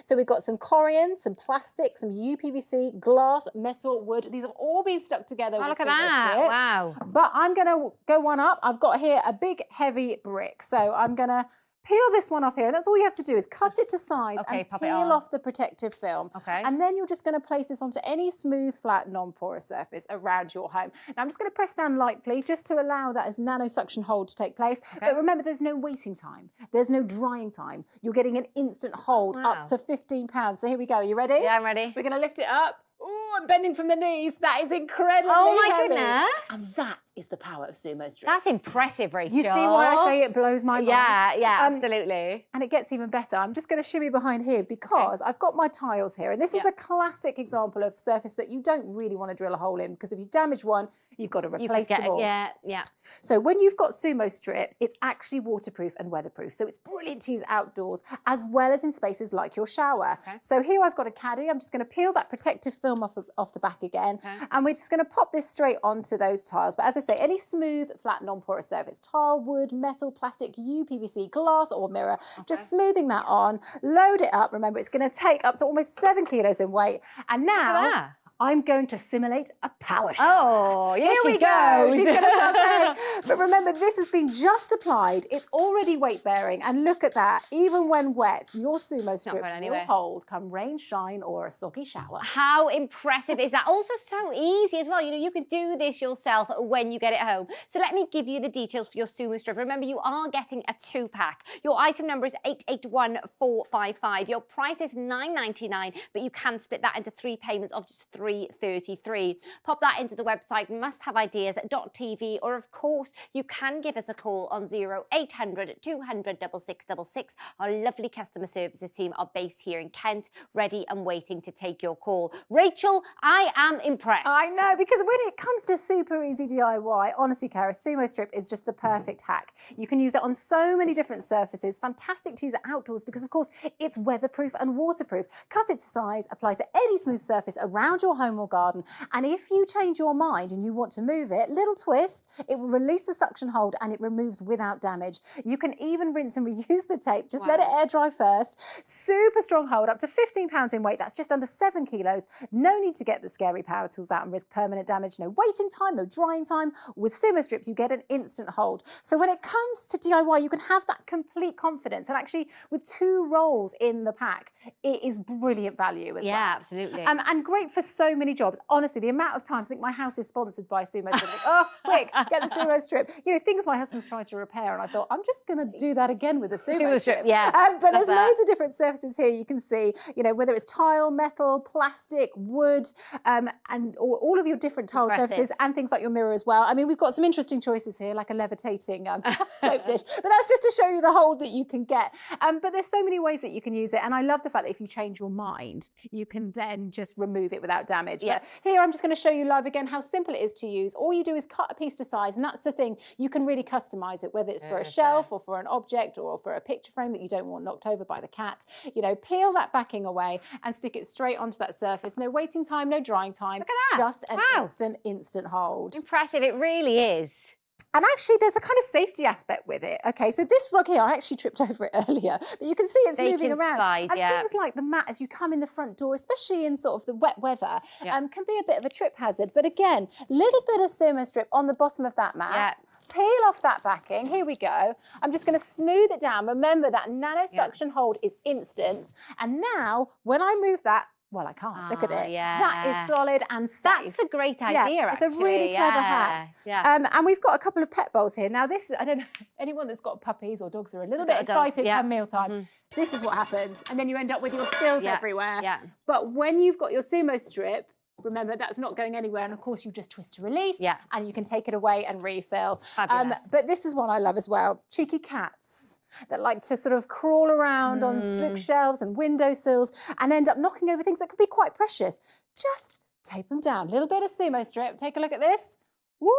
So we've got some Corian, some plastic, some UPVC, glass, metal, wood. These have all been stuck together with look at Sumo that. Strip. Wow. But I'm going to go one up. I've got here a big, heavy brick. So I'm going to peel this one off here. And that's all you have to do is cut it to size and pop it peel on. off the protective film. Okay. And then you're just going to place this onto any smooth, flat, non-porous surface around your home. Now I'm just going to press down lightly just to allow that nano suction hold to take place. But remember, there's no waiting time. There's no drying time. You're getting an instant hold up to 15 pounds. So here we go. You ready? Yeah, I'm ready. We're going to lift it up. Oh, I'm bending from the knees. That is incredibly Oh, my heavy. goodness. And that is the power of Sumo Strip. That's impressive, Rachel. You see why I say it blows my mind? Yeah, absolutely. And it gets even better. I'm just going to shimmy behind here because I've got my tiles here. And this is a classic example of surface that you don't really want to drill a hole in, because if you damage one, you've got to replace them all. Yeah. So when you've got Sumo Strip, it's actually waterproof and weatherproof. So it's brilliant to use outdoors as well as in spaces like your shower. So here I've got a caddy. I'm just going to peel that protective film off the back again. And we're just going to pop this straight onto those tiles. But as I say, any smooth, flat, non-porous surface, tile, wood, metal, plastic, UPVC, glass or mirror, just smoothing that on, load it up. Remember, it's going to take up to almost 7 kilos in weight. And now I'm going to simulate a power Oh, shower. here we she go. goes. She's going to start saying. But remember, this has been just applied. It's already weight bearing. And look at that. Even when wet, your Sumo strip will hold, come rain, shine, or a soggy shower. How impressive is that? Also so easy as well. You know, you can do this yourself when you get it home. So let me give you the details for your Sumo strip. Remember, you are getting a 2-pack. Your item number is 881455. Your price is $9.99, but you can split that into 3 payments of just $3.33. Pop that into the website musthaveideas.tv, or of course you can give us a call on 0800 200 6666. Our lovely customer services team are based here in Kent, ready and waiting to take your call. Rachel, I am impressed. I know, because when it comes to super easy DIY, honestly, Cara, Sumo strip is just the perfect hack. You can use it on so many different surfaces. Fantastic to use it outdoors because, of course, it's weatherproof and waterproof. Cut it to size, apply to any smooth surface around your home or garden. And if you change your mind and you want to move it, little twist, it will release the suction hold and it removes without damage. You can even rinse and reuse the tape. Just let it air dry first. Super strong hold, up to 15 pounds in weight. That's just under 7 kilos. No need to get the scary power tools out and risk permanent damage. No waiting time, no drying time. With Sumo strips, you get an instant hold. So when it comes to DIY, you can have that complete confidence. And actually, with 2 rolls in the pack, it is brilliant value as well. Yeah, absolutely. And great for so many jobs. Honestly, the amount of times, I think my house is sponsored by Sumo strip. Oh, quick, get the Sumo strip. You know, things my husband's trying to repair, and I thought, I'm just going to do that again with the Sumo strip. Yeah. But there's loads of different surfaces here you can see, you know, whether it's tile, metal, plastic, wood, and all of your different tile surfaces, and things like your mirror as well. I mean, we've got some interesting choices here, like a levitating soap dish, but that's just to show you the hold that you can get. But there's so many ways that you can use it, and I love the fact that if you change your mind, you can then just remove it without damage. Yeah. But here I'm just going to show you live again how simple it is to use. All you do is cut a piece to size, and that's the thing. You can really customize it, whether it's for a shelf or for an object or for a picture frame that you don't want knocked over by the cat. You know, peel that backing away and stick it straight onto that surface. No waiting time, no drying time. Look at that. Just an instant hold. Impressive, it really is. And actually, there's a kind of safety aspect with it. Okay, so this rug here, I actually tripped over it earlier, but you can see it's They moving can around. slide, and yeah. things like the mat as you come in the front door, especially in sort of the wet weather, can be a bit of a trip hazard. But again, little bit of Sumo strip on the bottom of that mat. Peel off that backing. Here we go. I'm just going to smooth it down. Remember that nano suction hold is instant. And now, when I move that, well, I can't. Look at it. That is solid and safe. That's a great idea, It's a really clever hack. And we've got a couple of pet bowls here. Now, this, I don't know, anyone that's got puppies or dogs are a little bit excited come mealtime. This is what happens. And then you end up with your spills everywhere. But when you've got your Sumo strip, remember, that's not going anywhere. And of course, you just twist to release and you can take it away and refill. But this is one I love as well. Cheeky cats that like to sort of crawl around on bookshelves and windowsills and end up knocking over things that can be quite precious. Just tape them down. A little bit of Sumo strip. Take a look at this. Whoop!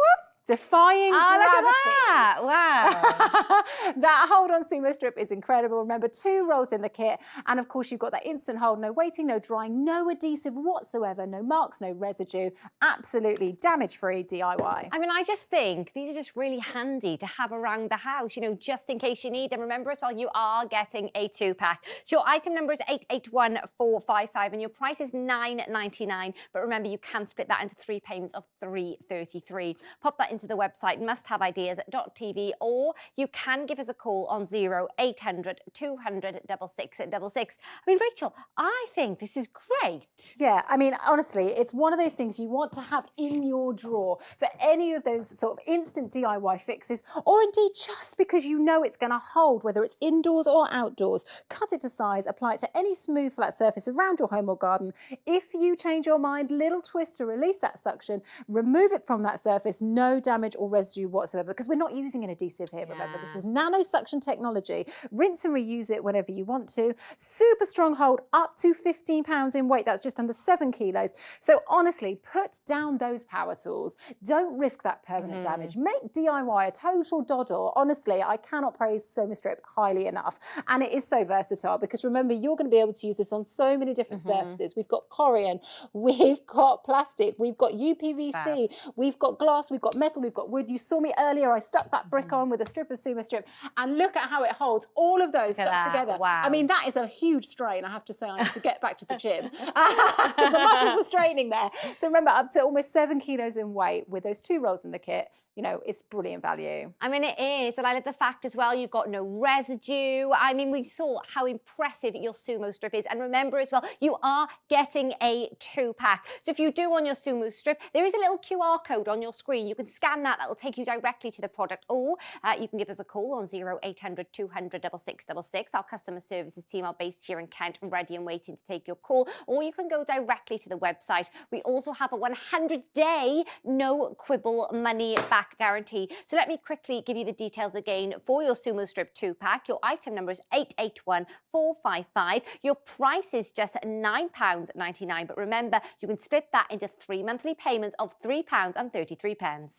Defying gravity. Look at that. Wow. That hold on Sumo strip is incredible. Remember, 2 rolls in the kit. And of course, you've got that instant hold, no waiting, no drying, no adhesive whatsoever, no marks, no residue. Absolutely damage-free DIY. I mean, I just think these are just really handy to have around the house, you know, just in case you need them. Remember as well, you are getting a 2-pack. So your item number is 881455 and your price is $9.99. But remember, you can split that into 3 payments of $3.33. Pop that into the website musthaveideas.tv, or you can give us a call on 0800 200 6666. I mean, Rachel, I think this is great. Yeah, I mean, honestly, it's one of those things you want to have in your drawer for any of those sort of instant DIY fixes, or indeed just because you know it's going to hold, whether it's indoors or outdoors. Cut it to size, apply it to any smooth flat surface around your home or garden. If you change your mind, little twist to release that suction, remove it from that surface, no damage or residue whatsoever, because we're not using an adhesive here. Remember, this is nano suction technology. Rinse and reuse it whenever you want to. Super strong hold, up to 15 pounds in weight. That's just under 7 kilos. So honestly, put down those power tools. Don't risk that permanent damage. Make DIY a total doddle. Honestly, I cannot praise Sumo strip highly enough. And it is so versatile because remember, you're going to be able to use this on so many different surfaces. We've got Corian, we've got plastic, we've got UPVC, we've got glass, we've got metal. metal, we've got wood. You saw me earlier, I stuck that brick on with a strip of Sumo strip, and look at how it holds all of those stuck together. Wow. I mean, that is a huge strain, I have to say. I need to get back to the gym because the muscles are straining there. So remember, up to almost 7 kilos in weight with those 2 rolls in the kit. You know, it's brilliant value. I mean, it is. And I like the fact as well, you've got no residue. I mean, we saw how impressive your Sumo strip is. And remember as well, you are getting a 2-pack. So if you do want your Sumo strip, there is a little QR code on your screen. You can scan that. That will take you directly to the product. Or you can give us a call on 0800 200 6666. Our customer services team are based here in Kent, ready and waiting to take your call. Or you can go directly to the website. We also have a 100-day no quibble money back guarantee. So let me quickly give you the details again for your Sumo Strip 2-pack. Your item number is 881455. Your price is just £9.99. But remember, you can split that into 3 monthly payments of £3.33.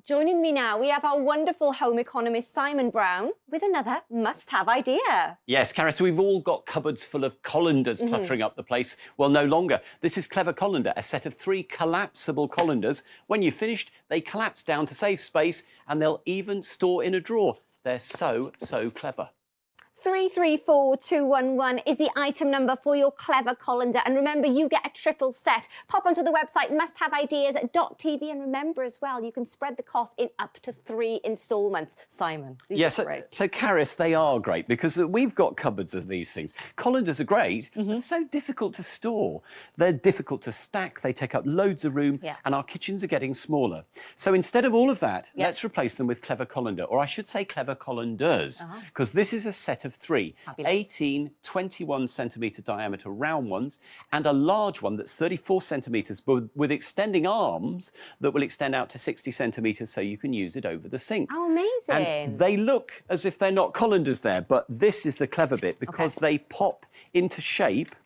Joining me now, we have our wonderful home economist, Simon Brown, with another must-have idea. Yes, Karis, we've all got cupboards full of colanders cluttering up the place. Well, no longer. This is Clever Colander, a set of 3 collapsible colanders. When you've finished, they collapse down to save space, and they'll even store in a drawer. They're so clever. 334211 is the item number for your Clever Colander. And remember, you get a triple set. Pop onto the website musthaveideas.tv, and remember as well, you can spread the cost in up to 3 instalments. Simon, Yes, so Karis, they are great because we've got cupboards of these things. Colanders are great, but they're so difficult to store. They're difficult to stack, they take up loads of room, and our kitchens are getting smaller. So instead of all of that, let's replace them with Clever Colander, or I should say Clever Colanders, because this is a set of 3, 18, 21 centimetre diameter round ones, and a large one that's 34 centimetres with extending arms that will extend out to 60 centimetres so you can use it over the sink. Oh, amazing. And they look as if they're not colanders there, but this is the clever bit because they pop into shape.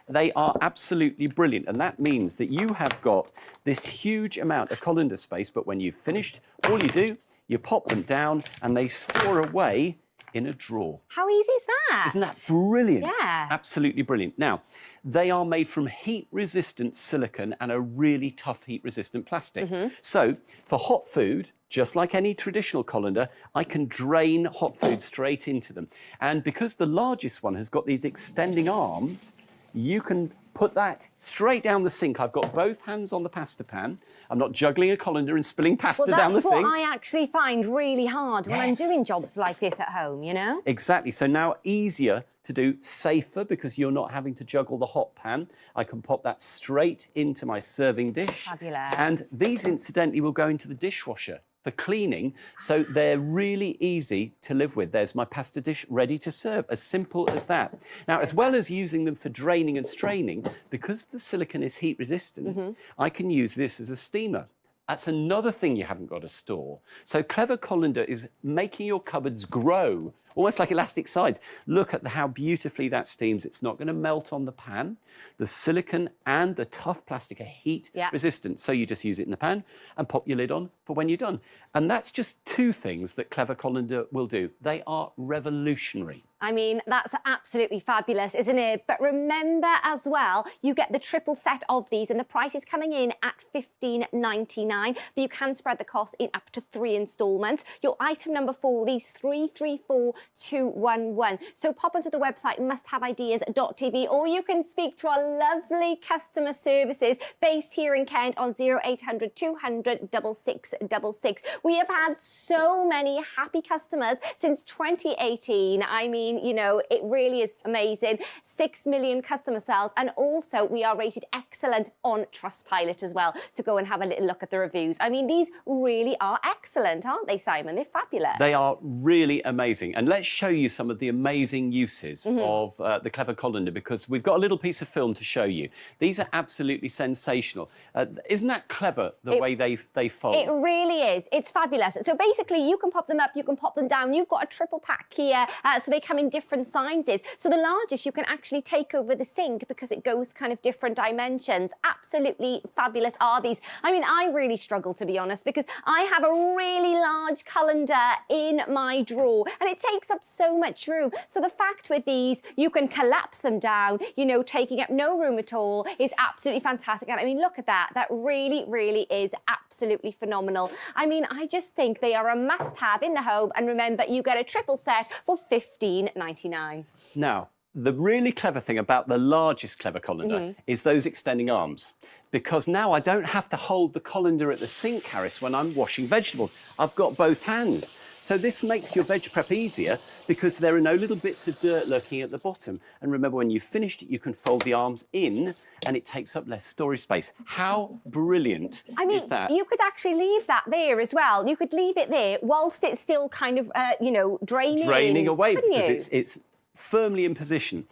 They are absolutely brilliant, and that means that you have got this huge amount of colander space, but when you've finished, all you do, you pop them down and they store away in a drawer. How easy is that? Isn't that brilliant? Yeah. Absolutely brilliant. Now, they are made from heat-resistant silicone and a really tough heat-resistant plastic. So, for hot food, just like any traditional colander, I can drain hot food straight into them. And because the largest one has got these extending arms, you can put that straight down the sink. I've got both hands on the pasta pan. I'm not juggling a colander and spilling pasta down the sink. That's what I actually find really hard when I'm doing jobs like this at home, you know? Exactly. So now easier to do, safer because you're not having to juggle the hot pan. I can pop that straight into my serving dish. Fabulous. And these, incidentally, will go into the dishwasher for cleaning, so they're really easy to live with. There's my pasta dish ready to serve, as simple as that. Now, as well as using them for draining and straining, because the silicone is heat resistant, I can use this as a steamer. That's another thing you haven't got to store. So Clever Colander is making your cupboards grow, almost like elastic sides. Look at how beautifully that steams. It's not going to melt on the pan. The silicone and the tough plastic are heat resistant. So you just use it in the pan and pop your lid on for when you're done. And that's just 2 things that Clever Colander will do. They are revolutionary. I mean, that's absolutely fabulous, isn't it? But remember as well, you get the triple set of these and the price is coming in at $15.99, but you can spread the cost in up to 3 instalments. Your item number for these 334211. So pop onto the website musthaveideas.tv, or you can speak to our lovely customer services based here in Kent on 0800 200 6666. We have had so many happy customers since 2018. I mean, you know, it really is amazing. 6 million customer sales, and also we are rated excellent on Trustpilot as well. So go and have a little look at the reviews. I mean, these really are excellent, aren't they, Simon? They're fabulous. They are really amazing. And let's show you some of the amazing uses of the Clever Colander, because we've got a little piece of film to show you. These are absolutely sensational. Isn't that clever, the way they fold? It really is. It's fabulous. So basically, you can pop them up, you can pop them down. You've got a triple pack here, so they come in different sizes. So the largest you can actually take over the sink because it goes kind of different dimensions. Absolutely fabulous are these. I mean, I really struggle, to be honest, because I have a really large colander in my drawer and it takes up so much room. So the fact with these, you can collapse them down, you know, taking up no room at all, is absolutely fantastic. And I mean, look at that. That really, really is absolutely phenomenal. phenomenal. I mean, I just think they are a must-have in the home. And remember, you get a triple set for $15.99. Now, the really clever thing about the largest clever colander is those extending arms, because now I don't have to hold the colander at the sink, Caris, when I'm washing vegetables. I've got both hands. So this makes your veg prep easier because there are no little bits of dirt lurking at the bottom. And remember, when you've finished it, you can fold the arms in and it takes up less storage space. How brilliant is that? You could actually leave that there as well. You could leave it there whilst it's still kind of, you know, draining away, because it's firmly in position.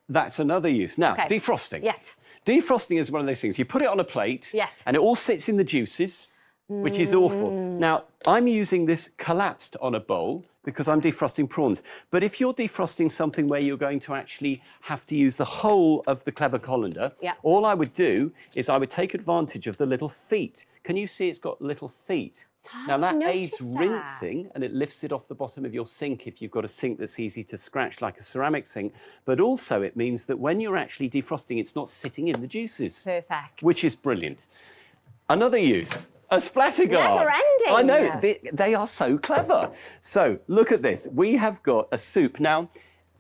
That's another use. Now, defrosting. Yes. Defrosting is one of those things. You put it on a plate, and it all sits in the juices, which is awful. Now, I'm using this collapsed on a bowl because I'm defrosting prawns. But if you're defrosting something where you're going to actually have to use the whole of the clever colander, all I would do is I would take advantage of the little feet. Can you see it's got little feet? Now that aids rinsing and it lifts it off the bottom of your sink if you've got a sink that's easy to scratch like a ceramic sink. But also it means that when you're actually defrosting, it's not sitting in the juices. Perfect. Which is brilliant. Another use, a splatter guard. Never ending. I know, they are so clever. So look at this. We have got a soup. Now,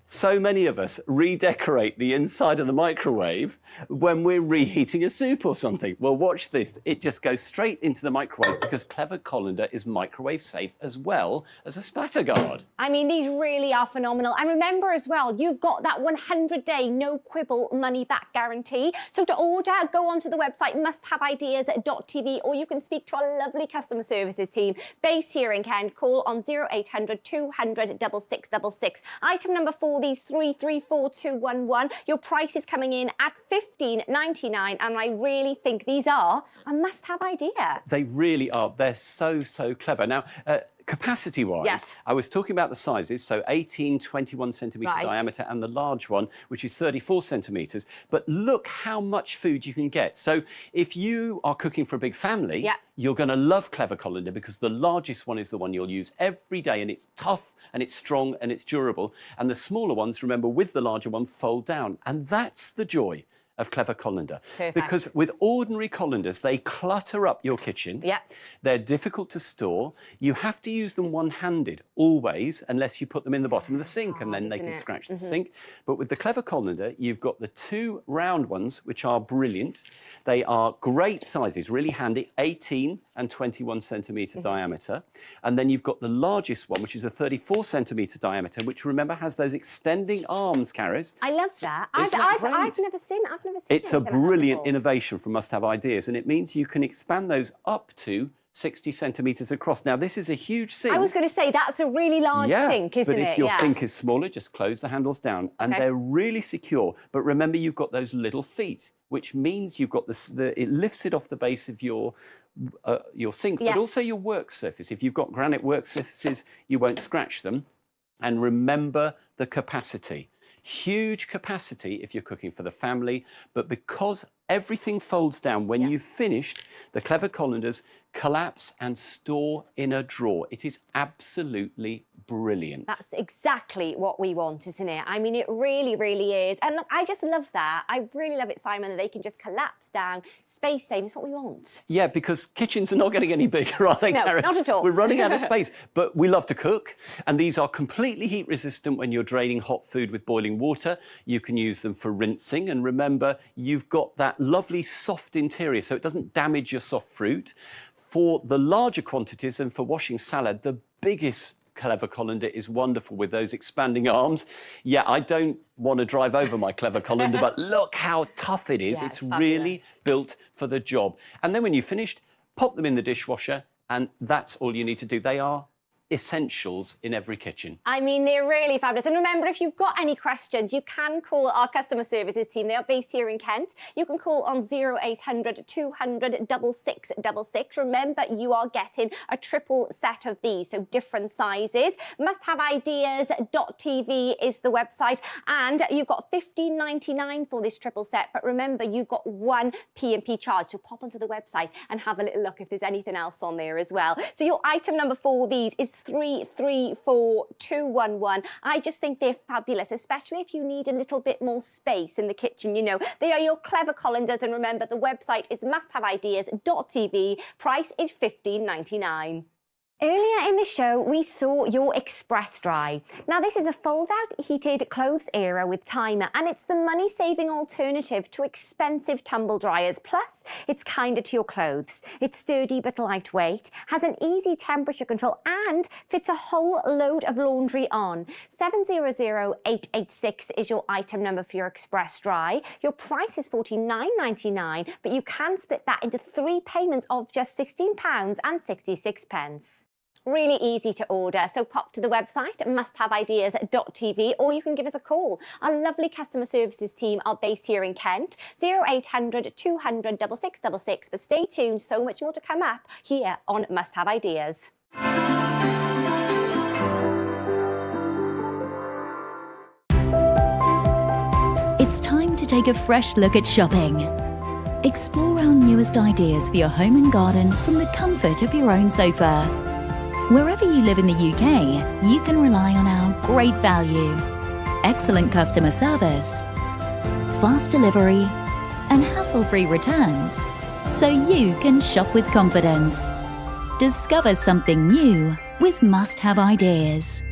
so many of us redecorate the inside of the microwave when we're reheating a soup or something. Well, watch this. It just goes straight into the microwave because Clever Colander is microwave safe as well as a splatter guard. I mean, these really are phenomenal. And remember as well, you've got that 100-day no quibble money back guarantee. So to order, go onto the website musthaveideas.tv, or you can speak to our lovely customer services team based here in Kent. Call on 0800 200 6666. Item number 4, these 334211. Your price is coming in at $15.99, and I really think these are a must-have idea. They really are. They're so, so clever. Now, capacity-wise, I was talking about the sizes, so 18, 21 centimetre diameter, and the large one, which is 34 centimetres. But look how much food you can get. So if you are cooking for a big family, you're going to love Clever Colander because the largest one is the one you'll use every day, and it's tough, and it's strong, and it's durable. And the smaller ones, remember, with the larger one, fold down. And that's the joy of Clever Colander. Perfect. Because with ordinary colanders, they clutter up your kitchen. They're difficult to store. You have to use them one-handed, always, unless you put them in the bottom of the sink, and then they can scratch the sink. But with the Clever Colander, you've got the 2 round ones, which are brilliant. They are great sizes, really handy, 18 and 21 centimetre diameter. And then you've got the largest one, which is a 34 centimetre diameter, which, remember, has those extending arms, Caris. I love that. I've never seen It's a brilliant innovation from Must Have Ideas, and it means you can expand those up to 60 centimetres across. Now, this is a huge sink. I was going to say, that's a really large sink, isn't it? But if your sink is smaller, just close the handles down, and they're really secure. But remember, you've got those little feet, which means you've got it lifts it off the base of your sink, but also your work surface. If you've got granite work surfaces, you won't scratch them. And remember the capacity. Huge capacity if you're cooking for the family, but because everything folds down when you've finished, the Clever Colanders collapse and store in a drawer. It is absolutely brilliant. That's exactly what we want, isn't it? I mean, it really, really is. And look, I just love that. I really love it, Simon, that they can just collapse down. Space saving is what we want. Yeah, because kitchens are not getting any bigger, are they, No, Karen? not at all. We're running out of space, but we love to cook. And these are completely heat resistant when you're draining hot food with boiling water. You can use them for rinsing. And remember, you've got that lovely soft interior, so it doesn't damage your soft fruit. For the larger quantities and for washing salad, the biggest Clever Colander is wonderful with those expanding arms. Yeah, I don't want to drive over my Clever Colander, but look how tough it is. It's really built for the job. And then when you've finished, pop them in the dishwasher, and that's all you need to do. They are essentials in every kitchen. I mean, they're really fabulous. And remember, if you've got any questions, you can call our customer services team. They are based here in Kent. You can call on 0800 200 6666. Remember, you are getting a triple set of these, so different sizes. Musthaveideas.tv is the website, and you've got $15.99 for this triple set. But remember, you've got one P&P charge, so pop onto the website and have a little look if there's anything else on there as well. So your item number 4, these is 334 I just think they're fabulous, especially if you need a little bit more space in the kitchen. You know, they are your clever colanders, and remember, the website is musthaveideas.tv. Price is $15.99. Earlier in the show, we saw your Express Dry. Now, this is a fold-out heated clothes era with timer, and it's the money-saving alternative to expensive tumble dryers. Plus, it's kinder to your clothes. It's sturdy but lightweight, has an easy temperature control, and fits a whole load of laundry on. 700886 is your item number for your Express Dry. Your price is $49.99, but you can split that into 3 payments of just £16.66. Really easy to order, so pop to the website musthaveideas.tv, or you can give us a call. Our lovely customer services team are based here in Kent, 0800 200 6666. But stay tuned, so much more to come up here on Must Have Ideas. It's time to take a fresh look at shopping. Explore our newest ideas for your home and garden from the comfort of your own sofa. Wherever you live in the UK, you can rely on our great value, excellent customer service, fast delivery, and hassle-free returns, so you can shop with confidence. Discover something new with Must Have Ideas.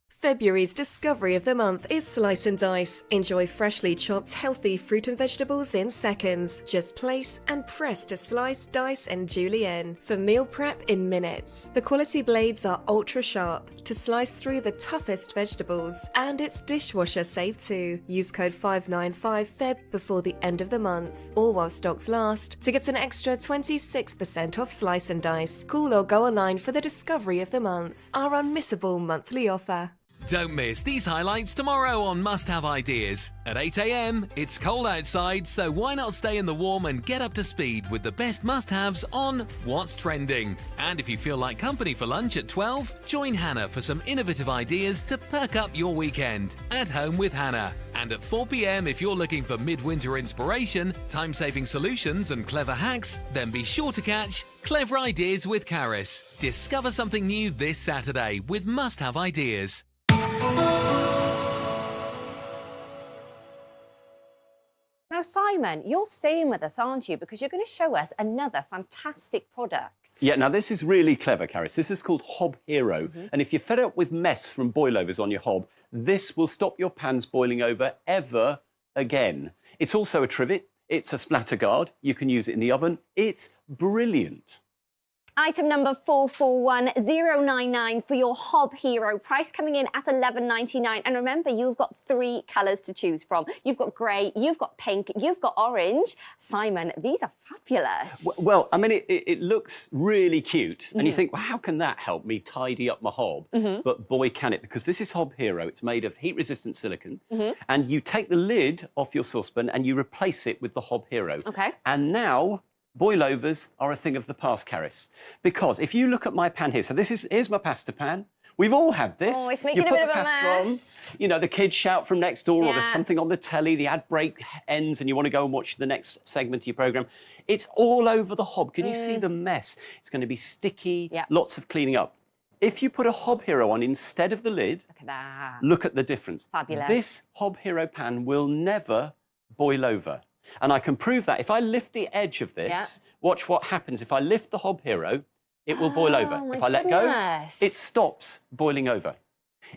February's discovery of the month is Slice and Dice. Enjoy freshly chopped, healthy fruit and vegetables in seconds. Just place and press to slice, dice, and julienne for meal prep in minutes. The quality blades are ultra sharp to slice through the toughest vegetables, and it's dishwasher safe too. Use code 595FEB before the end of the month, or while stocks last, to get an extra 26% off Slice and Dice. Call or go online for the discovery of the month, our unmissable monthly offer. Don't miss these highlights tomorrow on Must Have Ideas. At 8 a.m, it's cold outside, so why not stay in the warm and get up to speed with the best must-haves on What's Trending. And if you feel like company for lunch at 12, join Hannah for some innovative ideas to perk up your weekend. At Home with Hannah. And at 4 p.m, if you're looking for midwinter inspiration, time-saving solutions and clever hacks, then be sure to catch Clever Ideas with Caris. Discover something new this Saturday with Must Have Ideas. Now, Simon, you're staying with us, aren't you? Because you're going to show us another fantastic product. Yeah, now this is really clever, Caris. This is called Hob Hero. And if you're fed up with mess from boilovers on your hob, this will stop your pans boiling over ever again. It's also a trivet. It's a splatter guard. You can use it in the oven. It's brilliant. Item number 441099 for your Hob Hero. Price coming in at $11.99. And remember, you've got 3 colours to choose from. You've got grey, you've got pink, you've got orange. Simon, these are fabulous. Well, I mean, it looks really cute. And you think, well, how can that help me tidy up my hob? But boy, can it, because this is Hob Hero. It's made of heat-resistant silicone. And you take the lid off your saucepan and you replace it with the Hob Hero. Okay. And now boilovers are a thing of the past, Caris. Because if you look at my pan here, so here's my pasta pan. We've all had this. Oh, it's making a bit of a mess. On, you know, the kids shout from next door, or there's something on the telly, the ad break ends, and you want to go and watch the next segment of your programme. It's all over the hob. Can you see the mess? It's going to be sticky, lots of cleaning up. If you put a Hob Hero on instead of the lid, look at that. Look at the difference. Fabulous. This Hob Hero pan will never boil over. And I can prove that. If I lift the edge of this, watch what happens. If I lift the Hob Hero, it will boil over. If I let go, it stops boiling over.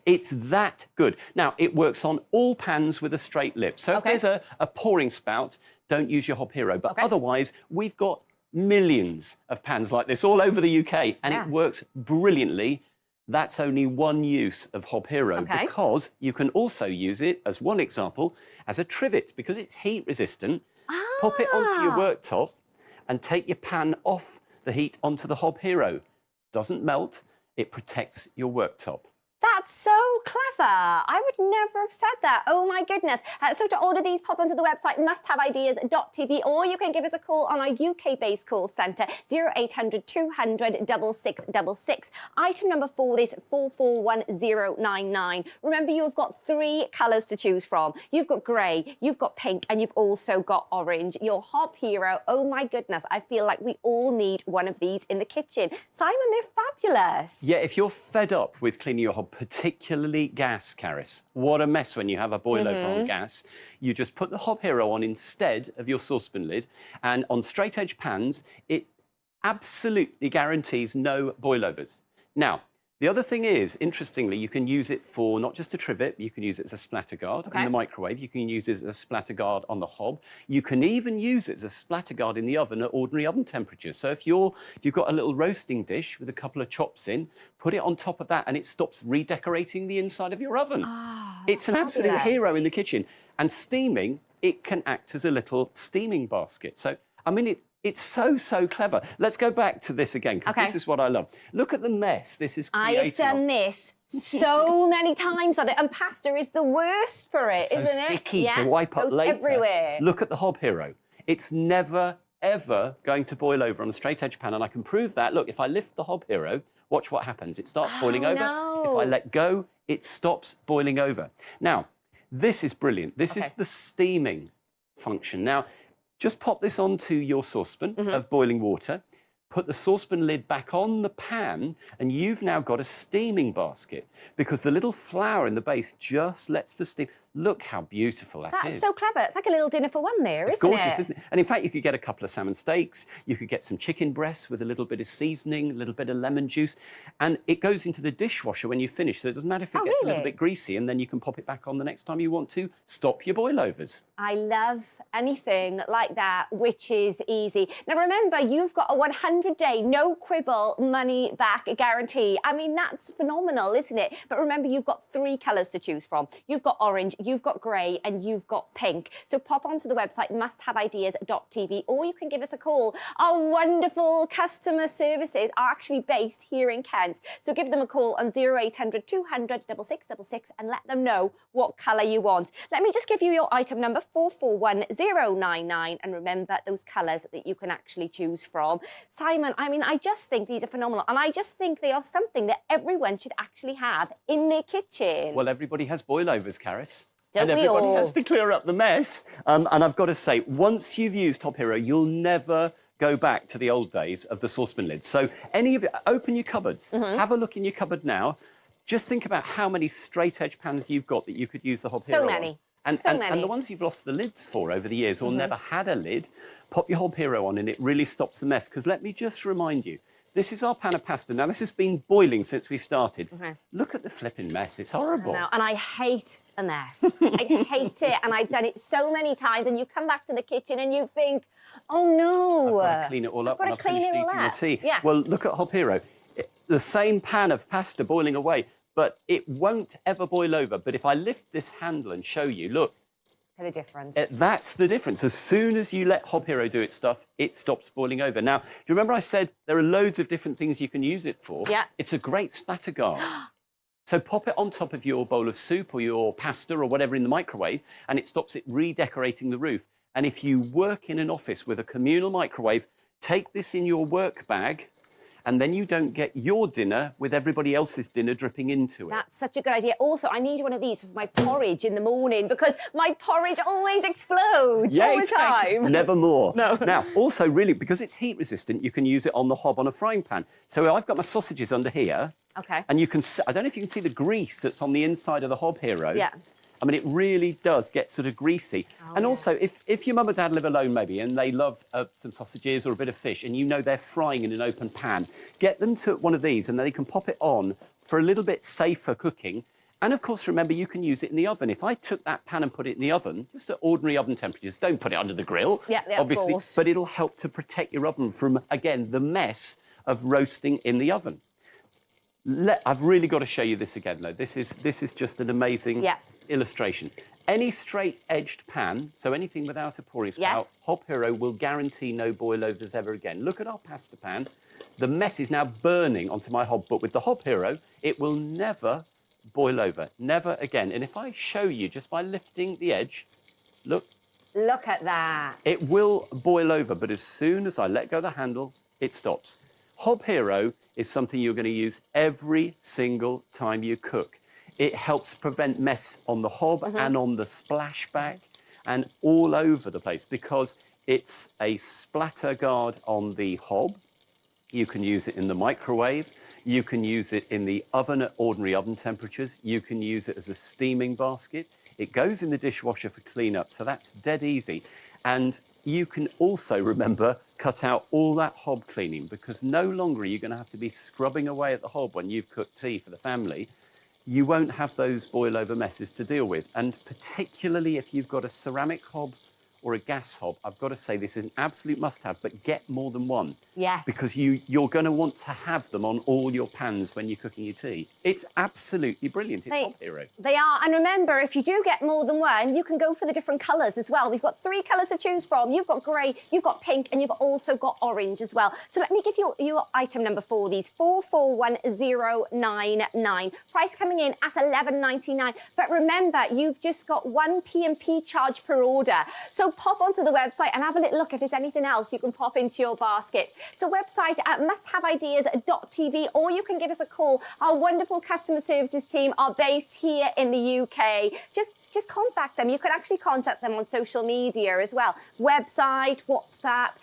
It's that good. Now, it works on all pans with a straight lip. So if there's a pouring spout, don't use your Hob Hero. But otherwise, we've got millions of pans like this all over the UK, and it works brilliantly. That's only one use of Hob Hero, because you can also use it, as one example, as a trivet, because it's heat resistant. Pop it onto your worktop and take your pan off the heat onto the Hob Hero. Doesn't melt, it protects your worktop. That's so clever. I would never have said that. Oh my goodness. So to order these, pop onto the website musthaveideas.tv, or you can give us a call on our UK-based call centre 0800 200 6666. Item number for this 441099. Remember, you've got 3 colours to choose from. You've got grey, you've got pink, and you've also got orange. Your Hob Hero. Oh my goodness. I feel like we all need one of these in the kitchen. Simon, they're fabulous. Yeah, if you're fed up with cleaning your hob, particularly gas, Caris, what a mess when you have a boil over on gas. You just put the Hob Hero on instead of your saucepan lid, and on straight edge pans, it absolutely guarantees no boilovers. Now, the other thing is, interestingly, you can use it for not just a trivet, you can use it as a splatter guard in the microwave, you can use it as a splatter guard on the hob, you can even use it as a splatter guard in the oven at ordinary oven temperatures. So if you've got a little roasting dish with a couple of chops in, put it on top of that and it stops redecorating the inside of your oven. It's an absolute hero in the kitchen. And steaming, it can act as a little steaming basket. So, I mean, it's so, so clever. Let's go back to this again, because this is what I love. Look at the mess this is creating. I have done this so many times, and pasta is the worst for it, isn't it? Sticky to wipe up later. Everywhere. Look at the Hob Hero. It's never, ever going to boil over on a straight edge pan, and I can prove that. Look, if I lift the Hob Hero, watch what happens. It starts boiling over. No. If I let go, it stops boiling over. Now, this is brilliant. This is the steaming function. Now, just pop this onto your saucepan of boiling water, put the saucepan lid back on the pan, and you've now got a steaming basket, because the little flour in the base just lets the steam. Look how beautiful that is. That's so clever. It's like a little dinner for one there, it's isn't gorgeous, it? isn't it? And in fact, you could get a couple of salmon steaks, you could get some chicken breasts with a little bit of seasoning, a little bit of lemon juice, and it goes into the dishwasher when you finish, so it doesn't matter if it gets a little bit greasy, and then you can pop it back on the next time you want to stop your boilovers. I love anything like that, which is easy. Now remember, you've got a 100-day no quibble money back guarantee. I mean, that's phenomenal, isn't it? But remember, you've got 3 colours to choose from. You've got orange, you've got grey, and you've got pink. So pop onto the website musthaveideas.tv, or you can give us a call. Our wonderful customer services are actually based here in Kent. So give them a call on 0800 200 6666 and let them know what colour you want. Let me just give you your item number 441099, and remember those colours that you can actually choose from. Simon, I mean, I just think these are phenomenal, and I just think they are something that everyone should actually have in their kitchen. Well, everybody has boilovers, Caris. Don't and we everybody all? has to clear up the mess. And I've got to say, once you've used Hob Hero, you'll never go back to the old days of the saucepan lids. So any of it, open your cupboards, have a look in your cupboard now. Just think about how many straight edge pans you've got that you could use the Hob Hero So many. on. So many. And the ones you've lost the lids for over the years or never had a lid, pop your Hob Hero on and it really stops the mess. Because let me just remind you, this is our pan of pasta. Now, this has been boiling since we started. Look at the flipping mess. It's horrible. I know, and I hate a mess. I hate it, and I've done it so many times, and you come back to the kitchen and you think, oh no. I've got to clean it all up when I've finished eating the tea. Yeah. Well, look at Hob Hero. The same pan of pasta boiling away, but it won't ever boil over. But if I lift this handle and show you, look. The difference. That's the difference. As soon as you let Hob Hero do its stuff, it stops boiling over. Now, do you remember I said there are loads of different things you can use it for? Yeah. It's a great splatter guard. So pop it on top of your bowl of soup or your pasta or whatever in the microwave, and it stops it redecorating the roof. And if you work in an office with a communal microwave, take this in your work bag, and then you don't get your dinner with everybody else's dinner dripping into it. That's such a good idea. Also, I need one of these for my porridge in the morning, because my porridge always explodes all the time. Never more. No. Now, also, really, because it's heat resistant, you can use it on the hob on a frying pan. So I've got my sausages under here. Okay. And you can, I don't know if you can see the grease that's on the inside of the Hob Hero. Yeah. I mean, it really does get sort of greasy. And also, if your mum and dad live alone maybe and they love some sausages or a bit of fish and you know they're frying in an open pan, get them to one of these and then they can pop it on for a little bit safer cooking. And of course, remember, you can use it in the oven. If I took that pan and put it in the oven, just at ordinary oven temperatures, don't put it under the grill, obviously, of course. but it'll help to protect your oven from, again, the mess of roasting in the oven. I've really got to show you this again, though. This is just an amazing illustration. Any straight-edged pan, so anything without a pouring spout, Hob Hero will guarantee no boilovers ever again. Look at our pasta pan. The mess is now burning onto my hob, but with the Hob Hero, it will never boil over. Never again. And if I show you just by lifting the edge, look. Look at that. It will boil over, but as soon as I let go of the handle, it stops. Hob Hero is something you're going to use every single time you cook. It helps prevent mess on the hob and on the splashback and all over the place because it's a splatter guard on the hob. You can use it in the microwave. You can use it in the oven at ordinary oven temperatures. You can use it as a steaming basket. It goes in the dishwasher for cleanup, so that's dead easy. And you can also, remember, cut out all that hob cleaning because no longer are you going to have to be scrubbing away at the hob when you've cooked tea for the family. You won't have those boil over messes to deal with. And particularly if you've got a ceramic hob or a gas hob, I've got to say this is an absolute must-have, but get more than one. Yes. Because you're going to want to have them on all your pans when you're cooking your tea. It's absolutely brilliant. It's Hob Hero. They are. And remember, if you do get more than one, you can go for the different colours as well. We've got 3 colours to choose from. You've got grey, you've got pink, and you've also got orange as well. So let me give you your item number for these, 441099. Price coming in at $11.99. But remember, you've just got 1 P&P charge per order. So pop onto the website and have a little look if there's anything else you can pop into your basket. So website at musthaveideas.tv, or you can give us a call. Our wonderful customer services team are based here in the UK. Just contact them. You can actually contact them on social media as well. Website, WhatsApp,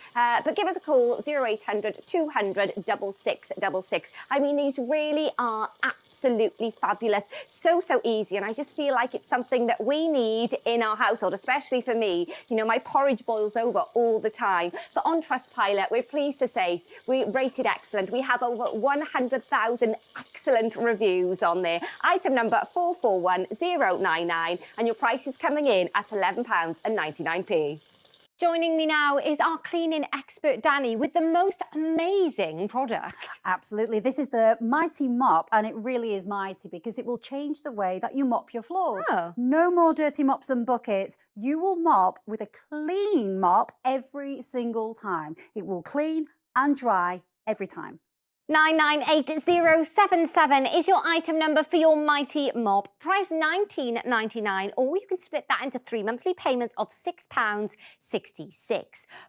but give us a call, 0800 200 6666. I mean, these really are absolutely fabulous. So easy. And I just feel like it's something that we need in our household, especially for me. You know, my porridge boils over all the time. But on Trustpilot, we're pleased to say we rated excellent. We have over 100,000 excellent reviews on there. Item number 441099, and your price is coming in at £11.99. Joining me now is our cleaning expert, Danny, with the most amazing product. Absolutely. This is the Mighty Mop, and it really is mighty because it will change the way that you mop your floors. Oh. No more dirty mops and buckets. You will mop with a clean mop every single time. It will clean and dry every time. 998077 is your item number for your Mighty Mop. Price $19.99, or you can split that into 3 monthly payments of £6.66.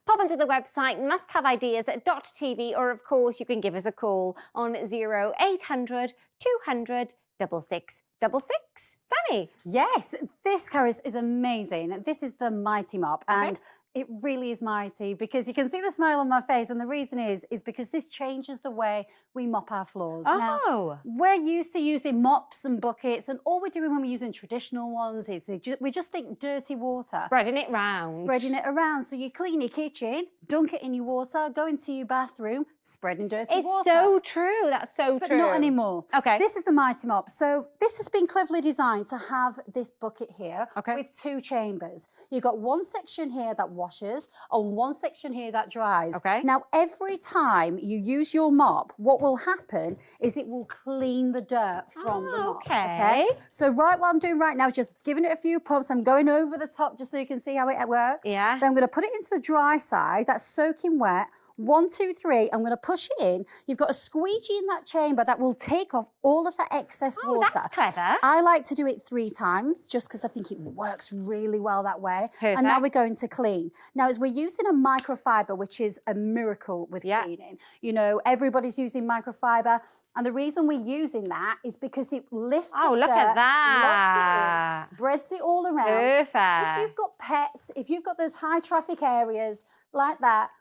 Pop onto the website musthaveideas.tv, or of course you can give us a call on 0800 200 6666. Danny? Yes, this, Caris, is amazing. This is the Mighty Mop, and it really is mighty because you can see the smile on my face, and the reason is because this changes the way we mop our floors. Oh. Now, we're used to using mops and buckets, and all we're doing when we're using traditional ones is we just think dirty water. Spreading it round. Spreading it around. So you clean your kitchen, dunk it in your water, go into your bathroom, spreading dirty water. It's so true. That's so but true. But not anymore. Okay. This is the Mighty Mop. So this has been cleverly designed to have this bucket here with 2 chambers. You've got one section here that washes and one section here that dries. Okay. Now, every time you use your mop, what will happen is it will clean the dirt from the mop. Okay. So what I'm doing right now is just giving it a few pumps. I'm going over the top just so you can see how it works. Yeah. Then I'm going to put it into the dry side. That's soaking wet. 1, 2, 3, I'm going to push it in. You've got a squeegee in that chamber that will take off all of that excess water. That's clever. I like to do it 3 times just because I think it works really well that way. Perfect. And now we're going to clean. Now, as we're using a microfiber, which is a miracle with cleaning, you know, everybody's using microfiber. And the reason we're using that is because it lifts the look dirt, at that. locks it in, spreads it all around. Perfect. If you've got pets, if you've got those high traffic areas, like that,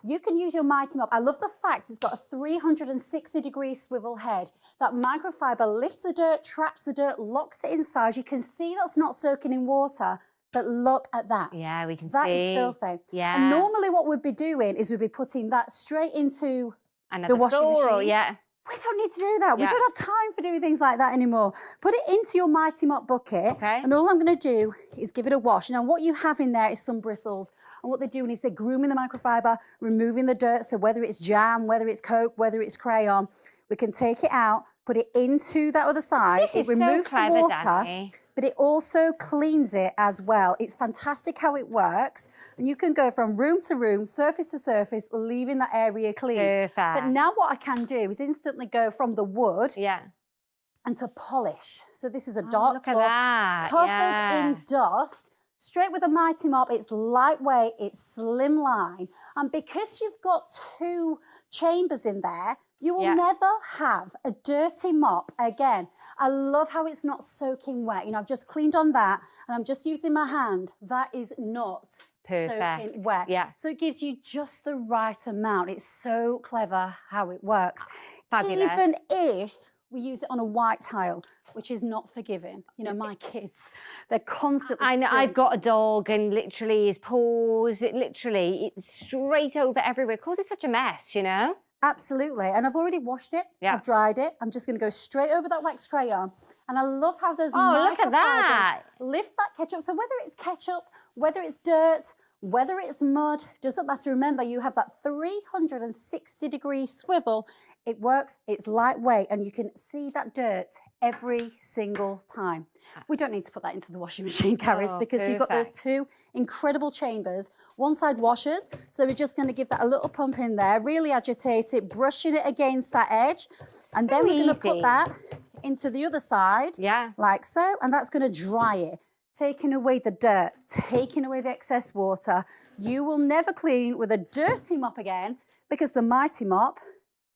you can use your Mighty Mop. I love the fact it's got a 360-degree swivel head. That microfiber lifts the dirt, traps the dirt, locks it inside. You can see that's not soaking in water, but look at that. Yeah, we can see. That is filthy. Yeah. And normally what we'd be doing is we'd be putting that straight into Another the washing floral, machine. yeah. We don't need to do that. We don't have time for doing things like that anymore. Put it into your Mighty Mop bucket, and all I'm going to do is give it a wash. Now, what you have in there is some bristles, and what they're doing is they're grooming the microfiber, removing the dirt, so whether it's jam, whether it's Coke, whether it's crayon, we can take it out, put it into that other side. This is it removes so clever, the water, Danny. but it also cleans it as well. It's fantastic how it works, and you can go from room to room, surface to surface, leaving that area clean. Perfect. But now what I can do is instantly go from the wood and to polish. So this is a dark look at cloth that, covered yeah. in dust. Straight with a Mighty Mop, it's lightweight, it's slimline. And because you've got 2 chambers in there, you will never have a dirty mop again. I love how it's not soaking wet. You know, I've just cleaned on that and I'm just using my hand. That is not soaking wet. Yeah. So it gives you just the right amount. It's so clever how it works. Fabulous. Even if we use it on a white tile, which is not forgiving. You know, my kids, they're constantly... I know, I've got a dog and literally his paws, it's straight over everywhere. It causes such a mess, you know? Absolutely. And I've already washed it. Yeah. I've dried it. I'm just going to go straight over that wax crayon. And I love how those look at that. lift that ketchup. So whether it's ketchup, whether it's dirt, whether it's mud, doesn't matter. Remember, you have that 360-degree swivel. It works, it's lightweight, and you can see that dirt every single time. We don't need to put that into the washing machine, Caris, because you've got those 2 incredible chambers. One side washers, so we're just going to give that a little pump in there, really agitate it, brushing it against that edge, and then we're going to put that into the other side, like so, and that's going to dry it, taking away the dirt, taking away the excess water. You will never clean with a dirty mop again, because the Mighty Mop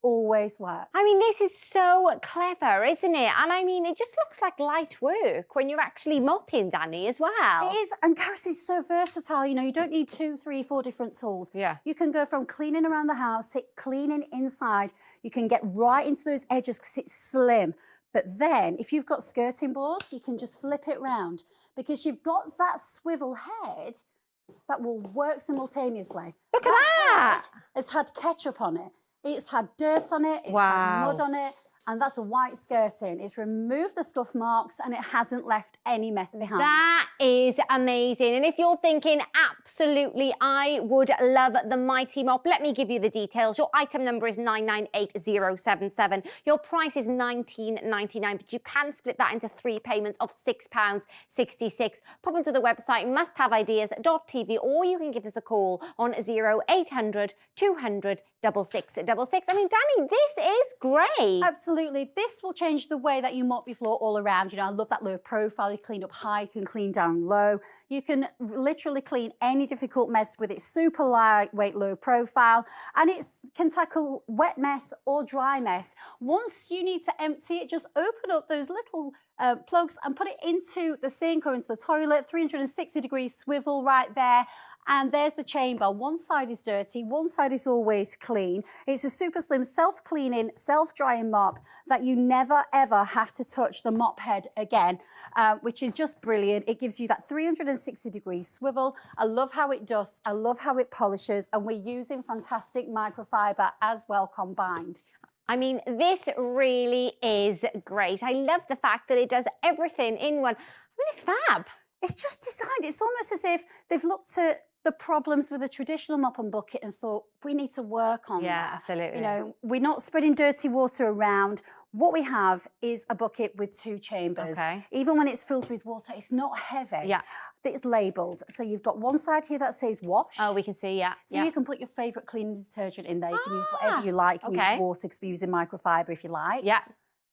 always work. I mean, this is so clever, isn't it? And I mean, it just looks like light work when you're actually mopping, Danny, as well. It is, and Caris is so versatile. You know, you don't need 2, 3, 4 different tools. Yeah. You can go from cleaning around the house to cleaning inside. You can get right into those edges because it's slim. But then, if you've got skirting boards, you can just flip it round because you've got that swivel head that will work simultaneously. Look at that! It's had ketchup on it. It's had dirt on it, it's had mud on it, and that's a white skirting. It's removed the scuff marks and it hasn't left any mess behind. That is amazing. And if you're thinking, absolutely, I would love the Mighty Mop, let me give you the details. Your item number is 998077. Your price is £19.99, but you can split that into 3 payments of £6.66. Pop onto the website musthaveideas.tv, or you can give us a call on 0800 200 6666. I mean, Danny, this is great. Absolutely. This will change the way that you mop your floor all around. You know, I love that low profile. You clean up high, you can clean down low. You can literally clean any difficult mess with its super lightweight, low profile. And it can tackle wet mess or dry mess. Once you need to empty it, just open up those little plugs and put it into the sink or into the toilet. 360-degree swivel right there. And there's the chamber. One side is dirty, one side is always clean. It's a super slim, self-cleaning, self-drying mop that you never, ever have to touch the mop head again, which is just brilliant. It gives you that 360-degree swivel. I love how it dusts. I love how it polishes. And we're using fantastic microfiber as well combined. I mean, this really is great. I love the fact that it does everything in one. I mean, it's fab. It's just designed. It's almost as if they've looked at the problems with a traditional mop and bucket and thought, we need to work on that. Yeah, absolutely. You know, we're not spreading dirty water around. What we have is a bucket with 2 chambers. Okay. Even when it's filled with water, it's not heavy. Yeah. It's labelled. So you've got one side here that says wash. Oh, we can see, yeah. So you can put your favourite cleaning detergent in there. You can use whatever you like. You can use water because we're using microfiber if you like. Yeah.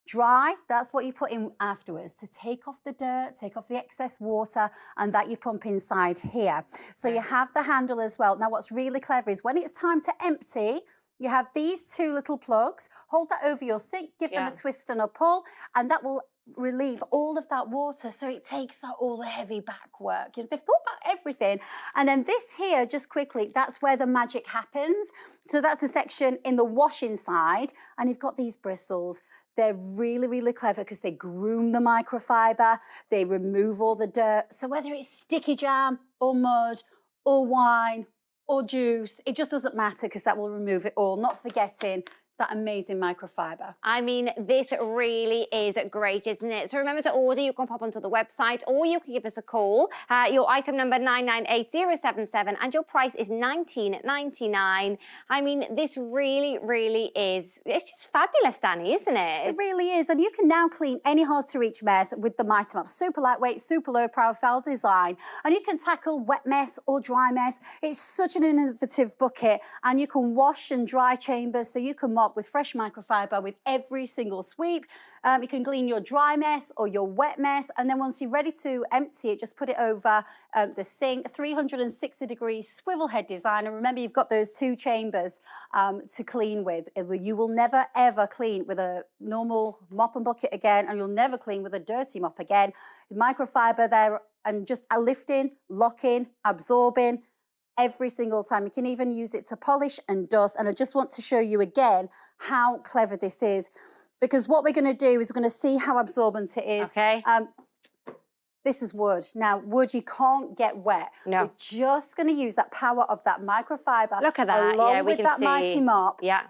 Dry, that's what you put in afterwards to take off the dirt, take off the excess water, and that you pump inside here. So you have the handle as well. Now, what's really clever is when it's time to empty, you have these 2 little plugs. Hold that over your sink, give them a twist and a pull, and that will relieve all of that water. So it takes out all the heavy back work. You know, they've thought about everything. And then this here, just quickly, that's where the magic happens. So that's the section in the washing side, and you've got these bristles. They're really, really clever because they groom the microfiber, they remove all the dirt. So whether it's sticky jam or mud or wine or juice, it just doesn't matter because that will remove it all, not forgetting that amazing microfiber. I mean, this really is great, isn't it? So remember to order. You can pop onto the website or you can give us a call. Your item number 998077 and your price is $19.99. I mean, this really, really is, it's just fabulous, Danny, isn't it? It really is. And you can now clean any hard to reach mess with the Mighty Mop. Super lightweight, super low profile design. And you can tackle wet mess or dry mess. It's such an innovative bucket and you can wash and dry chambers so you can mop mop with fresh microfiber with every single sweep. You can clean your dry mess or your wet mess, and then once you're ready to empty it, just put it over the sink. 360-degree swivel head design, and remember you've got those 2 chambers to clean with. You will never ever clean with a normal mop and bucket again, and you'll never clean with a dirty mop again. Microfiber there, and just a lifting, locking, absorbing every single time. You can even use it to polish and dust. And I just want to show you again how clever this is, because what we're going to do is we're going to see how absorbent it is. Okay. This is wood. Now, wood, you can't get wet. No. We're just going to use that power of that microfiber. Look at that. Along Yeah, we with can that see. mighty mop. Yeah.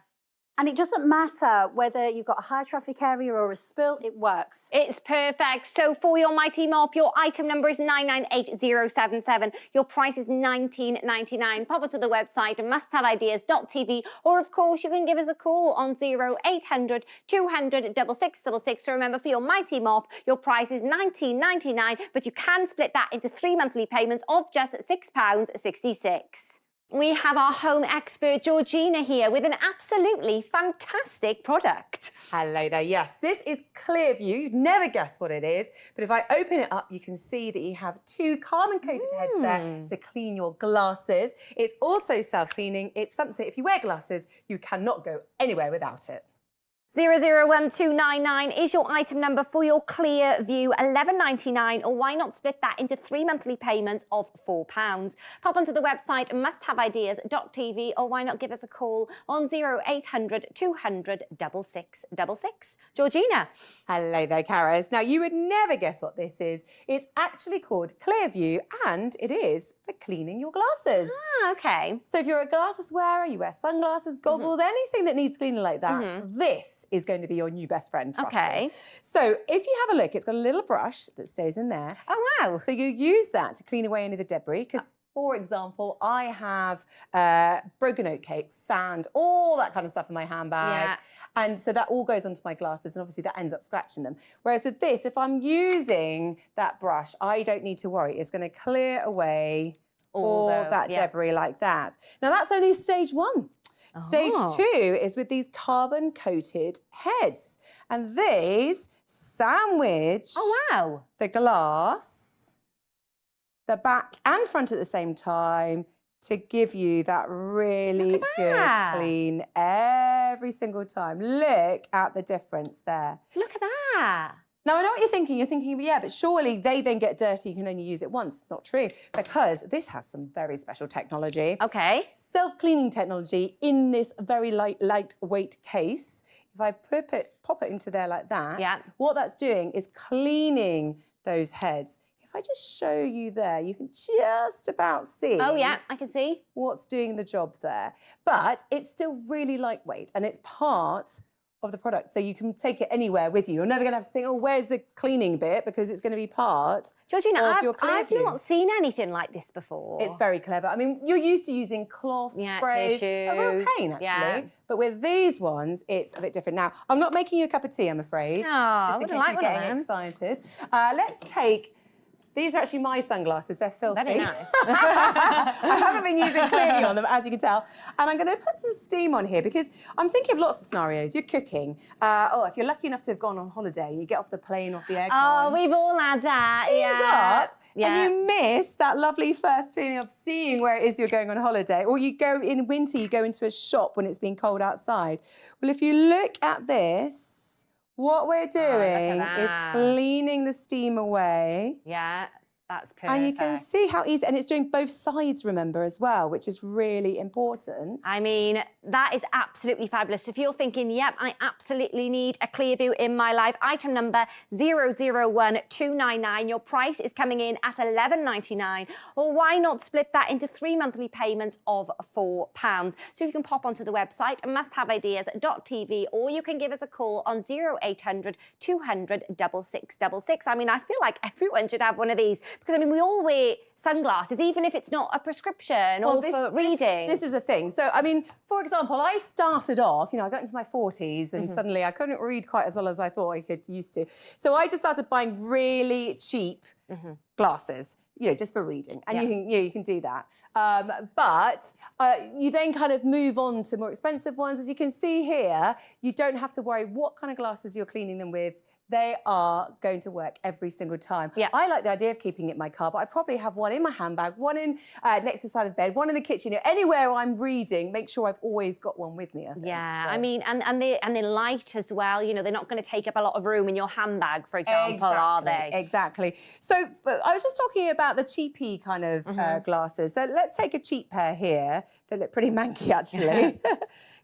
And it doesn't matter whether you've got a high traffic area or a spill, it works. It's perfect. So for your mighty mop, your item number is 998077. Your price is $19.99. Pop onto the website musthaveideas.tv, or of course you can give us a call on 0800 200 6666. So remember, for your mighty mop, your price is $19.99, but you can split that into 3 monthly payments of just £6.66. We have our home expert, Georgina, here with an absolutely fantastic product. Hello there, yes. This is Clearview. You'd never guess what it is, but if I open it up, you can see that you have 2 carbon-coated heads there to clean your glasses. It's also self-cleaning. It's something, if you wear glasses, you cannot go anywhere without it. 001299 is your item number for your Clearview, $11.99, or why not split that into 3 monthly payments of £4? Pop onto the website musthaveideas.tv, or why not give us a call on 0800 200 6666. Georgina. Hello there, Karis. Now, you would never guess what this is. It's actually called Clearview, and it is for cleaning your glasses. Ah, okay. So if you're a glasses wearer, you wear sunglasses, goggles, anything that needs cleaning like that, this is going to be your new best friend. Okay. So if you have a look, it's got a little brush that stays in there. Oh, wow. So you use that to clean away any of the debris, because for example, I have broken oat cakes, sand, all that kind of stuff in my handbag. Yeah. And so that all goes onto my glasses, and obviously that ends up scratching them. Whereas with this, if I'm using that brush, I don't need to worry. It's going to clear away all that debris like that. Now, that's only stage 1. Stage 2 is with these carbon-coated heads. And these sandwich the glass, the back and front at the same time, to give you that really good clean every single time. Look at the difference there. Look at that. Now, I know what you're thinking. You're thinking, yeah, but surely they then get dirty. You can only use it once. Not true, because this has some very special technology. Okay. Self-cleaning technology in this very lightweight case. If I pop it into there like that, what that's doing is cleaning those heads. If I just show you there, you can just about see. Oh, yeah, I can see. What's doing the job there. But it's still really lightweight, and it's part of the product, so you can take it anywhere with you. You're never going to have to think, oh, where's the cleaning bit, because it's going to be part Georgina, of your I've Clearview. not seen anything like this before. It's very clever. I mean, you're used to using cloth, sprays, a real pain, actually. But with these ones, it's a bit different. Now, I'm not making you a cup of tea, I'm afraid. Oh, I just in wouldn't case like you're one of getting them. excited. Let's take. These are actually my sunglasses. They're filthy. Very nice. I haven't been using Clearview on them, as you can tell. And I'm going to put some steam on here, because I'm thinking of lots of scenarios. You're cooking. If you're lucky enough to have gone on holiday, you get off the plane, off the aircon. Oh, we've all had that. Steam's up, and you miss that lovely first feeling of seeing where it is you're going on holiday. Or you go in winter, you go into a shop when it's been cold outside. Well, if you look at this, what we're doing is cleaning the steam away. Yeah, that's perfect. And you can see how easy, and it's doing both sides, remember, as well, which is really important. I mean, that is absolutely fabulous. If you're thinking, yep, I absolutely need a Clearview in my life, item number 001299, your price is coming in at $11.99, or why not split that into 3 monthly payments of £4? So you can pop onto the website musthaveideas.tv, or you can give us a call on 0800 200 6666. I mean, I feel like everyone should have one of these, Because, I mean, we all wear sunglasses, even if it's not a prescription or for reading. This is a thing. So, I mean, for example, I started off, you know, I got into my 40s and suddenly I couldn't read quite as well as I thought I could used to. So I just started buying really cheap glasses, you know, just for reading. And you can do that. But you then kind of move on to more expensive ones. As you can see here, you don't have to worry what kind of glasses you're cleaning them with. They are going to work every single time. Yeah. I like the idea of keeping it in my car, but I probably have one in my handbag, one in next to the side of the bed, one in the kitchen. You know, anywhere I'm reading, make sure I've always got one with me. I think. Yeah, so. I mean, and they're light as well. You know, they're not going to take up a lot of room in your handbag, for example, are they? Exactly. So, but I was just talking about the cheapy kind of glasses. So let's take a cheap pair here. They look pretty manky, actually.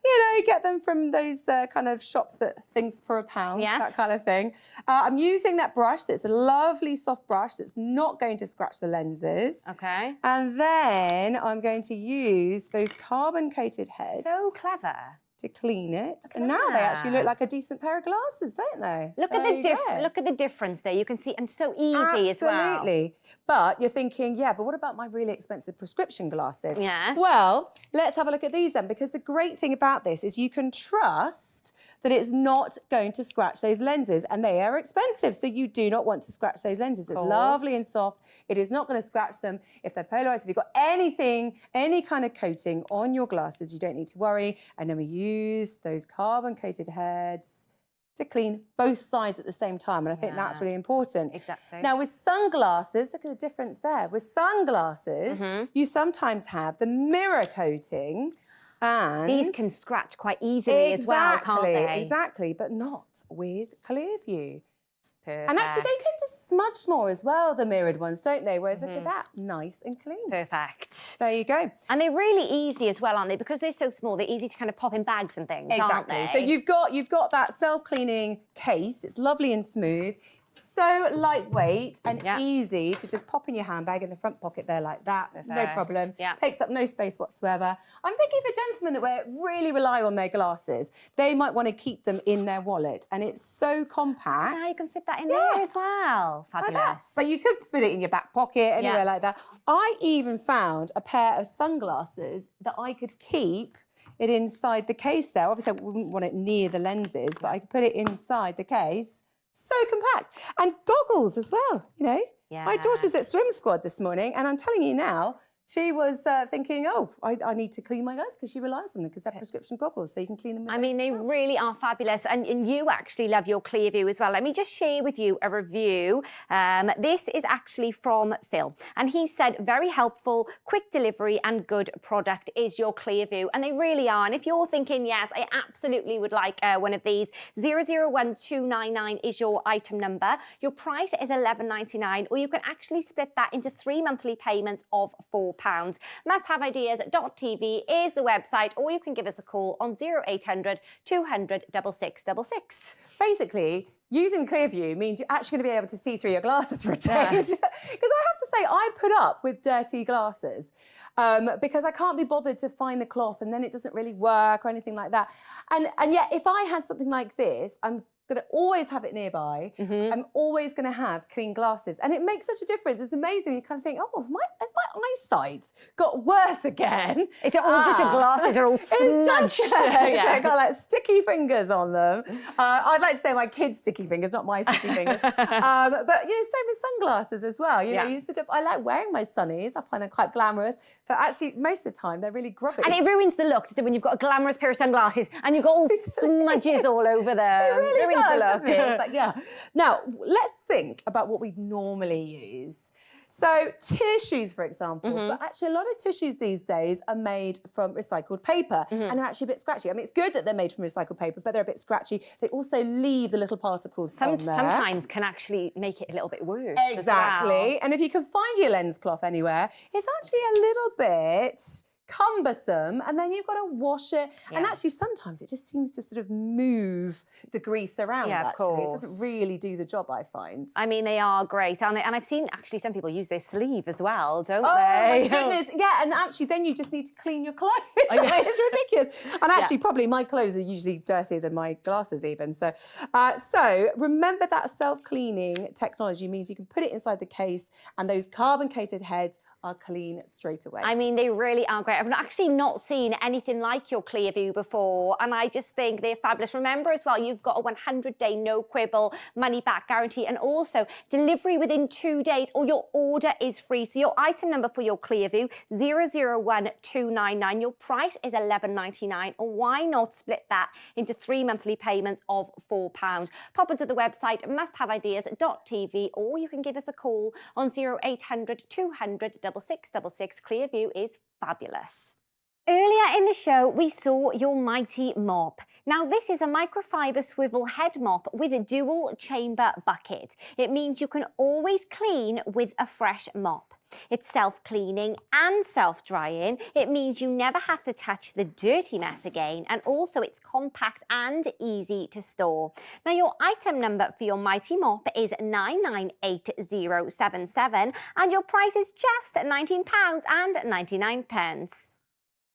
You know, you get them from those kind of shops that things for £1, that kind of thing. I'm using that brush. It's a lovely soft brush that's not going to scratch the lenses. Okay. And then I'm going to use those carbon-coated heads. So clever. To clean it. And now they actually look like a decent pair of glasses, don't they? Look at the difference there. You can see, and so easy as well. Absolutely. But you're thinking, yeah, but what about my really expensive prescription glasses? Yes. Well, let's have a look at these then, because the great thing about this is you can trust that it's not going to scratch those lenses, and they are expensive, so you do not want to scratch those lenses. It's lovely and soft. It is not going to scratch them. If they're polarized, if you've got anything, any kind of coating on your glasses, you don't need to worry. And then we use those carbon-coated heads to clean both sides at the same time, and I think that's really important. Exactly. Now, with sunglasses, look at the difference there. With sunglasses, you sometimes have the mirror coating. And these can scratch quite easily as well, can't they? Exactly, but not with Clearview. Perfect. And actually, they tend to smudge more as well, the mirrored ones, don't they? Whereas look at that, nice and clean. Perfect. There you go. And they're really easy as well, aren't they? Because they're so small, they're easy to kind of pop in bags and things, aren't they? So you've got that self-cleaning case. It's lovely and smooth. So lightweight and easy to just pop in your handbag in the front pocket there like that. No problem. Yeah. Takes up no space whatsoever. I'm thinking for gentlemen that really rely on their glasses, they might want to keep them in their wallet. And it's so compact. Now you can fit that in there as well. Fabulous. Like but you could put it in your back pocket, anywhere like that. I even found a pair of sunglasses that I could keep it inside the case there. Obviously, I wouldn't want it near the lenses, but I could put it inside the case. So compact. And goggles as well, you know. Yeah. My daughter's at swim squad this morning, and I'm telling you now, she was thinking, oh, I need to clean my glasses because she relies on them because they're prescription goggles, so you can clean them with I mean, they really are fabulous. And you actually love your Clearview as well. Let me just share with you a review. This is actually from Phil. And he said, very helpful, quick delivery and good product is your Clearview. And they really are. And if you're thinking, yes, I absolutely would like one of these, 001299 is your item number. Your price is £11.99, or you can actually split that into 3 monthly payments of £4. Musthaveideas.tv is the website, or you can give us a call on 0800 200 6666. Basically, using Clearview means you're actually going to be able to see through your glasses for a change. Because I have to say, I put up with dirty glasses because I can't be bothered to find the cloth and then it doesn't really work or anything like that. And yet, if I had something like this, I'm going to always have it nearby. I'm always going to have clean glasses. And it makes such a difference. It's amazing. You kind of think, oh, has my eyesight got worse again? It's all just your glasses are all smudged. I've got like sticky fingers on them. I'd like to say my kids' sticky fingers, not my sticky fingers. But, you know, same with sunglasses as well. You know, I like wearing my sunnies. I find them quite glamorous. But actually, most of the time, they're really grubby. And it ruins the look, just when you've got a glamorous pair of sunglasses and you've got all smudges all over them. It really ruins the look. Like, yeah. Now, let's think about what we normally use. So tissues, for example, but actually a lot of tissues these days are made from recycled paper and they're actually a bit scratchy. I mean, it's good that they're made from recycled paper, but they're a bit scratchy. They also leave the little particles on there. Sometimes can actually make it a little bit worse. Exactly. As well. And if you can find your lens cloth anywhere, it's actually a little bit cumbersome, and then you've got to wash it. And Yeah. actually, sometimes it just seems to sort of move the grease around. Yeah, of actually, it course. doesn't really do the job, I find. I mean, they are great. And I've seen actually some people use their sleeve as well, don't Oh they? my goodness! Yeah, and actually, then you just need to clean your clothes. It's ridiculous. And actually, probably my clothes are usually dirtier than my glasses, even. So, so remember that self-cleaning technology means you can put it inside the case, and those carbon-coated heads are clean straight away. I mean, they really are great. I've actually not seen anything like your Clearview before, and I just think they're fabulous. Remember as well, you've got a 100-day no quibble money back guarantee, and also delivery within 2 days, or your order is free. So your item number for your Clearview 001299. Your price is £11.99, or why not split that into 3 monthly payments of £4? Pop into the website musthaveideas.tv, or you can give us a call on 0800 200 6666. Clearview is fabulous. Earlier in the show, we saw your mighty mop. Now, this is a microfiber swivel head mop with a dual chamber bucket. It means you can always clean with a fresh mop. It's self-cleaning and self-drying. It means you never have to touch the dirty mess again, and also it's compact and easy to store. Now, your item number for your mighty mop is 998077, and your price is just £19.99.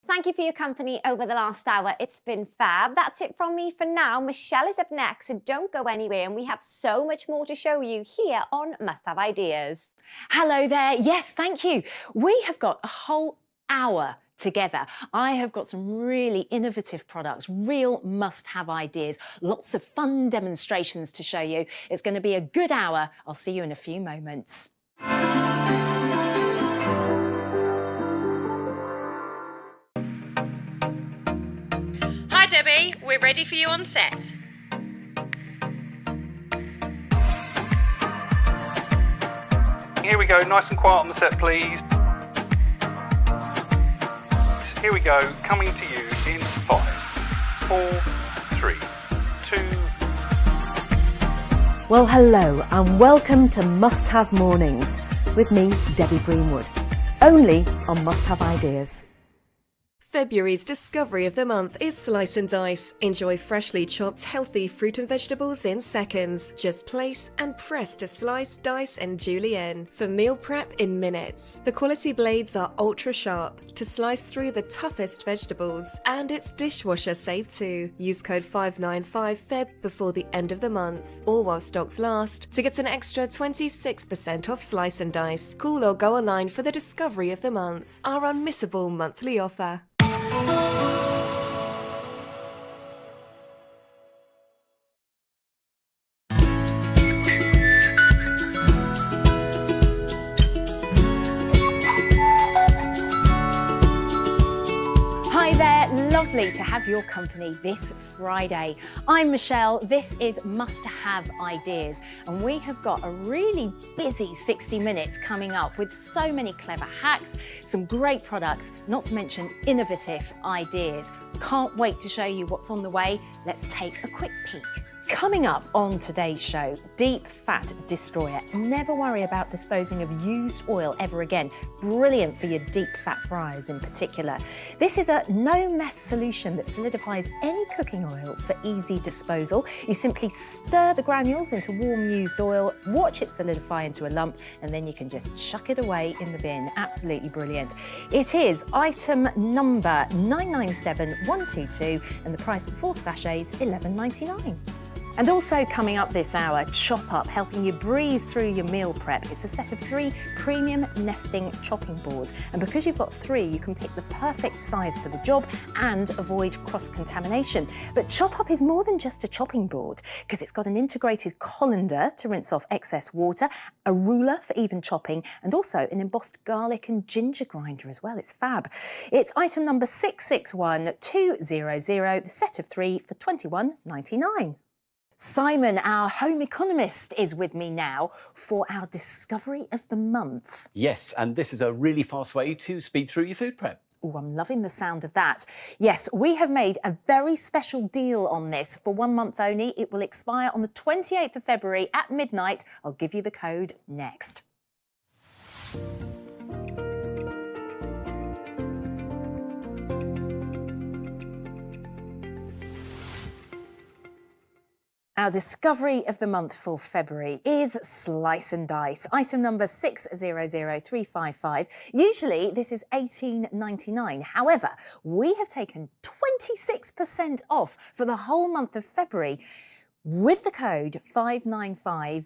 Thank you for your company over the last hour. It's been fab. That's it from me for now. Michelle is up next, so don't go anywhere, and we have so much more to show you here on Must Have Ideas. Hello there. Yes, thank you. We have got a whole hour together. I have got some really innovative products, real must-have ideas, lots of fun demonstrations to show you. It's going to be a good hour. I'll see you in a few moments. Hi Debbie, we're ready for you on set. Here we go, nice and quiet on the set, please. Here we go, coming to you in 5, 4, 3, 2. Well, hello and welcome to Must Have Mornings with me, Debbie Greenwood, only on Must Have Ideas. February's discovery of the month is Slice and Dice. Enjoy freshly chopped, healthy fruit and vegetables in seconds. Just place and press to slice, dice and julienne for meal prep in minutes. The quality blades are ultra sharp to slice through the toughest vegetables, and it's dishwasher safe too. Use code 595FEB before the end of the month, or while stocks last, to get an extra 26% off Slice and Dice. Call or go online for the discovery of the month, our unmissable monthly offer. Hi there, lovely to have your company this Friday. I'm Michelle, this is Must Have Ideas, and we have got a really busy 60 minutes coming up with so many clever hacks, some great products, not to mention innovative ideas. Can't wait to show you what's on the way. Let's take a quick peek. Coming up on today's show, Deep Fat Destroyer. Never worry about disposing of used oil ever again. Brilliant for your deep fat fryers in particular. This is a no-mess solution that solidifies any cooking oil for easy disposal. You simply stir the granules into warm used oil, watch it solidify into a lump, and then you can just chuck it away in the bin. Absolutely brilliant. It is item number 997122, and the price of 4 sachets £11.99. And also coming up this hour, Chop Up, helping you breeze through your meal prep. It's a set of 3 premium nesting chopping boards. And because you've got 3, you can pick the perfect size for the job and avoid cross-contamination. But Chop Up is more than just a chopping board, because it's got an integrated colander to rinse off excess water, a ruler for even chopping, and also an embossed garlic and ginger grinder as well. It's fab. It's item number 661200, the set of 3 for £21.99. Simon, our home economist, is with me now for our discovery of the month. Yes, and this is a really fast way to speed through your food prep. Oh, I'm loving the sound of that. Yes, we have made a very special deal on this for 1 month only. It will expire on the 28th of February at midnight. I'll give you the code next. Our discovery of the month for February is Slice and Dice, item number 600355. Usually this is $18.99. However, we have taken 26% off for the whole month of February with the code 595FEB,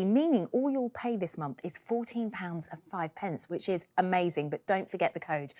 meaning all you'll pay this month is £14.05, which is amazing, but don't forget the code.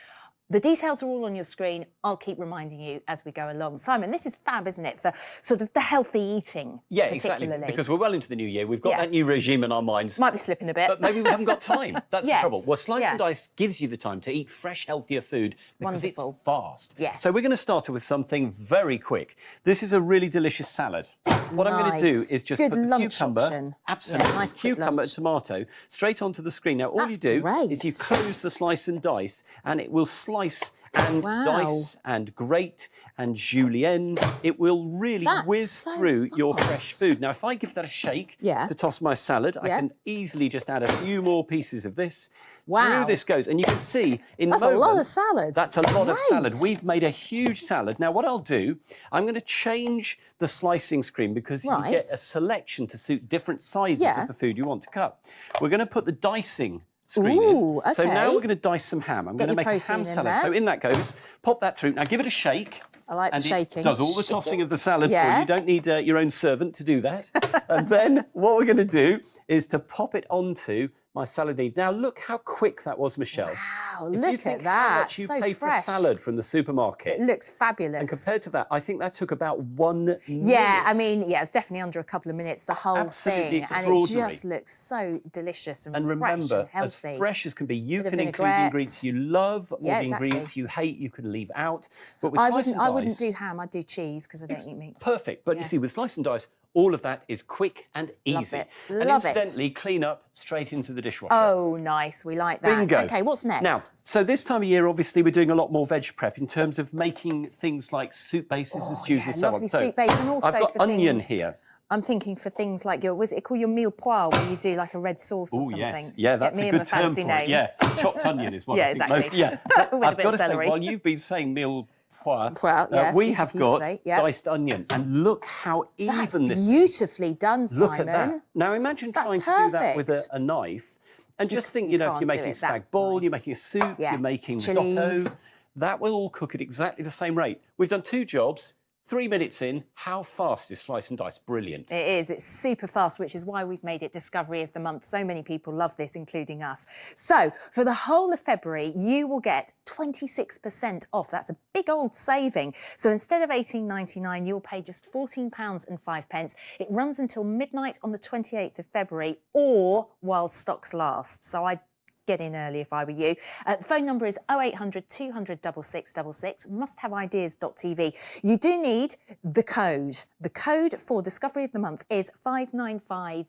The details are all on your screen. I'll keep reminding you as we go along. Simon, this is fab, isn't it, for sort of the healthy eating? Yeah, exactly. Because we're well into the new year. We've got that new regime in our minds. Might be slipping a bit. But maybe we haven't got time. That's Yes. the trouble. Well, Slice and Dice gives you the time to eat fresh, healthier food because Wonderful. it's fast. Yes. So we're going to start with something very quick. This is a really delicious salad. What I'm going to do Nice. is just Good put the lunch cucumber, option. absolutely, Yeah, nice quick cucumber lunch. and tomato straight onto the screen. Now, all That's you do great. is you close the Slice and Dice, and it will slice and Wow. dice and grate and julienne. It will really That's whiz so through your fresh fast. food. Now, if I give that a shake Yeah. to toss my salad, I Yeah. can easily just add a few more pieces of this. Wow. Through this goes, and you can see in That's the moment, a lot of salad. That's a lot of Great. salad. We've made a huge salad. Now, what I'll do, I'm going to change the slicing screen because you Right. get a selection to suit different sizes Yeah. of the food you want to cut. We're going to put the dicing screen Ooh, in. So now okay. we're going to dice some ham. I'm Get going to your make a protein ham in salad. there. So in that goes. Pop that through. Now give it a shake. I like and the shaking. It does all the Shake tossing it. of the salad for Yeah. you. You don't need your own servant to do that. And then what we're going to do is to pop it onto my salad leaf. Now look how quick that was, Michelle. Wow, If you look think at that. how much you so pay for a fresh. salad from the supermarket. It looks fabulous. And compared to that, I think that took about 1 minute. Yeah, I mean, yeah, it's definitely under a couple of minutes, the whole Absolutely thing. And it extraordinary. just looks so delicious and, And fresh remember, and healthy. as fresh as can be, you Bit of can include the vinaigrette. ingredients you love or Yeah, the ingredients exactly. you hate, you can leave out. But with I Slice wouldn't, and I wouldn't Dice, do ham, I'd do cheese because I don't eat meat. perfect. But Yeah. you see, with Slice and Dice, all of that is quick and Love easy. it. And Love it. incidentally, clean up straight into the dishwasher. Oh, nice. We like that. Bingo. Okay, what's next? Now, so this time of year, obviously, we're doing a lot more veg prep in terms of making things like soup bases and stews and so lovely on. So soup base, and also I've got for onion things- here. I'm thinking for things like your, was it called your meal poire, where you do like a red sauce or Oh, something? yes. Yeah, Get that's me a and good my term fancy for names. it. Yeah, chopped onion is what Yeah, I think exactly. most... Yeah, With a I've bit got of to say, celery. while you've been saying meal poire, Yeah, we easy have for you to got say, yeah. diced onion. And look how That's even this is. beautifully done, Simon. Look at that. Now imagine That's trying to do that with perfect. a knife and just think, you you know, if can't you're do making it a that spag bol, you're making a soup, Yeah. you're making risotto, Chilies. that will all cook at exactly the same rate. We've done 2 jobs, 3 minutes in. How fast is Slice and Dice? Brilliant. It is. It's super fast, which is why we've made it Discovery of the Month. So many people love this, including us. So for the whole of February, you will get 26% off. That's a big old saving. So instead of $18.99, you'll pay just £14.05. It runs until midnight on the 28th of February or while stocks last. So I get in early if I were you. The phone number is 0800 200 6666, musthaveideas.tv. You do need the code. The code for Discovery of the Month is 595FEB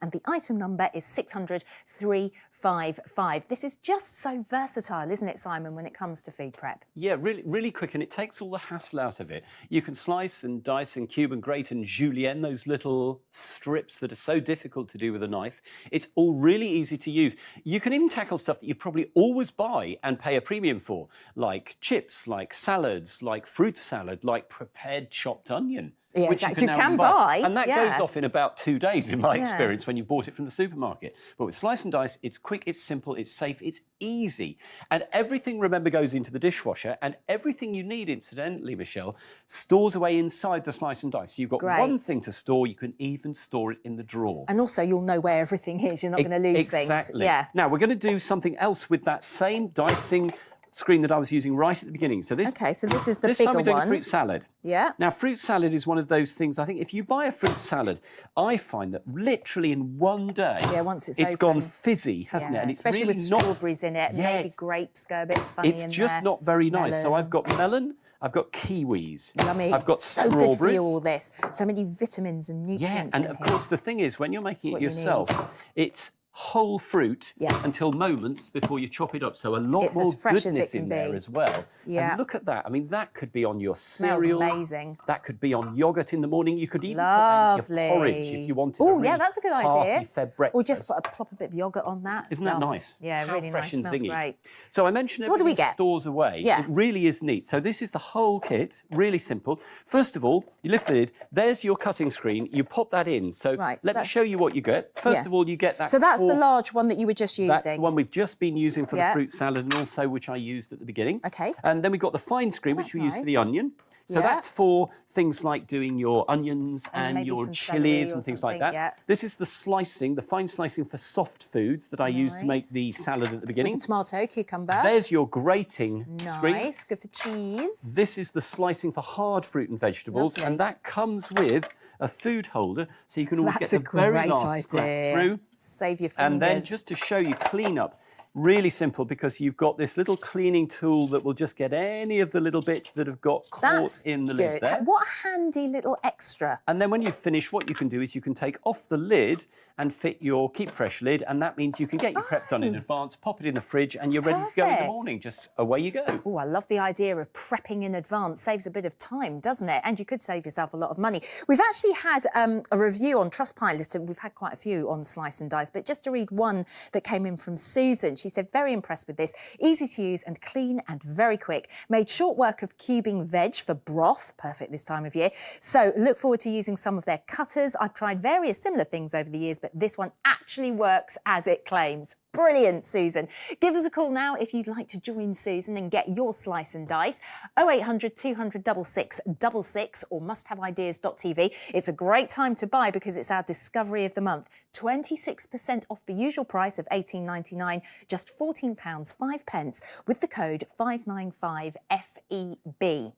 and the item number is 600355. This is just so versatile, isn't it, Simon, when it comes to food prep? Yeah, really quick, and it takes all the hassle out of it. You can slice and dice and cube and grate and julienne, those little strips that are so difficult to do with a knife. It's all really easy to use. You can even tackle stuff that you probably always buy and pay a premium for, like chips, like salads, like fruit salad, like prepared chopped onion. Yeah, which exactly. now You can even buy, And that yeah. goes off in about 2 days, in my Yeah. experience, when you bought it from the supermarket. But with Slice and Dice, it's quick, it's simple, it's safe, it's easy. And everything, remember, goes into the dishwasher, and everything you need, incidentally, Michelle, stores away inside the Slice and Dice. So you've got one Great. thing to store, you can even store it in the drawer. And also, you'll know where everything is. You're not going to lose things. Exactly. Yeah. Now, we're going to do something else with that same dicing screen that I was using right at the beginning. So this, Okay, so this is the this bigger time we're doing one. a fruit salad. Yeah. Now, fruit salad is one of those things, I think if you buy a fruit salad, I find that literally in one day, Yeah, once it's gone open. fizzy, hasn't Yeah, it? And it's especially really with not, strawberries in it. Yeah, Maybe it's- grapes go a bit funny in there. it's just not very nice. So Melon. I've got melon, I've got kiwis, Yummy. I've got so strawberries. good for you, all this. So many vitamins and Yeah, nutrients and in of here. course the thing is, when you're making It's it what you yourself, it's whole fruit until moments before you chop it up. So a lot It's more as fresh as goodness it in can there be. as well. Yeah. And look at that. I mean, that could be on your Smells cereal. amazing. That could be on yogurt in the morning. You could even put that into your porridge if you wanted. Oh, a yeah, really that's a good hearty idea. fed breakfast. Or just plop a bit of yogurt on that. Isn't that Yum. nice? Yeah, How really fresh nice. and Smells zingy. great. So I mentioned So what do we everything get? stores away. Yeah. It really is neat. So this is the whole kit, really simple. First of all, you lift the lid. There's your cutting screen. You pop that in. So let me show you what you get. First of all, you get that. So that's the coarse- large one that you were just using. That's the one we've just been using for the fruit salad and also which I used at the beginning. Okay. And then we've got the fine screen, which we use for the onion. So that's for things like doing your onions and maybe your some celery chilies or and things like that. something, yeah. This is the slicing, the fine slicing for soft foods that I use to make the salad at the beginning. With the tomato, cucumber. There's your grating screen. Nice, good for cheese. This is the slicing for hard fruit and vegetables, and that comes with a food holder, so you can always That's get a the very great last scrap idea. through. Save your fingers. And then just to show you clean up, really simple because you've got this little cleaning tool that will just get any of the little bits that have got caught That's in the good. lid there. What a handy little extra. And then when you finish, what you can do is you can take off the lid and fit your Keep Fresh lid, and that means you can get your prep done in advance, pop it in the fridge, and you're ready to go in the Perfect. morning. Just away you go. Oh, I love the idea of prepping in advance. Saves a bit of time, doesn't it? And you could save yourself a lot of money. We've actually had a review on Trustpilot, and we've had quite a few on Slice and Dice, but just to read one that came in from Susan. She said, very impressed with this. Easy to use and clean and very quick. Made short work of cubing veg for broth. Perfect this time of year. So look forward to using some of their cutters. I've tried various similar things over the years, but this one actually works as it claims. Brilliant, Susan. Give us a call now if you'd like to join Susan and get your Slice and Dice. 0800 200 6666 or musthaveideas.tv. It's a great time to buy because it's our discovery of the month. 26% off the usual price of $18.99, just £14.05 with the code 595FEB.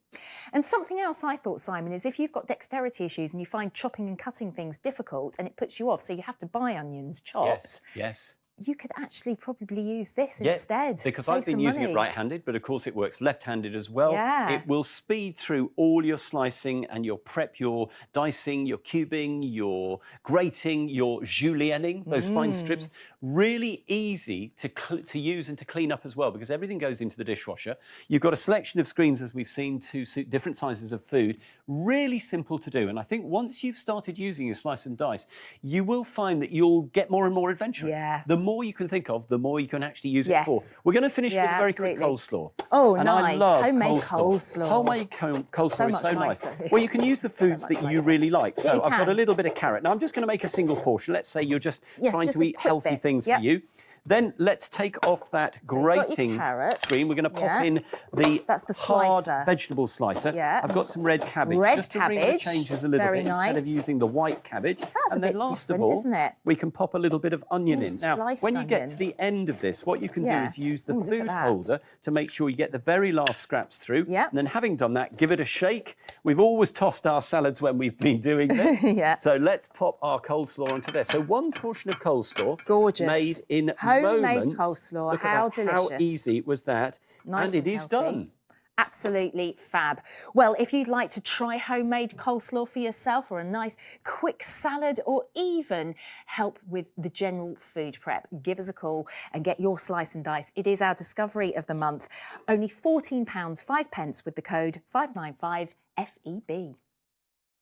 And something else I thought, Simon, is if you've got dexterity issues and you find chopping and cutting things difficult and it puts you off, so you have to buy onions chopped. Yes. You could actually probably use this Yeah, instead. because Save I've been some using money. it right-handed, but of course it works left-handed as well. Yeah. It will speed through all your slicing and your prep, your dicing, your cubing, your grating, your julienning, those fine strips. Really easy to use and to clean up as well because everything goes into the dishwasher. You've got a selection of screens, as we've seen, to suit different sizes of food. Really simple to do. And I think once you've started using your Slice and Dice, you will find that you'll get more and more adventurous. Yeah. The more you can think of, the more you can actually use it for. We're going to finish with a very quick coleslaw. Oh, and nice. I love Homemade coleslaw. Homemade coleslaw So is much so nice. nicer. Well, you can use the foods that you really like. So Yeah, you I've got a can. little bit of carrot. Now I'm just going to make a single portion. Let's say you're just Yes, trying just to a eat quick healthy bit. things Yep. for you. Then let's take off that you've got your grating carrot. screen. We're going to pop Yeah. in the That's the hard slicer. vegetable slicer. Yeah. I've got some red cabbage. Red just to bring the cabbage. changes a little Very bit instead of nice. using the white cabbage. That's and a then bit last different, of all, isn't it? we can pop a little bit of onion Ooh, in. Now, sliced when you get onion. to the end of this, what you can Yeah. do is use the Ooh, look at food that. holder to make sure you get the very last scraps through. Yeah. And then having done that, give it a shake. We've always tossed our salads when we've been doing this. Yeah. So let's pop our coleslaw onto there. So one portion of coleslaw. Gorgeous. Made in Homemade moments. coleslaw. Look at How that. How delicious. easy was that? Nice and it and is healthy. done. Absolutely fab. Well, if you'd like to try homemade coleslaw for yourself or a nice quick salad or even help with the general food prep, give us a call and get your Slice and Dice. It is our discovery of the month. Only £14.05 with the code 595FEB.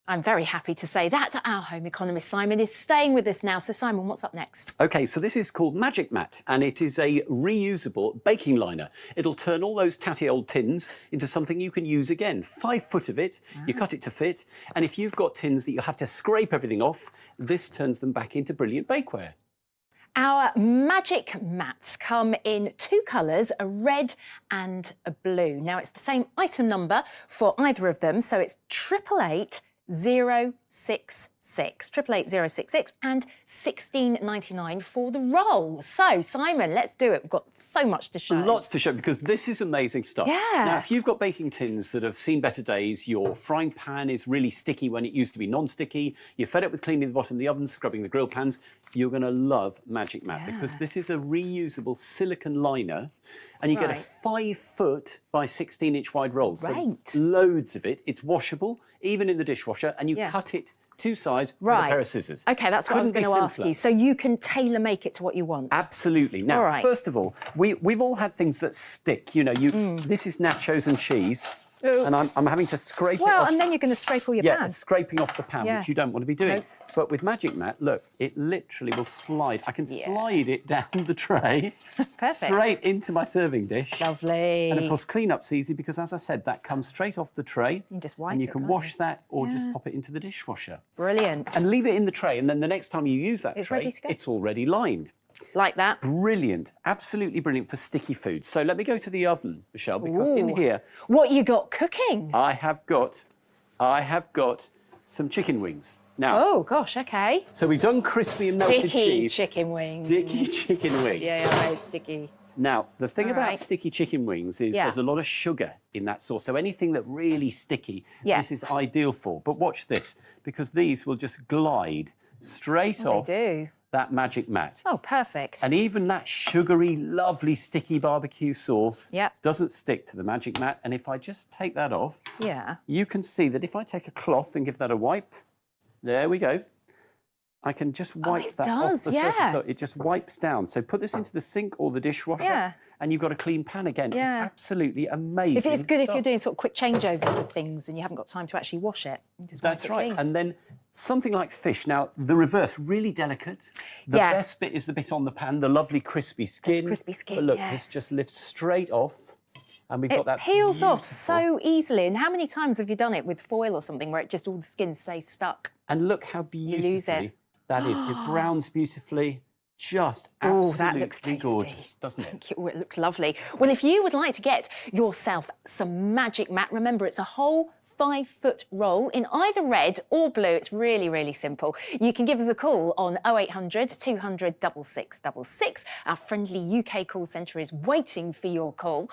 I'm very happy to say that our home economist Simon is staying with us now. So Simon, what's up next? Okay, so this is called Magic Mat, and it is a reusable baking liner. It'll turn all those tatty old tins into something you can use again. 5 foot of it, you cut it to fit, and if you've got tins that you have to scrape everything off, this turns them back into brilliant bakeware. Our magic mats come in 2 colours, a red and a blue. Now, it's the same item number for either of them, so it's 888-066. 888-066 and $16.99 for the roll. So, Simon, let's do it. We've got so much to show. Lots to show because this is amazing stuff. Yeah. Now, if you've got baking tins that have seen better days, your frying pan is really sticky when it used to be non-sticky, you're fed up with cleaning the bottom of the oven, scrubbing the grill pans, you're going to love Magic Mat because this is a reusable silicone liner and you get a 5 foot by 16 inch wide roll. So loads of it. It's washable, even in the dishwasher, and you cut it two sides with Right. a pair of scissors. Okay, that's what I was Couldn't going be to ask simpler. you. So you can tailor make it to what you want. Absolutely. Now, All right. first of all, we've all had things that stick. You know, this is nachos and cheese, Oh. and I'm having to scrape it Well, off. and then you're going to scrape all your Yeah, pan. scraping off the pan, Yeah. which you don't want to be doing. Nope. But with Magic Mat, look, it literally will slide. I can slide it down the tray, Perfect. straight into my serving dish. Lovely. And of course, clean-up's easy because, as I said, that comes straight off the tray. You can just wipe and you it, can can't wash you? that or Yeah. just pop it into the dishwasher. Brilliant. And leave it in the tray, and then the next time you use that It's tray, ready to go. it's already lined. Like that. Brilliant, absolutely brilliant for sticky food. So let me go to the oven, Michelle, because in Ooh. here What you got cooking? I have got some chicken wings. Now, Oh, gosh, okay. so we've done crispy and melted Sticky cheese. chicken wings. Sticky chicken wings. Yeah, right, sticky. Now, the thing All about right. sticky chicken wings is Yeah. there's a lot of sugar in that sauce. So anything that really sticky, Yeah. this is ideal for. But watch this, because these will just glide straight Oh, off they do. that Magic Mat. Oh, perfect. And even that sugary, lovely, sticky barbecue sauce doesn't stick to the Magic Mat. And if I just take that off, Yeah. you can see that if I take a cloth and give that a wipe, there we go. I can just wipe it that does, off the yeah. surface. Look, it just wipes down. So put this into the sink or the dishwasher, Yeah. and you've got a clean pan again. It's Yeah. absolutely amazing. If it's good if stuff. you're doing sort of quick changeovers with things and you haven't got time to actually wash it. You just wipe That's it right. clean. And then something like fish. Now, the reverse, really delicate. The Yeah. best bit is the bit on the pan, the lovely crispy skin. crispy skin, But look, yes. this just lifts straight off. And we've It got that peels off beautiful- so easily. And how many times have you done it with foil or something where it just all the skin stays stuck? And look how beautifully lose it. that is. It browns beautifully. Just Oh, absolutely that looks tasty. gorgeous, doesn't it? Oh, it looks lovely. Well, if you would like to get yourself some Magic Mat, remember it's a whole 5-foot roll in either red or blue. It's really, really simple. You can give us a call on 0800 200 6666. Our friendly UK call centre is waiting for your call.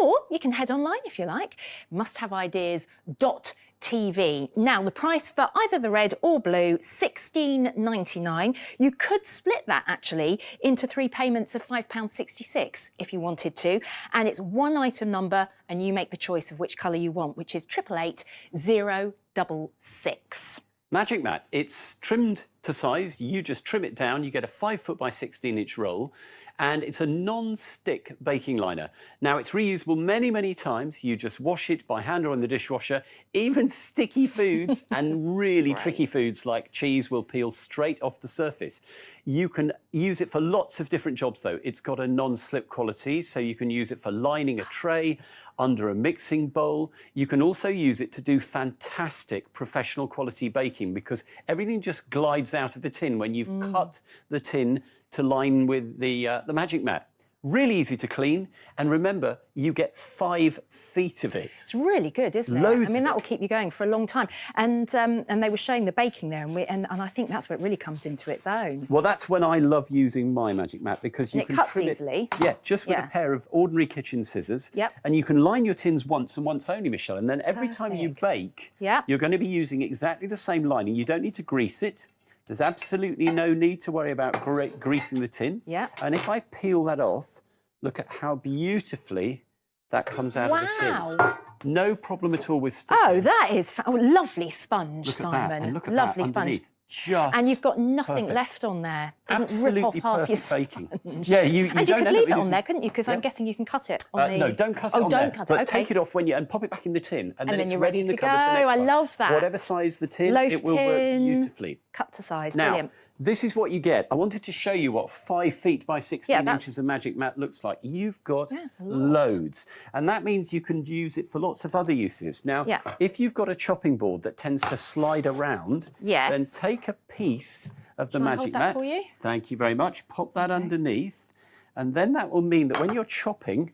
Or you can head online if you like, musthaveideas.tv. Now, the price for either the red or blue, $16.99. You could split that actually into 3 payments of £5.66 if you wanted to. And it's one item number and you make the choice of which colour you want, which is 888066. Magic Mat, it's trimmed to size. You just trim it down. You get a 5-foot by 16-inch roll. And it's a non-stick baking liner. Now, it's reusable many, many times. You just wash it by hand or in the dishwasher. Even sticky foods and really tricky foods like cheese will peel straight off the surface. You can use it for lots of different jobs, though. It's got a non-slip quality, so you can use it for lining a tray, under a mixing bowl. You can also use it to do fantastic professional quality baking because everything just glides out of the tin when you've cut the tin to line with the Magic Mat. Really easy to clean, and remember, you get 5 feet of it. It's really good, isn't it? Loads I mean, of that will keep you going for a long time. And they were showing the baking there, and I think that's where it really comes into its own. Well, that's when I love using my Magic Mat because you And it can cuts trim easily. Yeah, just with Yeah. a pair of ordinary kitchen scissors. Yep. And you can line your tins once and once only, Michelle. And then every time you bake, you're going to be using exactly the same lining. You don't need to grease it. There's absolutely no need to worry about greasing the tin. Yeah. And if I peel that off, look at how beautifully that comes out of the tin. Wow. No problem at all with sticking. Oh, that is lovely sponge, Look at that, Simon. and look at lovely that sponge. underneath. Just And you've got nothing perfect. left on there. Doesn't Absolutely rip off half your perfect baking. sponge. Yeah, you and you don't could end up leave it on using- there, couldn't you? Because I'm Yeah. guessing you can cut it on the... No, don't cut it oh, on don't there. cut it, But okay. take it off when you and pop it back in the tin, and then then it's you're ready in ready the to cupboard for go. next I time. love that. Whatever size the tin, Loaf it will work tin, beautifully. Cut to size, Now, brilliant. this is what you get. I wanted to show you what 5 feet by 16 inches of Magic Mat looks like. You've got loads. And that means you can use it for lots of other uses. Now, if you've got a chopping board that tends to slide around, then take a piece of the Shall I Magic hold that Mat. for you? Thank you very much. Pop that underneath. And then that will mean that when you're chopping,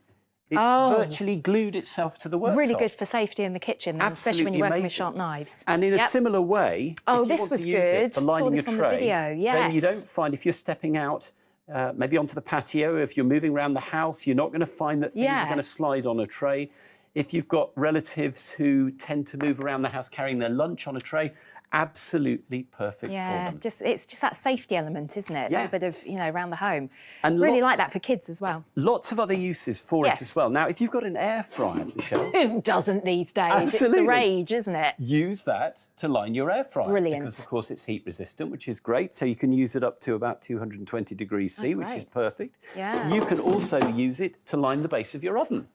it's virtually glued itself to the worktop. Really good for safety in the kitchen, then, especially when you're Absolutely working with amazing. sharp knives. And in a Yep. similar way, Oh, if you this want was to use it good. for Saw lining this your on the tray, video, then you yes. don't find, if you're stepping out, maybe onto the patio, if you're moving around the house, you're not going to find that things are going to slide on a tray. If you've got relatives who tend to move around the house carrying their lunch on a tray, absolutely perfect for them. It's just that safety element, isn't it? A Yeah. little bit of, around the home. And really lots- like that for kids as well. Lots of other uses for it as well. Now, if you've got an air fryer, Michelle, Who doesn't these days? It's Absolutely. the rage, isn't it? use that to line your air fryer. Brilliant. Because, of course, it's heat resistant, which is great. So you can use it up to about 220 degrees C, which is great. perfect. Yeah. You can also use it to line the base of your oven.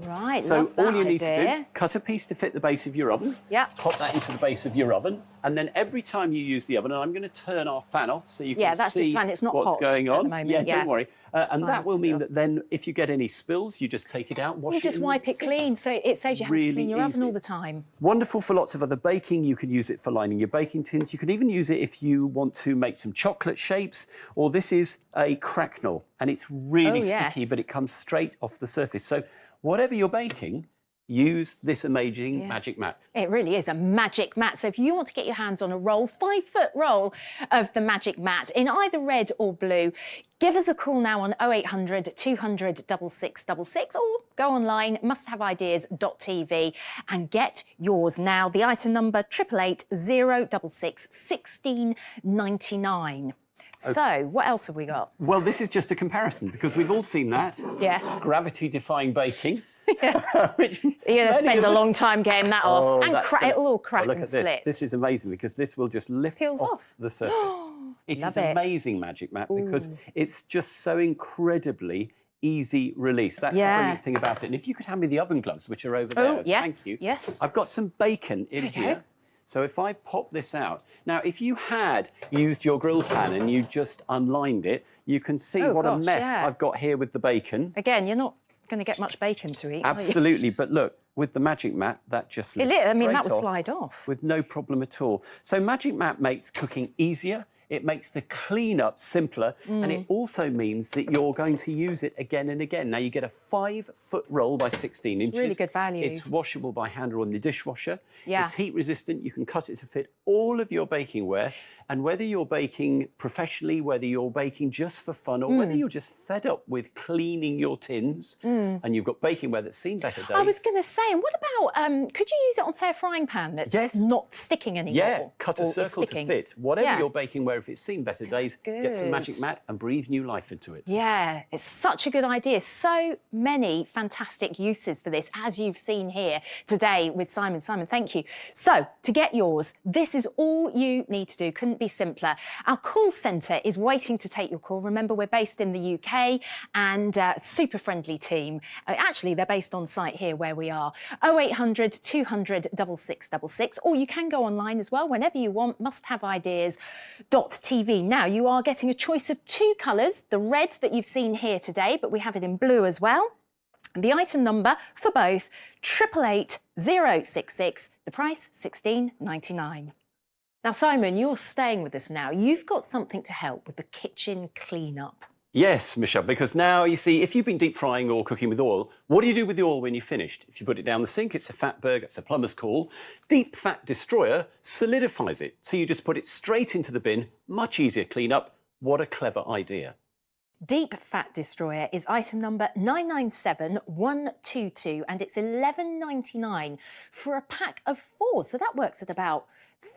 Right, So love that all you need to idea. do, cut a piece to fit the base of your oven, Yeah. pop that into the base of your oven, and then every time you use the oven, and I'm going to turn our fan off so you can Yeah, that's just see fine. It's not what's hot going at on. the moment, Yeah, yeah. don't worry. And fine that will to mean do. that then if you get any spills, you just take it out, wash You it. just in the wipe it sink. clean, so it saves you having to clean your oven easy. all the time. Wonderful for lots of other baking. You can use it for lining your baking tins. You can even use it if you want to make some chocolate shapes, or this is a cracknel, and it's really sticky, yes. but it comes straight off the surface. So whatever you're baking, use this amazing magic mat. It really is a magic mat. So if you want to get your hands on a roll, 5-foot roll of the magic mat in either red or blue, give us a call now on 0800 200 6666 or go online, musthaveideas.tv and get yours now. The item number 888 066 1699. So, what else have we got? Well, this is just a comparison because we've all seen that. Yeah. Gravity-defying baking. Which You're going to many spend of a us- long time getting that off. And that's gonna- it'll all crack look and at this. split. This is amazing because this will just lift Peels off. the surface. It Love is it. amazing magic mat because Ooh. it's just so incredibly easy release. That's the Yeah. brilliant thing about it. And if you could hand me the oven gloves, which are over there. Oh, yes, Thank you. yes. I've got some bacon in Okay. here. So if I pop this out, now if you had used your grill pan and you just unlined it, you can see Oh, what a gosh, mess yeah. I've got here with the bacon. Again, you're not going to get much bacon to eat, are you? Absolutely, but look, with the Magic Mat, that just It lifts is. I mean, straight that would off slide off. with no problem at all. So Magic Mat makes cooking easier. It makes the cleanup simpler, and it also means that you're going to use it again and again. Now you get a 5-foot roll by 16 inches. Really good value. It's washable by hand or in the dishwasher. Yeah. It's heat resistant. You can cut it to fit all of your baking ware. And whether you're baking professionally, whether you're baking just for fun, or whether you're just fed up with cleaning your tins, and you've got baking ware that's seen better days. I was going to say, and what about, could you use it on, say, a frying pan that's not sticking anymore? Yeah, cut a or circle sticking? to fit. Whatever Yeah. you're baking ware, if it's seen better days, get some good. Magic Mat and breathe new life into it. Yeah, it's such a good idea. So many fantastic uses for this, as you've seen here today with Simon. Simon, thank you. So, to get yours, this is all you need to do. Couldn't be simpler. Our call centre is waiting to take your call. Remember, we're based in the UK and super friendly team. Actually, they're based on site here where we are. 0800 200 6666, or you can go online as well whenever you want, musthaveideas.tv. Now, you are getting a choice of 2 colours, the red that you've seen here today, but we have it in blue as well. The item number for both, 888 066, the price £16.99. Now, Simon, you're staying with us now. You've got something to help with the kitchen clean-up. Yes, Michelle, because now, you see, if you've been deep frying or cooking with oil, what do you do with the oil when you're finished? If you put it down the sink, it's a fatberg, it's a plumber's call. Deep Fat Destroyer solidifies it. So you just put it straight into the bin, much easier clean-up. What a clever idea. Deep Fat Destroyer is item number 997122 and it's £11.99 for a pack of 4. So that works at about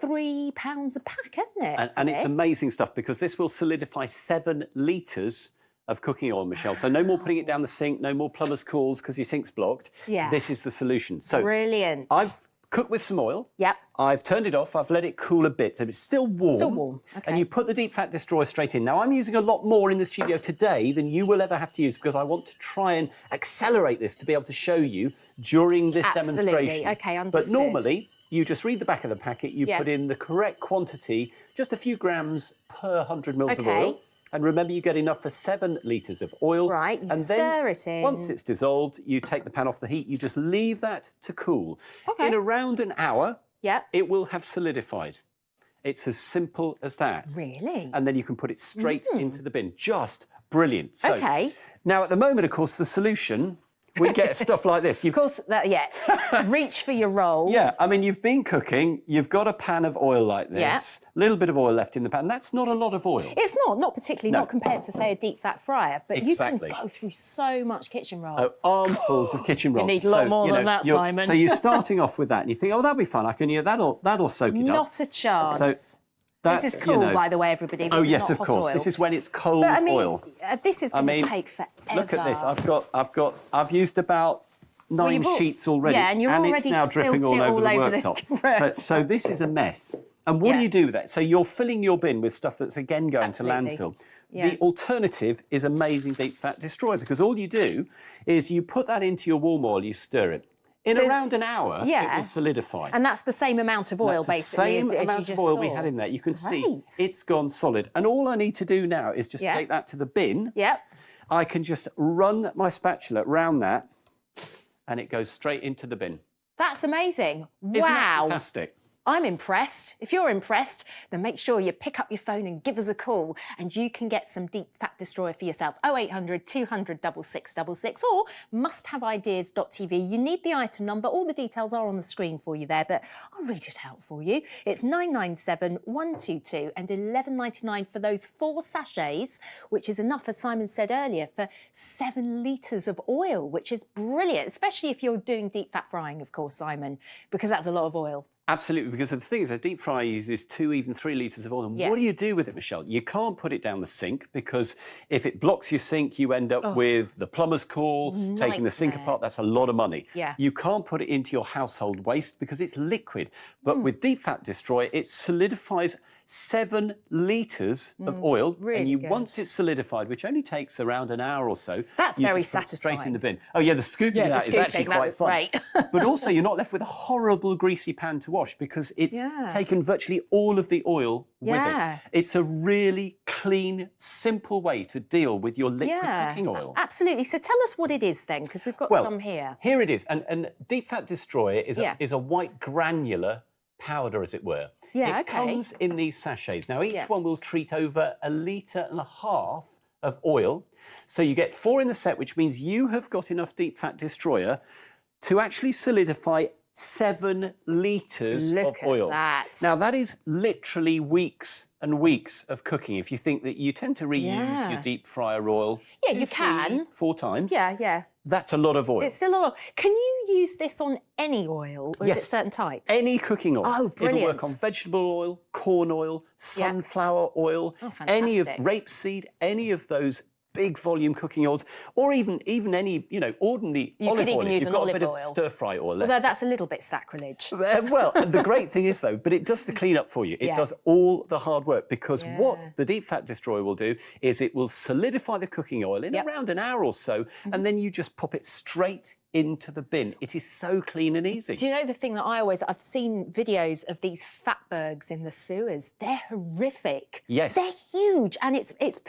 £3 a pack, isn't it? And for it's this? amazing stuff because this will solidify 7 litres of cooking oil, Michelle. So no more putting it down the sink, no more plumber's calls because your sink's blocked. Yeah. This is the solution. So Brilliant. I've cooked with some oil. Yep. I've turned it off. I've let it cool a bit. So it's still warm. Still warm, okay. And you put the Deep Fat Destroyer straight in. Now, I'm using a lot more in the studio today than you will ever have to use because I want to try and accelerate this to be able to show you during this Absolutely. demonstration. Okay, But understood. normally, you just read the back of the packet, you Yeah. put in the correct quantity, just a few grams per 100 mils of Okay. oil. And remember, you get enough for 7 litres of oil. Right, you and stir then, it in. Once it's dissolved, you take the pan off the heat, you just leave that to cool. Okay. In around an hour, Yep. it will have solidified. It's as simple as that. Really? And then you can put it straight into the bin. Just brilliant. So, Okay. Now, at the moment, of course, the solution we get stuff like this. Of course, reach for your roll. Yeah, I mean, you've been cooking, you've got a pan of oil like this, a little bit of oil left in the pan. That's not a lot of oil. It's not particularly, not compared to, say, a deep fat fryer, but Exactly. you can go through so much kitchen roll. Oh, armfuls of kitchen roll. You need a lot more than that, Simon. So you're starting off with that, and you think, oh, that'll be fun. That'll soak it up. Not a chance. So this is cool, by the way, everybody. This yes, is not of hot course. oil. This is when it's cold But, I mean, oil. This is going to take forever. Look at this. I've used about 9 sheets already, yeah, and you're it's already now dripping all over the worktop. So this is a mess. And what do you do with that? So you're filling your bin with stuff that's again going to landfill. Yeah. The alternative is Amazing Deep Fat Destroyer, because all you do is you put that into your warm oil, you stir it. In around an hour, it will solidify. And that's the same amount of oil, basically. The same amount of oil we had in there. You can see it's gone solid. And all I need to do now is just take that to the bin. Yep. I can just run my spatula round that, and it goes straight into the bin. That's amazing. Isn't that Wow. fantastic? I'm impressed. If you're impressed, then make sure you pick up your phone and give us a call, and you can get some Deep Fat Destroyer for yourself. 0800 200 6666 or musthaveideas.tv. You need the item number. All the details are on the screen for you there, but I'll read it out for you. It's 997122 and 11.99 for those 4 sachets, which is enough, as Simon said earlier, for 7 litres of oil, which is brilliant, especially if you're doing deep fat frying, of course, Simon, because that's a lot of oil. Absolutely, because the thing is, a deep fryer uses 2, even 3 litres of oil. And what do you do with it, Michelle? You can't put it down the sink, because if it blocks your sink, you end up with the plumber's call, taking the sink apart. That's a lot of money. Yeah. You can't put it into your household waste because it's liquid. But with Deep Fat Destroyer, it solidifies 7 litres of oil, and once it's solidified, which only takes around an hour or so, that's you very just put it satisfying. straight in the bin. Oh yeah, the scooping out is actually quite fun. Great. But also, you're not left with a horrible greasy pan to wash, because it's taken virtually all of the oil with it. It's a really clean, simple way to deal with your liquid cooking oil. Absolutely. So tell us what it is then, because we've got some here. Here it is, and Deep Fat Destroyer is a white granular powder, as it were. Yeah, it comes in these sachets. Now, each one will treat over 1.5 litres of oil. So you get 4 in the set, which means you have got enough Deep Fat Destroyer to actually solidify 7 litres of oil. Now, that is literally weeks and weeks of cooking. If you think that you tend to reuse your deep fryer oil, yeah, you can 4 times. Yeah. That's a lot of oil. It's still a lot. Can you use this on any oil, or is it certain types? Any cooking oil. Oh, brilliant. It'll work on vegetable oil, corn oil, sunflower oil, any of rapeseed, any of those big volume cooking oils, or even any ordinary You olive could even oil. use If you've an got olive a bit oil. of stir fry oil left. Although that's a little bit sacrilege. Well, the great thing is though, but it does the cleanup for you. It does all the hard work, because what the Deep Fat Destroyer will do is it will solidify the cooking oil in around an hour or so, and then you just pop it straight into the bin. It is so clean and easy. Do you know the thing that I've seen videos of these fatbergs in the sewers. They're horrific. Yes. They're huge, and it's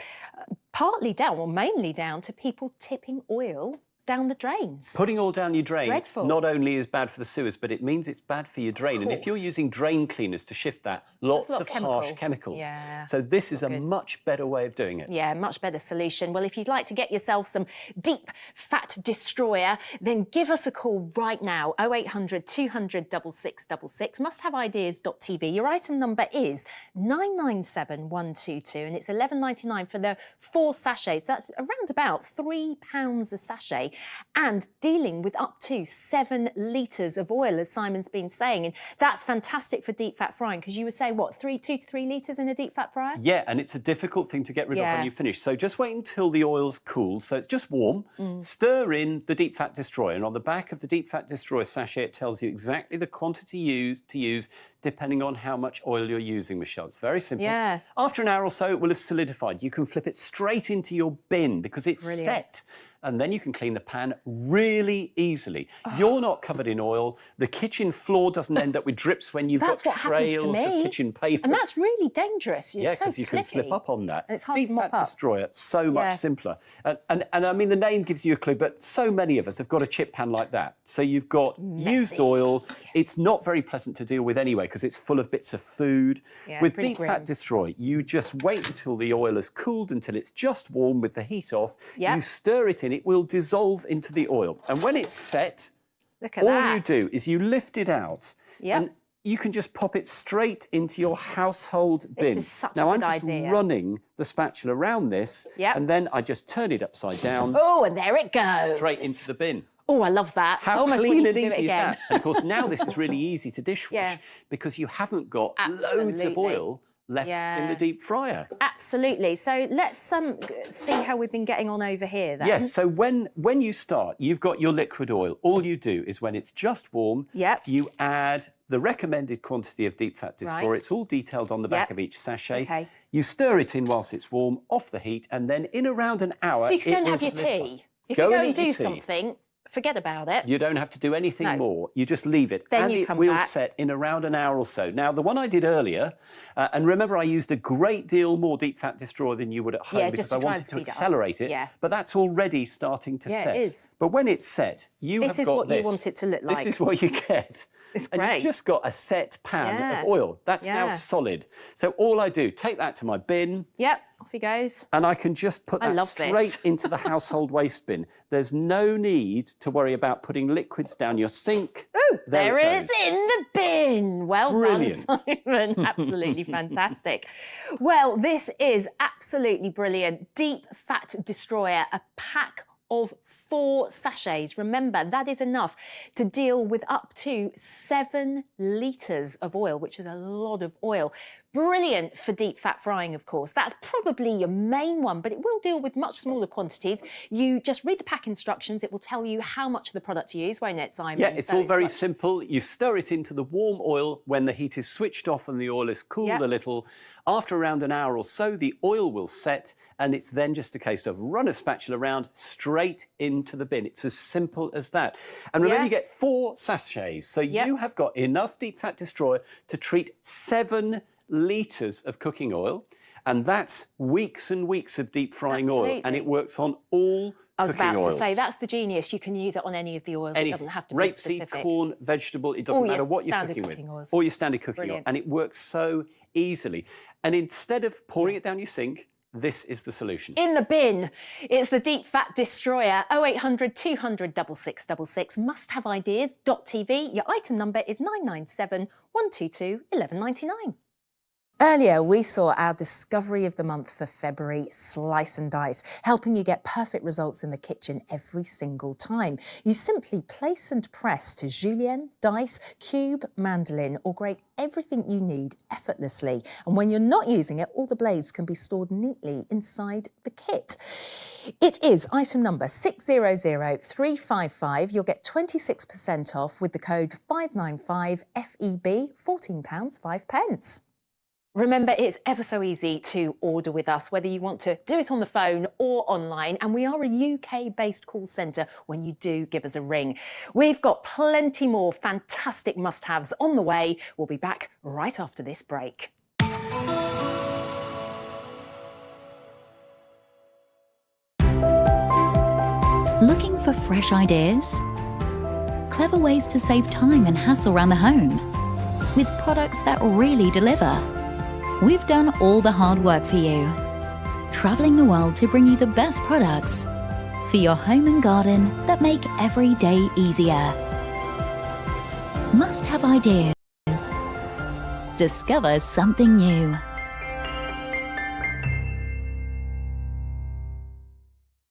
partly down, or mainly down, to people tipping oil down the drains. Putting oil down your drain dreadful. not only is bad for the sewers, but it means it's bad for your drain. And if you're using drain cleaners to shift that, lots of harsh chemicals. Yeah. So this is a much better way of doing it. Yeah, much better solution. Well, if you'd like to get yourself some Deep Fat Destroyer, then give us a call right now, 0800 200 6666, musthaveideas.tv. Your item number is 997122, and it's 11.99 for the 4 sachets. That's around about £3 a sachet, and dealing with up to 7 litres of oil, as Simon's been saying. And that's fantastic for deep fat frying, because you were saying, what, 2 to 3 litres in a deep fat fryer? Yeah, and it's a difficult thing to get rid of when you finish. So just wait until the oil's cool, so it's just warm. Stir in the Deep Fat Destroyer, and on the back of the Deep Fat Destroyer sachet, it tells you exactly the quantity to use depending on how much oil you're using, Michelle. It's very simple. Yeah. After an hour or so, it will have solidified. You can flip it straight into your bin because it's set. And then you can clean the pan really easily. You're not covered in oil. The kitchen floor doesn't end up with drips when you've got trails of kitchen paper. And that's really dangerous. It's so because you can slip up on that. And it's hard Deep to mop Fat up. Destroyer, so much simpler. And I mean, the name gives you a clue, but so many of us have got a chip pan like that. So you've got used oil. It's not very pleasant to deal with anyway, because it's full of bits of food. With Deep Fat Destroyer, you just wait until the oil has cooled, until it's just warm with the heat off. You stir it in. it will dissolve into the oil. And when it's set, Look at all that. you do is you lift it out. Yep. And you can just pop it straight into your household bin. This is such now, a I'm good just idea. running the spatula around this, Yep. and then I just turn it upside down. Oh, and there it goes. Straight into the bin. Oh, I love that. I How almost want clean you and to do easy it is again. that? And of course, now this is really easy to dishwash Yeah. because you haven't got loads Absolutely. of oil left in the deep fryer. Absolutely. So let's see how we've been getting on over here then. Yes, so when you start, you've got your liquid oil. All you do is when it's just warm, you add the recommended quantity of deep fat destroyer. Right. It's all detailed on the back of each sachet. Okay. You stir it in whilst it's warm, off the heat, and then in around an hour, So you can it go and will have your solidify. tea. You Go can go and and eat your do tea. something, forget about it. You don't have to do anything No. more. You just leave it. Then and you it come will back. set in around an hour or so. Now, the one I did earlier, and remember I used a great deal more deep fat destroyer than you would at home Yeah, because just to I try wanted and to speed it up. accelerate it. Yeah. But that's already starting to Yeah, set. it is. But when it's set, you This have is got what this. you want it to look like. This is what you get. It's And great. you've just got a set pan Yeah. of oil. That's now Yeah. solid. So all I do, take that to my bin, Yep, off he goes. and I can just put I that love straight this. into the household waste bin. There's no need to worry about putting liquids down your sink. Oh, there it it is in the bin. Well Brilliant. done, Simon. Absolutely fantastic. Well, this is absolutely brilliant. Deep Fat Destroyer, a pack of 4 sachets. Remember, that is enough to deal with up to 7 litres of oil, which is a lot of oil. Brilliant for deep fat frying, of course. That's probably your main one, but it will deal with much smaller quantities. You just read the pack instructions. It will tell you how much of the product to use, won't it, Simon? Yeah, it's So all very much- simple. You stir it into the warm oil when the heat is switched off and the oil is cooled Yep. a little. After around an hour or so, the oil will set, and it's then just a case of run a spatula around straight into the bin. It's as simple as that. And remember, Yeah. you get 4 sachets, so you have got enough deep fat destroyer to treat 7 litres of cooking oil, and that's weeks and weeks of deep frying oil, and Absolutely. it works on all I was cooking about oils. to say, that's the genius. You can use it on any of the oils. It doesn't have to be Rapeseed, specific. corn, vegetable, it doesn't All your matter what you're standard cooking cooking with. oils. Or your standard cooking oil. Brilliant. And it works so easily. And instead of pouring it down your sink, this is the solution. In the bin, it's the Deep Fat Destroyer, 0800 200 6666, musthaveideas.tv. Your item number is 997 122 1199. Earlier, we saw our discovery of the month for February, Slice and Dice, helping you get perfect results in the kitchen every single time. You simply place and press to julienne, dice, cube, mandolin, or grate everything you need effortlessly. And when you're not using it, all the blades can be stored neatly inside the kit. It is item number 600355. You'll get 26% off with the code 595FEB, £14, 5 pence. Remember, it's ever so easy to order with us, whether you want to do it on the phone or online, and we are a UK-based call centre when you do give us a ring. We've got plenty more fantastic must-haves on the way. We'll be back right after this break. Looking for fresh ideas? Clever ways to save time and hassle around the home? With products that really deliver? We've done all the hard work for you. Travelling the world to bring you the best products for your home and garden that make every day easier. Must have ideas. Discover something new.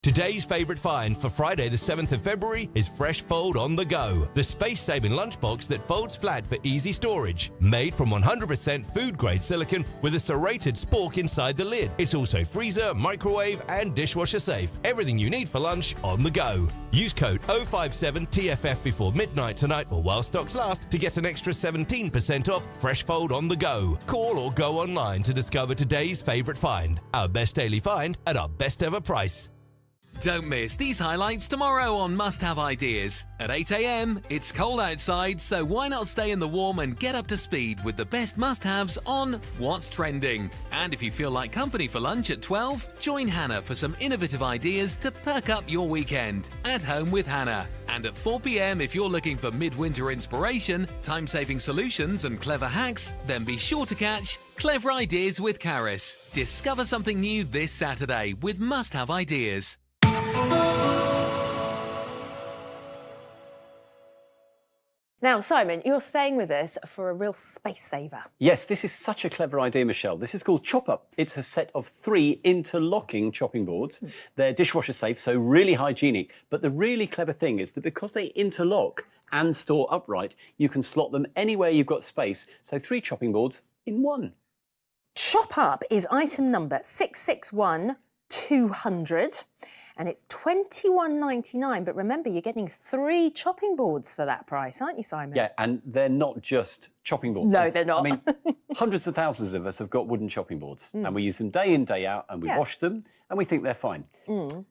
Today's favourite find for Friday the 7th of February is Fresh Fold on the Go, the space-saving lunchbox that folds flat for easy storage. Made from 100% food-grade silicone with a serrated spork inside the lid. It's also freezer, microwave and dishwasher safe. Everything you need for lunch on the go. Use code 057TFF before midnight tonight or while stocks last to get an extra 17% off Fresh Fold on the Go. Call or go online to discover today's favourite find. Our best daily find at our best ever price. Don't miss these highlights tomorrow on Must Have Ideas. At 8 a.m, it's cold outside, so why not stay in the warm and get up to speed with the best must-haves on What's Trending. And if you feel like company for lunch at 12, join Hannah for some innovative ideas to perk up your weekend. At Home with Hannah. And at 4 p.m, if you're looking for midwinter inspiration, time-saving solutions and clever hacks, then be sure to catch Clever Ideas with Karis. Discover something new this Saturday with Must Have Ideas. Now, Simon, you're staying with us for a real space saver. Yes, this is such a clever idea, Michelle. This is called Chop Up. It's a set of 3 interlocking chopping boards. They're dishwasher safe, so really hygienic. But the really clever thing is that because they interlock and store upright, you can slot them anywhere you've got space. So 3 chopping boards in 1. Chop Up is item number 661200. And it's $21.99. But remember, you're getting 3 chopping boards for that price, aren't you, Simon? Yeah, and they're not just chopping boards. No, they're not. I mean, hundreds of thousands of us have got wooden chopping boards, and we use them day in, day out, and we wash them, and we think they're fine.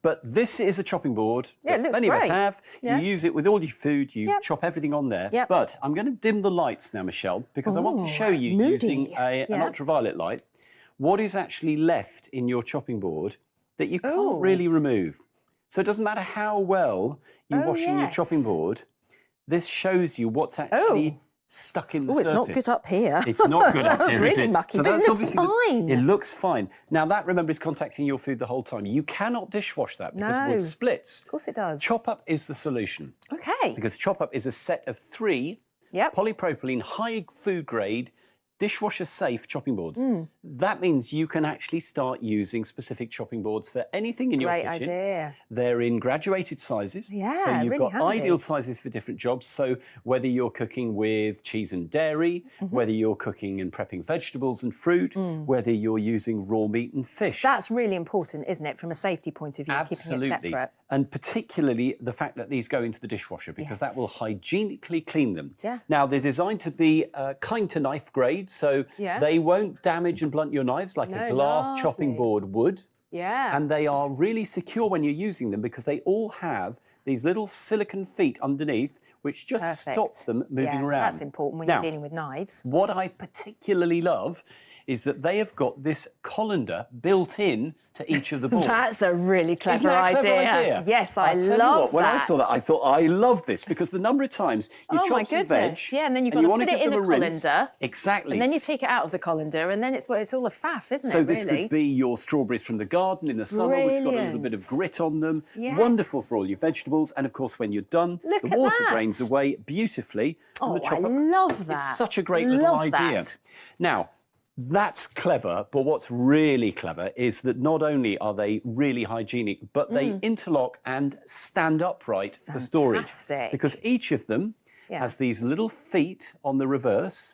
But this is a chopping board Yeah, it that looks many of us great. have. Yeah. You use it with all your food, you chop everything on there. Yep. But I'm going to dim the lights now, Michelle, because I want to show you, moody. using an Yeah. ultraviolet light, what is actually left in your chopping board that you can't Ooh. really remove. So it doesn't matter how well you're washing your chopping board, this shows you what's actually stuck in the surface. it's not good up here. It's not good up That was here, is really it? mucky, So but it that's looks obviously fine. It looks fine. Now that, remember, is contacting your food the whole time. You cannot dishwash that because No. wood splits. Of course it does. Chop Up is the solution. Okay. Because Chop Up is a set of 3 polypropylene high food grade dishwasher safe chopping boards. That means you can actually start using specific chopping boards for anything in your Great kitchen. idea. They're in graduated sizes. Yeah, so you've really got handy. ideal sizes for different jobs. So whether you're cooking with cheese and dairy, whether you're cooking and prepping vegetables and fruit, whether you're using raw meat and fish. That's really important, isn't it, from a safety point of view, keeping it separate. And particularly the fact that these go into the dishwasher because that will hygienically clean them. Yeah. Now, they're designed to be kind to knife grade, so they won't damage and blunt your knives like a glass chopping board would. Yeah. And they are really secure when you're using them because they all have these little silicone feet underneath which just stop them moving around. That's important when Now, you're dealing with knives. What I particularly love is that they have got this colander built in to each of the boards. That's a really clever, Isn't that a clever idea? Yes, I I'll tell you love what, when I saw that, I thought, I love this because the number of times you Oh my chop some veg, goodness. Yeah, and then you've and got you to want put it give in them a rinse. colander. Exactly. And then you take it out of the colander, and then it's all a faff, isn't So it, this really? could be your strawberries from the garden in the summer, which got a little bit of grit on them. Yes. Wonderful for all your vegetables. And of course, when you're done, Look the at water that. drains away beautifully. Oh, and the I chop-up. love that. It's such a great little Love idea. that. Now, that's clever, but what's really clever is that not only are they really hygienic, but they interlock and stand upright for storage. Fantastic. Because each of them has these little feet on the reverse,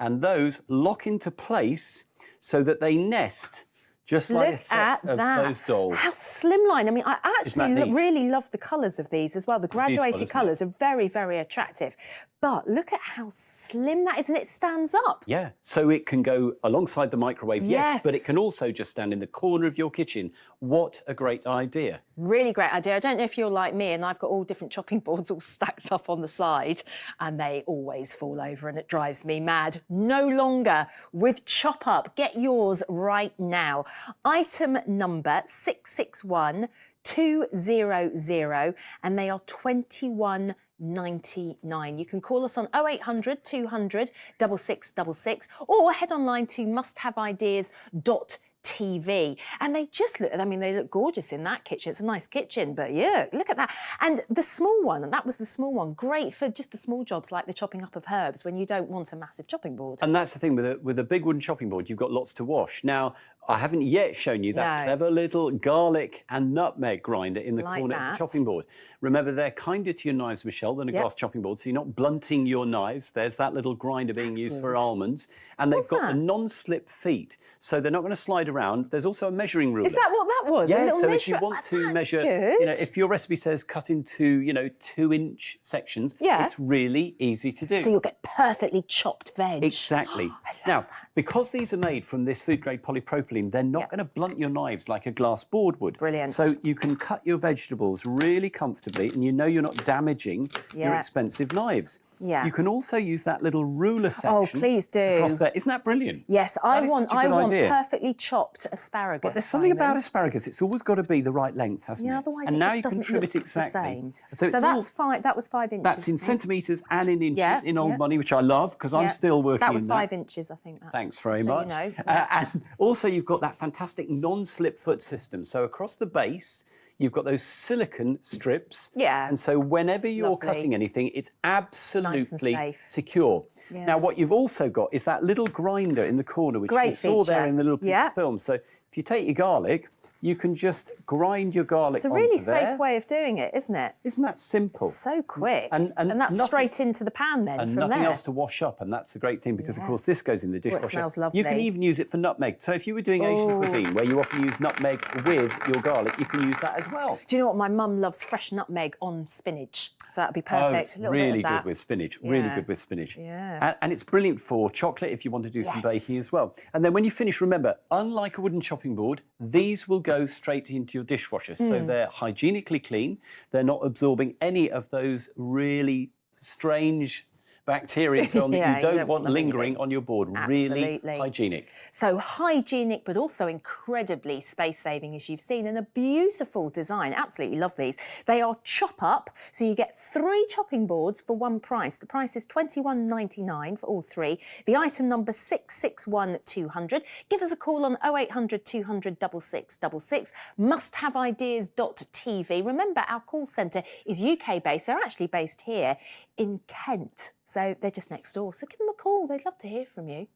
and those lock into place so that they nest just like a Look set at of that. those dolls. How slimline. I mean, I Isn't that actually neat? really love the colours of these as well. The beautiful, graduated isn't it? colours are very, very attractive. But look at how slim that is, and it stands up. Yeah, so it can go alongside the microwave, yes, but it Yes. can also just stand in the corner of your kitchen. What a great idea. Really great idea. I don't know if you're like me, and I've got all different chopping boards all stacked up on the side, and they always fall over, and it drives me mad. No longer with Chop Up. Get yours right now. Item number 661200, and they are $21.99. You can call us on 0800 200 6666 or head online to musthaveideas.tv. And they just look, I mean, they look gorgeous in that kitchen. It's a nice kitchen, but yeah, look at that. And the small one, and that was the small one, great for just the small jobs like the chopping up of herbs when you don't want a massive chopping board. And that's the thing, with a big wooden chopping board, you've got lots to wash. Now, I haven't yet shown you that No. clever little garlic and nutmeg grinder in the Like corner of that. the chopping board. Remember, they're kinder to your knives, Michelle, than a Yep. glass chopping board, so you're not blunting your knives. There's that little grinder being used for good. almonds. And What's they've got that? the non-slip feet, so they're not going to slide around. There's also a measuring ruler. Is that what that was? A Yeah, little so if you measure- want to That's measure, good. you know, if your recipe says cut into, 2-inch sections, Yeah. it's really easy to do. So you'll get perfectly chopped veg. Exactly. Now, because these are made from this food grade polypropylene, they're not going to blunt your knives like a glass board would. Brilliant. So you can cut your vegetables really comfortably, and you know you're not damaging your Yeah. expensive knives. Yeah. You can also use that little ruler section. Oh, please do. Across there. Isn't that brilliant? Yes, That I is want such a good idea. perfectly chopped asparagus. But there's something Simon. about asparagus, it's always got to be the right length, hasn't Yeah, it? otherwise and it now just you can doesn't trim look it exactly. the same. So, it's that's all, 5. That was 5 inches. That's in I think. centimetres and in inches Yeah, in old yeah. money, which I love because I'm Yeah. still working That was in 5 inches, I think. That. Thanks very So you much. know, And also you've got that fantastic non-slip foot system. So across the base, You've got those silicone strips. Yeah. And so whenever you're Lovely. cutting anything, it's absolutely safe. secure. Yeah. Now, what you've also got is that little grinder in the corner, which Great you saw there feature. in the little piece Yeah. of film. So if you take your garlic, you can just grind your garlic It's a really onto there. safe way of doing it, isn't it? Isn't that simple? So quick. And that's nothing- straight into the pan then and from nothing there. else to wash up, and that's the great thing because, of Yeah. course, this goes in the dishwasher. smells You can lovely. even use it for nutmeg. So if you were doing Asian Oh. cuisine, where you often use nutmeg with your garlic, you can use that as well. Do you know what? My mum loves fresh nutmeg on spinach. So that'd be Oh, perfect. it's a little really bit of that. good with spinach. Really Yeah. good with spinach. Yeah. And it's brilliant for chocolate if you want to do some baking as well. And then when you finish, remember, unlike a wooden chopping board, these will go straight into your dishwasher. So they're hygienically clean. They're not absorbing any of those really strange bacteria and so on that Yeah, you don't want them lingering anything. on your board. Really Absolutely. hygienic. So hygienic, but also incredibly space-saving, as you've seen, and a beautiful design. Absolutely love these. They are chop up, so you get 3 chopping boards for one price. The price is $21.99 for all 3. The item number 661200. Give us a call on 0800 200 6666. Musthaveideas.tv. Remember, our call centre is UK-based. They're actually based here in Kent. So they're just next door. So give them a call. They'd love to hear from you.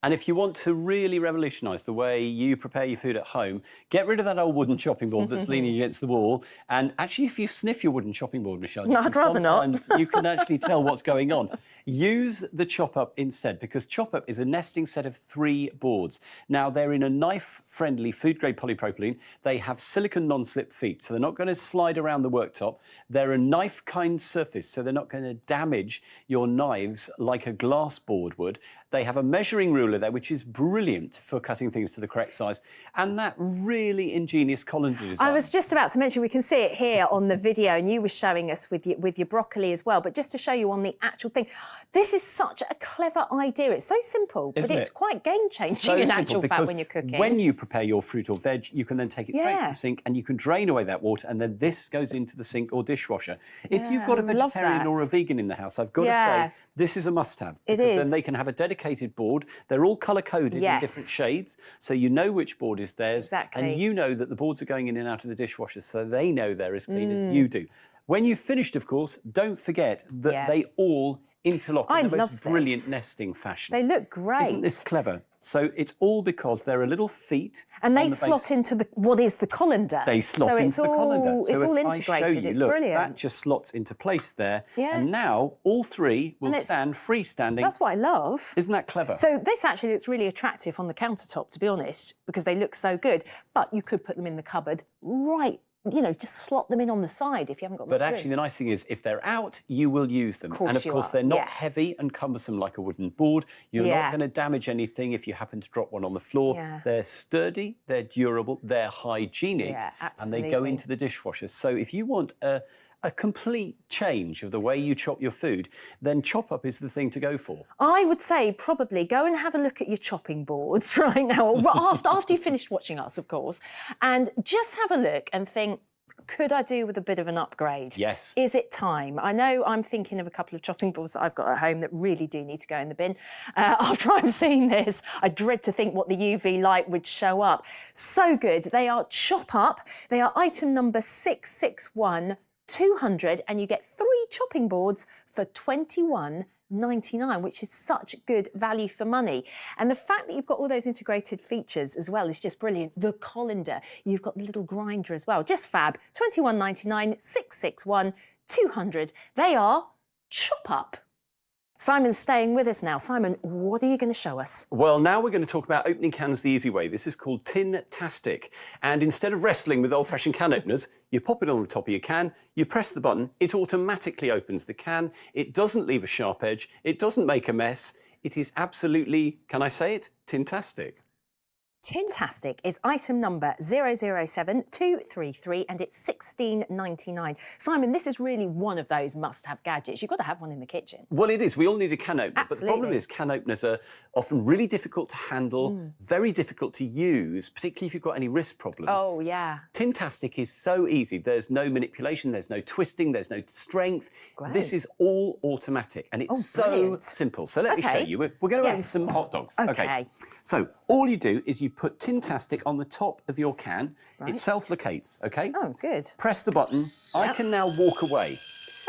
And if you want to really revolutionise the way you prepare your food at home, get rid of that old wooden chopping board that's leaning against the wall. And actually, if you sniff your wooden chopping board, Michelle, No, I'd rather not. sometimes you can actually tell what's going on. Use the Chop Up instead, because Chop Up is a nesting set of 3 boards. Now, they're in a knife-friendly food-grade polypropylene. They have silicone non-slip feet, so they're not going to slide around the worktop. They're a knife-kind surface, so they're not going to damage your knives like a glass board would. They have a measuring ruler there, which is brilliant for cutting things to the correct size, and that really ingenious colander design. I was just about to mention, we can see it here on the video, and you were showing us with your broccoli as well, but just to show you on the actual thing, this is such a clever idea. It's so simple, Isn't but it's it? quite game-changing So in simple, actual fact because when you're cooking. when you prepare your fruit or veg, you can then take it straight to Yeah. the sink and you can drain away that water, and then this goes into the sink or dishwasher. If you've got a I love vegetarian or a that. vegan in the house, I've got Yeah. to say, this is a must-have. It because is. Then they can have a dedicated board. They're all colour-coded in Yes. different shades, so you know which board is theirs. Exactly. And you know that the boards are going in and out of the dishwasher, so they know they're as clean as you do. When you've finished, of course, don't forget that Yeah. they all interlock I in the love most brilliant this. nesting fashion. They look great. Isn't this clever? So it's all because there are little feet. And they on the base. slot into what is the colander. They slot so into it's the colander. all, So it's all if I integrated. show you, It's look, brilliant. that just slots into place there. Yeah. And now all 3 will And it's- stand freestanding. That's what I love. Isn't that clever? So this actually looks really attractive on the countertop, to be honest, because they look so good. But you could put them in the cupboard right, you know, just slot them in on the side if you haven't got But much actually, room. the nice thing is, if they're out, you will use them. Of course And of you course, are, they're not yeah. heavy and cumbersome like a wooden board. You're Yeah. not going to damage anything if you happen to drop one on the floor. Yeah. They're sturdy, they're durable, they're hygienic, Yeah, and they go absolutely. into the dishwasher. So if you want a complete change of the way you chop your food, then Chop Up is the thing to go for. I would say probably go and have a look at your chopping boards right now, or after you've finished watching us, of course, and just have a look and think, could I do with a bit of an upgrade? Yes. Is it time? I know I'm thinking of a couple of chopping boards that I've got at home that really do need to go in the bin. After I've seen this, I dread to think what the UV light would show up. So good. They are Chop Up. They are item number 661200, and you get 3 chopping boards for $21.99, which is such good value for money. And the fact that you've got all those integrated features as well is just brilliant. The colander, you've got the little grinder as well. Just fab. $21.99, 661200. They are Chop Up. Simon's staying with us now. Simon, what are you going to show us? Well, now we're going to talk about opening cans the easy way. This is called Tin-tastic. And instead of wrestling with old-fashioned can openers, you pop it on the top of your can, you press the button, it automatically opens the can. It doesn't leave a sharp edge. It doesn't make a mess. It is absolutely, can I say it, Tin-tastic. Tin-tastic is item number 007233, and it's $16.99. Simon, this is really one of those must-have gadgets. You've got to have one in the kitchen. Well, it is. We all need a can opener. But the problem Absolutely. is can openers are often really difficult to handle, very difficult to use, particularly if you've got any wrist problems. Oh, yeah. Tin-tastic is so easy. There's no manipulation, there's no twisting, there's no strength. Great. This is all automatic, and it's Oh, so brilliant. simple. So let me show Okay. you. We're going to open Yes. some hot dogs. Okay. So all you do is you put Tintastic on the top of your can. Right. It self-locates, OK? Oh, good. Press the button. I can now walk away.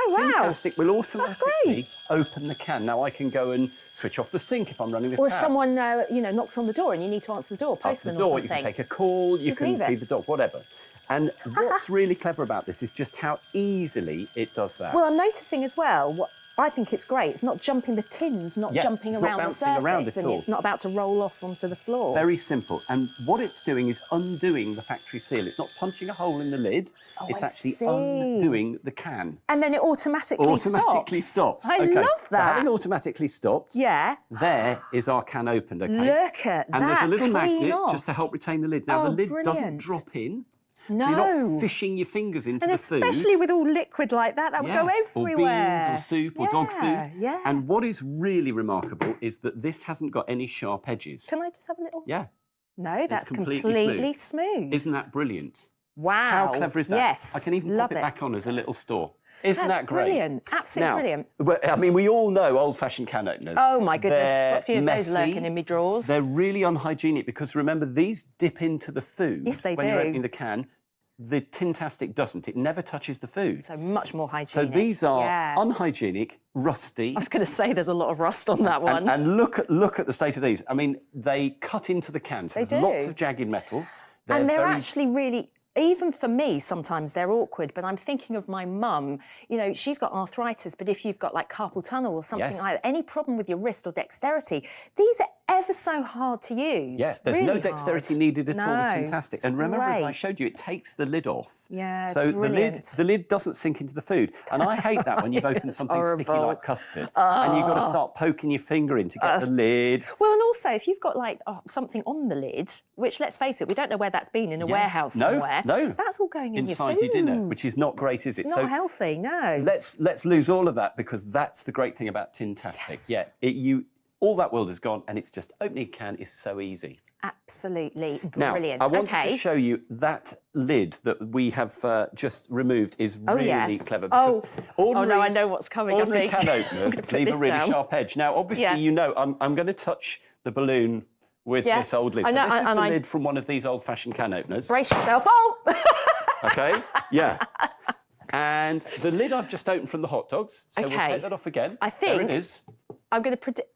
Oh, wow. Tintastic will automatically open the can. Now I can go and switch off the sink if I'm running the Or if tap. someone, you know, knocks on the door and you need to answer the door, Answer postman the door, or you something. can take a call, you Just can leave it. feed the dog, whatever. And what's really clever about this is just how easily it does that. Well, I'm noticing as well, what I think it's great. It's not jumping the tins, not Yeah, jumping it's not around the bouncing surface, around at and all. it's not about to roll off onto the floor. Very simple. And what it's doing is undoing the factory seal. It's not punching a hole in the lid. Oh, It's I actually see. undoing the can. And then it automatically stops. I Okay, love So that. having automatically stopped, Yeah. there is our can opened, okay? Look at And there's that, a little clean magnet off. just to help retain the lid. Now, Oh, the lid doesn't brilliant. drop in. No. So you're not fishing your fingers into And the food. especially with all liquid like that, that would go everywhere. Or beans or soup or dog food. Yeah. And what is really remarkable is that this hasn't got any sharp edges. Can I just have a little? Yeah. No, that's completely smooth. Isn't that brilliant? Wow. How clever is that? Yes. I can even love pop it back on as a little store. Isn't That's that great? brilliant. Absolutely Now, brilliant. well, I mean, we all know old-fashioned can openers. Oh my goodness, They're got a few of those messy. lurking in my drawers. They're really unhygienic because remember, these dip into the food. Yes, they when you're do. opening the can. The Tintastic doesn't. It never touches the food. So much more hygienic. So these are Yeah. unhygienic, rusty. I was going to say there's a lot of rust on that one. And look at the state of these. I mean, they cut into the can. So They there's do. lots of jagged metal. And they're very- actually really, even for me, sometimes they're awkward, but I'm thinking of my mum. You know, she's got arthritis, but if you've got like carpal tunnel or something Yes. like that, any problem with your wrist or dexterity, these are ever so hard to use. Yeah, there's really no dexterity hard. needed at all with No, Tintastic. it's And remember, as I great. showed you, it takes the lid off. Yeah, So brilliant. the lid doesn't sink into the food. And I hate that when you've opened It's something sticky horrible. like custard. And you've got to start poking your finger in to get the lid. Well, and also, if you've got like something on the lid, which let's face it, we don't know where that's been in a Yes. warehouse No, somewhere. no. That's all going in Inside your food. your dinner, which is not great, is it? It's not healthy, no. Let's lose all of that because that's the great thing about Tintastic. Yes. Yeah, all that world is gone, and it's just opening a can is so easy. Absolutely Now, brilliant. I wanted okay. to show you that lid that we have just removed is Oh, really yeah. clever. Oh. Because Oh, no, I know what's coming, I Ordinary think. can I'm openers gonna put leave a this really down. sharp edge. Now, obviously, Yeah. you know, I'm going to touch the balloon with Yeah. this old lid. I know, so this is and the I- lid from one of these old-fashioned can openers. Brace yourself. Oh! Okay, yeah. And the lid I've just opened from the hot dogs. So we'll Okay. take that off again. I There think it is. I'm going to predict.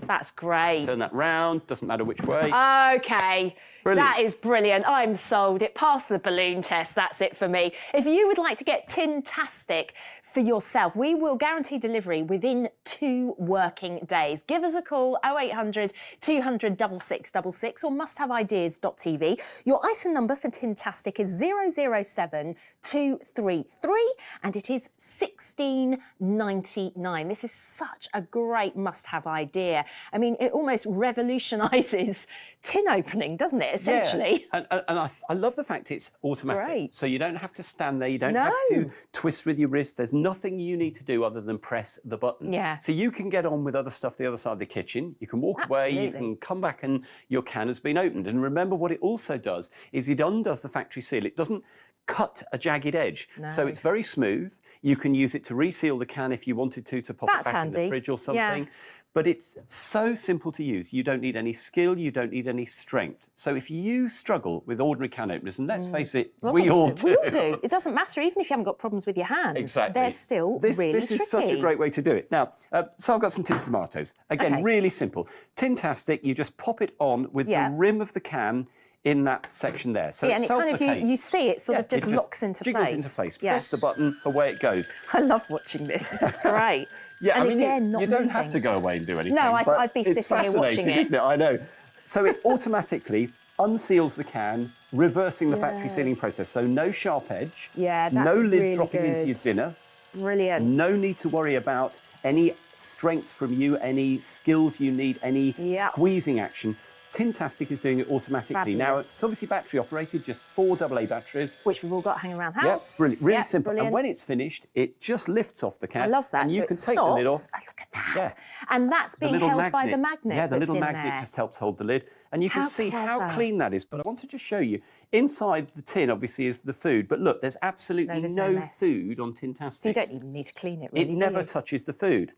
That's great. Turn that round, doesn't matter which way. Okay. Brilliant. That is brilliant. I'm sold. It passed the balloon test. That's it for me. If you would like to get Tintastic for yourself, we will guarantee delivery within 2 working days. Give us a call, 0800 200 6666 or musthaveideas.tv. Your item number for Tintastic is 007233 and it is $16.99. This is such a great must-have idea. I mean, it almost revolutionises tin opening, doesn't it, essentially? Yeah. And I love the fact it's automatic. Great. So you don't have to stand there, you don't No. have to twist with your wrist. There's nothing you need to do other than press the button. Yeah. So you can get on with other stuff the other side of the kitchen. You can walk away, you Absolutely. can come back and your can has been opened. And remember what it also does is it undoes the factory seal. It doesn't cut a jagged edge. So No. it's very smooth. You can use it to reseal the can if you wanted to pop That's it back in handy. the fridge or Yeah. something. But it's so simple to use. You don't need any skill, you don't need any strength. So if you struggle with ordinary can openers, and let's face it, A lot we of us all do. We all do. It doesn't matter, even if you haven't got problems with your hands. Exactly. They're still This really is tricky. such a great way to do it. Now, so I've got some tin tomatoes. Again, Okay. really simple. Tintastic, you just pop it on with Yeah. the rim of the can in that section there. So Yeah, and it kind of, self-locates. you see it sort of Yeah, just it locks into jiggles place. into place. Yeah. Press the button, away it goes. I love watching this. This is great. Yeah, and I mean, again, you not don't have moving. to go away and do anything. No, but I'd be it's sitting here watching fascinating, it. isn't it? I know. So it automatically unseals the can, reversing the factory Yeah. sealing process. So no sharp edge. Yeah, that's no lid really dropping into your good. dinner. Brilliant. No need to worry about any strength from you, any skills you need, any Yep. squeezing action. Tintastic is doing it automatically. Now, Fabulous. it's obviously battery operated, just 4 AA batteries. Which we've all got hanging around the Yes, house. brilliant, really Yeah, simple. brilliant. And when it's finished, it just lifts off the can. I love that. And you So can it take the lid off. stops. Oh, look at that. Yeah. And that's The being little held by the magnet. Yeah, the that's little in magnet there. just helps hold the lid. And you can How see how clever. clean that is. But I wanted to show you, inside the tin, obviously, is the food. But look, there's absolutely there's no no mess. food on Tintastic. So you don't even need to clean it, really. It do never you? touches the food.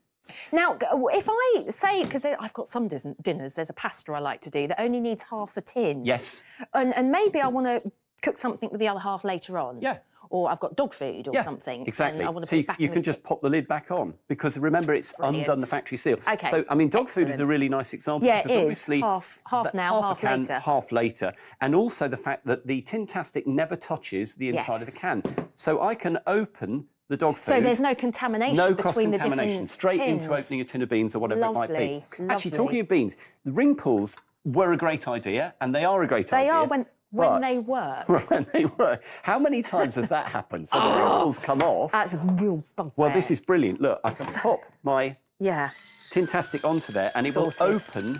Now, if I say, because I've got some dinners, there's a pasta I like to do that only needs half a tin. Yes. And maybe I want to cook something with the other half later on. Yeah. Or I've got dog food or something. Exactly. And I want to so put it back you in can the just pop the lid back on, because remember, it's undone the factory seal. Okay. So, I mean, dog food is Excellent. a really nice example. Yeah, it because is. obviously Half now, half half a can, later. half later. And also the fact that the Tintastic never touches the inside of the can. So I can open the dog food. So there's no contamination no between the cross-contamination, different straight tins. into opening a tin of beans or whatever it might be. Lovely, Actually, lovely. talking of beans, the ring pulls were a great idea, and they are a great idea. They are when but- they work. When they work. How many times has that happened? So the ring pulls come off. That's a real bugbear. Well, this is brilliant. Look, I can pop my Tintastic onto there, and it will open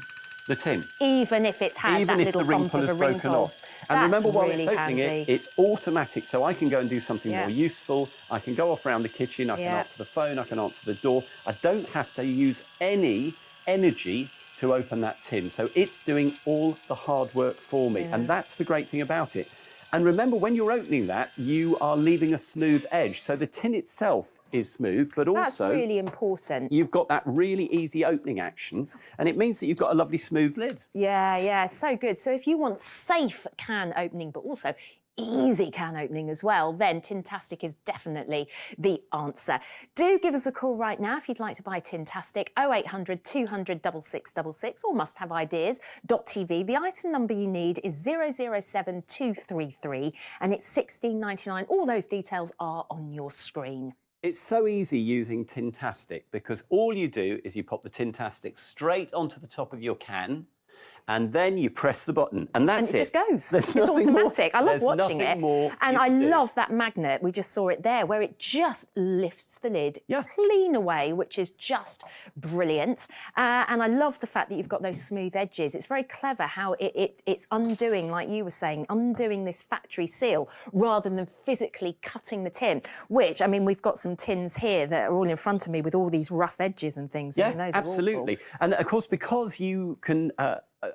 the tin. Even if it's had Even that if little the ring bump pull of has a ring broken pull. off. And remember, while really it's opening handy. it, it's automatic, so I can go and do something more useful. I can go off around the kitchen, I can answer the phone, I can answer the door. I don't have to use any energy to open that tin. So it's doing all the hard work for me. And that's the great thing about it. And remember, when you're opening that, you are leaving a smooth edge. So the tin itself is smooth, but also... That's really important. You've got that really easy opening action, and it means that you've got a lovely smooth lid. Yeah, so good. So if you want safe can opening, but also easy can opening as well, then Tintastic is definitely the answer. Do give us a call right now if you'd like to buy Tintastic, 0800 200 6666 or musthaveideas.tv. The item number you need is 007233 and it's £16.99. All those details are on your screen. It's so easy using Tintastic, because all you do is you pop the Tintastic straight onto the top of your can, and then you press the button, and that's And it just goes. There's It's nothing automatic. more- I love there's watching nothing it. more for And you I to do. love that magnet. We just saw it there, where it just lifts the lid clean away, which is just brilliant. And I love the fact that you've got those smooth edges. It's very clever how it's undoing, like you were saying, undoing this factory seal rather than physically cutting the tin, which, I mean, we've got some tins here that are all in front of me with all these rough edges and things. I mean, those are absolutely. awful. And of course, because you can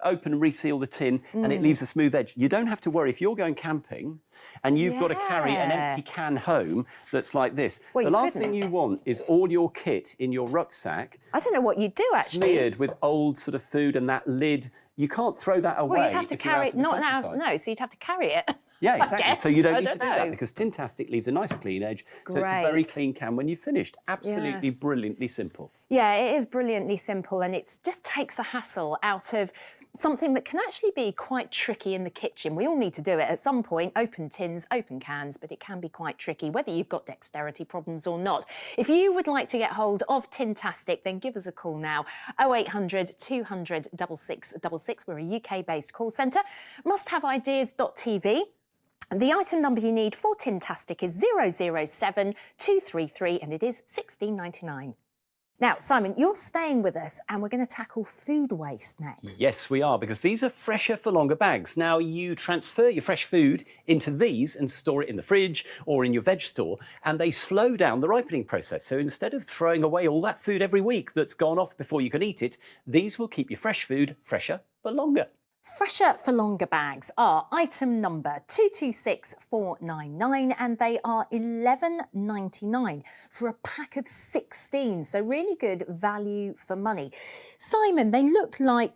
open and reseal the tin and it leaves a smooth edge, you don't have to worry if you're going camping and you've got to carry an empty can home that's like this. Well, the you last couldn't. thing you want is all your kit in your rucksack I don't know what you'd do, actually. smeared with old sort of food, and that lid, you can't throw that away. Well, you'd have to if you're out carry in it, the not now, countryside. no, so you'd have to carry it. Yeah, I exactly. guess. So you don't I need to do know. that, because Tintastic leaves a nice clean edge. So it's a very Great. clean can when you've finished. Absolutely brilliantly simple. Yeah, it is brilliantly simple, and it just takes the hassle out of something that can actually be quite tricky in the kitchen. We all need to do it at some point, open tins, open cans, but it can be quite tricky, whether you've got dexterity problems or not. If you would like to get hold of Tintastic, then give us a call now, 0800 200 6666. We're a UK-based call centre. Musthaveideas.tv. The item number you need for Tintastic is 007233, and it is £16.99. Now, Simon, you're staying with us, and we're going to tackle food waste next. Yes, we are, because these are fresher for longer bags. Now, you transfer your fresh food into these and store it in the fridge or in your veg store, and they slow down the ripening process. So instead of throwing away all that food every week that's gone off before you can eat it, these will keep your fresh food fresher for longer. Fresher for longer bags are item number 226499, and they are £11.99 for a pack of 16. So really good value for money. Simon, they look like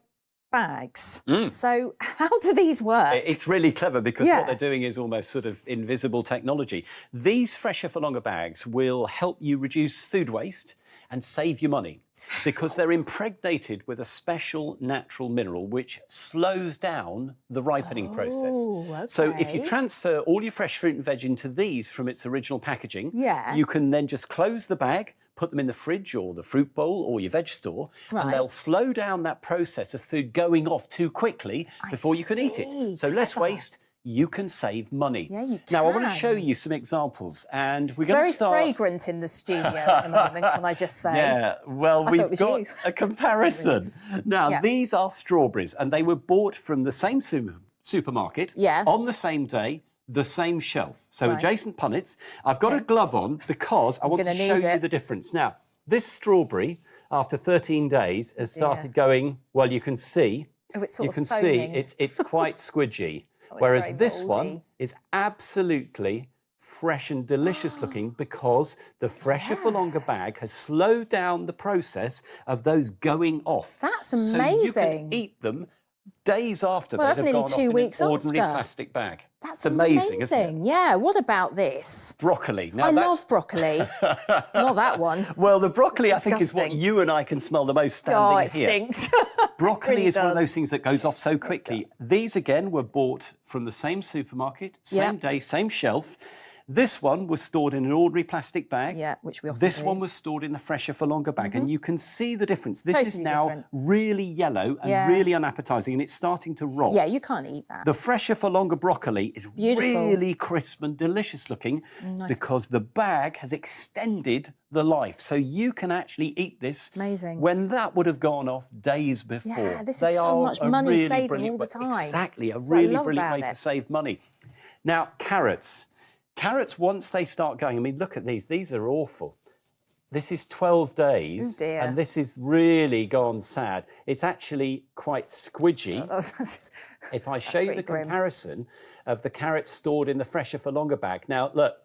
bags. So how do these work? It's really clever, because Yeah. what they're doing is almost sort of invisible technology. These fresher for longer bags will help you reduce food waste and save you money, because they're impregnated with a special natural mineral which slows down the ripening process. So if you okay. transfer all your fresh fruit and veg into these from its original packaging, Yeah. you can then just close the bag, put them in the fridge or the fruit bowl or your veg store, Right. and they'll slow down that process of food going off too quickly before you can eat see. it. So less waste, you can save money. Yeah, you Now, I want to can. show you some examples, and we're going Very to start... fragrant in the studio at the moment, can I just say? Yeah, well, I we've thought it was got you. a comparison. Now, Yeah. these are strawberries, and they were bought from the same supermarket on the same day, the same shelf. So Right. adjacent punnets. I've got a glove on because I want to gonna show need you it. the difference. Now, this strawberry, after 13 days, has started going, well, you can see, Oh, it's sort you of can foaming. see it's quite squidgy. Oh, it's Whereas very this mouldy. one is absolutely fresh and delicious looking because the Fresher for Longer bag has slowed down the process of those going off. That's So you amazing. can eat them days after Well, they'd that's have nearly gone 2 off in weeks an ordinary after. plastic bag. That's it's amazing, isn't it? Yeah, what about this? Broccoli. Now I that's... love broccoli. Not that one. Well, the broccoli, I It's think, is what disgusting. you and I can smell the most standing Oh, here. it stinks. Broccoli Really is one of does. those things that goes off so quickly. These, again, were bought from the same supermarket, same day, same shelf. This one was stored in an ordinary plastic bag. Yeah, which we often This do. one was stored in the Fresher for Longer bag, and you can see the difference. This is Totally now different. really yellow and Yeah. really unappetising, and it's starting to rot. Yeah, you can't eat that. The Fresher for Longer broccoli is Beautiful. really crisp and delicious looking Nice. because the bag has extended the life. So you can actually eat this Amazing. when that would have gone off days before. Yeah, this is They so are much a money really saving brilliant all the way- time. Exactly, a That's what I really love brilliant about way to it. save money. Now, carrots. Carrots, once they start going, I mean, look at these. These are awful. This is 12 days, Oh, dear. and this is really gone sad. It's actually quite squidgy. If I show you the pretty grim. comparison of the carrots stored in the Fresher for Longer bag. Now, look,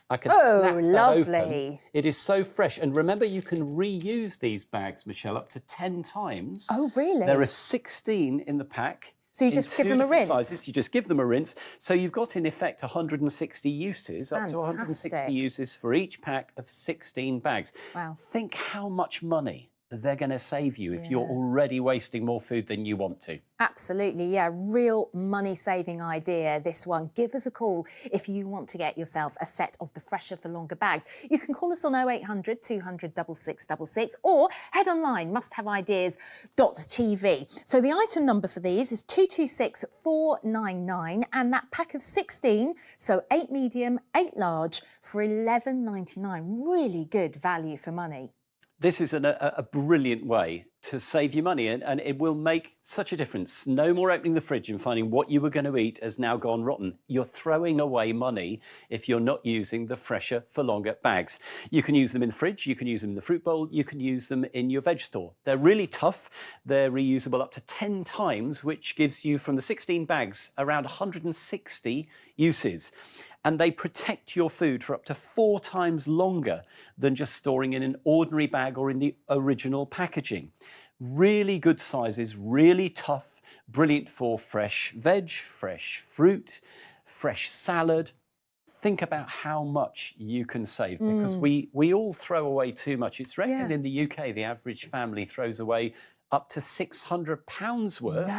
I can Oh, snap that lovely. open. It is so fresh. And remember, you can reuse these bags, Michelle, up to 10 times. Oh, really? There are 16 in the pack. So you in just give two them a different rinse? Sizes. You just give them a rinse. So you've got, in effect, 160 uses, up to 160 Fantastic. uses for each pack of 16 bags. Wow. Think how much money they're going to save you if you're already wasting more food than you want to. Absolutely, yeah. Real money-saving idea, this one. Give us a call if you want to get yourself a set of the Fresher for Longer bags. You can call us on 0800 200 6666 or head online, musthaveideas.tv. So the item number for these is 226499, and that pack of 16, so 8 medium, 8 large, for $11.99. Really good value for money. This is a brilliant way to save you money, and it will make such a difference. No more opening the fridge and finding what you were going to eat has now gone rotten. You're throwing away money if you're not using the Fresher for Longer bags. You can use them in the fridge, you can use them in the fruit bowl, you can use them in your veg store. They're really tough. They're reusable up to 10 times, which gives you, from the 16 bags, around 160 uses. And they protect your food for up to 4 times longer than just storing in an ordinary bag or in the original packaging. Really good sizes, really tough, brilliant for fresh veg, fresh fruit, fresh salad. Think about how much you can save, because we all throw away too much. It's reckoned in the UK, the average family throws away up to £600 worth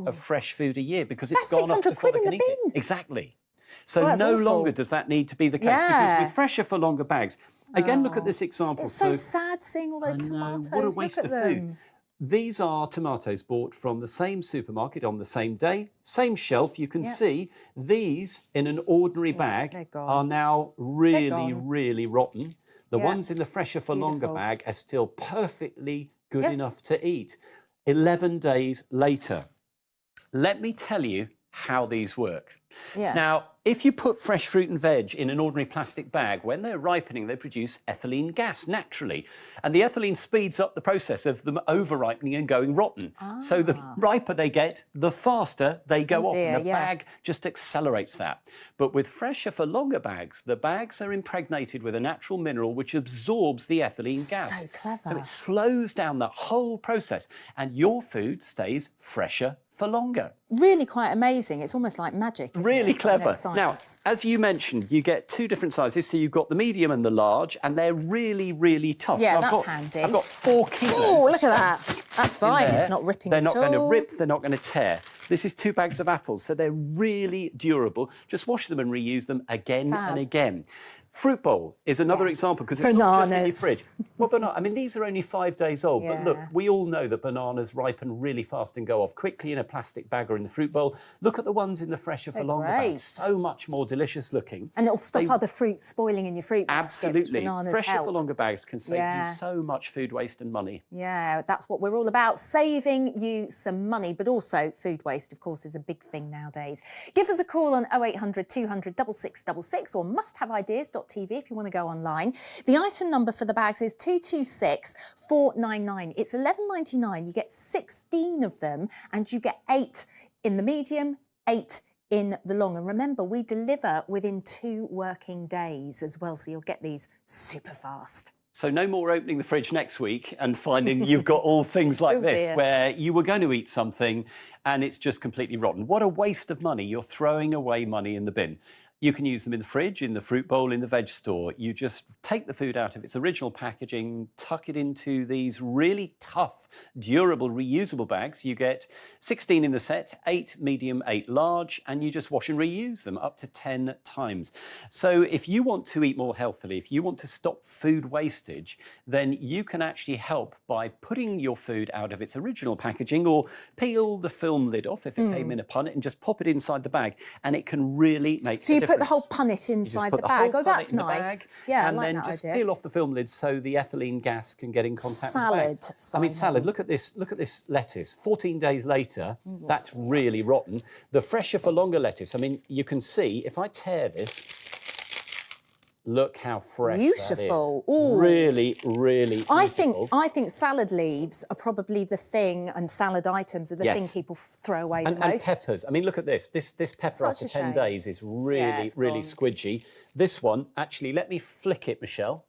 of fresh food a year because it's That's gone off 600 before quid they in can the eat it. bin. Exactly. So Well, that's no awful. longer does that need to be the case, because Yeah. with Fresher for Longer bags, again, look at this example. It's so sad seeing all those tomatoes. What a waste Look of at food. them. These are tomatoes bought from the same supermarket on the same day, same shelf. You can Yep. see these in an ordinary they're bag gone. are now really, gone. really rotten. The Yeah. ones in the Fresher for Longer Beautiful. bag are still perfectly good Yep. enough to eat. 11 days later. Let me tell you how these work. Yeah. Now, if you put fresh fruit and veg in an ordinary plastic bag, when they're ripening, they produce ethylene gas naturally. And the ethylene speeds up the process of them over-ripening and going rotten. So the riper they get, the faster they go Oh off. dear, And the yeah. bag just accelerates that. But with Fresher for Longer bags, the bags are impregnated with a natural mineral which absorbs the ethylene gas. So clever. So it slows down the whole process, and your food stays fresher for longer. Really quite amazing. It's almost like magic. Isn't Really it? I know clever. Now, science. as you mentioned, you get 2 different sizes. So you've got the medium and the large, and they're really, really tough. Yeah, so that's I've got, handy. I've got 4 kilos. Oh, of look at that. spice That's in fine. there. It's not ripping They're at not going to all. rip. They're not going to tear. This is 2 bags of apples, so they're really durable. Just wash them and reuse them again Fab. and again. Fruit bowl is another example, because it's not just in your Bananas. fridge. Well, I mean, these are only 5 days old, but look, Yeah. we all know that bananas ripen really fast and go off quickly in a plastic bag or in the fruit bowl. Look at the ones in the Fresher for They're Longer great. bag. So much more delicious looking. And it'll stop They- other fruit spoiling in your fruit basket, which Absolutely. bananas Fresher help. for Longer bags can save Yeah. you so much food waste and money. Yeah, that's what we're all about, saving you some money, but also food waste, of course, is a big thing nowadays. Give us a call on 0800 200 6666 or musthaveideas.tv if you want to go online. The item number for the bags is 226499. It's $11.99. You get 16 of them, and you get 8 in the medium, 8 in the long. And remember, we deliver within 2 working days as well, so you'll get these super fast. So no more opening the fridge next week and finding you've got all things like this, dear. where you were going to eat something and it's just completely rotten. What a waste of money. You're throwing away money in the bin. You can use them in the fridge, in the fruit bowl, in the veg store. You just take the food out of its original packaging, tuck it into these really tough, durable, reusable bags. You get 16 in the set, 8 medium, 8 large, and you just wash and reuse them up to 10 times. So if you want to eat more healthily, if you want to stop food wastage, then you can actually help by putting your food out of its original packaging, or peel the film lid off if it came in a punnet and just pop it inside the bag, and it can really make a difference. Put the whole punnet inside the bag. Oh, that's nice. Yeah, and I like then that just idea. peel off the film lid so the ethylene gas can get in contact Salad, with the bag. I mean, salad. Look at this. Look at this lettuce. 14 days later, that's really rotten. The fresher for longer lettuce. I mean, you can see if I tear this. Look how fresh Beautiful. that is. Ooh. Really, really beautiful. I think salad leaves are probably the thing, and salad items are the thing people throw away the most. And peppers. I mean, look at this. This pepper Such after a 10 shame. days is really, really squidgy. This one, actually, let me flick it, Michelle.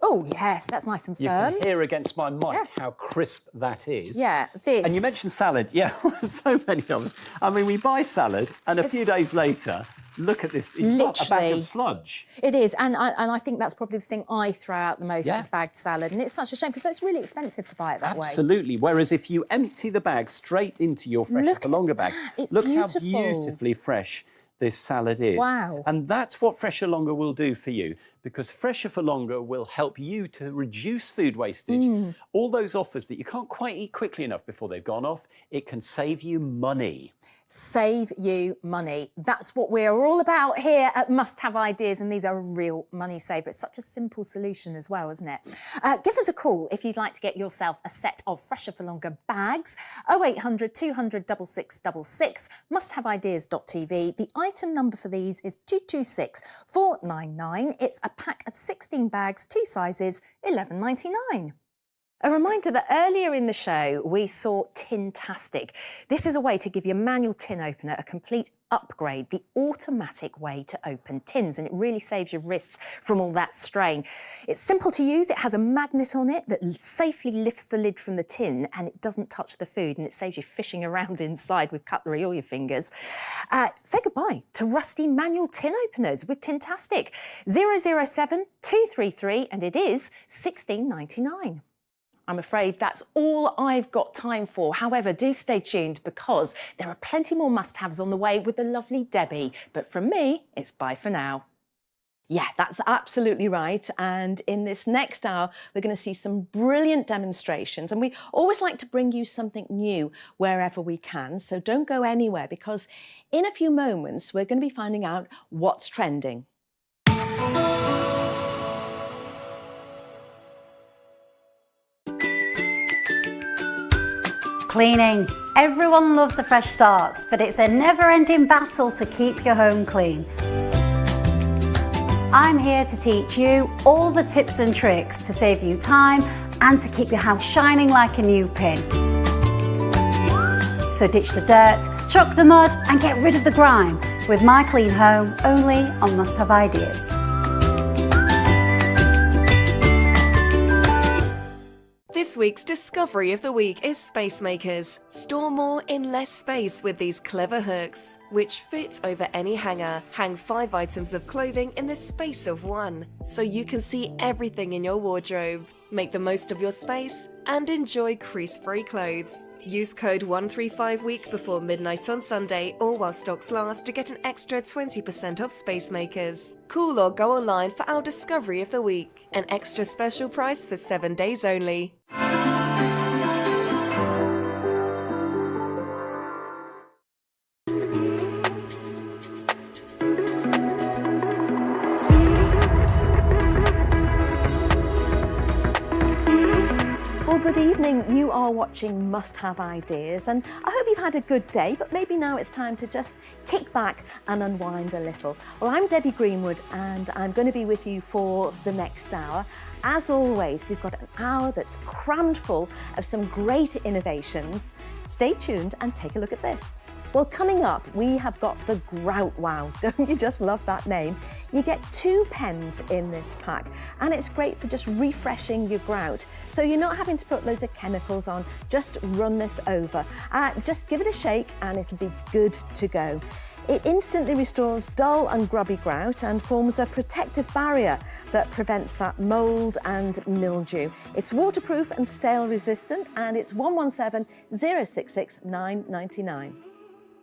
Oh, yes, that's nice and You firm. can hear against my mic how crisp that is. Yeah, this. And you mentioned salad. Yeah, so many of them. I mean, we buy salad, and a few days later, look at this. It's got a bag of sludge. It is, and I think that's probably the thing I throw out the most Yeah. is bagged salad, and it's such a shame because it's really expensive to buy it that way. Absolutely. Whereas if you empty the bag straight into your Fresher for Longer bag, It's look how beautiful. beautifully fresh this salad is. Wow. And that's what Fresher Longer will do for you, because Fresher for Longer will help you to reduce food wastage. All those offers that you can't quite eat quickly enough before they've gone off, it can save you money. Save you money. That's what we're all about here at Must Have Ideas, and these are a real money saver. It's such a simple solution as well, isn't it? Give us a call if you'd like to get yourself a set of Fresher for Longer bags. 0800 200 6666, musthaveideas.tv. The item number for these is 226499. It's a pack of 16 bags, 2 sizes, £11.99. A reminder that earlier in the show, we saw Tintastic. This is a way to give your manual tin opener a complete upgrade, the automatic way to open tins, and it really saves your wrists from all that strain. It's simple to use. It has a magnet on it that safely lifts the lid from the tin, and it doesn't touch the food, and it saves you fishing around inside with cutlery or your fingers. Say goodbye to rusty manual tin openers with Tintastic. 007 233, and it is £16.99. I'm afraid that's all I've got time for. However, do stay tuned because there are plenty more must-haves on the way with the lovely Debbie. But from me, it's bye for now. Yeah, that's absolutely right. And in this next hour, we're going to see some brilliant demonstrations. And we always like to bring you something new wherever we can. So don't go anywhere, because in a few moments, we're going to be finding out what's trending. Cleaning. Everyone loves a fresh start, but it's a never-ending battle to keep your home clean. I'm here to teach you all the tips and tricks to save you time and to keep your house shining like a new pin. So ditch the dirt, chuck the mud and get rid of the grime with My Clean Home, only on Must Have Ideas. This week's discovery of the week is Space Makers. Store more in less space with these clever hooks, which fit over any hanger. Hang 5 items of clothing in the space of 1, so you can see everything in your wardrobe. Make the most of your space and enjoy crease-free clothes. Use code 135week before midnight on Sunday or while stocks last to get an extra 20% off Space Makers. Call or go online for our discovery of the week. An extra special price for 7 days only. Well, good evening. You are watching Must Have Ideas, and I hope you've had a good day, but maybe now it's time to just kick back and unwind a little. Well, I'm Debbie Greenwood, and I'm going to be with you for the next hour. As always, we've got an hour that's crammed full of some great innovations. Stay tuned and take a look at this. Well, coming up, we have got the Grout Wow. Don't you just love that name? You get 2 pens in this pack, and it's great for just refreshing your grout. So you're not having to put loads of chemicals on, just run this over. Just give it a shake and it'll be good to go. It instantly restores dull and grubby grout and forms a protective barrier that prevents that mould and mildew. It's waterproof and stale resistant, and it's 117 066 999.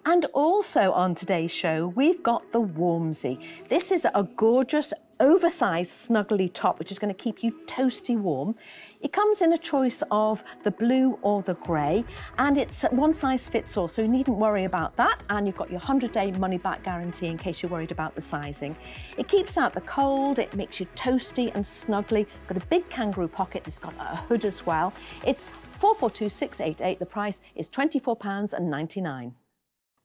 And also on today's show, we've got the Warmsy. This is a gorgeous, oversized, snuggly top, which is going to keep you toasty warm. It comes in a choice of the blue or the grey, and it's one size fits all, so you needn't worry about that. And you've got your 100-day money-back guarantee in case you're worried about the sizing. It keeps out the cold, it makes you toasty and snuggly. It's got a big kangaroo pocket, it's got a hood as well. It's 442,688. The price is £24.99.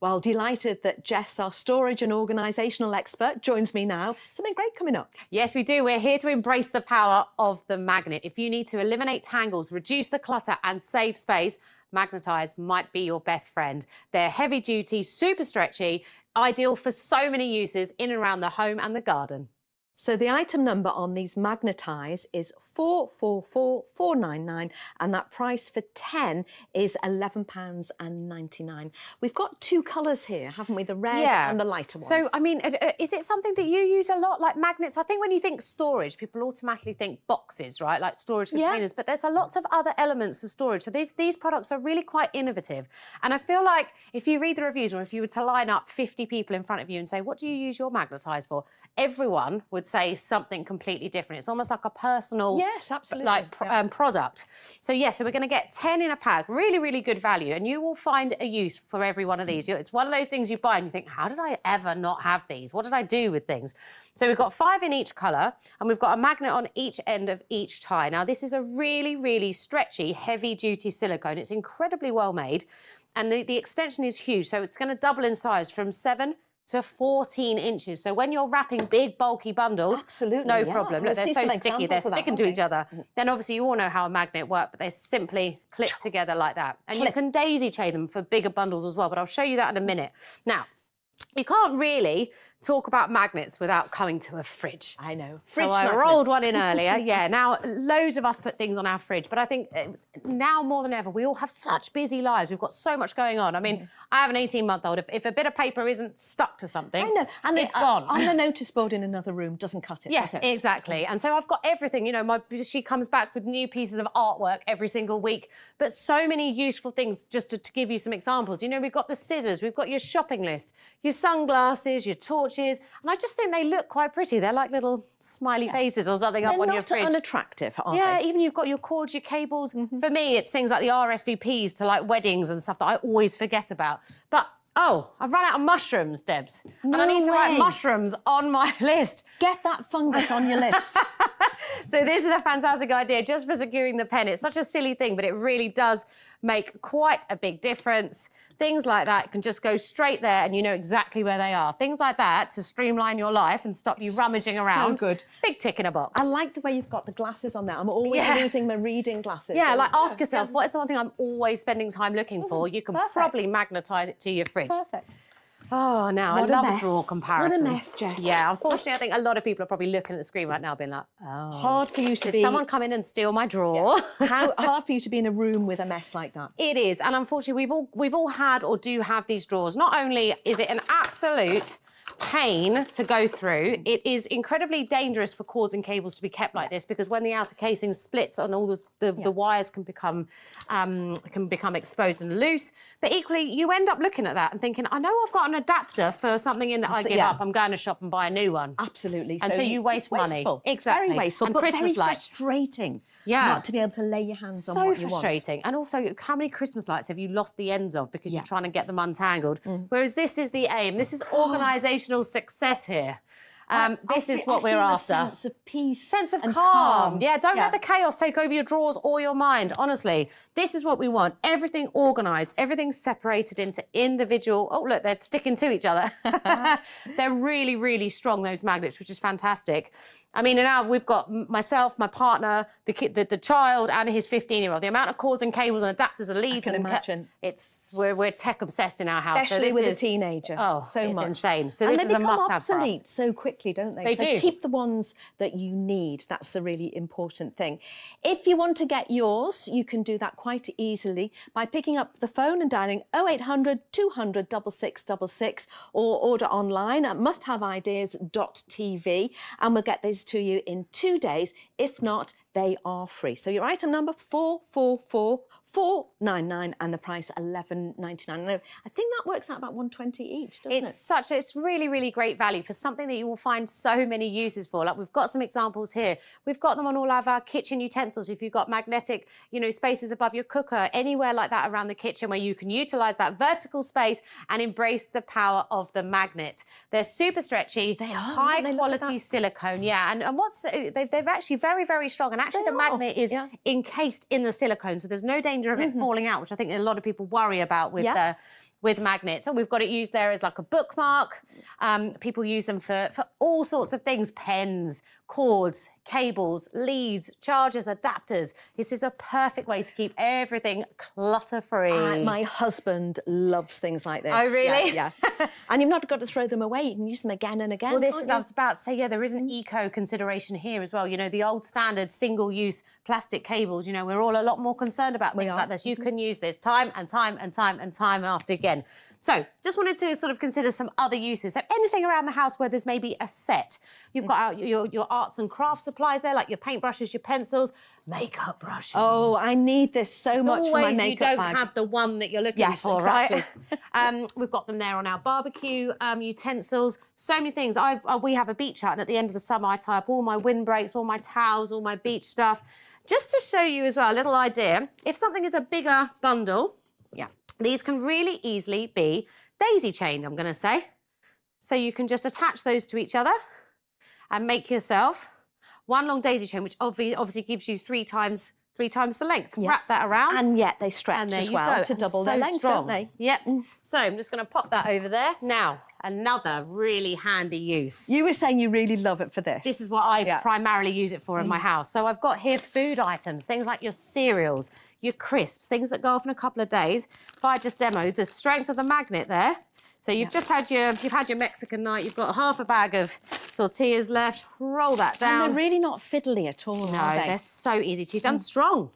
Well, delighted that Jess, our storage and organisational expert, joins me now. Something great coming up. Yes, we do. We're here to embrace the power of the magnet. If you need to eliminate tangles, reduce the clutter and save space, Magnetize might be your best friend. They're heavy duty, super stretchy, ideal for so many uses in and around the home and the garden. So the item number on these Magnetize is 444499, and that price for 10 is £11.99. We've got 2 colours here, haven't we? The red and the lighter ones. So, I mean, is it something that you use a lot, like magnets? I think when you think storage, people automatically think boxes, right? Like storage containers, but there's a lot of other elements of storage. So these products are really quite innovative. And I feel like if you read the reviews, or if you were to line up 50 people in front of you and say, what do you use your Magnetize for? Everyone would say something completely different. It's almost like a personal product. So so we're going to get 10 in a pack, really, really good value, and you will find a use for every one of these. It's one of those things you buy and you think, how did I ever not have these? What did I do with things? So we've got 5 in each colour, and we've got a magnet on each end of each tie. Now, this is a really, really stretchy, heavy-duty silicone. It's incredibly well made, and the extension is huge, so it's going to double in size from 7 to 14 inches. So when you're wrapping big, bulky bundles, no problem. Look, they're so sticky, they're sticking to each other. Then obviously you all know how a magnet works, but they simply clip together like that. And you can daisy chain them for bigger bundles as well, but I'll show you that in a minute. Now, you can't really talk about magnets without coming to a fridge. I know. So I rolled one in earlier. Now, loads of us put things on our fridge, but I think now more than ever, we all have such busy lives. We've got so much going on. I mean, I have an 18-month-old. If a bit of paper isn't stuck to something, I know. And it's gone. On the notice board in another room doesn't cut it. Yes, exactly. And so I've got everything. You know, she comes back with new pieces of artwork every single week, but so many useful things. Just to give you some examples, you know, we've got the scissors, we've got your shopping list, your sunglasses, your torches, and I just think they look quite pretty. They're like little smiley faces or something up on your fridge. They're not unattractive, are they? Yeah, even you've got your cords, your cables. For me, it's things like the RSVPs to like weddings and stuff that I always forget about. But I've run out of mushrooms, Debs. And I need to write mushrooms on my list. Get that fungus on your list. So this is a fantastic idea just for securing the pen. It's such a silly thing, but it really does make quite a big difference. Things like that can just go straight there and you know exactly where they are. Things like that to streamline your life and stop you rummaging around. So good. Big tick in a box. I like the way you've got the glasses on there. I'm always losing my reading glasses. Yeah, like ask yourself, what is the one thing I'm always spending time looking for? You can probably magnetise it to your fridge. Perfect. Oh, now I love a drawer comparison. What a mess, Jess. Yeah, unfortunately, I think a lot of people are probably looking at the screen right now being like, oh. Hard for you to Did someone come in and steal my drawer? Yeah. How hard for you to be in a room with a mess like that? It is, and unfortunately, we've all had or do have these drawers. Not only is it an absolute pain to go through, it is incredibly dangerous for cords and cables to be kept like this, because when the outer casing splits and all the wires can become exposed and loose. But equally, you end up looking at that and thinking, I know I've got an adapter for something in that I give up. I'm going to shop and buy a new one. Absolutely. And so you waste money. Exactly. Very wasteful, and but Christmas very lights. Frustrating. Not to be able to lay your hands on what you want. So frustrating. And also, how many Christmas lights have you lost the ends of because you're trying to get them untangled? Whereas this is the aim. This is organisational success here. This is what we're after. A sense of peace, sense of calm. Yeah, don't let the chaos take over your drawers or your mind. Honestly, this is what we want. Everything organised, everything separated into individual. Oh, look, they're sticking to each other. They're really, really strong, those magnets, which is fantastic. I mean, now we've got myself, my partner, the child, and his 15-year-old. The amount of cords and cables and adapters and leads. I can imagine. We're tech obsessed in our house. Especially with a teenager. Oh, so it's much. insane. So and this is a must-have for us. They become obsolete so quickly, don't they? They so do. Keep the ones that you need. That's the really important thing. If you want to get yours, you can do that quite easily by picking up the phone and dialing 0800 200 6666 or order online at musthaveideas.tv and we'll get these to you in 2 days. If not, they are free. So your item number 444499 and the price $11.99. I think that works out about $120 each, doesn't it? It's really, really great value for something that you will find so many uses for. Like we've got some examples here. We've got them on all of our kitchen utensils. If you've got magnetic, spaces above your cooker, anywhere like that around the kitchen where you can utilize that vertical space and embrace the power of the magnet. They're super stretchy. They are. High quality silicone. Yeah, and they're actually very, very strong. And actually the magnet is encased in the silicone, so there's no danger of it falling out, which I think a lot of people worry about with magnets. So we've got it used there as like a bookmark. People use them for all sorts of things: pens, cords, cables, leads, chargers, adapters. This is a perfect way to keep everything clutter-free. My husband loves things like this. Oh, really? Yeah. And you've not got to throw them away. You can use them again and again. Well, I was about to say, there is an eco consideration here as well. The old standard single-use plastic cables, we're all a lot more concerned about things like this. You can use this time and time and time and time and after again. So just wanted to sort of consider some other uses. So anything around the house where there's maybe a set. You've got your arts and crafts supplies there, like your paintbrushes, your pencils, makeup brushes. Oh, I need this so much for my makeup you bag. don't have the one that you're looking for, exactly. right? We've got them there on our barbecue utensils. So many things. We have a beach hut, and at the end of the summer, I tie up all my windbreaks, all my towels, all my beach stuff. Just to show you as well, a little idea. If something is a bigger bundle, these can really easily be daisy chained, I'm going to say. So you can just attach those to each other and make yourself one long daisy chain, which obviously gives you three times the length. Yeah. Wrap that around. And yet they stretch as well to double their length, don't they? Yep. So I'm just going to pop that over there. Now, another really handy use. You were saying you really love it for this. This is what I primarily use it for in my house. So I've got here food items, things like your cereals, your crisps, things that go off in a couple of days. If I just demo the strength of the magnet there. So you've just had your Mexican night, you've got half a bag of tortillas left, roll that down. And they're really not fiddly at all, no, are they? They're so easy to use and strong.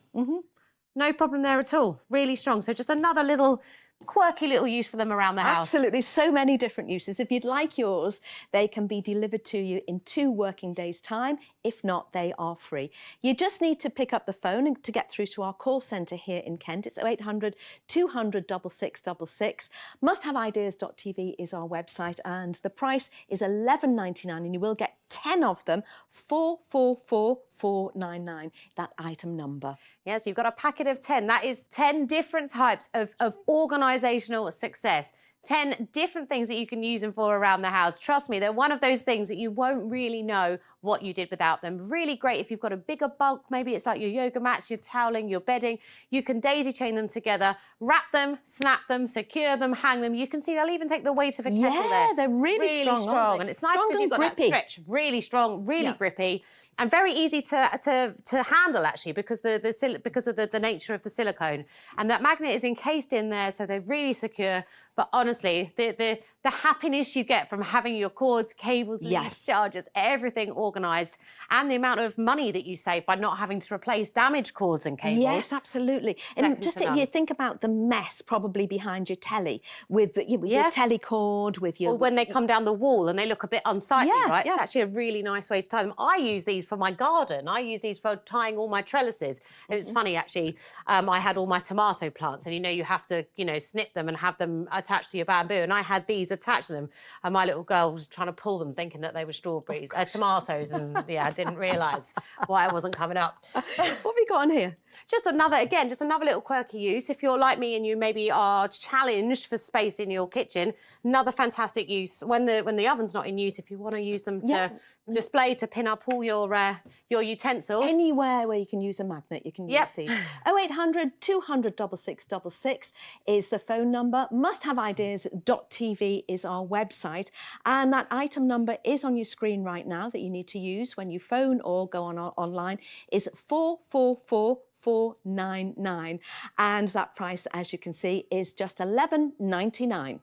No problem there at all, really strong. So just another quirky little use for them around the house. Absolutely, so many different uses. If you'd like yours, they can be delivered to you in 2 working days' time. If not, they are free. You just need to pick up the phone to get through to our call centre here in Kent. It's 0800 200 6666. Musthaveideas.tv is our website, and the price is $11.99, and you will get 10 of them, 444499, that item number. Yes, you've got a packet of 10. That is 10 different types of organisational success. 10 different things that you can use them for around the house. Trust me, they're one of those things that you won't really know what you did without them. Really great if you've got a bigger bulk, maybe it's like your yoga mats, your toweling, your bedding. You can daisy chain them together, wrap them, snap them, secure them, hang them. You can see they'll even take the weight of a kettle there. Yeah, they're really strong, aren't they? And it's nice because you've got that stretch. Really strong, really grippy. And very easy to handle actually because of the nature of the silicone. And that magnet is encased in there, so they're really secure. But honestly, the happiness you get from having your cords, cables, leads, chargers, everything organised, and the amount of money that you save by not having to replace damaged cords and cables. Yes, absolutely. And just if you think about the mess probably behind your telly with your telly cord, with your... Or when they come down the wall and they look a bit unsightly, right? It's actually a really nice way to tie them. I use these for my garden. I use these for tying all my trellises. And it's funny, actually, I had all my tomato plants, and you have to, snip them and have them attached to your bamboo. And I had these attached to them, and my little girl was trying to pull them, thinking that they were strawberries, tomatoes, and I didn't realise why it wasn't coming up. What have we got on here? Just another little quirky use. If you're like me and you maybe are challenged for space in your kitchen, another fantastic use when the oven's not in use. If you want to use them to display to pin up all your utensils. Anywhere where you can use a magnet, you can use these. 0800 200 6666 is the phone number. Musthaveideas.tv is our website, and that item number is on your screen right now that you need to use when you phone or go on online is 444499, and that price, as you can see, is just $11.99.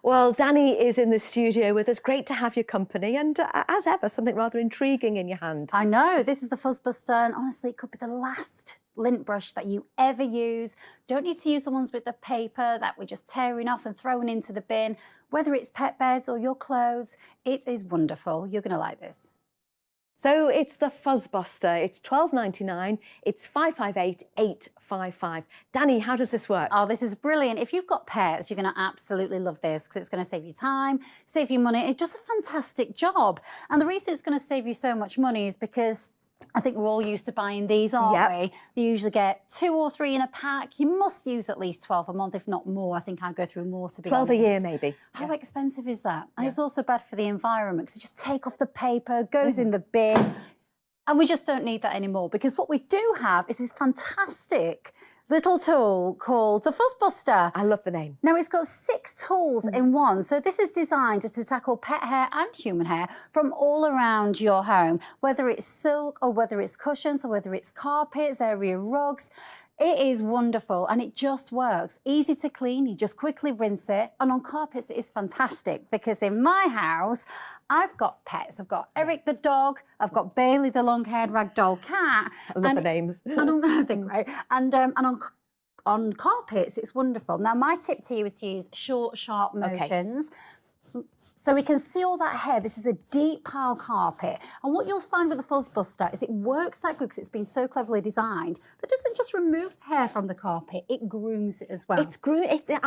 Well, Danny is in the studio with us. Great to have your company, and as ever, something rather intriguing in your hand. I know, this is the Fuzzbuster, and honestly, it could be the last lint brush that you ever use. Don't need to use the ones with the paper that we're just tearing off and throwing into the bin. Whether it's pet beds or your clothes, it is wonderful. You're going to like this. So it's the Fuzzbuster. It's $12.99. It's 558-855. Danny, how does this work? Oh, this is brilliant. If you've got pets, you're going to absolutely love this because it's going to save you time, save you money. It does a fantastic job. And the reason it's going to save you so much money is because I think we're all used to buying these, aren't we? You usually get 2 or 3 in a pack. You must use at least 12 a month, if not more. I think I go through more, to be 12 honest. a year, maybe. How expensive is that? And it's also bad for the environment because you just take off the paper, goes in the bin, and we just don't need that anymore because what we do have is this fantastic little tool called the Fuzzbuster. I love the name. Now, it's got 6 tools in one. So this is designed to tackle pet hair and human hair from all around your home, whether it's silk or whether it's cushions or whether it's carpets, area rugs. It is wonderful and it just works. Easy to clean, you just quickly rinse it. And on carpets, it is fantastic because in my house, I've got pets. I've got Eric the dog, I've got Bailey the long-haired ragdoll cat. I love the names. And on carpets, it's wonderful. Now, my tip to you is to use short, sharp motions. So we can see all that hair. This is a deep pile carpet. And what you'll find with the Fuzzbuster is it works that good because it's been so cleverly designed. But it doesn't just remove the hair from the carpet, it grooms it as well. I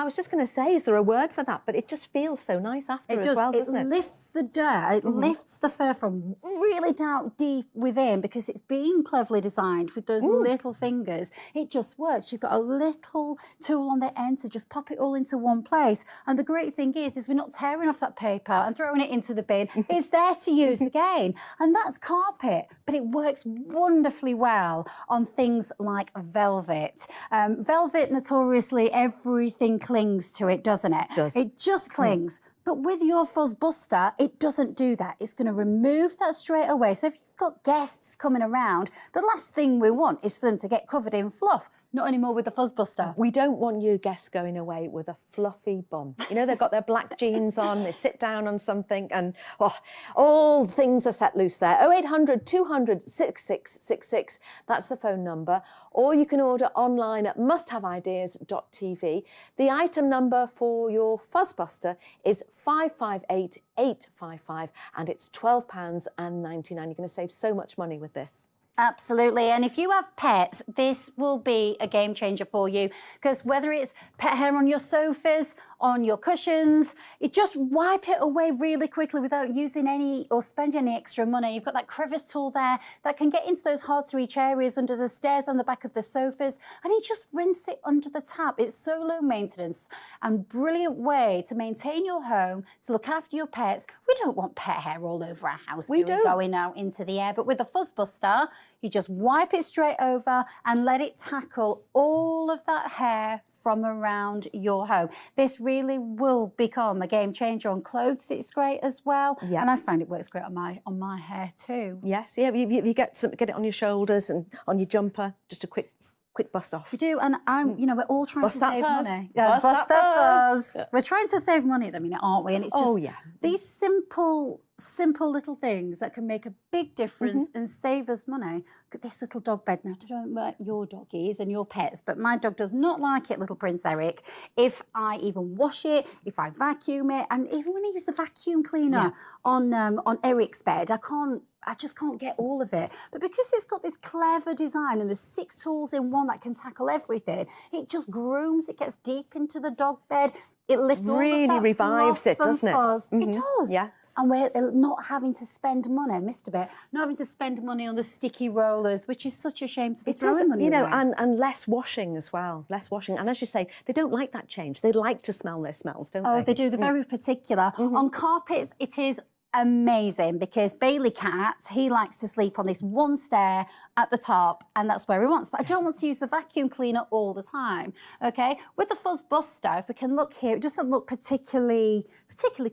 was just going to say, is there a word for that? But it just feels so nice after as well, doesn't it? It lifts the dirt, it lifts the fur from really down deep within because it's been cleverly designed with those little fingers. It just works. You've got a little tool on the end to just pop it all into one place. And the great thing is we're not tearing off that paper and throwing it into the bin. It's there to use again. And that's carpet, but it works wonderfully well on things like velvet. Velvet, notoriously, everything clings to it, doesn't it? It does. It just clings. But with your Fuzzbuster, it doesn't do that. It's going to remove that straight away. So if you've got guests coming around, the last thing we want is for them to get covered in fluff. Not anymore with the Fuzzbuster. We don't want you guests going away with a fluffy bum. You know, they've got their black jeans on, they sit down on something, and all things are set loose there. 0800 200 6666, that's the phone number. Or you can order online at musthaveideas.tv. The item number for your Fuzzbuster is 558-855, and it's £12.99. You're going to save so much money with this. Absolutely. And if you have pets, this will be a game changer for you because whether it's pet hair on your sofas, on your cushions, it just wipe it away really quickly without using any or spending any extra money. You've got that crevice tool there that can get into those hard to reach areas under the stairs on the back of the sofas, and you just rinse it under the tap. It's so low maintenance and brilliant way to maintain your home, to look after your pets. We don't want pet hair all over our house going out into the air, but with the Fuzzbuster, you just wipe it straight over and let it tackle all of that hair from around your home. This really will become a game changer on clothes. It's great as well. Yeah. And I find it works great on my hair too. Yes, yeah, you get it on your shoulders and on your jumper, just a quick bust off. We do, and we're all trying Bust to that save fuzz. money. Bust that fuzz. Yeah. We're trying to save money at the minute, aren't we? And it's just these simple little things that can make a big difference and save us money. Look at this little dog bed. Now, I don't know what your dog is and your pets, but my dog does not like it, little Prince Eric. If I even wash it, if I vacuum it, and even when I use the vacuum cleaner on Eric's bed, I just can't get all of it. But because it's got this clever design and there's 6 tools in one that can tackle everything, it just grooms, it gets deep into the dog bed, it lifts all of that really revives it, fluff and doesn't it? fuzz. It does. Yeah. And we're not having to spend money, I missed a bit, not having to spend money on the sticky rollers, which is such a shame to be throwing money away. And less washing as well, less washing. And as you say, they don't like that change. They like to smell their smells, don't they? Oh, they do. They're very particular. On carpets, it is amazing because Bailey Cat, he likes to sleep on this one stair at the top, and that's where he wants. But I don't want to use the vacuum cleaner all the time, okay? With the Fuzz Buster, if we can look here, it doesn't look particularly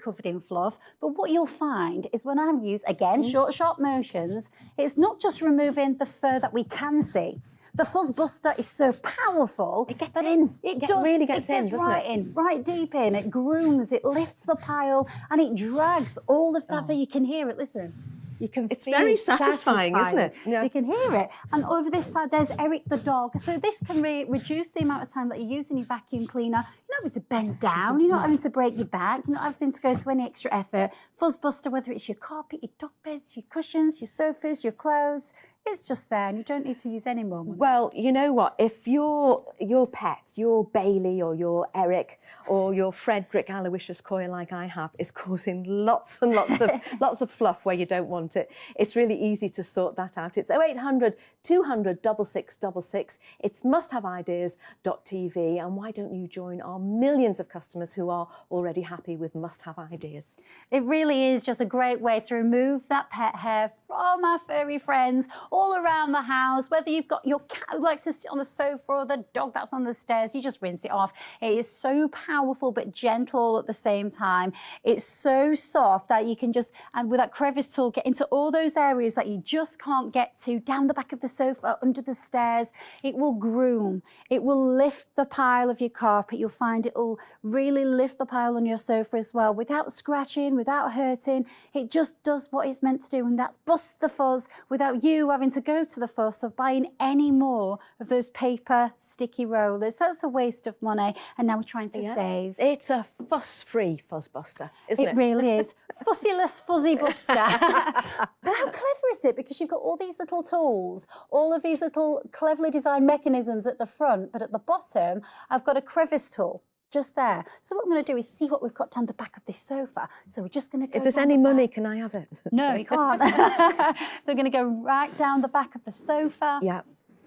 covered in fluff, but what you'll find is when I use, again, short, sharp motions, it's not just removing the fur that we can see. The Fuzz Buster is so powerful. It gets in. Really gets in, doesn't right it? in, right deep in. It grooms, it lifts the pile, and it drags all of that. You can hear it, listen. You can It's feel very it satisfying, isn't it? You can hear it. And over this side, there's Eric the dog. So this can reduce the amount of time that you're using your vacuum cleaner. You're not having to bend down. You're not having to break your back. You're not having to go to any extra effort. Fuzz Buster, whether it's your carpet, your dog beds, your cushions, your sofas, your clothes, it's just there and you don't need to use any more money. Well, you know what? If your pet, your Bailey or your Eric or your Frederick Aloysius Coil like I have, is causing lots and lots of fluff where you don't want it, it's really easy to sort that out. It's 0800 200 6666. It's musthaveideas.tv. And why don't you join our millions of customers who are already happy with Must Have Ideas? It really is just a great way to remove that pet hair from our furry friends all around the house. Whether you've got your cat who likes to sit on the sofa or the dog that's on the stairs, you just rinse it off. It is so powerful but gentle at the same time. It's so soft that you can just, and with that crevice tool, get into all those areas that you just can't get to, down the back of the sofa, under the stairs. It will groom. It will lift the pile of your carpet. You'll find it will really lift the pile on your sofa as well, without scratching, without hurting. It just does what it's meant to do, and that's bust the fuzz without you having to go to the fuss of buying any more of those paper sticky rollers. That's a waste of money, and now we're trying to save. It's a fuss-free Fuzz Buster, isn't it? It really is. Fussyless Fuzzy Buster. But how clever is it? Because you've got all these little tools, all of these little cleverly designed mechanisms at the front, but at the bottom, I've got a crevice tool. Just there. So what I'm going to do is see what we've got down the back of this sofa. So we're just going to go. If there's any money, can I have it? No, you can't. So we're going to go right down the back of the sofa. Yeah.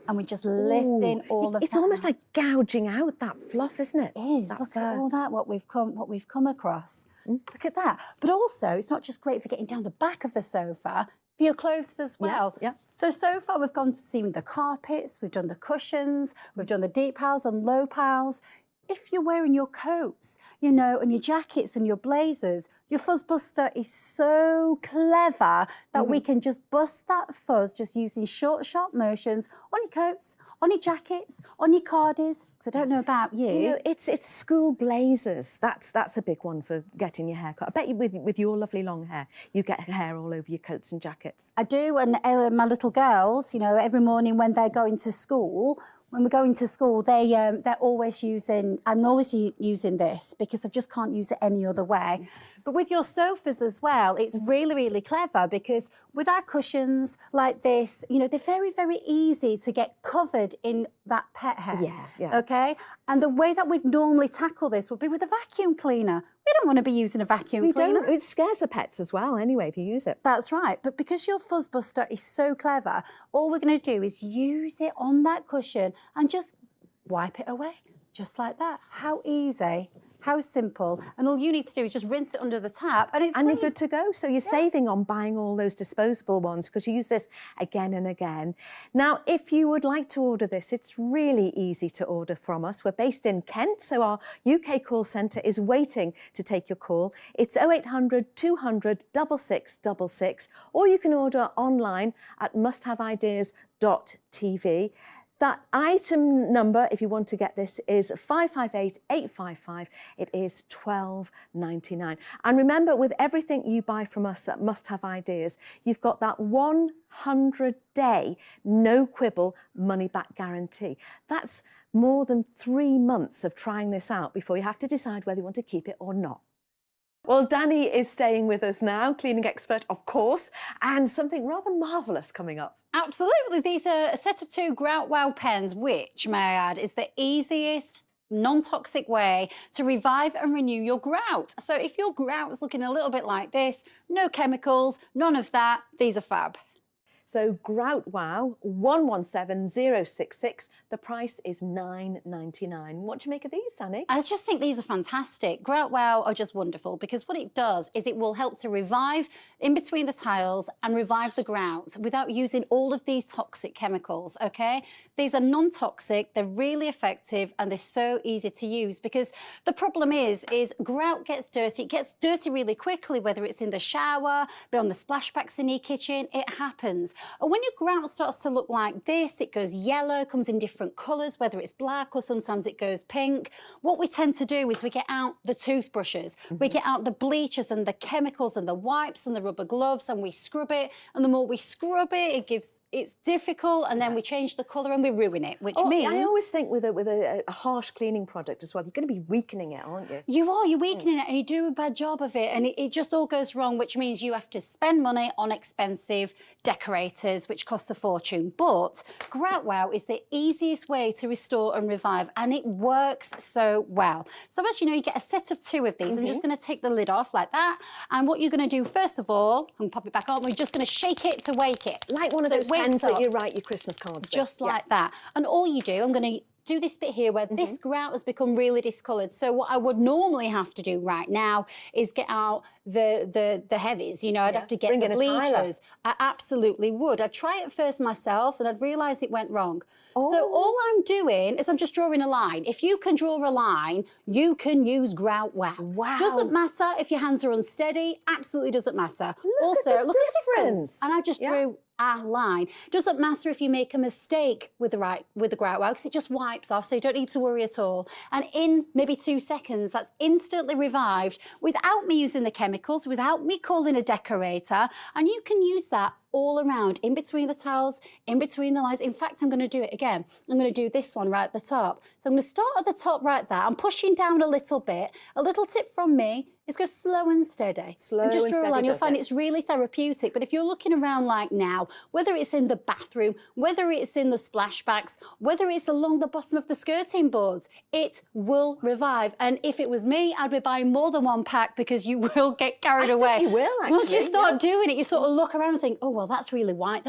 And we're just lifting all of that. It's almost like gouging out that fluff, isn't it? It is. Look at all that, what we've come across. Look at that. But also, it's not just great for getting down the back of the sofa, for your clothes as well. Yes, yeah. So far we've gone to seeing the carpets, we've done the cushions, we've done the deep piles and low piles. If you're wearing your coats, you know, and your jackets and your blazers, your Fuzz Buster is so clever that we can just bust that fuzz just using short, sharp motions on your coats, on your jackets, on your cardies. Because I don't know about you. You know, it's school blazers. That's a big one for getting your hair cut. I bet you with your lovely long hair, you get hair all over your coats and jackets. I do, and my little girls, you know, every morning when they're going to school, when we're going to school, they're always using, I'm always using this because I just can't use it any other way. But with your sofas as well, it's really, really clever because with our cushions like this, you know, they're very, very easy to get covered in that pet hair. Yeah. Okay? And the way that we'd normally tackle this would be with a vacuum cleaner. We don't want to be using a vacuum cleaner. Don't. It scares the pets as well, anyway, if you use it. That's right. But because your Fuzz Buster is so clever, all we're going to do is use it on that cushion and just wipe it away, just like that. How easy. How simple. And all you need to do is just rinse it under the tap and it's you're good to go. So you're saving on buying all those disposable ones because you use this again and again. Now, if you would like to order this, it's really easy to order from us. We're based in Kent, so our UK call centre is waiting to take your call. It's 0800 200 6666, or you can order online at musthaveideas.tv. That item number, if you want to get this, is 558855. It is £12.99. And remember, with everything you buy from us at Must Have Ideas, you've got that 100-day no quibble money-back guarantee. That's more than 3 months of trying this out before you have to decide whether you want to keep it or not. Well, Danny is staying with us now, cleaning expert, of course, and something rather marvellous coming up. Absolutely. These are a set of 2 Grout Wow pens, which, may I add, is the easiest non-toxic way to revive and renew your grout. So if your grout is looking a little bit like this, no chemicals, none of that, these are fab. So Grout Wow 117066. The price is $9.99. What do you make of these, Danny? I just think these are fantastic. Grout Wow are just wonderful because what it does is it will help to revive in between the tiles and revive the grout without using all of these toxic chemicals, okay? These are non-toxic, they're really effective, and they're so easy to use because the problem is grout gets dirty. It gets dirty really quickly, whether it's in the shower, beyond the splashbacks in your kitchen, it happens. And when your grout starts to look like this, it goes yellow, comes in different colours, whether it's black or sometimes it goes pink. What we tend to do is we get out the toothbrushes, we get out the bleachers and the chemicals and the wipes and the rubber gloves, and we scrub it. And the more we scrub it, it's difficult, and then we change the colour and we ruin it, which means... I always think with a harsh cleaning product as well, you're going to be weakening it, aren't you? You're weakening it, and you do a bad job of it, and it just all goes wrong, which means you have to spend money on expensive decorators, which costs a fortune. But Grout Wow is the easiest way to restore and revive, and it works so well. So as you know, you get a set of 2 of these. I'm just going to take the lid off like that, and what you're going to do first of all, and pop it back on, we're just going to shake it to wake it. Like one of those pens that you write your Christmas cards with. Just like that. And all you do, I'm going to do this bit here where this grout has become really discoloured. So what I would normally have to do right now is get out the heavies, you know, I'd have to get the bleachers. I absolutely would. I'd try it first myself and I'd realise it went wrong. So all I'm doing is I'm just drawing a line. If you can draw a line, you can use Grout Wow. Wow. Doesn't matter if your hands are unsteady, absolutely doesn't matter. Look at the difference. And I just drew a line. Doesn't matter if you make a mistake with the Grout Wow, because it just wipes off, so you don't need to worry at all. And in maybe 2 seconds, that's instantly revived without me using the chemicals, without me calling a decorator, and you can use that all around, in between the tiles, in between the lines. In fact, I'm going to do it again. I'm going to do this one right at the top. So I'm going to start at the top right there. I'm pushing down a little bit. A little tip from me is go slow and steady. And just draw a line. You'll find it's really therapeutic. But if you're looking around like now, whether it's in the bathroom, whether it's in the splashbacks, whether it's along the bottom of the skirting boards, it will revive. And if it was me, I'd be buying more than 1 pack because you will get carried away. You will, actually. Once you start doing it, you sort of look around and think, oh, well, that's really white.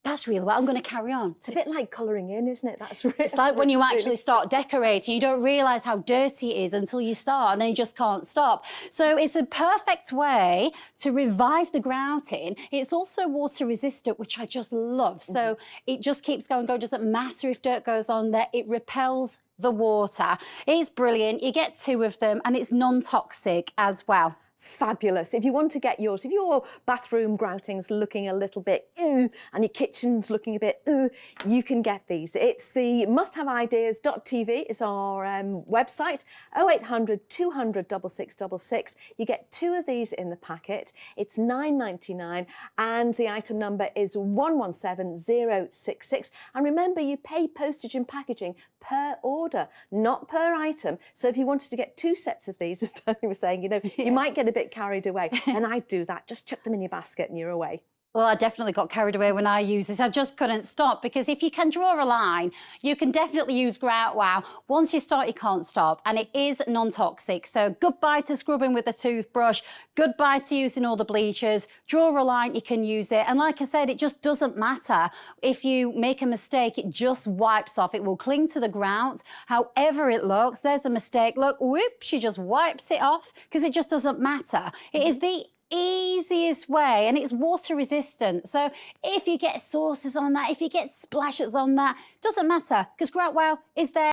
That's really well. I'm going to carry on. It's a bit like colouring in, isn't it? It's like when you actually start decorating, you don't realise how dirty it is until you start, and then you just can't stop. So it's a perfect way to revive the grouting. It's also water resistant, which I just love. So it just keeps going. Doesn't matter if dirt goes on there. It repels the water. It's brilliant. You get 2 of them, and it's non-toxic as well. Fabulous. If you want to get yours, if your bathroom grouting's looking a little bit and your kitchen's looking a bit you can get these. It's the musthaveideas.tv is our website, 0800 200 6666. You get 2 of these in the packet. It's $9.99 and the item number is 117066. And remember, you pay postage and packaging per order, not per item. So if you wanted to get 2 sets of these, as Tony was saying, you know, you might get a bit carried away. And I do that. Just chuck them in your basket and you're away. Well, I definitely got carried away when I used this. I just couldn't stop, because if you can draw a line, you can definitely use Grout Wow. Once you start, you can't stop, and it is non-toxic. So goodbye to scrubbing with a toothbrush, goodbye to using all the bleachers. Draw a line, you can use it. And like I said, it just doesn't matter. If you make a mistake, it just wipes off. It will cling to the grout. However it looks, there's a mistake. Look, whoop, she just wipes it off, because it just doesn't matter. It is the easiest way, and it's water resistant. So if you get sauces on that, if you get splashes on that, doesn't matter, because Grout Wow is there.